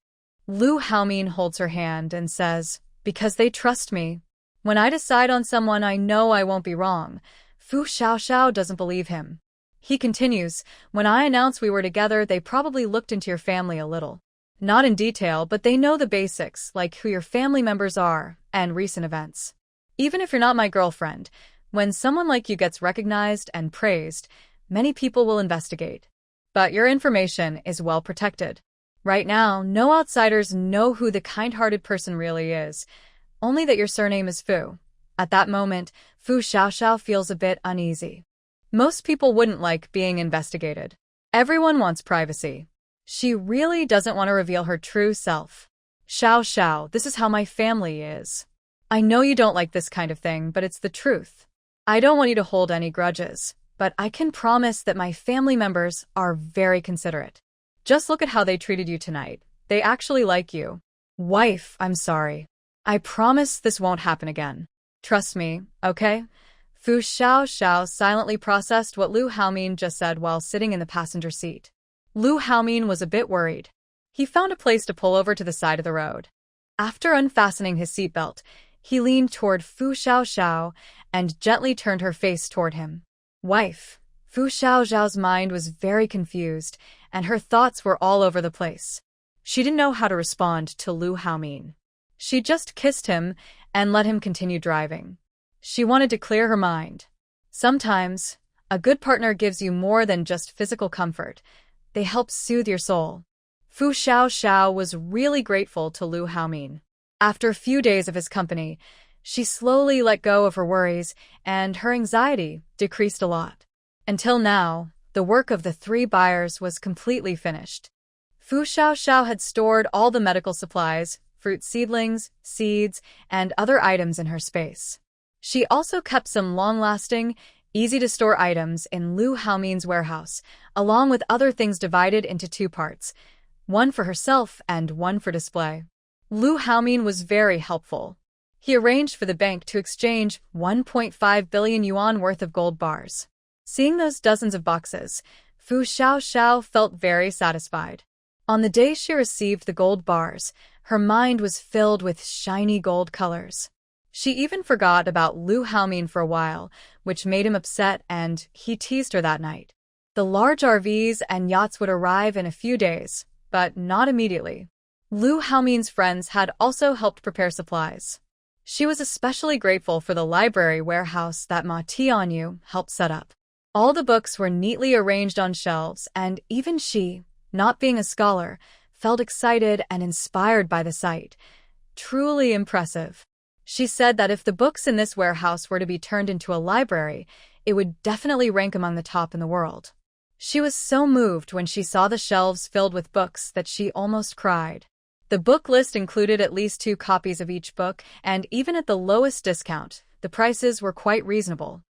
Lu Haomin holds her hand and says, "Because they trust me. When I decide on someone, I know I won't be wrong." Fu Xiaoxiao doesn't believe him. He continues, "When I announced we were together, they probably looked into your family a little. Not in detail, but they know the basics, like who your family members are and recent events. Even if you're not my girlfriend, when someone like you gets recognized and praised, many people will investigate. But your information is well protected. Right now, no outsiders know who the kind-hearted person really is, only that your surname is Fu." At that moment, Fu Xiaoxiao feels a bit uneasy. Most people wouldn't like being investigated. Everyone wants privacy. She really doesn't want to reveal her true self. "Xiao, this is how my family is. I know you don't like this kind of thing, but it's the truth. I don't want you to hold any grudges, but I can promise that my family members are very considerate. Just look at how they treated you tonight. They actually like you. Wife, I'm sorry. I promise this won't happen again. Trust me, okay?" Fu Xiaoxiao silently processed what Lu Haomin just said while sitting in the passenger seat. Lu Haomin was a bit worried. He found a place to pull over to the side of the road. After unfastening his seatbelt, he leaned toward Fu Xiaoxiao and gently turned her face toward him. "Wife." Fu Xiaoxiao's mind was very confused, and her thoughts were all over the place. She didn't know how to respond to Lu Haomin. She just kissed him and let him continue driving. She wanted to clear her mind. Sometimes, a good partner gives you more than just physical comfort. They help soothe your soul. Fu Xiaoxiao was really grateful to Lu Haomin. After a few days of his company, she slowly let go of her worries, and her anxiety decreased a lot. Until now, the work of the 3 buyers was completely finished. Fu Xiaoxiao had stored all the medical supplies, fruit seedlings, seeds, and other items in her space. She also kept some long-lasting, easy-to-store items in Lu Haomin's warehouse, along with other things divided into 2 parts, one for herself and one for display. Lu Haomin was very helpful. He arranged for the bank to exchange 1.5 billion yuan worth of gold bars. Seeing those dozens of boxes, Fu Xiaoxiao felt very satisfied. On the day she received the gold bars, her mind was filled with shiny gold colors. She even forgot about Lu Haomin for a while, which made him upset, and he teased her that night. The large RVs and yachts would arrive in a few days, but not immediately. Lu Haomin's friends had also helped prepare supplies. She was especially grateful for the library warehouse that Ma Tianyu helped set up. All the books were neatly arranged on shelves, and even she, not being a scholar, felt excited and inspired by the sight. Truly impressive. She said that if the books in this warehouse were to be turned into a library, it would definitely rank among the top in the world. She was so moved when she saw the shelves filled with books that she almost cried. The book list included at least 2 copies of each book, and even at the lowest discount, the prices were quite reasonable.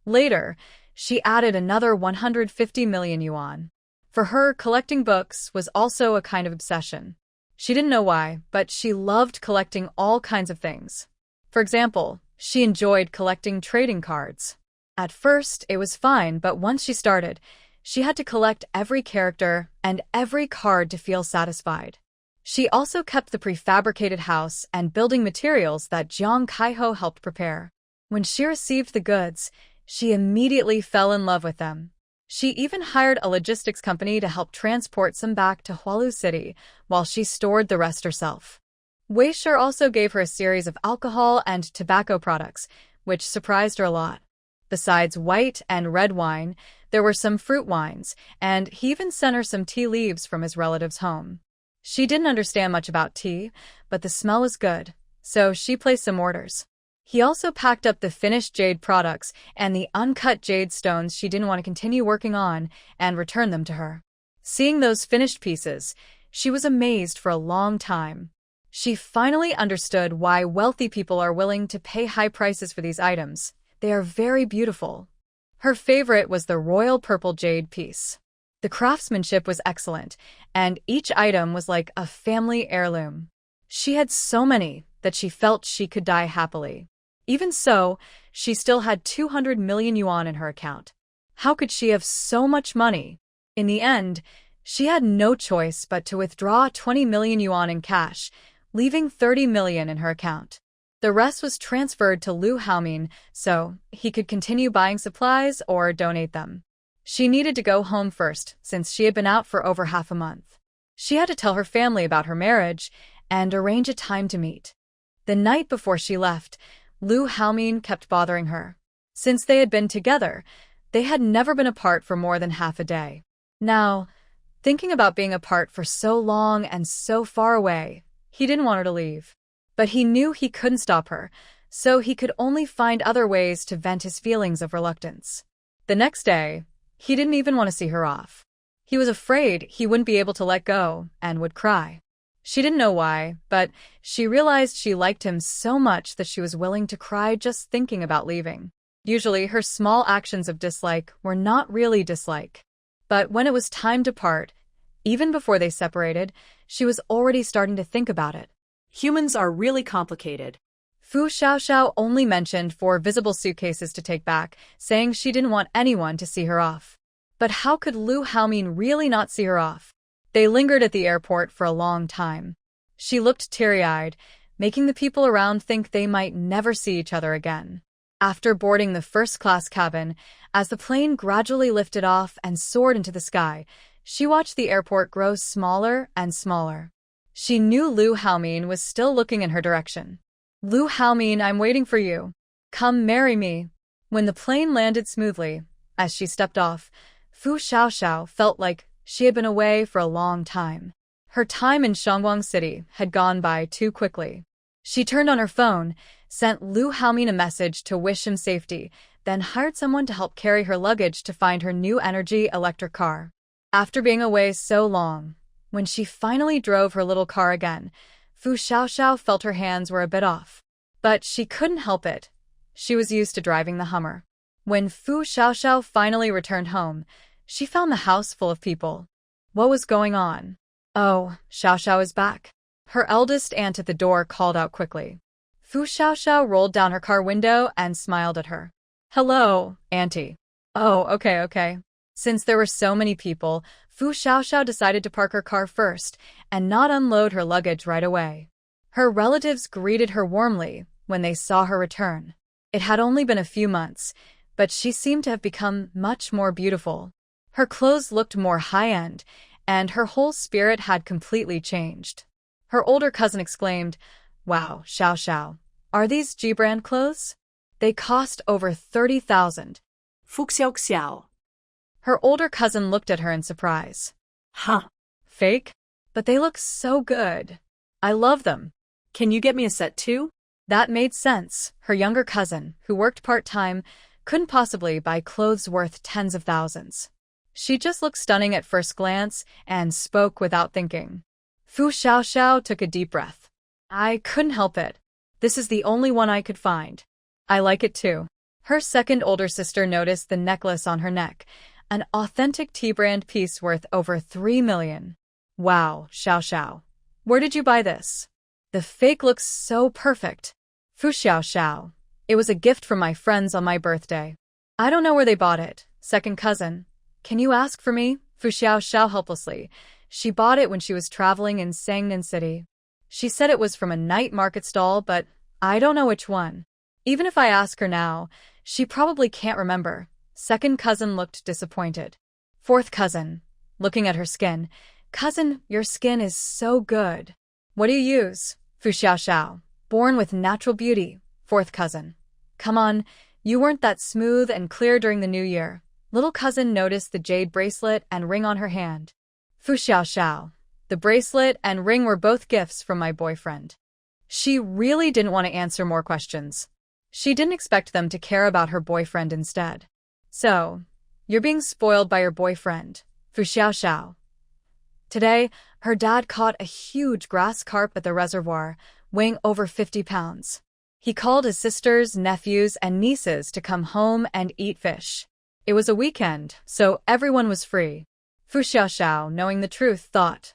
Later, she added another 150 million yuan. For her, collecting books was also a kind of obsession. She didn't know why, but she loved collecting all kinds of things. For example, she enjoyed collecting trading cards. At first, it was fine, but once she started, she had to collect every character and every card to feel satisfied. She also kept the prefabricated house and building materials that Jiang Kaiho helped prepare. When she received the goods, she immediately fell in love with them. She even hired a logistics company to help transport some back to Hualu City, while she stored the rest herself. Weisher also gave her a series of alcohol and tobacco products, which surprised her a lot. Besides white and red wine, there were some fruit wines, and he even sent her some tea leaves from his relative's home. She didn't understand much about tea, but the smell was good, so she placed some orders. He also packed up the finished jade products and the uncut jade stones she didn't want to continue working on and returned them to her. Seeing those finished pieces, she was amazed for a long time. She finally understood why wealthy people are willing to pay high prices for these items. They are very beautiful. Her favorite was the royal purple jade piece. The craftsmanship was excellent, and each item was like a family heirloom. She had so many that she felt she could die happily. Even so, she still had 200 million yuan in her account. How could she have so much money? In the end, she had no choice but to withdraw 20 million yuan in cash, leaving 30 million in her account. The rest was transferred to Lu Haomin so he could continue buying supplies or donate them. She needed to go home first, since she had been out for over half a month. She had to tell her family about her marriage and arrange a time to meet. The night before she left, Lu Haomin kept bothering her. Since they had been together, they had never been apart for more than half a day. Now, thinking about being apart for so long and so far away, he didn't want her to leave. But he knew he couldn't stop her, so he could only find other ways to vent his feelings of reluctance. The next day, he didn't even want to see her off. He was afraid he wouldn't be able to let go and would cry. She didn't know why, but she realized she liked him so much that she was willing to cry just thinking about leaving. Usually, her small actions of dislike were not really dislike. But when it was time to part, even before they separated, she was already starting to think about it. Humans are really complicated. Fu Xiaoxiao only mentioned 4 visible suitcases to take back, saying she didn't want anyone to see her off. But how could Lu Haomin really not see her off? They lingered at the airport for a long time. She looked teary-eyed, making the people around think they might never see each other again. After boarding the first-class cabin, as the plane gradually lifted off and soared into the sky, she watched the airport grow smaller and smaller. She knew Lu Haomin was still looking in her direction. Lu Haomin, I'm waiting for you. Come marry me. When the plane landed smoothly, as she stepped off, Fu Xiaoxiao felt like she had been away for a long time. Her time in Shangguang City had gone by too quickly. She turned on her phone, sent Lu Haomin a message to wish him safety, then hired someone to help carry her luggage to find her new energy electric car. After being away so long, when she finally drove her little car again, Fu Xiaoxiao felt her hands were a bit off. But she couldn't help it. She was used to driving the Hummer. When Fu Xiaoxiao finally returned home, she found the house full of people. What was going on? Oh, Xiaoxiao is back. Her eldest aunt at the door called out quickly. Fu Xiaoxiao rolled down her car window and smiled at her. Hello, Auntie. Oh, okay. Since there were so many people, Fu Xiaoxiao decided to park her car first and not unload her luggage right away. Her relatives greeted her warmly when they saw her return. It had only been a few months, but she seemed to have become much more beautiful. Her clothes looked more high-end, and her whole spirit had completely changed. Her older cousin exclaimed, Wow, Xiaoxiao, are these G-brand clothes? They cost over 30,000. Fu Xiaoxiao. Her older cousin looked at her in surprise. Huh. Fake? But they look so good. I love them. Can you get me a set too? That made sense. Her younger cousin, who worked part-time, couldn't possibly buy clothes worth tens of thousands. She just looked stunning at first glance and spoke without thinking. Fu Xiaoxiao took a deep breath. I couldn't help it. This is the only one I could find. I like it too. Her second older sister noticed the necklace on her neck, an authentic T-brand piece worth over 3 million. Wow, Xiaoxiao. Where did you buy this? The fake looks so perfect. Fu Xiaoxiao. It was a gift from my friends on my birthday. I don't know where they bought it. Second cousin. Can you ask for me? Fu Xiaoxiao helplessly. She bought it when she was traveling in Sangnan City. She said it was from a night market stall, but I don't know which one. Even if I ask her now, she probably can't remember. Second cousin looked disappointed. Fourth cousin, looking at her skin. Cousin, your skin is so good. What do you use? Fu Xiaoxiao, born with natural beauty, fourth cousin. Come on, you weren't that smooth and clear during the new year. Little cousin noticed the jade bracelet and ring on her hand. Fu Xiaoxiao, the bracelet and ring were both gifts from my boyfriend. She really didn't want to answer more questions. She didn't expect them to care about her boyfriend instead. So, you're being spoiled by your boyfriend, Fu Xiaoxiao. Today, her dad caught a huge grass carp at the reservoir, weighing over 50 pounds. He called his sisters, nephews, and nieces to come home and eat fish. It was a weekend, so everyone was free. Fu Xiaoxiao, knowing the truth, thought,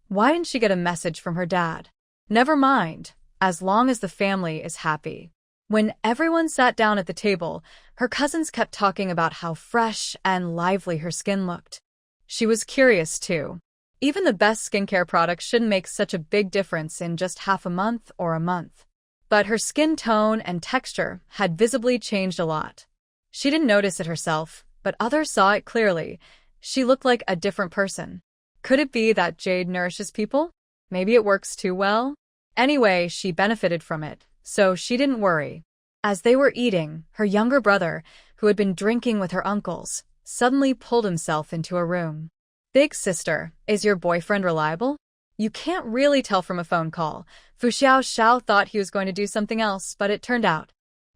why didn't she get a message from her dad? Never mind, as long as the family is happy. When everyone sat down at the table, her cousins kept talking about how fresh and lively her skin looked. She was curious, too. Even the best skincare products shouldn't make such a big difference in just half a month or a month. But her skin tone and texture had visibly changed a lot. She didn't notice it herself, but others saw it clearly. She looked like a different person. Could it be that jade nourishes people? Maybe it works too well? Anyway, she benefited from it, so she didn't worry. As they were eating, her younger brother, who had been drinking with her uncles, suddenly pulled himself into a room. Big sister, is your boyfriend reliable? You can't really tell from a phone call. Fu Xiaoxiao thought he was going to do something else, but it turned out.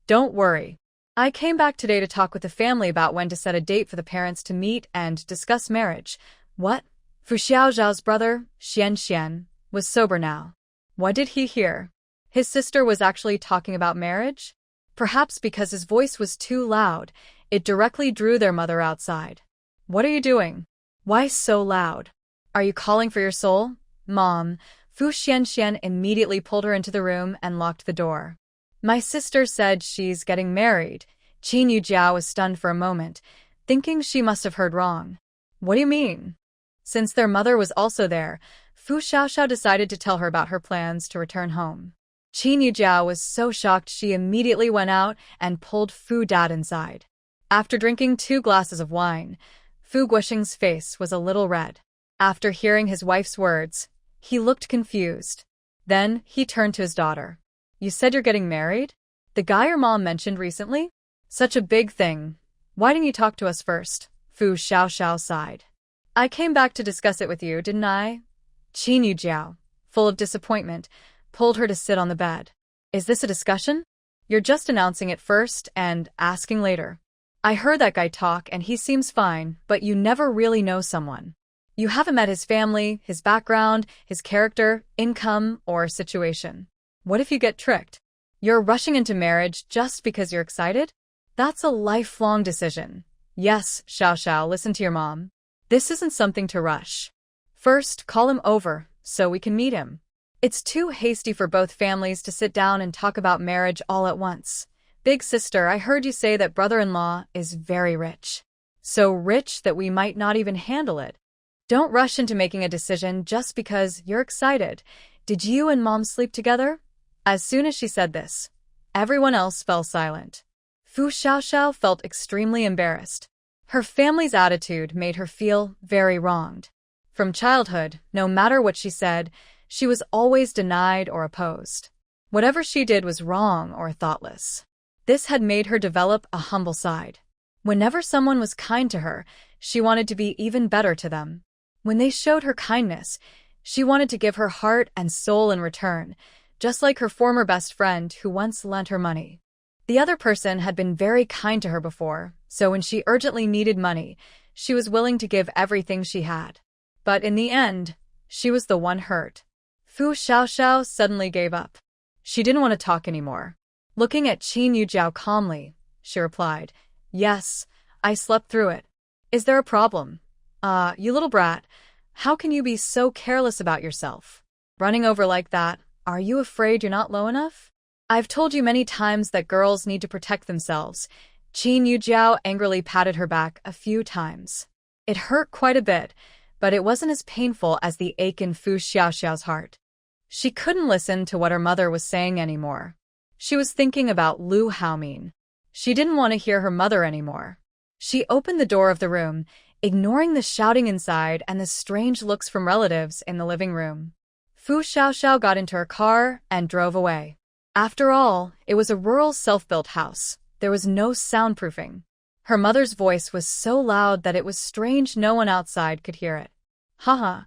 Don't worry. I came back today to talk with the family about when to set a date for the parents to meet and discuss marriage. What? Fu Xiaoxiao's brother, Xian, was sober now. What did he hear? His sister was actually talking about marriage? Perhaps because his voice was too loud, it directly drew their mother outside. What are you doing? Why so loud? Are you calling for your soul? Mom, Fu Xian immediately pulled her into the room and locked the door. My sister said she's getting married. Qin Yujiao was stunned for a moment, thinking she must have heard wrong. What do you mean? Since their mother was also there, Fu Xiaoxiao decided to tell her about her plans to return home. Qin Yujiao was so shocked she immediately went out and pulled Fu Dad inside. After drinking 2 glasses of wine, Fu Guoxing's face was a little red. After hearing his wife's words, he looked confused. Then he turned to his daughter. You said you're getting married? The guy your mom mentioned recently? Such a big thing. Why didn't you talk to us first? Fu Xiaoxiao sighed. I came back to discuss it with you, didn't I? Qin Yujiao, full of disappointment, pulled her to sit on the bed. Is this a discussion? You're just announcing it first and asking later. I heard that guy talk and he seems fine, but you never really know someone. You haven't met his family, his background, his character, income, or situation. What if you get tricked? You're rushing into marriage just because you're excited? That's a lifelong decision. Yes, Xiaoxiao, listen to your mom. This isn't something to rush. First, call him over so we can meet him. It's too hasty for both families to sit down and talk about marriage all at once. Big sister, I heard you say that brother-in-law is very rich. So rich that we might not even handle it. Don't rush into making a decision just because you're excited. Did you and Mom sleep together? As soon as she said this, everyone else fell silent. Fu Xiaoxiao felt extremely embarrassed. Her family's attitude made her feel very wronged. From childhood, no matter what she said, she was always denied or opposed. Whatever she did was wrong or thoughtless. This had made her develop a humble side. Whenever someone was kind to her, she wanted to be even better to them. When they showed her kindness, she wanted to give her heart and soul in return, just like her former best friend who once lent her money. The other person had been very kind to her before, so when she urgently needed money, she was willing to give everything she had. But in the end, she was the one hurt. Fu Xiaoxiao suddenly gave up. She didn't want to talk anymore. Looking at Qin Yujiao calmly, she replied, Yes, I slept through it. Is there a problem? You little brat, how can you be so careless about yourself? Running over like that, are you afraid you're not low enough? I've told you many times that girls need to protect themselves. Qin Yujiao angrily patted her back a few times. It hurt quite a bit, but it wasn't as painful as the ache in Fu Xiaoxiao's heart. She couldn't listen to what her mother was saying anymore. She was thinking about Lu Haomin. She didn't want to hear her mother anymore. She opened the door of the room, ignoring the shouting inside and the strange looks from relatives in the living room. Fu Xiaoxiao got into her car and drove away. After all, it was a rural self-built house. There was no soundproofing. Her mother's voice was so loud that it was strange no one outside could hear it. Haha,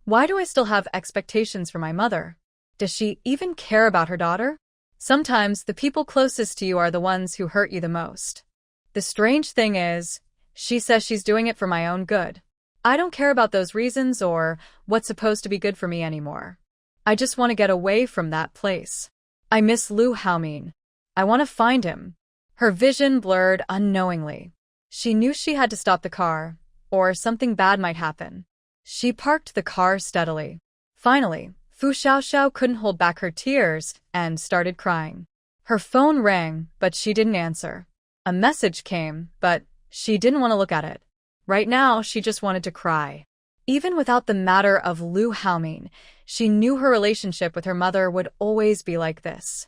why do I still have expectations for my mother? Does she even care about her daughter? Sometimes the people closest to you are the ones who hurt you the most. The strange thing is, she says she's doing it for my own good. I don't care about those reasons or what's supposed to be good for me anymore. I just want to get away from that place. I miss Lu Haomin. I want to find him. Her vision blurred unknowingly. She knew she had to stop the car, or something bad might happen. She parked the car steadily. Finally, Fu Xiaoxiao couldn't hold back her tears and started crying. Her phone rang, but she didn't answer. A message came, but she didn't want to look at it. Right now, she just wanted to cry. Even without the matter of Lu Haomin, she knew her relationship with her mother would always be like this.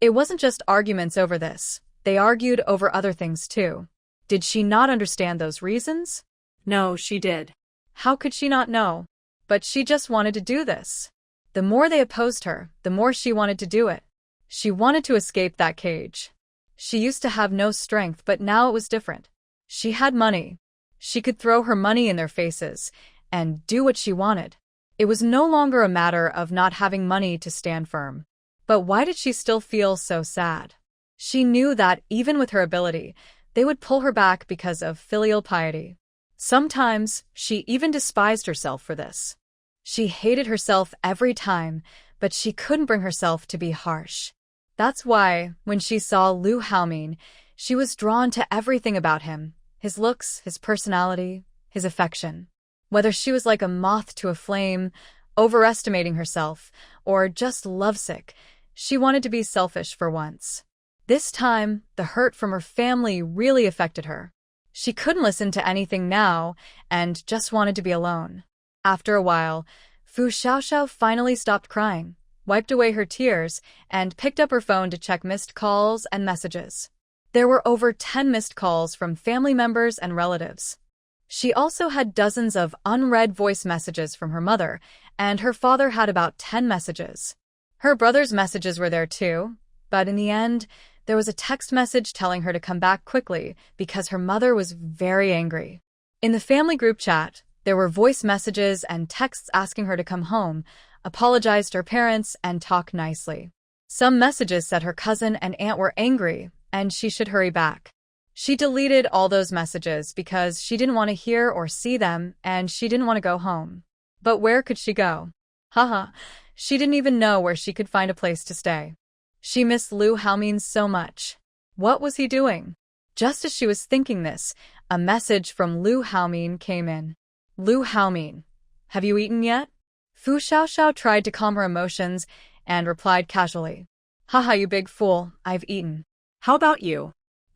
It wasn't just arguments over this. They argued over other things too. Did she not understand those reasons? No, she did. How could she not know? But she just wanted to do this. The more they opposed her, the more she wanted to do it. She wanted to escape that cage. She used to have no strength, but now it was different. She had money. She could throw her money in their faces and do what she wanted. It was no longer a matter of not having money to stand firm. But why did she still feel so sad? She knew that, even with her ability, they would pull her back because of filial piety. Sometimes, she even despised herself for this. She hated herself every time, but she couldn't bring herself to be harsh. That's why, when she saw Lu Haomin, she was drawn to everything about him. His looks, his personality, his affection. Whether she was like a moth to a flame, overestimating herself, or just lovesick, she wanted to be selfish for once. This time, the hurt from her family really affected her. She couldn't listen to anything now and just wanted to be alone. After a while, Fu Xiaoxiao finally stopped crying, wiped away her tears, and picked up her phone to check missed calls and messages. There were over 10 missed calls from family members and relatives. She also had dozens of unread voice messages from her mother, and her father had about 10 messages. Her brother's messages were there too, but in the end, there was a text message telling her to come back quickly because her mother was very angry. In the family group chat, there were voice messages and texts asking her to come home, apologize to her parents, and talk nicely. Some messages said her cousin and aunt were angry, and she should hurry back. She deleted all those messages because she didn't want to hear or see them, and she didn't want to go home. But where could she go? Haha, she didn't even know where she could find a place to stay. She missed Lu Haomin so much. What was he doing? Just as she was thinking this, a message from Lu Haomin came in. Lu Haomin, have you eaten yet? Fu Xiaoxiao tried to calm her emotions and replied casually. Haha, you big fool, I've eaten. How about you?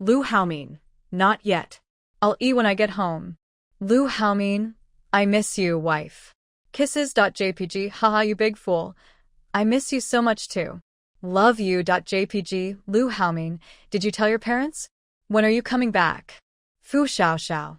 Lu Haomin, not yet. I'll eat when I get home. Lu Haomin, I miss you, wife. Kisses.jpg, haha, you big fool. I miss you so much too. Love you.jpg, Lu Haomin, did you tell your parents? When are you coming back? Fu Xiaoxiao.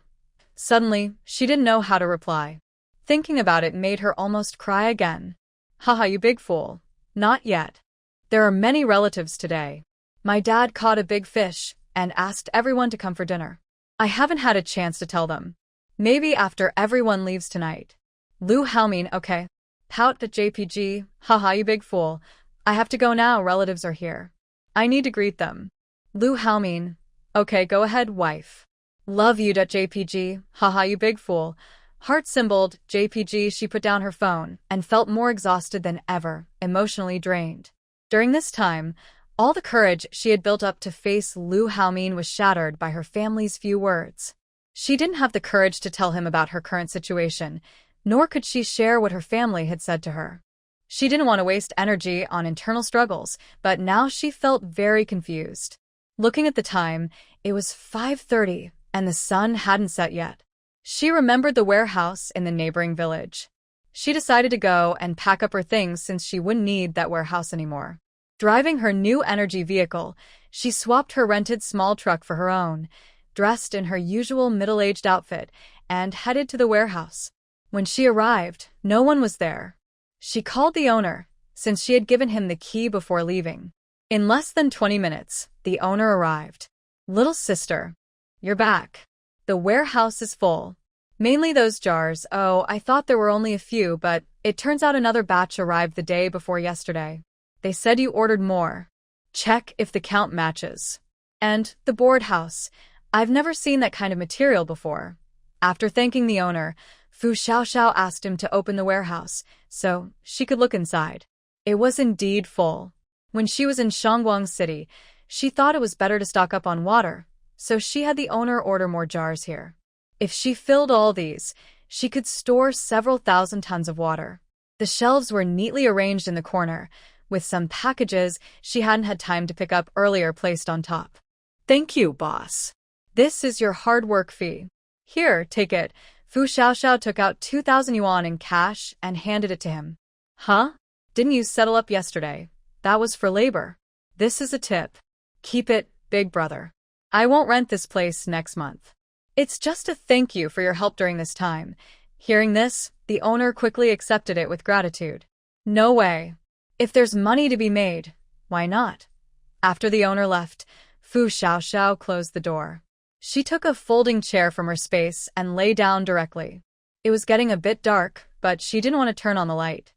Suddenly, she didn't know how to reply. Thinking about it made her almost cry again. Haha, you big fool. Not yet. There are many relatives today. My dad caught a big fish and asked everyone to come for dinner. I haven't had a chance to tell them. Maybe after everyone leaves tonight. Lu Haomin, okay. Pout.jpg, haha, you big fool. I have to go now, relatives are here. I need to greet them. Lu Haomin, okay, go ahead, wife. Love you.jpg, haha, you big fool. Heart symboled, JPG. She put down her phone and felt more exhausted than ever, emotionally drained. During this time, all the courage she had built up to face Lu Haomin was shattered by her family's few words. She didn't have the courage to tell him about her current situation, nor could she share what her family had said to her. She didn't want to waste energy on internal struggles, but now she felt very confused. Looking at the time, it was 5:30, and the sun hadn't set yet. She remembered the warehouse in the neighboring village. She decided to go and pack up her things since she wouldn't need that warehouse anymore. Driving her new energy vehicle, she swapped her rented small truck for her own, dressed in her usual middle-aged outfit, and headed to the warehouse. When she arrived, no one was there. She called the owner, since she had given him the key before leaving. In less than 20 minutes, the owner arrived. Little sister, you're back. The warehouse is full. Mainly those jars. Oh, I thought there were only a few, but it turns out another batch arrived the day before yesterday. They said you ordered more. Check if the count matches. And the board house. I've never seen that kind of material before. After thanking the owner, Fu Xiaoxiao asked him to open the warehouse, so she could look inside. It was indeed full. When she was in Shangguang City, she thought it was better to stock up on water, so she had the owner order more jars here. If she filled all these, she could store several thousand tons of water. The shelves were neatly arranged in the corner, with some packages she hadn't had time to pick up earlier placed on top. Thank you, boss. This is your hard work fee. Here, take it. Fu Xiaoxiao took out 2,000 yuan in cash and handed it to him. Huh? Didn't you settle up yesterday? That was for labor. This is a tip. Keep it, big brother. I won't rent this place next month. It's just a thank you for your help during this time. Hearing this, the owner quickly accepted it with gratitude. No way. If there's money to be made, why not? After the owner left, Fu Xiaoxiao closed the door. She took a folding chair from her space and lay down directly. It was getting a bit dark, but she didn't want to turn on the light.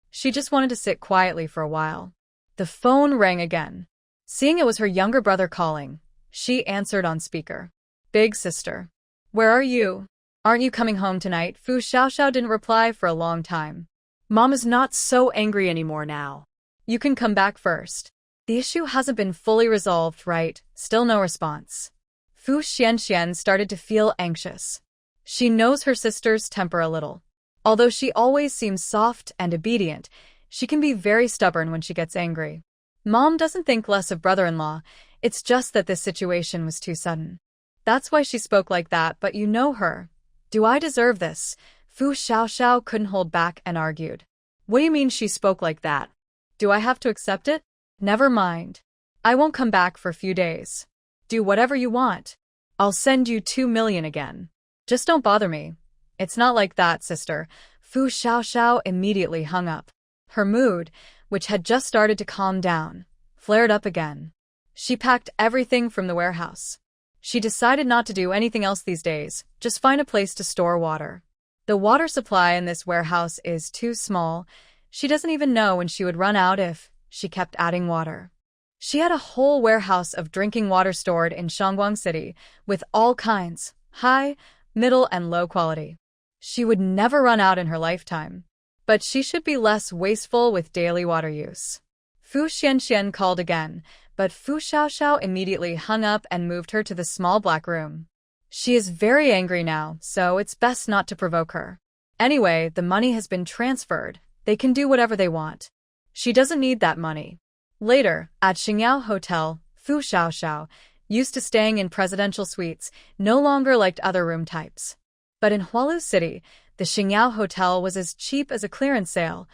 She just wanted to sit quietly for a while. The phone rang again. Seeing it was her younger brother calling, she answered on speaker. Big sister. Where are you? Aren't you coming home tonight? Fu Xiaoxiao didn't reply for a long time. Mom is not so angry anymore now. You can come back first. The issue hasn't been fully resolved, right? Still no response. Fu Xianxian started to feel anxious. She knows her sister's temper a little. Although she always seems soft and obedient, she can be very stubborn when she gets angry. Mom doesn't think less of brother-in-law, it's just that this situation was too sudden. That's why she spoke like that, but you know her. Do I deserve this? Fu Xiaoxiao couldn't hold back and argued. What do you mean she spoke like that? Do I have to accept it? Never mind. I won't come back for a few days. Do whatever you want. I'll send you 2 million again. Just don't bother me. It's not like that, sister. Fu Xiaoxiao immediately hung up. Her mood, which had just started to calm down, flared up again. She packed everything from the warehouse. She decided not to do anything else these days, just find a place to store water. The water supply in this warehouse is too small. She doesn't even know when she would run out if she kept adding water. She had a whole warehouse of drinking water stored in Shangguang City, with all kinds, high, middle, and low quality. She would never run out in her lifetime. But she should be less wasteful with daily water use. Fu Xianxian called again, but Fu Xiaoxiao immediately hung up and moved her to the small black room. She is very angry now, so it's best not to provoke her. Anyway, the money has been transferred. They can do whatever they want. She doesn't need that money. Later, at Xingyao Hotel, Fu Xiaoxiao, used to staying in presidential suites, no longer liked other room types. But in Hualu City, the Xingyao Hotel was as cheap as a clearance sale,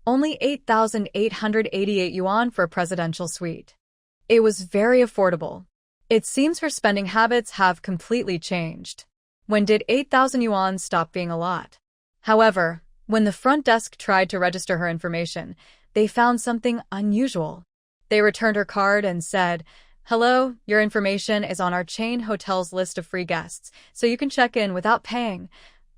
only 8,888 yuan for a presidential suite. It was very affordable. It seems her spending habits have completely changed. When did 8,000 yuan stop being a lot? However, when the front desk tried to register her information, they found something unusual. They returned her card and said, "Hello, your information is on our chain hotel's list of free guests, so you can check in without paying."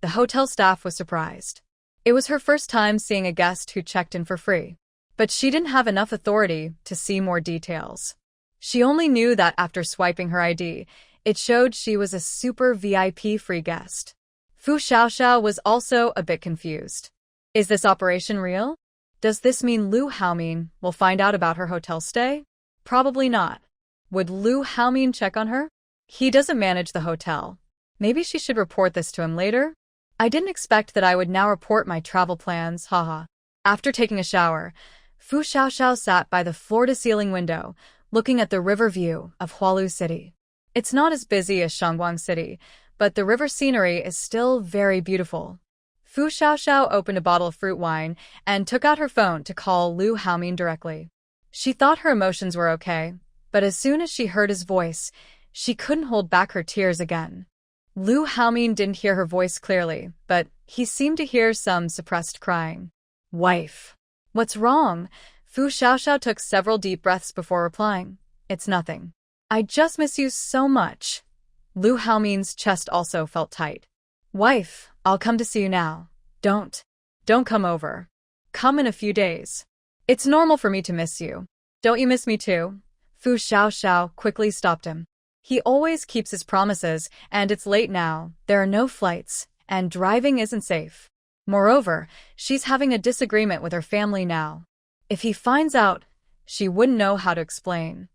The hotel staff was surprised. It was her first time seeing a guest who checked in for free. But she didn't have enough authority to see more details. She only knew that after swiping her ID, it showed she was a super VIP free guest. Fu Xiaoxiao was also a bit confused. Is this operation real? Does this mean Lu Haomin will find out about her hotel stay? Probably not. Would Lu Haomin check on her? He doesn't manage the hotel. Maybe she should report this to him later? I didn't expect that I would now report my travel plans, haha. After taking a shower, Fu Xiaoxiao sat by the floor-to-ceiling window, looking at the river view of Hualu City. It's not as busy as Shangguang City, but the river scenery is still very beautiful. Fu Xiaoxiao opened a bottle of fruit wine and took out her phone to call Lu Haomin directly. She thought her emotions were okay, but as soon as she heard his voice, she couldn't hold back her tears again. Lu Haomin didn't hear her voice clearly, but he seemed to hear some suppressed crying. Wife. What's wrong? Fu Xiaoxiao took several deep breaths before replying. It's nothing. I just miss you so much. Lu Haomin's chest also felt tight. Wife, I'll come to see you now. Don't come over. Come in a few days. It's normal for me to miss you. Don't you miss me too? Fu Xiaoxiao quickly stopped him. He always keeps his promises, and it's late now, there are no flights, and driving isn't safe. Moreover, she's having a disagreement with her family now. If he finds out, she wouldn't know how to explain.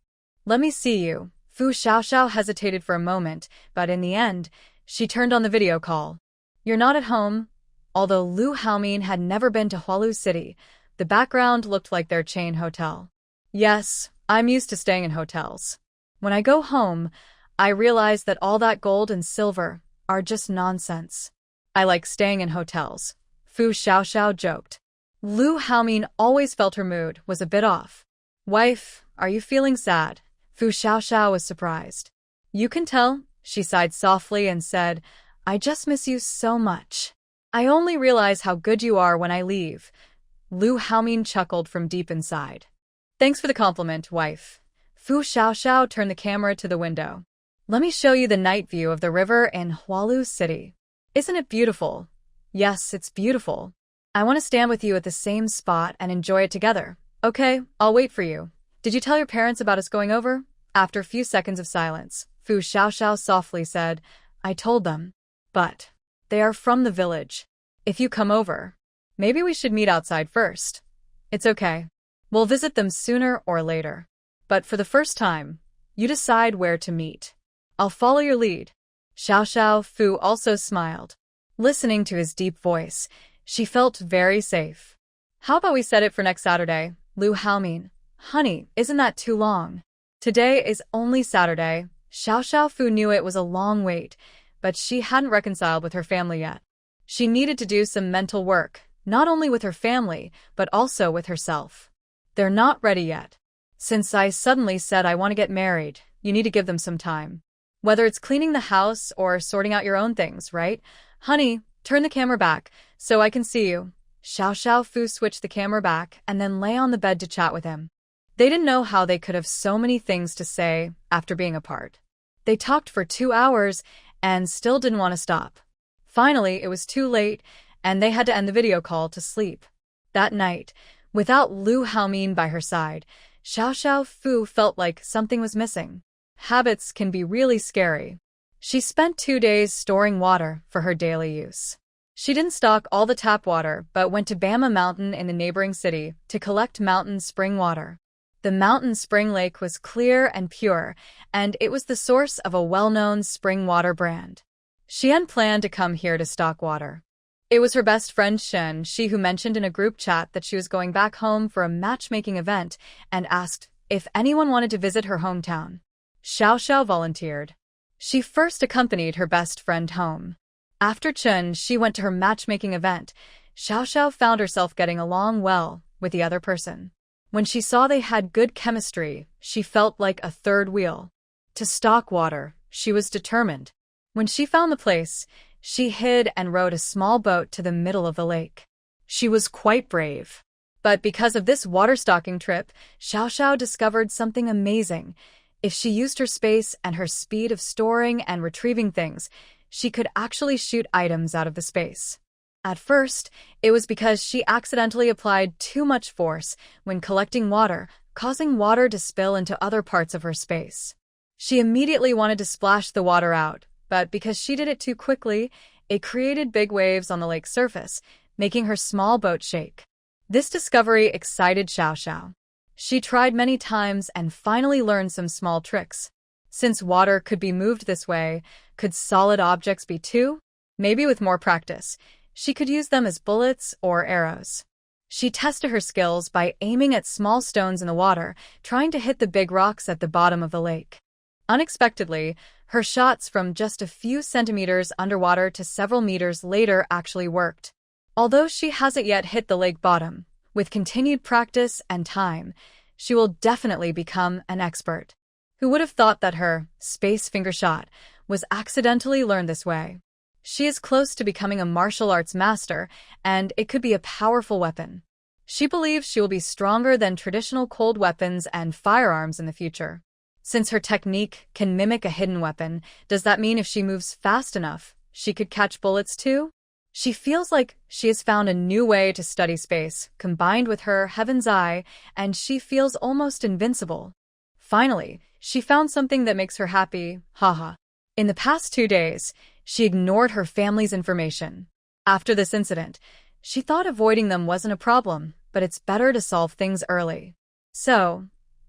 Let me see you. Fu Xiaoxiao hesitated for a moment, but in the end, she turned on the video call. You're not at home? Although Lu Haomin had never been to Hualu City, the background looked like their chain hotel. Yes, I'm used to staying in hotels. When I go home, I realize that all that gold and silver are just nonsense. I like staying in hotels. Fu Xiaoxiao joked. Lu Haomin always felt her mood was a bit off. Wife, are you feeling sad? Fu Xiaoxiao was surprised. You can tell, she sighed softly and said, I just miss you so much. I only realize how good you are when I leave. Lu Haomin chuckled from deep inside. Thanks for the compliment, wife. Fu Xiaoxiao turned the camera to the window. Let me show you the night view of the river in Hualu City. Isn't it beautiful? Yes, it's beautiful. I want to stand with you at the same spot and enjoy it together. Okay, I'll wait for you. Did you tell your parents about us going over? After a few seconds of silence, Fu Xiaoxiao softly said, I told them. But they are from the village. If you come over, maybe we should meet outside first. It's okay. We'll visit them sooner or later. But for the first time, you decide where to meet. I'll follow your lead. Xiaoxiao Fu also smiled. Listening to his deep voice, she felt very safe. How about we set it for next Saturday, Lu Haomin? Honey, isn't that too long? Today is only Saturday. Xiaoxiao Fu knew it was a long wait, but she hadn't reconciled with her family yet. She needed to do some mental work, not only with her family, but also with herself. They're not ready yet. Since I suddenly said I want to get married, you need to give them some time. Whether it's cleaning the house or sorting out your own things, right? Honey, turn the camera back, so I can see you. Xiaoxiao Fu switched the camera back and then lay on the bed to chat with him. They didn't know how they could have so many things to say after being apart. They talked for 2 hours and still didn't want to stop. Finally, it was too late, and they had to end the video call to sleep. That night, without Lu Haomin by her side, Xiaoxiao Fu felt like something was missing. Habits can be really scary. She spent 2 days storing water for her daily use. She didn't stock all the tap water, but went to Bama Mountain in the neighboring city to collect mountain spring water. The mountain spring lake was clear and pure, and it was the source of a well-known spring water brand. Xian planned to come here to stock water. It was her best friend Shen, she who mentioned in a group chat that she was going back home for a matchmaking event and asked if anyone wanted to visit her hometown. Xiaoxiao volunteered. She first accompanied her best friend home. After Chen, she went to her matchmaking event. Xiaoxiao found herself getting along well with the other person. When she saw they had good chemistry, she felt like a third wheel. To stock water, she was determined. When she found the place, she hid and rowed a small boat to the middle of the lake. She was quite brave. But because of this water-stocking trip, Xiaoxiao discovered something amazing. If she used her space and her speed of storing and retrieving things, she could actually shoot items out of the space. At first, it was because she accidentally applied too much force when collecting water, causing water to spill into other parts of her space. She immediately wanted to splash the water out, but because she did it too quickly, it created big waves on the lake's surface, making her small boat shake. This discovery excited Xiaoxiao. She tried many times and finally learned some small tricks. Since water could be moved this way, could solid objects be too? Maybe with more practice, she could use them as bullets or arrows. She tested her skills by aiming at small stones in the water, trying to hit the big rocks at the bottom of the lake. Unexpectedly, her shots from just a few centimeters underwater to several meters later actually worked. Although she hasn't yet hit the lake bottom, with continued practice and time, she will definitely become an expert. Who would have thought that her space finger shot was accidentally learned this way? She is close to becoming a martial arts master, and it could be a powerful weapon. She believes she will be stronger than traditional cold weapons and firearms in the future. Since her technique can mimic a hidden weapon, does that mean if she moves fast enough, she could catch bullets too? She feels like she has found a new way to study space, combined with her heaven's eye, and she feels almost invincible. Finally, she found something that makes her happy, haha. In the past 2 days, she ignored her family's information. After this incident, she thought avoiding them wasn't a problem, but it's better to solve things early. So,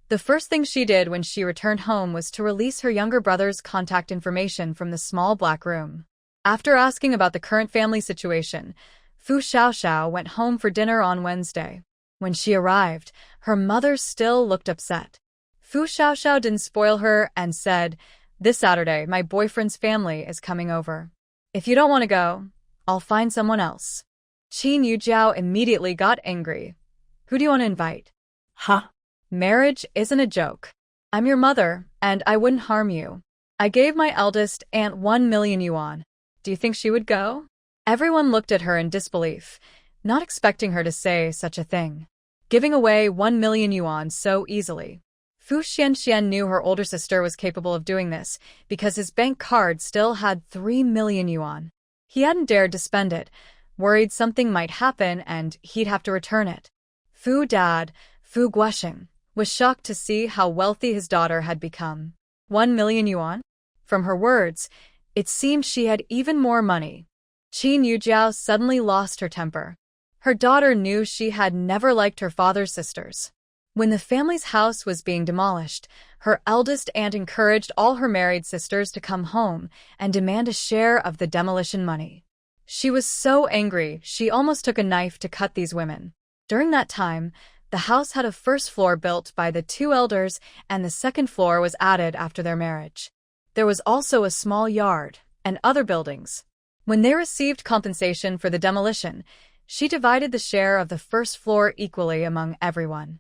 the first thing she did when she returned home was to release her younger brother's contact information from the small black room. After asking about the current family situation, Fu Xiaoxiao went home for dinner on Wednesday. When she arrived, her mother still looked upset. Fu Xiaoxiao didn't spoil her and said, "This Saturday, my boyfriend's family is coming over. If you don't want to go, I'll find someone else." Qin Yujiao immediately got angry. "Who do you want to invite?" Huh? "Marriage isn't a joke. I'm your mother, and I wouldn't harm you. I gave my eldest aunt 1 million yuan. Do you think she would go?" Everyone looked at her in disbelief, not expecting her to say such a thing. Giving away 1 million yuan so easily. Fu Xianxian knew her older sister was capable of doing this because his bank card still had 3 million yuan. He hadn't dared to spend it, worried something might happen and he'd have to return it. Fu Dad, Fu Guosheng, was shocked to see how wealthy his daughter had become. 1 million yuan? From her words, it seemed she had even more money. Qin Yujiao suddenly lost her temper. Her daughter knew she had never liked her father's sisters. When the family's house was being demolished, her eldest aunt encouraged all her married sisters to come home and demand a share of the demolition money. She was so angry she almost took a knife to cut these women. During that time, the house had a first floor built by the two elders and the second floor was added after their marriage. There was also a small yard and other buildings. When they received compensation for the demolition, she divided the share of the first floor equally among everyone.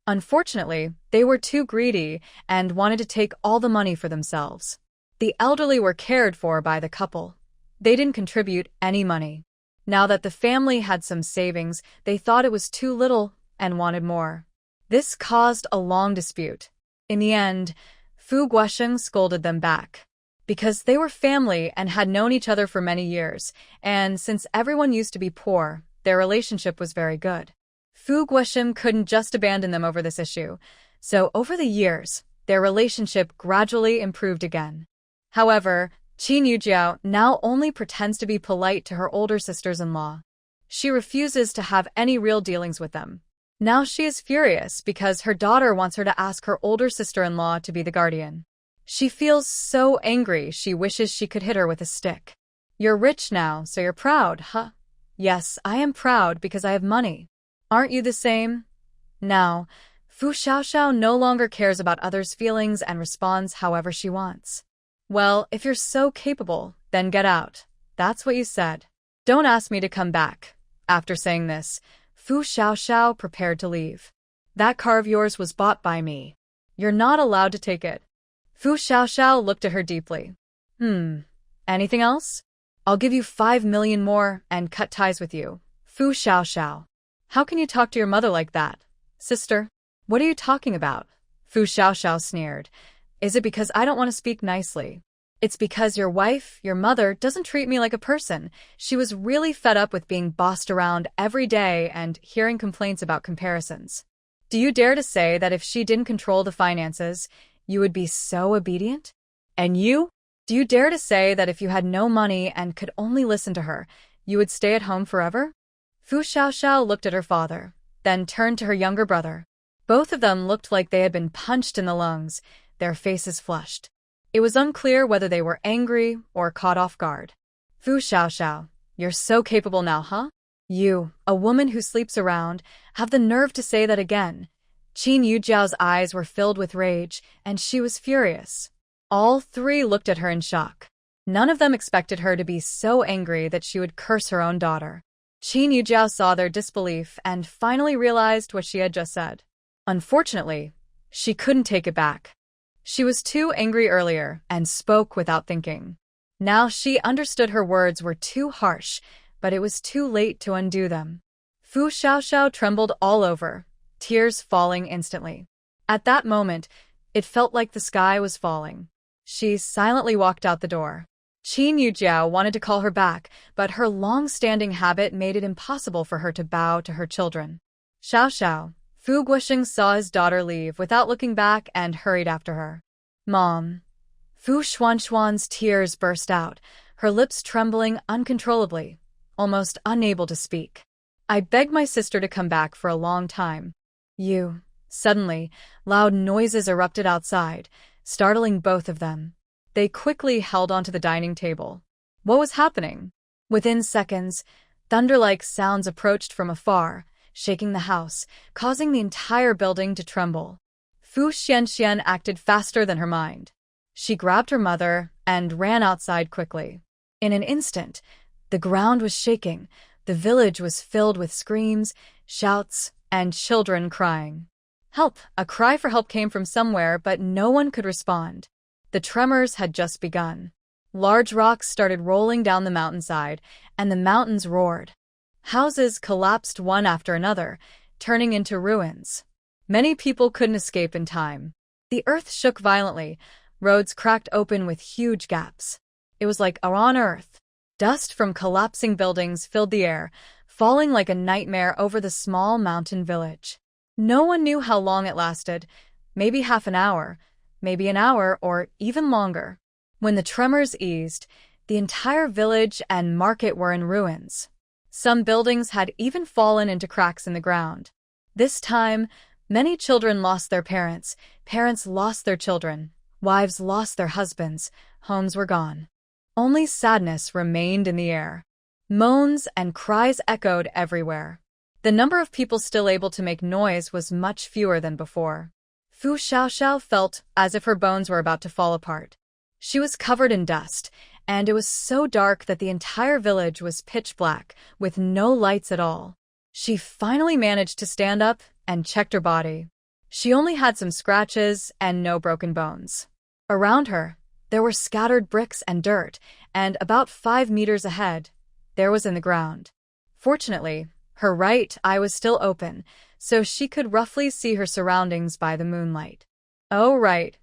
Unfortunately, they were too greedy and wanted to take all the money for themselves. The elderly were cared for by the couple. They didn't contribute any money. Now that the family had some savings, they thought it was too little and wanted more. This caused a long dispute. In the end, Fu Guosheng scolded them back. Because they were family and had known each other for many years, and since everyone used to be poor, their relationship was very good. Fu Guosheng couldn't just abandon them over this issue, so over the years, their relationship gradually improved again. However, Qin Yujiao now only pretends to be polite to her older sisters-in-law. She refuses to have any real dealings with them. Now she is furious because her daughter wants her to ask her older sister-in-law to be the guardian. She feels so angry she wishes she could hit her with a stick. "You're rich now, so you're proud, huh?" "Yes, I am proud because I have money. Aren't you the same?" Now, Fu Xiaoxiao no longer cares about others' feelings and responds however she wants. "Well, if you're so capable, then get out. That's what you said. Don't ask me to come back." After saying this, Fu Xiaoxiao prepared to leave. "That car of yours was bought by me. You're not allowed to take it." Fu Xiaoxiao looked at her deeply. Anything else? I'll give you 5 million more and cut ties with you." Fu Xiaoxiao. "How can you talk to your mother like that? Sister, what are you talking about?" Fu Xiaoxiao sneered. "Is it because I don't want to speak nicely? It's because your wife, your mother, doesn't treat me like a person. She was really fed up with being bossed around every day and hearing complaints about comparisons. Do you dare to say that if she didn't control the finances, you would be so obedient? And you? Do you dare to say that if you had no money and could only listen to her, you would stay at home forever?" Fu Xiaoxiao looked at her father, then turned to her younger brother. Both of them looked like they had been punched in the lungs, their faces flushed. It was unclear whether they were angry or caught off guard. "Fu Xiaoxiao, you're so capable now, huh? You, a woman who sleeps around, have the nerve to say that again." Qin Yujiao's eyes were filled with rage, and she was furious. All three looked at her in shock. None of them expected her to be so angry that she would curse her own daughter. Qin Yujiao saw their disbelief and finally realized what she had just said. Unfortunately, she couldn't take it back. She was too angry earlier and spoke without thinking. Now she understood her words were too harsh, but it was too late to undo them. Fu Xiaoxiao trembled all over, tears falling instantly. At that moment, it felt like the sky was falling. She silently walked out the door. Qin Yujiao wanted to call her back, but her long-standing habit made it impossible for her to bow to her children. Xiao, Fu Guosheng saw his daughter leave without looking back and hurried after her. Mom. Fu Xuanxuan's tears burst out, her lips trembling uncontrollably, almost unable to speak. I begged my sister to come back for a long time. Suddenly, loud noises erupted outside, startling both of them. They quickly held onto the dining table. What was happening? Within seconds, thunder-like sounds approached from afar, shaking the house, causing the entire building to tremble. Fu Xianxian acted faster than her mind. She grabbed her mother and ran outside quickly. In an instant, the ground was shaking, the village was filled with screams, shouts, and children crying. Help! A cry for help came from somewhere, but no one could respond. The tremors had just begun. Large rocks started rolling down the mountainside, and the mountains roared. Houses collapsed one after another, turning into ruins. Many people couldn't escape in time. The earth shook violently, roads cracked open with huge gaps. It was like on Earth. Dust from collapsing buildings filled the air, falling like a nightmare over the small mountain village. No one knew how long it lasted, maybe half an hour, maybe an hour, or even longer. When the tremors eased, the entire village and market were in ruins. Some buildings had even fallen into cracks in the ground. This time, many children lost their parents, parents lost their children, wives lost their husbands, homes were gone. Only sadness remained in the air. Moans and cries echoed everywhere. The number of people still able to make noise was much fewer than before. Fu Xiaoxiao felt as if her bones were about to fall apart. She was covered in dust, and it was so dark that the entire village was pitch black, with no lights at all. She finally managed to stand up and checked her body. She only had some scratches and no broken bones. Around her, there were scattered bricks and dirt, and about 5 meters ahead, there was in the ground. Fortunately, her right eye was still open, so she could roughly see her surroundings by the moonlight. Oh right,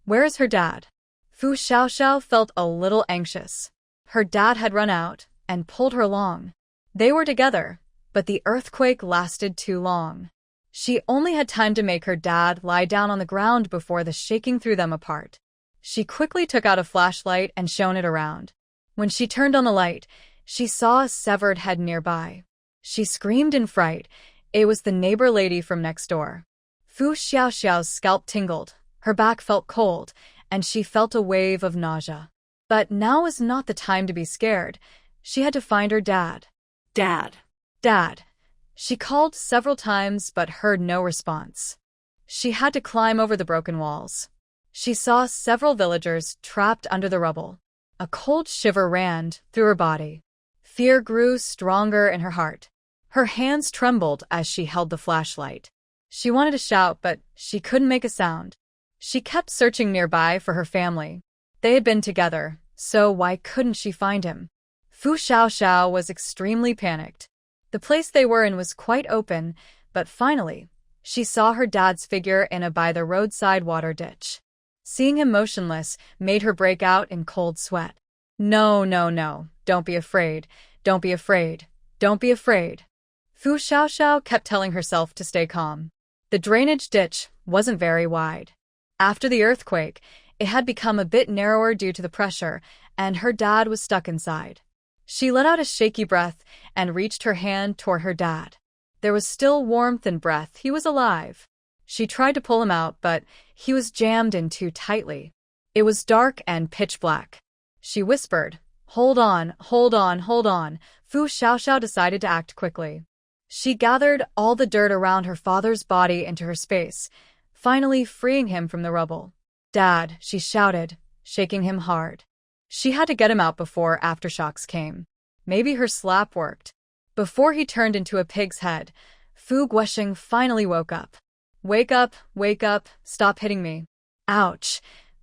where is her dad? Fu Xiaoxiao felt a little anxious. Her dad had run out and pulled her along. They were together, but the earthquake lasted too long. She only had time to make her dad lie down on the ground before the shaking threw them apart. She quickly took out a flashlight and shone it around. When she turned on the light, she saw a severed head nearby. She screamed in fright. It was the neighbor lady from next door. Fu Xiaoxiao's scalp tingled, her back felt cold, and she felt a wave of nausea. But now was not the time to be scared. She had to find her dad. Dad. She called several times but heard no response. She had to climb over the broken walls. She saw several villagers trapped under the rubble. A cold shiver ran through her body. Fear grew stronger in her heart. Her hands trembled as she held the flashlight. She wanted to shout, but she couldn't make a sound. She kept searching nearby for her family. They had been together, so why couldn't she find him? Fu Xiaoxiao was extremely panicked. The place they were in was quite open, but finally, she saw her dad's figure by the roadside water ditch. Seeing him motionless made her break out in cold sweat. No, don't be afraid, don't be afraid, don't be afraid. Fu Xiaoxiao kept telling herself to stay calm. The drainage ditch wasn't very wide. After the earthquake, it had become a bit narrower due to the pressure, and her dad was stuck inside. She let out a shaky breath and reached her hand toward her dad. There was still warmth and breath. He was alive. She tried to pull him out, but he was jammed in too tightly. It was dark and pitch black. She whispered, "Hold on, hold on, hold on." Fu Xiaoxiao decided to act quickly. She gathered all the dirt around her father's body into her space, finally freeing him from the rubble. "Dad," she shouted, shaking him hard. She had to get him out before aftershocks came. Maybe her slap worked. Before he turned into a pig's head, Fu Guosheng finally woke up. Wake up, stop hitting me." Ouch!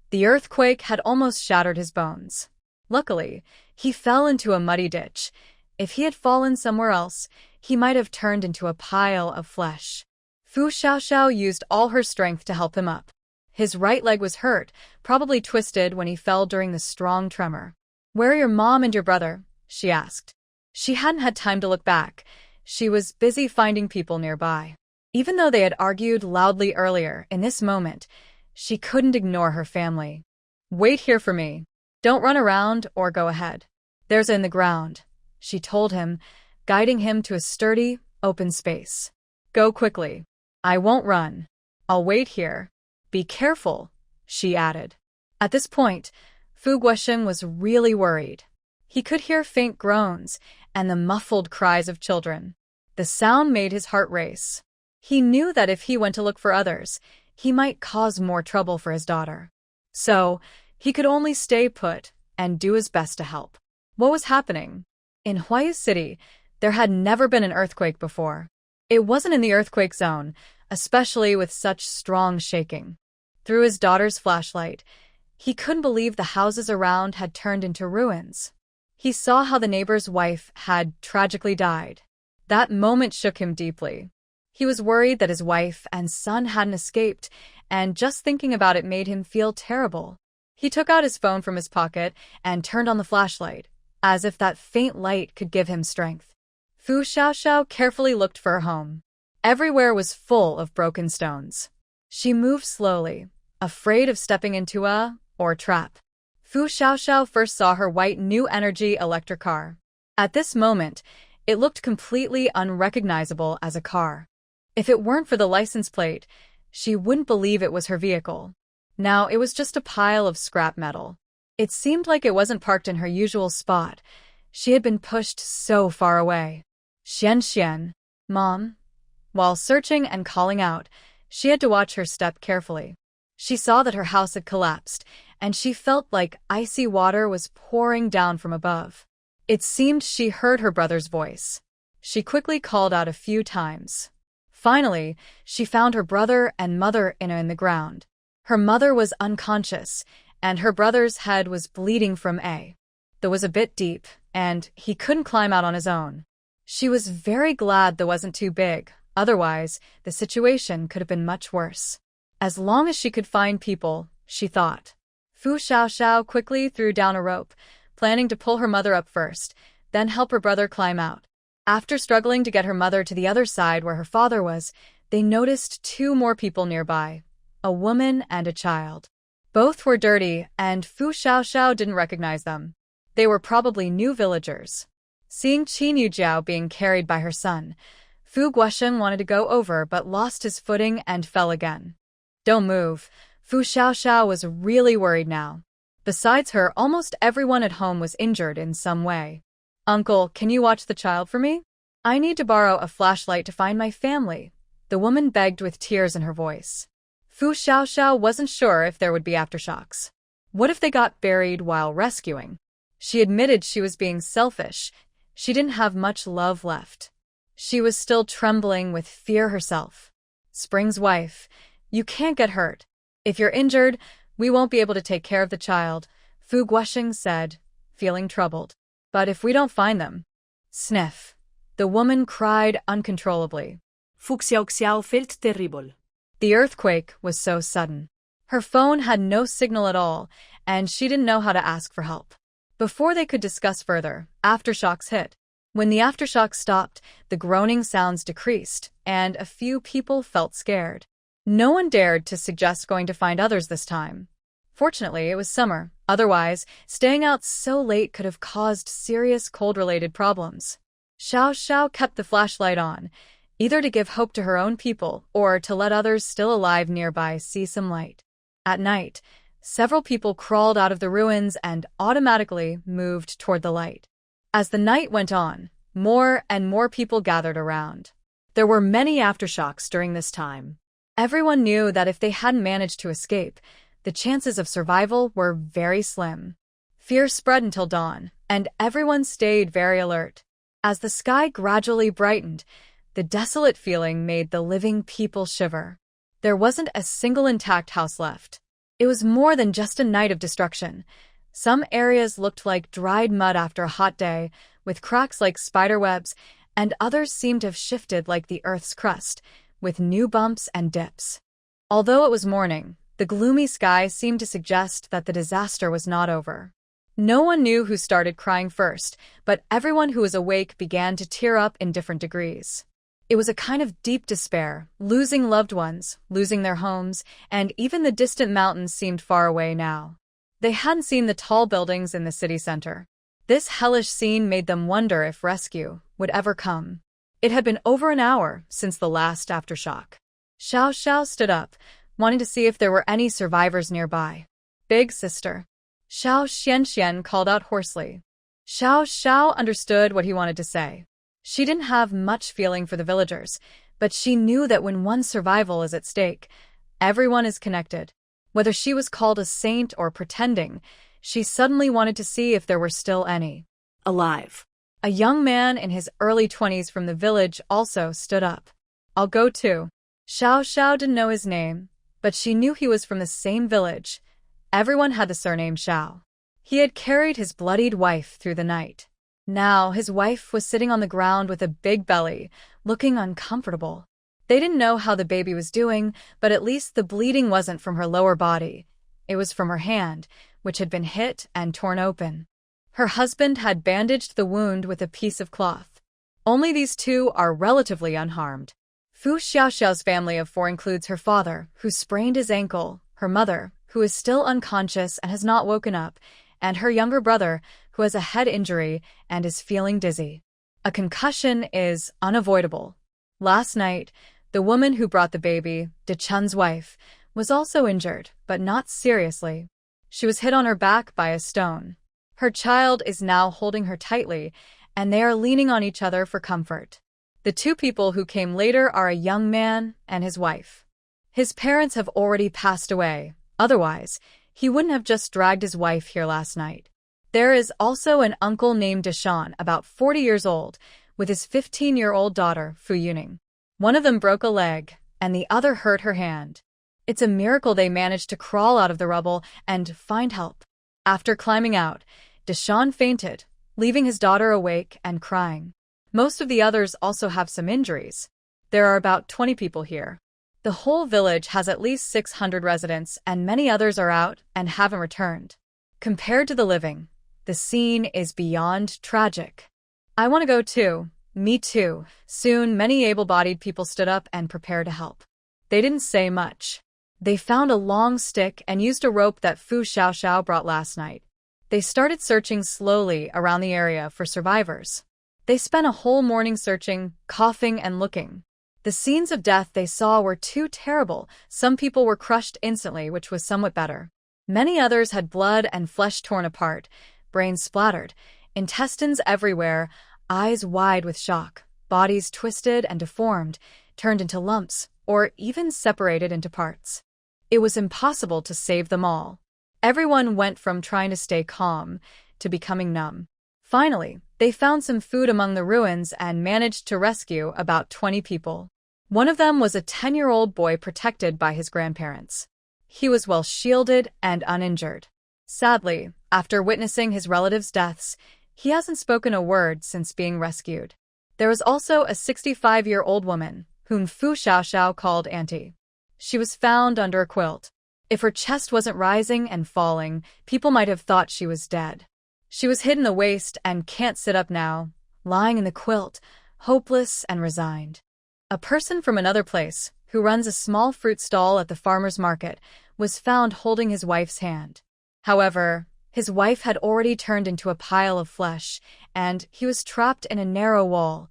The earthquake had almost shattered his bones. Luckily, he fell into a muddy ditch. If he had fallen somewhere else, he might have turned into a pile of flesh. Fu Xiaoxiao used all her strength to help him up. His right leg was hurt, probably twisted when he fell during the strong tremor. "Where are your mom and your brother?" she asked. She hadn't had time to look back. She was busy finding people nearby. Even though they had argued loudly earlier, in this moment, she couldn't ignore her family. "Wait here for me. Don't run around or go ahead. There's in the ground," she told him, guiding him to a sturdy, open space. "Go quickly. I won't run. I'll wait here. Be careful," she added. At this point, Fu Guosheng was really worried. He could hear faint groans and the muffled cries of children. The sound made his heart race. He knew that if he went to look for others, he might cause more trouble for his daughter. So, he could only stay put and do his best to help. What was happening? In Huayu City, there had never been an earthquake before. It wasn't in the earthquake zone, especially with such strong shaking. Through his daughter's flashlight, he couldn't believe the houses around had turned into ruins. He saw how the neighbor's wife had tragically died. That moment shook him deeply. He was worried that his wife and son hadn't escaped, and just thinking about it made him feel terrible. He took out his phone from his pocket and turned on the flashlight, as if that faint light could give him strength. Fu Xiaoxiao carefully looked for her home. Everywhere was full of broken stones. She moved slowly, afraid of stepping into a trap. Fu Xiaoxiao first saw her white new energy electric car. At this moment, it looked completely unrecognizable as a car. If it weren't for the license plate, she wouldn't believe it was her vehicle. Now it was just a pile of scrap metal. It seemed like it wasn't parked in her usual spot. She had been pushed so far away. "Xian, Mom." While searching and calling out, she had to watch her step carefully. She saw that her house had collapsed, and she felt like icy water was pouring down from above. It seemed she heard her brother's voice. She quickly called out a few times. Finally, she found her brother and mother in the ground. Her mother was unconscious, and her brother's head was bleeding from a. That was a bit deep, and he couldn't climb out on his own. She was very glad that wasn't too big, otherwise, the situation could have been much worse. As long as she could find people, she thought. Fu Xiaoxiao quickly threw down a rope, planning to pull her mother up first, then help her brother climb out. After struggling to get her mother to the other side where her father was, they noticed two more people nearby, a woman and a child. Both were dirty, and Fu Xiaoxiao didn't recognize them. They were probably new villagers. Seeing Qin Yujiao being carried by her son, Fu Guosheng wanted to go over but lost his footing and fell again. "Don't move." Fu Xiaoxiao was really worried now. Besides her, almost everyone at home was injured in some way. "Uncle, can you watch the child for me? I need to borrow a flashlight to find my family," the woman begged with tears in her voice. Fu Xiaoxiao wasn't sure if there would be aftershocks. What if they got buried while rescuing? She admitted she was being selfish. She didn't have much love left. She was still trembling with fear herself. "Spring's wife, you can't get hurt. If you're injured, we won't be able to take care of the child," Fu Guosheng said, feeling troubled. "But if we don't find them..." Sniff. The woman cried uncontrollably. Fu Xiaoxiao felt terrible. The earthquake was so sudden. Her phone had no signal at all, and she didn't know how to ask for help. Before they could discuss further, aftershocks hit. When the aftershocks stopped, the groaning sounds decreased, and a few people felt scared. No one dared to suggest going to find others this time. Fortunately, it was summer. Otherwise, staying out so late could have caused serious cold-related problems. Xiao kept the flashlight on, either to give hope to her own people or to let others still alive nearby see some light. At night, several people crawled out of the ruins and automatically moved toward the light. As the night went on, more and more people gathered around. There were many aftershocks during this time. Everyone knew that if they hadn't managed to escape, the chances of survival were very slim. Fear spread until dawn, and everyone stayed very alert. As the sky gradually brightened, the desolate feeling made the living people shiver. There wasn't a single intact house left. It was more than just a night of destruction. Some areas looked like dried mud after a hot day, with cracks like spider webs, and others seemed to have shifted like the Earth's crust, with new bumps and dips. Although it was morning, the gloomy sky seemed to suggest that the disaster was not over. No one knew who started crying first, but everyone who was awake began to tear up in different degrees. It was a kind of deep despair, losing loved ones, losing their homes, and even the distant mountains seemed far away now. They hadn't seen the tall buildings in the city center. This hellish scene made them wonder if rescue would ever come. It had been over an hour since the last aftershock. Xiao Xiao stood up, wanting to see if there were any survivors nearby. "Big sister." Xiao Xianxian called out hoarsely. Xiao Xiao understood what he wanted to say. She didn't have much feeling for the villagers, but she knew that when one's survival is at stake, everyone is connected. Whether she was called a saint or pretending, she suddenly wanted to see if there were still any alive. A young man in his early 20s from the village also stood up. "I'll go too." Xiao Xiao didn't know his name, but she knew he was from the same village. Everyone had the surname Xiao. He had carried his bloodied wife through the night. Now his wife was sitting on the ground with a big belly, looking uncomfortable. They didn't know how the baby was doing, but at least the bleeding wasn't from her lower body. It was from her hand, which had been hit and torn open. Her husband had bandaged the wound with a piece of cloth. Only these two are relatively unharmed. Fu Xiaoxiao's family of four includes her father, who sprained his ankle, her mother, who is still unconscious and has not woken up, and her younger brother, who has a head injury and is feeling dizzy. A concussion is unavoidable. Last night, the woman who brought the baby, De Chun's wife, was also injured, but not seriously. She was hit on her back by a stone. Her child is now holding her tightly, and they are leaning on each other for comfort. The two people who came later are a young man and his wife. His parents have already passed away. Otherwise, he wouldn't have just dragged his wife here last night. There is also an uncle named Deshan, about 40 years old, with his 15-year-old daughter, Fu Yuning. One of them broke a leg, and the other hurt her hand. It's a miracle they managed to crawl out of the rubble and find help. After climbing out, Deshan fainted, leaving his daughter awake and crying. Most of the others also have some injuries. There are about 20 people here. The whole village has at least 600 residents, and many others are out and haven't returned. Compared to the living, the scene is beyond tragic. "I want to go too." "Me too." Soon, many able-bodied people stood up and prepared to help. They didn't say much. They found a long stick and used a rope that Fu Xiaoxiao brought last night. They started searching slowly around the area for survivors. They spent a whole morning searching, coughing, and looking. The scenes of death they saw were too terrible. Some people were crushed instantly, which was somewhat better. Many others had blood and flesh torn apart, brains splattered, intestines everywhere, eyes wide with shock, bodies twisted and deformed, turned into lumps, or even separated into parts. It was impossible to save them all. Everyone went from trying to stay calm to becoming numb. Finally, they found some food among the ruins and managed to rescue about 20 people. One of them was a 10-year-old boy protected by his grandparents. He was well shielded and uninjured. Sadly, after witnessing his relatives' deaths, he hasn't spoken a word since being rescued. There was also a 65-year-old woman, whom Fu Xiaoxiao called Auntie. She was found under a quilt. If her chest wasn't rising and falling, people might have thought she was dead. She was hit in the waist and can't sit up now, lying in the quilt, hopeless and resigned. A person from another place, who runs a small fruit stall at the farmer's market, was found holding his wife's hand. However, his wife had already turned into a pile of flesh, and he was trapped in a narrow wall,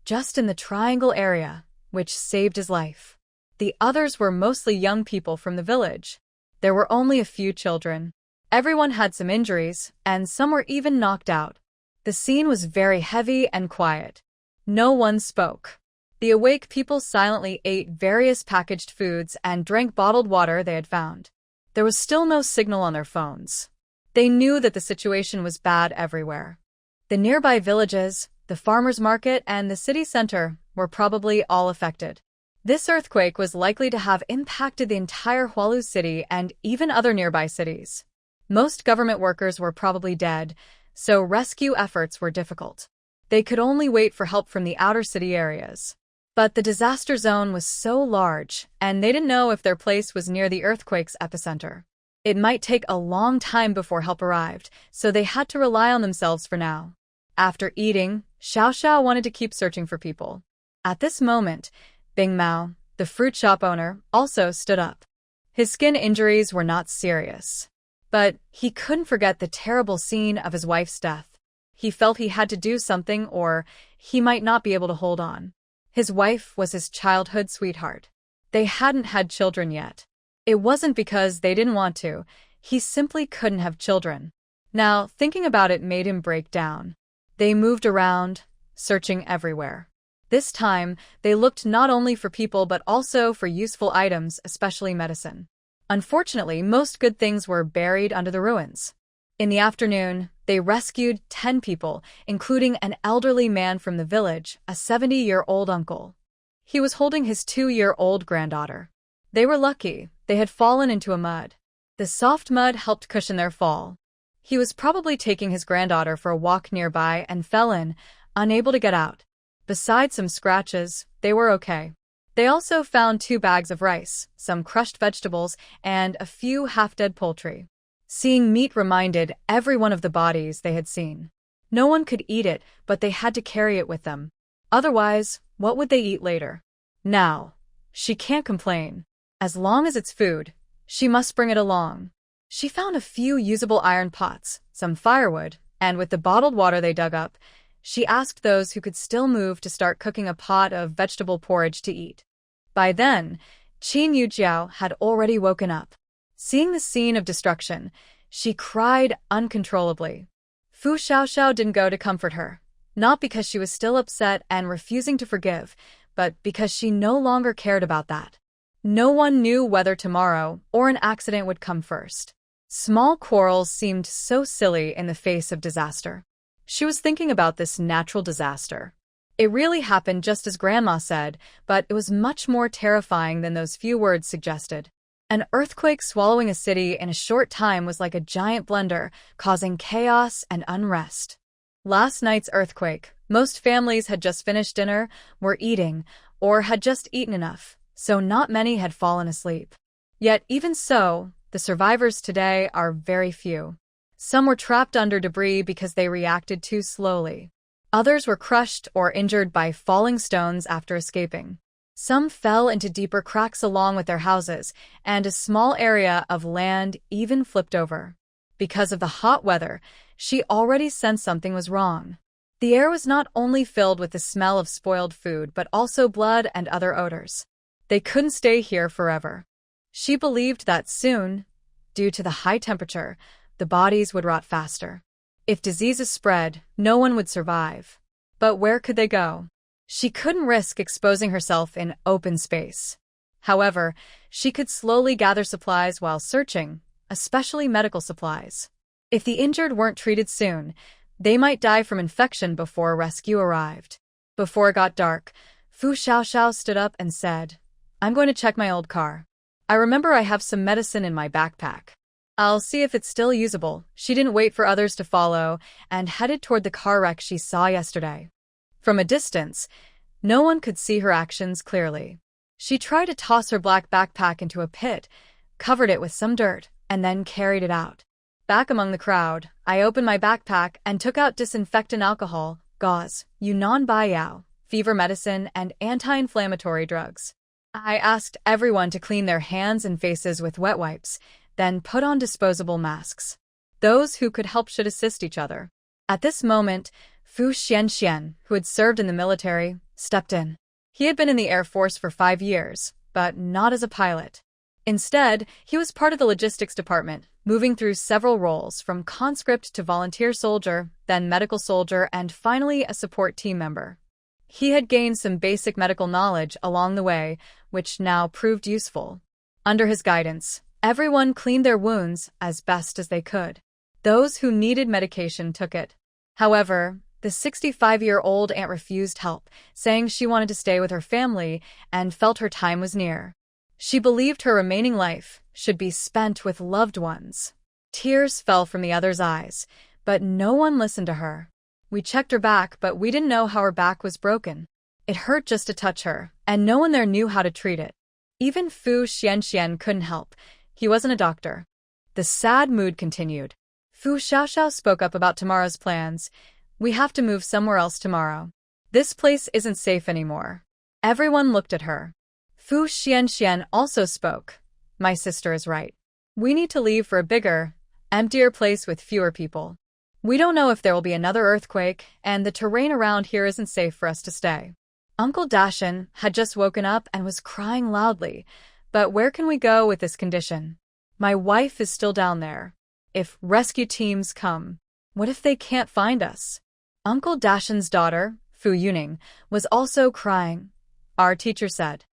just in the triangle area, which saved his life. The others were mostly young people from the village. There were only a few children. Everyone had some injuries, and some were even knocked out. The scene was very heavy and quiet. No one spoke. The awake people silently ate various packaged foods and drank bottled water they had found. There was still no signal on their phones. They knew that the situation was bad everywhere. The nearby villages, the farmer's market, and the city center were probably all affected. This earthquake was likely to have impacted the entire Hualu city and even other nearby cities. Most government workers were probably dead, so rescue efforts were difficult. They could only wait for help from the outer city areas. But the disaster zone was so large, and they didn't know if their place was near the earthquake's epicenter. It might take a long time before help arrived, so they had to rely on themselves for now. After eating, Xiao Xiao wanted to keep searching for people. At this moment, Bing Mao, the fruit shop owner, also stood up. His skin injuries were not serious, but he couldn't forget the terrible scene of his wife's death. He felt he had to do something or he might not be able to hold on. His wife was his childhood sweetheart. They hadn't had children yet. It wasn't because they didn't want to, he simply couldn't have children. Now, thinking about it made him break down. They moved around, searching everywhere. This time, they looked not only for people but also for useful items, especially medicine. Unfortunately, most good things were buried under the ruins. In the afternoon, they rescued 10 people, including an elderly man from the village, a 70-year-old uncle. He was holding his 2-year-old granddaughter. They were lucky. They had fallen into a mud. The soft mud helped cushion their fall. He was probably taking his granddaughter for a walk nearby and fell in, unable to get out. Besides some scratches, they were okay. They also found 2 bags of rice, some crushed vegetables, and a few half-dead poultry. Seeing meat reminded everyone of the bodies they had seen. No one could eat it, but they had to carry it with them. Otherwise, what would they eat later? Now, she can't complain. As long as it's food, she must bring it along. She found a few usable iron pots, some firewood, and with the bottled water they dug up, she asked those who could still move to start cooking a pot of vegetable porridge to eat. By then, Qin Yujiao had already woken up. Seeing the scene of destruction, she cried uncontrollably. Fu Xiaoxiao didn't go to comfort her, not because she was still upset and refusing to forgive, but because she no longer cared about that. No one knew whether tomorrow or an accident would come first. Small quarrels seemed so silly in the face of disaster. She was thinking about this natural disaster. It really happened just as Grandma said, but it was much more terrifying than those few words suggested. An earthquake swallowing a city in a short time was like a giant blender, causing chaos and unrest. Last night's earthquake, most families had just finished dinner, were eating, or had just eaten enough, so not many had fallen asleep. Yet even so, the survivors today are very few. Some were trapped under debris because they reacted too slowly. Others were crushed or injured by falling stones after escaping. Some fell into deeper cracks along with their houses, and a small area of land even flipped over. Because of the hot weather, she already sensed something was wrong. The air was not only filled with the smell of spoiled food but also blood and other odors. They couldn't stay here forever. She believed that soon, due to the high temperature, the bodies would rot faster. If diseases spread, no one would survive. But where could they go? She couldn't risk exposing herself in open space. However, she could slowly gather supplies while searching, especially medical supplies. If the injured weren't treated soon, they might die from infection before rescue arrived. Before it got dark, Fu Xiaoxiao stood up and said, "I'm going to check my old car. I remember I have some medicine in my backpack. I'll see if it's still usable." She didn't wait for others to follow and headed toward the car wreck she saw yesterday. From a distance, no one could see her actions clearly. She tried to toss her black backpack into a pit, covered it with some dirt, and then carried it out. Back among the crowd, I opened my backpack and took out disinfectant alcohol, gauze, Yunnan Baiyao, fever medicine, and anti-inflammatory drugs. I asked everyone to clean their hands and faces with wet wipes, then put on disposable masks. Those who could help should assist each other. At this moment, Fu Xianxian, who had served in the military, stepped in. He had been in the Air Force for 5 years, but not as a pilot. Instead, he was part of the logistics department, moving through several roles from conscript to volunteer soldier, then medical soldier, and finally a support team member. He had gained some basic medical knowledge along the way, which now proved useful. Under his guidance, everyone cleaned their wounds as best as they could. Those who needed medication took it. However, the 65-year-old aunt refused help, saying she wanted to stay with her family and felt her time was near. She believed her remaining life should be spent with loved ones. Tears fell from the other's eyes, but no one listened to her. We checked her back, but we didn't know how her back was broken. It hurt just to touch her, and no one there knew how to treat it. Even Fu Xianxian couldn't help. He wasn't a doctor. The sad mood continued. Fu Xiaoxiao spoke up about tomorrow's plans. We have to move somewhere else tomorrow. This place isn't safe anymore. Everyone looked at her. Fu Xianxian also spoke. My sister is right. We need to leave for a bigger, emptier place with fewer people. We don't know if there will be another earthquake, and the terrain around here isn't safe for us to stay. Uncle Dashan had just woken up and was crying loudly. But where can we go with this condition? My wife is still down there. If rescue teams come, what if they can't find us? Uncle Dashan's daughter, Fu Yuning, was also crying. Our teacher said,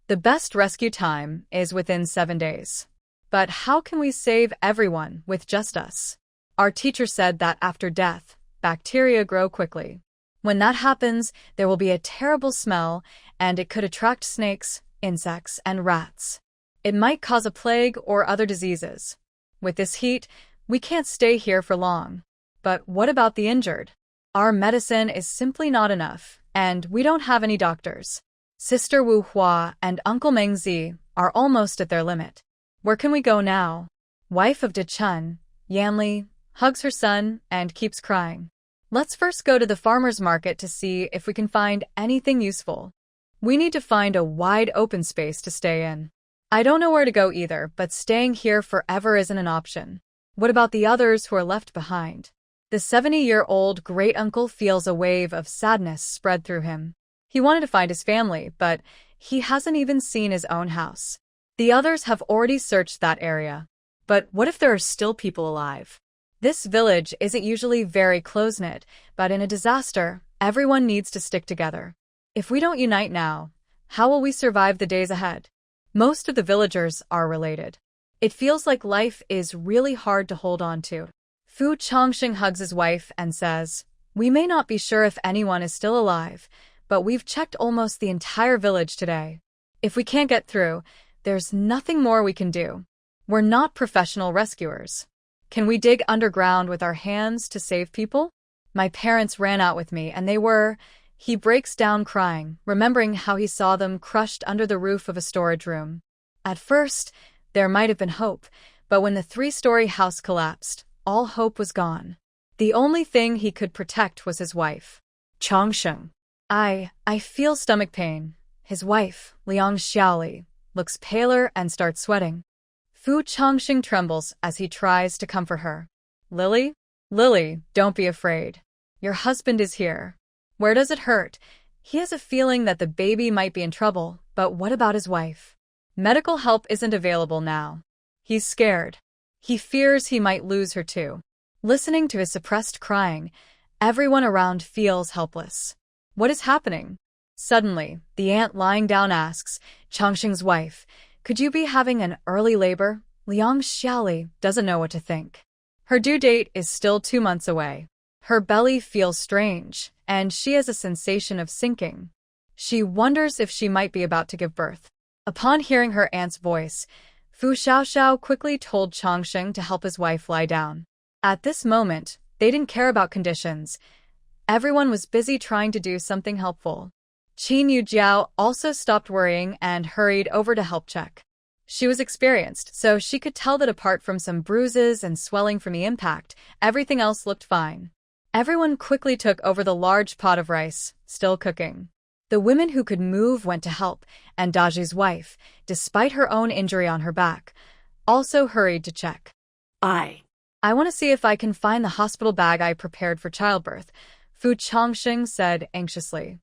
the best rescue time is within 7 days. But how can we save everyone with just us? Our teacher said that after death, bacteria grow quickly. When that happens, there will be a terrible smell, and it could attract snakes, insects, and rats. It might cause a plague or other diseases. With this heat, we can't stay here for long. But what about the injured? Our medicine is simply not enough, and we don't have any doctors. Sister Wu Hua and Uncle Meng Zi are almost at their limit. Where can we go now? Wife of De Chun, Yanli, hugs her son and keeps crying. Let's first go to the farmer's market to see if we can find anything useful. We need to find a wide open space to stay in. I don't know where to go either, but staying here forever isn't an option. What about the others who are left behind? The 70-year-old great-uncle feels a wave of sadness spread through him. He wanted to find his family, but he hasn't even seen his own house. The others have already searched that area. But what if there are still people alive? This village isn't usually very close-knit, but in a disaster, everyone needs to stick together. If we don't unite now, how will we survive the days ahead? Most of the villagers are related. It feels like life is really hard to hold on to. Fu Chongxing hugs his wife and says, we may not be sure if anyone is still alive, but we've checked almost the entire village today. If we can't get through, there's nothing more we can do. We're not professional rescuers. Can we dig underground with our hands to save people? My parents ran out with me and they were... He breaks down crying, remembering how he saw them crushed under the roof of a storage room. At first, there might have been hope, but when the 3-story house collapsed, all hope was gone. The only thing he could protect was his wife. Chongsheng. I feel stomach pain. His wife, Liang Xiaoli, looks paler and starts sweating. Fu Chongxing trembles as he tries to comfort her. Lily? Lily, don't be afraid. Your husband is here. Where does it hurt? He has a feeling that the baby might be in trouble, but what about his wife? Medical help isn't available now. He's scared. He fears he might lose her too. Listening to his suppressed crying, everyone around feels helpless. What is happening? Suddenly, the aunt lying down asks, Chongxing's wife, could you be having an early labor? Liang Xiaoli doesn't know what to think. Her due date is still 2 months away. Her belly feels strange, and she has a sensation of sinking. She wonders if she might be about to give birth. Upon hearing her aunt's voice, Fu Xiaoxiao quickly told Chongxing to help his wife lie down. At this moment, they didn't care about conditions. Everyone was busy trying to do something helpful. Qin Yujiao also stopped worrying and hurried over to help check. She was experienced, so she could tell that apart from some bruises and swelling from the impact, everything else looked fine. Everyone quickly took over the large pot of rice, still cooking. The women who could move went to help, and Daji's wife, despite her own injury on her back, also hurried to check. I want to see if I can find the hospital bag I prepared for childbirth, Fu Chongxing said anxiously.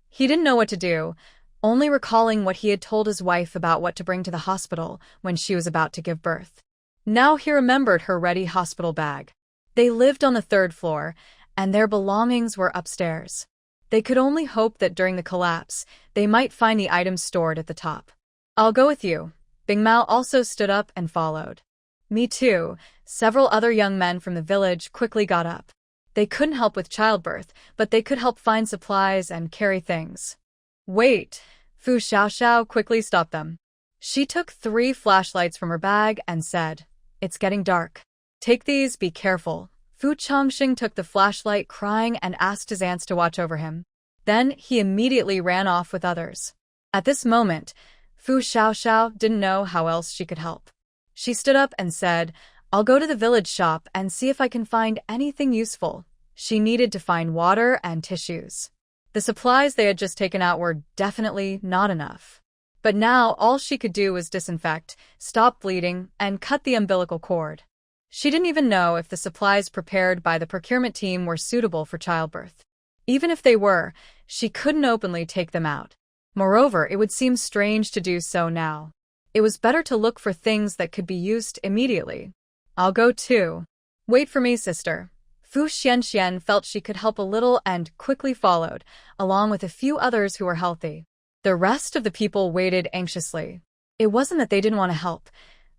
He didn't know what to do, only recalling what he had told his wife about what to bring to the hospital when she was about to give birth. Now he remembered her ready hospital bag. They lived on the 3rd floor, and their belongings were upstairs. They could only hope that during the collapse, they might find the items stored at the top. I'll go with you. Bing Mao also stood up and followed. Me too. Several other young men from the village quickly got up. They couldn't help with childbirth, but they could help find supplies and carry things. Wait! Fu Xiaoxiao quickly stopped them. She took 3 flashlights from her bag and said, It's getting dark. Take these, be careful. Fu Chongxing took the flashlight, crying, and asked his aunts to watch over him. Then he immediately ran off with others. At this moment, Fu Xiaoxiao didn't know how else she could help. She stood up and said, "I'll go to the village shop and see if I can find anything useful." She needed to find water and tissues. The supplies they had just taken out were definitely not enough. But now all she could do was disinfect, stop bleeding, and cut the umbilical cord. She didn't even know if the supplies prepared by the procurement team were suitable for childbirth. Even if they were, she couldn't openly take them out. Moreover, it would seem strange to do so now. It was better to look for things that could be used immediately. "I'll go too." "Wait for me, sister." Fu Xianxian felt she could help a little and quickly followed, along with a few others who were healthy. The rest of the people waited anxiously. It wasn't that they didn't want to help.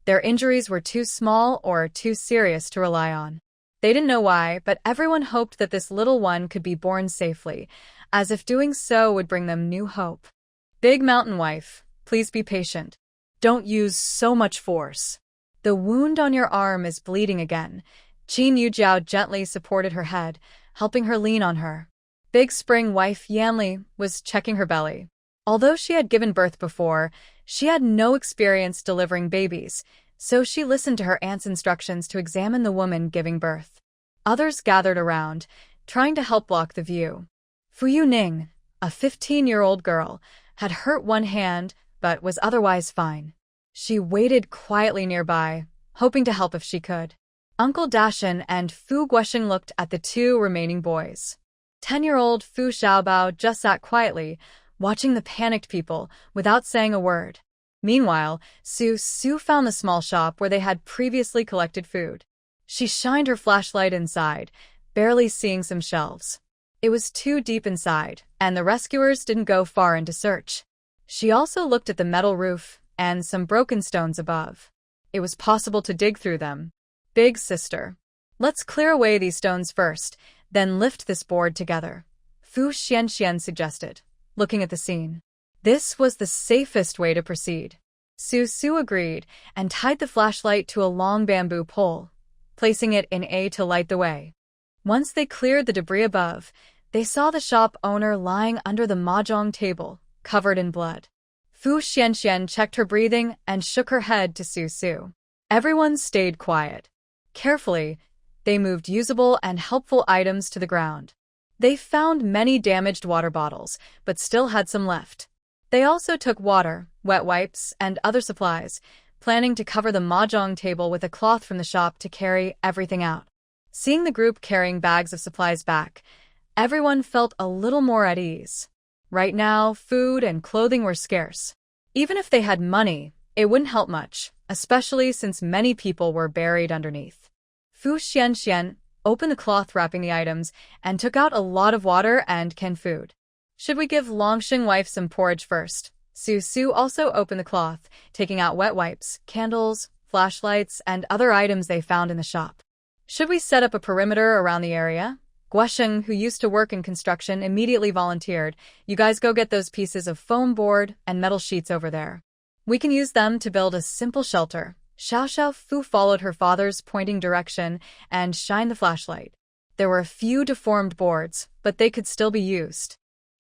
Their injuries were too small or too serious to rely on. They didn't know why, but everyone hoped that this little one could be born safely, as if doing so would bring them new hope. "Big Mountain Wife, please be patient. Don't use so much force. The wound on your arm is bleeding again." Qin Yujiao gently supported her head, helping her lean on her. Big Spring Wife Yanli was checking her belly. Although she had given birth before, she had no experience delivering babies, so she listened to her aunt's instructions to examine the woman giving birth. Others gathered around, trying to help block the view. Fu Yuning, a 15-year-old girl, had hurt one hand but was otherwise fine. She waited quietly nearby, hoping to help if she could. Uncle Dashan and Fu Guosheng looked at the two remaining boys. 10-year-old Fu Xiaobao just sat quietly, watching the panicked people without saying a word. Meanwhile, Su found the small shop where they had previously collected food. She shined her flashlight inside, barely seeing some shelves. It was too deep inside, and the rescuers didn't go far into search. She also looked at the metal roof and some broken stones above. It was possible to dig through them. "Big sister, let's clear away these stones first, then lift this board together," Fu Xianxian suggested, looking at the scene. This was the safest way to proceed. Su agreed and tied the flashlight to a long bamboo pole, placing it in A to light the way. Once they cleared the debris above, they saw the shop owner lying under the mahjong table, covered in blood. Fu Xianxian checked her breathing and shook her head to Su. Everyone stayed quiet. Carefully, they moved usable and helpful items to the ground. They found many damaged water bottles, but still had some left. They also took water, wet wipes, and other supplies, planning to cover the mahjong table with a cloth from the shop to carry everything out. Seeing the group carrying bags of supplies back, everyone felt a little more at ease. Right now, food and clothing were scarce. Even if they had money, it wouldn't help much, especially since many people were buried underneath. Fu Xianxian opened the cloth wrapping the items and took out a lot of water and canned food. "Should we give Longxing Wife some porridge first?" Su also opened the cloth, taking out wet wipes, candles, flashlights, and other items they found in the shop. "Should we set up a perimeter around the area?" Guosheng, who used to work in construction, immediately volunteered. "You guys go get those pieces of foam board and metal sheets over there. We can use them to build a simple shelter." Xiao Fu followed her father's pointing direction and shined the flashlight. There were a few deformed boards, but they could still be used.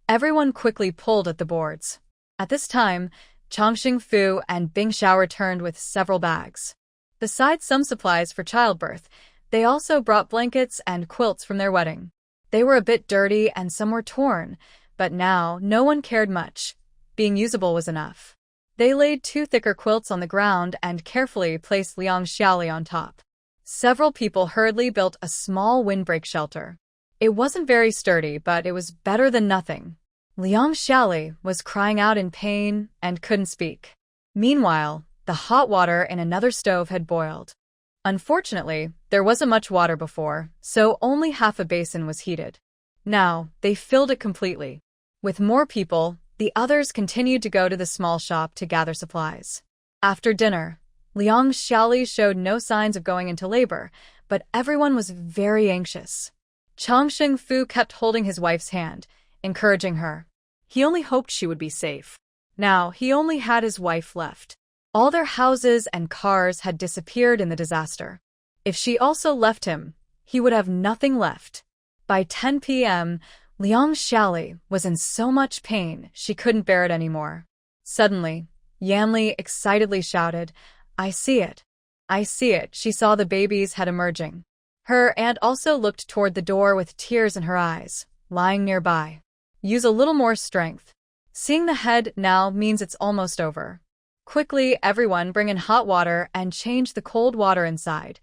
Everyone quickly pulled at the boards. At this time, Chongqing Fu and Bing Xiao returned with several bags. Besides some supplies for childbirth, they also brought blankets and quilts from their wedding. They were a bit dirty and some were torn, but now no one cared much. Being usable was enough. They laid 2 thicker quilts on the ground and carefully placed Liang Xiaoli on top. Several people hurriedly built a small windbreak shelter. It wasn't very sturdy, but it was better than nothing. Liang Xiaoli was crying out in pain and couldn't speak. Meanwhile, the hot water in another stove had boiled. Unfortunately, there wasn't much water before, so only half a basin was heated. Now, they filled it completely. With more people, the others continued to go to the small shop to gather supplies. After dinner, Liang Xiaoli showed no signs of going into labor, but everyone was very anxious. Chongqing Fu kept holding his wife's hand, encouraging her. He only hoped she would be safe. Now, he only had his wife left. All their houses and cars had disappeared in the disaster. If she also left him, he would have nothing left. By 10 p.m., Liang Xiaoli was in so much pain she couldn't bear it anymore. Suddenly, Yanli excitedly shouted, "I see it! I see it!" She saw the baby's head emerging. Her aunt also looked toward the door with tears in her eyes, lying nearby. "Use a little more strength. Seeing the head now means it's almost over. Quickly, everyone bring in hot water and change the cold water inside."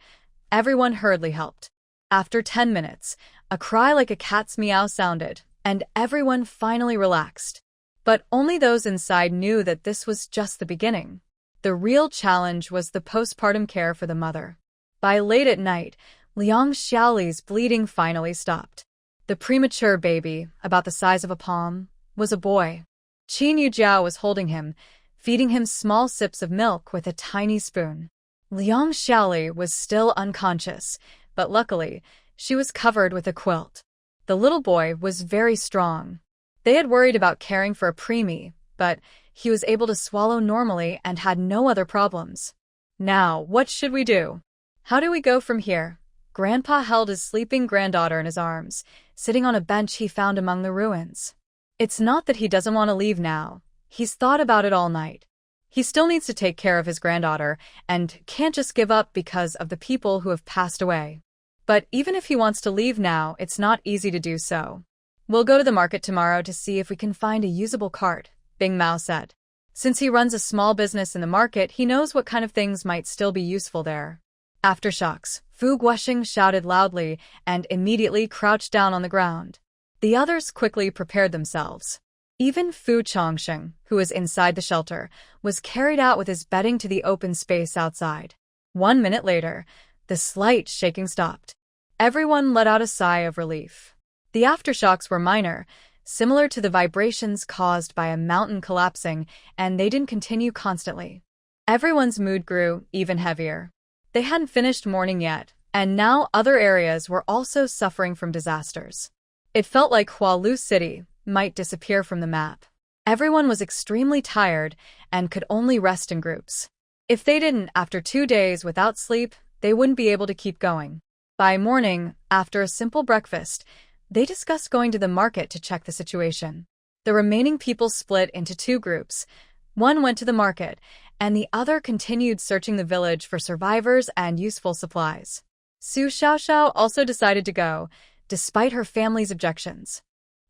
Everyone hurriedly helped. After 10 minutes, a cry like a cat's meow sounded, and everyone finally relaxed. But only those inside knew that this was just the beginning. The real challenge was the postpartum care for the mother. By late at night, Liang Xiaoli's bleeding finally stopped. The premature baby, about the size of a palm, was a boy. Qin Yujiao was holding him, feeding him small sips of milk with a tiny spoon. Liang Xiaoli was still unconscious, but luckily, she was covered with a quilt. The little boy was very strong. They had worried about caring for a preemie, but he was able to swallow normally and had no other problems. Now, what should we do? How do we go from here? Grandpa held his sleeping granddaughter in his arms, sitting on a bench he found among the ruins. It's not that he doesn't want to leave now. He's thought about it all night. He still needs to take care of his granddaughter and can't just give up because of the people who have passed away. But even if he wants to leave now, it's not easy to do so. "We'll go to the market tomorrow to see if we can find a usable cart," Bing Mao said. Since he runs a small business in the market, he knows what kind of things might still be useful there. Aftershocks, Fu Guoxing shouted loudly and immediately crouched down on the ground. The others quickly prepared themselves. Even Fu Chongsheng, who was inside the shelter, was carried out with his bedding to the open space outside. 1 minute later, the slight shaking stopped. Everyone let out a sigh of relief. The aftershocks were minor, similar to the vibrations caused by a mountain collapsing, and they didn't continue constantly. Everyone's mood grew even heavier. They hadn't finished mourning yet, and now other areas were also suffering from disasters. It felt like Hualu City might disappear from the map. Everyone was extremely tired and could only rest in groups. If they didn't, after 2 days without sleep, they wouldn't be able to keep going. By morning, after a simple breakfast, they discussed going to the market to check the situation. The remaining people split into 2 groups. One went to the market, and the other continued searching the village for survivors and useful supplies. Su Xiaoxiao also decided to go, despite her family's objections.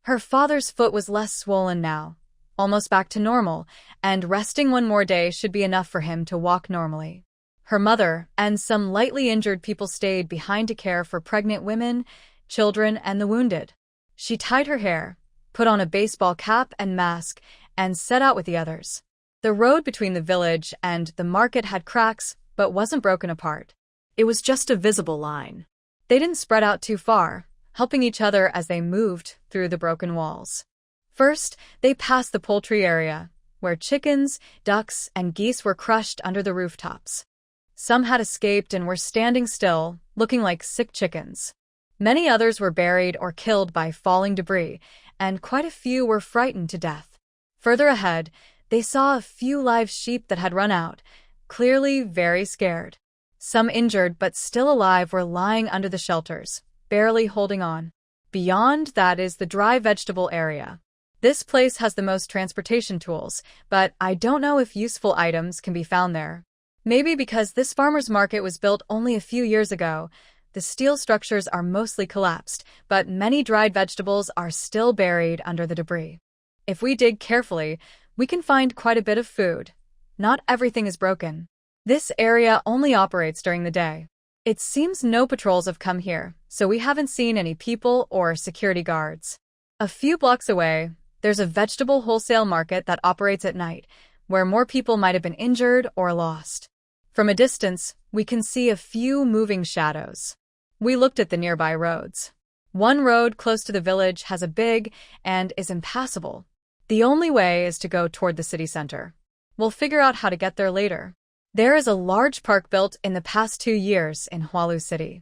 Her father's foot was less swollen now, almost back to normal, and resting 1 more day should be enough for him to walk normally. Her mother and some lightly injured people stayed behind to care for pregnant women, children, and the wounded. She tied her hair, put on a baseball cap and mask, and set out with the others. The road between the village and the market had cracks, but wasn't broken apart. It was just a visible line. They didn't spread out too far, helping each other as they moved through the broken walls. First, they passed the poultry area, where chickens, ducks, and geese were crushed under the rooftops. Some had escaped and were standing still, looking like sick chickens. Many others were buried or killed by falling debris, and quite a few were frightened to death. Further ahead, they saw a few live sheep that had run out, clearly very scared. Some injured but still alive were lying under the shelters, barely holding on. Beyond that is the dry vegetable area. This place has the most transportation tools, but I don't know if useful items can be found there. Maybe because this farmer's market was built only a few years ago, the steel structures are mostly collapsed, but many dried vegetables are still buried under the debris. If we dig carefully, we can find quite a bit of food. Not everything is broken. This area only operates during the day. It seems no patrols have come here, so we haven't seen any people or security guards. A few blocks away, there's a vegetable wholesale market that operates at night, where more people might have been injured or lost. From a distance, we can see a few moving shadows. We looked at the nearby roads. One road close to the village has a big and is impassable. The only way is to go toward the city center. We'll figure out how to get there later. There is a large park built in the past 2 years in Hualu City.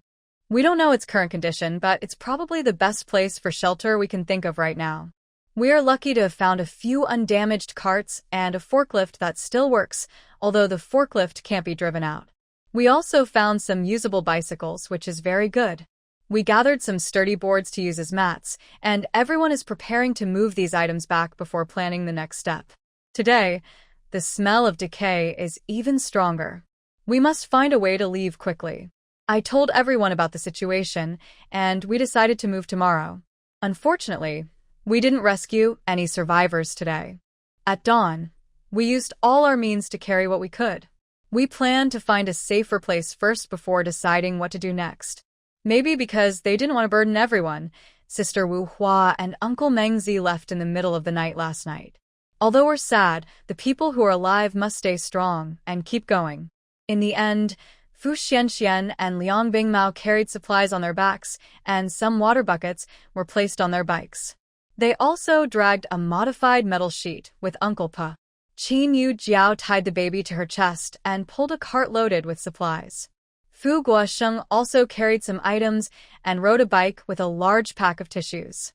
We don't know its current condition, but it's probably the best place for shelter we can think of right now. We are lucky to have found a few undamaged carts and a forklift that still works, although the forklift can't be driven out. We also found some usable bicycles, which is very good. We gathered some sturdy boards to use as mats, and everyone is preparing to move these items back before planning the next step. Today, the smell of decay is even stronger. We must find a way to leave quickly. I told everyone about the situation, and we decided to move tomorrow. Unfortunately, we didn't rescue any survivors today. At dawn, we used all our means to carry what we could. We planned to find a safer place first before deciding what to do next. Maybe because they didn't want to burden everyone, Sister Wu Hua and Uncle Mengzi left in the middle of the night last night. Although we're sad, the people who are alive must stay strong and keep going. In the end, Fu Xianxian and Liang Bingmao carried supplies on their backs, and some water buckets were placed on their bikes. They also dragged a modified metal sheet with Uncle Pa. Qin Yu Jiao tied the baby to her chest and pulled a cart loaded with supplies. Fu Guosheng also carried some items and rode a bike with a large pack of tissues.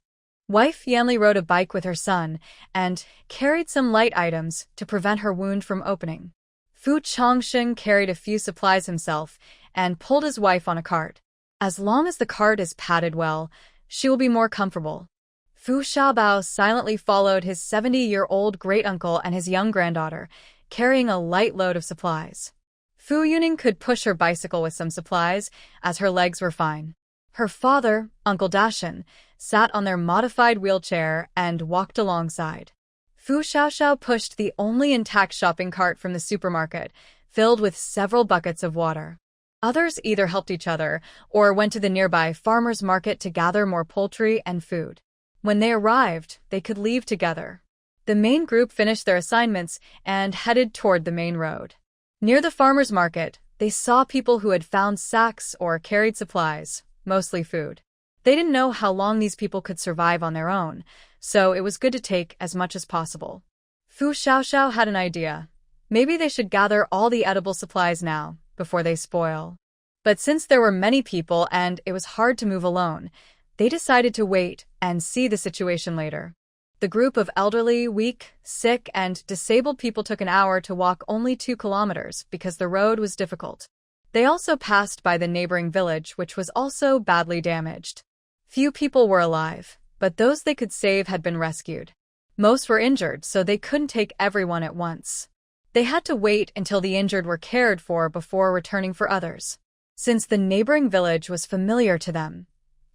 Wife Yanli rode a bike with her son and carried some light items to prevent her wound from opening. Fu Chongsheng carried a few supplies himself and pulled his wife on a cart. As long as the cart is padded well, she will be more comfortable. Fu Xiaobao silently followed his 70-year-old great-uncle and his young granddaughter, carrying a light load of supplies. Fu Yuning could push her bicycle with some supplies, as her legs were fine. Her father, Uncle Dashan, sat on their modified wheelchair and walked alongside. Fu Xiaoxiao pushed the only intact shopping cart from the supermarket, filled with several buckets of water. Others either helped each other or went to the nearby farmer's market to gather more poultry and food. When they arrived, they could leave together. The main group finished their assignments and headed toward the main road. Near the farmer's market, they saw people who had found sacks or carried supplies, mostly food. They didn't know how long these people could survive on their own, so it was good to take as much as possible. Fu Xiaoxiao had an idea. Maybe they should gather all the edible supplies now, before they spoil. But since there were many people and it was hard to move alone, they decided to wait and see the situation later. The group of elderly, weak, sick, and disabled people took an hour to walk only 2 kilometers because the road was difficult. They also passed by the neighboring village, which was also badly damaged. Few people were alive, but those they could save had been rescued. Most were injured, so they couldn't take everyone at once. They had to wait until the injured were cared for before returning for others. Since the neighboring village was familiar to them,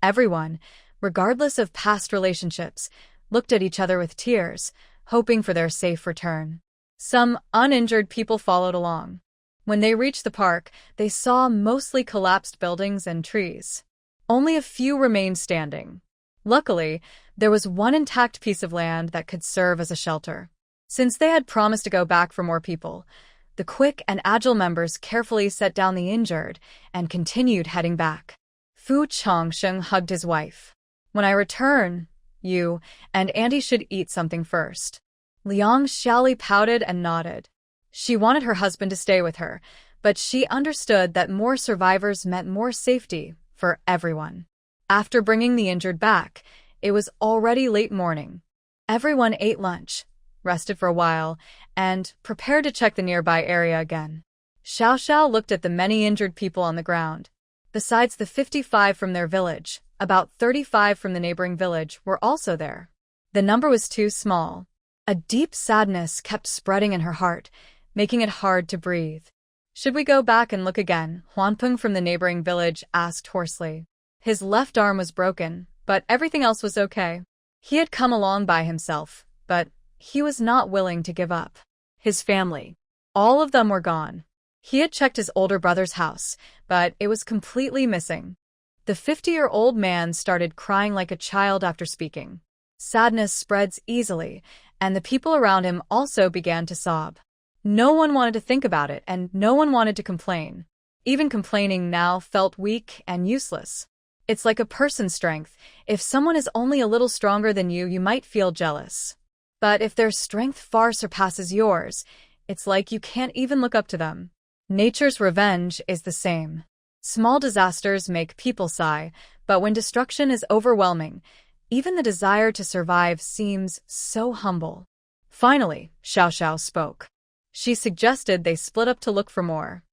everyone, regardless of past relationships, looked at each other with tears, hoping for their safe return. Some uninjured people followed along. When they reached the park, they saw mostly collapsed buildings and trees. Only a few remained standing. Luckily, there was one intact piece of land that could serve as a shelter. Since they had promised to go back for more people, the quick and agile members carefully set down the injured and continued heading back. Fu Chongsheng hugged his wife. When I return, you and Auntie should eat something first. Liang Xiaoli pouted and nodded. She wanted her husband to stay with her, but she understood that more survivors meant more safety for everyone. After bringing the injured back, it was already late morning. Everyone ate lunch, rested for a while, and prepared to check the nearby area again. Xiao Xiao looked at the many injured people on the ground. Besides the 55 from their village, about 35 from the neighboring village were also there. The number was too small. A deep sadness kept spreading in her heart, making it hard to breathe. Should we go back and look again? Huanpeng from the neighboring village asked hoarsely. His left arm was broken, but everything else was okay. He had come along by himself, but he was not willing to give up. His family. All of them were gone. He had checked his older brother's house, but it was completely missing. The 50-year-old man started crying like a child after speaking. Sadness spreads easily, and the people around him also began to sob. No one wanted to think about it, and no one wanted to complain. Even complaining now felt weak and useless. It's like a person's strength. If someone is only a little stronger than you, you might feel jealous. But if their strength far surpasses yours, it's like you can't even look up to them. Nature's revenge is the same. Small disasters make people sigh, but when destruction is overwhelming, even the desire to survive seems so humble. Finally, Xiao Xiao spoke. She suggested they split up to look for more.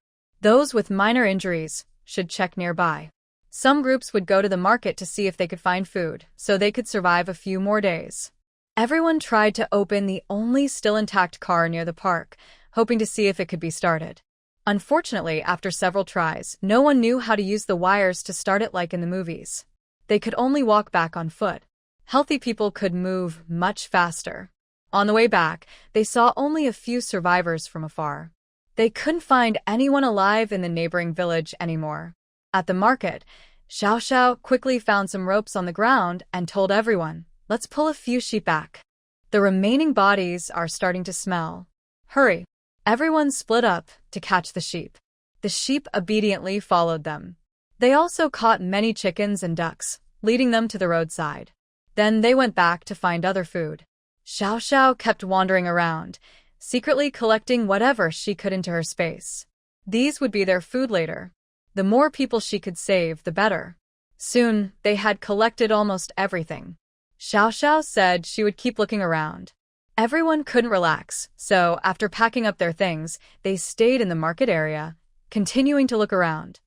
Those with minor injuries should check nearby. Some groups would go to the market to see if they could find food, so they could survive a few more days. Everyone tried to open the only still intact car near the park, hoping to see if it could be started. Unfortunately, after several tries, no one knew how to use the wires to start it like in the movies. They could only walk back on foot. Healthy people could move much faster. On the way back, they saw only a few survivors from afar. They couldn't find anyone alive in the neighboring village anymore. At the market, Xiao Xiao quickly found some ropes on the ground and told everyone, "Let's pull a few sheep back. The remaining bodies are starting to smell. Hurry." Everyone split up to catch the sheep. The sheep obediently followed them. They also caught many chickens and ducks, leading them to the roadside. Then they went back to find other food. Xiao Xiao kept wandering around, secretly collecting whatever she could into her space. These would be their food later. The more people she could save, the better. Soon, they had collected almost everything. Xiao Xiao said she would keep looking around. Everyone couldn't relax, so after packing up their things, they stayed in the market area, continuing to look around.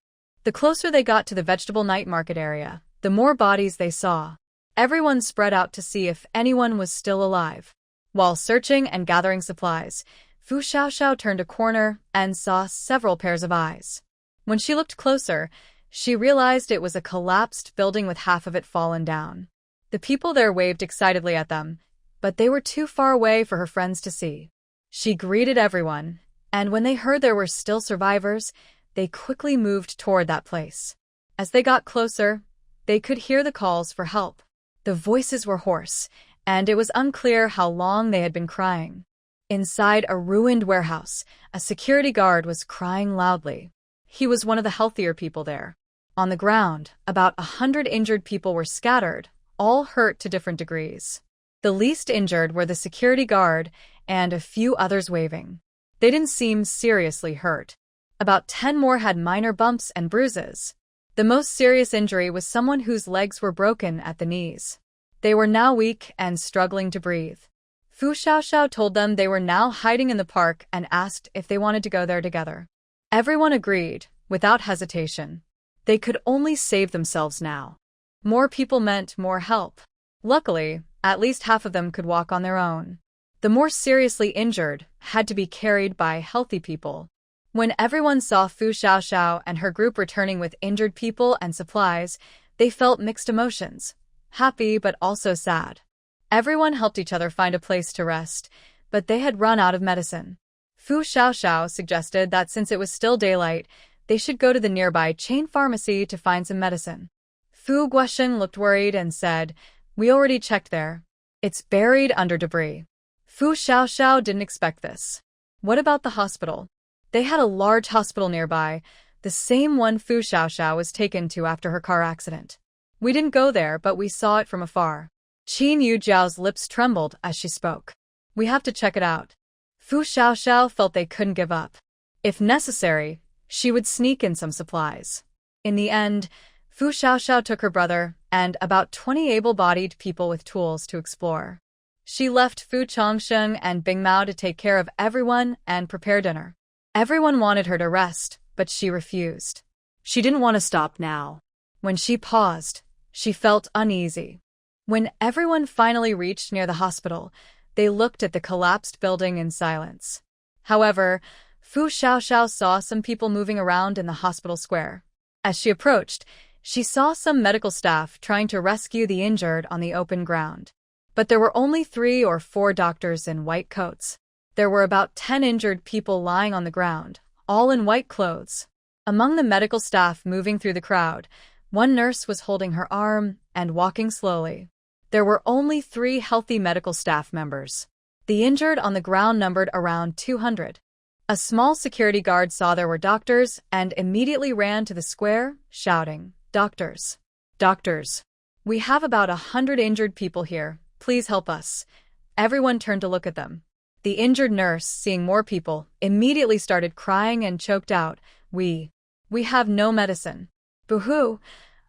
The closer they got to the vegetable night market area, the more bodies they saw. Everyone spread out to see if anyone was still alive. While searching and gathering supplies, Fu Xiaoxiao turned a corner and saw several pairs of eyes. When she looked closer, she realized it was a collapsed building with half of it fallen down. The people there waved excitedly at them, but they were too far away for her friends to see. She greeted everyone, and when they heard there were still survivors, they quickly moved toward that place. As they got closer, they could hear the calls for help. The voices were hoarse, and it was unclear how long they had been crying. Inside a ruined warehouse, a security guard was crying loudly. He was one of the healthier people there. On the ground, about 100 injured people were scattered, all hurt to different degrees. The least injured were the security guard and a few others waving. They didn't seem seriously hurt. About 10 more had minor bumps and bruises. The most serious injury was someone whose legs were broken at the knees. They were now weak and struggling to breathe. Fu Xiaoxiao told them they were now hiding in the park and asked if they wanted to go there together. Everyone agreed, without hesitation. They could only save themselves now. More people meant more help. Luckily, at least half of them could walk on their own. The more seriously injured had to be carried by healthy people. When everyone saw Fu Xiaoxiao and her group returning with injured people and supplies, they felt mixed emotions, happy but also sad. Everyone helped each other find a place to rest, but they had run out of medicine. Fu Xiaoxiao suggested that since it was still daylight, they should go to the nearby chain pharmacy to find some medicine. Fu Guosheng looked worried and said, "We already checked there. It's buried under debris." Fu Xiaoxiao didn't expect this. What about the hospital? They had a large hospital nearby, the same one Fu Xiaoxiao was taken to after her car accident. "We didn't go there, but we saw it from afar." Qin Yujiao's lips trembled as she spoke. "We have to check it out." Fu Xiaoxiao felt they couldn't give up. If necessary, she would sneak in some supplies. In the end, Fu Xiaoxiao took her brother and about 20 able-bodied people with tools to explore. She left Fu Chongsheng and Bing Mao to take care of everyone and prepare dinner. Everyone wanted her to rest, but she refused. She didn't want to stop now. When she paused, she felt uneasy. When everyone finally reached near the hospital, they looked at the collapsed building in silence. However, Fu Xiaoxiao saw some people moving around in the hospital square. As she approached, she saw some medical staff trying to rescue the injured on the open ground. But there were only 3 or 4 doctors in white coats. There were about 10 injured people lying on the ground, all in white clothes. Among the medical staff moving through the crowd, one nurse was holding her arm and walking slowly. There were only 3 healthy medical staff members. The injured on the ground numbered around 200. A small security guard saw there were doctors and immediately ran to the square, shouting, "Doctors! Doctors! We have about 100 injured people here. Please help us." Everyone turned to look at them. The injured nurse, seeing more people, immediately started crying and choked out, We have no medicine." Boo-hoo!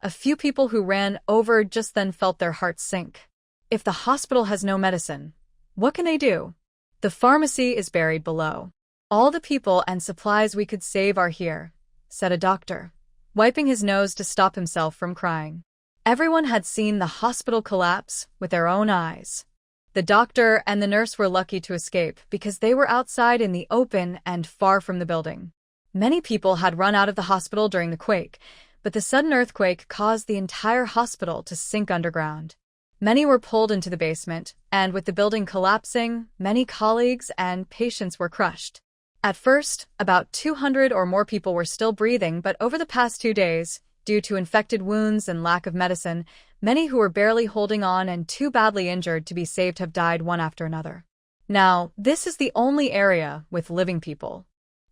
A few people who ran over just then felt their hearts sink. If the hospital has no medicine, what can they do? The pharmacy is buried below. All the people and supplies we could save are here, said a doctor, wiping his nose to stop himself from crying. Everyone had seen the hospital collapse with their own eyes. The doctor and the nurse were lucky to escape because they were outside in the open and far from the building. Many people had run out of the hospital during the quake, but the sudden earthquake caused the entire hospital to sink underground. Many were pulled into the basement, and with the building collapsing, many colleagues and patients were crushed. At first, about 200 or more people were still breathing, but over the past 2 days, due to infected wounds and lack of medicine, many who were barely holding on and too badly injured to be saved have died one after another. Now, this is the only area with living people.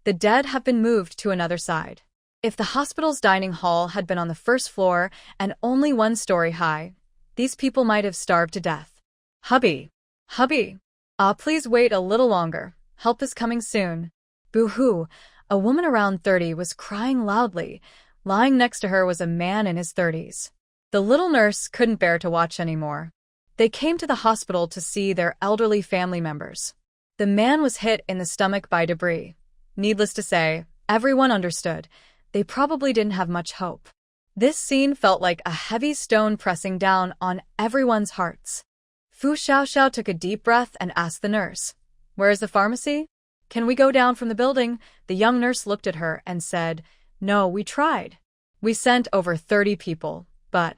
The dead have been moved to another side. If the hospital's dining hall had been on the first floor and only 1 story high, these people might have starved to death. Hubby! Hubby! Please wait a little longer. Help is coming soon. Boo-hoo! A woman around 30 was crying loudly. Lying next to her was a man in his 30s. The little nurse couldn't bear to watch anymore. They came to the hospital to see their elderly family members. The man was hit in the stomach by debris. Needless to say, everyone understood. They probably didn't have much hope. This scene felt like a heavy stone pressing down on everyone's hearts. Fu Xiaoxiao took a deep breath and asked the nurse, "Where is the pharmacy? Can we go down from the building?" The young nurse looked at her and said, "No, we tried. We sent over 30 people, but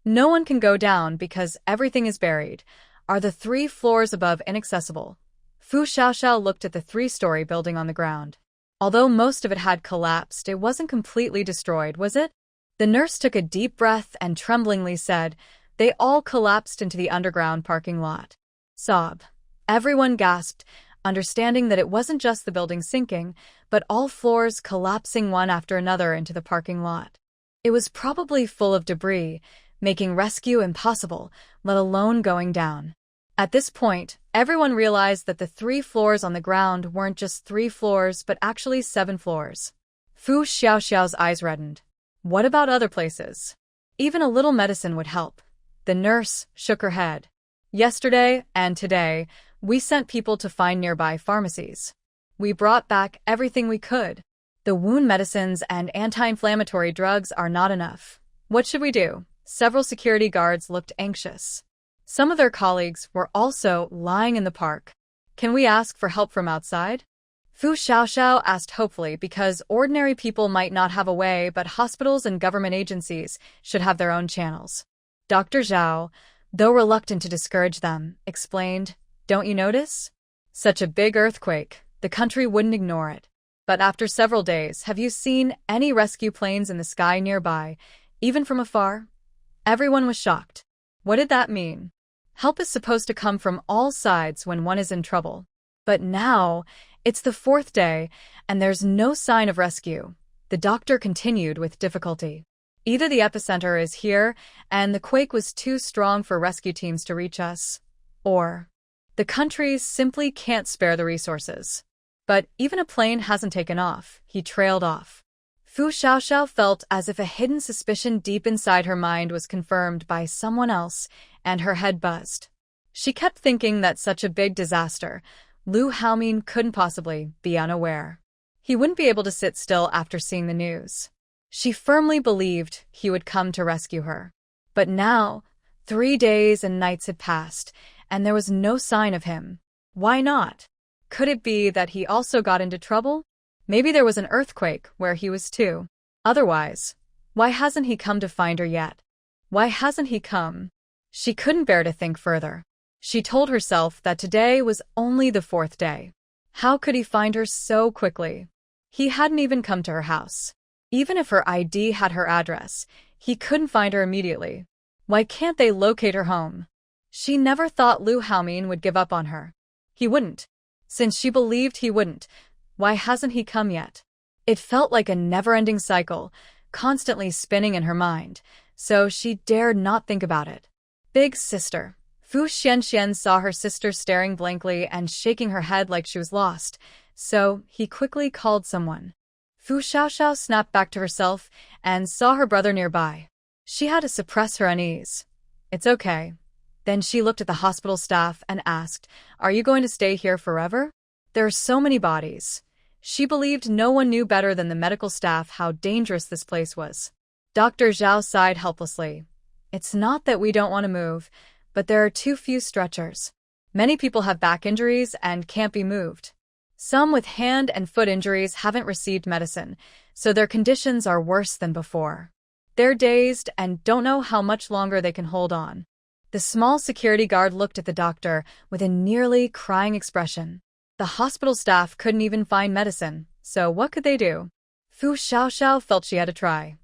no one can go down because everything is buried. Are the 3 floors above inaccessible?" Fu Xiaoxiao looked at the 3-story building on the ground. Although most of it had collapsed, it wasn't completely destroyed, was it? The nurse took a deep breath and tremblingly said, "They all collapsed into the underground parking lot." Sob. Everyone gasped, understanding that it wasn't just the building sinking, but all floors collapsing one after another into the parking lot. It was probably full of debris, making rescue impossible, let alone going down. At this point, everyone realized that the 3 floors on the ground weren't just 3 floors but actually 7 floors. Fu Xiaoxiao's eyes reddened. What about other places? Even a little medicine would help. The nurse shook her head. Yesterday and today, we sent people to find nearby pharmacies. We brought back everything we could. The wound medicines and anti-inflammatory drugs are not enough. What should we do? Several security guards looked anxious. Some of their colleagues were also lying in the park. Can we ask for help from outside? Fu Xiaoxiao asked hopefully because ordinary people might not have a way, but hospitals and government agencies should have their own channels. Dr. Zhao, though reluctant to discourage them, explained, "Don't you notice? Such a big earthquake, the country wouldn't ignore it. But after several days, have you seen any rescue planes in the sky nearby, even from afar?" Everyone was shocked. What did that mean? Help is supposed to come from all sides when one is in trouble. But now, it's the 4th day, and there's no sign of rescue. The doctor continued with difficulty. Either the epicenter is here, and the quake was too strong for rescue teams to reach us, or the countries simply can't spare the resources. But even a plane hasn't taken off, he trailed off. Fu Xiaoxiao felt as if a hidden suspicion deep inside her mind was confirmed by someone else, and her head buzzed. She kept thinking that such a big disaster, Lu Haomin couldn't possibly be unaware. He wouldn't be able to sit still after seeing the news. She firmly believed he would come to rescue her. But now, 3 days and nights had passed, and there was no sign of him. Why not? Could it be that he also got into trouble? Maybe there was an earthquake where he was too. Otherwise, why hasn't he come to find her yet? Why hasn't he come? She couldn't bear to think further. She told herself that today was only the 4th day. How could he find her so quickly? He hadn't even come to her house. Even if her ID had her address, he couldn't find her immediately. Why can't they locate her home? She never thought Lu Haomin would give up on her. He wouldn't. Since she believed he wouldn't, why hasn't he come yet? It felt like a never-ending cycle, constantly spinning in her mind, so she dared not think about it. Big sister. Fu Xianxian saw her sister staring blankly and shaking her head like she was lost, so he quickly called someone. Fu Xiaoxiao snapped back to herself and saw her brother nearby. She had to suppress her unease. "It's okay." Then she looked at the hospital staff and asked, "Are you going to stay here forever? There are so many bodies. She believed no one knew better than the medical staff how dangerous this place was. Dr. Zhao sighed helplessly. It's not that we don't want to move, but there are too few stretchers. Many people have back injuries and can't be moved. Some with hand and foot injuries haven't received medicine, so their conditions are worse than before. They're dazed and don't know how much longer they can hold on. The small security guard looked at the doctor with a nearly crying expression. The hospital staff couldn't even find medicine, so what could they do? Fu Xiaoxiao felt she had to try.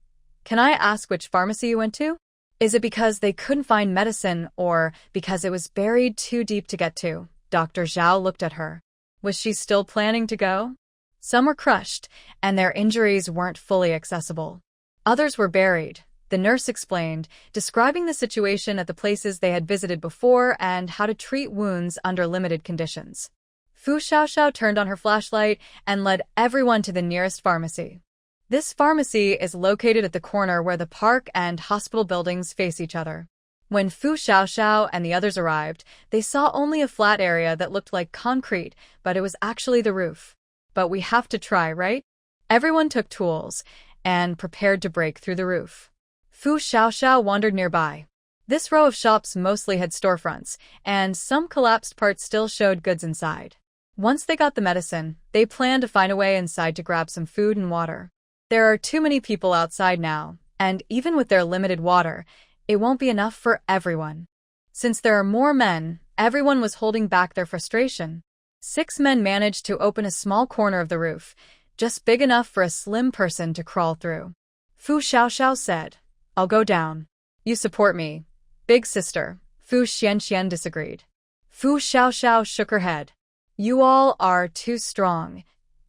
Can I ask which pharmacy you went to? Is it because they couldn't find medicine or because it was buried too deep to get to? Dr. Zhao looked at her. Was she still planning to go? Some were crushed, and their injuries weren't fully accessible. Others were buried, the nurse explained, describing the situation at the places they had visited before and how to treat wounds under limited conditions. Fu Xiaoxiao turned on her flashlight and led everyone to the nearest pharmacy. This pharmacy is located at the corner where the park and hospital buildings face each other. When Fu Xiaoxiao and the others arrived, they saw only a flat area that looked like concrete, but it was actually the roof. But we have to try, right? Everyone took tools and prepared to break through the roof. Fu Xiaoxiao wandered nearby. This row of shops mostly had storefronts, and some collapsed parts still showed goods inside. Once they got the medicine, they planned to find a way inside to grab some food and water. There are too many people outside now, and even with their limited water, it won't be enough for everyone. Since there are more men, everyone was holding back their frustration. 6 men managed to open a small corner of the roof, just big enough for a slim person to crawl through. Fu Xiaoxiao said, I'll go down. You support me. Big sister. Fu Xianxian disagreed. Fu Xiaoxiao shook her head. You all are too strong.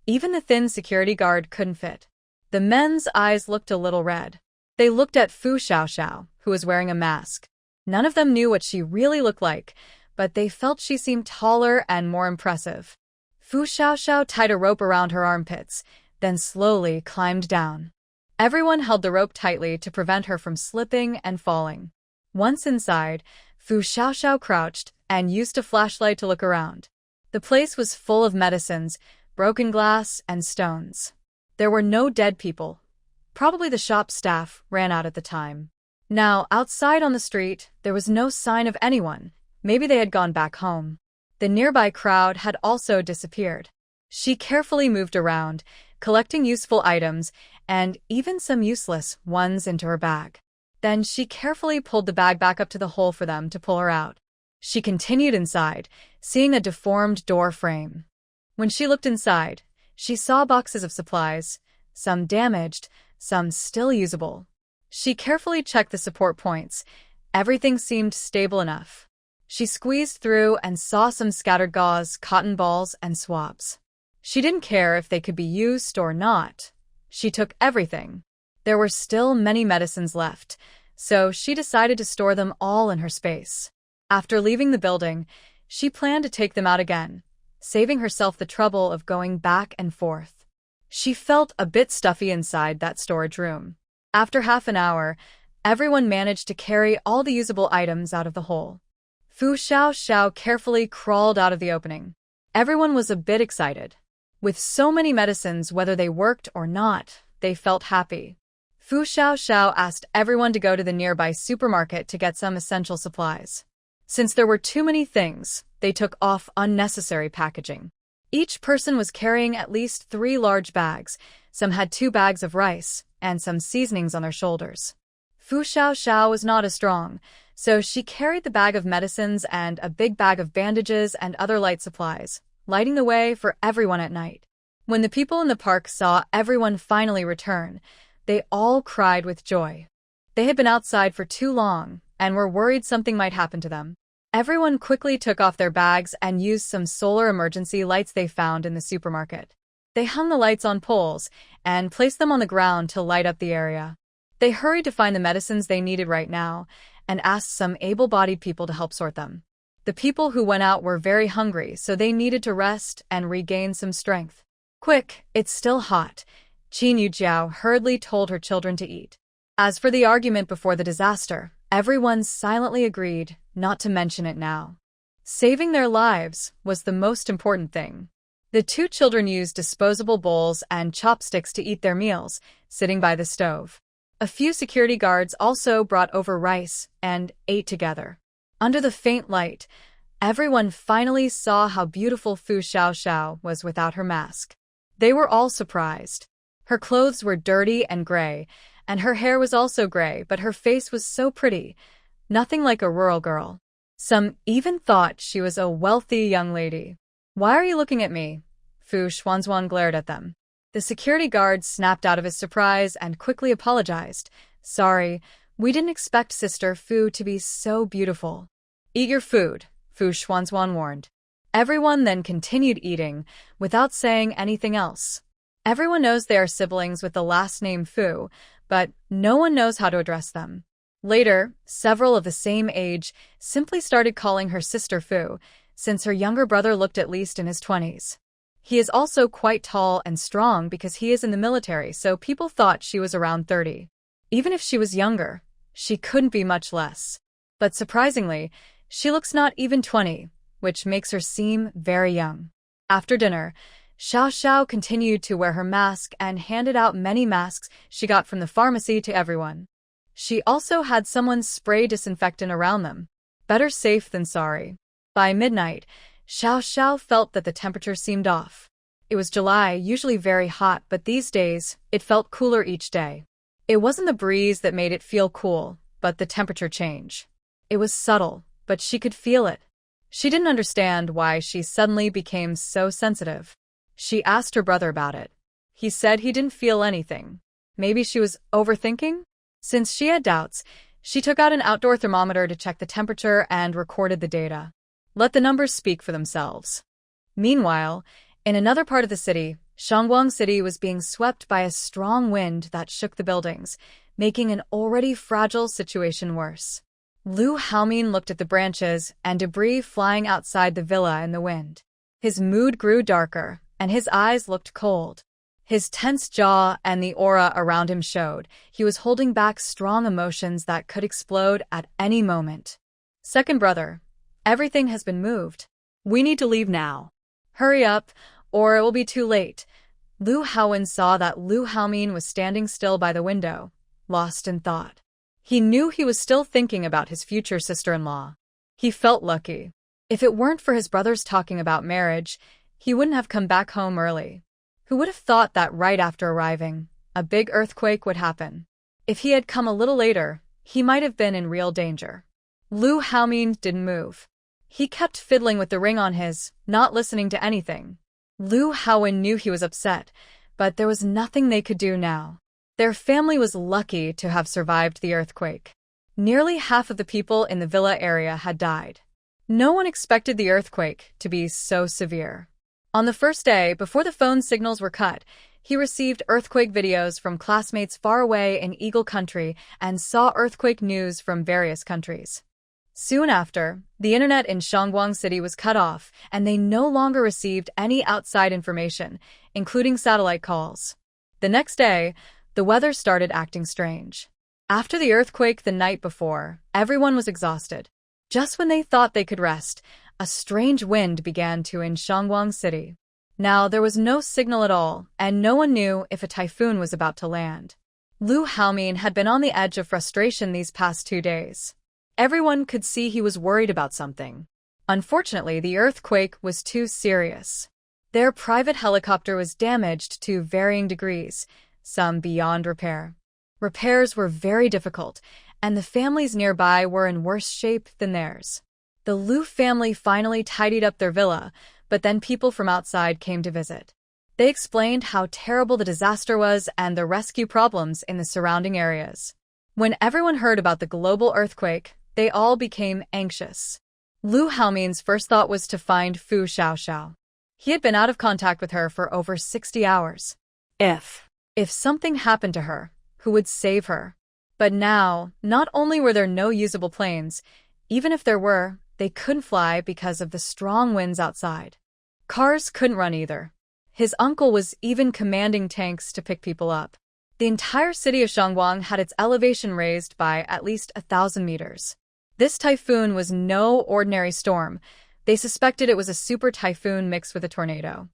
Even the thin security guard couldn't fit. The men's eyes looked a little red. They looked at Fu Xiaoxiao, who was wearing a mask. None of them knew what she really looked like, but they felt she seemed taller and more impressive. Fu Xiaoxiao tied a rope around her armpits, then slowly climbed down. Everyone held the rope tightly to prevent her from slipping and falling. Once inside, Fu Xiaoxiao crouched and used a flashlight to look around. The place was full of medicines, broken glass, and stones. There were no dead people. Probably the shop staff ran out at the time. Now, outside on the street, there was no sign of anyone. Maybe they had gone back home. The nearby crowd had also disappeared. She carefully moved around, collecting useful items and even some useless ones into her bag. Then she carefully pulled the bag back up to the hole for them to pull her out. She continued inside, seeing a deformed door frame. When she looked inside, she saw boxes of supplies, some damaged, some still usable. She carefully checked the support points. Everything seemed stable enough. She squeezed through and saw some scattered gauze, cotton balls, and swabs. She didn't care if they could be used or not. She took everything. There were still many medicines left, so she decided to store them all in her space. After leaving the building, she planned to take them out again, saving herself the trouble of going back and forth. She felt a bit stuffy inside that storage room. After half an hour, everyone managed to carry all the usable items out of the hole. Fu Xiaoxiao carefully crawled out of the opening. Everyone was a bit excited. With so many medicines, whether they worked or not, they felt happy. Fu Xiaoxiao asked everyone to go to the nearby supermarket to get some essential supplies. Since there were too many things, they took off unnecessary packaging. Each person was carrying at least 3 large bags. Some had 2 bags of rice, and some seasonings on their shoulders. Fu Xiaoxiao was not as strong, so she carried the bag of medicines and a big bag of bandages and other light supplies, lighting the way for everyone at night. When the people in the park saw everyone finally return, they all cried with joy. They had been outside for too long and were worried something might happen to them. Everyone quickly took off their bags and used some solar emergency lights they found in the supermarket. They hung the lights on poles and placed them on the ground to light up the area. They hurried to find the medicines they needed right now and asked some able-bodied people to help sort them. The people who went out were very hungry, so they needed to rest and regain some strength. Quick, it's still hot, Qin Yujiao hurriedly told her children to eat. As for the argument before the disaster, everyone silently agreed not to mention it now. Saving their lives was the most important thing. The two children used disposable bowls and chopsticks to eat their meals, sitting by the stove. A few security guards also brought over rice and ate together. Under the faint light, everyone finally saw how beautiful Fu Xiaoxiao was without her mask. They were all surprised. Her clothes were dirty and gray, and her hair was also gray, but her face was so pretty, nothing like a rural girl. Some even thought she was a wealthy young lady. "Why are you looking at me?" Fu Xuanzuan glared at them. The security guard snapped out of his surprise and quickly apologized. "Sorry, we didn't expect Sister Fu to be so beautiful." "Eat your food," Fu Xuanzuan warned. Everyone then continued eating, without saying anything else. Everyone knows they are siblings with the last name Fu, but no one knows how to address them. Later, several of the same age simply started calling her Sister Fu, since her younger brother looked at least in his 20s. He is also quite tall and strong because he is in the military, so people thought she was around 30. Even if she was younger, she couldn't be much less. But surprisingly, she looks not even 20, which makes her seem very young. After dinner, Xiao Xiao continued to wear her mask and handed out many masks she got from the pharmacy to everyone. She also had someone spray disinfectant around them. Better safe than sorry. By midnight, Xiao Xiao felt that the temperature seemed off. It was July, usually very hot, but these days, it felt cooler each day. It wasn't the breeze that made it feel cool, but the temperature change. It was subtle, but she could feel it. She didn't understand why she suddenly became so sensitive. She asked her brother about it. He said he didn't feel anything. Maybe she was overthinking? Since she had doubts, she took out an outdoor thermometer to check the temperature and recorded the data. Let the numbers speak for themselves. Meanwhile, in another part of the city, Shangguang City was being swept by a strong wind that shook the buildings, making an already fragile situation worse. Lu Haomin looked at the branches and debris flying outside the villa in the wind. His mood grew darker, and his eyes looked cold. His tense jaw and the aura around him showed he was holding back strong emotions that could explode at any moment. "Second brother, everything has been moved. We need to leave now. Hurry up, or it will be too late." Lu Haowen saw that Lu Haomin was standing still by the window, lost in thought. He knew he was still thinking about his future sister-in-law. He felt lucky. If it weren't for his brothers talking about marriage, he wouldn't have come back home early. Who would have thought that right after arriving, a big earthquake would happen? If he had come a little later, he might have been in real danger. Lu Haomin didn't move. He kept fiddling with the ring on his, not listening to anything. Lu Haowen knew he was upset, but there was nothing they could do now. Their family was lucky to have survived the earthquake. Nearly half of the people in the villa area had died. No one expected the earthquake to be so severe. On the first day, before the phone signals were cut, he received earthquake videos from classmates far away in Eagle Country and saw earthquake news from various countries. Soon after, the internet in Shangguang City was cut off, and they no longer received any outside information, including satellite calls. The next day, the weather started acting strange. After the earthquake the night before, everyone was exhausted. Just when they thought they could rest, a strange wind began to in Shangguang City. Now there was no signal at all, and no one knew if a typhoon was about to land. Lu Haomin had been on the edge of frustration these past 2 days. Everyone could see he was worried about something. Unfortunately, the earthquake was too serious. Their private helicopter was damaged to varying degrees, some beyond repair. Repairs were very difficult, and the families nearby were in worse shape than theirs. The Lu family finally tidied up their villa, but then people from outside came to visit. They explained how terrible the disaster was and the rescue problems in the surrounding areas. When everyone heard about the global earthquake, they all became anxious. Lu Haomin's first thought was to find Fu Xiaoxiao. He had been out of contact with her for over 60 hours. If something happened to her, who would save her? But now, not only were there no usable planes, even if there were, they couldn't fly because of the strong winds outside. Cars couldn't run either. His uncle was even commanding tanks to pick people up. The entire city of Shangguang had its elevation raised by at least 1,000 meters. This typhoon was no ordinary storm. They suspected it was a super typhoon mixed with a tornado.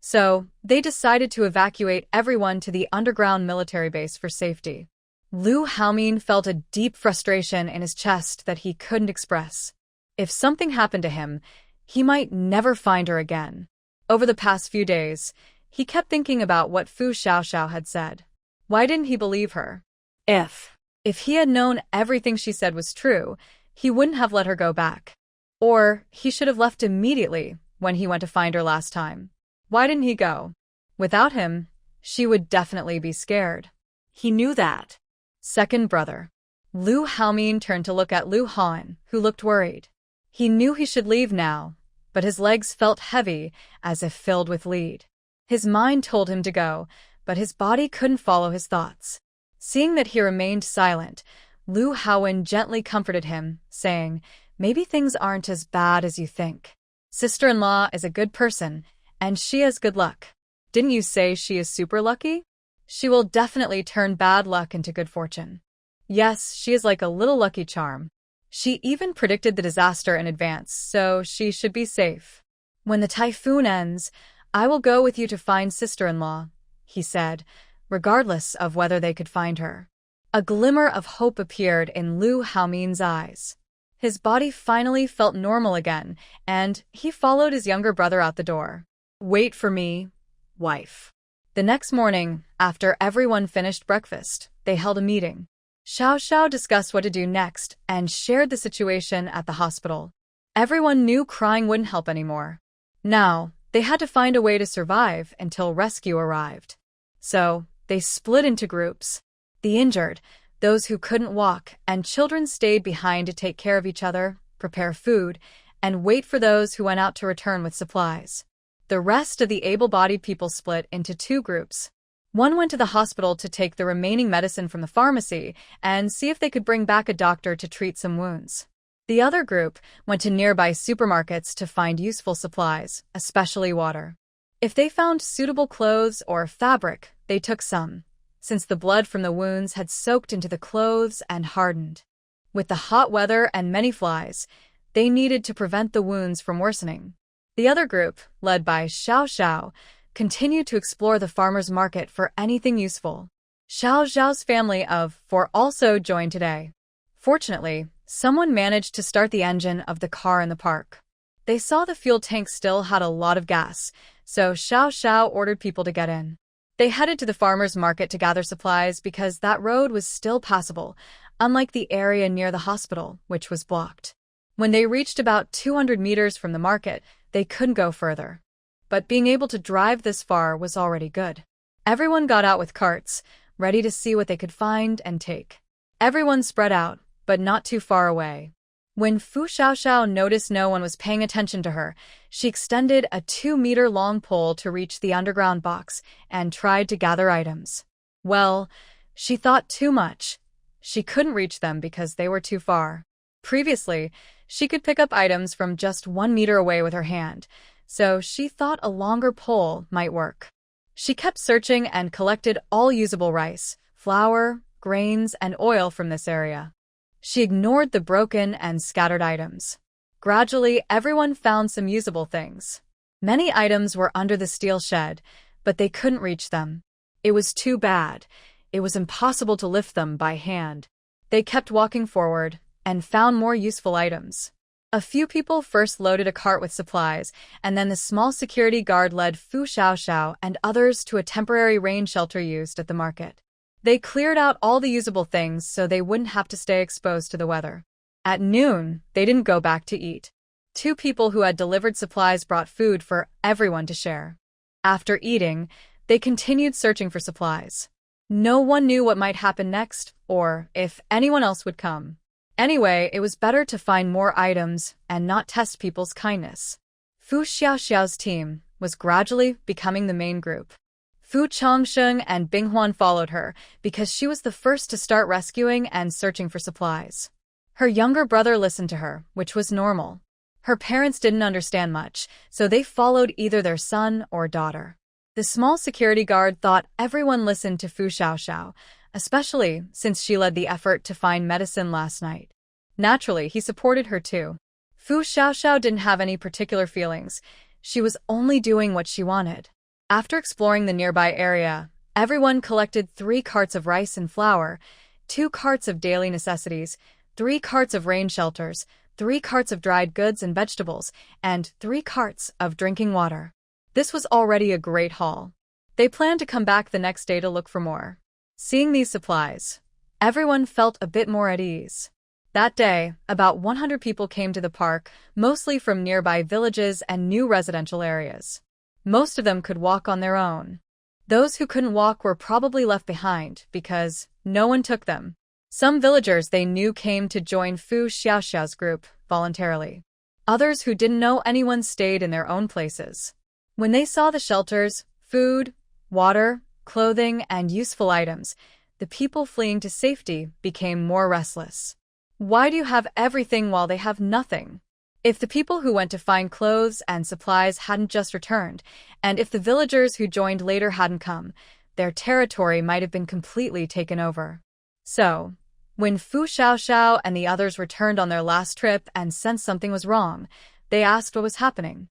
So, they decided to evacuate everyone to the underground military base for safety. Lu Haomin felt a deep frustration in his chest that he couldn't express. If something happened to him, he might never find her again. Over the past few days, he kept thinking about what Fu Xiaoxiao had said. Why didn't he believe her? If he had known everything she said was true, he wouldn't have let her go back. Or he should have left immediately when he went to find her last time. Why didn't he go? Without him, she would definitely be scared. He knew that. Second brother. Lu Haomin turned to look at Lu Han, who looked worried. He knew he should leave now, but his legs felt heavy, as if filled with lead. His mind told him to go, but his body couldn't follow his thoughts. Seeing that he remained silent, Lu Haowen gently comforted him, saying, "Maybe things aren't as bad as you think. Sister-in-law is a good person, and she has good luck. Didn't you say she is super lucky? She will definitely turn bad luck into good fortune. Yes, she is like a little lucky charm. She even predicted the disaster in advance, so she should be safe. When the typhoon ends, I will go with you to find sister-in-law," he said, regardless of whether they could find her. A glimmer of hope appeared in Lu Haomin's eyes. His body finally felt normal again, and he followed his younger brother out the door. "Wait for me, wife." The next morning, after everyone finished breakfast, they held a meeting. Xiao Xiao discussed what to do next and shared the situation at the hospital. Everyone knew crying wouldn't help anymore. Now, they had to find a way to survive until rescue arrived. So, they split into groups. The injured, those who couldn't walk, and children stayed behind to take care of each other, prepare food, and wait for those who went out to return with supplies. The rest of the able-bodied people split into two groups. One went to the hospital to take the remaining medicine from the pharmacy and see if they could bring back a doctor to treat some wounds. The other group went to nearby supermarkets to find useful supplies, especially water. If they found suitable clothes or fabric, they took some, since the blood from the wounds had soaked into the clothes and hardened. With the hot weather and many flies, they needed to prevent the wounds from worsening. The other group, led by Xiao Xiao, continued to explore the farmer's market for anything useful. Xiao Xiao's family of four also joined today. Fortunately, someone managed to start the engine of the car in the park. They saw the fuel tank still had a lot of gas, so Xiao Xiao ordered people to get in. They headed to the farmer's market to gather supplies because that road was still passable, unlike the area near the hospital, which was blocked. When they reached about 200 meters from the market, they couldn't go further. But being able to drive this far was already good. Everyone got out with carts, ready to see what they could find and take. Everyone spread out, but not too far away. When Fu Xiaoxiao noticed no one was paying attention to her, she extended a 2-meter-long pole to reach the underground box and tried to gather items. Well, she thought too much. She couldn't reach them because they were too far. Previously, she could pick up items from just 1 meter away with her hand, so she thought a longer pole might work. She kept searching and collected all usable rice, flour, grains, and oil from this area. She ignored the broken and scattered items. Gradually, everyone found some usable things. Many items were under the steel shed, but they couldn't reach them. It was too bad. It was impossible to lift them by hand. They kept walking forward and found more useful items. A few people first loaded a cart with supplies, and then the small security guard led Fu Xiaoxiao and others to a temporary rain shelter used at the market. They cleared out all the usable things so they wouldn't have to stay exposed to the weather. At noon, they didn't go back to eat. 2 people who had delivered supplies brought food for everyone to share. After eating, they continued searching for supplies. No one knew what might happen next, or if anyone else would come. Anyway, it was better to find more items and not test people's kindness. Fu Xiaoxiao's team was gradually becoming the main group. Fu Changsheng and Binghuan followed her because she was the first to start rescuing and searching for supplies. Her younger brother listened to her, which was normal. Her parents didn't understand much, so they followed either their son or daughter. The small security guard thought everyone listened to Fu Xiaoxiao, especially since she led the effort to find medicine last night. Naturally, he supported her too. Fu Xiaoxiao didn't have any particular feelings. She was only doing what she wanted. After exploring the nearby area, everyone collected 3 carts of rice and flour, 2 carts of daily necessities, 3 carts of rain shelters, 3 carts of dried goods and vegetables, and 3 carts of drinking water. This was already a great haul. They planned to come back the next day to look for more. Seeing these supplies, everyone felt a bit more at ease. That day, about 100 people came to the park, mostly from nearby villages and new residential areas. Most of them could walk on their own. Those who couldn't walk were probably left behind because no one took them. Some villagers they knew came to join Fu Xiaoxiao's group voluntarily. Others who didn't know anyone stayed in their own places. When they saw the shelters, food, water, clothing, and useful items, the people fleeing to safety became more restless. Why do you have everything while they have nothing? If the people who went to find clothes and supplies hadn't just returned, and if the villagers who joined later hadn't come, their territory might have been completely taken over. So, when Fu Xiaoxiao and the others returned on their last trip and sensed something was wrong, they asked what was happening.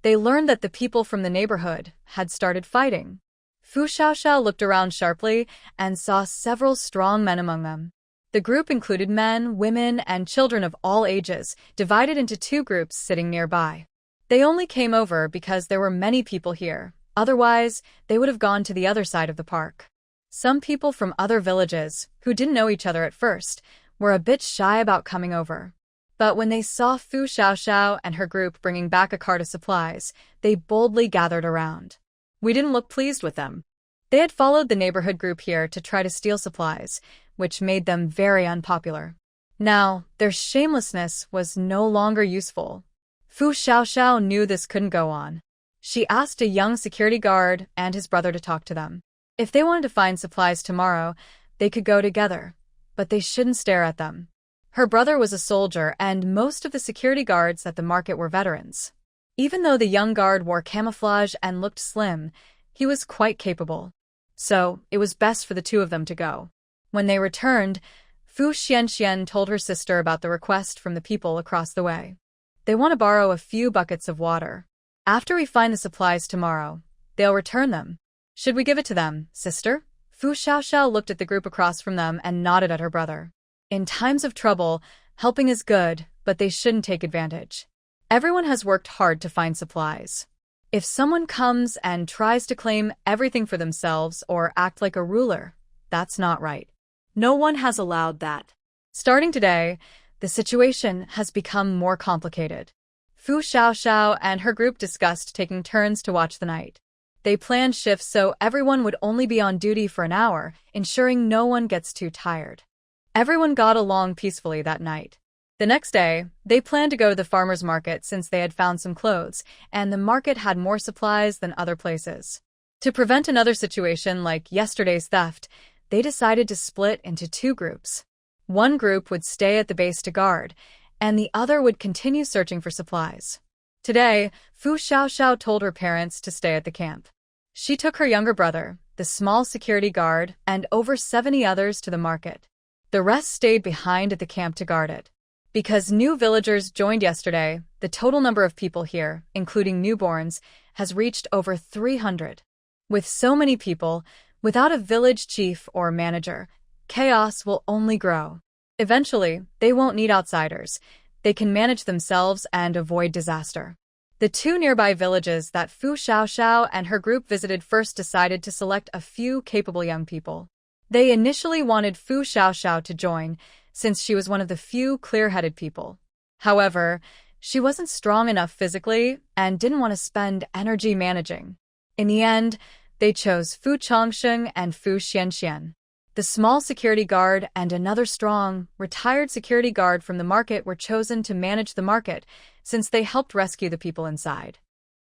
They learned that the people from the neighborhood had started fighting. Fu Xiaoxiao looked around sharply and saw several strong men among them. The group included men, women, and children of all ages, divided into 2 groups sitting nearby. They only came over because there were many people here, otherwise they would have gone to the other side of the park. Some people from other villages, who didn't know each other at first, were a bit shy about coming over. But when they saw Fu Xiaoxiao and her group bringing back a cart of supplies, they boldly gathered around. We didn't look pleased with them. They had followed the neighborhood group here to try to steal supplies, which made them very unpopular. Now, their shamelessness was no longer useful. Fu Xiaoxiao knew this couldn't go on. She asked a young security guard and his brother to talk to them. If they wanted to find supplies tomorrow, they could go together, but they shouldn't stare at them. Her brother was a soldier, and most of the security guards at the market were veterans. Even though the young guard wore camouflage and looked slim, he was quite capable. So, it was best for the 2 of them to go. When they returned, Fu Xianxian told her sister about the request from the people across the way. They want to borrow a few buckets of water. After we find the supplies tomorrow, they'll return them. Should we give it to them, sister? Fu Xiaoxiao looked at the group across from them and nodded at her brother. In times of trouble, helping is good, but they shouldn't take advantage. Everyone has worked hard to find supplies. If someone comes and tries to claim everything for themselves or act like a ruler, that's not right. No one has allowed that. Starting today, the situation has become more complicated. Fu Xiaoxiao and her group discussed taking turns to watch the night. They planned shifts so everyone would only be on duty for an hour, ensuring no one gets too tired. Everyone got along peacefully that night. The next day, they planned to go to the farmer's market since they had found some clothes, and the market had more supplies than other places. To prevent another situation like yesterday's theft, they decided to split into 2 groups. One group would stay at the base to guard, and the other would continue searching for supplies. Today, Fu Xiaoxiao told her parents to stay at the camp. She took her younger brother, the small security guard, and over 70 others to the market. The rest stayed behind at the camp to guard it. Because new villagers joined yesterday, the total number of people here, including newborns, has reached over 300. With so many people, without a village chief or manager, chaos will only grow. Eventually, they won't need outsiders. They can manage themselves and avoid disaster. The 2 nearby villages that Fu Xiaoxiao and her group visited first decided to select a few capable young people. They initially wanted Fu Xiaoxiao to join, since she was one of the few clear-headed people. However, she wasn't strong enough physically and didn't want to spend energy managing. In the end, they chose Fu Chongsheng and Fu Xianxian. The small security guard and another strong, retired security guard from the market were chosen to manage the market, since they helped rescue the people inside.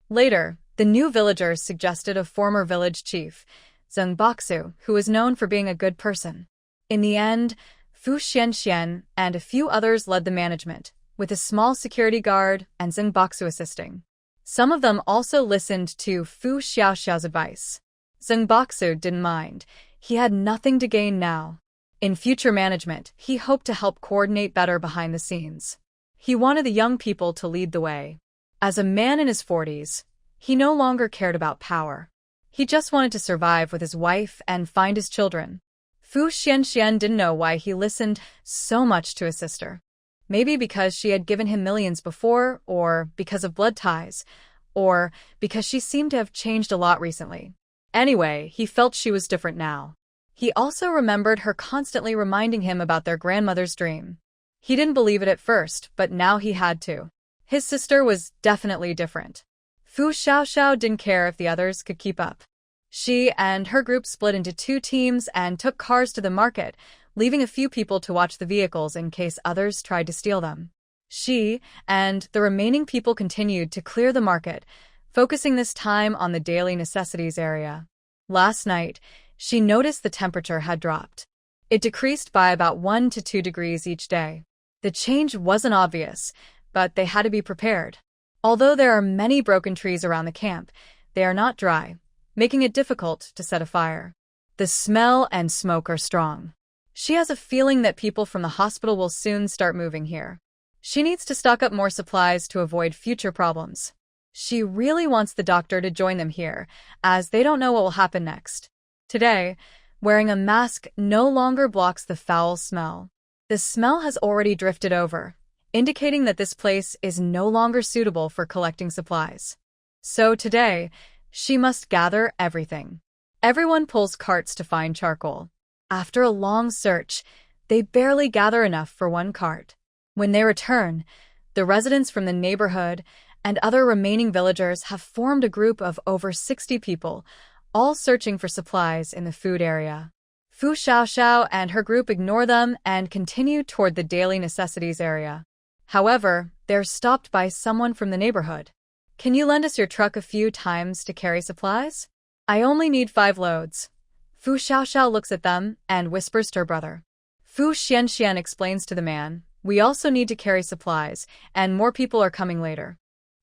Later, the new villagers suggested a former village chief, Zeng Boxu, who was known for being a good person. In the end, Fu Xianxian and a few others led the management, with a small security guard and Zeng Boxu assisting. Some of them also listened to Fu Xiaoxiao's advice. Zeng Boxu didn't mind. He had nothing to gain now. In future management, he hoped to help coordinate better behind the scenes. He wanted the young people to lead the way. As a man in his 40s, he no longer cared about power. He just wanted to survive with his wife and find his children. Fu Xianxian didn't know why he listened so much to his sister. Maybe because she had given him millions before, or because of blood ties, or because she seemed to have changed a lot recently. Anyway, he felt she was different now. He also remembered her constantly reminding him about their grandmother's dream. He didn't believe it at first, but now he had to. His sister was definitely different. Fu Xiaoxiao didn't care if the others could keep up. She and her group split into 2 teams and took cars to the market, leaving a few people to watch the vehicles in case others tried to steal them. She and the remaining people continued to clear the market, focusing this time on the daily necessities area. Last night, she noticed the temperature had dropped. It decreased by about 1 to 2 degrees each day. The change wasn't obvious, but they had to be prepared. Although there are many broken trees around the camp, they are not dry, making it difficult to set a fire. The smell and smoke are strong. She has a feeling that people from the hospital will soon start moving here. She needs to stock up more supplies to avoid future problems. She really wants the doctor to join them here, as they don't know what will happen next. Today, wearing a mask no longer blocks the foul smell. The smell has already drifted over, indicating that this place is no longer suitable for collecting supplies. So today, she must gather everything. Everyone pulls carts to find charcoal. After a long search, they barely gather enough for 1 cart. When they return, the residents from the neighborhood and other remaining villagers have formed a group of over 60 people, all searching for supplies in the food area. Fu Xiaoxiao and her group ignore them and continue toward the daily necessities area. However, they're stopped by someone from the neighborhood. "Can you lend us your truck a few times to carry supplies? I only need 5 loads. Fu Xiaoxiao looks at them and whispers to her brother. Fu Xianxian explains to the man, "We also need to carry supplies, and more people are coming later.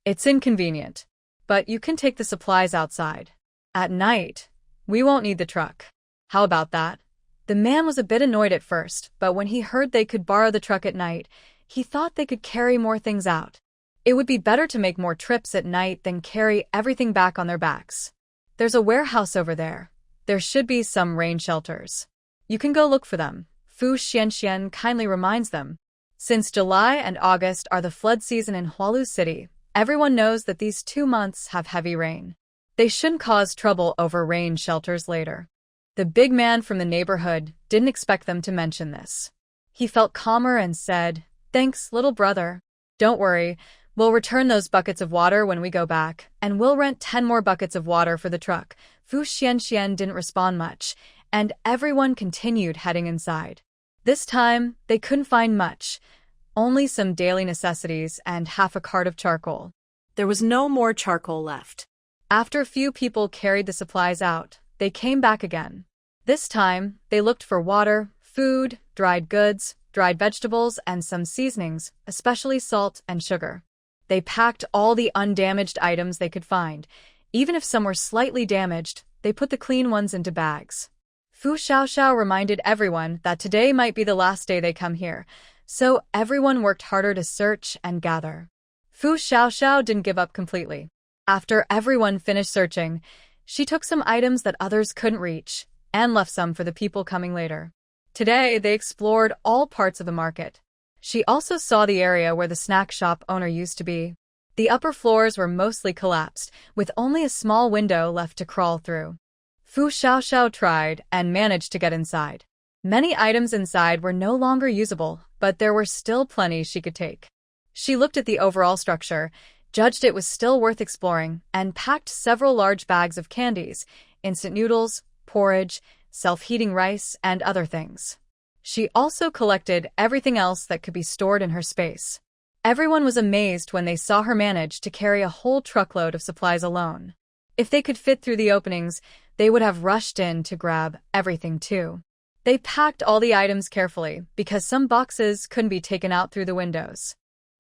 It's inconvenient, but you can take the supplies outside. At night, we won't need the truck. How about that?" The man was a bit annoyed at first, but when he heard they could borrow the truck at night, he thought they could carry more things out. It would be better to make more trips at night than carry everything back on their backs. "There's a warehouse over there. There should be some rain shelters. You can go look for them," Fu Xianxian kindly reminds them. Since July and August are the flood season in Hualu City, everyone knows that these 2 months have heavy rain. They shouldn't cause trouble over rain shelters later. The big man from the neighborhood didn't expect them to mention this. He felt calmer and said, "Thanks, little brother. Don't worry, we'll return those buckets of water when we go back, and we'll rent 10 more buckets of water for the truck." Fu Xianxian didn't respond much, and everyone continued heading inside. This time, they couldn't find much, only some daily necessities and half a cart of charcoal. There was no more charcoal left. After a few people carried the supplies out, they came back again. This time, they looked for water, food, dried goods, dried vegetables, and some seasonings, especially salt and sugar. They packed all the undamaged items they could find. Even if some were slightly damaged, they put the clean ones into bags. Fu Xiaoxiao reminded everyone that today might be the last day they come here, so everyone worked harder to search and gather. Fu Xiaoxiao didn't give up completely. After everyone finished searching, she took some items that others couldn't reach and left some for the people coming later. Today, they explored all parts of the market. She also saw the area where the snack shop owner used to be. The upper floors were mostly collapsed, with only a small window left to crawl through. Fu Xiaoxiao tried and managed to get inside. Many items inside were no longer usable, but there were still plenty she could take. She looked at the overall structure, judged it was still worth exploring, and packed several large bags of candies, instant noodles, porridge, self-heating rice, and other things. She also collected everything else that could be stored in her space. Everyone was amazed when they saw her manage to carry a whole truckload of supplies alone. If they could fit through the openings, they would have rushed in to grab everything too. They packed all the items carefully because some boxes couldn't be taken out through the windows.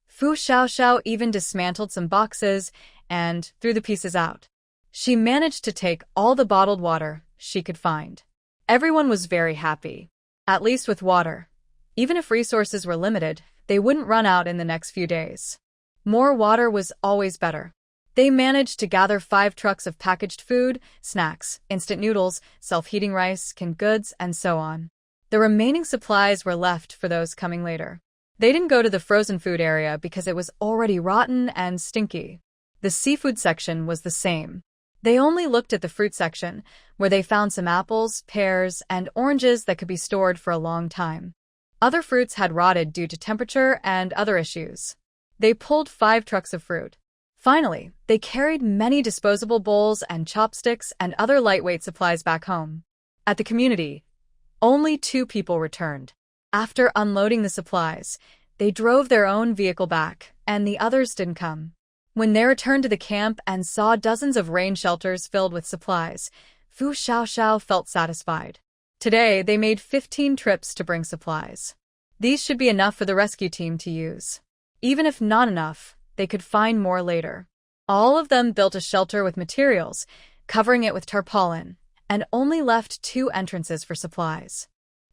Fu Xiaoxiao even dismantled some boxes and threw the pieces out. She managed to take all the bottled water she could find. Everyone was very happy, at least with water. Even if resources were limited, they wouldn't run out in the next few days. More water was always better. They managed to gather 5 trucks of packaged food, snacks, instant noodles, self-heating rice, canned goods, and so on. The remaining supplies were left for those coming later. They didn't go to the frozen food area because it was already rotten and stinky. The seafood section was the same. They only looked at the fruit section, where they found some apples, pears, and oranges that could be stored for a long time. Other fruits had rotted due to temperature and other issues. They pulled 5 trucks of fruit. Finally, they carried many disposable bowls and chopsticks and other lightweight supplies back home. At the community, only 2 people returned. After unloading the supplies, they drove their own vehicle back, and the others didn't come. When they returned to the camp and saw dozens of rain shelters filled with supplies, Fu Xiaoxiao felt satisfied. Today, they made 15 trips to bring supplies. These should be enough for the rescue team to use. Even if not enough, they could find more later. All of them built a shelter with materials, covering it with tarpaulin, and only left 2 entrances for supplies.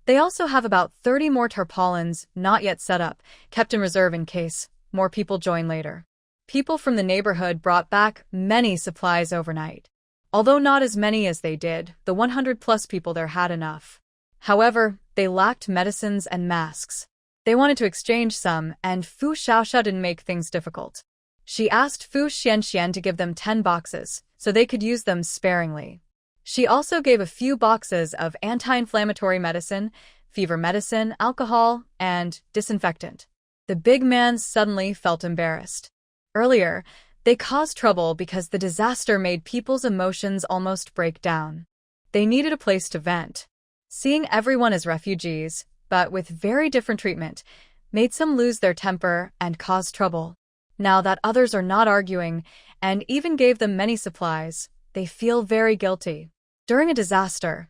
They also have about 30 more tarpaulins not yet set up, kept in reserve in case more people join later. People from the neighborhood brought back many supplies overnight. Although not as many as they did, the 100+ people there had enough. However, they lacked medicines and masks. They wanted to exchange some, and Fu Xiaoxiao didn't make things difficult. She asked Fu Xianxian to give them 10 boxes, so they could use them sparingly. She also gave a few boxes of anti-inflammatory medicine, fever medicine, alcohol, and disinfectant. The big man suddenly felt embarrassed. Earlier, they caused trouble because the disaster made people's emotions almost break down. They needed a place to vent. Seeing everyone as refugees, but with very different treatment, made some lose their temper and cause trouble. Now that others are not arguing, and even gave them many supplies, they feel very guilty. During a disaster,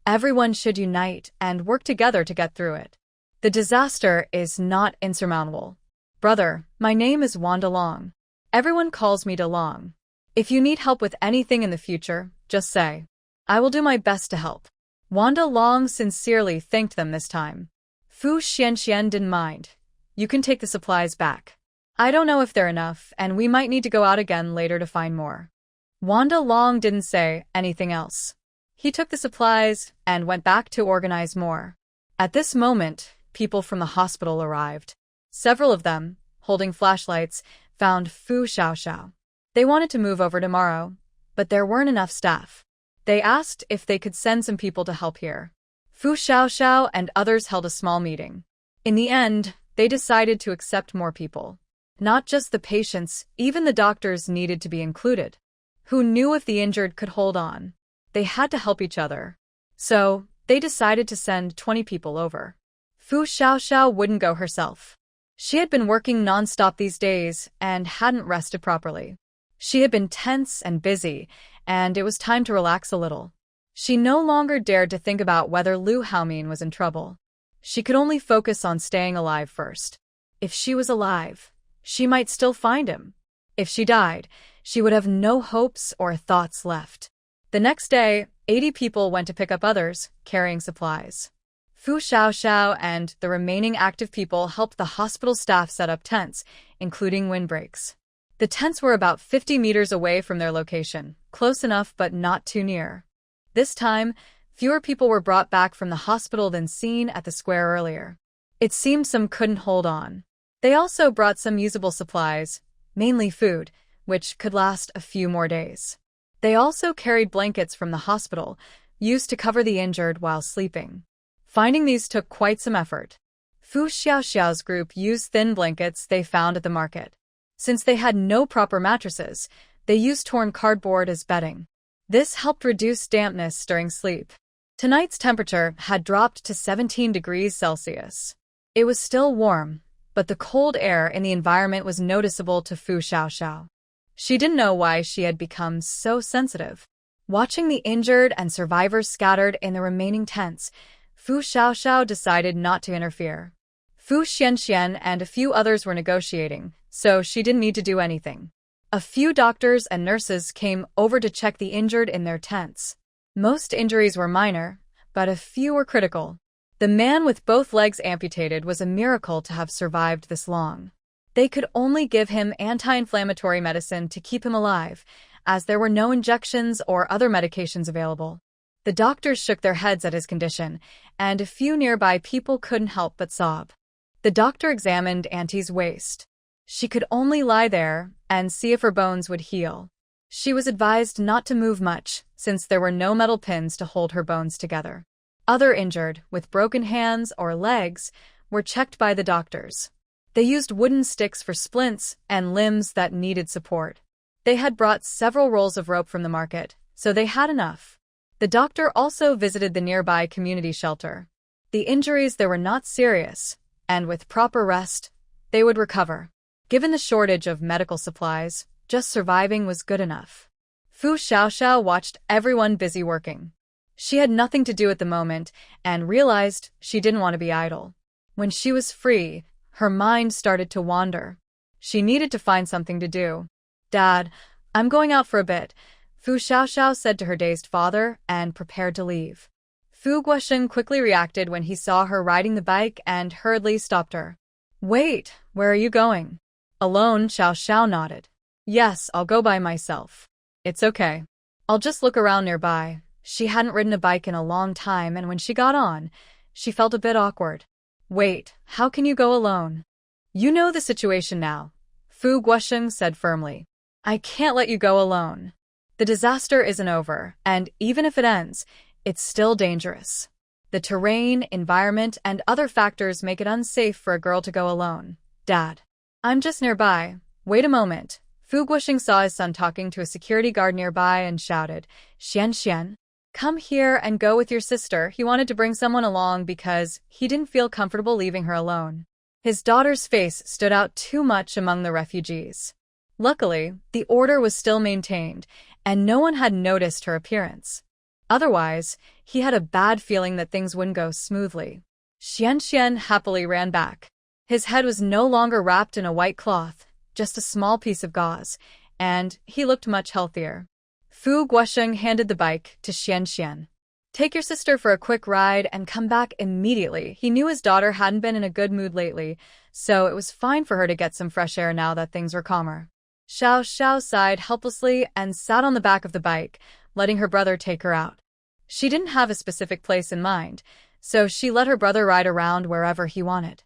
everyone should unite and work together to get through it. The disaster is not insurmountable. Brother, my name is Wanda Long. Everyone calls me DeLong. If you need help with anything in the future, just say. I will do my best to help. Wanda Long sincerely thanked them this time. Fu Xianxian didn't mind. You can take the supplies back. I don't know if they're enough, and we might need to go out again later to find more. Wanda Long didn't say anything else. He took the supplies and went back to organize more. At this moment, people from the hospital arrived. Several of them, holding flashlights, found Fu Xiaoxiao. They wanted to move over tomorrow, but there weren't enough staff. They asked if they could send some people to help here. Fu Xiaoxiao and others held a small meeting. In the end, they decided to accept more people. Not just the patients, even the doctors needed to be included. Who knew if the injured could hold on? They had to help each other. So, they decided to send 20 people over. Fu Xiaoxiao wouldn't go herself. She had been working non-stop these days and hadn't rested properly. She had been tense and busy, and it was time to relax a little. She no longer dared to think about whether Lu Haomin was in trouble. She could only focus on staying alive first. If she was alive, she might still find him. If she died, she would have no hopes or thoughts left. The next day, 80 people went to pick up others, carrying supplies. Fu Xiaoxiao and the remaining active people helped the hospital staff set up tents, including windbreaks. The tents were about 50 meters away from their location, close enough but not too near. This time, fewer people were brought back from the hospital than seen at the square earlier. It seemed some couldn't hold on. They also brought some usable supplies, mainly food, which could last a few more days. They also carried blankets from the hospital, used to cover the injured while sleeping. Finding these took quite some effort. Fu Xiaoxiao's group used thin blankets they found at the market. Since they had no proper mattresses, they used torn cardboard as bedding. This helped reduce dampness during sleep. Tonight's temperature had dropped to 17 degrees Celsius. It was still warm, but the cold air in the environment was noticeable to Fu Xiaoxiao. She didn't know why she had become so sensitive. Watching the injured and survivors scattered in the remaining tents, Fu Xiaoxiao decided not to interfere. Fu Xianxian and a few others were negotiating, so she didn't need to do anything. A few doctors and nurses came over to check the injured in their tents. Most injuries were minor, but a few were critical. The man with both legs amputated was a miracle to have survived this long. They could only give him anti-inflammatory medicine to keep him alive, as there were no injections or other medications available. The doctors shook their heads at his condition, and a few nearby people couldn't help but sob. The doctor examined Auntie's waist. She could only lie there and see if her bones would heal. She was advised not to move much, since there were no metal pins to hold her bones together. Other injured, with broken hands or legs, were checked by the doctors. They used wooden sticks for splints and limbs that needed support. They had brought several rolls of rope from the market, so they had enough. The doctor also visited the nearby community shelter. The injuries there were not serious, and with proper rest, they would recover. Given the shortage of medical supplies, just surviving was good enough. Fu Xiaoxiao watched everyone busy working. She had nothing to do at the moment and realized she didn't want to be idle. When she was free, her mind started to wander. She needed to find something to do. "Dad, I'm going out for a bit," Fu Xiaoxiao said to her dazed father and prepared to leave. Fu Guosheng quickly reacted when he saw her riding the bike and hurriedly stopped her. "Wait, where are you going?" "Alone," Xiaoxiao nodded. "Yes, I'll go by myself." "It's okay. I'll just look around nearby." She hadn't ridden a bike in a long time, and when she got on, she felt a bit awkward. "Wait, how can you go alone?" "You know the situation now," Fu Guosheng said firmly. "I can't let you go alone. The disaster isn't over, and even if it ends, it's still dangerous. The terrain, environment, and other factors make it unsafe for a girl to go alone. Dad, I'm just nearby. Wait a moment." Fu Guosheng saw his son talking to a security guard nearby and shouted, "Xian, come here and go with your sister." He wanted to bring someone along because he didn't feel comfortable leaving her alone. His daughter's face stood out too much among the refugees. Luckily, the order was still maintained, and no one had noticed her appearance. Otherwise, he had a bad feeling that things wouldn't go smoothly. Xian happily ran back. His head was no longer wrapped in a white cloth, just a small piece of gauze, and he looked much healthier. Fu Guosheng handed the bike to Xian. "Take your sister for a quick ride and come back immediately." He knew his daughter hadn't been in a good mood lately, so it was fine for her to get some fresh air now that things were calmer. Xiao sighed helplessly and sat on the back of the bike, letting her brother take her out. She didn't have a specific place in mind, so she let her brother ride around wherever he wanted.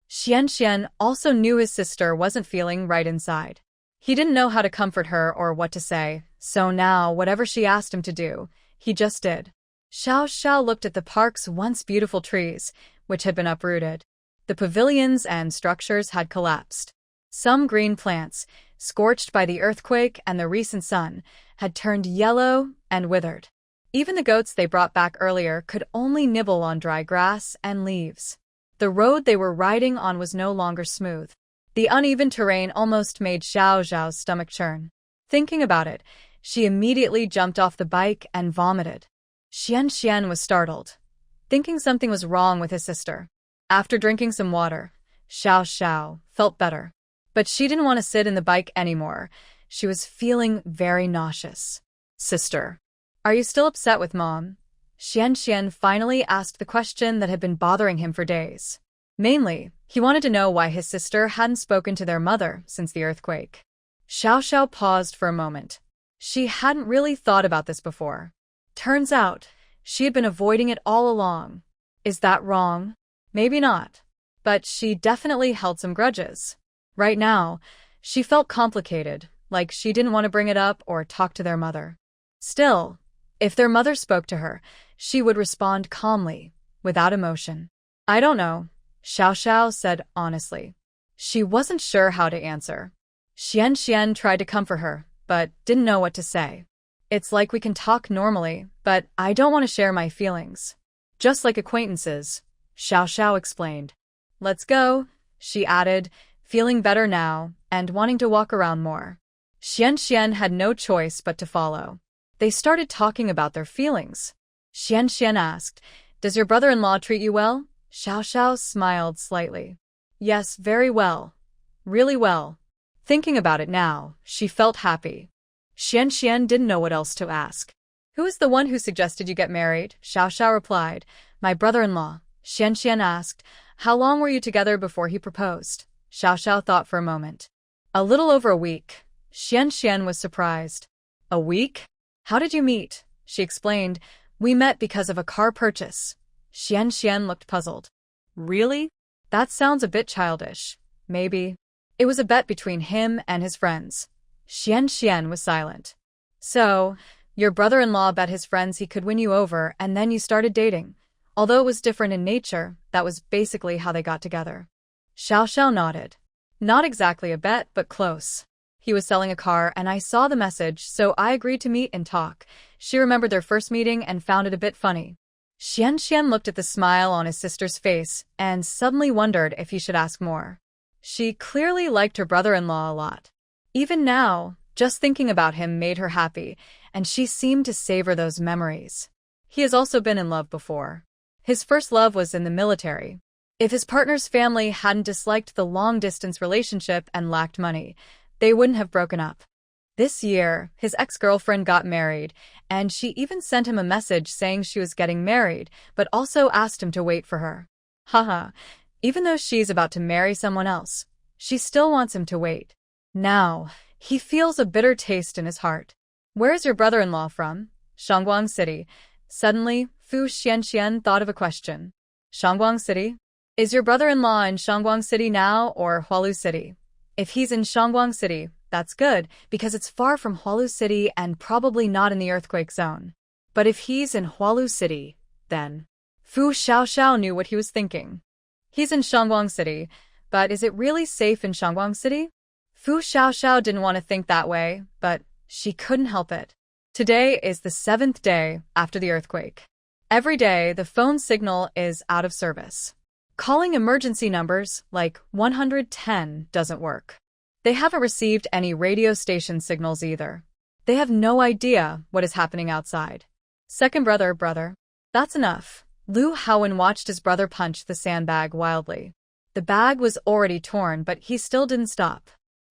Xian also knew his sister wasn't feeling right inside. He didn't know how to comfort her or what to say, so now whatever she asked him to do, he just did. Xiao looked at the park's once beautiful trees, which had been uprooted. The pavilions and structures had collapsed. Some green plants, scorched by the earthquake and the recent sun, had turned yellow and withered. Even the goats they brought back earlier could only nibble on dry grass and leaves. The road they were riding on was no longer smooth. The uneven terrain almost made Xiao's stomach churn. Thinking about it, she immediately jumped off the bike and vomited. Xian was startled, thinking something was wrong with his sister. After drinking some water, Xiao felt better. But she didn't want to sit in the bike anymore. She was feeling very nauseous. "Sister, are you still upset with Mom?" Xian finally asked the question that had been bothering him for days. Mainly, he wanted to know why his sister hadn't spoken to their mother since the earthquake. Xiao paused for a moment. She hadn't really thought about this before. Turns out, she had been avoiding it all along. Is that wrong? Maybe not. But she definitely held some grudges. Right now, she felt complicated, like she didn't want to bring it up or talk to their mother. Still, if their mother spoke to her, she would respond calmly, without emotion. "I don't know," Xiao said honestly. She wasn't sure how to answer. Xian tried to comfort her, but didn't know what to say. "It's like we can talk normally, but I don't want to share my feelings. Just like acquaintances," Xiao explained. "Let's go," she added, feeling better now and wanting to walk around more. Xian had no choice but to follow. They started talking about their feelings. Xian asked, "Does your brother-in-law treat you well?" Xiao smiled slightly. "Yes, very well. Really well." Thinking about it now, she felt happy. Xian didn't know what else to ask. "Who is the one who suggested you get married?" Xiao replied. "My brother-in-law." Xian asked, "How long were you together before he proposed?" Xiao Xiao thought for a moment. A little over a week. Xian was surprised. A week? How did you meet? She explained. We met because of a car purchase. Xian looked puzzled. Really? That sounds a bit childish. Maybe. It was a bet between him and his friends. Xian was silent. So, your brother-in-law bet his friends he could win you over, and then you started dating. Although it was different in nature, that was basically how they got together. Xiao Xiao nodded. Not exactly a bet, but close. He was selling a car, and I saw the message, so I agreed to meet and talk. She remembered their first meeting and found it a bit funny. Xian looked at the smile on his sister's face and suddenly wondered if he should ask more. She clearly liked her brother-in-law a lot. Even now, just thinking about him made her happy, and she seemed to savor those memories. He has also been in love before. His first love was in the military. If his partner's family hadn't disliked the long-distance relationship and lacked money, they wouldn't have broken up. This year, his ex-girlfriend got married, and she even sent him a message saying she was getting married, but also asked him to wait for her. Haha, even though she's about to marry someone else, she still wants him to wait. Now, he feels a bitter taste in his heart. Where is your brother-in-law from? Shangguang City. Suddenly, Fu Xian thought of a question. Shangguang City? Is your brother-in-law in Shangguang City now or Hualu City? If he's in Shangguang City, that's good, because it's far from Hualu City and probably not in the earthquake zone. But if he's in Hualu City, then… Fu Xiao knew what he was thinking. He's in Shangguang City, but is it really safe in Shangguang City? Fu Xiao didn't want to think that way, but she couldn't help it. Today is the 7th day after the earthquake. Every day, the phone signal is out of service. Calling emergency numbers like 110 doesn't work. They haven't received any radio station signals either. They have no idea what is happening outside. Second brother. That's enough. Lu Haowen watched his brother punch the sandbag wildly. The bag was already torn, but he still didn't stop.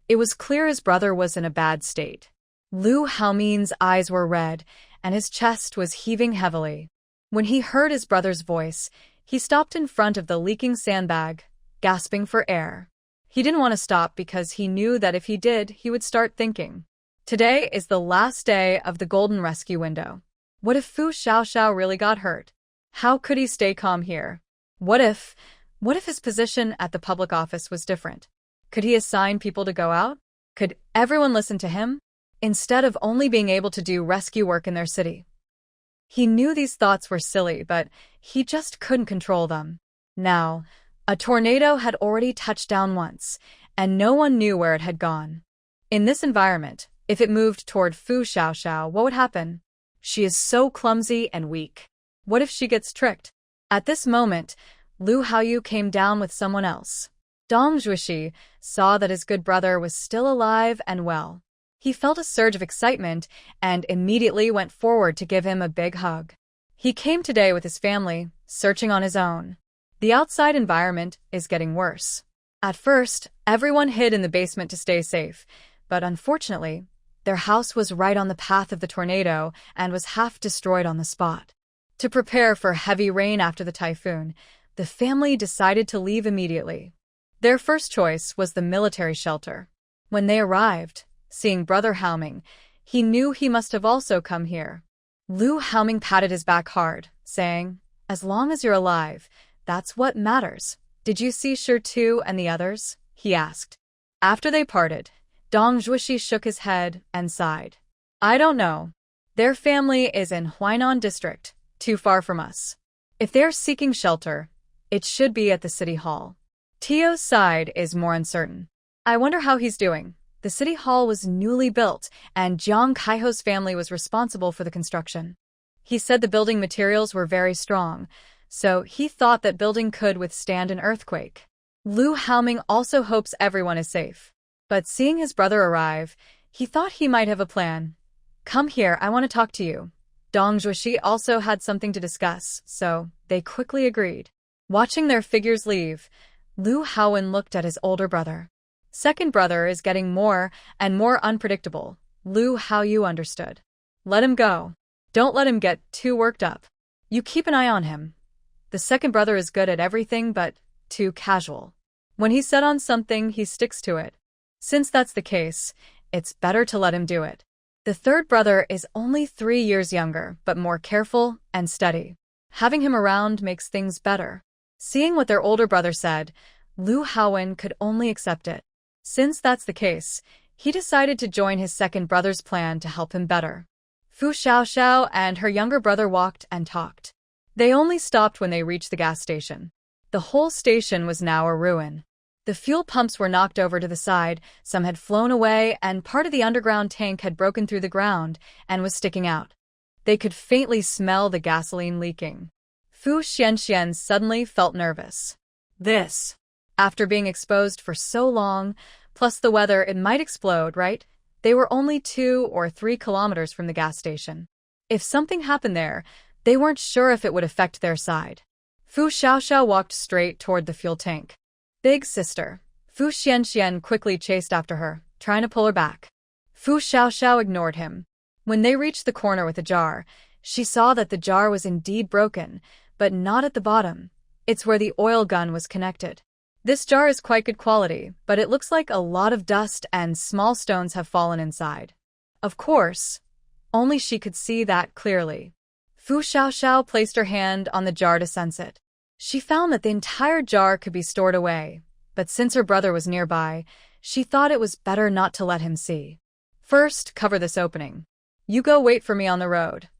It was clear his brother was in a bad state. Lu Haomin's eyes were red, and his chest was heaving heavily. When he heard his brother's voice, he stopped in front of the leaking sandbag, gasping for air. He didn't want to stop because he knew that if he did, he would start thinking. Today is the last day of the golden rescue window. What if Fu Xiao really got hurt? How could he stay calm here? What if his position at the public office was different? Could he assign people to go out? Could everyone listen to him, instead of only being able to do rescue work in their city? He knew these thoughts were silly, but he just couldn't control them. Now, a tornado had already touched down once, and no one knew where it had gone. In this environment, if it moved toward Fu Xiao, what would happen? She is so clumsy and weak. What if she gets tricked? At this moment, Lu Haoyu came down with someone else. Dong Zhuixi saw that his good brother was still alive and well. He felt a surge of excitement and immediately went forward to give him a big hug. He came today with his family, searching on his own. The outside environment is getting worse. At first, everyone hid in the basement to stay safe, but unfortunately, their house was right on the path of the tornado and was half destroyed on the spot. To prepare for heavy rain after the typhoon, the family decided to leave immediately. Their first choice was the military shelter. When they arrived, seeing Brother Haoming, he knew he must have also come here. Lu Haoming patted his back hard, saying, "As long as you're alive, that's what matters. Did you see Shi Tu and the others?" he asked. After they parted, Dong Zhuixi shook his head and sighed. "I don't know. Their family is in Huainan district, too far from us. If they're seeking shelter, it should be at the city hall. Tio's side is more uncertain. I wonder how he's doing." The city hall was newly built, and Jiang Kaiho's family was responsible for the construction. He said the building materials were very strong, so he thought that building could withstand an earthquake. Lu Haoming also hopes everyone is safe. But seeing his brother arrive, he thought he might have a plan. "Come here, I want to talk to you." Dong Zhuixi also had something to discuss, so they quickly agreed. Watching their figures leave, Lu Haowen looked at his older brother. Second brother is getting more and more unpredictable. Lu Haoyu understood. Let him go. Don't let him get too worked up. You keep an eye on him. The second brother is good at everything but too casual. When he's set on something, he sticks to it. Since that's the case, it's better to let him do it. The third brother is only 3 years younger, but more careful and steady. Having him around makes things better. Seeing what their older brother said, Lu Haowen could only accept it. Since that's the case, he decided to join his second brother's plan to help him better. Fu Xiaoxiao and her younger brother walked and talked. They only stopped when they reached the gas station. The whole station was now a ruin. The fuel pumps were knocked over to the side, some had flown away, and part of the underground tank had broken through the ground and was sticking out. They could faintly smell the gasoline leaking. Fu Xianxian suddenly felt nervous. This, after being exposed for so long, plus the weather, it might explode, right? They were only 2 or 3 kilometers from the gas station. If something happened there, they weren't sure if it would affect their side. Fu Xiaoxiao walked straight toward the fuel tank. Big sister. Fu Xianxian quickly chased after her, trying to pull her back. Fu Xiaoxiao ignored him. When they reached the corner with the jar, she saw that the jar was indeed broken, but not at the bottom. It's where the oil gun was connected. This jar is quite good quality, but it looks like a lot of dust and small stones have fallen inside. Of course, only she could see that clearly. Fu Xiaoxiao placed her hand on the jar to sense it. She found that the entire jar could be stored away, but since her brother was nearby, she thought it was better not to let him see. First, cover this opening. You go wait for me on the road.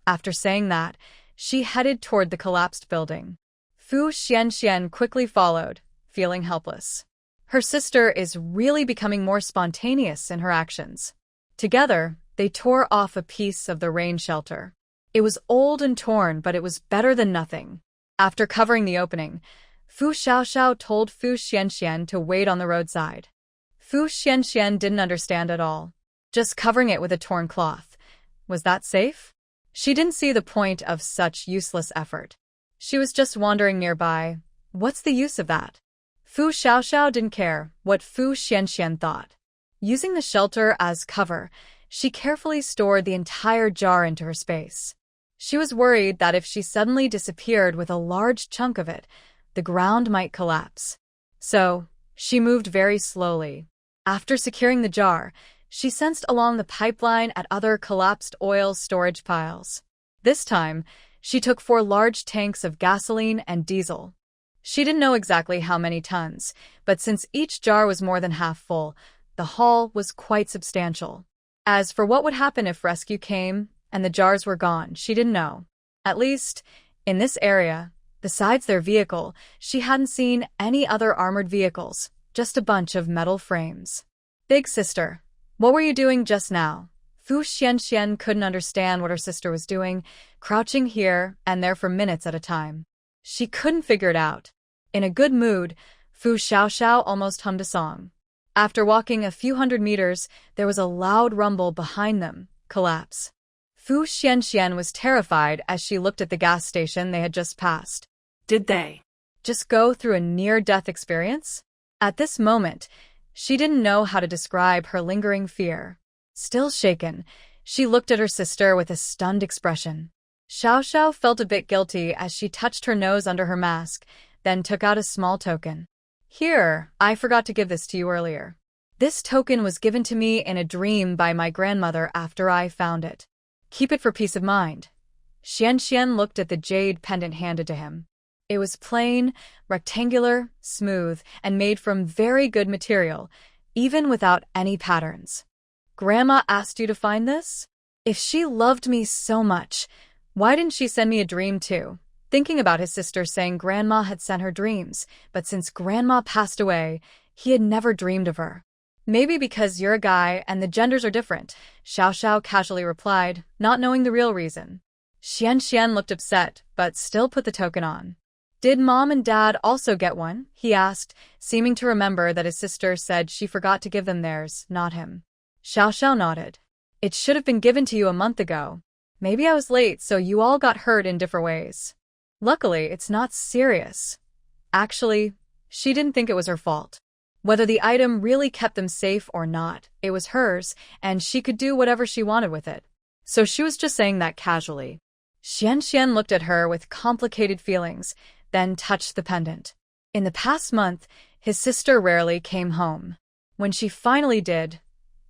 After saying that, she headed toward the collapsed building. Fu Xianxian quickly followed, feeling helpless. Her sister is really becoming more spontaneous in her actions. Together, they tore off a piece of the rain shelter. It was old and torn, but it was better than nothing. After covering the opening, Fu Xiaoxiao told Fu Xianxian to wait on the roadside. Fu Xianxian didn't understand at all. Just covering it with a torn cloth. Was that safe? She didn't see the point of such useless effort. She was just wandering nearby. What's the use of that? Fu Xiaoxiao didn't care what Fu Xianxian thought. Using the shelter as cover, she carefully stored the entire jar into her space. She was worried that if she suddenly disappeared with a large chunk of it, the ground might collapse. So, she moved very slowly. After securing the jar, she sensed along the pipeline at other collapsed oil storage piles. This time, she took 4 large tanks of gasoline and diesel. She didn't know exactly how many tons, but since each jar was more than half full, the haul was quite substantial. As for what would happen if rescue came and the jars were gone, she didn't know. At least, in this area, besides their vehicle, she hadn't seen any other armored vehicles, just a bunch of metal frames. Big sister, what were you doing just now? Fu Xianxian couldn't understand what her sister was doing, crouching here and there for minutes at a time. She couldn't figure it out. In a good mood, Fu Xiaoxiao almost hummed a song. After walking a few hundred meters, there was a loud rumble behind them, collapse. Fu Xianxian was terrified as she looked at the gas station they had just passed. Did they just go through a near-death experience? At this moment, she didn't know how to describe her lingering fear. Still shaken, she looked at her sister with a stunned expression. Xiaoxiao felt a bit guilty as she touched her nose under her mask, then took out a small token. Here, I forgot to give this to you earlier. This token was given to me in a dream by my grandmother after I found it. Keep it for peace of mind. Xianxian looked at the jade pendant handed to him. It was plain, rectangular, smooth, and made from very good material, even without any patterns. Grandma asked you to find this? If she loved me so much, why didn't she send me a dream too? Thinking about his sister saying Grandma had sent her dreams, but since Grandma passed away, he had never dreamed of her. Maybe because you're a guy and the genders are different, Xiaoxiao casually replied, not knowing the real reason. Xianxian looked upset, but still put the token on. Did Mom and Dad also get one? He asked, seeming to remember that his sister said she forgot to give them theirs, not him. Xiaoxiao nodded. It should have been given to you a month ago. Maybe I was late, so you all got hurt in different ways. Luckily, it's not serious. Actually, she didn't think it was her fault. Whether the item really kept them safe or not, it was hers, and she could do whatever she wanted with it. So she was just saying that casually. Xianxian looked at her with complicated feelings, then touched the pendant. In the past month, His sister rarely came home. When she finally did,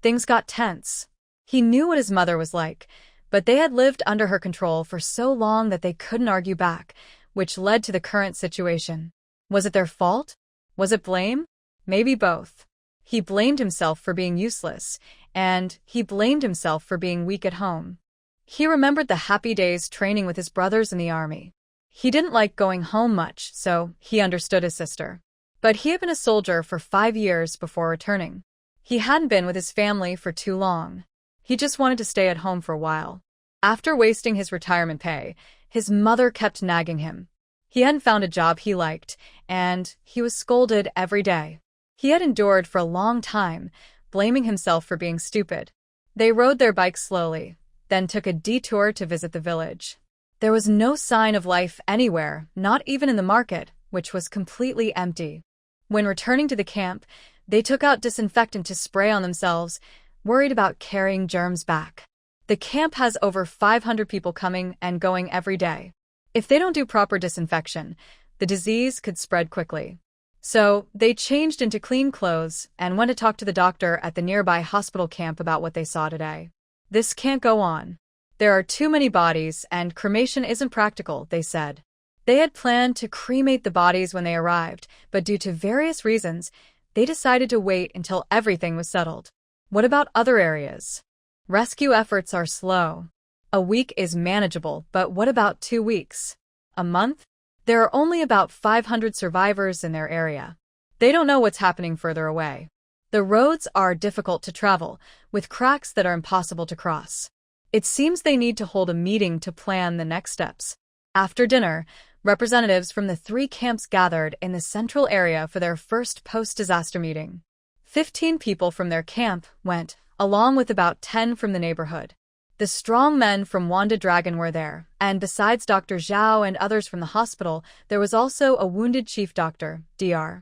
things got tense. He knew what his mother was like, but they had lived under her control for so long that they couldn't argue back, which led to the current situation. Was it their fault? Was it blame? Maybe both. He blamed himself for being useless, and he blamed himself for being weak at home. He remembered the happy days training with his brothers in the army. He didn't like going home much, so he understood his sister. But he had been a soldier for 5 years before returning. He hadn't been with his family for too long. He just wanted to stay at home for a while. After wasting his retirement pay, his mother kept nagging him. He hadn't found a job he liked, and he was scolded every day. He had endured for a long time, blaming himself for being stupid. They rode their bikes slowly, then took a detour to visit the village. There was no sign of life anywhere, not even in the market, which was completely empty. When returning to the camp, they took out disinfectant to spray on themselves, worried about carrying germs back. The camp has over 500 people coming and going every day. If they don't do proper disinfection, the disease could spread quickly. So, they changed into clean clothes and went to talk to the doctor at the nearby hospital camp about what they saw today. This can't go on. There are too many bodies and cremation isn't practical, they said. They had planned to cremate the bodies when they arrived, but due to various reasons, they decided to wait until everything was settled. What about other areas? Rescue efforts are slow. A week is manageable, but what about 2 weeks? A month? There are only about 500 survivors in their area. They don't know what's happening further away. The roads are difficult to travel, with cracks that are impossible to cross. It seems they need to hold a meeting to plan the next steps. After dinner, representatives from the 3 camps gathered in the central area for their first post-disaster meeting. 15 people from their camp went, along with about 10 from the neighborhood. The strong men from Wanda Dragon were there, and besides Dr. Zhao and others from the hospital, there was also a wounded chief doctor, Dr.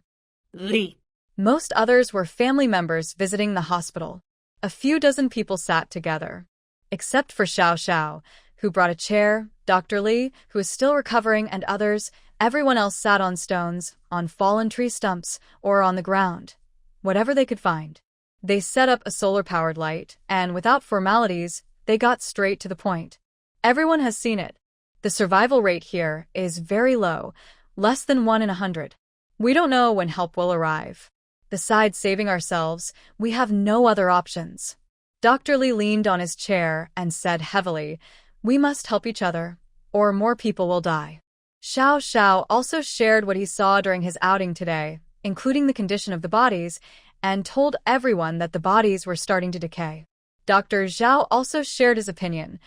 Li. Most others were family members visiting the hospital. A few dozen people sat together. Except for Xiao Xiao, who brought a chair, Dr. Li, who is still recovering, and others, everyone else sat on stones, on fallen tree stumps, or on the ground. Whatever they could find. They set up a solar-powered light, and without formalities, they got straight to the point. Everyone has seen it. The survival rate here is very low, less than 1 in 100. We don't know when help will arrive. Besides saving ourselves, we have no other options. Dr. Li leaned on his chair and said heavily, "We must help each other, or more people will die." Xiao Xiao also shared what he saw during his outing today, including the condition of the bodies, and told everyone that the bodies were starting to decay. Dr. Zhao also shared his opinion.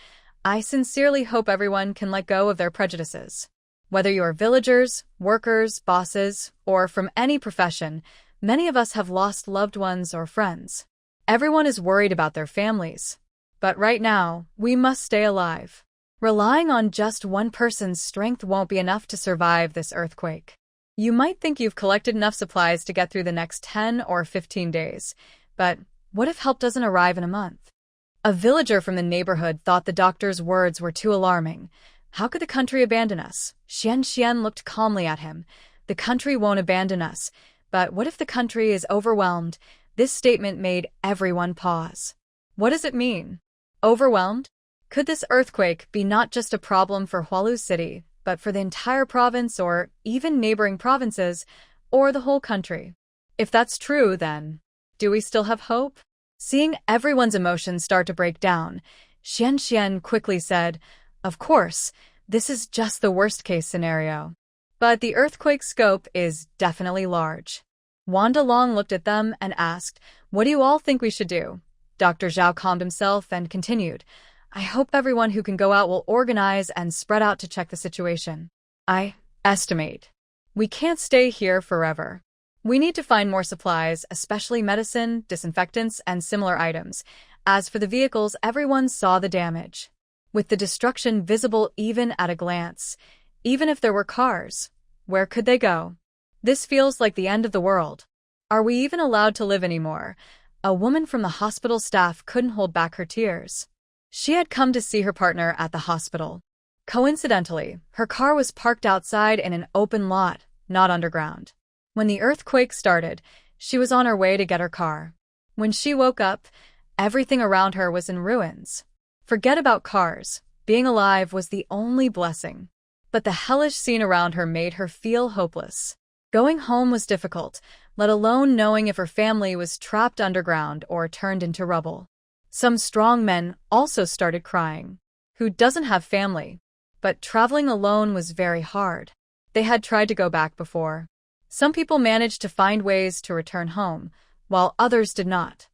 "I sincerely hope everyone can let go of their prejudices. Whether you are villagers, workers, bosses, or from any profession, many of us have lost loved ones or friends. Everyone is worried about their families. But right now, we must stay alive. Relying on just one person's strength won't be enough to survive this earthquake. You might think you've collected enough supplies to get through the next 10 or 15 days, but what if help doesn't arrive in a month?" A villager from the neighborhood thought the doctor's words were too alarming. "How could the country abandon us?" Xian looked calmly at him. "The country won't abandon us, but what if the country is overwhelmed?" This statement made everyone pause. What does it mean? Overwhelmed? Could this earthquake be not just a problem for Hualu City, but for the entire province or even neighboring provinces, or the whole country? If that's true, then, do we still have hope? Seeing everyone's emotions start to break down, Xian quickly said, "Of course, this is just the worst-case scenario. But the earthquake scope is definitely large." Wanda Long looked at them and asked, "What do you all think we should do?" Dr. Zhao calmed himself and continued, "I hope everyone who can go out will organize and spread out to check the situation. I estimate we can't stay here forever. We need to find more supplies, especially medicine, disinfectants, and similar items. As for the vehicles, everyone saw the damage. With the destruction visible even at a glance, even if there were cars, where could they go? This feels like the end of the world. Are we even allowed to live anymore?" A woman from the hospital staff couldn't hold back her tears. She had come to see her partner at the hospital. Coincidentally, her car was parked outside in an open lot, not underground. When the earthquake started, she was on her way to get her car. When she woke up, everything around her was in ruins. Forget about cars. Being alive was the only blessing. But the hellish scene around her made her feel hopeless. Going home was difficult, let alone knowing if her family was trapped underground or turned into rubble. Some strong men also started crying. Who doesn't have family? But traveling alone was very hard. They had tried to go back before. Some people managed to find ways to return home, while others did not.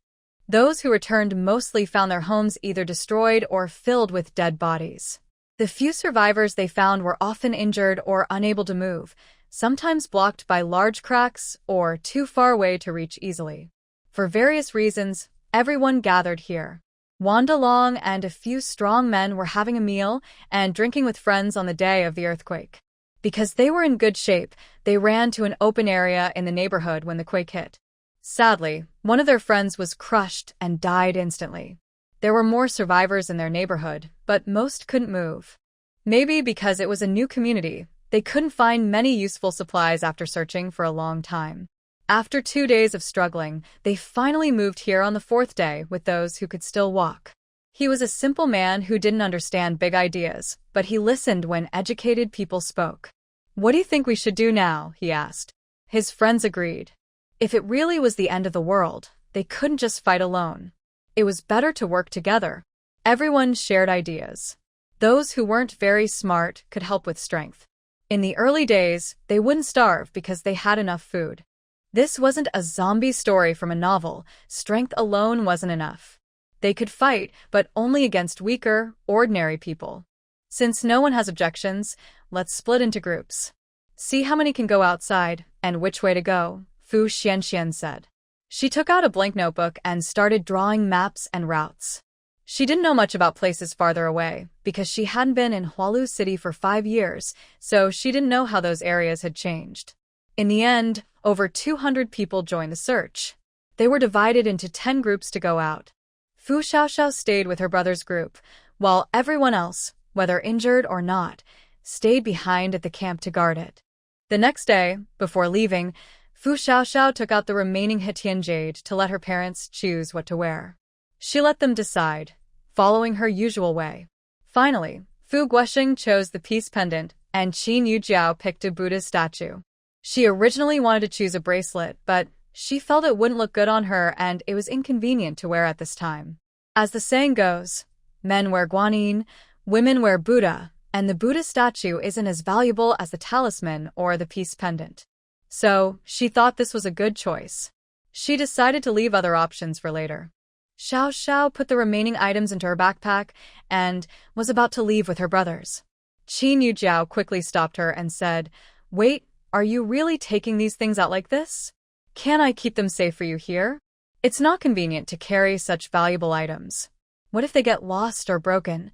Those who returned mostly found their homes either destroyed or filled with dead bodies. The few survivors they found were often injured or unable to move, sometimes blocked by large cracks or too far away to reach easily. For various reasons, everyone gathered here. Wanda Long and a few strong men were having a meal and drinking with friends on the day of the earthquake. Because they were in good shape, they ran to an open area in the neighborhood when the quake hit. Sadly, one of their friends was crushed and died instantly. There were more survivors in their neighborhood, but most couldn't move. Maybe because it was a new community, they couldn't find many useful supplies after searching for a long time. After 2 days of struggling, they finally moved here on the 4th day with those who could still walk. He was a simple man who didn't understand big ideas, but he listened when educated people spoke. "What do you think we should do now?" he asked. His friends agreed. If it really was the end of the world, they couldn't just fight alone. It was better to work together. Everyone shared ideas. Those who weren't very smart could help with strength. In the early days, they wouldn't starve because they had enough food. This wasn't a zombie story from a novel. Strength alone wasn't enough. They could fight, but only against weaker, ordinary people. Since no one has objections, let's split into groups. See how many can go outside, and which way to go, Fu Xianxian said. She took out a blank notebook and started drawing maps and routes. She didn't know much about places farther away, because she hadn't been in Hualu City for 5 years, so she didn't know how those areas had changed. In the end, over 200 people joined the search. They were divided into 10 groups to go out. Fu Xiaoxiao stayed with her brother's group, while everyone else, whether injured or not, stayed behind at the camp to guard it. The next day, before leaving, Fu Xiaoxiao took out the remaining Hetian jade to let her parents choose what to wear. She let them decide, following her usual way. Finally, Fu Guosheng chose the peace pendant, and Qin Yujiao picked a Buddha statue. She originally wanted to choose a bracelet, but she felt it wouldn't look good on her and it was inconvenient to wear at this time. As the saying goes, men wear guanyin, women wear Buddha, and the Buddha statue isn't as valuable as the talisman or the peace pendant. So, she thought this was a good choice. She decided to leave other options for later. Xiao Xiao put the remaining items into her backpack and was about to leave with her brothers. Qin Yujiao quickly stopped her and said, "Wait, are you really taking these things out like this? Can I keep them safe for you here? It's not convenient to carry such valuable items. What if they get lost or broken?"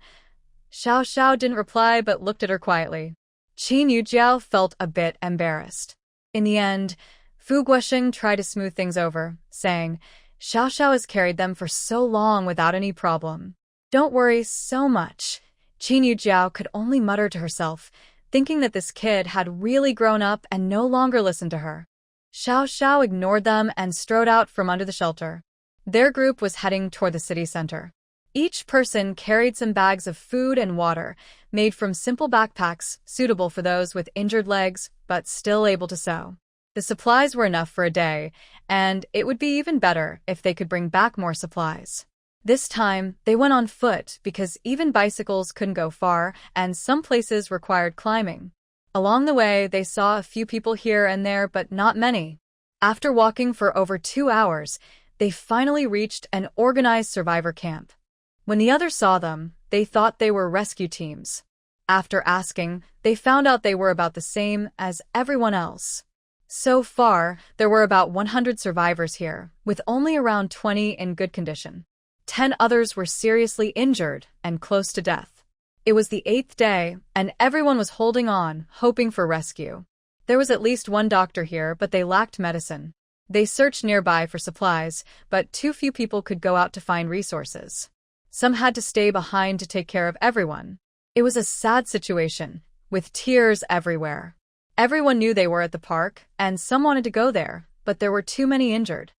Xiao Xiao didn't reply but looked at her quietly. Qin Yujiao felt a bit embarrassed. In the end, Fu Guosheng tried to smooth things over, saying, "Xiao Xiao has carried them for so long without any problem. Don't worry so much." Qin Yujiao could only mutter to herself, thinking that this kid had really grown up and no longer listened to her. Xiao Xiao ignored them and strode out from under the shelter. Their group was heading toward the city center. Each person carried some bags of food and water, made from simple backpacks suitable for those with injured legs but still able to sew. The supplies were enough for a day, and it would be even better if they could bring back more supplies. This time, they went on foot because even bicycles couldn't go far and some places required climbing. Along the way, they saw a few people here and there, but not many. After walking for over 2 hours, they finally reached an organized survivor camp. When the others saw them, they thought they were rescue teams. After asking, they found out they were about the same as everyone else. So far, there were about 100 survivors here, with only around 20 in good condition. 10 others were seriously injured and close to death. It was the 8th day, and everyone was holding on, hoping for rescue. There was at least one doctor here, but they lacked medicine. They searched nearby for supplies, but too few people could go out to find resources. Some had to stay behind to take care of everyone. It was a sad situation, with tears everywhere. Everyone knew they were at the park, and some wanted to go there, but there were too many injured.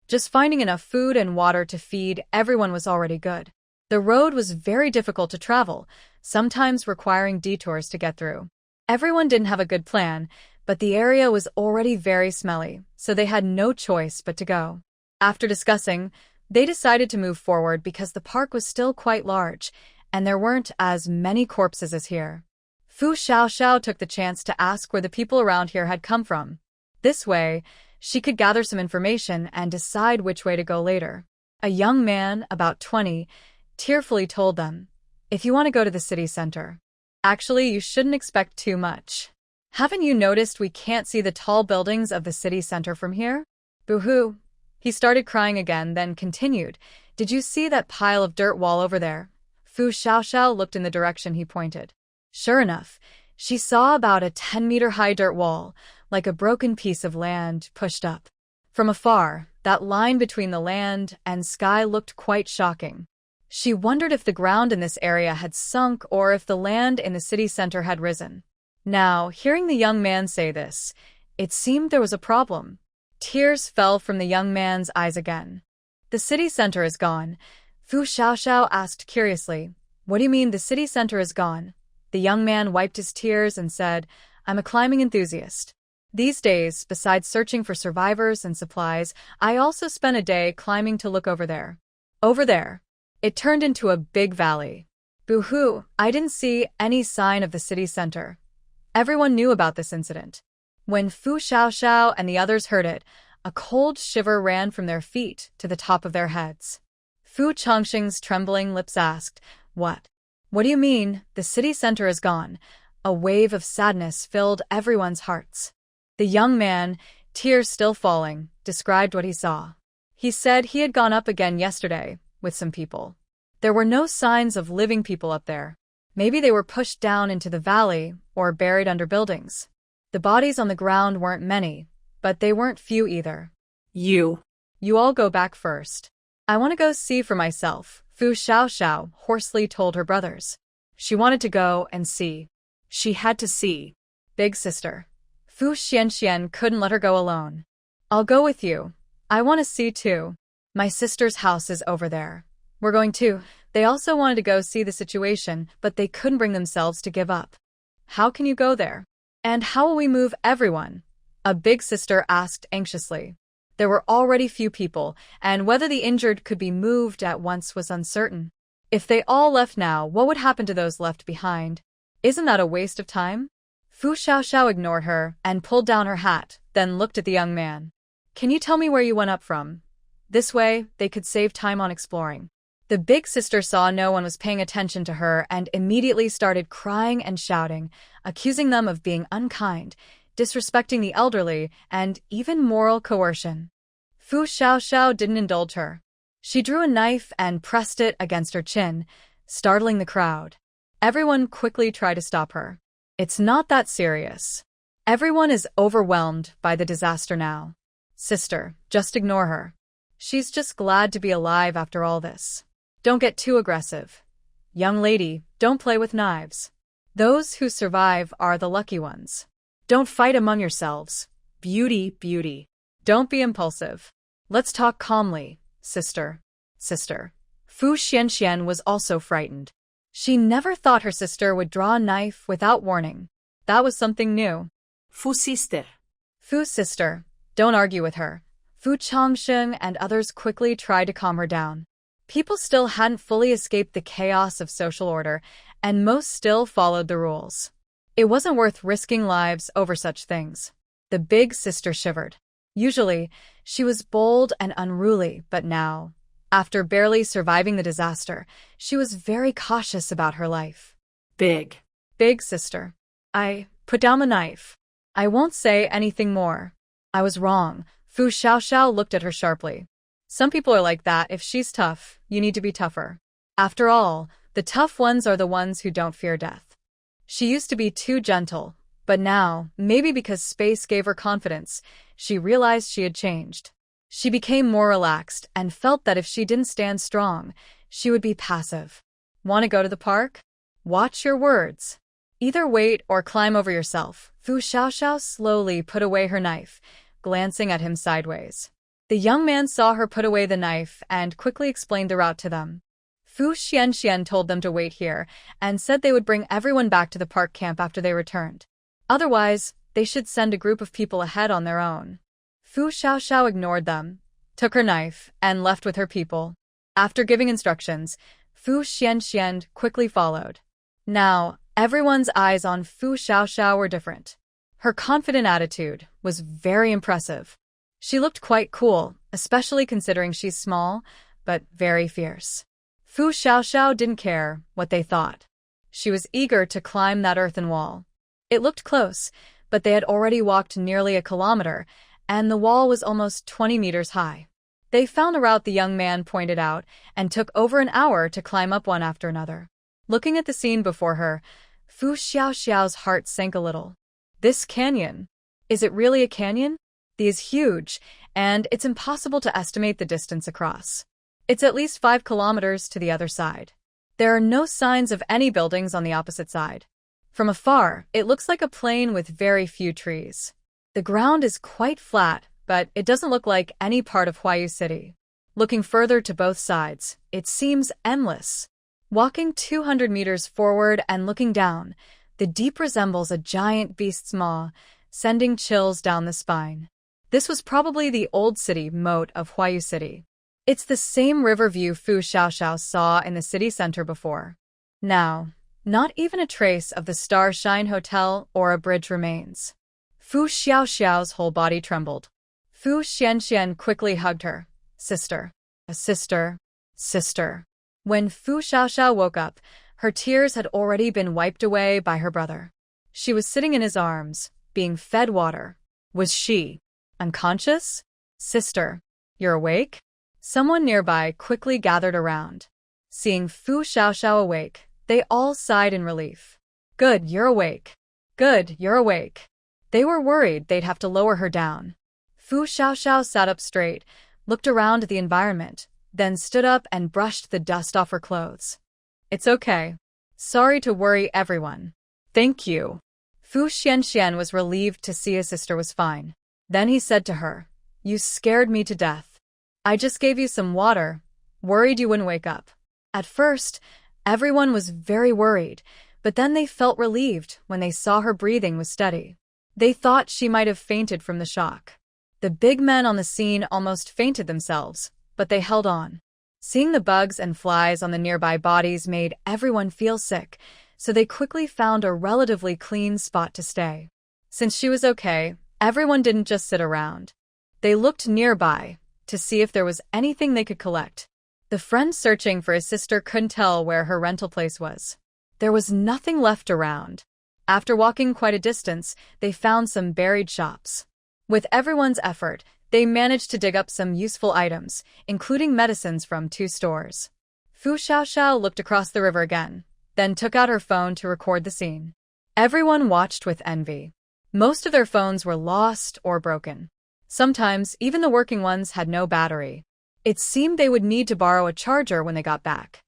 Just finding enough food and water to feed everyone was already good. The road was very difficult to travel, sometimes requiring detours to get through. Everyone didn't have a good plan, but the area was already very smelly, so they had no choice but to go. After discussing, they decided to move forward because the park was still quite large, and there weren't as many corpses as here. Fu Xiaoxiao took the chance to ask where the people around here had come from. This way, she could gather some information and decide which way to go later. A young man, about 20, tearfully told them, "If you want to go to the city center, actually you shouldn't expect too much. Haven't you noticed we can't see the tall buildings of the city center from here? Boo-hoo." He started crying again, then continued, "Did you see that pile of dirt wall over there?" Fu Xiaoxiao looked in the direction he pointed. Sure enough, she saw about a 10-meter-high dirt wall, like a broken piece of land pushed up. From afar, that line between the land and sky looked quite shocking. She wondered if the ground in this area had sunk or if the land in the city center had risen. Now, hearing the young man say this, it seemed there was a problem. Tears fell from the young man's eyes again. "The city center is gone," Fu Xiaoxiao asked curiously. "What do you mean the city center is gone?" The young man wiped his tears and said, "I'm a climbing enthusiast. These days, besides searching for survivors and supplies, I also spend a day climbing to look over there." Over there. It turned into a big valley. Boo-hoo, I didn't see any sign of the city center. Everyone knew about this incident. When Fu Xiaoxiao and the others heard it, a cold shiver ran from their feet to the top of their heads. Fu Chongqing's trembling lips asked, "What? What do you mean, the city center is gone?" A wave of sadness filled everyone's hearts. The young man, tears still falling, described what he saw. He said he had gone up again yesterday, with some people. There were no signs of living people up there. Maybe they were pushed down into the valley or buried under buildings. The bodies on the ground weren't many, but they weren't few either. You all go back first. I want to go see for myself," Fu Xiaoxiao hoarsely told her brothers. She wanted to go and see. She had to see. Big sister. Fu Xianxian couldn't let her go alone. "I'll go with you. I want to see too. My sister's house is over there. We're going too." They also wanted to go see the situation, but they couldn't bring themselves to give up. "How can you go there? And how will we move everyone?" a big sister asked anxiously. There were already few people, and whether the injured could be moved at once was uncertain. If they all left now, what would happen to those left behind? Isn't that a waste of time? Fu Xiaoxiao ignored her and pulled down her hat, then looked at the young man. "Can you tell me where you went up from?" This way, they could save time on exploring. The big sister saw no one was paying attention to her and immediately started crying and shouting, accusing them of being unkind, disrespecting the elderly, and even moral coercion. Fu Xiaoxiao didn't indulge her. She drew a knife and pressed it against her chin, startling the crowd. Everyone quickly tried to stop her. It's not that serious. Everyone is overwhelmed by the disaster now. Sister, just ignore her. She's just glad to be alive after all this. Don't get too aggressive. Young lady, don't play with knives. Those who survive are the lucky ones. Don't fight among yourselves. Beauty. Don't be impulsive. Let's talk calmly, sister. Fu Xianxian was also frightened. She never thought her sister would draw a knife without warning. That was something new. Fu sister, don't argue with her. Fu Chongqing and others quickly tried to calm her down. People still hadn't fully escaped the chaos of social order, and most still followed the rules. It wasn't worth risking lives over such things. The big sister shivered. Usually, she was bold and unruly, but now, after barely surviving the disaster, she was very cautious about her life. Big sister. I put down the knife. I won't say anything more. I was wrong. Fu Xiaoxiao looked at her sharply. Some people are like that. If she's tough, you need to be tougher. After all, the tough ones are the ones who don't fear death. She used to be too gentle, but now, maybe because space gave her confidence, she realized she had changed. She became more relaxed and felt that if she didn't stand strong, she would be passive. Want to go to the park? Watch your words. Either wait or climb over yourself. Fu Xiaoxiao slowly put away her knife, glancing at him sideways. The young man saw her put away the knife and quickly explained the route to them. Fu Xianxian told them to wait here and said they would bring everyone back to the park camp after they returned. Otherwise, they should send a group of people ahead on their own. Fu Xiaoxiao ignored them, took her knife, and left with her people. After giving instructions, Fu Xianxian quickly followed. Now, everyone's eyes on Fu Xiaoxiao were different. Her confident attitude was very impressive. She looked quite cool, especially considering she's small, but very fierce. Fu Xiaoxiao didn't care what they thought. She was eager to climb that earthen wall. It looked close, but they had already walked nearly a kilometer, and the wall was almost 20 meters high. They found a route the young man pointed out and took over an hour to climb up one after another. Looking at the scene before her, Fu Xiaoxiao's heart sank a little. This canyon. Is it really a canyon? It is huge, and it's impossible to estimate the distance across. It's at least 5 kilometers to the other side. There are no signs of any buildings on the opposite side. From afar, it looks like a plain with very few trees. The ground is quite flat, but it doesn't look like any part of Huayu City. Looking further to both sides, it seems endless. Walking 200 meters forward and looking down, the deep resembles a giant beast's maw, sending chills down the spine. This was probably the old city moat of Huayu City. It's the same river view Fu Xiaoxiao saw in the city center before. Now, not even a trace of the Starshine Hotel or a bridge remains. Fu Xiaoxiao's whole body trembled. Fu Xianxian quickly hugged her. Sister. A sister. Sister. When Fu Xiaoxiao woke up, her tears had already been wiped away by her brother. She was sitting in his arms, being fed water. Was she unconscious? Sister, you're awake? Someone nearby quickly gathered around. Seeing Fu Xiaoxiao awake, they all sighed in relief. Good, you're awake. Good, you're awake. They were worried they'd have to lower her down. Fu Xiaoxiao sat up straight, looked around the environment, then stood up and brushed the dust off her clothes. It's okay. Sorry to worry everyone. Thank you. Fu Xianxian was relieved to see his sister was fine. Then he said to her, You scared me to death. I just gave you some water, worried you wouldn't wake up. At first, everyone was very worried, but then they felt relieved when they saw her breathing was steady. They thought she might have fainted from the shock. The big men on the scene almost fainted themselves, but they held on. Seeing the bugs and flies on the nearby bodies made everyone feel sick, so they quickly found a relatively clean spot to stay. Since she was okay, everyone didn't just sit around. They looked nearby to see if there was anything they could collect. The friend searching for his sister couldn't tell where her rental place was. There was nothing left around. After walking quite a distance, they found some buried shops. With everyone's effort, they managed to dig up some useful items, including medicines from 2 stores. Fu Xiaoxiao looked across the river again, then took out her phone to record the scene. Everyone watched with envy. Most of their phones were lost or broken. Sometimes, even the working ones had no battery. It seemed they would need to borrow a charger when they got back.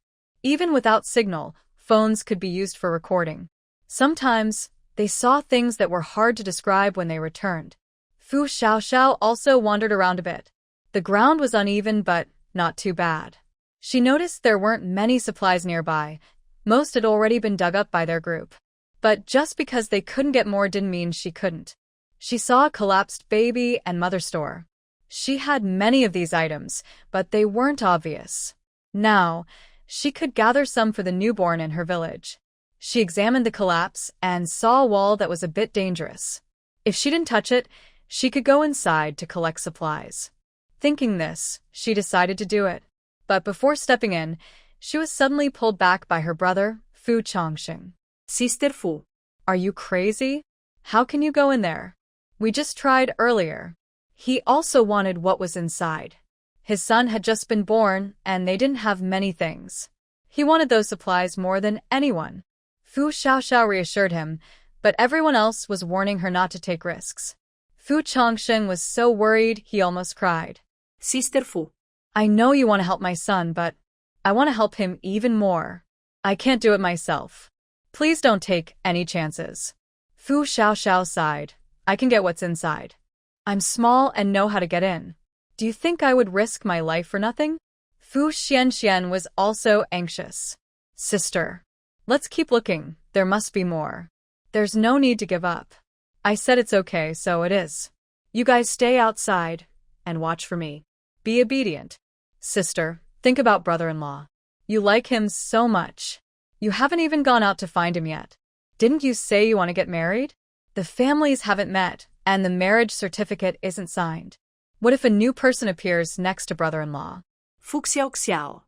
Even without signal, phones could be used for recording. Sometimes, they saw things that were hard to describe when they returned. Fu Xiaoxiao also wandered around a bit. The ground was uneven but not too bad. She noticed there weren't many supplies nearby. Most had already been dug up by their group. But just because they couldn't get more didn't mean she couldn't. She saw a collapsed baby and mother store. She had many of these items, but they weren't obvious. Now, she could gather some for the newborn in her village. She examined the collapse and saw a wall that was a bit dangerous. If she didn't touch it, she could go inside to collect supplies. Thinking this, she decided to do it. But before stepping in, she was suddenly pulled back by her brother, Fu Chongqing. Sister Fu, are you crazy? How can you go in there? We just tried earlier. He also wanted what was inside. His son had just been born, and they didn't have many things. He wanted those supplies more than anyone. Fu Xiaoxiao reassured him, but everyone else was warning her not to take risks. Fu Chongqing was so worried he almost cried. Sister Fu, I know you want to help my son, but I want to help him even more. I can't do it myself. Please don't take any chances. Fu Xiaoxiao sighed. I can get what's inside. I'm small and know how to get in. Do you think I would risk my life for nothing? Fu Xianxian was also anxious. Sister. Let's keep looking. There must be more. There's no need to give up. I said it's okay, so it is. You guys stay outside and watch for me. Be obedient. Sister, think about brother-in-law. You like him so much. You haven't even gone out to find him yet. Didn't you say you want to get married? The families haven't met, and the marriage certificate isn't signed. What if a new person appears next to brother-in-law? Fu Xiaoxiao.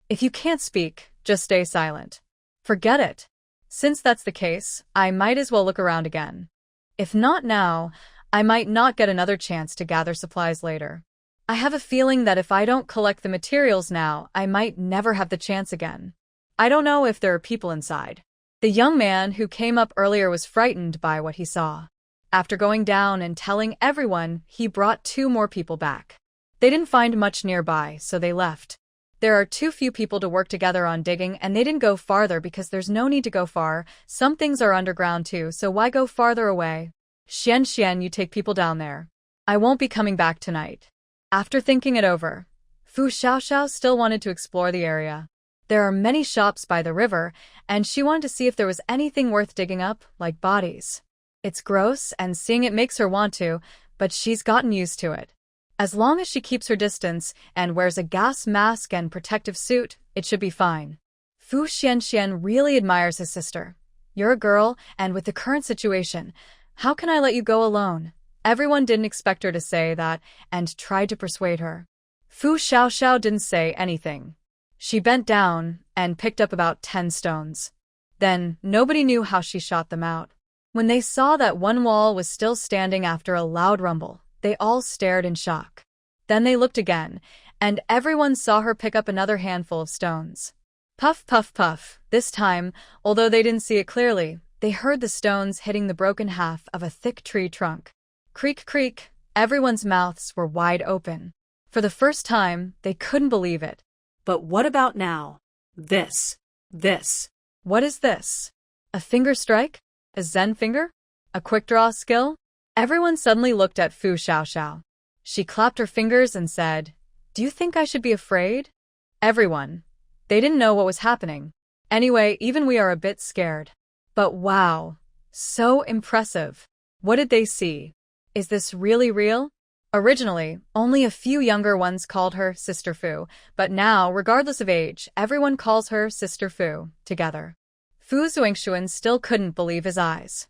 If you can't speak, just stay silent. Forget it. Since that's the case, I might as well look around again. If not now, I might not get another chance to gather supplies later. I have a feeling that if I don't collect the materials now, I might never have the chance again. I don't know if there are people inside. The young man who came up earlier was frightened by what he saw. After going down and telling everyone, he brought 2 more people back. They didn't find much nearby, so they left. There are too few people to work together on digging, and they didn't go farther because there's no need to go far. Some things are underground too, so why go farther away? Xian, you take people down there. I won't be coming back tonight. After thinking it over, Fu Xiaoxiao still wanted to explore the area. There are many shops by the river, and she wanted to see if there was anything worth digging up, like bodies. It's gross, and seeing it makes her want to, but she's gotten used to it. As long as she keeps her distance and wears a gas mask and protective suit, it should be fine. Fu Xianxian really admires his sister. You're a girl, and with the current situation, how can I let you go alone? Everyone didn't expect her to say that and tried to persuade her. Fu Xiaoxiao didn't say anything. She bent down and picked up about 10 stones. Then, nobody knew how she shot them out. When they saw that one wall was still standing after a loud rumble, they all stared in shock. Then they looked again, and everyone saw her pick up another handful of stones. Puff, puff, puff. This time, although they didn't see it clearly, they heard the stones hitting the broken half of a thick tree trunk. Creak, creak. Everyone's mouths were wide open. For the first time, they couldn't believe it. But what about now? This. What is this? A finger strike? A Zen finger? A quick draw skill? Everyone suddenly looked at Fu Xiaoxiao. She clapped her fingers and said, Do you think I should be afraid? Everyone. They didn't know what was happening. Anyway, even we are a bit scared. But wow, so impressive. What did they see? Is this really real? Originally, only a few younger ones called her Sister Fu, but now, regardless of age, everyone calls her Sister Fu, together. Fu Zuingshuan still couldn't believe his eyes.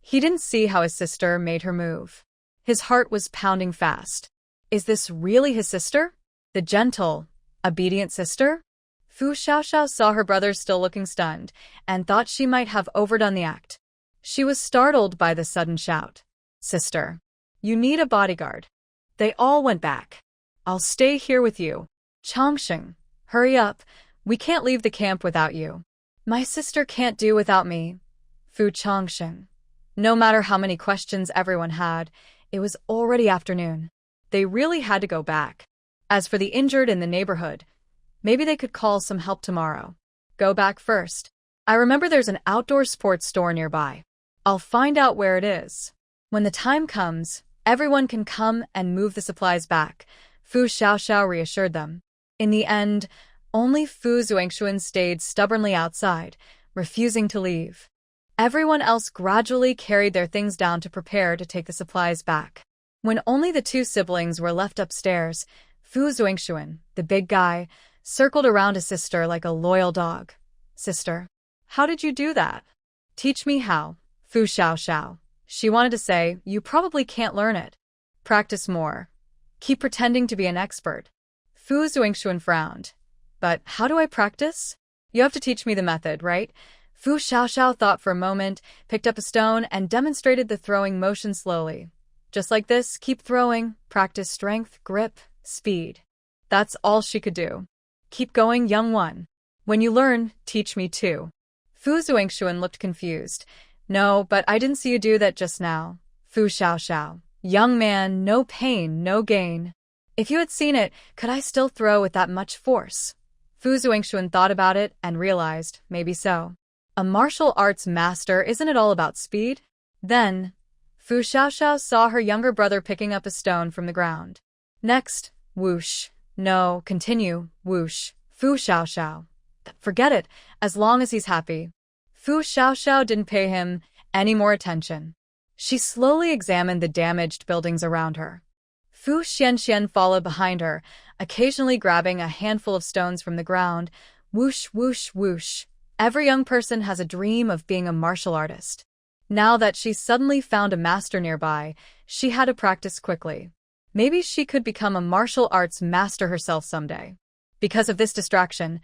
He didn't see how his sister made her move. His heart was pounding fast. Is this really his sister? The gentle, obedient sister? Fu Xiaoxiao saw her brother still looking stunned, and thought she might have overdone the act. She was startled by the sudden shout. Sister, you need a bodyguard. They all went back. I'll stay here with you. Chongsheng, hurry up. We can't leave the camp without you. My sister can't do without me. Fu Chongsheng. No matter how many questions everyone had, it was already afternoon. They really had to go back. As for the injured in the neighborhood, maybe they could call some help tomorrow. Go back first. I remember there's an outdoor sports store nearby. I'll find out where it is. When the time comes, everyone can come and move the supplies back, Fu Xiaoxiao reassured them. In the end, only Fu Zuingshuan stayed stubbornly outside, refusing to leave. Everyone else gradually carried their things down to prepare to take the supplies back. When only the 2 siblings were left upstairs, Fu Zuingshuan, the big guy, circled around his sister like a loyal dog. Sister, how did you do that? Teach me how, Fu Xiaoxiao. She wanted to say, you probably can't learn it. Practice more. Keep pretending to be an expert. Fu Zuingshuan frowned. But how do I practice? You have to teach me the method, right? Fu Xiaoxiao thought for a moment, picked up a stone, and demonstrated the throwing motion slowly. Just like this, keep throwing, practice strength, grip, speed. That's all she could do. Keep going, young one. When you learn, teach me too. Fu Zuingshuan looked confused. No, but I didn't see you do that just now. Fu Xiaoxiao. Young man, no pain, no gain. If you had seen it, could I still throw with that much force? Fu Zuingshuan thought about it and realized, maybe so. A martial arts master, isn't it all about speed? Then, Fu Xiaoxiao saw her younger brother picking up a stone from the ground. Next, whoosh. No, continue, whoosh. Fu Xiaoxiao. Forget it, as long as he's happy. Fu Xiaoxiao didn't pay him any more attention. She slowly examined the damaged buildings around her. Fu Xianxian followed behind her, occasionally grabbing a handful of stones from the ground. Whoosh, whoosh, whoosh. Every young person has a dream of being a martial artist. Now that she suddenly found a master nearby, she had to practice quickly. Maybe she could become a martial arts master herself someday. Because of this distraction,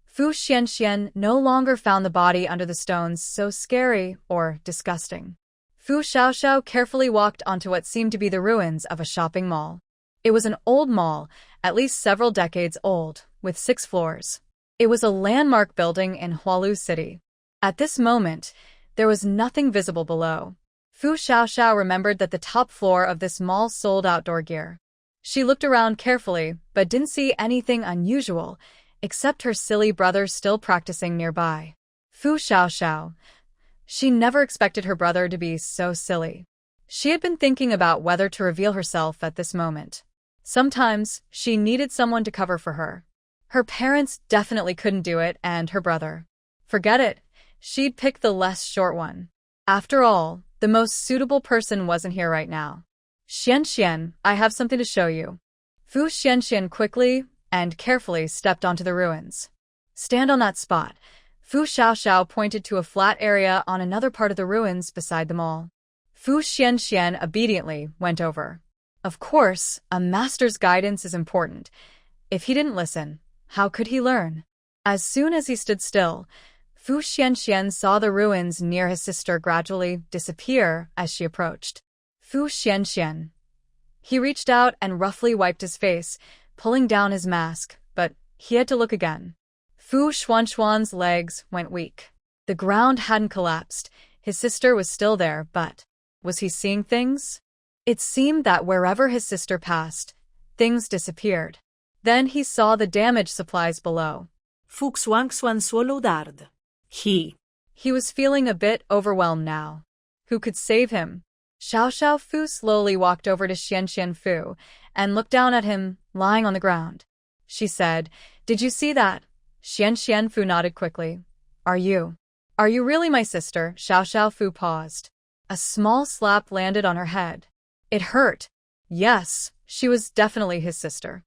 Fu Xianxian no longer found the body under the stones so scary or disgusting. Fu Xiaoxiao carefully walked onto what seemed to be the ruins of a shopping mall. It was an old mall, at least several decades old, with 6 floors. It was a landmark building in Hualu City. At this moment, there was nothing visible below. Fu Xiaoxiao remembered that the top floor of this mall sold outdoor gear. She looked around carefully, but didn't see anything unusual, except her silly brother still practicing nearby. Fu Xiaoxiao. She never expected her brother to be so silly. She had been thinking about whether to reveal herself at this moment. Sometimes, she needed someone to cover for her. Her parents definitely couldn't do it, and her brother. Forget it. She'd pick the less short one. After all, the most suitable person wasn't here right now. Xianxian, I have something to show you. Fu Xianxian quickly and carefully stepped onto the ruins. Stand on that spot. Fu Xiaoxiao pointed to a flat area on another part of the ruins beside the mall. Fu Xianxian obediently went over. Of course, a master's guidance is important. If he didn't listen, how could he learn? As soon as he stood still, Fu Xianxian saw the ruins near his sister gradually disappear as she approached. Fu Xianxian. He reached out and roughly wiped his face, pulling down his mask, but he had to look again. Fu Xuanxuan's legs went weak. The ground hadn't collapsed. His sister was still there, but was he seeing things? It seemed that wherever his sister passed, things disappeared. Then he saw the damaged supplies below. Fu Xuanxuan swallowed hard. He was feeling a bit overwhelmed now. Who could save him? Xiaoxiao Fu slowly walked over to Xianxian Fu and looked down at him, lying on the ground. She said, "Did you see that?" Xianxian Fu nodded quickly. Are you really my sister?" Xiaoxiao Fu paused. A small slap landed on her head. It hurt. Yes, she was definitely his sister.